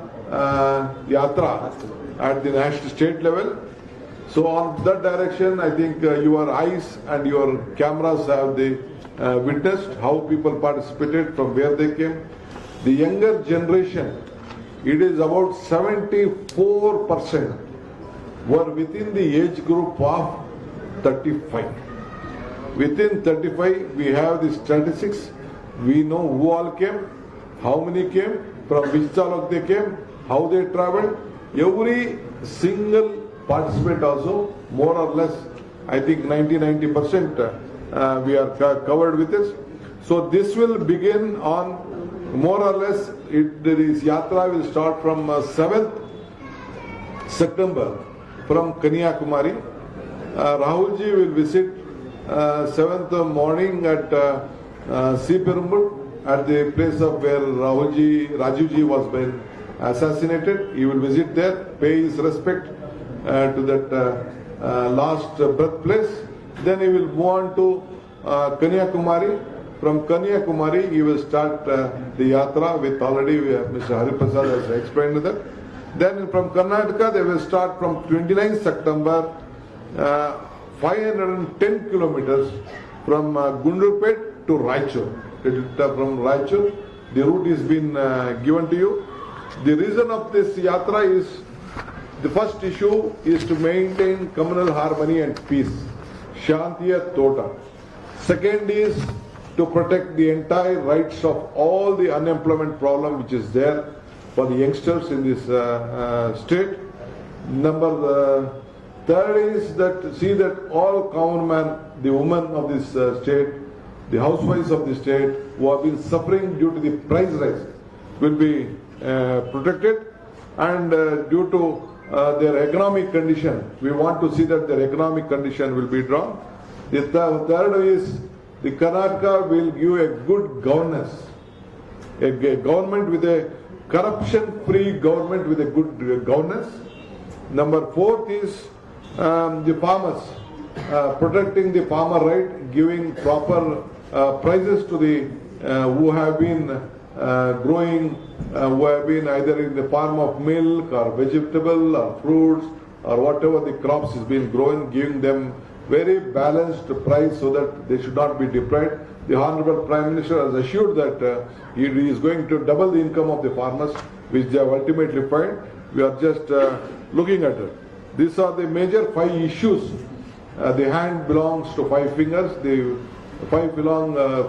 Yatra at the national state level. So on that direction, I think your eyes and your cameras have witnessed how people participated, from where they came. The younger generation, it is about 74% were within the age group of 35. Within 35, we have the statistics. We know who all came, how many came, from which taluk they came, how they traveled. Every single participant also, more or less, I think 90% we are covered with this. So this will begin on more or less, this yatra will start from 7th September from Kanyakumari. Rahulji will visit 7th morning at Siperumbur, at the place of where Rajuji was been assassinated. He will visit there, pay his respect to that last birthplace. Then he will move on to Kanyakumari. From Kanyakumari, he will start the yatra with already Mr. Hariprasad has explained that. Then from Karnataka, they will start from 29th September, 510 kilometers from Gundurpet to Raichur. From Raichur, the route is been given to you. The reason of this yatra is, the first issue is to maintain communal harmony and peace, Shantiya Tota. Second is to protect the entire rights of all the unemployment problem which is there for the youngsters in this state. Third is that see that all common man, the women of this state, the housewives of the state who have been suffering due to the price rise will be protected, and due to their economic condition, we want to see that their economic condition will be drawn. The third is the Karnataka will give a good governance, a government with a corruption-free government with a good governance. Number fourth is the farmers, protecting the farmer right, giving proper prices to the who have been growing, who have been either in the form of milk or vegetable or fruits or whatever the crops is being grown, giving them very balanced price so that they should not be deprived. The Honorable Prime Minister has assured that he is going to double the income of the farmers, which they have ultimately find. We are just looking at it. These are the major 5 issues. The hand belongs to 5 fingers. The 5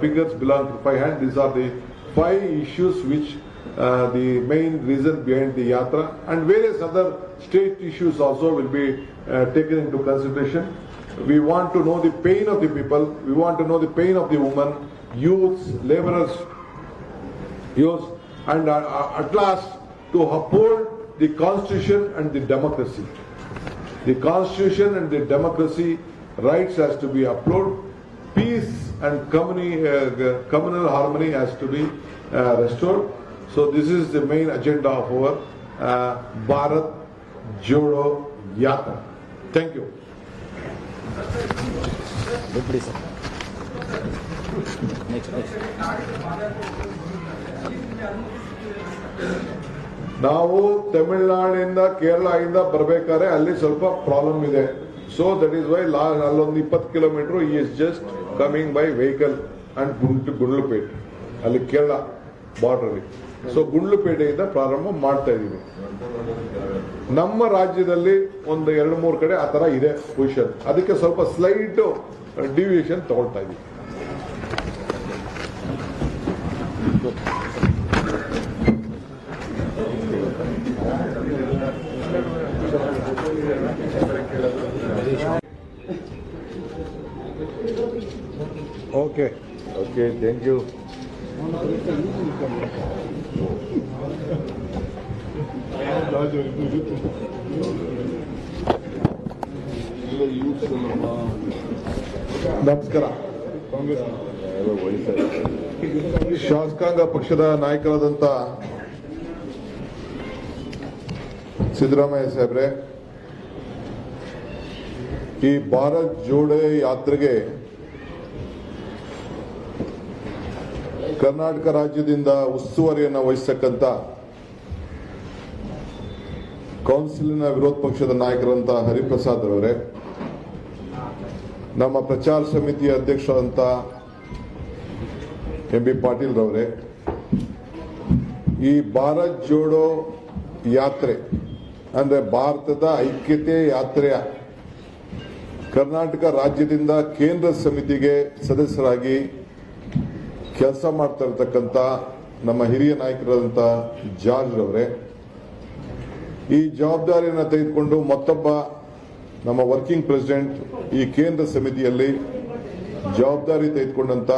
fingers belong to 5 hands. These are the 5 issues which the main reason behind the yatra, and various other state issues also will be taken into consideration. We want to know the pain of the people. We want to know the pain of the women, youths, laborers, youths, and at last to uphold the constitution and the democracy. The constitution and the democracy rights has to be upheld. Peace and communal harmony has to be restored. So this is the main agenda of our Bharat Jodo Yatra. Thank you. ನಾವು ತಮಿಳುನಾಡಿಂದ ಕೇರಳದಿಂದ ಬರಬೇಕಾದ್ರೆ ಅಲ್ಲಿ ಸ್ವಲ್ಪ problem ಇದೆ. So that is Y ಅಲ್ಲೊಂದು 20 kilometre is just coming by vehicle and Gundlupet, ಅಲ್ಲಿ Kerala border. So ಗುಂಡ್ಲುಪೇಟೆಯಿಂದ ಪ್ರಾರಂಭ ಮಾಡ್ತಾ ಇದೀವಿ. ನಮ್ಮ ರಾಜ್ಯದಲ್ಲಿ ಒಂದು 2-3 ಕಡೆ ಆ ತರ ಇದೆ ಪೊಸಿಷನ್. ಅದಕ್ಕೆ ಸ್ವಲ್ಪ ಸ್ಲೈಟ್ ಡಿವಿಯೇಷನ್ ತಗೊಳ್ತಾ ಇದೀವಿ. Okay okay, thank you. ನಮಸ್ಕಾರ. ಶಾಸಕಾಂಗ ಪಕ್ಷದ ನಾಯಕರಾದಂಥ ಸಿದ್ದರಾಮಯ್ಯ ಸಾಹೇಬ್ರೆ, ಈ ಭಾರತ್ ಜೋಡೋ ಯಾತ್ರೆಗೆ ಕರ್ನಾಟಕ ರಾಜ್ಯದಿಂದ ಉಸ್ತುವಾರಿಯನ್ನು ವಹಿಸತಕ್ಕಂಥ ಕೌನ್ಸಿಲಿನ ವಿರೋಧ ಪಕ್ಷದ ನಾಯಕರಂತ ಹರಿಪ್ರಸಾದ್ ಅವರೇ, ನಮ್ಮ ಪ್ರಚಾರ ಸಮಿತಿಯ ಅಧ್ಯಕ್ಷರಾದಂಥ ಎಂ ಬಿ ಪಾಟೀಲ್ ರವರೇ, ಈ ಭಾರತ್ ಜೋಡೋ ಯಾತ್ರೆ ಅಂದ್ರೆ ಭಾರತದ ಐಕ್ಯತೆ ಯಾತ್ರೆಯ ಕರ್ನಾಟಕ ರಾಜ್ಯದಿಂದ ಕೇಂದ್ರ ಸಮಿತಿಗೆ ಸದಸ್ಯರಾಗಿ ಕೆಲಸ ಮಾಡ್ತಾ ಇರತಕ್ಕಂಥ ನಮ್ಮ ಹಿರಿಯ ನಾಯಕರಾದಂಥ ಜಾರ್ಜ್ ರವರೇ, ಈ ಜವಾಬ್ದಾರಿಯನ್ನು ತೆಗೆದುಕೊಂಡು ಮತ್ತೊಬ್ಬ ನಮ್ಮ ವರ್ಕಿಂಗ್ ಪ್ರೆಸಿಡೆಂಟ್ ಈ ಕೇಂದ್ರ ಸಮಿತಿಯಲ್ಲಿ ಜವಾಬ್ದಾರಿ ತೆಗೆದುಕೊಂಡಂತ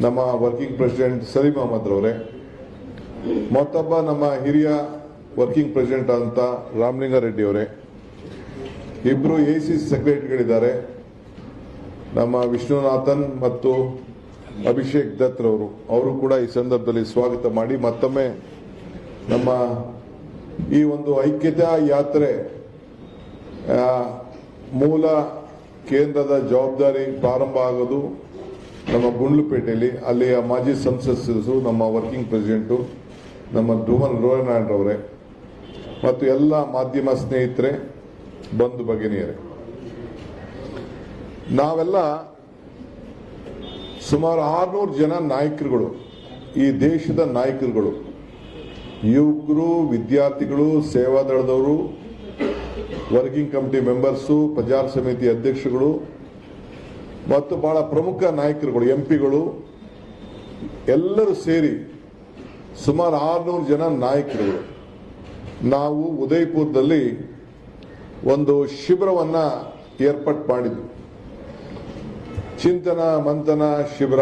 ನಮ್ಮ ವರ್ಕಿಂಗ್ ಪ್ರೆಸಿಡೆಂಟ್ ಸಲೀಂ ಅಹಮದ್ ರವರೇ, ಮತ್ತೊಬ್ಬ ನಮ್ಮ ಹಿರಿಯ ವರ್ಕಿಂಗ್ ಪ್ರೆಸಿಡೆಂಟ್ ಆದಂತ ರಾಮಲಿಂಗಾರೆಡ್ಡಿ ಅವರೇ, ಇಬ್ರು ಎಸಿಸಿ ಸೆಕ್ರೆಟರಿಗಳಿದ್ದಾರೆ, ನಮ್ಮ ವಿಷ್ಣುನಾಥನ್ ಮತ್ತು ಅಭಿಷೇಕ್ ದತ್ ರವರು, ಅವರು ಕೂಡ ಈ ಸಂದರ್ಭದಲ್ಲಿ ಸ್ವಾಗತ ಮಾಡಿ ಮತ್ತೊಮ್ಮೆ ನಮ್ಮ ಈ ಒಂದು ಐಕ್ಯತಾ ಯಾತ್ರೆ ಮೂಲ ಕೇಂದ್ರದ ಜವಾಬ್ದಾರಿ ಪ್ರಾರಂಭ ಆಗೋದು ನಮ್ಮ ಗುಂಡ್ಲುಪೇಟೆಯಲ್ಲಿ, ಅಲ್ಲಿಯ ಮಾಜಿ ಸಂಸತ್ ಸದಸ್ಯರು, ನಮ್ಮ ವರ್ಕಿಂಗ್ ಪ್ರೆಸಿಡೆಂಟು ನಮ್ಮ ಧ್ರುವನ್ ರೋಹನಾಳ್ ಅವರೇ ಮತ್ತು ಎಲ್ಲ ಮಾಧ್ಯಮ ಸ್ನೇಹಿತರೆ, ಬಂಧು ಭಗಿನಿಯರೇ, ನಾವೆಲ್ಲ ಸುಮಾರು 600 ಜನ ನಾಯಕರುಗಳು, ಈ ದೇಶದ ನಾಯಕರುಗಳು, ಯುವಕರು, ವಿದ್ಯಾರ್ಥಿಗಳು, ಸೇವಾದಳದವರು, ವರ್ಕಿಂಗ್ ಕಮಿಟಿ ಮೆಂಬರ್ಸು, ಪ್ರಚಾರ ಸಮಿತಿ ಅಧ್ಯಕ್ಷರುಗಳು ಮತ್ತು ಬಹಳ ಪ್ರಮುಖ ನಾಯಕರುಗಳು, ಎಂಪಿಗಳು ಎಲ್ಲರೂ ಸೇರಿ ಸುಮಾರು 600 ಜನ ನಾಯಕರುಗಳು ನಾವು ಉದಯಪುರದಲ್ಲಿ ಒಂದು ಶಿಬಿರವನ್ನ ಏರ್ಪಾಟ್ ಮಾಡಿದ್ವಿ. ಚಿಂತನ ಮಂಥನ ಶಿಬಿರ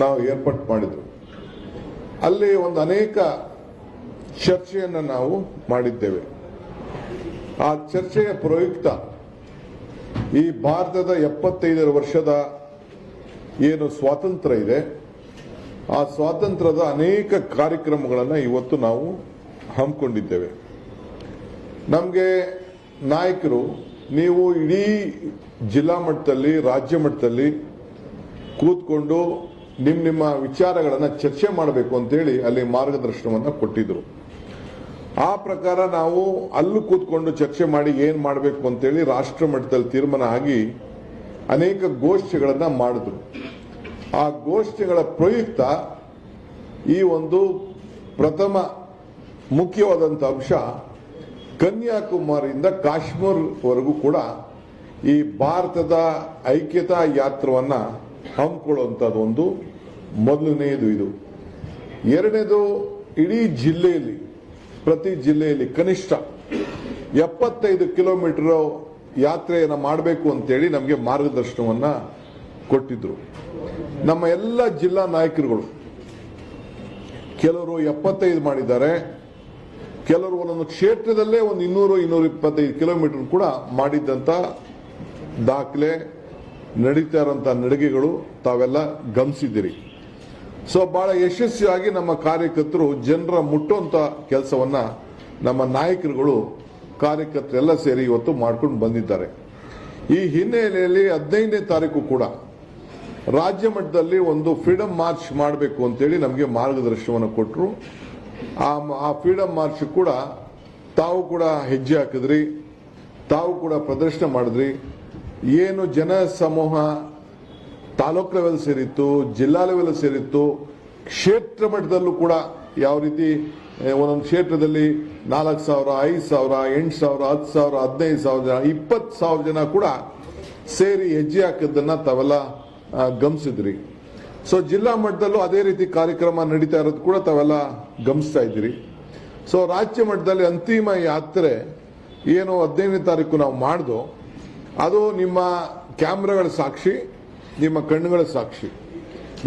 ನಾವು ಏರ್ಪಾಟ್ ಮಾಡಿದ್ವಿ. ಅಲ್ಲಿ ಒಂದು ಅನೇಕ ಚರ್ಚೆಯನ್ನು ನಾವು ಮಾಡಿದ್ದೇವೆ. ಆ ಚರ್ಚೆಯ ಪ್ರಯುಕ್ತ ಈ ಭಾರತದ 75 ವರ್ಷದ ಏನು ಸ್ವಾತಂತ್ರ್ಯ ಇದೆ, ಆ ಸ್ವಾತಂತ್ರ್ಯದ ಅನೇಕ ಕಾರ್ಯಕ್ರಮಗಳನ್ನು ಇವತ್ತು ನಾವು ಹಮ್ಮಿಕೊಂಡಿದ್ದೇವೆ. ನಮಗೆ ನಾಯಕರು, ನೀವು ಇಡೀ ಜಿಲ್ಲಾ ಮಟ್ಟದಲ್ಲಿ, ರಾಜ್ಯ ಮಟ್ಟದಲ್ಲಿ ಕೂತ್ಕೊಂಡು ನಿಮ್ಮ ವಿಚಾರಗಳನ್ನು ಚರ್ಚೆ ಮಾಡಬೇಕು ಅಂತೇಳಿ ಅಲ್ಲಿ ಮಾರ್ಗದರ್ಶನವನ್ನು ಕೊಟ್ಟಿದ್ರು. ಆ ಪ್ರಕಾರ ನಾವು ಅಲ್ಲೂ ಕೂತ್ಕೊಂಡು ಚರ್ಚೆ ಮಾಡಿ ಏನ್ ಮಾಡಬೇಕು ಅಂತೇಳಿ ರಾಷ್ಟ್ರ ಮಟ್ಟದಲ್ಲಿ ತೀರ್ಮಾನ ಆಗಿ ಅನೇಕ ಗೋಷ್ಠಿಗಳನ್ನು ಮಾಡಿದ್ರು. ಆ ಗೋಷ್ಠಿಗಳ ಪ್ರಯುಕ್ತ ಈ ಒಂದು ಪ್ರಥಮ ಮುಖ್ಯವಾದಂಥ ಅಂಶ ಕನ್ಯಾಕುಮಾರಿಯಿಂದ ಕಾಶ್ಮೀರವರೆಗೂ ಕೂಡ ಈ ಭಾರತದ ಐಕ್ಯತಾ ಯಾತ್ರವನ್ನ ಹಮ್ಮಿಕೊಳ್ಳುವಂಥದ್ದು ಒಂದು ಮೊದಲನೆಯದು. ಇದು ಎರಡನೇದು, ಇಡೀ ಜಿಲ್ಲೆಯಲ್ಲಿ ಪ್ರತಿ ಜಿಲ್ಲೆಯಲ್ಲಿ ಕನಿಷ್ಠ 75 ಕಿಲೋಮೀಟರ್ ಯಾತ್ರೆಯನ್ನು ಮಾಡಬೇಕು ಅಂತೇಳಿ ನಮಗೆ ಮಾರ್ಗದರ್ಶನವನ್ನ ಕೊಟ್ಟಿದ್ರು. ನಮ್ಮ ಎಲ್ಲ ಜಿಲ್ಲಾ ನಾಯಕರುಗಳು ಕೆಲವರು 75 ಮಾಡಿದ್ದಾರೆ, ಕೆಲವರು ಒಂದೊಂದು ಕ್ಷೇತ್ರದಲ್ಲೇ ಒಂದು 200-225 ಕಿಲೋಮೀಟರ್ ಕೂಡ ಮಾಡಿದ್ದಂತ ದಾಖಲೆ, ನಡೀತಾ ಇರುವಂತಹ ನಡಿಗೆಗಳು ತಾವೆಲ್ಲ ಗಮನಿಸಿದ್ದೀರಿ. ಸೊ ಬಹಳ ಯಶಸ್ವಿಯಾಗಿ ನಮ್ಮ ಕಾರ್ಯಕರ್ತರು ಜನರ ಮುಟ್ಟುವಂತ ಕೆಲಸವನ್ನ ನಮ್ಮ ನಾಯಕರುಗಳು ಕಾರ್ಯಕರ್ತರೆಲ್ಲ ಸೇರಿ ಇವತ್ತು ಮಾಡ್ಕೊಂಡು ಬಂದಿದ್ದಾರೆ. ಈ ಹಿನ್ನೆಲೆಯಲ್ಲಿ 15ನೇ ತಾರೀಕು ಕೂಡ ರಾಜ್ಯ ಮಟ್ಟದಲ್ಲಿ ಒಂದು ಫ್ರೀಡಂ ಮಾರ್ಚ್ ಮಾಡಬೇಕು ಅಂತೇಳಿ ನಮಗೆ ಮಾರ್ಗದರ್ಶನವನ್ನು ಕೊಟ್ಟರು. ಆ ಫ್ರೀಡಂ ಮಾರ್ಚ್ ಕೂಡ ತಾವು ಕೂಡ ಹೆಜ್ಜೆ ಹಾಕಿದ್ರಿ, ತಾವು ಕೂಡ ಪ್ರದರ್ಶನ ಮಾಡಿದ್ರಿ. ಏನು ಜನ ಸಮೂಹ ತಾಲೂಕು ಲೆವೆಲ್ ಸೇರಿತ್ತು, ಜಿಲ್ಲಾ ಲೆವೆಲ್ ಸೇರಿತ್ತು, ಕ್ಷೇತ್ರ ಮಟ್ಟದಲ್ಲೂ ಕೂಡ ಯಾವ ರೀತಿ ಒಂದೊಂದು ಕ್ಷೇತ್ರದಲ್ಲಿ 4,000, 5,000, 8,000, 10,000, 15,000 ಜನ, 20,000 ಜನ ಕೂಡ ಸೇರಿ ಹೆಜ್ಜೆ ಹಾಕಿದ್ದನ್ನ ತಾವೆಲ್ಲ ಗಮನಿಸಿದ್ರಿ. ಸೊ ಜಿಲ್ಲಾ ಮಟ್ಟದಲ್ಲೂ ಅದೇ ರೀತಿ ಕಾರ್ಯಕ್ರಮ ನಡೀತಾ ಇರೋದು ಕೂಡ ತಾವೆಲ್ಲ ಗಮನಿಸ್ತಾ ಇದ್ದೀರಿ. ಸೊ ರಾಜ್ಯ ಮಟ್ಟದಲ್ಲಿ ಅಂತಿಮ ಯಾತ್ರೆ ಏನು 15ನೇ ತಾರೀಕು ನಾವು ಮಾಡ್ದೋ ಅದು ನಿಮ್ಮ ಕ್ಯಾಮ್ರಾಗಳ ಸಾಕ್ಷಿ, ನಿಮ್ಮ ಕಣ್ಣುಗಳ ಸಾಕ್ಷಿ.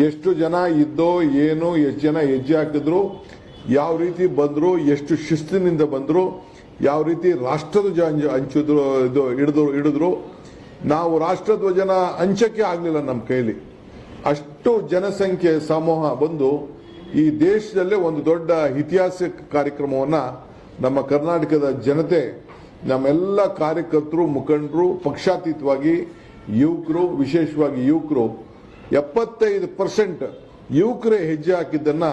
ಎಷ್ಟು ಜನ ಇದ್ದೋ ಏನು, ಎಷ್ಟು ಜನ ಹೆಜ್ಜೆ ಹಾಕಿದ್ರು, ಯಾವ ರೀತಿ ಬಂದ್ರು, ಎಷ್ಟು ಶಿಸ್ತಿನಿಂದ ಬಂದ್ರು, ಯಾವ ರೀತಿ ರಾಷ್ಟ್ರಧ್ವಜ ಹಂಚಿದ್ರು, ಹಿಡಿದ್ರು. ನಾವು ರಾಷ್ಟ್ರಧ್ವಜನ ಹಂಚಕ್ಕೆ ಆಗ್ಲಿಲ್ಲ ನಮ್ಮ ಕೈಲಿ. ಅಷ್ಟು ಜನಸಂಖ್ಯೆ ಸಮೂಹ ಬಂದು ಈ ದೇಶದಲ್ಲೇ ಒಂದು ದೊಡ್ಡ ಇತಿಹಾಸ ಕಾರ್ಯಕ್ರಮವನ್ನ ನಮ್ಮ ಕರ್ನಾಟಕದ ಜನತೆ, ನಮ್ಮೆಲ್ಲ ಕಾರ್ಯಕರ್ತರು, ಮುಖಂಡರು, ಪಕ್ಷಾತೀತವಾಗಿ ಯುವಕರು, ವಿಶೇಷವಾಗಿ ಯುವಕರು 75% ಯುವಕರೇ ಹೆಜ್ಜೆ ಹಾಕಿದ್ದನ್ನ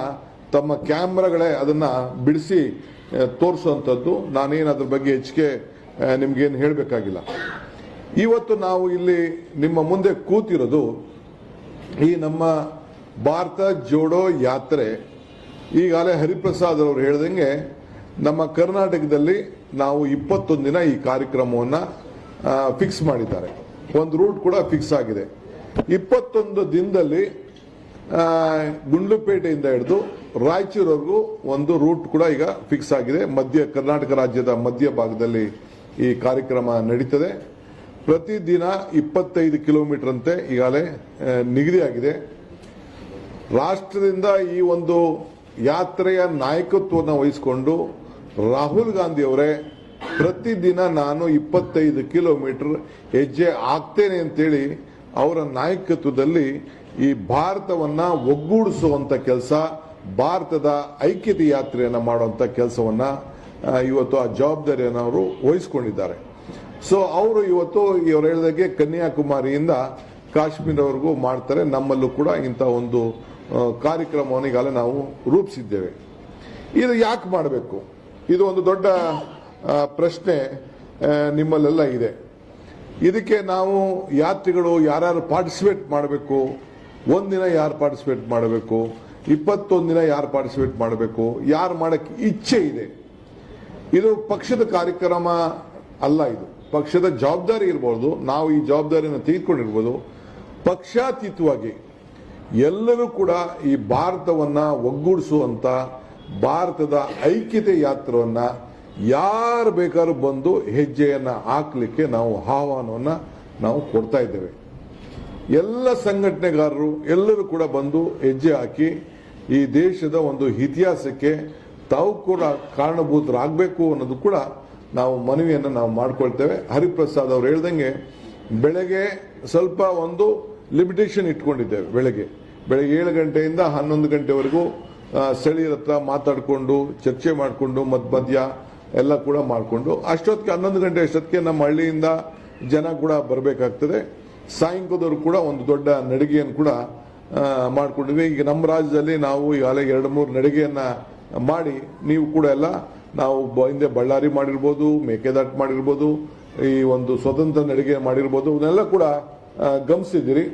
ತಮ್ಮ ಕ್ಯಾಮ್ರಾಗಳೇ ಅದನ್ನ ಬಿಡಿಸಿ ತೋರಿಸುವಂಥದ್ದು. ನಾನೇನು ಅದ್ರ ಬಗ್ಗೆ ಹೆಚ್ಚಿಗೆ ನಿಮ್ಗೇನು ಹೇಳಬೇಕಾಗಿಲ್ಲ. ಇವತ್ತು ನಾವು ಇಲ್ಲಿ ನಿಮ್ಮ ಮುಂದೆ ಕೂತಿರೋದು ಈ ನಮ್ಮ ಭಾರತ ಜೋಡೋ ಯಾತ್ರೆ. ಈಗಾಗಲೇ ಹರಿಪ್ರಸಾದ್ ಅವರು ಹೇಳ್ದಂಗೆ ನಮ್ಮ ಕರ್ನಾಟಕದಲ್ಲಿ ನಾವು 21 ದಿನ ಈ ಕಾರ್ಯಕ್ರಮವನ್ನು ಫಿಕ್ಸ್ ಮಾಡಿದ್ದಾರೆ. ಒಂದು ರೂಟ್ ಕೂಡ ಫಿಕ್ಸ್ ಆಗಿದೆ. 21 ದಿನದಲ್ಲಿ ಗುಂಡ್ಲುಪೇಟೆಯಿಂದ ಹಿಡಿದು ರಾಯಚೂರವರೆಗೂ ಒಂದು ರೂಟ್ ಕೂಡ ಈಗ ಫಿಕ್ಸ್ ಆಗಿದೆ. ಕರ್ನಾಟಕ ರಾಜ್ಯದ ಮಧ್ಯ ಭಾಗದಲ್ಲಿ ಈ ಕಾರ್ಯಕ್ರಮ ನಡೀತದೆ. ಪ್ರತಿದಿನ 25 ಕಿಲೋಮೀಟರ್ ಅಂತೆ ಈಗಾಗಲೇ ನಿಗದಿಯಾಗಿದೆ. ರಾಷ್ಟ್ರದಿಂದ ಈ ಒಂದು ಯಾತ್ರೆಯ ನಾಯಕತ್ವವನ್ನು ವಹಿಸಿಕೊಂಡು ರಾಹುಲ್ ಗಾಂಧಿ ಅವರೇ ಪ್ರತಿದಿನ ನಾನು 25 ಕಿಲೋಮೀಟರ್ ಹೆಜ್ಜೆ ಆಗ್ತೇನೆ ಅಂತೇಳಿ ಅವರ ನಾಯಕತ್ವದಲ್ಲಿ ಈ ಭಾರತವನ್ನ ಒಗ್ಗೂಡಿಸುವಂತ ಕೆಲಸ, ಭಾರತದ ಐಕ್ಯತೆ ಯಾತ್ರೆಯನ್ನ ಮಾಡುವಂತ ಕೆಲಸವನ್ನ ಇವತ್ತು ಆ ಜವಾಬ್ದಾರಿಯನ್ನು ಅವರು ವಹಿಸಿಕೊಂಡಿದ್ದಾರೆ. ಸೊ ಅವರು ಇವತ್ತು ಇವರು ಹೇಳಿದಾಗೆ ಕನ್ಯಾಕುಮಾರಿಯಿಂದ ಕಾಶ್ಮೀರವರೆಗೂ ಮಾಡ್ತಾರೆ. ನಮ್ಮಲ್ಲೂ ಕೂಡ ಇಂಥ ಒಂದು ಕಾರ್ಯಕ್ರಮವನ್ನು ಈಗಾಗಲೇ ನಾವು ರೂಪಿಸಿದ್ದೇವೆ. ಇದು ಯಾಕೆ ಮಾಡಬೇಕು? ಇದು ಒಂದು ದೊಡ್ಡ ಪ್ರಶ್ನೆ ನಿಮ್ಮಲ್ಲೆಲ್ಲ ಇದೆ. ಇದಕ್ಕೆ ನಾವು ಯಾತ್ರಿಗಳು ಯಾರ್ಯಾರು ಪಾರ್ಟಿಸಿಪೇಟ್ ಮಾಡಬೇಕು, ಒಂದಿನ ಯಾರು ಪಾರ್ಟಿಸಿಪೇಟ್ ಮಾಡಬೇಕು, 21 ದಿನ ಯಾರು ಪಾರ್ಟಿಸಿಪೇಟ್ ಮಾಡಬೇಕು, ಯಾರು ಮಾಡಕ್ಕೆ ಇಚ್ಛೆ ಇದೆ, ಇದು ಪಕ್ಷದ ಕಾರ್ಯಕ್ರಮ ಅಲ್ಲ. ಇದು ಪಕ್ಷದ ಜವಾಬ್ದಾರಿ ಇರಬಹುದು. ನಾವು ಈ ಜವಾಬ್ದಾರಿಯನ್ನು ತೆಗೆದುಕೊಂಡಿರ್ಬೋದು. ಪಕ್ಷಾತೀತವಾಗಿ ಎಲ್ಲರೂ ಕೂಡ ಈ ಭಾರತವನ್ನ ಒಗ್ಗೂಡಿಸುವಂತ ಭಾರತದ ಐಕ್ಯತೆ ಯಾತ್ರವನ್ನ ಯಾರು ಬೇಕಾದ್ರೂ ಬಂದು ಹೆಜ್ಜೆಯನ್ನ ಹಾಕ್ಲಿಕ್ಕೆ ನಾವು ಆಹ್ವಾನವನ್ನ ನಾವು ಕೊಡ್ತಾ ಇದ್ದೇವೆ. ಎಲ್ಲ ಸಂಘಟನೆಗಾರರು ಎಲ್ಲರೂ ಕೂಡ ಬಂದು ಹೆಜ್ಜೆ ಹಾಕಿ ಈ ದೇಶದ ಒಂದು ಇತಿಹಾಸಕ್ಕೆ ತಾವು ಕೂಡ ಕಾರಣಭೂತರಾಗಬೇಕು ಅನ್ನೋದು ಕೂಡ ನಾವು ಮನವಿಯನ್ನು ನಾವು ಮಾಡ್ಕೊಳ್ತೇವೆ. ಹರಿಪ್ರಸಾದ್ ಅವರು ಹೇಳ್ದಂಗೆ ಬೆಳಗ್ಗೆ ಸ್ವಲ್ಪ ಒಂದು ಲಿಮಿಟೇಷನ್ ಇಟ್ಕೊಂಡಿದ್ದೇವೆ. ಬೆಳಗ್ಗೆ 7 ಗಂಟೆಯಿಂದ 11 ಗಂಟೆವರೆಗೂ ಸ್ಥಳೀಯರ ಹತ್ರ ಮಾತಾಡಿಕೊಂಡು ಚರ್ಚೆ ಮಾಡಿಕೊಂಡು ಮಧ್ಯ ಎಲ್ಲ ಕೂಡ ಮಾಡಿಕೊಂಡು ಅಷ್ಟೊತ್ತಿಗೆ 11 ಗಂಟೆ ಅಷ್ಟೊತ್ತಿಗೆ ನಮ್ಮ ಹಳ್ಳಿಯಿಂದ ಜನ ಕೂಡ ಬರಬೇಕಾಗ್ತದೆ. ಸಾಯಂಕಾಲದವರು ಕೂಡ ಒಂದು ದೊಡ್ಡ ನಡಿಗೆಯನ್ನು ಕೂಡ ಮಾಡ್ಕೊಂಡಿದ್ವಿ. ಈಗ ನಮ್ಮ ರಾಜ್ಯದಲ್ಲಿ ನಾವು ಈಗಾಗಲೇ 2-3 ನಡಿಗೆಯನ್ನ ಮಾಡಿ ನೀವು ಕೂಡ ಎಲ್ಲ ನಾವು ಹಿಂದೆ ಬಳ್ಳಾರಿ ಮಾಡಿರ್ಬೋದು, ಮೇಕೆದಾಟು ಮಾಡಿರ್ಬೋದು, ಈ ಒಂದು ಸ್ವತಂತ್ರ ನಡಿಗೆ ಮಾಡಿರ್ಬೋದು, ಅವನ್ನೆಲ್ಲ ಕೂಡ ಗಮನಿಸಿದ್ದೀರಿ.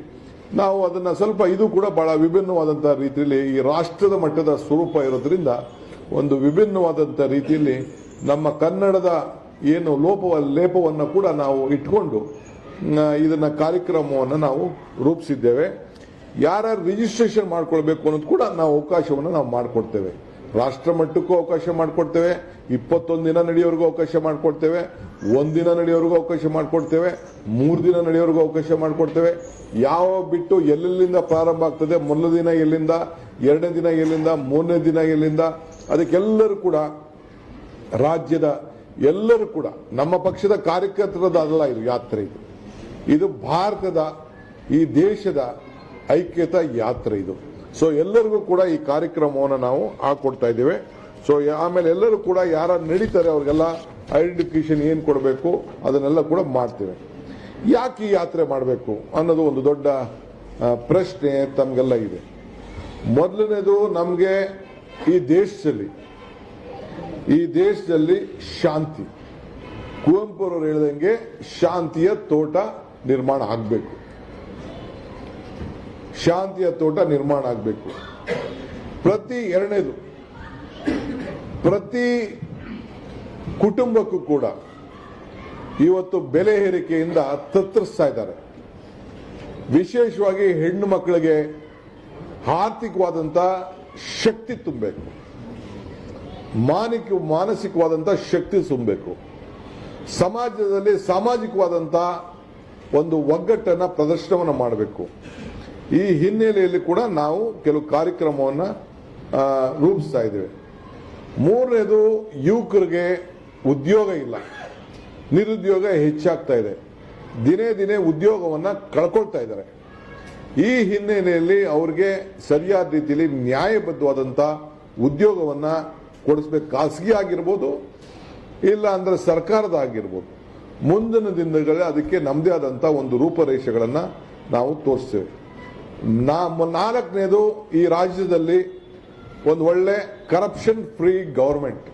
ನಾವು ಅದನ್ನ ಸ್ವಲ್ಪ ಇದು ಕೂಡ ಬಹಳ ವಿಭಿನ್ನವಾದಂತಹ ರೀತಿಯಲ್ಲಿ ಈ ರಾಷ್ಟ್ರದ ಮಟ್ಟದ ಸ್ವರೂಪ ಇರೋದ್ರಿಂದ ಒಂದು ವಿಭಿನ್ನವಾದಂಥ ರೀತಿಯಲ್ಲಿ ನಮ್ಮ ಕನ್ನಡದ ಏನು ಲೇಪವನ್ನು ಕೂಡ ನಾವು ಇಟ್ಕೊಂಡು ಇದನ್ನ ಕಾರ್ಯಕ್ರಮವನ್ನು ನಾವು ರೂಪಿಸಿದ್ದೇವೆ. ಯಾರ್ಯಾರು ರಿಜಿಸ್ಟ್ರೇಷನ್ ಮಾಡ್ಕೊಳ್ಬೇಕು ಅನ್ನೋದು ಕೂಡ ನಾವು ಅವಕಾಶವನ್ನು ನಾವು ಮಾಡಿಕೊಡ್ತೇವೆ. ರಾಷ್ಟ್ರ ಮಟ್ಟಕ್ಕೂ ಅವಕಾಶ ಮಾಡಿಕೊಡ್ತೇವೆ, 21 ದಿನ ನಡೆಯೋವರೆಗೂ ಅವಕಾಶ ಮಾಡಿಕೊಡ್ತೇವೆ, 1 ದಿನ ನಡೆಯೋವರೆಗೂ ಅವಕಾಶ ಮಾಡಿಕೊಡ್ತೇವೆ, 3 ದಿನ ನಡೆಯೋವರೆಗೂ ಅವಕಾಶ ಮಾಡಿಕೊಡ್ತೇವೆ. ಯಾವ ಬಿಟ್ಟು ಎಲ್ಲೆಲ್ಲಿಂದ ಪ್ರಾರಂಭ ಆಗ್ತದೆ, ಮೊದಲ ದಿನ ಎಲ್ಲಿಂದ, 2ನೇ ದಿನ ಎಲ್ಲಿಂದ, 3ನೇ ದಿನ ಎಲ್ಲಿಂದ, ಅದಕ್ಕೆಲ್ಲರೂ ಕೂಡ ರಾಜ್ಯದ ಎಲ್ಲರೂ ಕೂಡ ನಮ್ಮ ಪಕ್ಷದ ಕಾರ್ಯಕರ್ತರದಲ್ಲ ಇದು ಯಾತ್ರೆ. ಇದು ಭಾರತದ ಈ ದೇಶದ ಐಕ್ಯತಾ ಯಾತ್ರೆ ಇದು. ಸೊ ಎಲ್ಲರಿಗೂ ಕೂಡ ಈ ಕಾರ್ಯಕ್ರಮವನ್ನು ನಾವು ಹಾಕೊಡ್ತಾ ಇದ್ದೇವೆ. ಸೊ ಆಮೇಲೆ ಎಲ್ಲರೂ ಕೂಡ ಯಾರ ನಡೀತಾರೆ ಅವ್ರಿಗೆಲ್ಲ ಐಡೆಂಟಿಫಿಕೇಶನ್ ಏನು ಕೊಡಬೇಕು ಅದನ್ನೆಲ್ಲ ಕೂಡ ಮಾಡ್ತೇವೆ. ಯಾಕೆ ಈ ಯಾತ್ರೆ ಮಾಡಬೇಕು ಅನ್ನೋದು ಒಂದು ದೊಡ್ಡ ಪ್ರಶ್ನೆ ತಮಗೆಲ್ಲ ಇದೆ. ಮೊದಲನೇದು, ನಮಗೆ ಈ ದೇಶದಲ್ಲಿ ಶಾಂತಿ, ಕುವೆಂಪು ಅವರು ಹೇಳಿದಂಗೆ ಶಾಂತಿಯ ತೋಟ ನಿರ್ಮಾಣ ಆಗಬೇಕು. ಶಾಂತಿಯ ತೋಟ ನಿರ್ಮಾಣ ಆಗಬೇಕು. ಎರಡನೇದು, ಪ್ರತಿ ಕುಟುಂಬಕ್ಕೂ ಕೂಡ ಇವತ್ತು ಬೆಲೆ ಏರಿಕೆಯಿಂದ ತತ್ತರಿಸ್ತಾ ಇದ್ದಾರೆ. ವಿಶೇಷವಾಗಿ ಹೆಣ್ಣು ಮಕ್ಕಳಿಗೆ ಆರ್ಥಿಕವಾದಂಥ ಶಕ್ತಿ ತುಂಬಬೇಕು, ಮಾನಸಿಕವಾದಂಥ ಶಕ್ತಿ ತುಂಬಬೇಕು, ಸಮಾಜದಲ್ಲಿ ಸಾಮಾಜಿಕವಾದಂಥ ಒಂದು ಒಗ್ಗಟ್ಟನ್ನು ಪ್ರದರ್ಶನವನ್ನು ಮಾಡಬೇಕು. ಈ ಹಿನ್ನೆಲೆಯಲ್ಲಿ ಕೂಡ ನಾವು ಕೆಲವು ಕಾರ್ಯಕ್ರಮವನ್ನು ರೂಪಿಸ್ತಾ ಇದ್ದೇವೆ. ಮೂರನೇದು, ಯುವಕರಿಗೆ ಉದ್ಯೋಗ ಇಲ್ಲ, ನಿರುದ್ಯೋಗ ಹೆಚ್ಚಾಗ್ತಾ ಇದೆ, ದಿನೇ ದಿನೇ ಉದ್ಯೋಗವನ್ನು ಕಳ್ಕೊಳ್ತಾ ಇದ್ದಾರೆ. ಈ ಹಿನ್ನೆಲೆಯಲ್ಲಿ ಅವರಿಗೆ ಸರಿಯಾದ ರೀತಿಯಲ್ಲಿ ನ್ಯಾಯಬದ್ಧವಾದಂಥ ಉದ್ಯೋಗವನ್ನು ಕೊಡಿಸ್ಬೇಕು. ಖಾಸಗಿ ಆಗಿರ್ಬೋದು, ಇಲ್ಲ ಅಂದ್ರೆ ಸರ್ಕಾರದ ಆಗಿರ್ಬೋದು. ಮುಂದಿನ ದಿನಗಳಲ್ಲಿ ಅದಕ್ಕೆ ನಮ್ಮದೇ ಆದಂಥ ಒಂದು ರೂಪರೇಷೆಗಳನ್ನು ನಾವು ತೋರಿಸ್ತೇವೆ. ನಾಲ್ಕನೇದು, ಈ ರಾಜ್ಯದಲ್ಲಿ ಒಂದು ಒಳ್ಳೆ corruption free government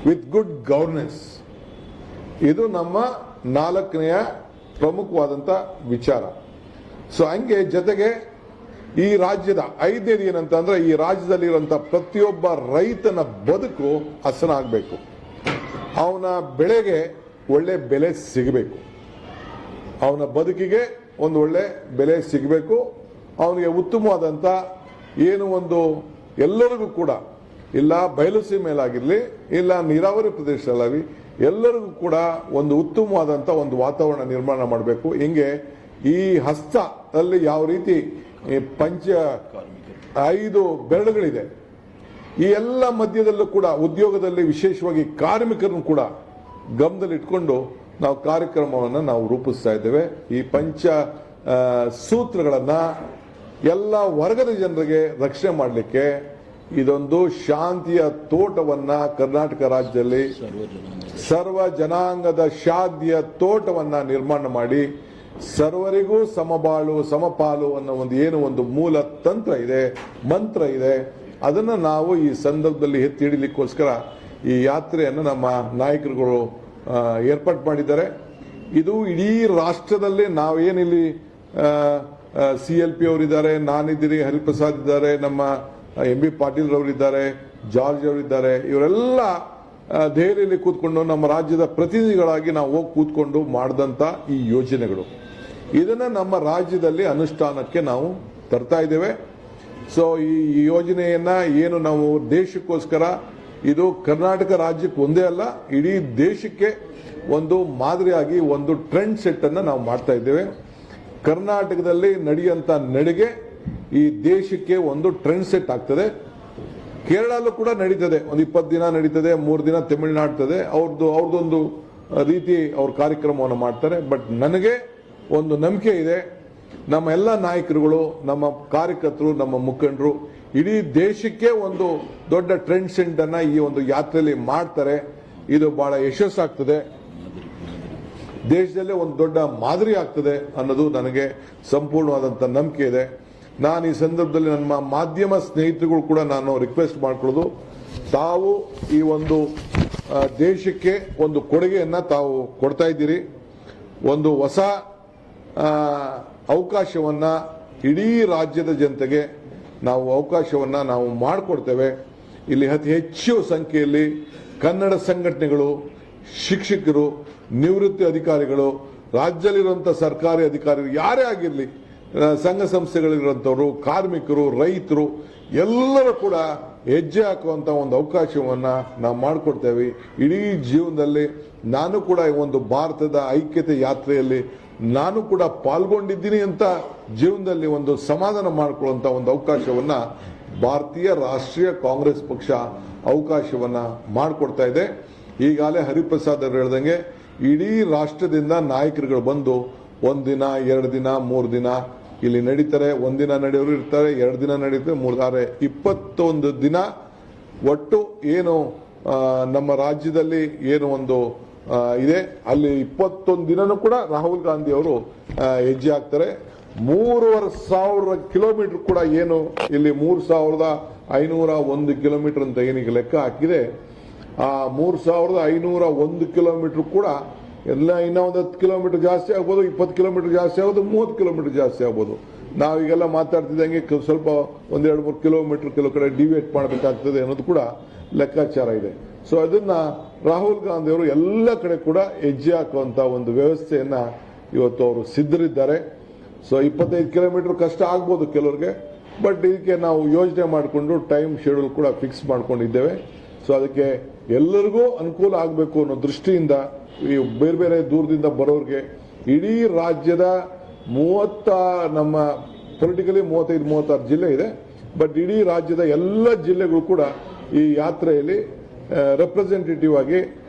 with good governance. ಇದು ನಮ್ಮ 4ನೆಯ ಪ್ರಮುಖವಾದಂಥ ವಿಚಾರ. ಸೊ ಹಂಗೆ ಜೊತೆಗೆ ಈ ರಾಜ್ಯದ 5ನೇದು ಏನಂತಂದ್ರೆ, ಈ ರಾಜ್ಯದಲ್ಲಿ ಇರುವಂತಹ ಪ್ರತಿಯೊಬ್ಬ ರೈತನ ಬದುಕು ಹಸನಾಗಬೇಕು, ಅವನ ಬೆಳೆಗೆ ಒಳ್ಳೆ ಬೆಲೆ ಸಿಗಬೇಕು, ಅವನ ಬದುಕಿಗೆ ಒಂದು ಒಳ್ಳೆ ಬೆಲೆ ಸಿಗಬೇಕು, ಅವನಿಗೆ ಉತ್ತಮವಾದಂಥ ಏನು ಒಂದು ಎಲ್ಲರಿಗೂ ಕೂಡ, ಇಲ್ಲ ಬಯಲುಸೀಮೆಯಲ್ಲಾಗಿರಲಿ ಇಲ್ಲ ನೀರಾವರಿ ಪ್ರದೇಶದಲ್ಲಾಗಲಿ, ಎಲ್ಲರಿಗೂ ಕೂಡ ಒಂದು ಉತ್ತಮವಾದಂಥ ಒಂದು ವಾತಾವರಣ ನಿರ್ಮಾಣ ಮಾಡಬೇಕು. ಹಿಂಗೆ ಈ ಹಸ್ತದಲ್ಲಿ ಯಾವ ರೀತಿ 5 ಬೆರಳುಗಳಿದೆ, ಈ ಎಲ್ಲ ಮಧ್ಯದಲ್ಲೂ ಕೂಡ ಉದ್ಯೋಗದಲ್ಲಿ ವಿಶೇಷವಾಗಿ ಕಾರ್ಮಿಕರನ್ನು ಕೂಡ ಗಮನದಲ್ಲಿಟ್ಕೊಂಡು ನಾವು ಕಾರ್ಯಕ್ರಮವನ್ನು ನಾವು ರೂಪಿಸ್ತಾ ಇದ್ದೇವೆ. ಈ ಸೂತ್ರಗಳನ್ನ ಎಲ್ಲ ವರ್ಗದ ಜನರಿಗೆ ರಕ್ಷಣೆ ಮಾಡಲಿಕ್ಕೆ ಇದೊಂದು ಶಾಂತಿಯ ತೋಟವನ್ನ ಕರ್ನಾಟಕ ರಾಜ್ಯದಲ್ಲಿ ಸರ್ವ ಜನಾಂಗದ ಶಾಂತಿಯ ತೋಟವನ್ನ ನಿರ್ಮಾಣ ಮಾಡಿ ಸರ್ವರಿಗೂ ಸಮಬಾಳು ಸಮಪಾಲು ಅನ್ನೋ ಒಂದು ಮೂಲ ಮಂತ್ರ ಇದೆ. ಅದನ್ನ ನಾವು ಈ ಸಂದರ್ಭದಲ್ಲಿ ಎತ್ತಿ ಹಿಡಿಲಿಕ್ಕೋಸ್ಕರ ಈ ಯಾತ್ರೆಯನ್ನು ನಮ್ಮ ನಾಯಕರುಗಳು ಏರ್ಪಾಡು ಮಾಡಿದ್ದಾರೆ. ಇದು ಇಡೀ ರಾಷ್ಟ್ರದಲ್ಲಿ ನಾವೇನಿಲ್ಲಿ CLP ಅವರಿದ್ದಾರೆ, ನಾನಿದ್ದೀರಿ, ಹರಿಪ್ರಸಾದ್ ಇದ್ದಾರೆ, ನಮ್ಮ MB ಪಾಟೀಲ್ ರವರಿದ್ದಾರೆ, ಜಾರ್ಜ್ ಅವರಿದ್ದಾರೆ. ಇವರೆಲ್ಲ ದೆಹಲಿಯಲ್ಲಿ ಕೂತ್ಕೊಂಡು ನಮ್ಮ ರಾಜ್ಯದ ಪ್ರತಿನಿಧಿಗಳಾಗಿ ನಾವು ಹೋಗಿ ಕೂತ್ಕೊಂಡು ಮಾಡಿದಂತ ಈ ಯೋಜನೆಗಳು, ಇದನ್ನ ನಮ್ಮ ರಾಜ್ಯದಲ್ಲಿ ಅನುಷ್ಠಾನಕ್ಕೆ ನಾವು ತರ್ತಾ ಇದ್ದೇವೆ. ಸೊ ಈ ಯೋಜನೆಯನ್ನ ಏನು ನಾವು ದೇಶಕ್ಕೋಸ್ಕರ, ಇದು ಕರ್ನಾಟಕ ರಾಜ್ಯಕ್ಕೆ ಒಂದೇ ಅಲ್ಲ, ಇಡೀ ದೇಶಕ್ಕೆ ಒಂದು ಮಾದರಿಯಾಗಿ ಒಂದು ಟ್ರೆಂಡ್ ಸೆಟ್ ಅನ್ನ ನಾವು ಮಾಡ್ತಾ ಇದ್ದೇವೆ. ಕರ್ನಾಟಕದಲ್ಲಿ ನಡೆಯುವಂತ ನಡಿಗೆ ಈ ದೇಶಕ್ಕೆ ಒಂದು ಟ್ರೆಂಡ್ ಸೆಟ್ ಆಗ್ತದೆ. ಕೇರಳಲ್ಲೂ ಕೂಡ ನಡೀತದೆ, ಒಂದು 20 ದಿನ ನಡೀತದೆ, 3 ದಿನ ತಮಿಳುನಾಡ್ತದೆ, ಅವ್ರದ್ದೊಂದು ರೀತಿ ಅವ್ರ ಕಾರ್ಯಕ್ರಮವನ್ನು ಮಾಡ್ತಾರೆ. ಬಟ್ ನನಗೆ ಒಂದು ನಂಬಿಕೆ ಇದೆ, ನಮ್ಮ ಎಲ್ಲ ನಾಯಕರುಗಳು, ನಮ್ಮ ಕಾರ್ಯಕರ್ತರು, ನಮ್ಮ ಮುಖಂಡರು ಇಡೀ ದೇಶಕ್ಕೆ ಒಂದು ದೊಡ್ಡ ಟ್ರೆಂಡ್ ಸೆಟ್ ಅನ್ನ ಈ ಒಂದು ಯಾತ್ರೆಯಲ್ಲಿ ಮಾಡ್ತಾರೆ. ಇದು ಬಹಳ ಯಶಸ್ಸಾಗ್ತದೆ, ದೇಶದಲ್ಲೇ ಒಂದು ದೊಡ್ಡ ಮಾದರಿ ಆಗ್ತದೆ ಅನ್ನೋದು ನನಗೆ ಸಂಪೂರ್ಣವಾದಂಥ ನಂಬಿಕೆ ಇದೆ. ನಾನು ಈ ಸಂದರ್ಭದಲ್ಲಿ ನಮ್ಮ ಮಾಧ್ಯಮ ಸ್ನೇಹಿತರುಗಳು ಕೂಡ ನಾನು ರಿಕ್ವೆಸ್ಟ್ ಮಾಡ್ಕೊಳ್ಳೋದು, ತಾವು ಈ ಒಂದು ದೇಶಕ್ಕೆ ಒಂದು ಕೊಡುಗೆಯನ್ನ ತಾವು ಕೊಡ್ತಾ ಇದ್ದೀರಿ. ಒಂದು ಹೊಸ ಅವಕಾಶವನ್ನ ಇಡೀ ರಾಜ್ಯದ ಜನತೆಗೆ ನಾವು ಅವಕಾಶವನ್ನ ನಾವು ಮಾಡಿಕೊಡ್ತೇವೆ. ಇಲ್ಲಿ ಅತಿ ಹೆಚ್ಚು ಸಂಖ್ಯೆಯಲ್ಲಿ ಕನ್ನಡ ಸಂಘಟನೆಗಳು, ಶಿಕ್ಷಕರು, ನಿವೃತ್ತಿ ಅಧಿಕಾರಿಗಳು, ರಾಜ್ಯದಲ್ಲಿರುವಂತಹ ಸರ್ಕಾರಿ ಅಧಿಕಾರಿಗಳು ಯಾರೇ ಆಗಿರಲಿ, ಸಂಘ ಸಂಸ್ಥೆಗಳಿರುವಂಥವ್ರು, ಕಾರ್ಮಿಕರು, ರೈತರು ಎಲ್ಲರೂ ಕೂಡ ಹೆಜ್ಜೆ ಹಾಕುವಂತ ಒಂದು ಅವಕಾಶವನ್ನ ನಾವು ಮಾಡಿಕೊಡ್ತೇವೆ. ಇಡೀ ಜೀವನದಲ್ಲಿ ನಾನು ಕೂಡ ಈ ಒಂದು ಭಾರತದ ಐಕ್ಯತೆ ಯಾತ್ರೆಯಲ್ಲಿ ನಾನು ಕೂಡ ಪಾಲ್ಗೊಂಡಿದ್ದೀನಿ ಅಂತ ಜೀವನದಲ್ಲಿ ಒಂದು ಸಮಾಧಾನ ಮಾಡಿಕೊಳ್ಳುವಂತ ಒಂದು ಅವಕಾಶವನ್ನ ಭಾರತೀಯ ರಾಷ್ಟ್ರೀಯ ಕಾಂಗ್ರೆಸ್ ಪಕ್ಷ ಅವಕಾಶವನ್ನ ಮಾಡಿಕೊಡ್ತಾ ಇದೆ. ಈಗಾಗಲೇ ಹರಿಪ್ರಸಾದ್ ಅವರು ಹೇಳ್ದಂಗೆ ಇಡೀ ರಾಷ್ಟ್ರದಿಂದ ನಾಯಕರುಗಳು ಬಂದು ಒಂದಿನ, 2 ದಿನ, 3 ದಿನ ಇಲ್ಲಿ ನಡೀತಾರೆ. ಒಂದಿನ ನಡೆಯೋರು ಇರ್ತಾರೆ, 2 ದಿನ ನಡೀತಾರೆ, 21 ದಿನ ಒಟ್ಟು ಏನು ನಮ್ಮ ರಾಜ್ಯದಲ್ಲಿ ಏನು ಒಂದು ಇದೆ ಅಲ್ಲಿ 21 ದಿನನೂ ಕೂಡ ರಾಹುಲ್ ಗಾಂಧಿ ಅವರು ಹೆಜ್ಜೆ ಹಾಕ್ತಾರೆ. 3,500 ಕಿಲೋಮೀಟರ್ ಕೂಡ ಏನು ಇಲ್ಲಿ 3,501 ಕಿಲೋಮೀಟರ್ ಅಂತ ಏನೀಗ ಲೆಕ್ಕ ಹಾಕಿದೆ, ಆ 3,501 ಕಿಲೋಮೀಟರ್ ಕೂಡ ಎಲ್ಲ ಇನ್ನೂ ಒಂದು 10 ಕಿಲೋಮೀಟರ್ ಜಾಸ್ತಿ ಆಗ್ಬೋದು, 20 ಕಿಲೋಮೀಟರ್ ಜಾಸ್ತಿ ಆಗ್ಬೋದು, 30 ಕಿಲೋಮೀಟರ್ ಜಾಸ್ತಿ ಆಗ್ಬೋದು. ನಾವೀಗೆಲ್ಲ ಮಾತಾಡ್ತಿದ್ದಂಗೆ ಸ್ವಲ್ಪ 1-2-3 ಕಿಲೋಮೀಟರ್ ಕೆಲವು ಕಡೆ ಡಿವೇಟ್ ಮಾಡಬೇಕಾಗ್ತದೆ ಅನ್ನೋದು ಕೂಡ ಲೆಕ್ಕಾಚಾರ ಇದೆ. ಸೊ ಅದನ್ನ ರಾಹುಲ್ ಗಾಂಧಿ ಅವರು ಎಲ್ಲ ಕಡೆ ಕೂಡ ಹೆಜ್ಜೆ ಹಾಕುವಂತ ಒಂದು ವ್ಯವಸ್ಥೆಯನ್ನ ಇವತ್ತು ಅವರು ಸಿದ್ಧರಿದ್ದಾರೆ. ಸೊ 25 ಕಿಲೋಮೀಟರ್ ಕಷ್ಟ ಆಗ್ಬೋದು ಕೆಲವರಿಗೆ, ಬಟ್ ಇದಕ್ಕೆ ನಾವು ಯೋಜನೆ ಮಾಡಿಕೊಂಡು ಟೈಮ್ ಶೆಡ್ಯೂಲ್ ಕೂಡ ಫಿಕ್ಸ್ ಮಾಡ್ಕೊಂಡಿದ್ದೇವೆ. ಸೊ ಅದಕ್ಕೆ ಎಲ್ಲರಿಗೂ ಅನುಕೂಲ ಆಗಬೇಕು ಅನ್ನೋ ದೃಷ್ಟಿಯಿಂದ ಈ ಬೇರೆ ಬೇರೆ ದೂರದಿಂದ ಬರೋರಿಗೆ ಇಡೀ ರಾಜ್ಯದ ನಮ್ಮ ಪೊಲಿಟಿಕಲಿ 35-36 ಜಿಲ್ಲೆ ಇದೆ, ಬಟ್ ಇಡೀ ರಾಜ್ಯದ ಎಲ್ಲ ಜಿಲ್ಲೆಗಳು ಕೂಡ ಈ ಯಾತ್ರೆಯಲ್ಲಿ ರೆಪ್ರೆಸೆಂಟೇಟಿವ್ ಆಗಿ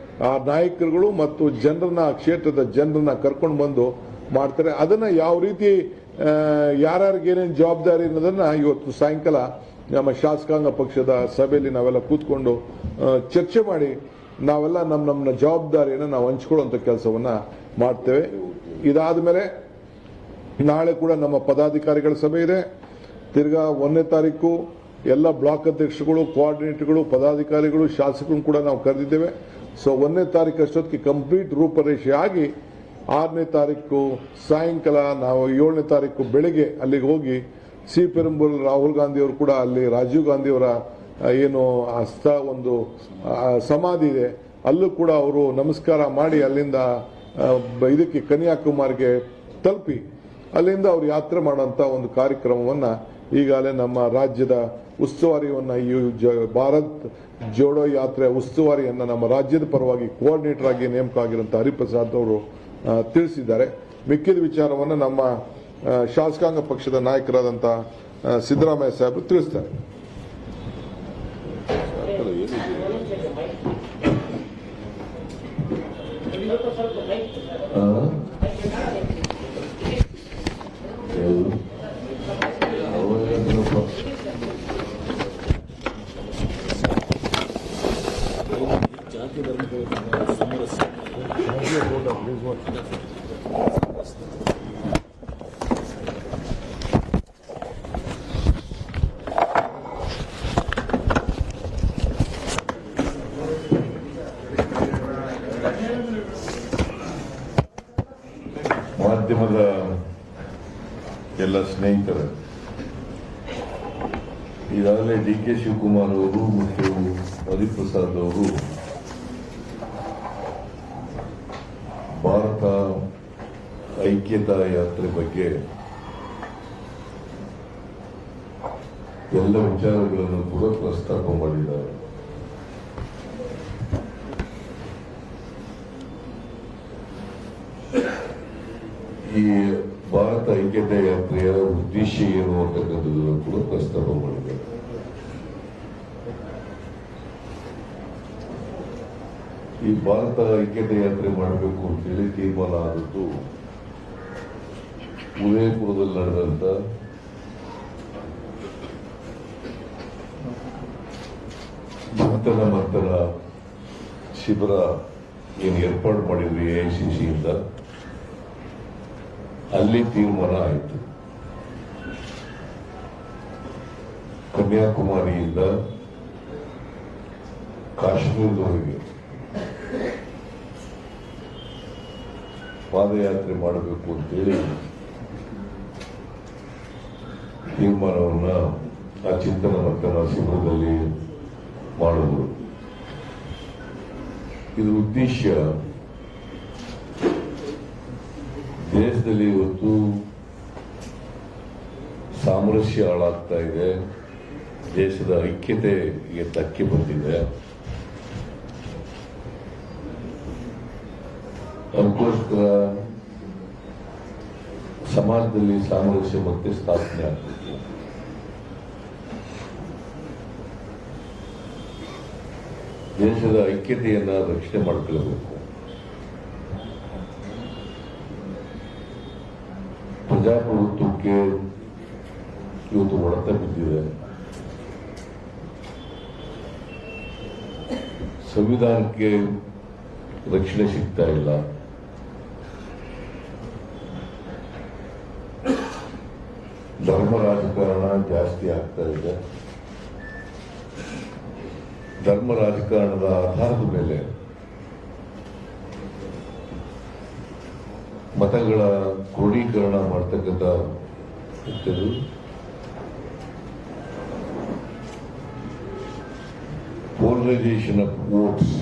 ಆ ನಾಯಕರುಗಳು ಮತ್ತು ಜನರನ್ನ, ಕ್ಷೇತ್ರದ ಜನರನ್ನ ಕರ್ಕೊಂಡು ಬಂದು ಮಾಡ್ತಾರೆ. ಅದನ್ನ ಯಾವ ರೀತಿ ಯಾರ್ಯಾರಿಗೆ ಏನೇನು ಜವಾಬ್ದಾರಿ ಅನ್ನೋದನ್ನ ಇವತ್ತು ಸಾಯಂಕಾಲ ನಮ್ಮ ಶಾಸಕಾಂಗ ಪಕ್ಷದ ಸಭೆಯಲ್ಲಿ ನಾವೆಲ್ಲ ಕೂತ್ಕೊಂಡು ಚರ್ಚೆ ಮಾಡಿ ನಾವೆಲ್ಲ ನಮ್ಮ ಜವಾಬ್ದಾರಿಯನ್ನು ನಾವು ಹಂಚ್ಕೊಳ್ಳುವಂತ ಕೆಲಸವನ್ನ ಮಾಡ್ತೇವೆ. ಇದಾದ ಮೇಲೆ ನಾಳೆ ಕೂಡ ನಮ್ಮ ಪದಾಧಿಕಾರಿಗಳ ಸಭೆ ಇದೆ. ತಿರ್ಗಾ 1ನೇ ತಾರೀಕು ಎಲ್ಲ ಬ್ಲಾಕ್ ಅಧ್ಯಕ್ಷರುಗಳು, ಕೋಆರ್ಡಿನೇಟರ್ಗಳು, ಪದಾಧಿಕಾರಿಗಳು, ಶಾಸಕರು ಕೂಡ ನಾವು ಕರೆದಿದ್ದೇವೆ. ಸೊ 1ನೇ ತಾರೀಕು ಅಷ್ಟೊತ್ತಿಗೆ ಕಂಪ್ಲೀಟ್ ರೂಪರೇಷೆ ಆಗಿ 6ನೇ ತಾರೀಕು ಸಾಯಂಕಾಲ ನಾವು 7ನೇ ತಾರೀಕು ಬೆಳಿಗ್ಗೆ ಅಲ್ಲಿಗೆ ಹೋಗಿ ಸಿ ಪೆರಂಬೂರ್ ರಾಹುಲ್ ಗಾಂಧಿ ಅವರು ಕೂಡ ಅಲ್ಲಿ ರಾಜೀವ್ ಗಾಂಧಿ ಅವರ ಏನು ಒಂದು ಸಮಾಧಿ ಇದೆ ಅಲ್ಲೂ ಕೂಡ ಅವರು ನಮಸ್ಕಾರ ಮಾಡಿ ಅಲ್ಲಿಂದ ಇದಕ್ಕೆ ಕನ್ಯಾಕುಮಾರಿಗೆ ತಲುಪಿ ಅಲ್ಲಿಂದ ಅವರು ಯಾತ್ರೆ ಮಾಡುವಂತ ಒಂದು ಕಾರ್ಯಕ್ರಮವನ್ನ ಈಗಾಗಲೇ ನಮ್ಮ ರಾಜ್ಯದ ಉಸ್ತುವಾರಿಯನ್ನ ಈ ಭಾರತ್ ಜೋಡೋ ಯಾತ್ರೆ ಉಸ್ತುವಾರಿಯನ್ನ ನಮ್ಮ ರಾಜ್ಯದ ಪರವಾಗಿ ಕೋಆರ್ಡಿನೇಟರ್ ಆಗಿ ನೇಮಕ ಆಗಿರುವಂತಹ ಹರಿಪ್ರಸಾದ್ ಅವರು ತಿಳಿಸಿದ್ದಾರೆ. ಮಿಕ್ಕಿದ ವಿಚಾರವನ್ನು ನಮ್ಮ ಶಾಸಕಾಂಗ ಪಕ್ಷದ ನಾಯಕರಾದಂತಹ ಸಿದ್ದರಾಮಯ್ಯ ಸಾಹೇಬರು ತಿಳಿಸ್ತಾರೆ. ಮಾಧ್ಯಮದ ಎಲ್ಲ ಸ್ನೇಹಿತರು, ಈಗಾಗಲೇ ಡಿ.ಕೆ. ಶಿವಕುಮಾರ್ ಅವರು ಮತ್ತು ಹರಿಪ್ರಸಾದ್ ಅವರು ಭಾರತ ಐಕ್ಯತಾ ಯಾತ್ರೆ ಬಗ್ಗೆ ಎಲ್ಲ ವಿಚಾರಗಳನ್ನು ಕೂಡ ಪ್ರಸ್ತಾಪ ಮಾಡಿದ್ದಾರೆ. ಈ ಭಾರತ ಐಕ್ಯತಾ ಯಾತ್ರೆಯ ಉದ್ದೇಶ ಏನು ಅಂತಕ್ಕಂಥದ್ದನ್ನು ಕೂಡ ಪ್ರಸ್ತಾಪ ಮಾಡಿದ್ದಾರೆ. ಈ ಭಾರತ ಐಕ್ಯತೆ ಯಾತ್ರೆ ಮಾಡಬೇಕು ಅಂತೇಳಿ ತೀರ್ಮಾನ ಆದದ್ದು ಉದಯಪುರದಲ್ಲಿ ನಡೆದಂತ ಮಂಥನ ಶಿಬಿರ ಏನು ಏರ್ಪಾಡು ಮಾಡಿದ್ವಿ AICCಯಿಂದ, ಅಲ್ಲಿ ತೀರ್ಮಾನ ಆಯಿತು. ಕನ್ಯಾಕುಮಾರಿಯಿಂದ ಕಾಶ್ಮೀರದವರೆಗೆ ಪಾದಯಾತ್ರೆ ಮಾಡಬೇಕು ಅಂತೇಳಿ ತೀರ್ಮಾನವನ್ನ ಆ ಚಿಂತನ ಮಂಥನ ಶಿಬಿರದಲ್ಲಿ ಮಾಡಿದ್ರು. ಇದ್ರ ಉದ್ದೇಶ ದೇಶದಲ್ಲಿ ಇವತ್ತು ಸಾಮರಸ್ಯ ಹಾಳಾಗ್ತಾ ಇದೆ, ದೇಶದ ಐಕ್ಯತೆಗೆ ಧಕ್ಕೆ ಬಂದಿದೆ. ಅದಕ್ಕೋಸ್ಕರ ಸಮಾಜದಲ್ಲಿ ಸಾಮರಸ್ಯ ಮತ್ತೆ ಸ್ಥಾಪನೆ ಆಗಬೇಕು. ದೇಶದ ಐಕ್ಯತೆಯನ್ನ ರಕ್ಷಣೆ ಮಾಡಿಕೊಳ್ಳಬೇಕು. ಪ್ರಜಾಪ್ರಭುತ್ವಕ್ಕೆ ಇವತ್ತು ಹೊಡೆತ ಬಿದ್ದಿದೆ. ಸಂವಿಧಾನಕ್ಕೆ ರಕ್ಷಣೆ ಸಿಗ್ತಾ ಇಲ್ಲ. ಧರ್ಮ ರಾಜಕಾರಣ ಜಾಸ್ತಿ ಆಗ್ತಾ ಇದೆ. ಧರ್ಮ ರಾಜಕಾರಣದ ಆಧಾರದ ಮೇಲೆ ಮತಗಳ ಕ್ರೋಢೀಕರಣ ಮಾಡ್ತಕ್ಕಂಥ ಪೋಲರೈಸೇಷನ್ ಆಫ್ ವೋಟ್ಸ್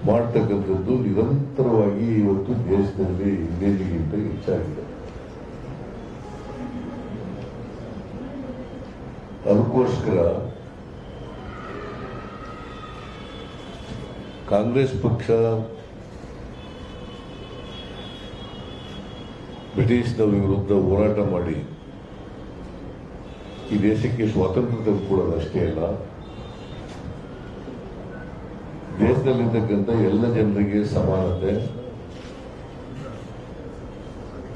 ಮಾಡ್ತಕ್ಕಂಥದ್ದು ನಿರಂತರವಾಗಿ ಇವತ್ತು ದೇಶದಲ್ಲಿ ಇಂಡಿಯಾಗಿಂತ ಹೆಚ್ಚಾಗಿದೆ. ಅದಕ್ಕೋಸ್ಕರ ಕಾಂಗ್ರೆಸ್ ಪಕ್ಷ ಬ್ರಿಟಿಷ್ನವರ ವಿರುದ್ಧ ಹೋರಾಟ ಮಾಡಿ ಈ ದೇಶಕ್ಕೆ ಸ್ವಾತಂತ್ರ್ಯ ತಂದುಕೊಡೋದು ಅಷ್ಟೇ ಅಲ್ಲ, ದೇಶದಲ್ಲಿರ್ತಕ್ಕಂಥ ಎಲ್ಲ ಜನರಿಗೆ ಸಮಾನತೆ,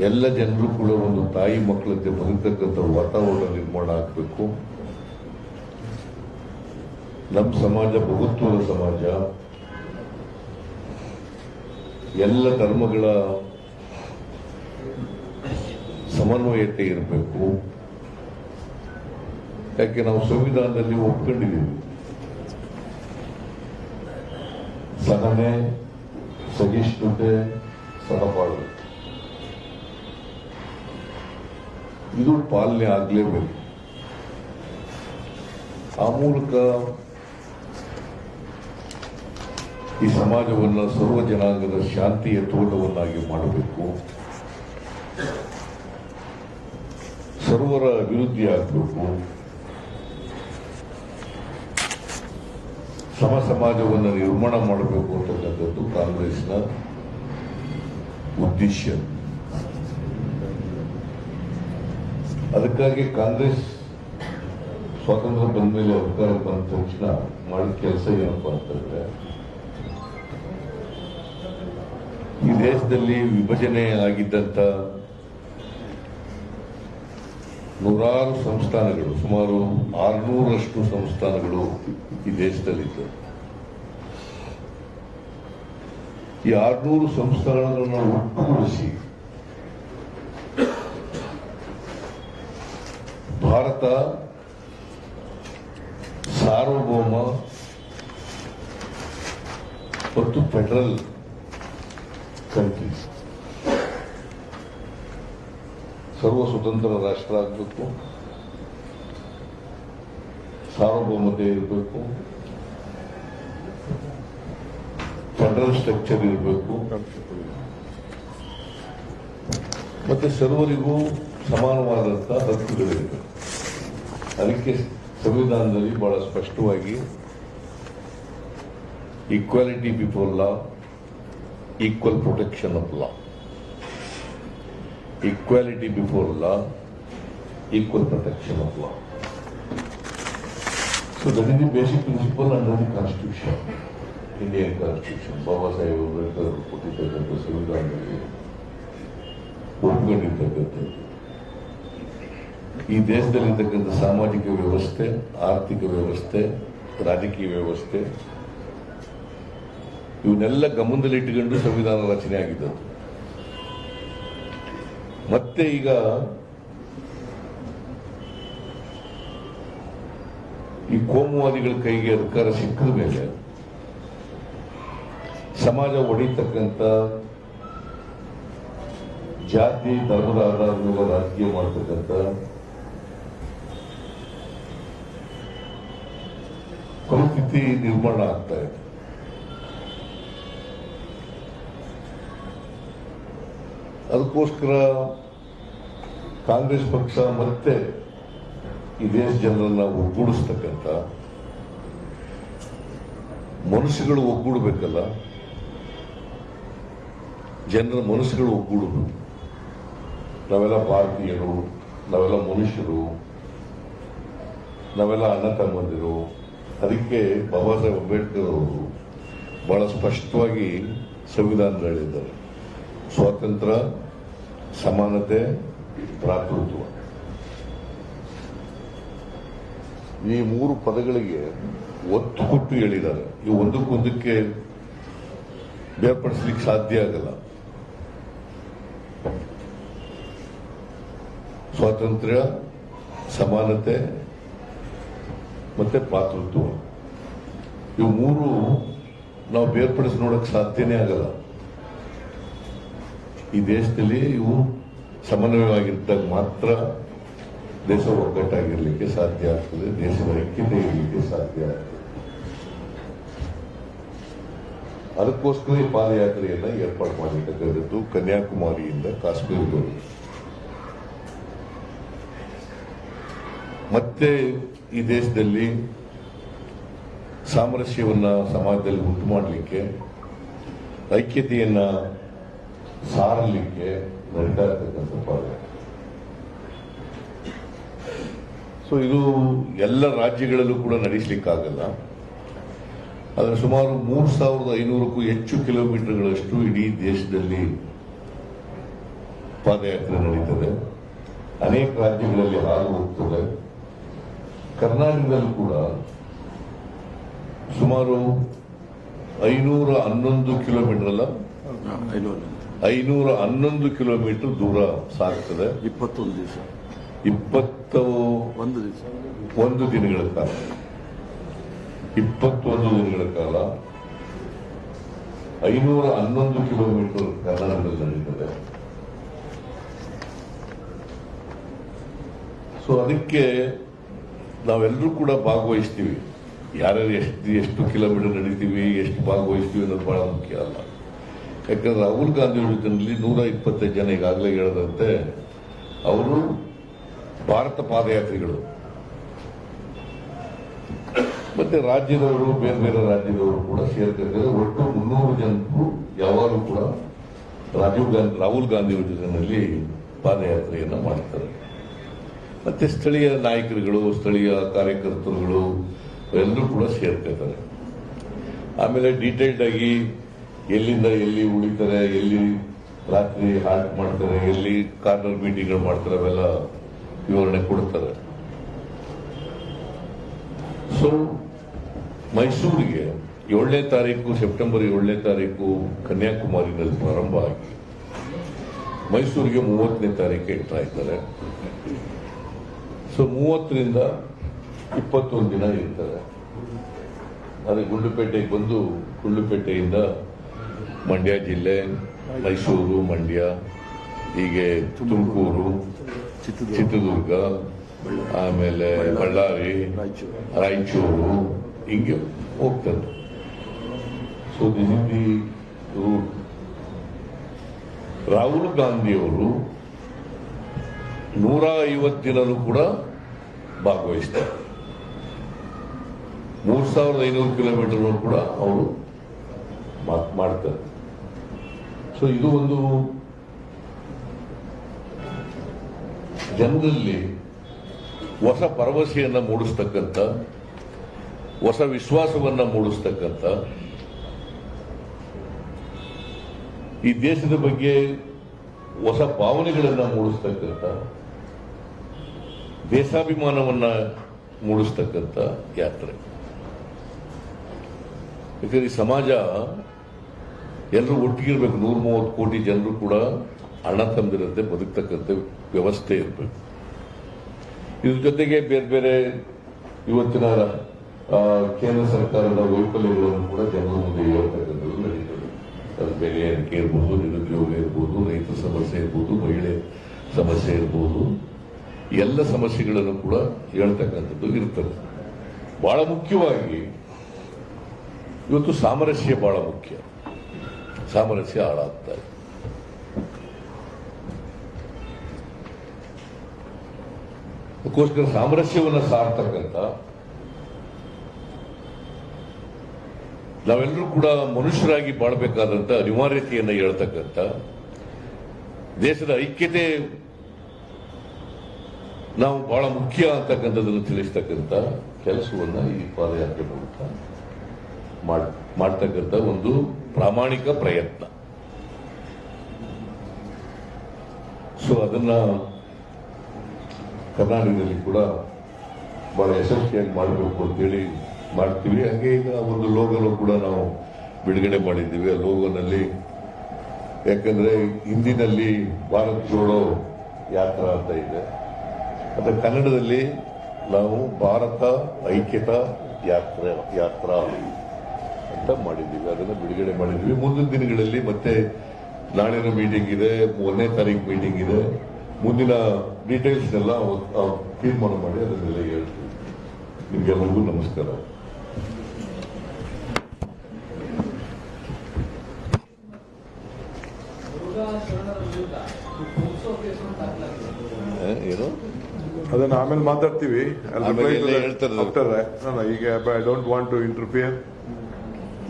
ಎಲ್ಲ ಜನರು ಕೂಡ ಒಂದು ತಾಯಿ ಮಕ್ಕಳಂತೆ ಬದುಕತಕ್ಕಂಥ ವಾತಾವರಣ ನಿರ್ಮಾಣ ಆಗಬೇಕು. ನಮ್ಮ ಸಮಾಜ ಬಹುತ್ವದ ಸಮಾಜ, ಎಲ್ಲ ಧರ್ಮಗಳ ಸಮನ್ವಯತೆ ಇರಬೇಕು. ಯಾಕೆ ನಾವು ಸಂವಿಧಾನದಲ್ಲಿ ಒಪ್ಕೊಂಡಿದ್ದೀವಿ, ಸಹನೆ, ಸಹಿಷ್ಣುತೆ, ಸಹಬಾಳ್ವೆ, ಇದು ಪಾಲನೆ ಆಗಲೇಬೇಕು. ಆ ಮೂಲಕ ಈ ಸಮಾಜವನ್ನು ಸರ್ವ ಜನಾಂಗದ ಶಾಂತಿಯ ತೋಟವನ್ನಾಗಿ ಮಾಡಬೇಕು. ಸರ್ವರ ಅಭಿವೃದ್ಧಿ ಆಗಬೇಕು. ಸಮ ಸಮಾಜವನ್ನು ನಿರ್ಮಾಣ ಮಾಡಬೇಕು ಅಂತಕ್ಕಂಥದ್ದು ಕಾಂಗ್ರೆಸ್ನ ಉದ್ದೇಶ. ಅದಕ್ಕಾಗಿ ಕಾಂಗ್ರೆಸ್ ಸ್ವಾತಂತ್ರ್ಯ ಬಂದ ಮೇಲೆ ಅಧಿಕಾರ ಬಂದ ತಕ್ಷಣ ಮಾಡಿದ ಕೆಲಸ ಏನಪ್ಪಾ ಅಂತಂದ್ರೆ, ಈ ದೇಶದಲ್ಲಿ ವಿಭಜನೆ ಆಗಿದ್ದಂತ ನೂರಾರು ಸಂಸ್ಥಾನಗಳು, ಸುಮಾರು 600ರಷ್ಟು ಸಂಸ್ಥಾನಗಳು ಈ ದೇಶದಲ್ಲಿದ್ದು, ಈ 600 ಸಂಸ್ಥಾನಗಳನ್ನು ಒಟ್ಟುಗೂಡಿಸಿ ಭಾರತ ಸಾರ್ವಭೌಮ ಮತ್ತು ಫೆಡರಲ್ ಕಂಟ್ರಿ, ಸರ್ವ ಸ್ವತಂತ್ರ ರಾಷ್ಟ್ರ ಆಗಬೇಕು, ಸಾರ್ವಭೌಮತೆ ಇರಬೇಕು, ಫೆಡರಲ್ ಸ್ಟ್ರಕ್ಚರ್ ಇರಬೇಕು, ಮತ್ತೆ ಸರ್ವರಿಗೂ ಸಮಾನವಾದಂತಹ ಹಕ್ಕುಗಳಿರಬೇಕು. ಅದಕ್ಕೆ ಸಂವಿಧಾನದಲ್ಲಿ ಬಹಳ ಸ್ಪಷ್ಟವಾಗಿ equality before law, equal protection of law, equality before law, equal protection of law. So that is the basic principle under the Constitution, Indian Constitution. Baba Sahib Ambedkar ಕೊಟ್ಟಿರ್ತಕ್ಕಂಥ ಸಂವಿಧಾನದಲ್ಲಿ ಒಪ್ಕೊಂಡಿರ್ತಕ್ಕಂಥದ್ದು. ಈ ದೇಶದಲ್ಲಿರ್ತಕ್ಕಂಥ ಸಾಮಾಜಿಕ ವ್ಯವಸ್ಥೆ, ಆರ್ಥಿಕ ವ್ಯವಸ್ಥೆ, ರಾಜಕೀಯ ವ್ಯವಸ್ಥೆ ಇವನ್ನೆಲ್ಲ ಗಮನದಲ್ಲಿಟ್ಟುಕೊಂಡು ಸಂವಿಧಾನ ರಚನೆ ಆಗಿದ್ದದ್ದು. ಮತ್ತೆ ಈಗ ಈ ಕೋಮುವಾದಿಗಳ ಕೈಗೆ ಅಧಿಕಾರ ಸಿಕ್ಕಿದ ಮೇಲೆ ಸಮಾಜ ಒಡೆಯತಕ್ಕಂಥ, ಜಾತಿ ಧರ್ಮದ ಆಧಾರದ ಮೇಲೆ ರಾಜಕೀಯ ಮಾಡತಕ್ಕಂಥ ಪರಿಸ್ಥಿತಿ ನಿರ್ಮಾಣ ಆಗ್ತಾ ಇದೆ. ಅದಕ್ಕೋಸ್ಕರ ಕಾಂಗ್ರೆಸ್ ಪಕ್ಷ ಮತ್ತೆ ಈ ದೇಶ ಜನರನ್ನ ಒಗ್ಗೂಡಿಸ್ತಕ್ಕಂಥ ಮನುಷ್ಯಗಳು ಒಗ್ಗೂಡಬೇಕಲ್ಲ, ಜನರ ಮನಸ್ಸುಗಳು ಒಗ್ಗೂಡಬೇಕು. ನಾವೆಲ್ಲ ಭಾರತೀಯರು, ನಾವೆಲ್ಲ ಮನುಷ್ಯರು, ನಾವೆಲ್ಲ ಅಣ್ಣ ತಮ್ಮಂದಿರು. ಅದಕ್ಕೆ ಬಾಬಾ ಸಾಹೇಬ್ ಅಂಬೇಡ್ಕರ್ ಅವರು ಬಹಳ ಸ್ಪಷ್ಟವಾಗಿ ಸಂವಿಧಾನದಲ್ಲಿ ಹೇಳಿದ್ದಾರೆ, ಸ್ವಾತಂತ್ರ್ಯ, ಸಮಾನತೆ, ಭ್ರಾತೃತ್ವ. ಈ ಮೂರು ಪದಗಳಿಗೆ ಒತ್ತು ಕೊಟ್ಟು ಹೇಳಿದ್ದಾರೆ. ಇವು ಒಂದಕ್ಕೊಂದಕ್ಕೆ ಬೇರ್ಪಡಿಸ್ಲಿಕ್ಕೆ ಸಾಧ್ಯ ಆಗಲ್ಲ. ಸ್ವಾತಂತ್ರ್ಯ, ಸಮಾನತೆ ಮತ್ತೆ ಭ್ರಾತೃತ್ವ, ಇವು ಮೂರು ನಾವು ಬೇರ್ಪಡಿಸಿ ನೋಡಕ್ ಸಾಧ್ಯನೇ ಆಗಲ್ಲ. ಈ ದೇಶದಲ್ಲಿ ಇವು ಸಮನ್ವಯವಾಗಿದ್ದಾಗ ಮಾತ್ರ ದೇಶ ಒಗ್ಗಟ್ಟಾಗಿರ್ಲಿಕ್ಕೆ ಸಾಧ್ಯ ಆಗ್ತದೆ, ದೇಶದ ಐಕ್ಯತೆ ಇರಲಿಕ್ಕೆ ಸಾಧ್ಯ ಆಗ್ತದೆ. ಅದಕ್ಕೋಸ್ಕರ ಈ ಪಾದಯಾತ್ರೆಯನ್ನ ಏರ್ಪಾಡು ಮಾಡಲಿಕ್ಕೆ ಕನ್ಯಾಕುಮಾರಿಯಿಂದ ಕಾಶ್ಮೀರದವರೆಗೆ. ಮತ್ತೆ ಈ ದೇಶದಲ್ಲಿ ಸಾಮರಸ್ಯವನ್ನ ಸಮಾಜದಲ್ಲಿ ಉಂಟು ಮಾಡಲಿಕ್ಕೆ, ಐಕ್ಯತೆಯನ್ನ ಸಾರಲಿಕ್ಕೆ ನಡೀತಾ ಇರ್ತಕ್ಕಂಥ ಪಾದಯಾತ್ರೆ. ಸೊ ಇದು ಎಲ್ಲ ರಾಜ್ಯಗಳಲ್ಲೂ ಕೂಡ ನಡೆಸಲಿಕ್ಕಾಗಲ್ಲ. ಆದರೆ ಸುಮಾರು 3500ಕ್ಕೂ ಹೆಚ್ಚು ಕಿಲೋಮೀಟರ್ಗಳಷ್ಟು ಇಡೀ ದೇಶದಲ್ಲಿ ಪಾದಯಾತ್ರೆ ನಡೀತದೆ. ಅನೇಕ ರಾಜ್ಯಗಳಲ್ಲಿ ಹಾದು ಹೋಗ್ತದೆ. ಕರ್ನಾಟಕದಲ್ಲೂ ಕೂಡ ಸುಮಾರು 511 ಕಿಲೋಮೀಟರ್ ಅಲ್ಲ, 511 ಕಿಲೋಮೀಟರ್ ದೂರ ಸಾಗ್ತದೆ. 21 ದಿವಸ, 21 ದಿನಗಳ ಕಾಲ, 21 ದಿನಗಳ ಕಾಲ 511 ಕಿಲೋಮೀಟರ್ ಕರ್ನಾಟಕದಲ್ಲಿ ನಡೀತದೆ. ಸೊ ಅದಕ್ಕೆ ನಾವೆಲ್ಲರೂ ಕೂಡ ಭಾಗವಹಿಸ್ತೀವಿ. ಯಾರ್ಯಾರು ಎಷ್ಟು ಕಿಲೋಮೀಟರ್ ನಡೀತೀವಿ, ಎಷ್ಟು ಭಾಗವಹಿಸ್ತೀವಿ ಅನ್ನೋದು ಬಹಳ ಮುಖ್ಯ ಅಲ್ಲ. ಯಾಕಂದ್ರೆ ರಾಹುಲ್ ಗಾಂಧಿ ಅವರ ಜೊತೆಯಲ್ಲಿ 125 ಜನ ಈಗಾಗಲೇ ಹೇಳದಂತೆ ಅವರು ಭಾರತ ಪಾದಯಾತ್ರಿಗಳು. ಮತ್ತೆ ರಾಜ್ಯದವರು, ಬೇರೆ ಬೇರೆ ರಾಜ್ಯದವರು ಕೂಡ ಸೇರ್ತಿದ್ದಾರೆ. ಒಟ್ಟು 300 ಜನರು ಯಾವಾಗಲೂ ಕೂಡ ರಾಹುಲ್ ಗಾಂಧಿ ಅವರ ಜೊತೆಯಲ್ಲಿ ಪಾದಯಾತ್ರೆಯನ್ನ ಮಾಡ್ತಾರೆ. ಮತ್ತೆ ಸ್ಥಳೀಯ ನಾಯಕರುಗಳು, ಸ್ಥಳೀಯ ಕಾರ್ಯಕರ್ತರುಗಳು ಎಲ್ಲರೂ ಕೂಡ ಸೇರ್ತಿದ್ದಾರೆ. ಆಮೇಲೆ ಡೀಟೇಲ್ಡ್ ಆಗಿ ಎಲ್ಲಿಂದ ಎಲ್ಲಿ ಉಳಿತಾರೆ, ಎಲ್ಲಿ ರಾತ್ರಿ ಹಾಲ್ಟ್ ಮಾಡ್ತಾರೆ, ಎಲ್ಲಿ ಕಾರ್ನರ್ ಮೀಟಿಂಗ್ಗಳು ಮಾಡ್ತಾರೆ, ಅವೆಲ್ಲ ವಿವರಣೆ ಕೊಡ್ತಾರೆ. ಸೊ ಮೈಸೂರಿಗೆ 7ನೇ ತಾರೀಕು, ಸೆಪ್ಟೆಂಬರ್ 7ನೇ ತಾರೀಕು ಕನ್ಯಾಕುಮಾರಿನಲ್ಲಿ ಪ್ರಾರಂಭ ಆಗಿ ಮೈಸೂರಿಗೆ 30ನೇ ತಾರೀಕು ಎಂಟ್ರ್ ಆಯ್ತಾರೆ. ಸೊ 30ರಿಂದ 21 ದಿನ ಇರ್ತಾರೆ. ಅದೇ ಗುಂಡ್ಲುಪೇಟೆಗೆ ಬಂದು, ಗುಂಡ್ಲುಪೇಟೆಯಿಂದ ಮಂಡ್ಯ ಜಿಲ್ಲೆ, ಮೈಸೂರು, ಮಂಡ್ಯ, ಹೀಗೆ ತುಮಕೂರು, ಚಿತ್ರದುರ್ಗ, ಆಮೇಲೆ ಬಳ್ಳಾರಿ, ರಾಯಚೂರು, ಹಿಂಗೆ ಹೋಗ್ತಾರೆ. So this is the route. Rahul ಗಾಂಧಿಯವರು 150 ದಿನನೂ ಕೂಡ ಭಾಗವಹಿಸ್ತಾರೆ. 3500 ಕಿಲೋಮೀಟರ್ ಕೂಡ ಅವರು ಮಾಡ್ತಾರೆ. ಸೊ ಇದು ಒಂದು ಜನರಲ್ಲಿ ಹೊಸ ಭರವಸೆಯನ್ನ ಮೂಡಿಸ್ತಕ್ಕಂಥ, ಹೊಸ ವಿಶ್ವಾಸವನ್ನ ಮೂಡಿಸ್ತಕ್ಕಂಥ, ಈ ದೇಶದ ಬಗ್ಗೆ ಹೊಸ ಭಾವನೆಗಳನ್ನ ಮೂಡಿಸ್ತಕ್ಕಂಥ, ದೇಶಾಭಿಮಾನವನ್ನ ಮೂಡಿಸ್ತಕ್ಕಂಥ ಯಾತ್ರೆ. ಯಾಕಂದ್ರೆ ಈ ಸಮಾಜ ಎಲ್ಲರೂ ಒಟ್ಟಿಗಿರ್ಬೇಕು. 130 ಕೋಟಿ ಜನರು ಕೂಡ ಅಣ್ಣ ತಮ್ಮದಿರಂತೆ ಬದುಕ್ತಕ್ಕಂಥ ವ್ಯವಸ್ಥೆ ಇರಬೇಕು. ಇದ್ರ ಜೊತೆಗೆ ಬೇರೆ ಬೇರೆ ಇವತ್ತಿನ ಕೇಂದ್ರ ಸರ್ಕಾರದ ವೈಫಲ್ಯಗಳನ್ನು ಕೂಡ ಜನರ ಮುಂದೆ ಹೇಳ್ತಕ್ಕಂಥದ್ದು ನಡೀತದೆ. ಅದು ಬೆಲೆ ಏರಿಕೆ ಇರ್ಬೋದು, ನಿರುದ್ಯೋಗ ಇರ್ಬೋದು, ರೈತರ ಸಮಸ್ಯೆ ಇರ್ಬೋದು, ಮಹಿಳೆ ಸಮಸ್ಯೆ ಇರ್ಬೋದು, ಎಲ್ಲ ಸಮಸ್ಯೆಗಳನ್ನು ಕೂಡ ಹೇಳ್ತಕ್ಕಂಥದ್ದು ಇರ್ತದೆ. ಬಹಳ ಮುಖ್ಯವಾಗಿ ಇವತ್ತು ಸಾಮರಸ್ಯ ಬಹಳ ಮುಖ್ಯ. ಸಾಮರಸ್ಯ ಹಾಳಾಗ್ತಾ ಇದೆ. ಅದಕ್ಕೋಸ್ಕರ ಸಾಮರಸ್ಯವನ್ನು ಸಾರ್ತಕ್ಕಂಥ, ನಾವೆಲ್ಲರೂ ಕೂಡ ಮನುಷ್ಯರಾಗಿ ಬಾಳಬೇಕಾದಂತ ಅನಿವಾರ್ಯತೆಯನ್ನು ಹೇಳ್ತಕ್ಕಂಥ, ದೇಶದ ಐಕ್ಯತೆ ನಾವು ಬಹಳ ಮುಖ್ಯ ಅಂತಕ್ಕಂಥದ್ದನ್ನು ತಿಳಿಸ್ತಕ್ಕಂಥ ಕೆಲಸವನ್ನ ಈ ಪಾದಯಾತ್ರೆ ಮೂಲಕ ಮಾಡ್ತಕ್ಕಂಥ ಒಂದು ಪ್ರಾಮಾಣಿಕ ಪ್ರಯತ್ನ. ಸೊ ಅದನ್ನ ಕರ್ನಾಟಕದಲ್ಲಿ ಕೂಡ ಬಹಳ ಯಶಸ್ವಿಯಾಗಿ ಮಾಡಬೇಕು ಅಂತೇಳಿ ಮಾಡ್ತೀವಿ. ಹಾಗೆ ಈಗ ಒಂದು ಲೋಗೋನು ಕೂಡ ನಾವು ಬಿಡುಗಡೆ ಮಾಡಿದ್ದೀವಿ. ಆ ಲೋಗೋನಲ್ಲಿ ಯಾಕಂದ್ರೆ ಹಿಂದಿನಲ್ಲಿ ಭಾರತ್ ಜೋಡೋ ಯಾತ್ರಾ ಅಂತ ಇದೆ, ಅದ್ರ ಕನ್ನಡದಲ್ಲಿ ನಾವು ಭಾರತ ಐಕ್ಯತಾ ಯಾತ್ರಾ ಅಂತ ಮಾಡಿದ್ದೀವಿ. ಅದನ್ನು ಬಿಡುಗಡೆ ಮಾಡಿದ್ದೀವಿ. ಮುಂದಿನ ದಿನಗಳಲ್ಲಿ ಮತ್ತೆ ನಾಳಿನ ಮೀಟಿಂಗ್ ಇದೆ, 1ನೇ ತಾರೀಕು ಮೀಟಿಂಗ್ ಇದೆ. ಮುಂದಿನ ಡೀಟೇಲ್ಸ್ನೆಲ್ಲ ತೀರ್ಮಾನ ಮಾಡಿ ಅದನ್ನೆಲ್ಲ ಹೇಳ್ತೀವಿ. ನಿಮ್ಗೆಲ್ಲರಿಗೂ ನಮಸ್ಕಾರ. ಏನು ಅದನ್ನ ಆಮೇಲೆ ಮಾತಾಡ್ತೀವಿ. ಹೇಳ್ತಾರೆ ಈಗ I don't want to interfere.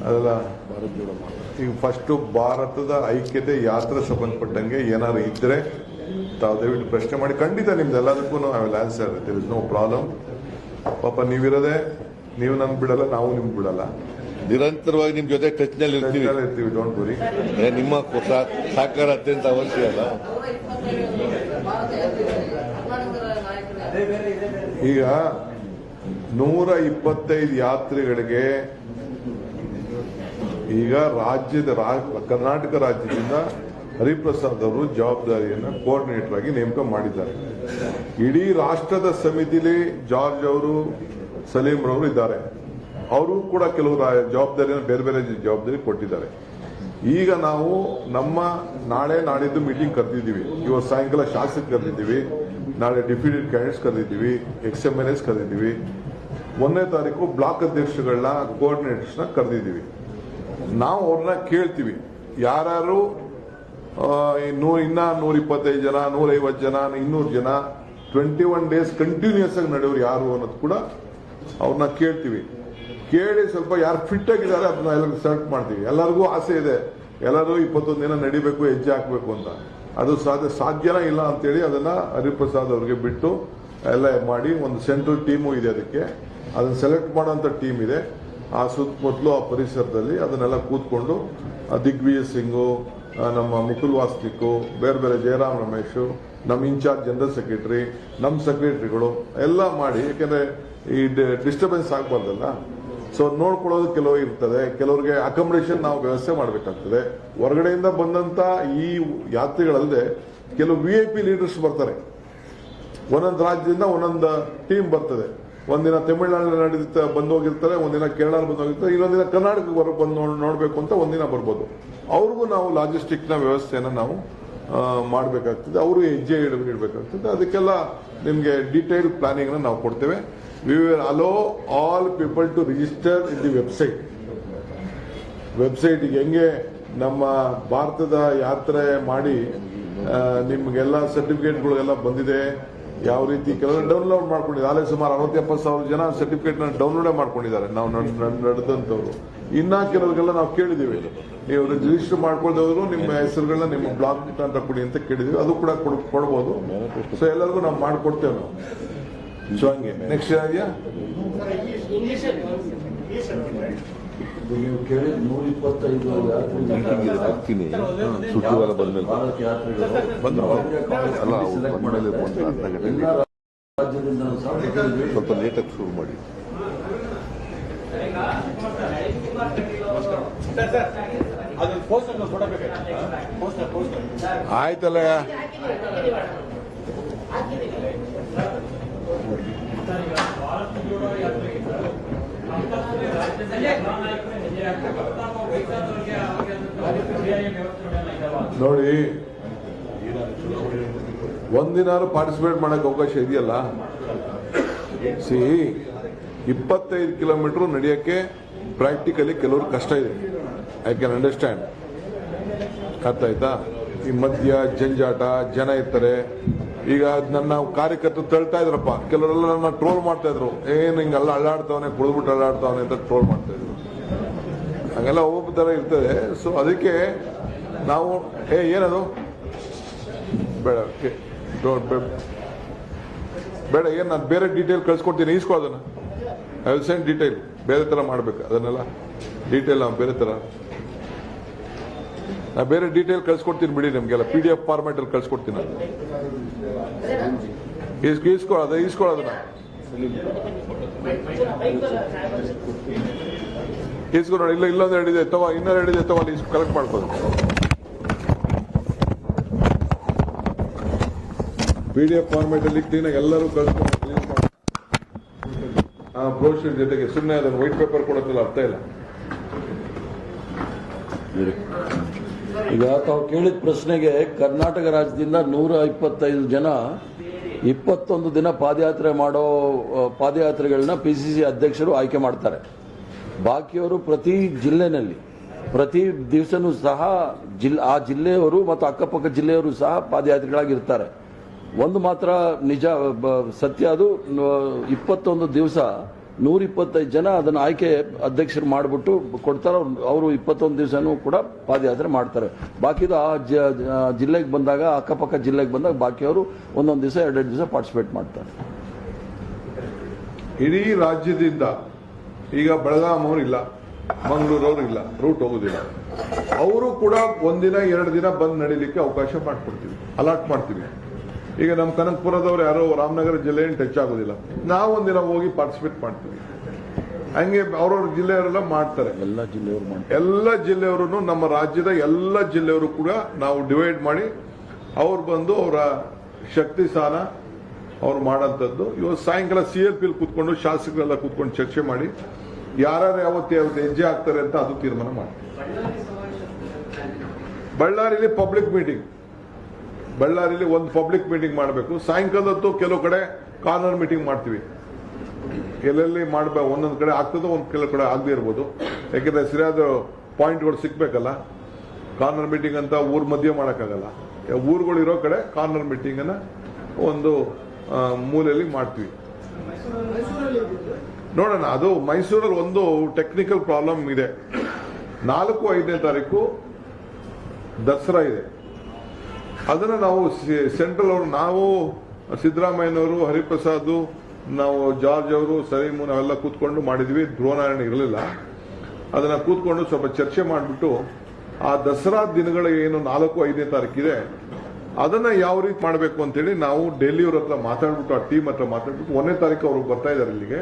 ಅದೆಲ್ಲ ಈಗ ಫಸ್ಟ್ ಭಾರತದ ಐಕ್ಯತೆ ಯಾತ್ರೆ ಸಂಬಂಧಪಟ್ಟಂಗೆ ಏನಾದ್ರು ಇದ್ರೆ ತಾವು ದಯವಿಟ್ಟು ಪ್ರಶ್ನೆ ಮಾಡಿ. ಖಂಡಿತ ನಿಮ್ದು ಎಲ್ಲದಕ್ಕೂ I will answer. There is no problem. ಪಾಪ ನೀವಿರೋದೆ, ನೀವು ನನ್ಗೆ ಬಿಡಲ್ಲ, ನಾವು ನಿಮ್ಗೆ ಬಿಡಲ್ಲ. ನಿರಂತರವಾಗಿ ನಿಮ್ ಜೊತೆ ಟಚ್ ನಲ್ಲಿ ಇರ್ತೀವಿ. Don't worry. ನಿಮ್ಮ ಸಹಕಾರ ಅತ್ಯಂತ ಅವಶ್ಯ ಅಲ್ಲ. ಈಗ 125 ಯಾತ್ರೆಗಳಿಗೆ ಈಗ ಕರ್ನಾಟಕ ರಾಜ್ಯದಿಂದ ಹರಿಪ್ರಸಾದ್ ಅವರು ಜವಾಬ್ದಾರಿಯನ್ನು ಕೋಆರ್ಡಿನೇಟರ್ ಆಗಿ ನೇಮಕ ಮಾಡಿದ್ದಾರೆ. ಇಡೀ ರಾಷ್ಟ್ರದ ಸಮಿತಿಲಿ ಜಾರ್ಜ್ ಅವರು, ಸಲೀಂ ರವರು ಇದ್ದಾರೆ. ಅವರು ಕೂಡ ಕೆಲವು ಜವಾಬ್ದಾರಿಯನ್ನು ಬೇರೆ ಬೇರೆ ಜವಾಬ್ದಾರಿ ಕೊಟ್ಟಿದ್ದಾರೆ. ಈಗ ನಾವು ನಮ್ಮ ನಾಳೆ ನಾಡಿದ್ದು ಮೀಟಿಂಗ್ ಕರೆದಿದ್ದೀವಿ. ಇವತ್ತು ಸಾಯಂಕಾಲ ಶಾಸಕ ಕರೆದಿದ್ದೀವಿ, ನಾಳೆ ಡಿಪ್ಯೂಟೆಡ್ ಕ್ಯಾಂಡಿಡೇಟ್ಸ್ ಕರೆದಿದ್ದೀವಿ, XMLAs ಕರೆದಿದ್ದೀವಿ. 1ನೇ ತಾರೀಕು ಬ್ಲಾಕ್ ಅಧ್ಯಕ್ಷಗಳನ್ನ, ಕೋಆರ್ಡಿನೇಟರ್ಸ್ನ ಕರೆದಿದ್ದೀವಿ. ನಾವು ಅವ್ರನ್ನ ಕೇಳ್ತೀವಿ, ಯಾರು ಇನ್ನ 125 ಜನ, 150 ಜನ, 200 ಜನ 21 ಡೇಸ್ ಕಂಟಿನ್ಯೂಸ್ ಆಗಿ ನಡೆಯೋರು ಯಾರು ಅನ್ನೋದು ಕೂಡ ಅವ್ರನ್ನ ಕೇಳ್ತೀವಿ. ಕೇಳಿ ಸ್ವಲ್ಪ ಯಾರು ಫಿಟ್ ಆಗಿದ್ದಾರೆ ಅದನ್ನ ಎಲ್ಲರಿಗೂ ಸೆಲೆಕ್ಟ್ ಮಾಡ್ತೀವಿ. ಎಲ್ಲರಿಗೂ ಆಸೆ ಇದೆ, ಎಲ್ಲರೂ 21 ದಿನ ನಡಿಬೇಕು, ಹೆಜ್ಜೆ ಹಾಕಬೇಕು ಅಂತ. ಅದು ಸಾಧ್ಯನಾ ಇಲ್ಲ ಅಂತೇಳಿ ಅದನ್ನ ಹರಿಪ್ರಸಾದ್ ಅವ್ರಿಗೆ ಬಿಟ್ಟು ಎಲ್ಲ ಮಾಡಿ ಒಂದು ಸೆಂಟ್ರಲ್ ಟೀಮು ಇದೆ. ಅದನ್ನ ಸೆಲೆಕ್ಟ್ ಮಾಡೋಂಥ ಟೀಮ್ ಇದೆ. ಆ ಸುತ್ತಮುತ್ತಲು ಆ ಪರಿಸರದಲ್ಲಿ ಅದನ್ನೆಲ್ಲ ಕೂತ್ಕೊಂಡು ದಿಗ್ವಿಜಯ್ ಸಿಂಗು, ನಮ್ಮ ಮುಕುಲ್ ವಾಸ್ನಿಕ್, ಬೇರೆ ಬೇರೆ ಜಯರಾಮ್ ರಮೇಶ್, ನಮ್ಮ ಇನ್ಚಾರ್ಜ್ ಜನರಲ್ ಸೆಕ್ರೆಟರಿ, ನಮ್ಮ ಸೆಕ್ರೆಟರಿಗಳು ಎಲ್ಲ ಮಾಡಿ, ಯಾಕಂದ್ರೆ ಈ ಡಿಸ್ಟರ್ಬೆನ್ಸ್ ಆಗಬಾರ್ದಲ್ಲ. ಸೊ ನೋಡ್ಕೊಳ್ಳೋದು ಕೆಲವು ಇರ್ತದೆ. ಕೆಲವರಿಗೆ ಅಕಾಮಿಡೇಷನ್ ನಾವು ವ್ಯವಸ್ಥೆ ಮಾಡಬೇಕಾಗ್ತದೆ. ಹೊರಗಡೆಯಿಂದ ಬಂದಂತ ಈ ಯಾತ್ರಿಗಳಲ್ಲದೆ ಕೆಲವು VIP ಲೀಡರ್ಸ್ ಬರ್ತಾರೆ. ಒಂದೊಂದು ರಾಜ್ಯದಿಂದ ಒಂದೊಂದು ಟೀಮ್ ಬರ್ತದೆ. ಒಂದಿನ ತಮಿಳುನಾಡಿನ ಬಂದು ಹೋಗಿರ್ತಾರೆ, ಒಂದಿನ ಕೇರಳ ಬಂದು ಹೋಗಿರ್ತಾರೆ, ಇನ್ನೊಂದಿನ ಕರ್ನಾಟಕಕ್ಕೆ ಬಂದು ನೋಡಬೇಕು ಅಂತ ಒಂದಿನ ಬರ್ಬೋದು. ಅವ್ರಿಗೂ ನಾವು ಲಾಜಿಸ್ಟಿಕ್ ನ ವ್ಯವಸ್ಥೆಯನ್ನು ನಾವು ಮಾಡಬೇಕಾಗ್ತದೆ. ಅವರು ಹೆಜ್ಜೆ ಇಡಬೇಕಾಗ್ತದೆ. ಅದಕ್ಕೆಲ್ಲ ನಿಮಗೆ ಡೀಟೇಲ್ ಪ್ಲಾನಿಂಗ್ ನಾವು ಕೊಡ್ತೇವೆ. We will allow all people to register in the website. Website ಹೆಂಗೆ ನಮ್ಮ ಭಾರತದ ಯಾತ್ರೆ ಮಾಡಿ ನಿಮ್ಗೆಲ್ಲ ಸರ್ಟಿಫಿಕೇಟ್ಗಳೆಲ್ಲ ಬಂದಿದೆ, ಯಾವ ರೀತಿ ಕೆಲವರು ಡೌನ್ಲೋಡ್ ಮಾಡ್ಕೊಂಡಿದ್ದಾರೆ. ಆಗಲೇ ಸುಮಾರು 60-70 ಸಾವಿರ ಜನ ಸರ್ಟಿಫಿಕೇಟ್ ಡೌನ್ಲೋಡೇ ಮಾಡ್ಕೊಂಡಿದ್ದಾರೆ ನಾವು ನಡೆದಂತವ್ರು. ಇನ್ನ ಕೆಲವರಿಗೆಲ್ಲ ನಾವು ಕೇಳಿದೀವಿ, ನೀವು ರಿಜಿಸ್ಟರ್ ಮಾಡ್ಕೊಳ್ದವರು ನಿಮ್ಮ ಹೆಸರುಗಳನ್ನ ನಿಮ್ಮ ಬ್ಲಾಕ್ ಅಂತ ಕೊಡಿ ಅಂತ ಕೇಳಿದೀವಿ. ಅದು ಕೂಡ ಕೊಡ್ಬೋದು. ಸೊ ಎಲ್ಲರಿಗೂ ನಾವು ಮಾಡ್ಕೊಡ್ತೇವೆ ನಾವು. ಸೊ ಹಂಗೆ ನೆಕ್ಸ್ಟ್ ಇದೆಯಾ? ನೀವು ಕೇಳಿದ 125 ಹಾಕ್ತೀನಿ. ಶುಕ್ರವಾರ ಬಂದ್ಮೇಲೆ ಭಾರತ ಯಾತ್ರೆಗಳು ರಾಜ್ಯದಿಂದ ಸ್ವಲ್ಪ ಲೇಟಾಗಿ ಶುರು ಮಾಡಿ. ಆಯ್ತಲ್ಲ. ನೋಡಿ, ಒಂದಿನಾರು ಪಾರ್ಟಿಸಿಪೇಟ್ ಮಾಡಕ್ಕೆ ಅವಕಾಶ ಇದೆಯಲ್ಲ. 25 ಕಿಲೋಮೀಟರ್ ನಡೆಯಕ್ಕೆ ಪ್ರಾಕ್ಟಿಕಲಿ ಕೆಲವರು ಕಷ್ಟ ಇದೆ. I can understand. ಅರ್ಥ ಆಯ್ತಾ? ಈ ಮಧ್ಯ ಜಂಜಾಟ, ಜನ ಇರ್ತಾರೆ, ಈಗ ನನ್ನ ಕಾರ್ಯಕರ್ತರು ತಳ್ತಾ ಇದ್ರಪ್ಪ, ಕೆಲವರೆಲ್ಲ ನನ್ನ ಟ್ರೋಲ್ ಮಾಡ್ತಾ ಇದ್ರು, ಏನ್ ಹಿಂಗೆಲ್ಲ ಅಳ್ಳಾಡ್ತಾವನೆ, ಕುಡಿದ್ಬಿಟ್ಟು ಅಳ್ಳಾಡ್ತಾವನೆ ಅಂತ ಟ್ರೋಲ್ ಮಾಡ್ತಾ ಇದ್ರು. ಹಂಗೆಲ್ಲ ಒಬ್ಬೊಬ್ಬ ತರ ಇರ್ತದೆ. ಸೊ ಅದಕ್ಕೆ ನಾವು ಏನದು ಬೇಡ ಬೇಡ, ಏನ್ ನಾನು ಬೇರೆ ಡೀಟೇಲ್ ಕಳ್ಸ್ಕೊಡ್ತೀನಿ, ಈಸ್ಕೊಳ್ಳೋದನ್ನ ಐ ವಿಲ್ ಸೆಂಡ್ ಡೀಟೇಲ್. ಬೇರೆ ತರ ಮಾಡ್ಬೇಕು ಅದನ್ನೆಲ್ಲ ಡೀಟೇಲ್, ನಾವು ಬೇರೆ ತರ ನಾ ಬೇರೆ ಡೀಟೇಲ್ ಕಳ್ಸ್ಕೊಡ್ತೀನಿ ಬಿಡಿ, ನಿಮ್ಗೆಲ್ಲ PDF ಫಾರ್ಮ್ಯಾಟ್ ಅಲ್ಲಿ ಕಳ್ಸ್ಕೊಡ್ತೀನಿ. ಈಸ್ಕೊಳ್ಳೋದನ್ನ ಈಸ್ಕೊಂಡು ನೋಡಿ, ಇಲ್ಲೊಂದು ಎರಡು ಇದೆ ಅಥವಾ ಇನ್ನೊಂದು ಎರಡು ಇದೆ ಅಥವಾ ಅಲ್ಲಿ ಕಲೆಕ್ಟ್ ಮಾಡ್ಬೋದು. PDF ಫಾರ್ಮ್ಯಾಟ್ ಅಲ್ಲಿ ಕ್ಲೀನಾಗಿ ಎಲ್ಲರೂ ಕಳ್ಸ್ಕೊಂಡು ಬ್ರೋಷರ್ ಜೊತೆಗೆ, ಸುಮ್ಮನೆ ಅದನ್ನು ವೈಟ್ ಪೇಪರ್ ಕೊಡೋದಿಲ್ಲ, ಅರ್ಥ ಇಲ್ಲ. ಈಗ ತಾವು ಕೇಳಿದ ಪ್ರಶ್ನೆಗೆ ಕರ್ನಾಟಕ ರಾಜ್ಯದಿಂದ 125 ಜನ 21 ದಿನ ಪಾದಯಾತ್ರೆಗಳನ್ನ PCC ಅಧ್ಯಕ್ಷರು ಆಯ್ಕೆ ಮಾಡ್ತಾರೆ. ಬಾಕಿಯವರು ಪ್ರತಿ ಜಿಲ್ಲೆನಲ್ಲಿ ಪ್ರತಿ ದಿವಸನೂ ಸಹ ಆ ಜಿಲ್ಲೆಯವರು ಮತ್ತು ಅಕ್ಕಪಕ್ಕ ಜಿಲ್ಲೆಯವರು ಸಹ ಪಾದಯಾತ್ರೆಗಳಾಗಿರ್ತಾರೆ. ಒಂದು ಮಾತ್ರ ನಿಜ ಸತ್ಯ, ಅದು 21 ದಿವಸ 125 ಜನ ಅದನ್ನು ಆಯ್ಕೆ ಅಧ್ಯಕ್ಷರು ಮಾಡಿಬಿಟ್ಟು ಕೊಡ್ತಾರೆ. ಅವರು 21 ದಿವಸನೂ ಕೂಡ ಪಾದಯಾತ್ರೆ ಮಾಡ್ತಾರೆ. ಬಾಕಿದು ಆ ಜಿಲ್ಲೆಗೆ ಬಂದಾಗ, ಅಕ್ಕಪಕ್ಕ ಜಿಲ್ಲೆಗೆ ಬಂದಾಗ ಬಾಕಿಯವರು ಒಂದೊಂದು ದಿವಸ 2 ದಿವಸ ಪಾರ್ಟಿಸಿಪೇಟ್ ಮಾಡ್ತಾರೆ. ಇಡೀ ರಾಜ್ಯದಿಂದ ಈಗ ಬೆಳಗಾಂ ಅವರು ಇಲ್ಲ, ಮಂಗಳೂರವರು ಇಲ್ಲ, ರೂಟ್ ಹೋಗುದಿಲ್ಲ. ಅವರು ಕೂಡ ಒಂದಿನ 2 ದಿನ ಬಂದು ನಡೀಲಿಕ್ಕೆ ಅವಕಾಶ ಮಾಡ್ಕೊಡ್ತೀವಿ, ಅಲಾಟ್ ಮಾಡ್ತೀವಿ. ಈಗ ನಮ್ಮ ಕನಕಪುರದವ್ರು ಯಾರೋ ರಾಮನಗರ ಜಿಲ್ಲೆ ಟಚ್ ಆಗೋದಿಲ್ಲ, ನಾವು ಒಂದಿನ ಹೋಗಿ ಪಾರ್ಟಿಸಿಪೇಟ್ ಮಾಡ್ತೀವಿ. ಹಂಗೆ ಅವ್ರವ್ರ ಜಿಲ್ಲೆಯವರೆಲ್ಲ ಮಾಡ್ತಾರೆ. ಎಲ್ಲ ಜಿಲ್ಲೆಯವರು, ನಮ್ಮ ರಾಜ್ಯದ ಎಲ್ಲ ಜಿಲ್ಲೆಯವರು ಕೂಡ ನಾವು ಡಿವೈಡ್ ಮಾಡಿ ಅವ್ರು ಬಂದು ಅವರ ಶಕ್ತಿ ಸ್ಥಾನ ಅವ್ರು ಮಾಡೋಂಥದ್ದು. ಇವತ್ತು ಸಾಯಂಕಾಲ CLP ಕೂತ್ಕೊಂಡು ಶಾಸಕರೆಲ್ಲ ಕೂತ್ಕೊಂಡು ಚರ್ಚೆ ಮಾಡಿ ಯಾರ್ಯಾರು ಯಾವತ್ತು ಹೆಜ್ಜೆ ಆಗ್ತಾರೆ ಅಂತ ಅದು ತೀರ್ಮಾನ ಮಾಡ್ತೀವಿ. ಬಳ್ಳಾರಿಲಿ ಒಂದು ಪಬ್ಲಿಕ್ ಮೀಟಿಂಗ್ ಮಾಡಬೇಕು. ಸಾಯಂಕಾಲದತ್ತು ಕೆಲವು ಕಡೆ ಕಾರ್ನರ್ ಮೀಟಿಂಗ್ ಮಾಡ್ತೀವಿ. ಎಲ್ಲೆಲ್ಲಿ ಮಾಡಬೇಕು, ಒಂದೊಂದು ಕಡೆ ಆಗ್ತದೋ, ಕೆಲವು ಕಡೆ ಆಗದೆ ಇರ್ಬೋದು. ಯಾಕೆಂದ್ರೆ ಸರಿಯಾದ ಪಾಯಿಂಟ್ಗಳು ಸಿಗ್ಬೇಕಲ್ಲ. ಕಾರ್ನರ್ ಮೀಟಿಂಗ್ ಅಂತ ಊರ್ ಮಧ್ಯೆ ಮಾಡೋಕ್ಕಾಗಲ್ಲ. ಊರುಗಳಿರೋ ಕಡೆ ಕಾರ್ನರ್ ಮೀಟಿಂಗ್ ಅನ್ನ ಒಂದು ಮೂಲೆಯಲ್ಲಿ ಮಾಡ್ತೀವಿ. ನೋಡೋಣ, ಅದು ಮೈಸೂರಲ್ಲಿ ಒಂದು ಟೆಕ್ನಿಕಲ್ ಪ್ರಾಬ್ಲಮ್ ಇದೆ. 4-5ನೇ ತಾರೀಕು ದಸರಾ ಇದೆ. ಅದನ್ನ ನಾವು ಸೆಂಟ್ರಲ್ ಅವರು, ನಾವು ಸಿದ್ದರಾಮಯ್ಯನವರು, ಹರಿಪ್ರಸಾದ್, ನಾವು ಜಾರ್ಜ್ ಅವರು, ಸಲೀಮು, ನಾವೆಲ್ಲ ಕೂತ್ಕೊಂಡು ಮಾಡಿದ್ವಿ. ಧ್ರುವನಾರಾಯಣ ಇರಲಿಲ್ಲ. ಅದನ್ನ ಕೂತ್ಕೊಂಡು ಸ್ವಲ್ಪ ಚರ್ಚೆ ಮಾಡಿಬಿಟ್ಟು ಆ ದಸರಾ ದಿನಗಳ ಏನು 4-5ನೇ ತಾರೀಕಿದೆ ಅದನ್ನ ಯಾವ ರೀತಿ ಮಾಡಬೇಕು ಅಂತೇಳಿ ನಾವು ಡೆಲ್ಲಿಯವ್ರ ಹತ್ರ ಮಾತಾಡ್ಬಿಟ್ಟು, ಆ ಟೀಮ್ ಹತ್ರ ಮಾತಾಡ್ಬಿಟ್ಟು 1ನೇ ತಾರೀಕು ಅವರು ಬರ್ತಾ ಇದ್ದಾರೆ ಇಲ್ಲಿಗೆ.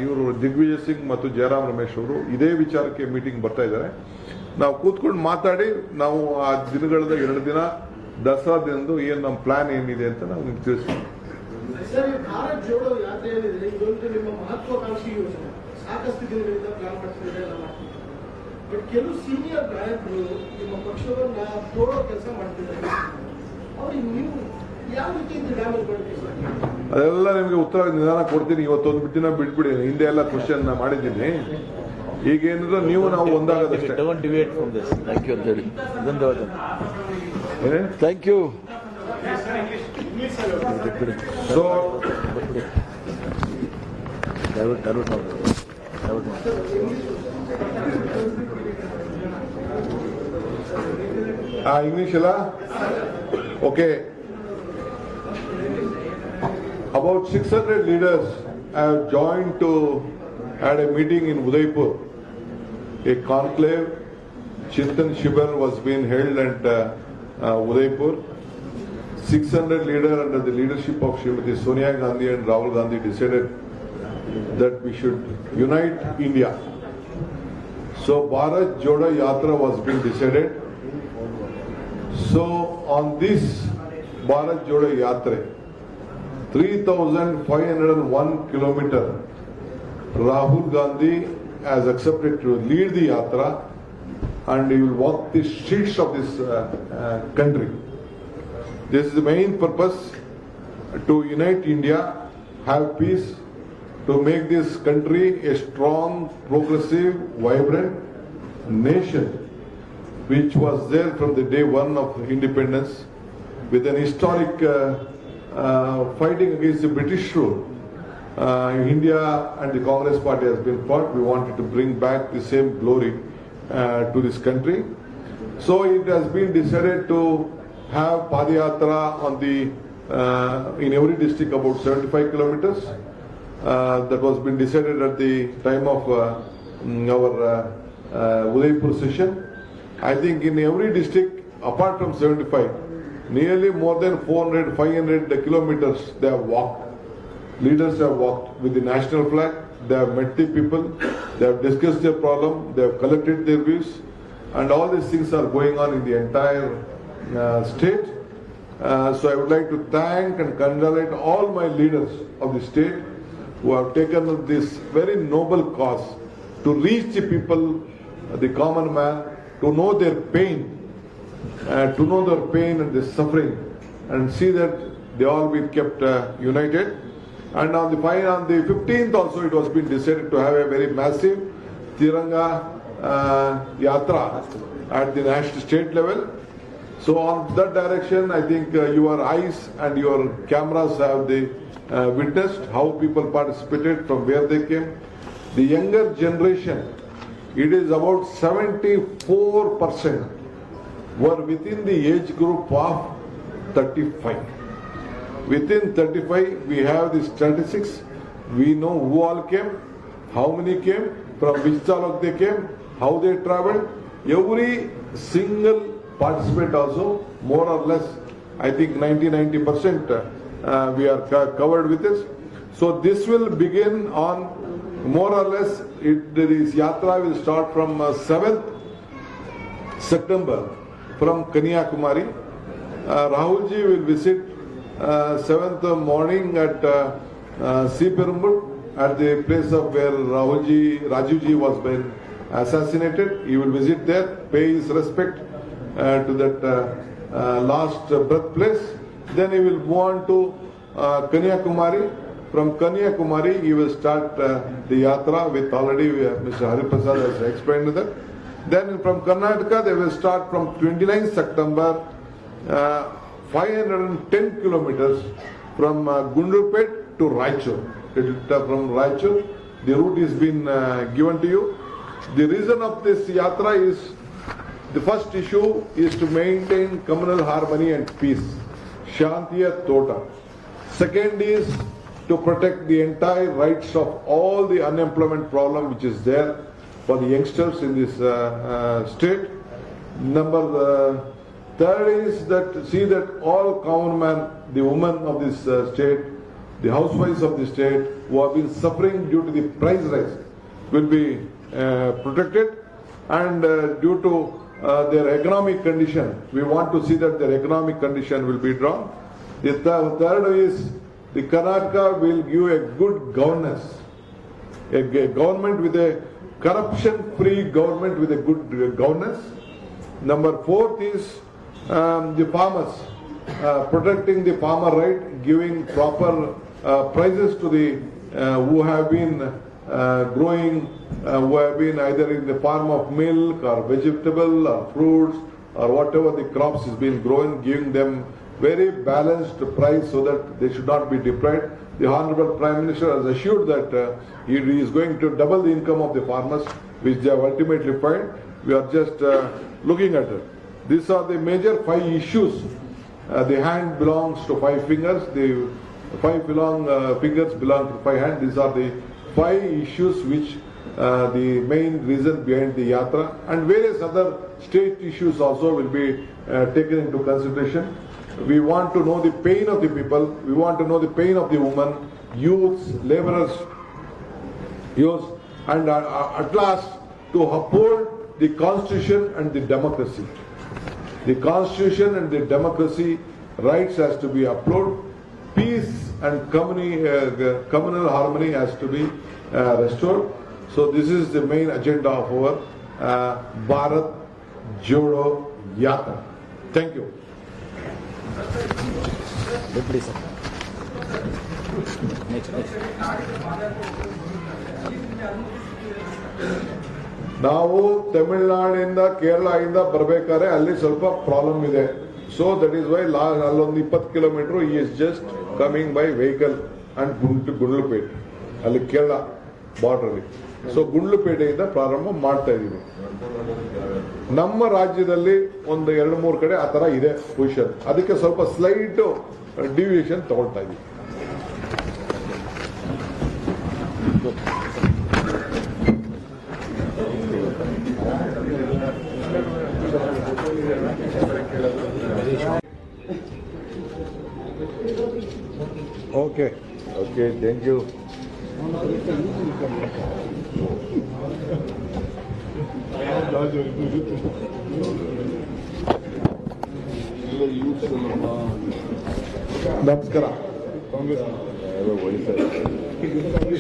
ಇವರು ದಿಗ್ವಿಜಯ್ ಸಿಂಗ್ ಮತ್ತು ಜಯರಾಮ್ ರಮೇಶ್ ಅವರು ಇದೇ ವಿಚಾರಕ್ಕೆ ಮೀಟಿಂಗ್ ಬರ್ತಾ ಇದ್ದಾರೆ. ನಾವು ಕೂತ್ಕೊಂಡು ಮಾತಾಡಿ ನಾವು ಆ ದಿನಗಳದ 2 ದಿನ ದಸರಾ ದಿನದ್ದು ಏನು ನಮ್ಮ ಪ್ಲಾನ್ ಏನಿದೆ ಅಂತ ನಾವು ನಿಮ್ಗೆ ತಿಳಿಸ್ತೀವಿ. ಸರ್, ಈ ಭಾರತ್ ಜೋಡೋ ಯಾತ್ರೆ ಏನಿದೆ ಇದೊಂದು ನಿಮ್ಮ ಮಹತ್ವಾಕಾಂಕ್ಷಿ ಯೋಜನೆ, ಸಾಕಷ್ಟು ದಿನಗಳಿಂದ ಪ್ಲಾನ್ ಮಾಡ್ತಿದ್ದಾರೆ. ಬಟ್ ಕೆಲವು ಸೀನಿಯರ್ ನಾಯಕರು ನಿಮ್ಮ ಪಕ್ಷವನ್ನ ತೋಡೋ ಕೆಲಸ ಮಾಡ್ತಿದ್ದಾರೆ. ಅವ್ರಿಗೆ ನೀವು ಯಾವ ರೀತಿ ಡ್ಯಾಮೇಜ್ ಮಾಡ್ತೀವಿ ಸರ್? ಅದೆಲ್ಲ ನಿಮಗೆ ಉತ್ತರ ನಿಧಾನ ಕೊಡ್ತೀನಿ. ಇವತ್ತೊಂದು ದಿನ ಬಿಟ್ಬಿಡಿ, ಹಿಂದೆ ಎಲ್ಲ ಕ್ವಶನ್ ಮಾಡಿದ್ದೀನಿ. ಈಗೇನಿದ್ರು ನೀವು ನಾವು ಒಂದಾಗದಷ್ಟೇ. ಥ್ಯಾಂಕ್ ಯು ಅಂತ ಹೇಳಿ ಧನ್ಯವಾದ. Thank you. So English alla? Okay. About 600 leaders have joined to had a meeting in Udaipur. A conclave, Chintan Shibir was being held at Udaipur. 600 leaders under the leadership of Srimati Sonia Gandhi and Rahul Gandhi decided that we should unite India. So Bharat Jodo Yatra was being decided. So on this Bharat Jodo Yatra, 3,501 kilometer, Rahul Gandhi has accepted to lead the Yatra and he will walk the streets of this country. This is the main purpose, to unite India, have peace, to make this country a strong, progressive, vibrant nation which was there from the day one of independence with an historic fighting against the British rule. India and the Congress party has been fought. We wanted to bring back the same glory to this country. So it has been decided to have Padayatra on the in every district about 75 kilometers. That was been decided at the time of our Udaipur session. I think in every district, apart from 75, nearly more than 400, 500 kilometers they have walked. Leaders have walked with the national flag. They have met the people. They have discussed their problem. They have collected their views. And all these things are going on in the entire state. So I would like to thank and congratulate all my leaders of the state who have taken this very noble cause to reach the people, the common man, to know their pain, and their suffering, and see that they all be kept united. And on the 15th also it was been decided to have a very massive Tiranga Yatra at the national state level. So on that direction, I think your eyes and your cameras have witnessed how people participated, from where they came. The younger generation, it is about 74% were within the age group of 35. Within 35, we have the statistics. We know who all came, how many came, from which taluk they came, how they traveled. Every single participant also, more or less, I think 90% we are covered with this. So this will begin on more or less, this yatra will start from 7th September from Kanyakumari. Rahulji will visit 7th morning at Siperumbur, at the place of where Rajuji was been assassinated. He will visit there, pay his respect to that last birthplace. Then he will move on to Kanyakumari. From Kanyakumari, he will start the yatra with already Mr. Hariprasad has explained that. Then from Karnataka, they will start from 29th September, 510 kilometers from Gundurpet to Raichur. From Raichur, the route is been given to you. The reason of this yatra is, the first issue is to maintain communal harmony and peace. Shantiya Tota. Second is to protect the entire rights of all the unemployment problem which is there for the youngsters in this state. Third is that see that all common man, the women of this state, the housewives of the state who have been suffering due to the price rise will be protected, and due to their economic condition, we want to see that their economic condition will be drawn. The third is the Karnataka will give a good governance, a government with a corruption-free government with a good governance. Number fourth is the farmers, protecting the farmer right, giving proper prices to the who have been growing, who have been either in the form of milk or vegetable or fruits or whatever the crops is being grown, giving them very balanced price so that they should not be deprived. The Honorable Prime Minister has assured that he is going to double the income of the farmers, which they have ultimately filed. We are just looking at it. These are the major 5 issues. The hand belongs to 5 fingers. The 5 fingers belong to 5 hands. These are the 5 issues which the main reason behind the yatra, and various other state issues also will be taken into consideration. We want to know the pain of the people. We want to know the pain of the women, youths, laborers, and at last to uphold the constitution and the democracy. The constitution and the democracy rights has to be upheld. Peace and communal harmony has to be restored. So this is the main agenda of our Bharat Jodo Yatra. Thank you. ನಾವು ತಮಿಳುನಾಡಿಂದ ಕೇರಳದಿಂದ ಬರಬೇಕಾದ್ರೆ ಅಲ್ಲಿ ಸ್ವಲ್ಪ problem ಇದೆ. So that is Y ಅಲ್ಲೊಂದು 20 kilometre ಈ is just coming by vehicle and Gundlupet, ಅಲ್ಲಿ Kerala border ಅಲ್ಲಿ. ಸೊ ಗುಂಡ್ಲುಪೇಟೆಯಿಂದ ಪ್ರಾರಂಭ ಮಾಡ್ತಾ ಇದೀವಿ. ನಮ್ಮ ರಾಜ್ಯದಲ್ಲಿ ಒಂದು 2-3 ಕಡೆ ಆ ತರ ಇದೆ ಪೊಸಿಷನ್, ಅದಕ್ಕೆ ಸ್ವಲ್ಪ ಸ್ಲೈಟ್ ಡಿವಿಯೇಷನ್ ತಗೊಳ್ತಾ ಇದೀವಿ. Okay okay, thank you. ನಮಸ್ಕಾರ.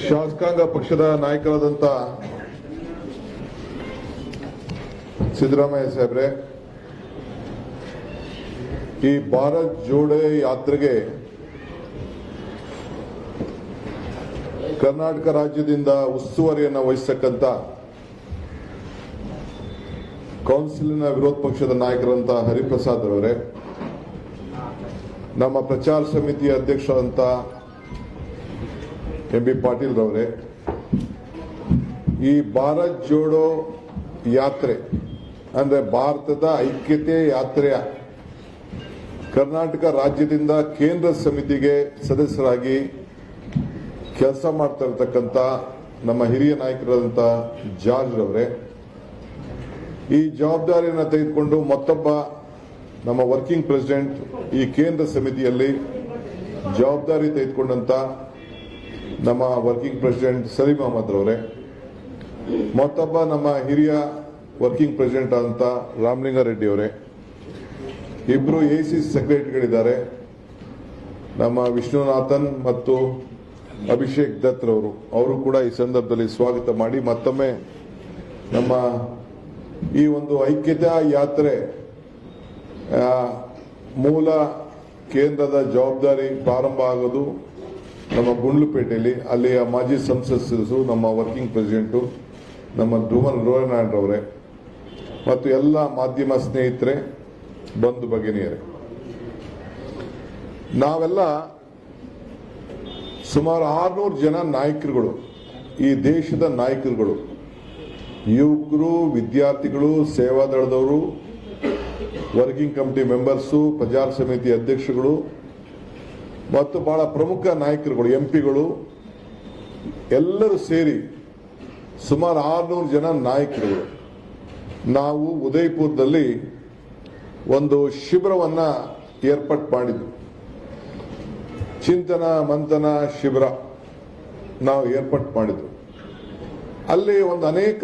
ಶಾಸಕಾಂಗ ಪಕ್ಷದ ನಾಯಕರಾದಂಥ ಸಿದ್ದರಾಮಯ್ಯ ಸಾಹೇಬ್ರೆ, ಈ ಭಾರತ್ ಜೋಡೋ ಯಾತ್ರೆಗೆ ಕರ್ನಾಟಕ ರಾಜ್ಯದಿಂದ ಉಸ್ತುವಾರಿಯನ್ನು ವಹಿಸತಕ್ಕಂಥ ಕೌನ್ಸಿಲಿನ ವಿರೋಧ ಪಕ್ಷದ ನಾಯಕರಂತ ಹರಿಪ್ರಸಾದ್ ಅವರೇ, ನಮ್ಮ ಪ್ರಚಾರ ಸಮಿತಿಯ ಅಧ್ಯಕ್ಷರಾದಂಥ ಎಂ.ಬಿ. ಪಾಟೀಲ್ ರವರೇ, ಈ ಭಾರತ್ ಜೋಡೋ ಯಾತ್ರೆ ಅಂದ್ರೆ ಭಾರತದ ಐಕ್ಯತೆ ಯಾತ್ರೆಯ ಕರ್ನಾಟಕ ರಾಜ್ಯದಿಂದ ಕೇಂದ್ರ ಸಮಿತಿಗೆ ಸದಸ್ಯರಾಗಿ ಕೆಲಸ ಮಾಡ್ತಾ ಇರತಕ್ಕಂಥ ನಮ್ಮ ಹಿರಿಯ ನಾಯಕರಾದಂಥ ಜಾರ್ಜ್ ರವರೇ, ಈ ಜವಾಬ್ದಾರಿಯನ್ನು ತೆಗೆದುಕೊಂಡು ಮತ್ತೊಬ್ಬ ನಮ್ಮ ವರ್ಕಿಂಗ್ ಪ್ರೆಸಿಡೆಂಟ್ ಈ ಕೇಂದ್ರ ಸಮಿತಿಯಲ್ಲಿ ಜವಾಬ್ದಾರಿ ತೆಗೆದುಕೊಂಡಂತ ನಮ್ಮ ವರ್ಕಿಂಗ್ ಪ್ರೆಸಿಡೆಂಟ್ ಸಲೀಂ ಅಹಮದ್ ರವರೇ, ಮತ್ತೊಬ್ಬ ನಮ್ಮ ಹಿರಿಯ ವರ್ಕಿಂಗ್ ಪ್ರೆಸಿಡೆಂಟ್ ಆದಂತ ರಾಮಲಿಂಗಾರೆಡ್ಡಿ ಅವರೇ, ಇಬ್ರು ಎಸಿ ಸೆಕ್ರೆಟರಿಗಳಿದ್ದಾರೆ, ನಮ್ಮ ವಿಷ್ಣುನಾಥನ್ ಮತ್ತು ಅಭಿಷೇಕ್ ದತ್ ರವರು, ಅವರು ಕೂಡ ಈ ಸಂದರ್ಭದಲ್ಲಿ ಸ್ವಾಗತ ಮಾಡಿ ಮತ್ತೊಮ್ಮೆ ನಮ್ಮ ಈ ಒಂದು ಐಕ್ಯತಾ ಯಾತ್ರೆ ಮೂಲ ಕೇಂದ್ರದ ಜವಾಬ್ದಾರಿ ಪ್ರಾರಂಭ ಆಗೋದು ನಮ್ಮ ಗುಂಡ್ಲುಪೇಟೆಯಲ್ಲಿ, ಅಲ್ಲಿಯ ಮಾಜಿ ಸಂಸತ್ ಸದಸ್ಯರು, ನಮ್ಮ ವರ್ಕಿಂಗ್ ಪ್ರೆಸಿಡೆಂಟು ನಮ್ಮ ಧ್ರುವನಾರಾಯಣ್ ಅವರೇ ಮತ್ತು ಎಲ್ಲ ಮಾಧ್ಯಮ ಸ್ನೇಹಿತರೆ, ಬಂಧು ಭಗಿನಿಯರೇ, ನಾವೆಲ್ಲ ಸುಮಾರು 600 ಜನ ನಾಯಕರುಗಳು, ಈ ದೇಶದ ನಾಯಕರುಗಳು, ಯುವಕರು, ವಿದ್ಯಾರ್ಥಿಗಳು, ಸೇವಾದಳದವರು, ವರ್ಕಿಂಗ್ ಕಮಿಟಿ ಮೆಂಬರ್ಸು, ಪ್ರಚಾರ ಸಮಿತಿ ಅಧ್ಯಕ್ಷರುಗಳು ಮತ್ತು ಬಹಳ ಪ್ರಮುಖ ನಾಯಕರುಗಳು, ಎಂಪಿಗಳು ಎಲ್ಲರೂ ಸೇರಿ ಸುಮಾರು 600 ಜನ ನಾಯಕರುಗಳು ನಾವು ಉದಯಪುರದಲ್ಲಿ ಒಂದು ಶಿಬಿರವನ್ನ ಏರ್ಪಾಟ್ ಮಾಡಿದ್ವಿ. ಚಿಂತನ ಮಂಥನ ಶಿಬಿರ ನಾವು ಏರ್ಪಾಟ್ ಮಾಡಿದ್ವಿ. ಅಲ್ಲಿ ಒಂದು ಅನೇಕ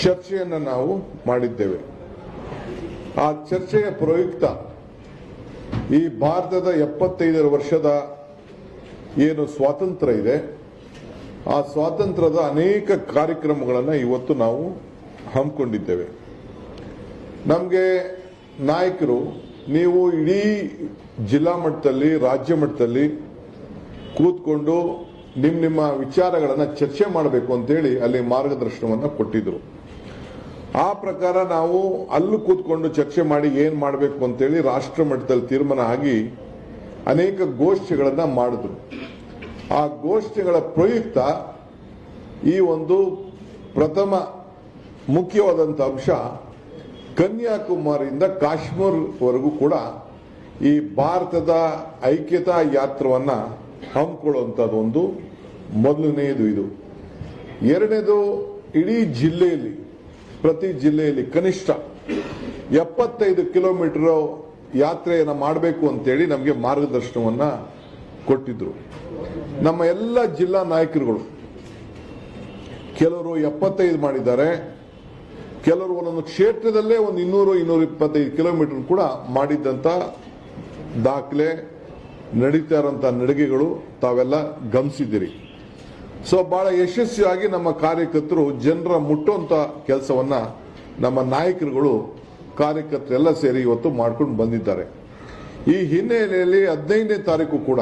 ಚರ್ಚೆಯನ್ನು ನಾವು ಮಾಡಿದ್ದೇವೆ. ಆ ಚರ್ಚೆಯ ಪ್ರಯುಕ್ತ ಈ ಭಾರತದ 75 ವರ್ಷದ ಏನು ಸ್ವಾತಂತ್ರ್ಯ ಇದೆ, ಆ ಸ್ವಾತಂತ್ರ್ಯದ ಅನೇಕ ಕಾರ್ಯಕ್ರಮಗಳನ್ನು ಇವತ್ತು ನಾವು ಹಮ್ಮಿಕೊಂಡಿದ್ದೇವೆ. ನಮಗೆ ನಾಯಕರು, ನೀವು ಇಡೀ ಜಿಲ್ಲಾ ಮಟ್ಟದಲ್ಲಿ, ರಾಜ್ಯ ಮಟ್ಟದಲ್ಲಿ ಕೂತ್ಕೊಂಡು ನಿಮ್ಮ ವಿಚಾರಗಳನ್ನು ಚರ್ಚೆ ಮಾಡಬೇಕು ಅಂತೇಳಿ ಅಲ್ಲಿ ಮಾರ್ಗದರ್ಶನವನ್ನು ಕೊಟ್ಟಿದ್ರು. ಆ ಪ್ರಕಾರ ನಾವು ಅಲ್ಲೂ ಕೂತ್ಕೊಂಡು ಚರ್ಚೆ ಮಾಡಿ ಏನ್ ಮಾಡಬೇಕು ಅಂತೇಳಿ ರಾಷ್ಟ್ರ ಮಟ್ಟದಲ್ಲಿ ತೀರ್ಮಾನ ಆಗಿ ಅನೇಕ ಗೋಷ್ಠಿಗಳನ್ನ ಮಾಡಿದ್ರು. ಆ ಗೋಷ್ಠಿಗಳ ಪ್ರಯುಕ್ತ ಈ ಒಂದು ಪ್ರಥಮ ಮುಖ್ಯವಾದಂಥ ಅಂಶ ಕನ್ಯಾಕುಮಾರಿಯಿಂದ ಕಾಶ್ಮೀರವರೆಗೂ ಕೂಡ ಈ ಭಾರತದ ಐಕ್ಯತಾ ಯಾತ್ರವನ್ನ ಹಮ್ಮಿಕೊಳ್ಳುವಂಥದ್ದು ಒಂದು ಮೊದಲನೆಯದು. ಇದು ಎರಡನೇದು, ಇಡೀ ಜಿಲ್ಲೆಯಲ್ಲಿ, ಪ್ರತಿ ಜಿಲ್ಲೆಯಲ್ಲಿ ಕನಿಷ್ಠ 75 ಕಿಲೋಮೀಟರ್ ಯಾತ್ರೆಯನ್ನು ಮಾಡಬೇಕು ಅಂತೇಳಿ ನಮಗೆ ಮಾರ್ಗದರ್ಶನವನ್ನ ಕೊಟ್ಟಿದ್ರು. ನಮ್ಮ ಎಲ್ಲ ಜಿಲ್ಲಾ ನಾಯಕರುಗಳು ಕೆಲವರು 75 ಮಾಡಿದ್ದಾರೆ, ಕೆಲವರು ಒಂದೊಂದು ಕ್ಷೇತ್ರದಲ್ಲೇ ಒಂದು 200-225 ಕಿಲೋಮೀಟರ್ ಕೂಡ ಮಾಡಿದ್ದಂತ ದಾಖಲೆ, ನಡೀತಾ ಇರುವಂತಹ ನಡಿಗೆಗಳು ತಾವೆಲ್ಲ ಗಮನಿಸಿದ್ದೀರಿ. ಸೊ ಬಹಳ ಯಶಸ್ವಿಯಾಗಿ ನಮ್ಮ ಕಾರ್ಯಕರ್ತರು ಜನರ ಮುಟ್ಟುವಂತ ಕೆಲಸವನ್ನ ನಮ್ಮ ನಾಯಕರುಗಳು, ಕಾರ್ಯಕರ್ತರೆಲ್ಲ ಸೇರಿ ಇವತ್ತು ಮಾಡ್ಕೊಂಡು ಬಂದಿದ್ದಾರೆ. ಈ ಹಿನ್ನೆಲೆಯಲ್ಲಿ 15ನೇ ತಾರೀಕು ಕೂಡ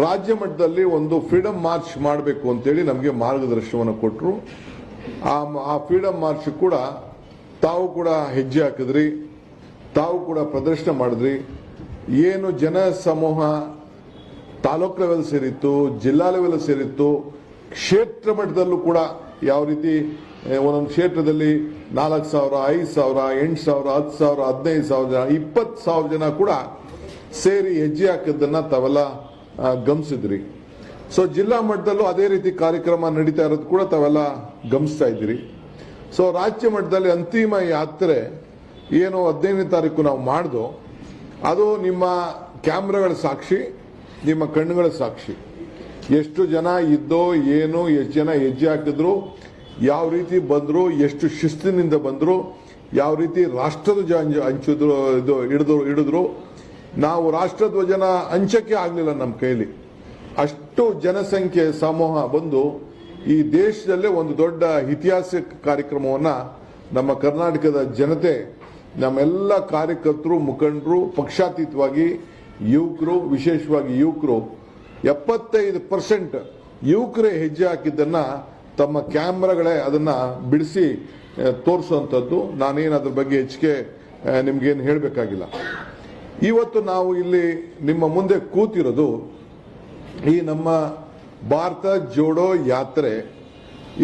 ರಾಜ್ಯ ಮಟ್ಟದಲ್ಲಿ ಒಂದು ಫ್ರೀಡಂ ಮಾರ್ಚ್ ಮಾಡಬೇಕು ಅಂತೇಳಿ ನಮಗೆ ಮಾರ್ಗದರ್ಶನವನ್ನು ಕೊಟ್ಟರು. ಆ ಫ್ರೀಡಂ ಮಾರ್ಚ್ ಕೂಡ ತಾವು ಕೂಡ ಹೆಜ್ಜೆ ಹಾಕಿದ್ರಿ. ತಾವು ಕೂಡ ಪ್ರದರ್ಶನ ಮಾಡಿದ್ರಿ. ಏನು ಜನ ಸಮೂಹ ತಾಲೂಕು ಲೆವೆಲ್ ಸೇರಿತ್ತು, ಜಿಲ್ಲಾ ಲೆವೆಲ್ ಸೇರಿತ್ತು, ಕ್ಷೇತ್ರ ಮಟ್ಟದಲ್ಲೂ ಕೂಡ ಯಾವ ರೀತಿ ಒಂದೊಂದು ಕ್ಷೇತ್ರದಲ್ಲಿ 4,000, 5,000, 8,000, 10,000, 15,000 ಜನ, 20,000 ಜನ ಕೂಡ ಸೇರಿ ಹೆಜ್ಜೆ ಹಾಕಿದ್ದನ್ನ ತಾವೆಲ್ಲ ಗಮನಿಸಿದ್ರಿ. ಸೊ ಜಿಲ್ಲಾ ಮಟ್ಟದಲ್ಲೂ ಅದೇ ರೀತಿ ಕಾರ್ಯಕ್ರಮ ನಡೀತಾ ಇರೋದು ಕೂಡ ತಾವೆಲ್ಲ ಗಮನಿಸ್ತಾ ಇದ್ದೀರಿ. ಸೊ ರಾಜ್ಯ ಮಟ್ಟದಲ್ಲಿ ಅಂತಿಮ ಯಾತ್ರೆ ಏನು 15ನೇ ತಾರೀಕು ನಾವು ಮಾಡ್ದೋ ಅದು ನಿಮ್ಮ ಕ್ಯಾಮ್ರಾಗಳ ಸಾಕ್ಷಿ, ನಿಮ್ಮ ಕಣ್ಣುಗಳ ಸಾಕ್ಷಿ. ಎಷ್ಟು ಜನ ಇದ್ದೋ ಏನು, ಎಷ್ಟು ಜನ ಹೆಜ್ಜೆ ಹಾಕಿದ್ರು, ಯಾವ ರೀತಿ ಬಂದ್ರು, ಎಷ್ಟು ಶಿಸ್ತಿನಿಂದ ಬಂದ್ರು, ಯಾವ ರೀತಿ ರಾಷ್ಟ್ರಧ್ವಜ ಹಂಚಿದ್ರು, ಹಿಡಿದ್ರು. ನಾವು ರಾಷ್ಟ್ರಧ್ವಜನ ಹಂಚಕ್ಕೆ ಆಗ್ಲಿಲ್ಲ ನಮ್ಮ ಕೈಲಿ. ಅಷ್ಟು ಜನಸಂಖ್ಯೆ ಸಮೂಹ ಬಂದು ಈ ದೇಶದಲ್ಲೇ ಒಂದು ದೊಡ್ಡ ಇತಿಹಾಸ ಕಾರ್ಯಕ್ರಮವನ್ನ ನಮ್ಮ ಕರ್ನಾಟಕದ ಜನತೆ, ನಮ್ಮೆಲ್ಲ ಕಾರ್ಯಕರ್ತರು, ಮುಖಂಡರು, ಪಕ್ಷಾತೀತವಾಗಿ ಯುವಕರು, ವಿಶೇಷವಾಗಿ ಯುವಕರು 75% ಯುವಕರೇ ಹೆಜ್ಜೆ ಹಾಕಿದ್ದನ್ನ ತಮ್ಮ ಕ್ಯಾಮ್ರಾಗಳೇ ಅದನ್ನ ಬಿಡಿಸಿ ತೋರಿಸುವಂಥದ್ದು. ನಾನೇನು ಅದ್ರ ಬಗ್ಗೆ ಹೆಚ್ಚಿಗೆ ನಿಮ್ಗೇನು ಹೇಳಬೇಕಾಗಿಲ್ಲ. ಇವತ್ತು ನಾವು ಇಲ್ಲಿ ನಿಮ್ಮ ಮುಂದೆ ಕೂತಿರೋದು ಈ ನಮ್ಮ ಭಾರತ ಜೋಡೋ ಯಾತ್ರೆ.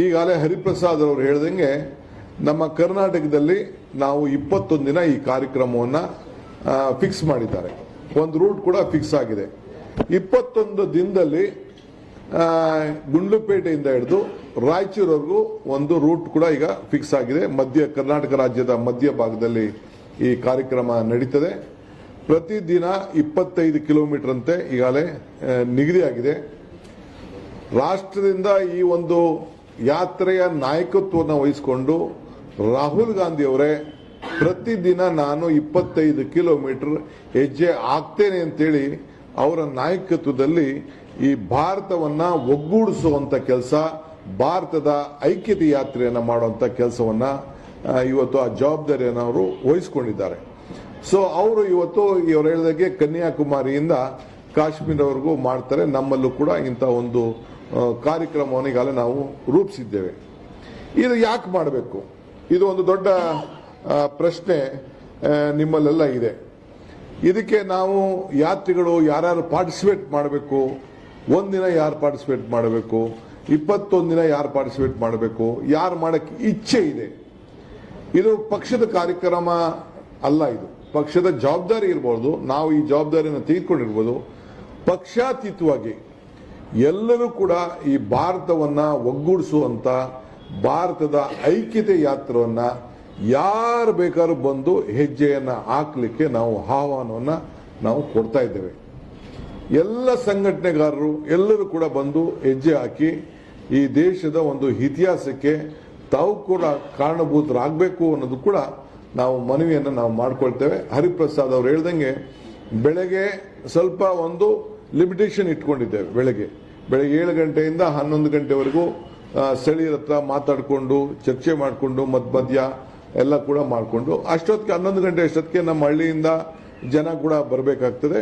ಈಗಾಗಲೇ ಹರಿಪ್ರಸಾದ್ ಅವರು ಹೇಳ್ದಂಗೆ ನಮ್ಮ ಕರ್ನಾಟಕದಲ್ಲಿ ನಾವು 21 ದಿನ ಈ ಕಾರ್ಯಕ್ರಮವನ್ನು ಫಿಕ್ಸ್ ಮಾಡಿದ್ದಾರೆ. ಒಂದು ರೂಟ್ ಕೂಡ ಫಿಕ್ಸ್ ಆಗಿದೆ. 21 ದಿನದಲ್ಲಿ ಗುಂಡ್ಲುಪೇಟೆಯಿಂದ ಹಿಡಿದು ರಾಯಚೂರವರೆಗೂ ಒಂದು ರೂಟ್ ಕೂಡ ಈಗ ಫಿಕ್ಸ್ ಆಗಿದೆ. ಕರ್ನಾಟಕ ರಾಜ್ಯದ ಮಧ್ಯ ಭಾಗದಲ್ಲಿ ಈ ಕಾರ್ಯಕ್ರಮ ನಡೀತದೆ. ಪ್ರತಿದಿನ 25 ಕಿಲೋಮೀಟರ್ ಅಂತೆ ಈಗಾಗಲೇ ನಿಗದಿಯಾಗಿದೆ. ರಾಷ್ಟ್ರದಿಂದ ಈ ಒಂದು ಯಾತ್ರೆಯ ನಾಯಕತ್ವವನ್ನು ವಹಿಸಿಕೊಂಡು ರಾಹುಲ್ ಗಾಂಧಿ ಅವರೇ ಪ್ರತಿದಿನ ನಾನು 25 ಕಿಲೋಮೀಟರ್ ಹೆಜ್ಜೆ ಆಗ್ತೇನೆ ಅಂತೇಳಿ ಅವರ ನಾಯಕತ್ವದಲ್ಲಿ ಈ ಭಾರತವನ್ನ ಒಗ್ಗೂಡಿಸುವಂತ ಕೆಲಸ, ಭಾರತದ ಐಕ್ಯತೆ ಯಾತ್ರೆಯನ್ನ ಮಾಡುವಂತ ಕೆಲಸವನ್ನ ಇವತ್ತು ಆ ಜವಾಬ್ದಾರಿಯನ್ನು ಅವರು ವಹಿಸಿಕೊಂಡಿದ್ದಾರೆ. ಸೊ ಅವರು ಇವತ್ತು ಇವರು ಹೇಳಿದಾಗೆ ಕನ್ಯಾಕುಮಾರಿಯಿಂದ ಕಾಶ್ಮೀರವರೆಗೂ ಮಾಡ್ತಾರೆ. ನಮ್ಮಲ್ಲೂ ಕೂಡ ಇಂಥ ಒಂದು ಕಾರ್ಯಕ್ರಮವನ್ನು ಈಗಾಗಲೇ ನಾವು ರೂಪಿಸಿದ್ದೇವೆ. ಇದು ಯಾಕೆ ಮಾಡಬೇಕು? ಇದು ಒಂದು ದೊಡ್ಡ ಪ್ರಶ್ನೆ ನಿಮ್ಮಲ್ಲೆಲ್ಲ ಇದೆ. ಇದಕ್ಕೆ ನಾವು ಯಾತ್ರಿಗಳು ಯಾರ್ಯಾರು ಪಾರ್ಟಿಸಿಪೇಟ್ ಮಾಡಬೇಕು, ಒಂದಿನ ಯಾರು ಪಾರ್ಟಿಸಿಪೇಟ್ ಮಾಡಬೇಕು, 21 ದಿನ ಯಾರು ಪಾರ್ಟಿಸಿಪೇಟ್ ಮಾಡಬೇಕು, ಯಾರು ಮಾಡಕ್ಕೆ ಇಚ್ಛೆ ಇದೆ. ಇದು ಪಕ್ಷದ ಕಾರ್ಯಕ್ರಮ ಅಲ್ಲ, ಇದು ಪಕ್ಷದ ಜವಾಬ್ದಾರಿ ಇರಬಹುದು. ನಾವು ಈ ಜವಾಬ್ದಾರಿಯನ್ನು ತೆಗೆದುಕೊಂಡಿರ್ಬೋದು. ಪಕ್ಷಾತೀತವಾಗಿ ಎಲ್ಲರೂ ಕೂಡ ಈ ಭಾರತವನ್ನ ಒಗ್ಗೂಡಿಸುವಂತ ಭಾರತದ ಐಕ್ಯತೆ ಯಾತ್ರವನ್ನ ಯಾರು ಬೇಕಾದ್ರೂ ಬಂದು ಹೆಜ್ಜೆಯನ್ನ ಹಾಕ್ಲಿಕ್ಕೆ ನಾವು ಆಹ್ವಾನವನ್ನ ನಾವು ಕೊಡ್ತಾ ಇದ್ದೇವೆ. ಎಲ್ಲ ಸಂಘಟನೆಗಾರರು ಎಲ್ಲರೂ ಕೂಡ ಬಂದು ಹೆಜ್ಜೆ ಹಾಕಿ ಈ ದೇಶದ ಒಂದು ಇತಿಹಾಸಕ್ಕೆ ತಾವು ಕೂಡ ಕಾರಣಭೂತರಾಗಬೇಕು ಅನ್ನೋದು ಕೂಡ ನಾವು ಮನವಿಯನ್ನು ನಾವು ಮಾಡ್ಕೊಳ್ತೇವೆ. ಹರಿಪ್ರಸಾದ್ ಅವರು ಹೇಳ್ದಂಗೆ ಬೆಳಗ್ಗೆ ಸ್ವಲ್ಪ ಒಂದು ಲಿಮಿಟೇಷನ್ ಇಟ್ಕೊಂಡಿದ್ದೇವೆ. ಬೆಳಗ್ಗೆ 7 ಗಂಟೆಯಿಂದ 11 ಗಂಟೆವರೆಗೂ ಸ್ಥಳೀಯರ ಹತ್ರ ಮಾತಾಡಿಕೊಂಡು ಚರ್ಚೆ ಮಾಡಿಕೊಂಡು ಮಧ್ಯ ಎಲ್ಲ ಕೂಡ ಮಾಡಿಕೊಂಡು ಅಷ್ಟೊತ್ತಿಗೆ 11 ಗಂಟೆ ಅಷ್ಟೊತ್ತಿಗೆ ನಮ್ಮ ಹಳ್ಳಿಯಿಂದ ಜನ ಕೂಡ ಬರಬೇಕಾಗ್ತದೆ.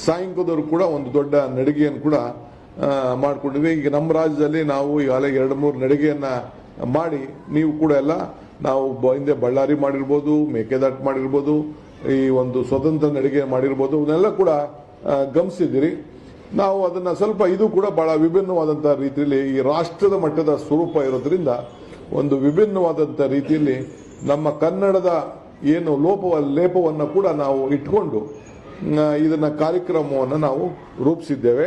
ಸಾಯಂಕಾಲದವರು ಕೂಡ ಒಂದು ದೊಡ್ಡ ನಡಿಗೆಯನ್ನು ಕೂಡ ಮಾಡ್ಕೊಂಡಿದ್ವಿ. ಈಗ ನಮ್ಮ ರಾಜ್ಯದಲ್ಲಿ ನಾವು ಈಗಾಗಲೇ 2-3 ನಡಿಗೆಯನ್ನ ಮಾಡಿ ನೀವು ಕೂಡ ಎಲ್ಲ ನಾವು ಹಿಂದೆ ಬಳ್ಳಾರಿ ಮಾಡಿರ್ಬೋದು, ಮೇಕೆದಾಟು ಮಾಡಿರ್ಬೋದು, ಈ ಒಂದು ಸ್ವತಂತ್ರ ನಡಿಗೆ ಮಾಡಿರ್ಬೋದು, ಅವನ್ನೆಲ್ಲ ಕೂಡ ಗಮನಿಸಿದ್ದೀರಿ. ನಾವು ಅದನ್ನ ಸ್ವಲ್ಪ ಇದು ಕೂಡ ಬಹಳ ವಿಭಿನ್ನವಾದಂತಹ ರೀತಿಯಲ್ಲಿ ಈ ರಾಷ್ಟ್ರದ ಮಟ್ಟದ ಸ್ವರೂಪ ಇರೋದ್ರಿಂದ ಒಂದು ವಿಭಿನ್ನವಾದಂಥ ರೀತಿಯಲ್ಲಿ ನಮ್ಮ ಕನ್ನಡದ ಏನು ಲೇಪವನ್ನು ಕೂಡ ನಾವು ಇಟ್ಕೊಂಡು ಇದನ್ನ ಕಾರ್ಯಕ್ರಮವನ್ನು ನಾವು ರೂಪಿಸಿದ್ದೇವೆ.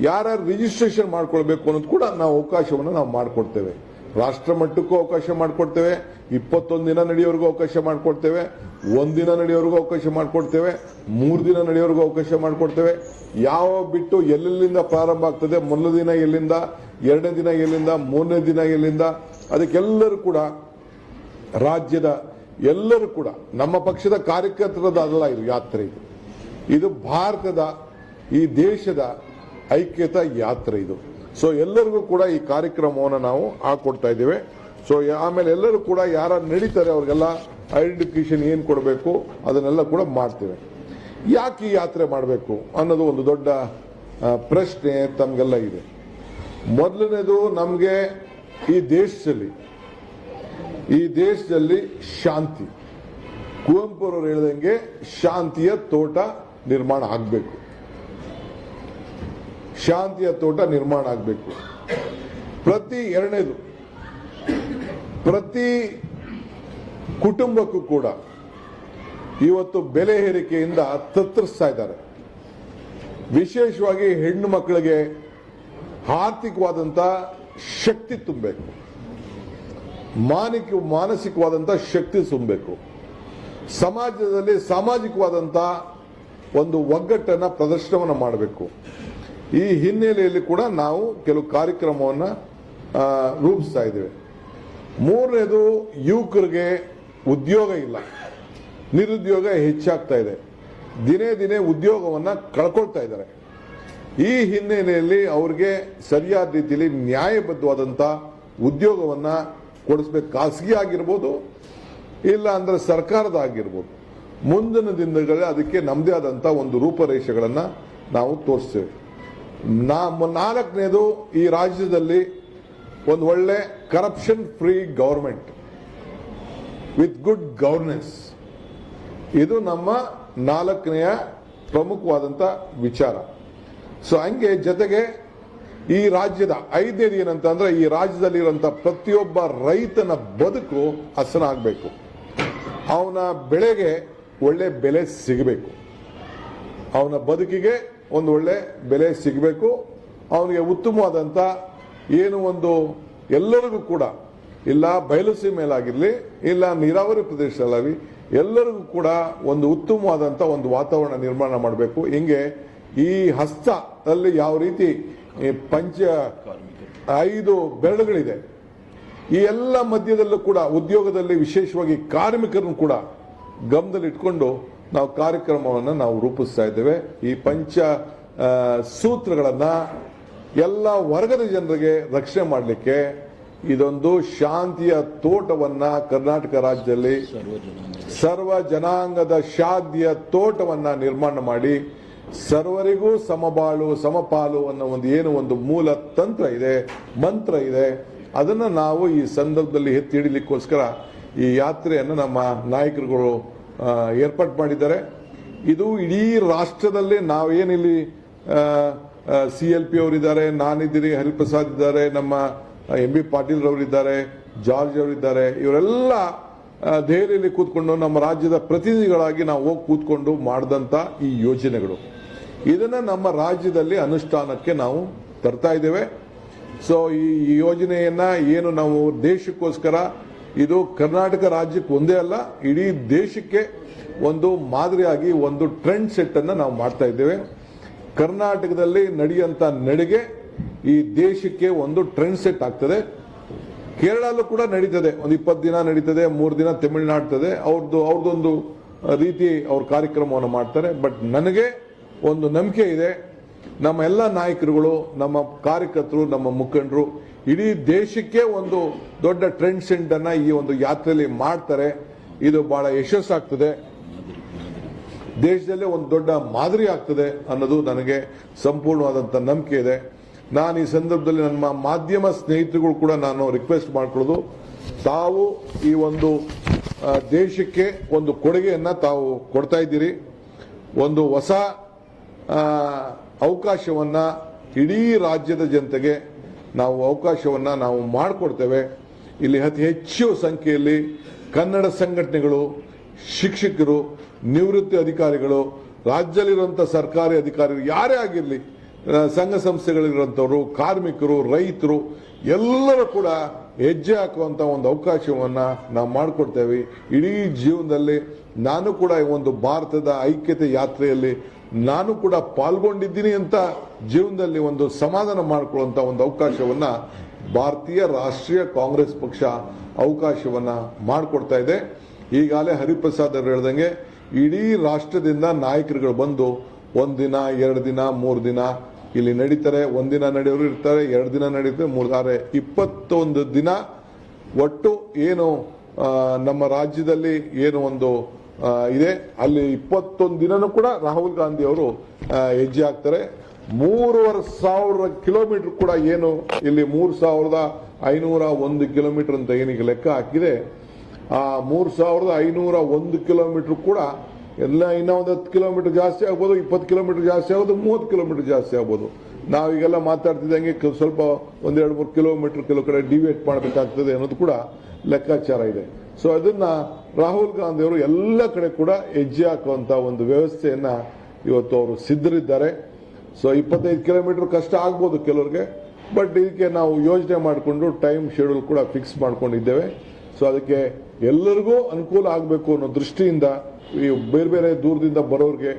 ಯಾರ್ಯಾರು ರಿಜಿಸ್ಟ್ರೇಷನ್ ಮಾಡ್ಕೊಳ್ಬೇಕು ಅನ್ನೋದು ಕೂಡ ನಾವು ಅವಕಾಶವನ್ನು ನಾವು ಮಾಡಿಕೊಡ್ತೇವೆ. ರಾಷ್ಟ್ರ ಮಟ್ಟಕ್ಕೂ ಅವಕಾಶ ಮಾಡಿಕೊಡ್ತೇವೆ, 21 ದಿನ ನಡೆಯೋವರೆಗೂ ಅವಕಾಶ ಮಾಡಿಕೊಡ್ತೇವೆ, 1 ದಿನ ನಡೆಯೋವರೆಗೂ ಅವಕಾಶ ಮಾಡಿಕೊಡ್ತೇವೆ, 3 ದಿನ ನಡೆಯೋವರೆಗೂ ಅವಕಾಶ ಮಾಡಿಕೊಡ್ತೇವೆ. ಯಾವ ಬಿಟ್ಟು ಎಲ್ಲೆಲ್ಲಿಂದ ಪ್ರಾರಂಭ ಆಗ್ತದೆ, ಮೊದಲ ದಿನ ಎಲ್ಲಿಂದ, 2ನೇ ದಿನ ಎಲ್ಲಿಂದ, 3ನೇ ದಿನ ಎಲ್ಲಿಂದ, ಅದಕ್ಕೆಲ್ಲರೂ ಕೂಡ ರಾಜ್ಯದ ಎಲ್ಲರೂ ಕೂಡ ನಮ್ಮ ಪಕ್ಷದ ಕಾರ್ಯಕರ್ತರದ ಅಲ್ಲ ಇದು ಯಾತ್ರೆ. ಇದು ಭಾರತದ ಈ ದೇಶದ ಐಕ್ಯತಾ ಯಾತ್ರೆ ಇದು. ಸೊ ಎಲ್ಲರಿಗೂ ಕೂಡ ಈ ಕಾರ್ಯಕ್ರಮವನ್ನು ನಾವು ಹಾಕೊಡ್ತಾ ಇದ್ದೇವೆ. ಸೊ ಆಮೇಲೆ ಎಲ್ಲರೂ ಕೂಡ ಯಾರ ನಡೀತಾರೆ ಅವ್ರಿಗೆಲ್ಲ ಐಡೆಂಟಿಫಿಕೇಶನ್ ಏನು ಕೊಡಬೇಕು ಅದನ್ನೆಲ್ಲ ಕೂಡ ಮಾಡ್ತೇವೆ. ಯಾಕೆ ಈ ಯಾತ್ರೆ ಮಾಡಬೇಕು ಅನ್ನೋದು ಒಂದು ದೊಡ್ಡ ಪ್ರಶ್ನೆ ತಮಗೆಲ್ಲ ಇದೆ. ಮೊದಲನೇದು, ನಮಗೆ ಈ ದೇಶದಲ್ಲಿ ಶಾಂತಿ, ಕುವೆಂಪು ಅವರು ಹೇಳಿದಂಗೆ ಶಾಂತಿಯ ತೋಟ ನಿರ್ಮಾಣ ಆಗಬೇಕು. ಶಾಂತಿಯ ತೋಟ ನಿರ್ಮಾಣ ಆಗಬೇಕು. ಎರಡನೇದು, ಪ್ರತಿ ಕುಟುಂಬಕ್ಕೂ ಕೂಡ ಇವತ್ತು ಬೆಲೆ ಏರಿಕೆಯಿಂದ ತತ್ತರಿಸ್ತಾ ಇದ್ದಾರೆ. ವಿಶೇಷವಾಗಿ ಹೆಣ್ಣು ಮಕ್ಕಳಿಗೆ ಆರ್ಥಿಕವಾದಂಥ ಶಕ್ತಿ ತುಂಬಬೇಕು, ಮಾನಸಿಕವಾದಂಥ ಶಕ್ತಿ ತುಂಬಬೇಕು, ಸಮಾಜದಲ್ಲಿ ಸಾಮಾಜಿಕವಾದಂಥ ಒಂದು ಒಗ್ಗಟ್ಟನ್ನು ಪ್ರದರ್ಶನವನ್ನು ಮಾಡಬೇಕು. ಈ ಹಿನ್ನೆಲೆಯಲ್ಲಿ ಕೂಡ ನಾವು ಕೆಲವು ಕಾರ್ಯಕ್ರಮವನ್ನು ರೂಪಿಸ್ತಾ ಇದ್ದೇವೆ. ಮೂರನೇದು, ಯುವಕರಿಗೆ ಉದ್ಯೋಗ ಇಲ್ಲ, ನಿರುದ್ಯೋಗ ಹೆಚ್ಚಾಗ್ತಾ ಇದೆ, ದಿನೇ ದಿನೇ ಉದ್ಯೋಗವನ್ನು ಕಳ್ಕೊಳ್ತಾ ಇದ್ದಾರೆ. ಈ ಹಿನ್ನೆಲೆಯಲ್ಲಿ ಅವರಿಗೆ ಸರಿಯಾದ ರೀತಿಯಲ್ಲಿ ನ್ಯಾಯಬದ್ಧವಾದಂಥ ಉದ್ಯೋಗವನ್ನು ಕೊಡಿಸ್ಬೇಕು. ಖಾಸಗಿ ಆಗಿರ್ಬೋದು, ಇಲ್ಲ ಅಂದ್ರೆ ಸರ್ಕಾರದ ಆಗಿರ್ಬೋದು. ಮುಂದಿನ ದಿನಗಳಲ್ಲಿ ಅದಕ್ಕೆ ನಮ್ಮದೇ ಆದಂಥ ಒಂದು ರೂಪರೇಷೆಗಳನ್ನು ನಾವು ತೋರಿಸ್ತೇವೆ. ನಾಲ್ಕನೇದು, ಈ ರಾಜ್ಯದಲ್ಲಿ ಒಂದು ಒಳ್ಳೆ corruption free government with good governance. ಇದು ನಮ್ಮ ನಾಲ್ಕನೆಯ ಪ್ರಮುಖವಾದಂಥ ವಿಚಾರ. ಸೊ ಹಂಗೆ ಜೊತೆಗೆ ಈ ರಾಜ್ಯದ ಐದನೇದು ಏನಂತಂದ್ರೆ, ಈ ರಾಜ್ಯದಲ್ಲಿರುವಂಥ ಪ್ರತಿಯೊಬ್ಬ ರೈತನ ಬದುಕು ಹಸನಾಗಬೇಕು, ಅವನ ಬೆಳೆಗೆ ಒಳ್ಳೆ ಬೆಲೆ ಸಿಗಬೇಕು, ಅವನ ಬದುಕಿಗೆ ಒಂದು ಒಳ್ಳೆ ಬೆಲೆ ಸಿಗಬೇಕು, ಅವನಿಗೆ ಉತ್ತಮವಾದಂಥ ಏನು ಒಂದು ಎಲ್ಲರಿಗೂ ಕೂಡ, ಇಲ್ಲ ಬಯಲುಸೀಮೆಯಲ್ಲಾಗಿರಲಿ ಇಲ್ಲ ನೀರಾವರಿ ಪ್ರದೇಶದಲ್ಲಾಗಲಿ, ಎಲ್ಲರಿಗೂ ಕೂಡ ಒಂದು ಉತ್ತಮವಾದಂಥ ಒಂದು ವಾತಾವರಣ ನಿರ್ಮಾಣ ಮಾಡಬೇಕು. ಹಿಂಗೆ ಈ ಹಸ್ತದಲ್ಲಿ ಯಾವ ರೀತಿ 5 ಬೆರಳುಗಳಿದೆ, ಈ ಎಲ್ಲ ಮಧ್ಯದಲ್ಲೂ ಕೂಡ ಉದ್ಯೋಗದಲ್ಲಿ ವಿಶೇಷವಾಗಿ ಕಾರ್ಮಿಕರನ್ನು ಕೂಡ ಗಮನದಲ್ಲಿಟ್ಕೊಂಡು ನಾವು ಕಾರ್ಯಕ್ರಮವನ್ನು ನಾವು ರೂಪಿಸ್ತಾ ಇದ್ದೇವೆ. ಈ ಪಂಚ ಸೂತ್ರಗಳನ್ನ ಎಲ್ಲ ವರ್ಗದ ಜನರಿಗೆ ರಕ್ಷಣೆ ಮಾಡಲಿಕ್ಕೆ ಇದೊಂದು ಶಾಂತಿಯ ತೋಟವನ್ನ ಕರ್ನಾಟಕ ರಾಜ್ಯದಲ್ಲಿ ಸರ್ವ ಜನಾಂಗದ ಶಾಂತಿಯ ತೋಟವನ್ನ ನಿರ್ಮಾಣ ಮಾಡಿ ಸರ್ವರಿಗೂ ಸಮಬಾಳು ಸಮಪಾಲು ಅನ್ನೋ ಒಂದು ಮೂಲ ತಂತ್ರ ಇದೆ, ಮಂತ್ರ ಇದೆ. ಅದನ್ನು ನಾವು ಈ ಸಂದರ್ಭದಲ್ಲಿ ಎತ್ತಿ ಹಿಡಿಲಿಕ್ಕೋಸ್ಕರ ಈ ಯಾತ್ರೆಯನ್ನು ನಮ್ಮ ನಾಯಕರುಗಳು ಏರ್ಪಾಡು ಮಾಡಿದ್ದಾರೆ. ಇದು ಇಡೀ ರಾಷ್ಟ್ರದಲ್ಲಿ ನಾವೇನಿಲ್ಲಿ CLP ಅವರಿದ್ದಾರೆ, ನಾನಿದ್ದೀರಿ, ಹರಿಪ್ರಸಾದ್ ಇದ್ದಾರೆ, ನಮ್ಮ MB ಪಾಟೀಲ್ ರವರಿದ್ದಾರೆ, ಜಾರ್ಜ್ ಅವರಿದ್ದಾರೆ. ಇವರೆಲ್ಲ ದೆಹಲಿಯಲ್ಲಿ ಕೂತ್ಕೊಂಡು ನಮ್ಮ ರಾಜ್ಯದ ಪ್ರತಿನಿಧಿಗಳಾಗಿ ನಾವು ಹೋಗಿ ಕೂತ್ಕೊಂಡು ಮಾಡಿದಂಥ ಈ ಯೋಜನೆಗಳು, ಇದನ್ನು ನಮ್ಮ ರಾಜ್ಯದಲ್ಲಿ ಅನುಷ್ಠಾನಕ್ಕೆ ನಾವು ತರ್ತಾ ಇದ್ದೇವೆ. ಸೊ ಈ ಯೋಜನೆಯನ್ನ ಏನು ನಾವು ದೇಶಕ್ಕೋಸ್ಕರ, ಇದು ಕರ್ನಾಟಕ ರಾಜ್ಯಕ್ಕೆ ಒಂದೇ ಅಲ್ಲ, ಇಡೀ ದೇಶಕ್ಕೆ ಒಂದು ಮಾದರಿಯಾಗಿ ಒಂದು ಟ್ರೆಂಡ್ ಸೆಟ್ ಅನ್ನು ನಾವು ಮಾಡ್ತಾ ಇದ್ದೇವೆ. ಕರ್ನಾಟಕದಲ್ಲಿ ನಡೆಯುವಂತ ನಡಿಗೆ ಈ ದೇಶಕ್ಕೆ ಒಂದು ಟ್ರೆಂಡ್ ಸೆಟ್ ಆಗ್ತದೆ. ಕೇರಳಲ್ಲೂ ಕೂಡ ನಡೀತದೆ, ಒಂದು 20 ದಿನ ನಡೀತದೆ, 3 ದಿನ ತಮಿಳುನಾಡ್ತದೆ, ಅವ್ರದ್ದೊಂದು ರೀತಿ ಅವ್ರ ಕಾರ್ಯಕ್ರಮವನ್ನು ಮಾಡ್ತಾರೆ. ಬಟ್ ನನಗೆ ಒಂದು ನಂಬಿಕೆ ಇದೆ, ನಮ್ಮ ಎಲ್ಲ ನಾಯಕರುಗಳು, ನಮ್ಮ ಕಾರ್ಯಕರ್ತರು, ನಮ್ಮ ಮುಖಂಡರು ಇಡೀ ದೇಶಕ್ಕೆ ಒಂದು ದೊಡ್ಡ ಟ್ರೆಂಡ್ ಸೆಟ್ ಅನ್ನ ಈ ಒಂದು ಯಾತ್ರೆಯಲ್ಲಿ ಮಾಡ್ತಾರೆ. ಇದು ಬಹಳ ಯಶಸ್ಸಾಗ್ತದೆ, ದೇಶದಲ್ಲೇ ಒಂದು ದೊಡ್ಡ ಮಾದರಿ ಆಗ್ತದೆ ಅನ್ನೋದು ನನಗೆ ಸಂಪೂರ್ಣವಾದಂಥ ನಂಬಿಕೆ ಇದೆ. ನಾನು ಈ ಸಂದರ್ಭದಲ್ಲಿ ನಮ್ಮ ಮಾಧ್ಯಮ ಸ್ನೇಹಿತರುಗಳು ಕೂಡ ನಾನು ರಿಕ್ವೆಸ್ಟ್ ಮಾಡ್ಕೊಳ್ಳೋದು, ತಾವು ಈ ಒಂದು ದೇಶಕ್ಕೆ ಒಂದು ಕೊಡುಗೆಯನ್ನ ತಾವು ಕೊಡ್ತಾ ಇದ್ದೀರಿ. ಒಂದು ಹೊಸ ಅವಕಾಶವನ್ನ ಇಡೀ ರಾಜ್ಯದ ಜನತೆಗೆ ನಾವು ಅವಕಾಶವನ್ನ ನಾವು ಮಾಡಿಕೊಡ್ತೇವೆ. ಇಲ್ಲಿ ಅತಿ ಹೆಚ್ಚು ಸಂಖ್ಯೆಯಲ್ಲಿ ಕನ್ನಡ ಸಂಘಟನೆಗಳು, ಶಿಕ್ಷಕರು, ನಿವೃತ್ತಿ ಅಧಿಕಾರಿಗಳು, ರಾಜ್ಯದಲ್ಲಿರುವಂತಹ ಸರ್ಕಾರಿ ಅಧಿಕಾರಿಗಳು, ಯಾರೇ ಆಗಿರಲಿ, ಸಂಘ ಸಂಸ್ಥೆಗಳಿರುವಂತವರು, ಕಾರ್ಮಿಕರು, ರೈತರು ಎಲ್ಲರೂ ಕೂಡ ಹೆಜ್ಜೆ ಹಾಕುವಂತ ಒಂದು ಅವಕಾಶವನ್ನ ನಾವು ಮಾಡಿಕೊಡ್ತೇವೆ. ಇಡೀ ಜೀವನದಲ್ಲಿ ನಾನು ಕೂಡ ಒಂದು ಭಾರತದ ಐಕ್ಯತೆ ಯಾತ್ರೆಯಲ್ಲಿ ನಾನು ಕೂಡ ಪಾಲ್ಗೊಂಡಿದ್ದೀನಿ ಅಂತ ಜೀವನದಲ್ಲಿ ಒಂದು ಸಮಾಧಾನ ಮಾಡಿಕೊಳ್ಳುವಂತ ಒಂದು ಅವಕಾಶವನ್ನ ಭಾರತೀಯ ರಾಷ್ಟ್ರೀಯ ಕಾಂಗ್ರೆಸ್ ಪಕ್ಷ ಅವಕಾಶವನ್ನ ಮಾಡಿಕೊಡ್ತಾ ಇದೆ. ಈಗಾಗಲೇ ಹರಿಪ್ರಸಾದ್ ಅವರು ಹೇಳ್ದಂಗೆ ಇಡೀ ರಾಷ್ಟ್ರದಿಂದ ನಾಯಕರುಗಳು ಬಂದು 1 ದಿನ 2 ದಿನ 3 ದಿನ ಇಲ್ಲಿ ನಡೀತಾರೆ. 1 ದಿನ ನಡೆಯೋರು ಇರ್ತಾರೆ, 2 ದಿನ ನಡೀತಾರೆ, 3 21 ದಿನ ಒಟ್ಟು ಏನು ನಮ್ಮ ರಾಜ್ಯದಲ್ಲಿ ಏನು ಒಂದು ಇದೆ, ಅಲ್ಲಿ 21 ದಿನನೂ ಕೂಡ ರಾಹುಲ್ ಗಾಂಧಿ ಅವರು ಹೆಜ್ಜೆ ಹಾಕ್ತಾರೆ. 3,500 ಕಿಲೋಮೀಟರ್ ಕೂಡ ಏನು ಇಲ್ಲಿ 3,501 ಕಿಲೋಮೀಟರ್ ಅಂತ ಏನಿಗೆ ಲೆಕ್ಕ ಹಾಕಿದೆ, ಆ 3501 ಕಿಲೋಮೀಟರ್ ಕೂಡ ಎಲ್ಲ ಇನ್ನೂ ಒಂದು 10 ಕಿಲೋಮೀಟರ್ ಜಾಸ್ತಿ ಆಗ್ಬೋದು, 20 ಕಿಲೋಮೀಟರ್ ಜಾಸ್ತಿ ಆಗ್ಬೋದು, 30 ಕಿಲೋಮೀಟರ್ ಜಾಸ್ತಿ ಆಗ್ಬೋದು. ನಾವೀಗೆಲ್ಲ ಮಾತಾಡ್ತಿದ್ದಂಗೆ ಸ್ವಲ್ಪ 1-2-3 ಕಿಲೋಮೀಟರ್ ಕೆಲವು ಕಡೆ ಡಿವೇಟ್ ಮಾಡಬೇಕಾಗ್ತದೆ ಅನ್ನೋದು ಕೂಡ ಲೆಕ್ಕಾಚಾರ ಇದೆ. ಸೊ ಅದನ್ನ ರಾಹುಲ್ ಗಾಂಧಿ ಅವರು ಎಲ್ಲ ಕಡೆ ಕೂಡ ಹೆಜ್ಜೆ ಹಾಕುವಂತ ಒಂದು ವ್ಯವಸ್ಥೆಯನ್ನ ಇವತ್ತು ಅವರು ಸಿದ್ಧರಿದ್ದಾರೆ. ಸೊ 25 ಕಿಲೋಮೀಟರ್ ಕಷ್ಟ ಆಗ್ಬೋದು ಕೆಲವರಿಗೆ, ಬಟ್ ಇದಕ್ಕೆ ನಾವು ಯೋಜನೆ ಮಾಡಿಕೊಂಡು ಟೈಮ್ ಶೆಡ್ಯೂಲ್ ಕೂಡ ಫಿಕ್ಸ್ ಮಾಡ್ಕೊಂಡಿದ್ದೇವೆ. ಸೊ ಅದಕ್ಕೆ ಎಲ್ಲರಿಗೂ ಅನುಕೂಲ ಆಗಬೇಕು ಅನ್ನೋ ದೃಷ್ಟಿಯಿಂದ ಈ ಬೇರೆ ಬೇರೆ ದೂರದಿಂದ ಬರೋರಿಗೆ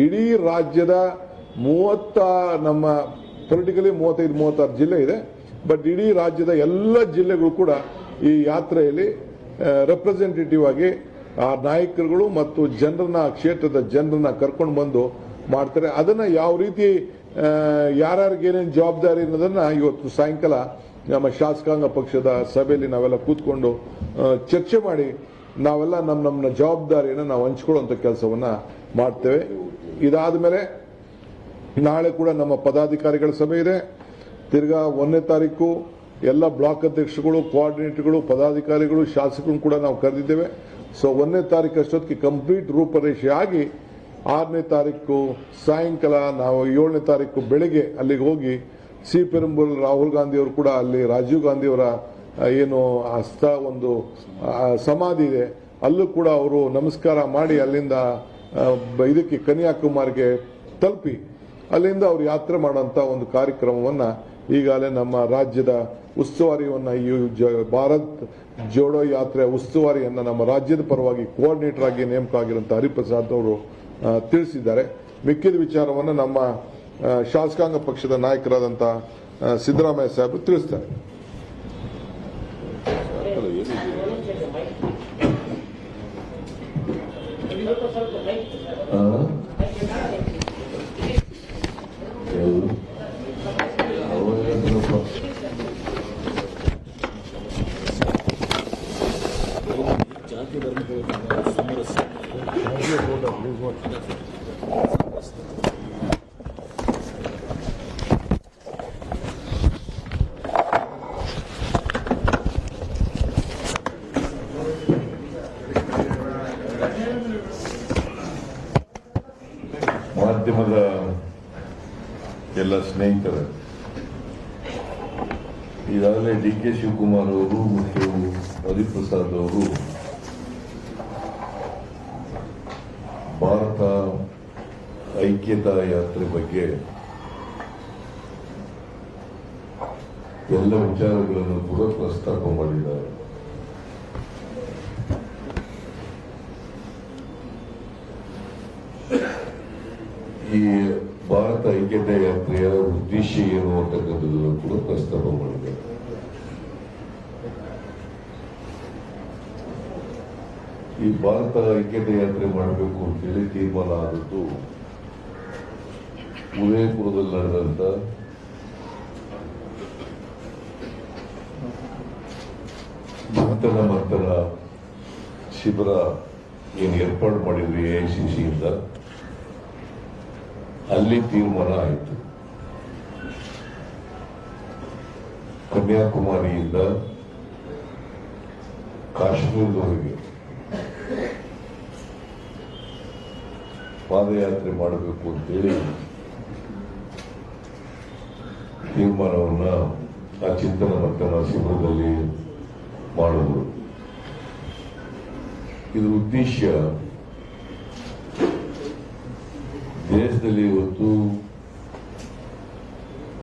ಇಡೀ ರಾಜ್ಯದ ನಮ್ಮ ಪೊಲಿಟಿಕಲಿ 35-36 ಜಿಲ್ಲೆ ಇದೆ, ಬಟ್ ಇಡೀ ರಾಜ್ಯದ ಎಲ್ಲ ಜಿಲ್ಲೆಗಳು ಕೂಡ ಈ ಯಾತ್ರೆಯಲ್ಲಿ ರೆಪ್ರೆಸೆಂಟೇಟಿವ್ ಆಗಿ ಆ ನಾಯಕರುಗಳು ಮತ್ತು ಜನರನ್ನ, ಕ್ಷೇತ್ರದ ಜನರನ್ನ ಕರ್ಕೊಂಡು ಬಂದು ಮಾಡ್ತಾರೆ. ಅದನ್ನ ಯಾವ ರೀತಿ ಯಾರ್ಯಾರಿಗೆ ಏನೇನು ಜವಾಬ್ದಾರಿ ಅನ್ನೋದನ್ನ ಇವತ್ತು ಸಾಯಂಕಾಲ ನಮ್ಮ ಶಾಸಕಾಂಗ ಪಕ್ಷದ ಸಭೆಯಲ್ಲಿ ನಾವೆಲ್ಲ ಕೂತ್ಕೊಂಡು ಚರ್ಚೆ ಮಾಡಿ ನಾವೆಲ್ಲ ನಮ್ಮ ಜವಾಬ್ದಾರಿಯನ್ನು ನಾವು ಹಂಚ್ಕೊಳ್ಳುವಂತ ಕೆಲಸವನ್ನ ಮಾಡ್ತೇವೆ. ಇದಾದ ಮೇಲೆ ನಾಳೆ ಕೂಡ ನಮ್ಮ ಪದಾಧಿಕಾರಿಗಳ ಸಭೆ ಇದೆ. ತಿರ್ಗಾ 1ನೇ ತಾರೀಕು ಎಲ್ಲ ಬ್ಲಾಕ್ ಅಧ್ಯಕ್ಷರುಗಳು, ಕೋಆರ್ಡಿನೇಟರ್ಗಳು, ಪದಾಧಿಕಾರಿಗಳು, ಶಾಸಕರು ಕೂಡ ನಾವು ಕರೆದಿದ್ದೇವೆ. ಸೊ 1ನೇ ತಾರೀಕು ಅಷ್ಟೊತ್ತಿಗೆ ಕಂಪ್ಲೀಟ್ ರೂಪರೇಷೆ ಆಗಿ 6ನೇ ತಾರೀಕು ಸಾಯಂಕಾಲ ನಾವು 7ನೇ ತಾರೀಕು ಬೆಳಿಗ್ಗೆ ಅಲ್ಲಿಗೆ ಹೋಗಿ ಸಿ ಪೆರುಂಬೂರ್ ರಾಹುಲ್ ಗಾಂಧಿ ಅವರು ಕೂಡ ಅಲ್ಲಿ ರಾಜೀವ್ ಗಾಂಧಿ ಅವರ ಏನು ಒಂದು ಸಮಾಧಿ ಇದೆ, ಅಲ್ಲೂ ಕೂಡ ಅವರು ನಮಸ್ಕಾರ ಮಾಡಿ ಅಲ್ಲಿಂದ ಇದಕ್ಕೆ ಕನ್ಯಾಕುಮಾರಿಗೆ ತಲುಪಿ ಅಲ್ಲಿಂದ ಅವರು ಯಾತ್ರೆ ಮಾಡುವಂತ ಒಂದು ಕಾರ್ಯಕ್ರಮವನ್ನ ಈಗಾಗಲೇ ನಮ್ಮ ರಾಜ್ಯದ ಉಸ್ತುವಾರಿಯನ್ನ ಈ ಭಾರತ್ ಜೋಡೋ ಯಾತ್ರೆ ಉಸ್ತುವಾರಿಯನ್ನ ನಮ್ಮ ರಾಜ್ಯದ ಪರವಾಗಿ ಕೋಆರ್ಡಿನೇಟರ್ ಆಗಿ ನೇಮಕ ಆಗಿರುವಂತಹ ಹರಿಪ್ರಸಾದ್ ಅವರು ತಿಳಿಸಿದ್ದಾರೆ. ಮಿಕ್ಕಿದ ವಿಚಾರವನ್ನು ನಮ್ಮ ಶಾಸಕಾಂಗ ಪಕ್ಷದ ನಾಯಕರಾದಂತಹ ಸಿದ್ದರಾಮಯ್ಯ ಸಾಹೇಬರು ತಿಳಿಸ್ತಾರೆ. ಮಾಧ್ಯಮದ ಎಲ್ಲ ಸ್ನೇಹಿತರು, ಈಗಾಗಲೇ ಡಿ.ಕೆ. ಶಿವಕುಮಾರ್ ಅವರು ಮತ್ತು ಹರಿಪ್ರಸಾದ್ ಅವರು ಭಾರತ ಐಕ್ಯತಾ ಯಾತ್ರೆ ಬಗ್ಗೆ ಎಲ್ಲ ವಿಚಾರಗಳನ್ನು ಕೂಡ ಪ್ರಸ್ತಾಪ ಮಾಡಿದ್ದಾರೆ. ಈ ಭಾರತ ಐಕ್ಯತಾ ಯಾತ್ರೆಯ ಉದ್ದೇಶ ಏನು ಅಂತಕ್ಕಂಥದ್ದನ್ನು ಕೂಡ ಪ್ರಸ್ತಾಪ ಮಾಡಿದ್ದಾರೆ. ಈ ಭಾರತ ಐಕ್ಯತಾ ಯಾತ್ರೆ ಮಾಡಬೇಕು ಅಂತೇಳಿ ತೀರ್ಮಾನ ಆದದ್ದು ಉದಯಪುರದಲ್ಲಿ ನಡೆದಂತ ಮಂಥನ ಶಿಬಿರ ಏನು ಏರ್ಪಾಡು ಮಾಡಿದ್ವಿ ಎಐಸಿಸಿಯಿಂದ, ಅಲ್ಲಿ ತೀರ್ಮಾನ ಆಯಿತು. ಕನ್ಯಾಕುಮಾರಿಯಿಂದ ಕಾಶ್ಮೀರದವರೆಗೆ ಪಾದಯಾತ್ರೆ ಮಾಡಬೇಕು ಅಂತೇಳಿ ತೀರ್ಮಾನವನ್ನ ಆ ಚಿಂತನ ಮಂಥನ ಶಿಬಿರದಲ್ಲಿ ಮಾಡಿದ್ರು. ಇದರ ಉದ್ದೇಶ ದೇಶದಲ್ಲಿ ಇವತ್ತು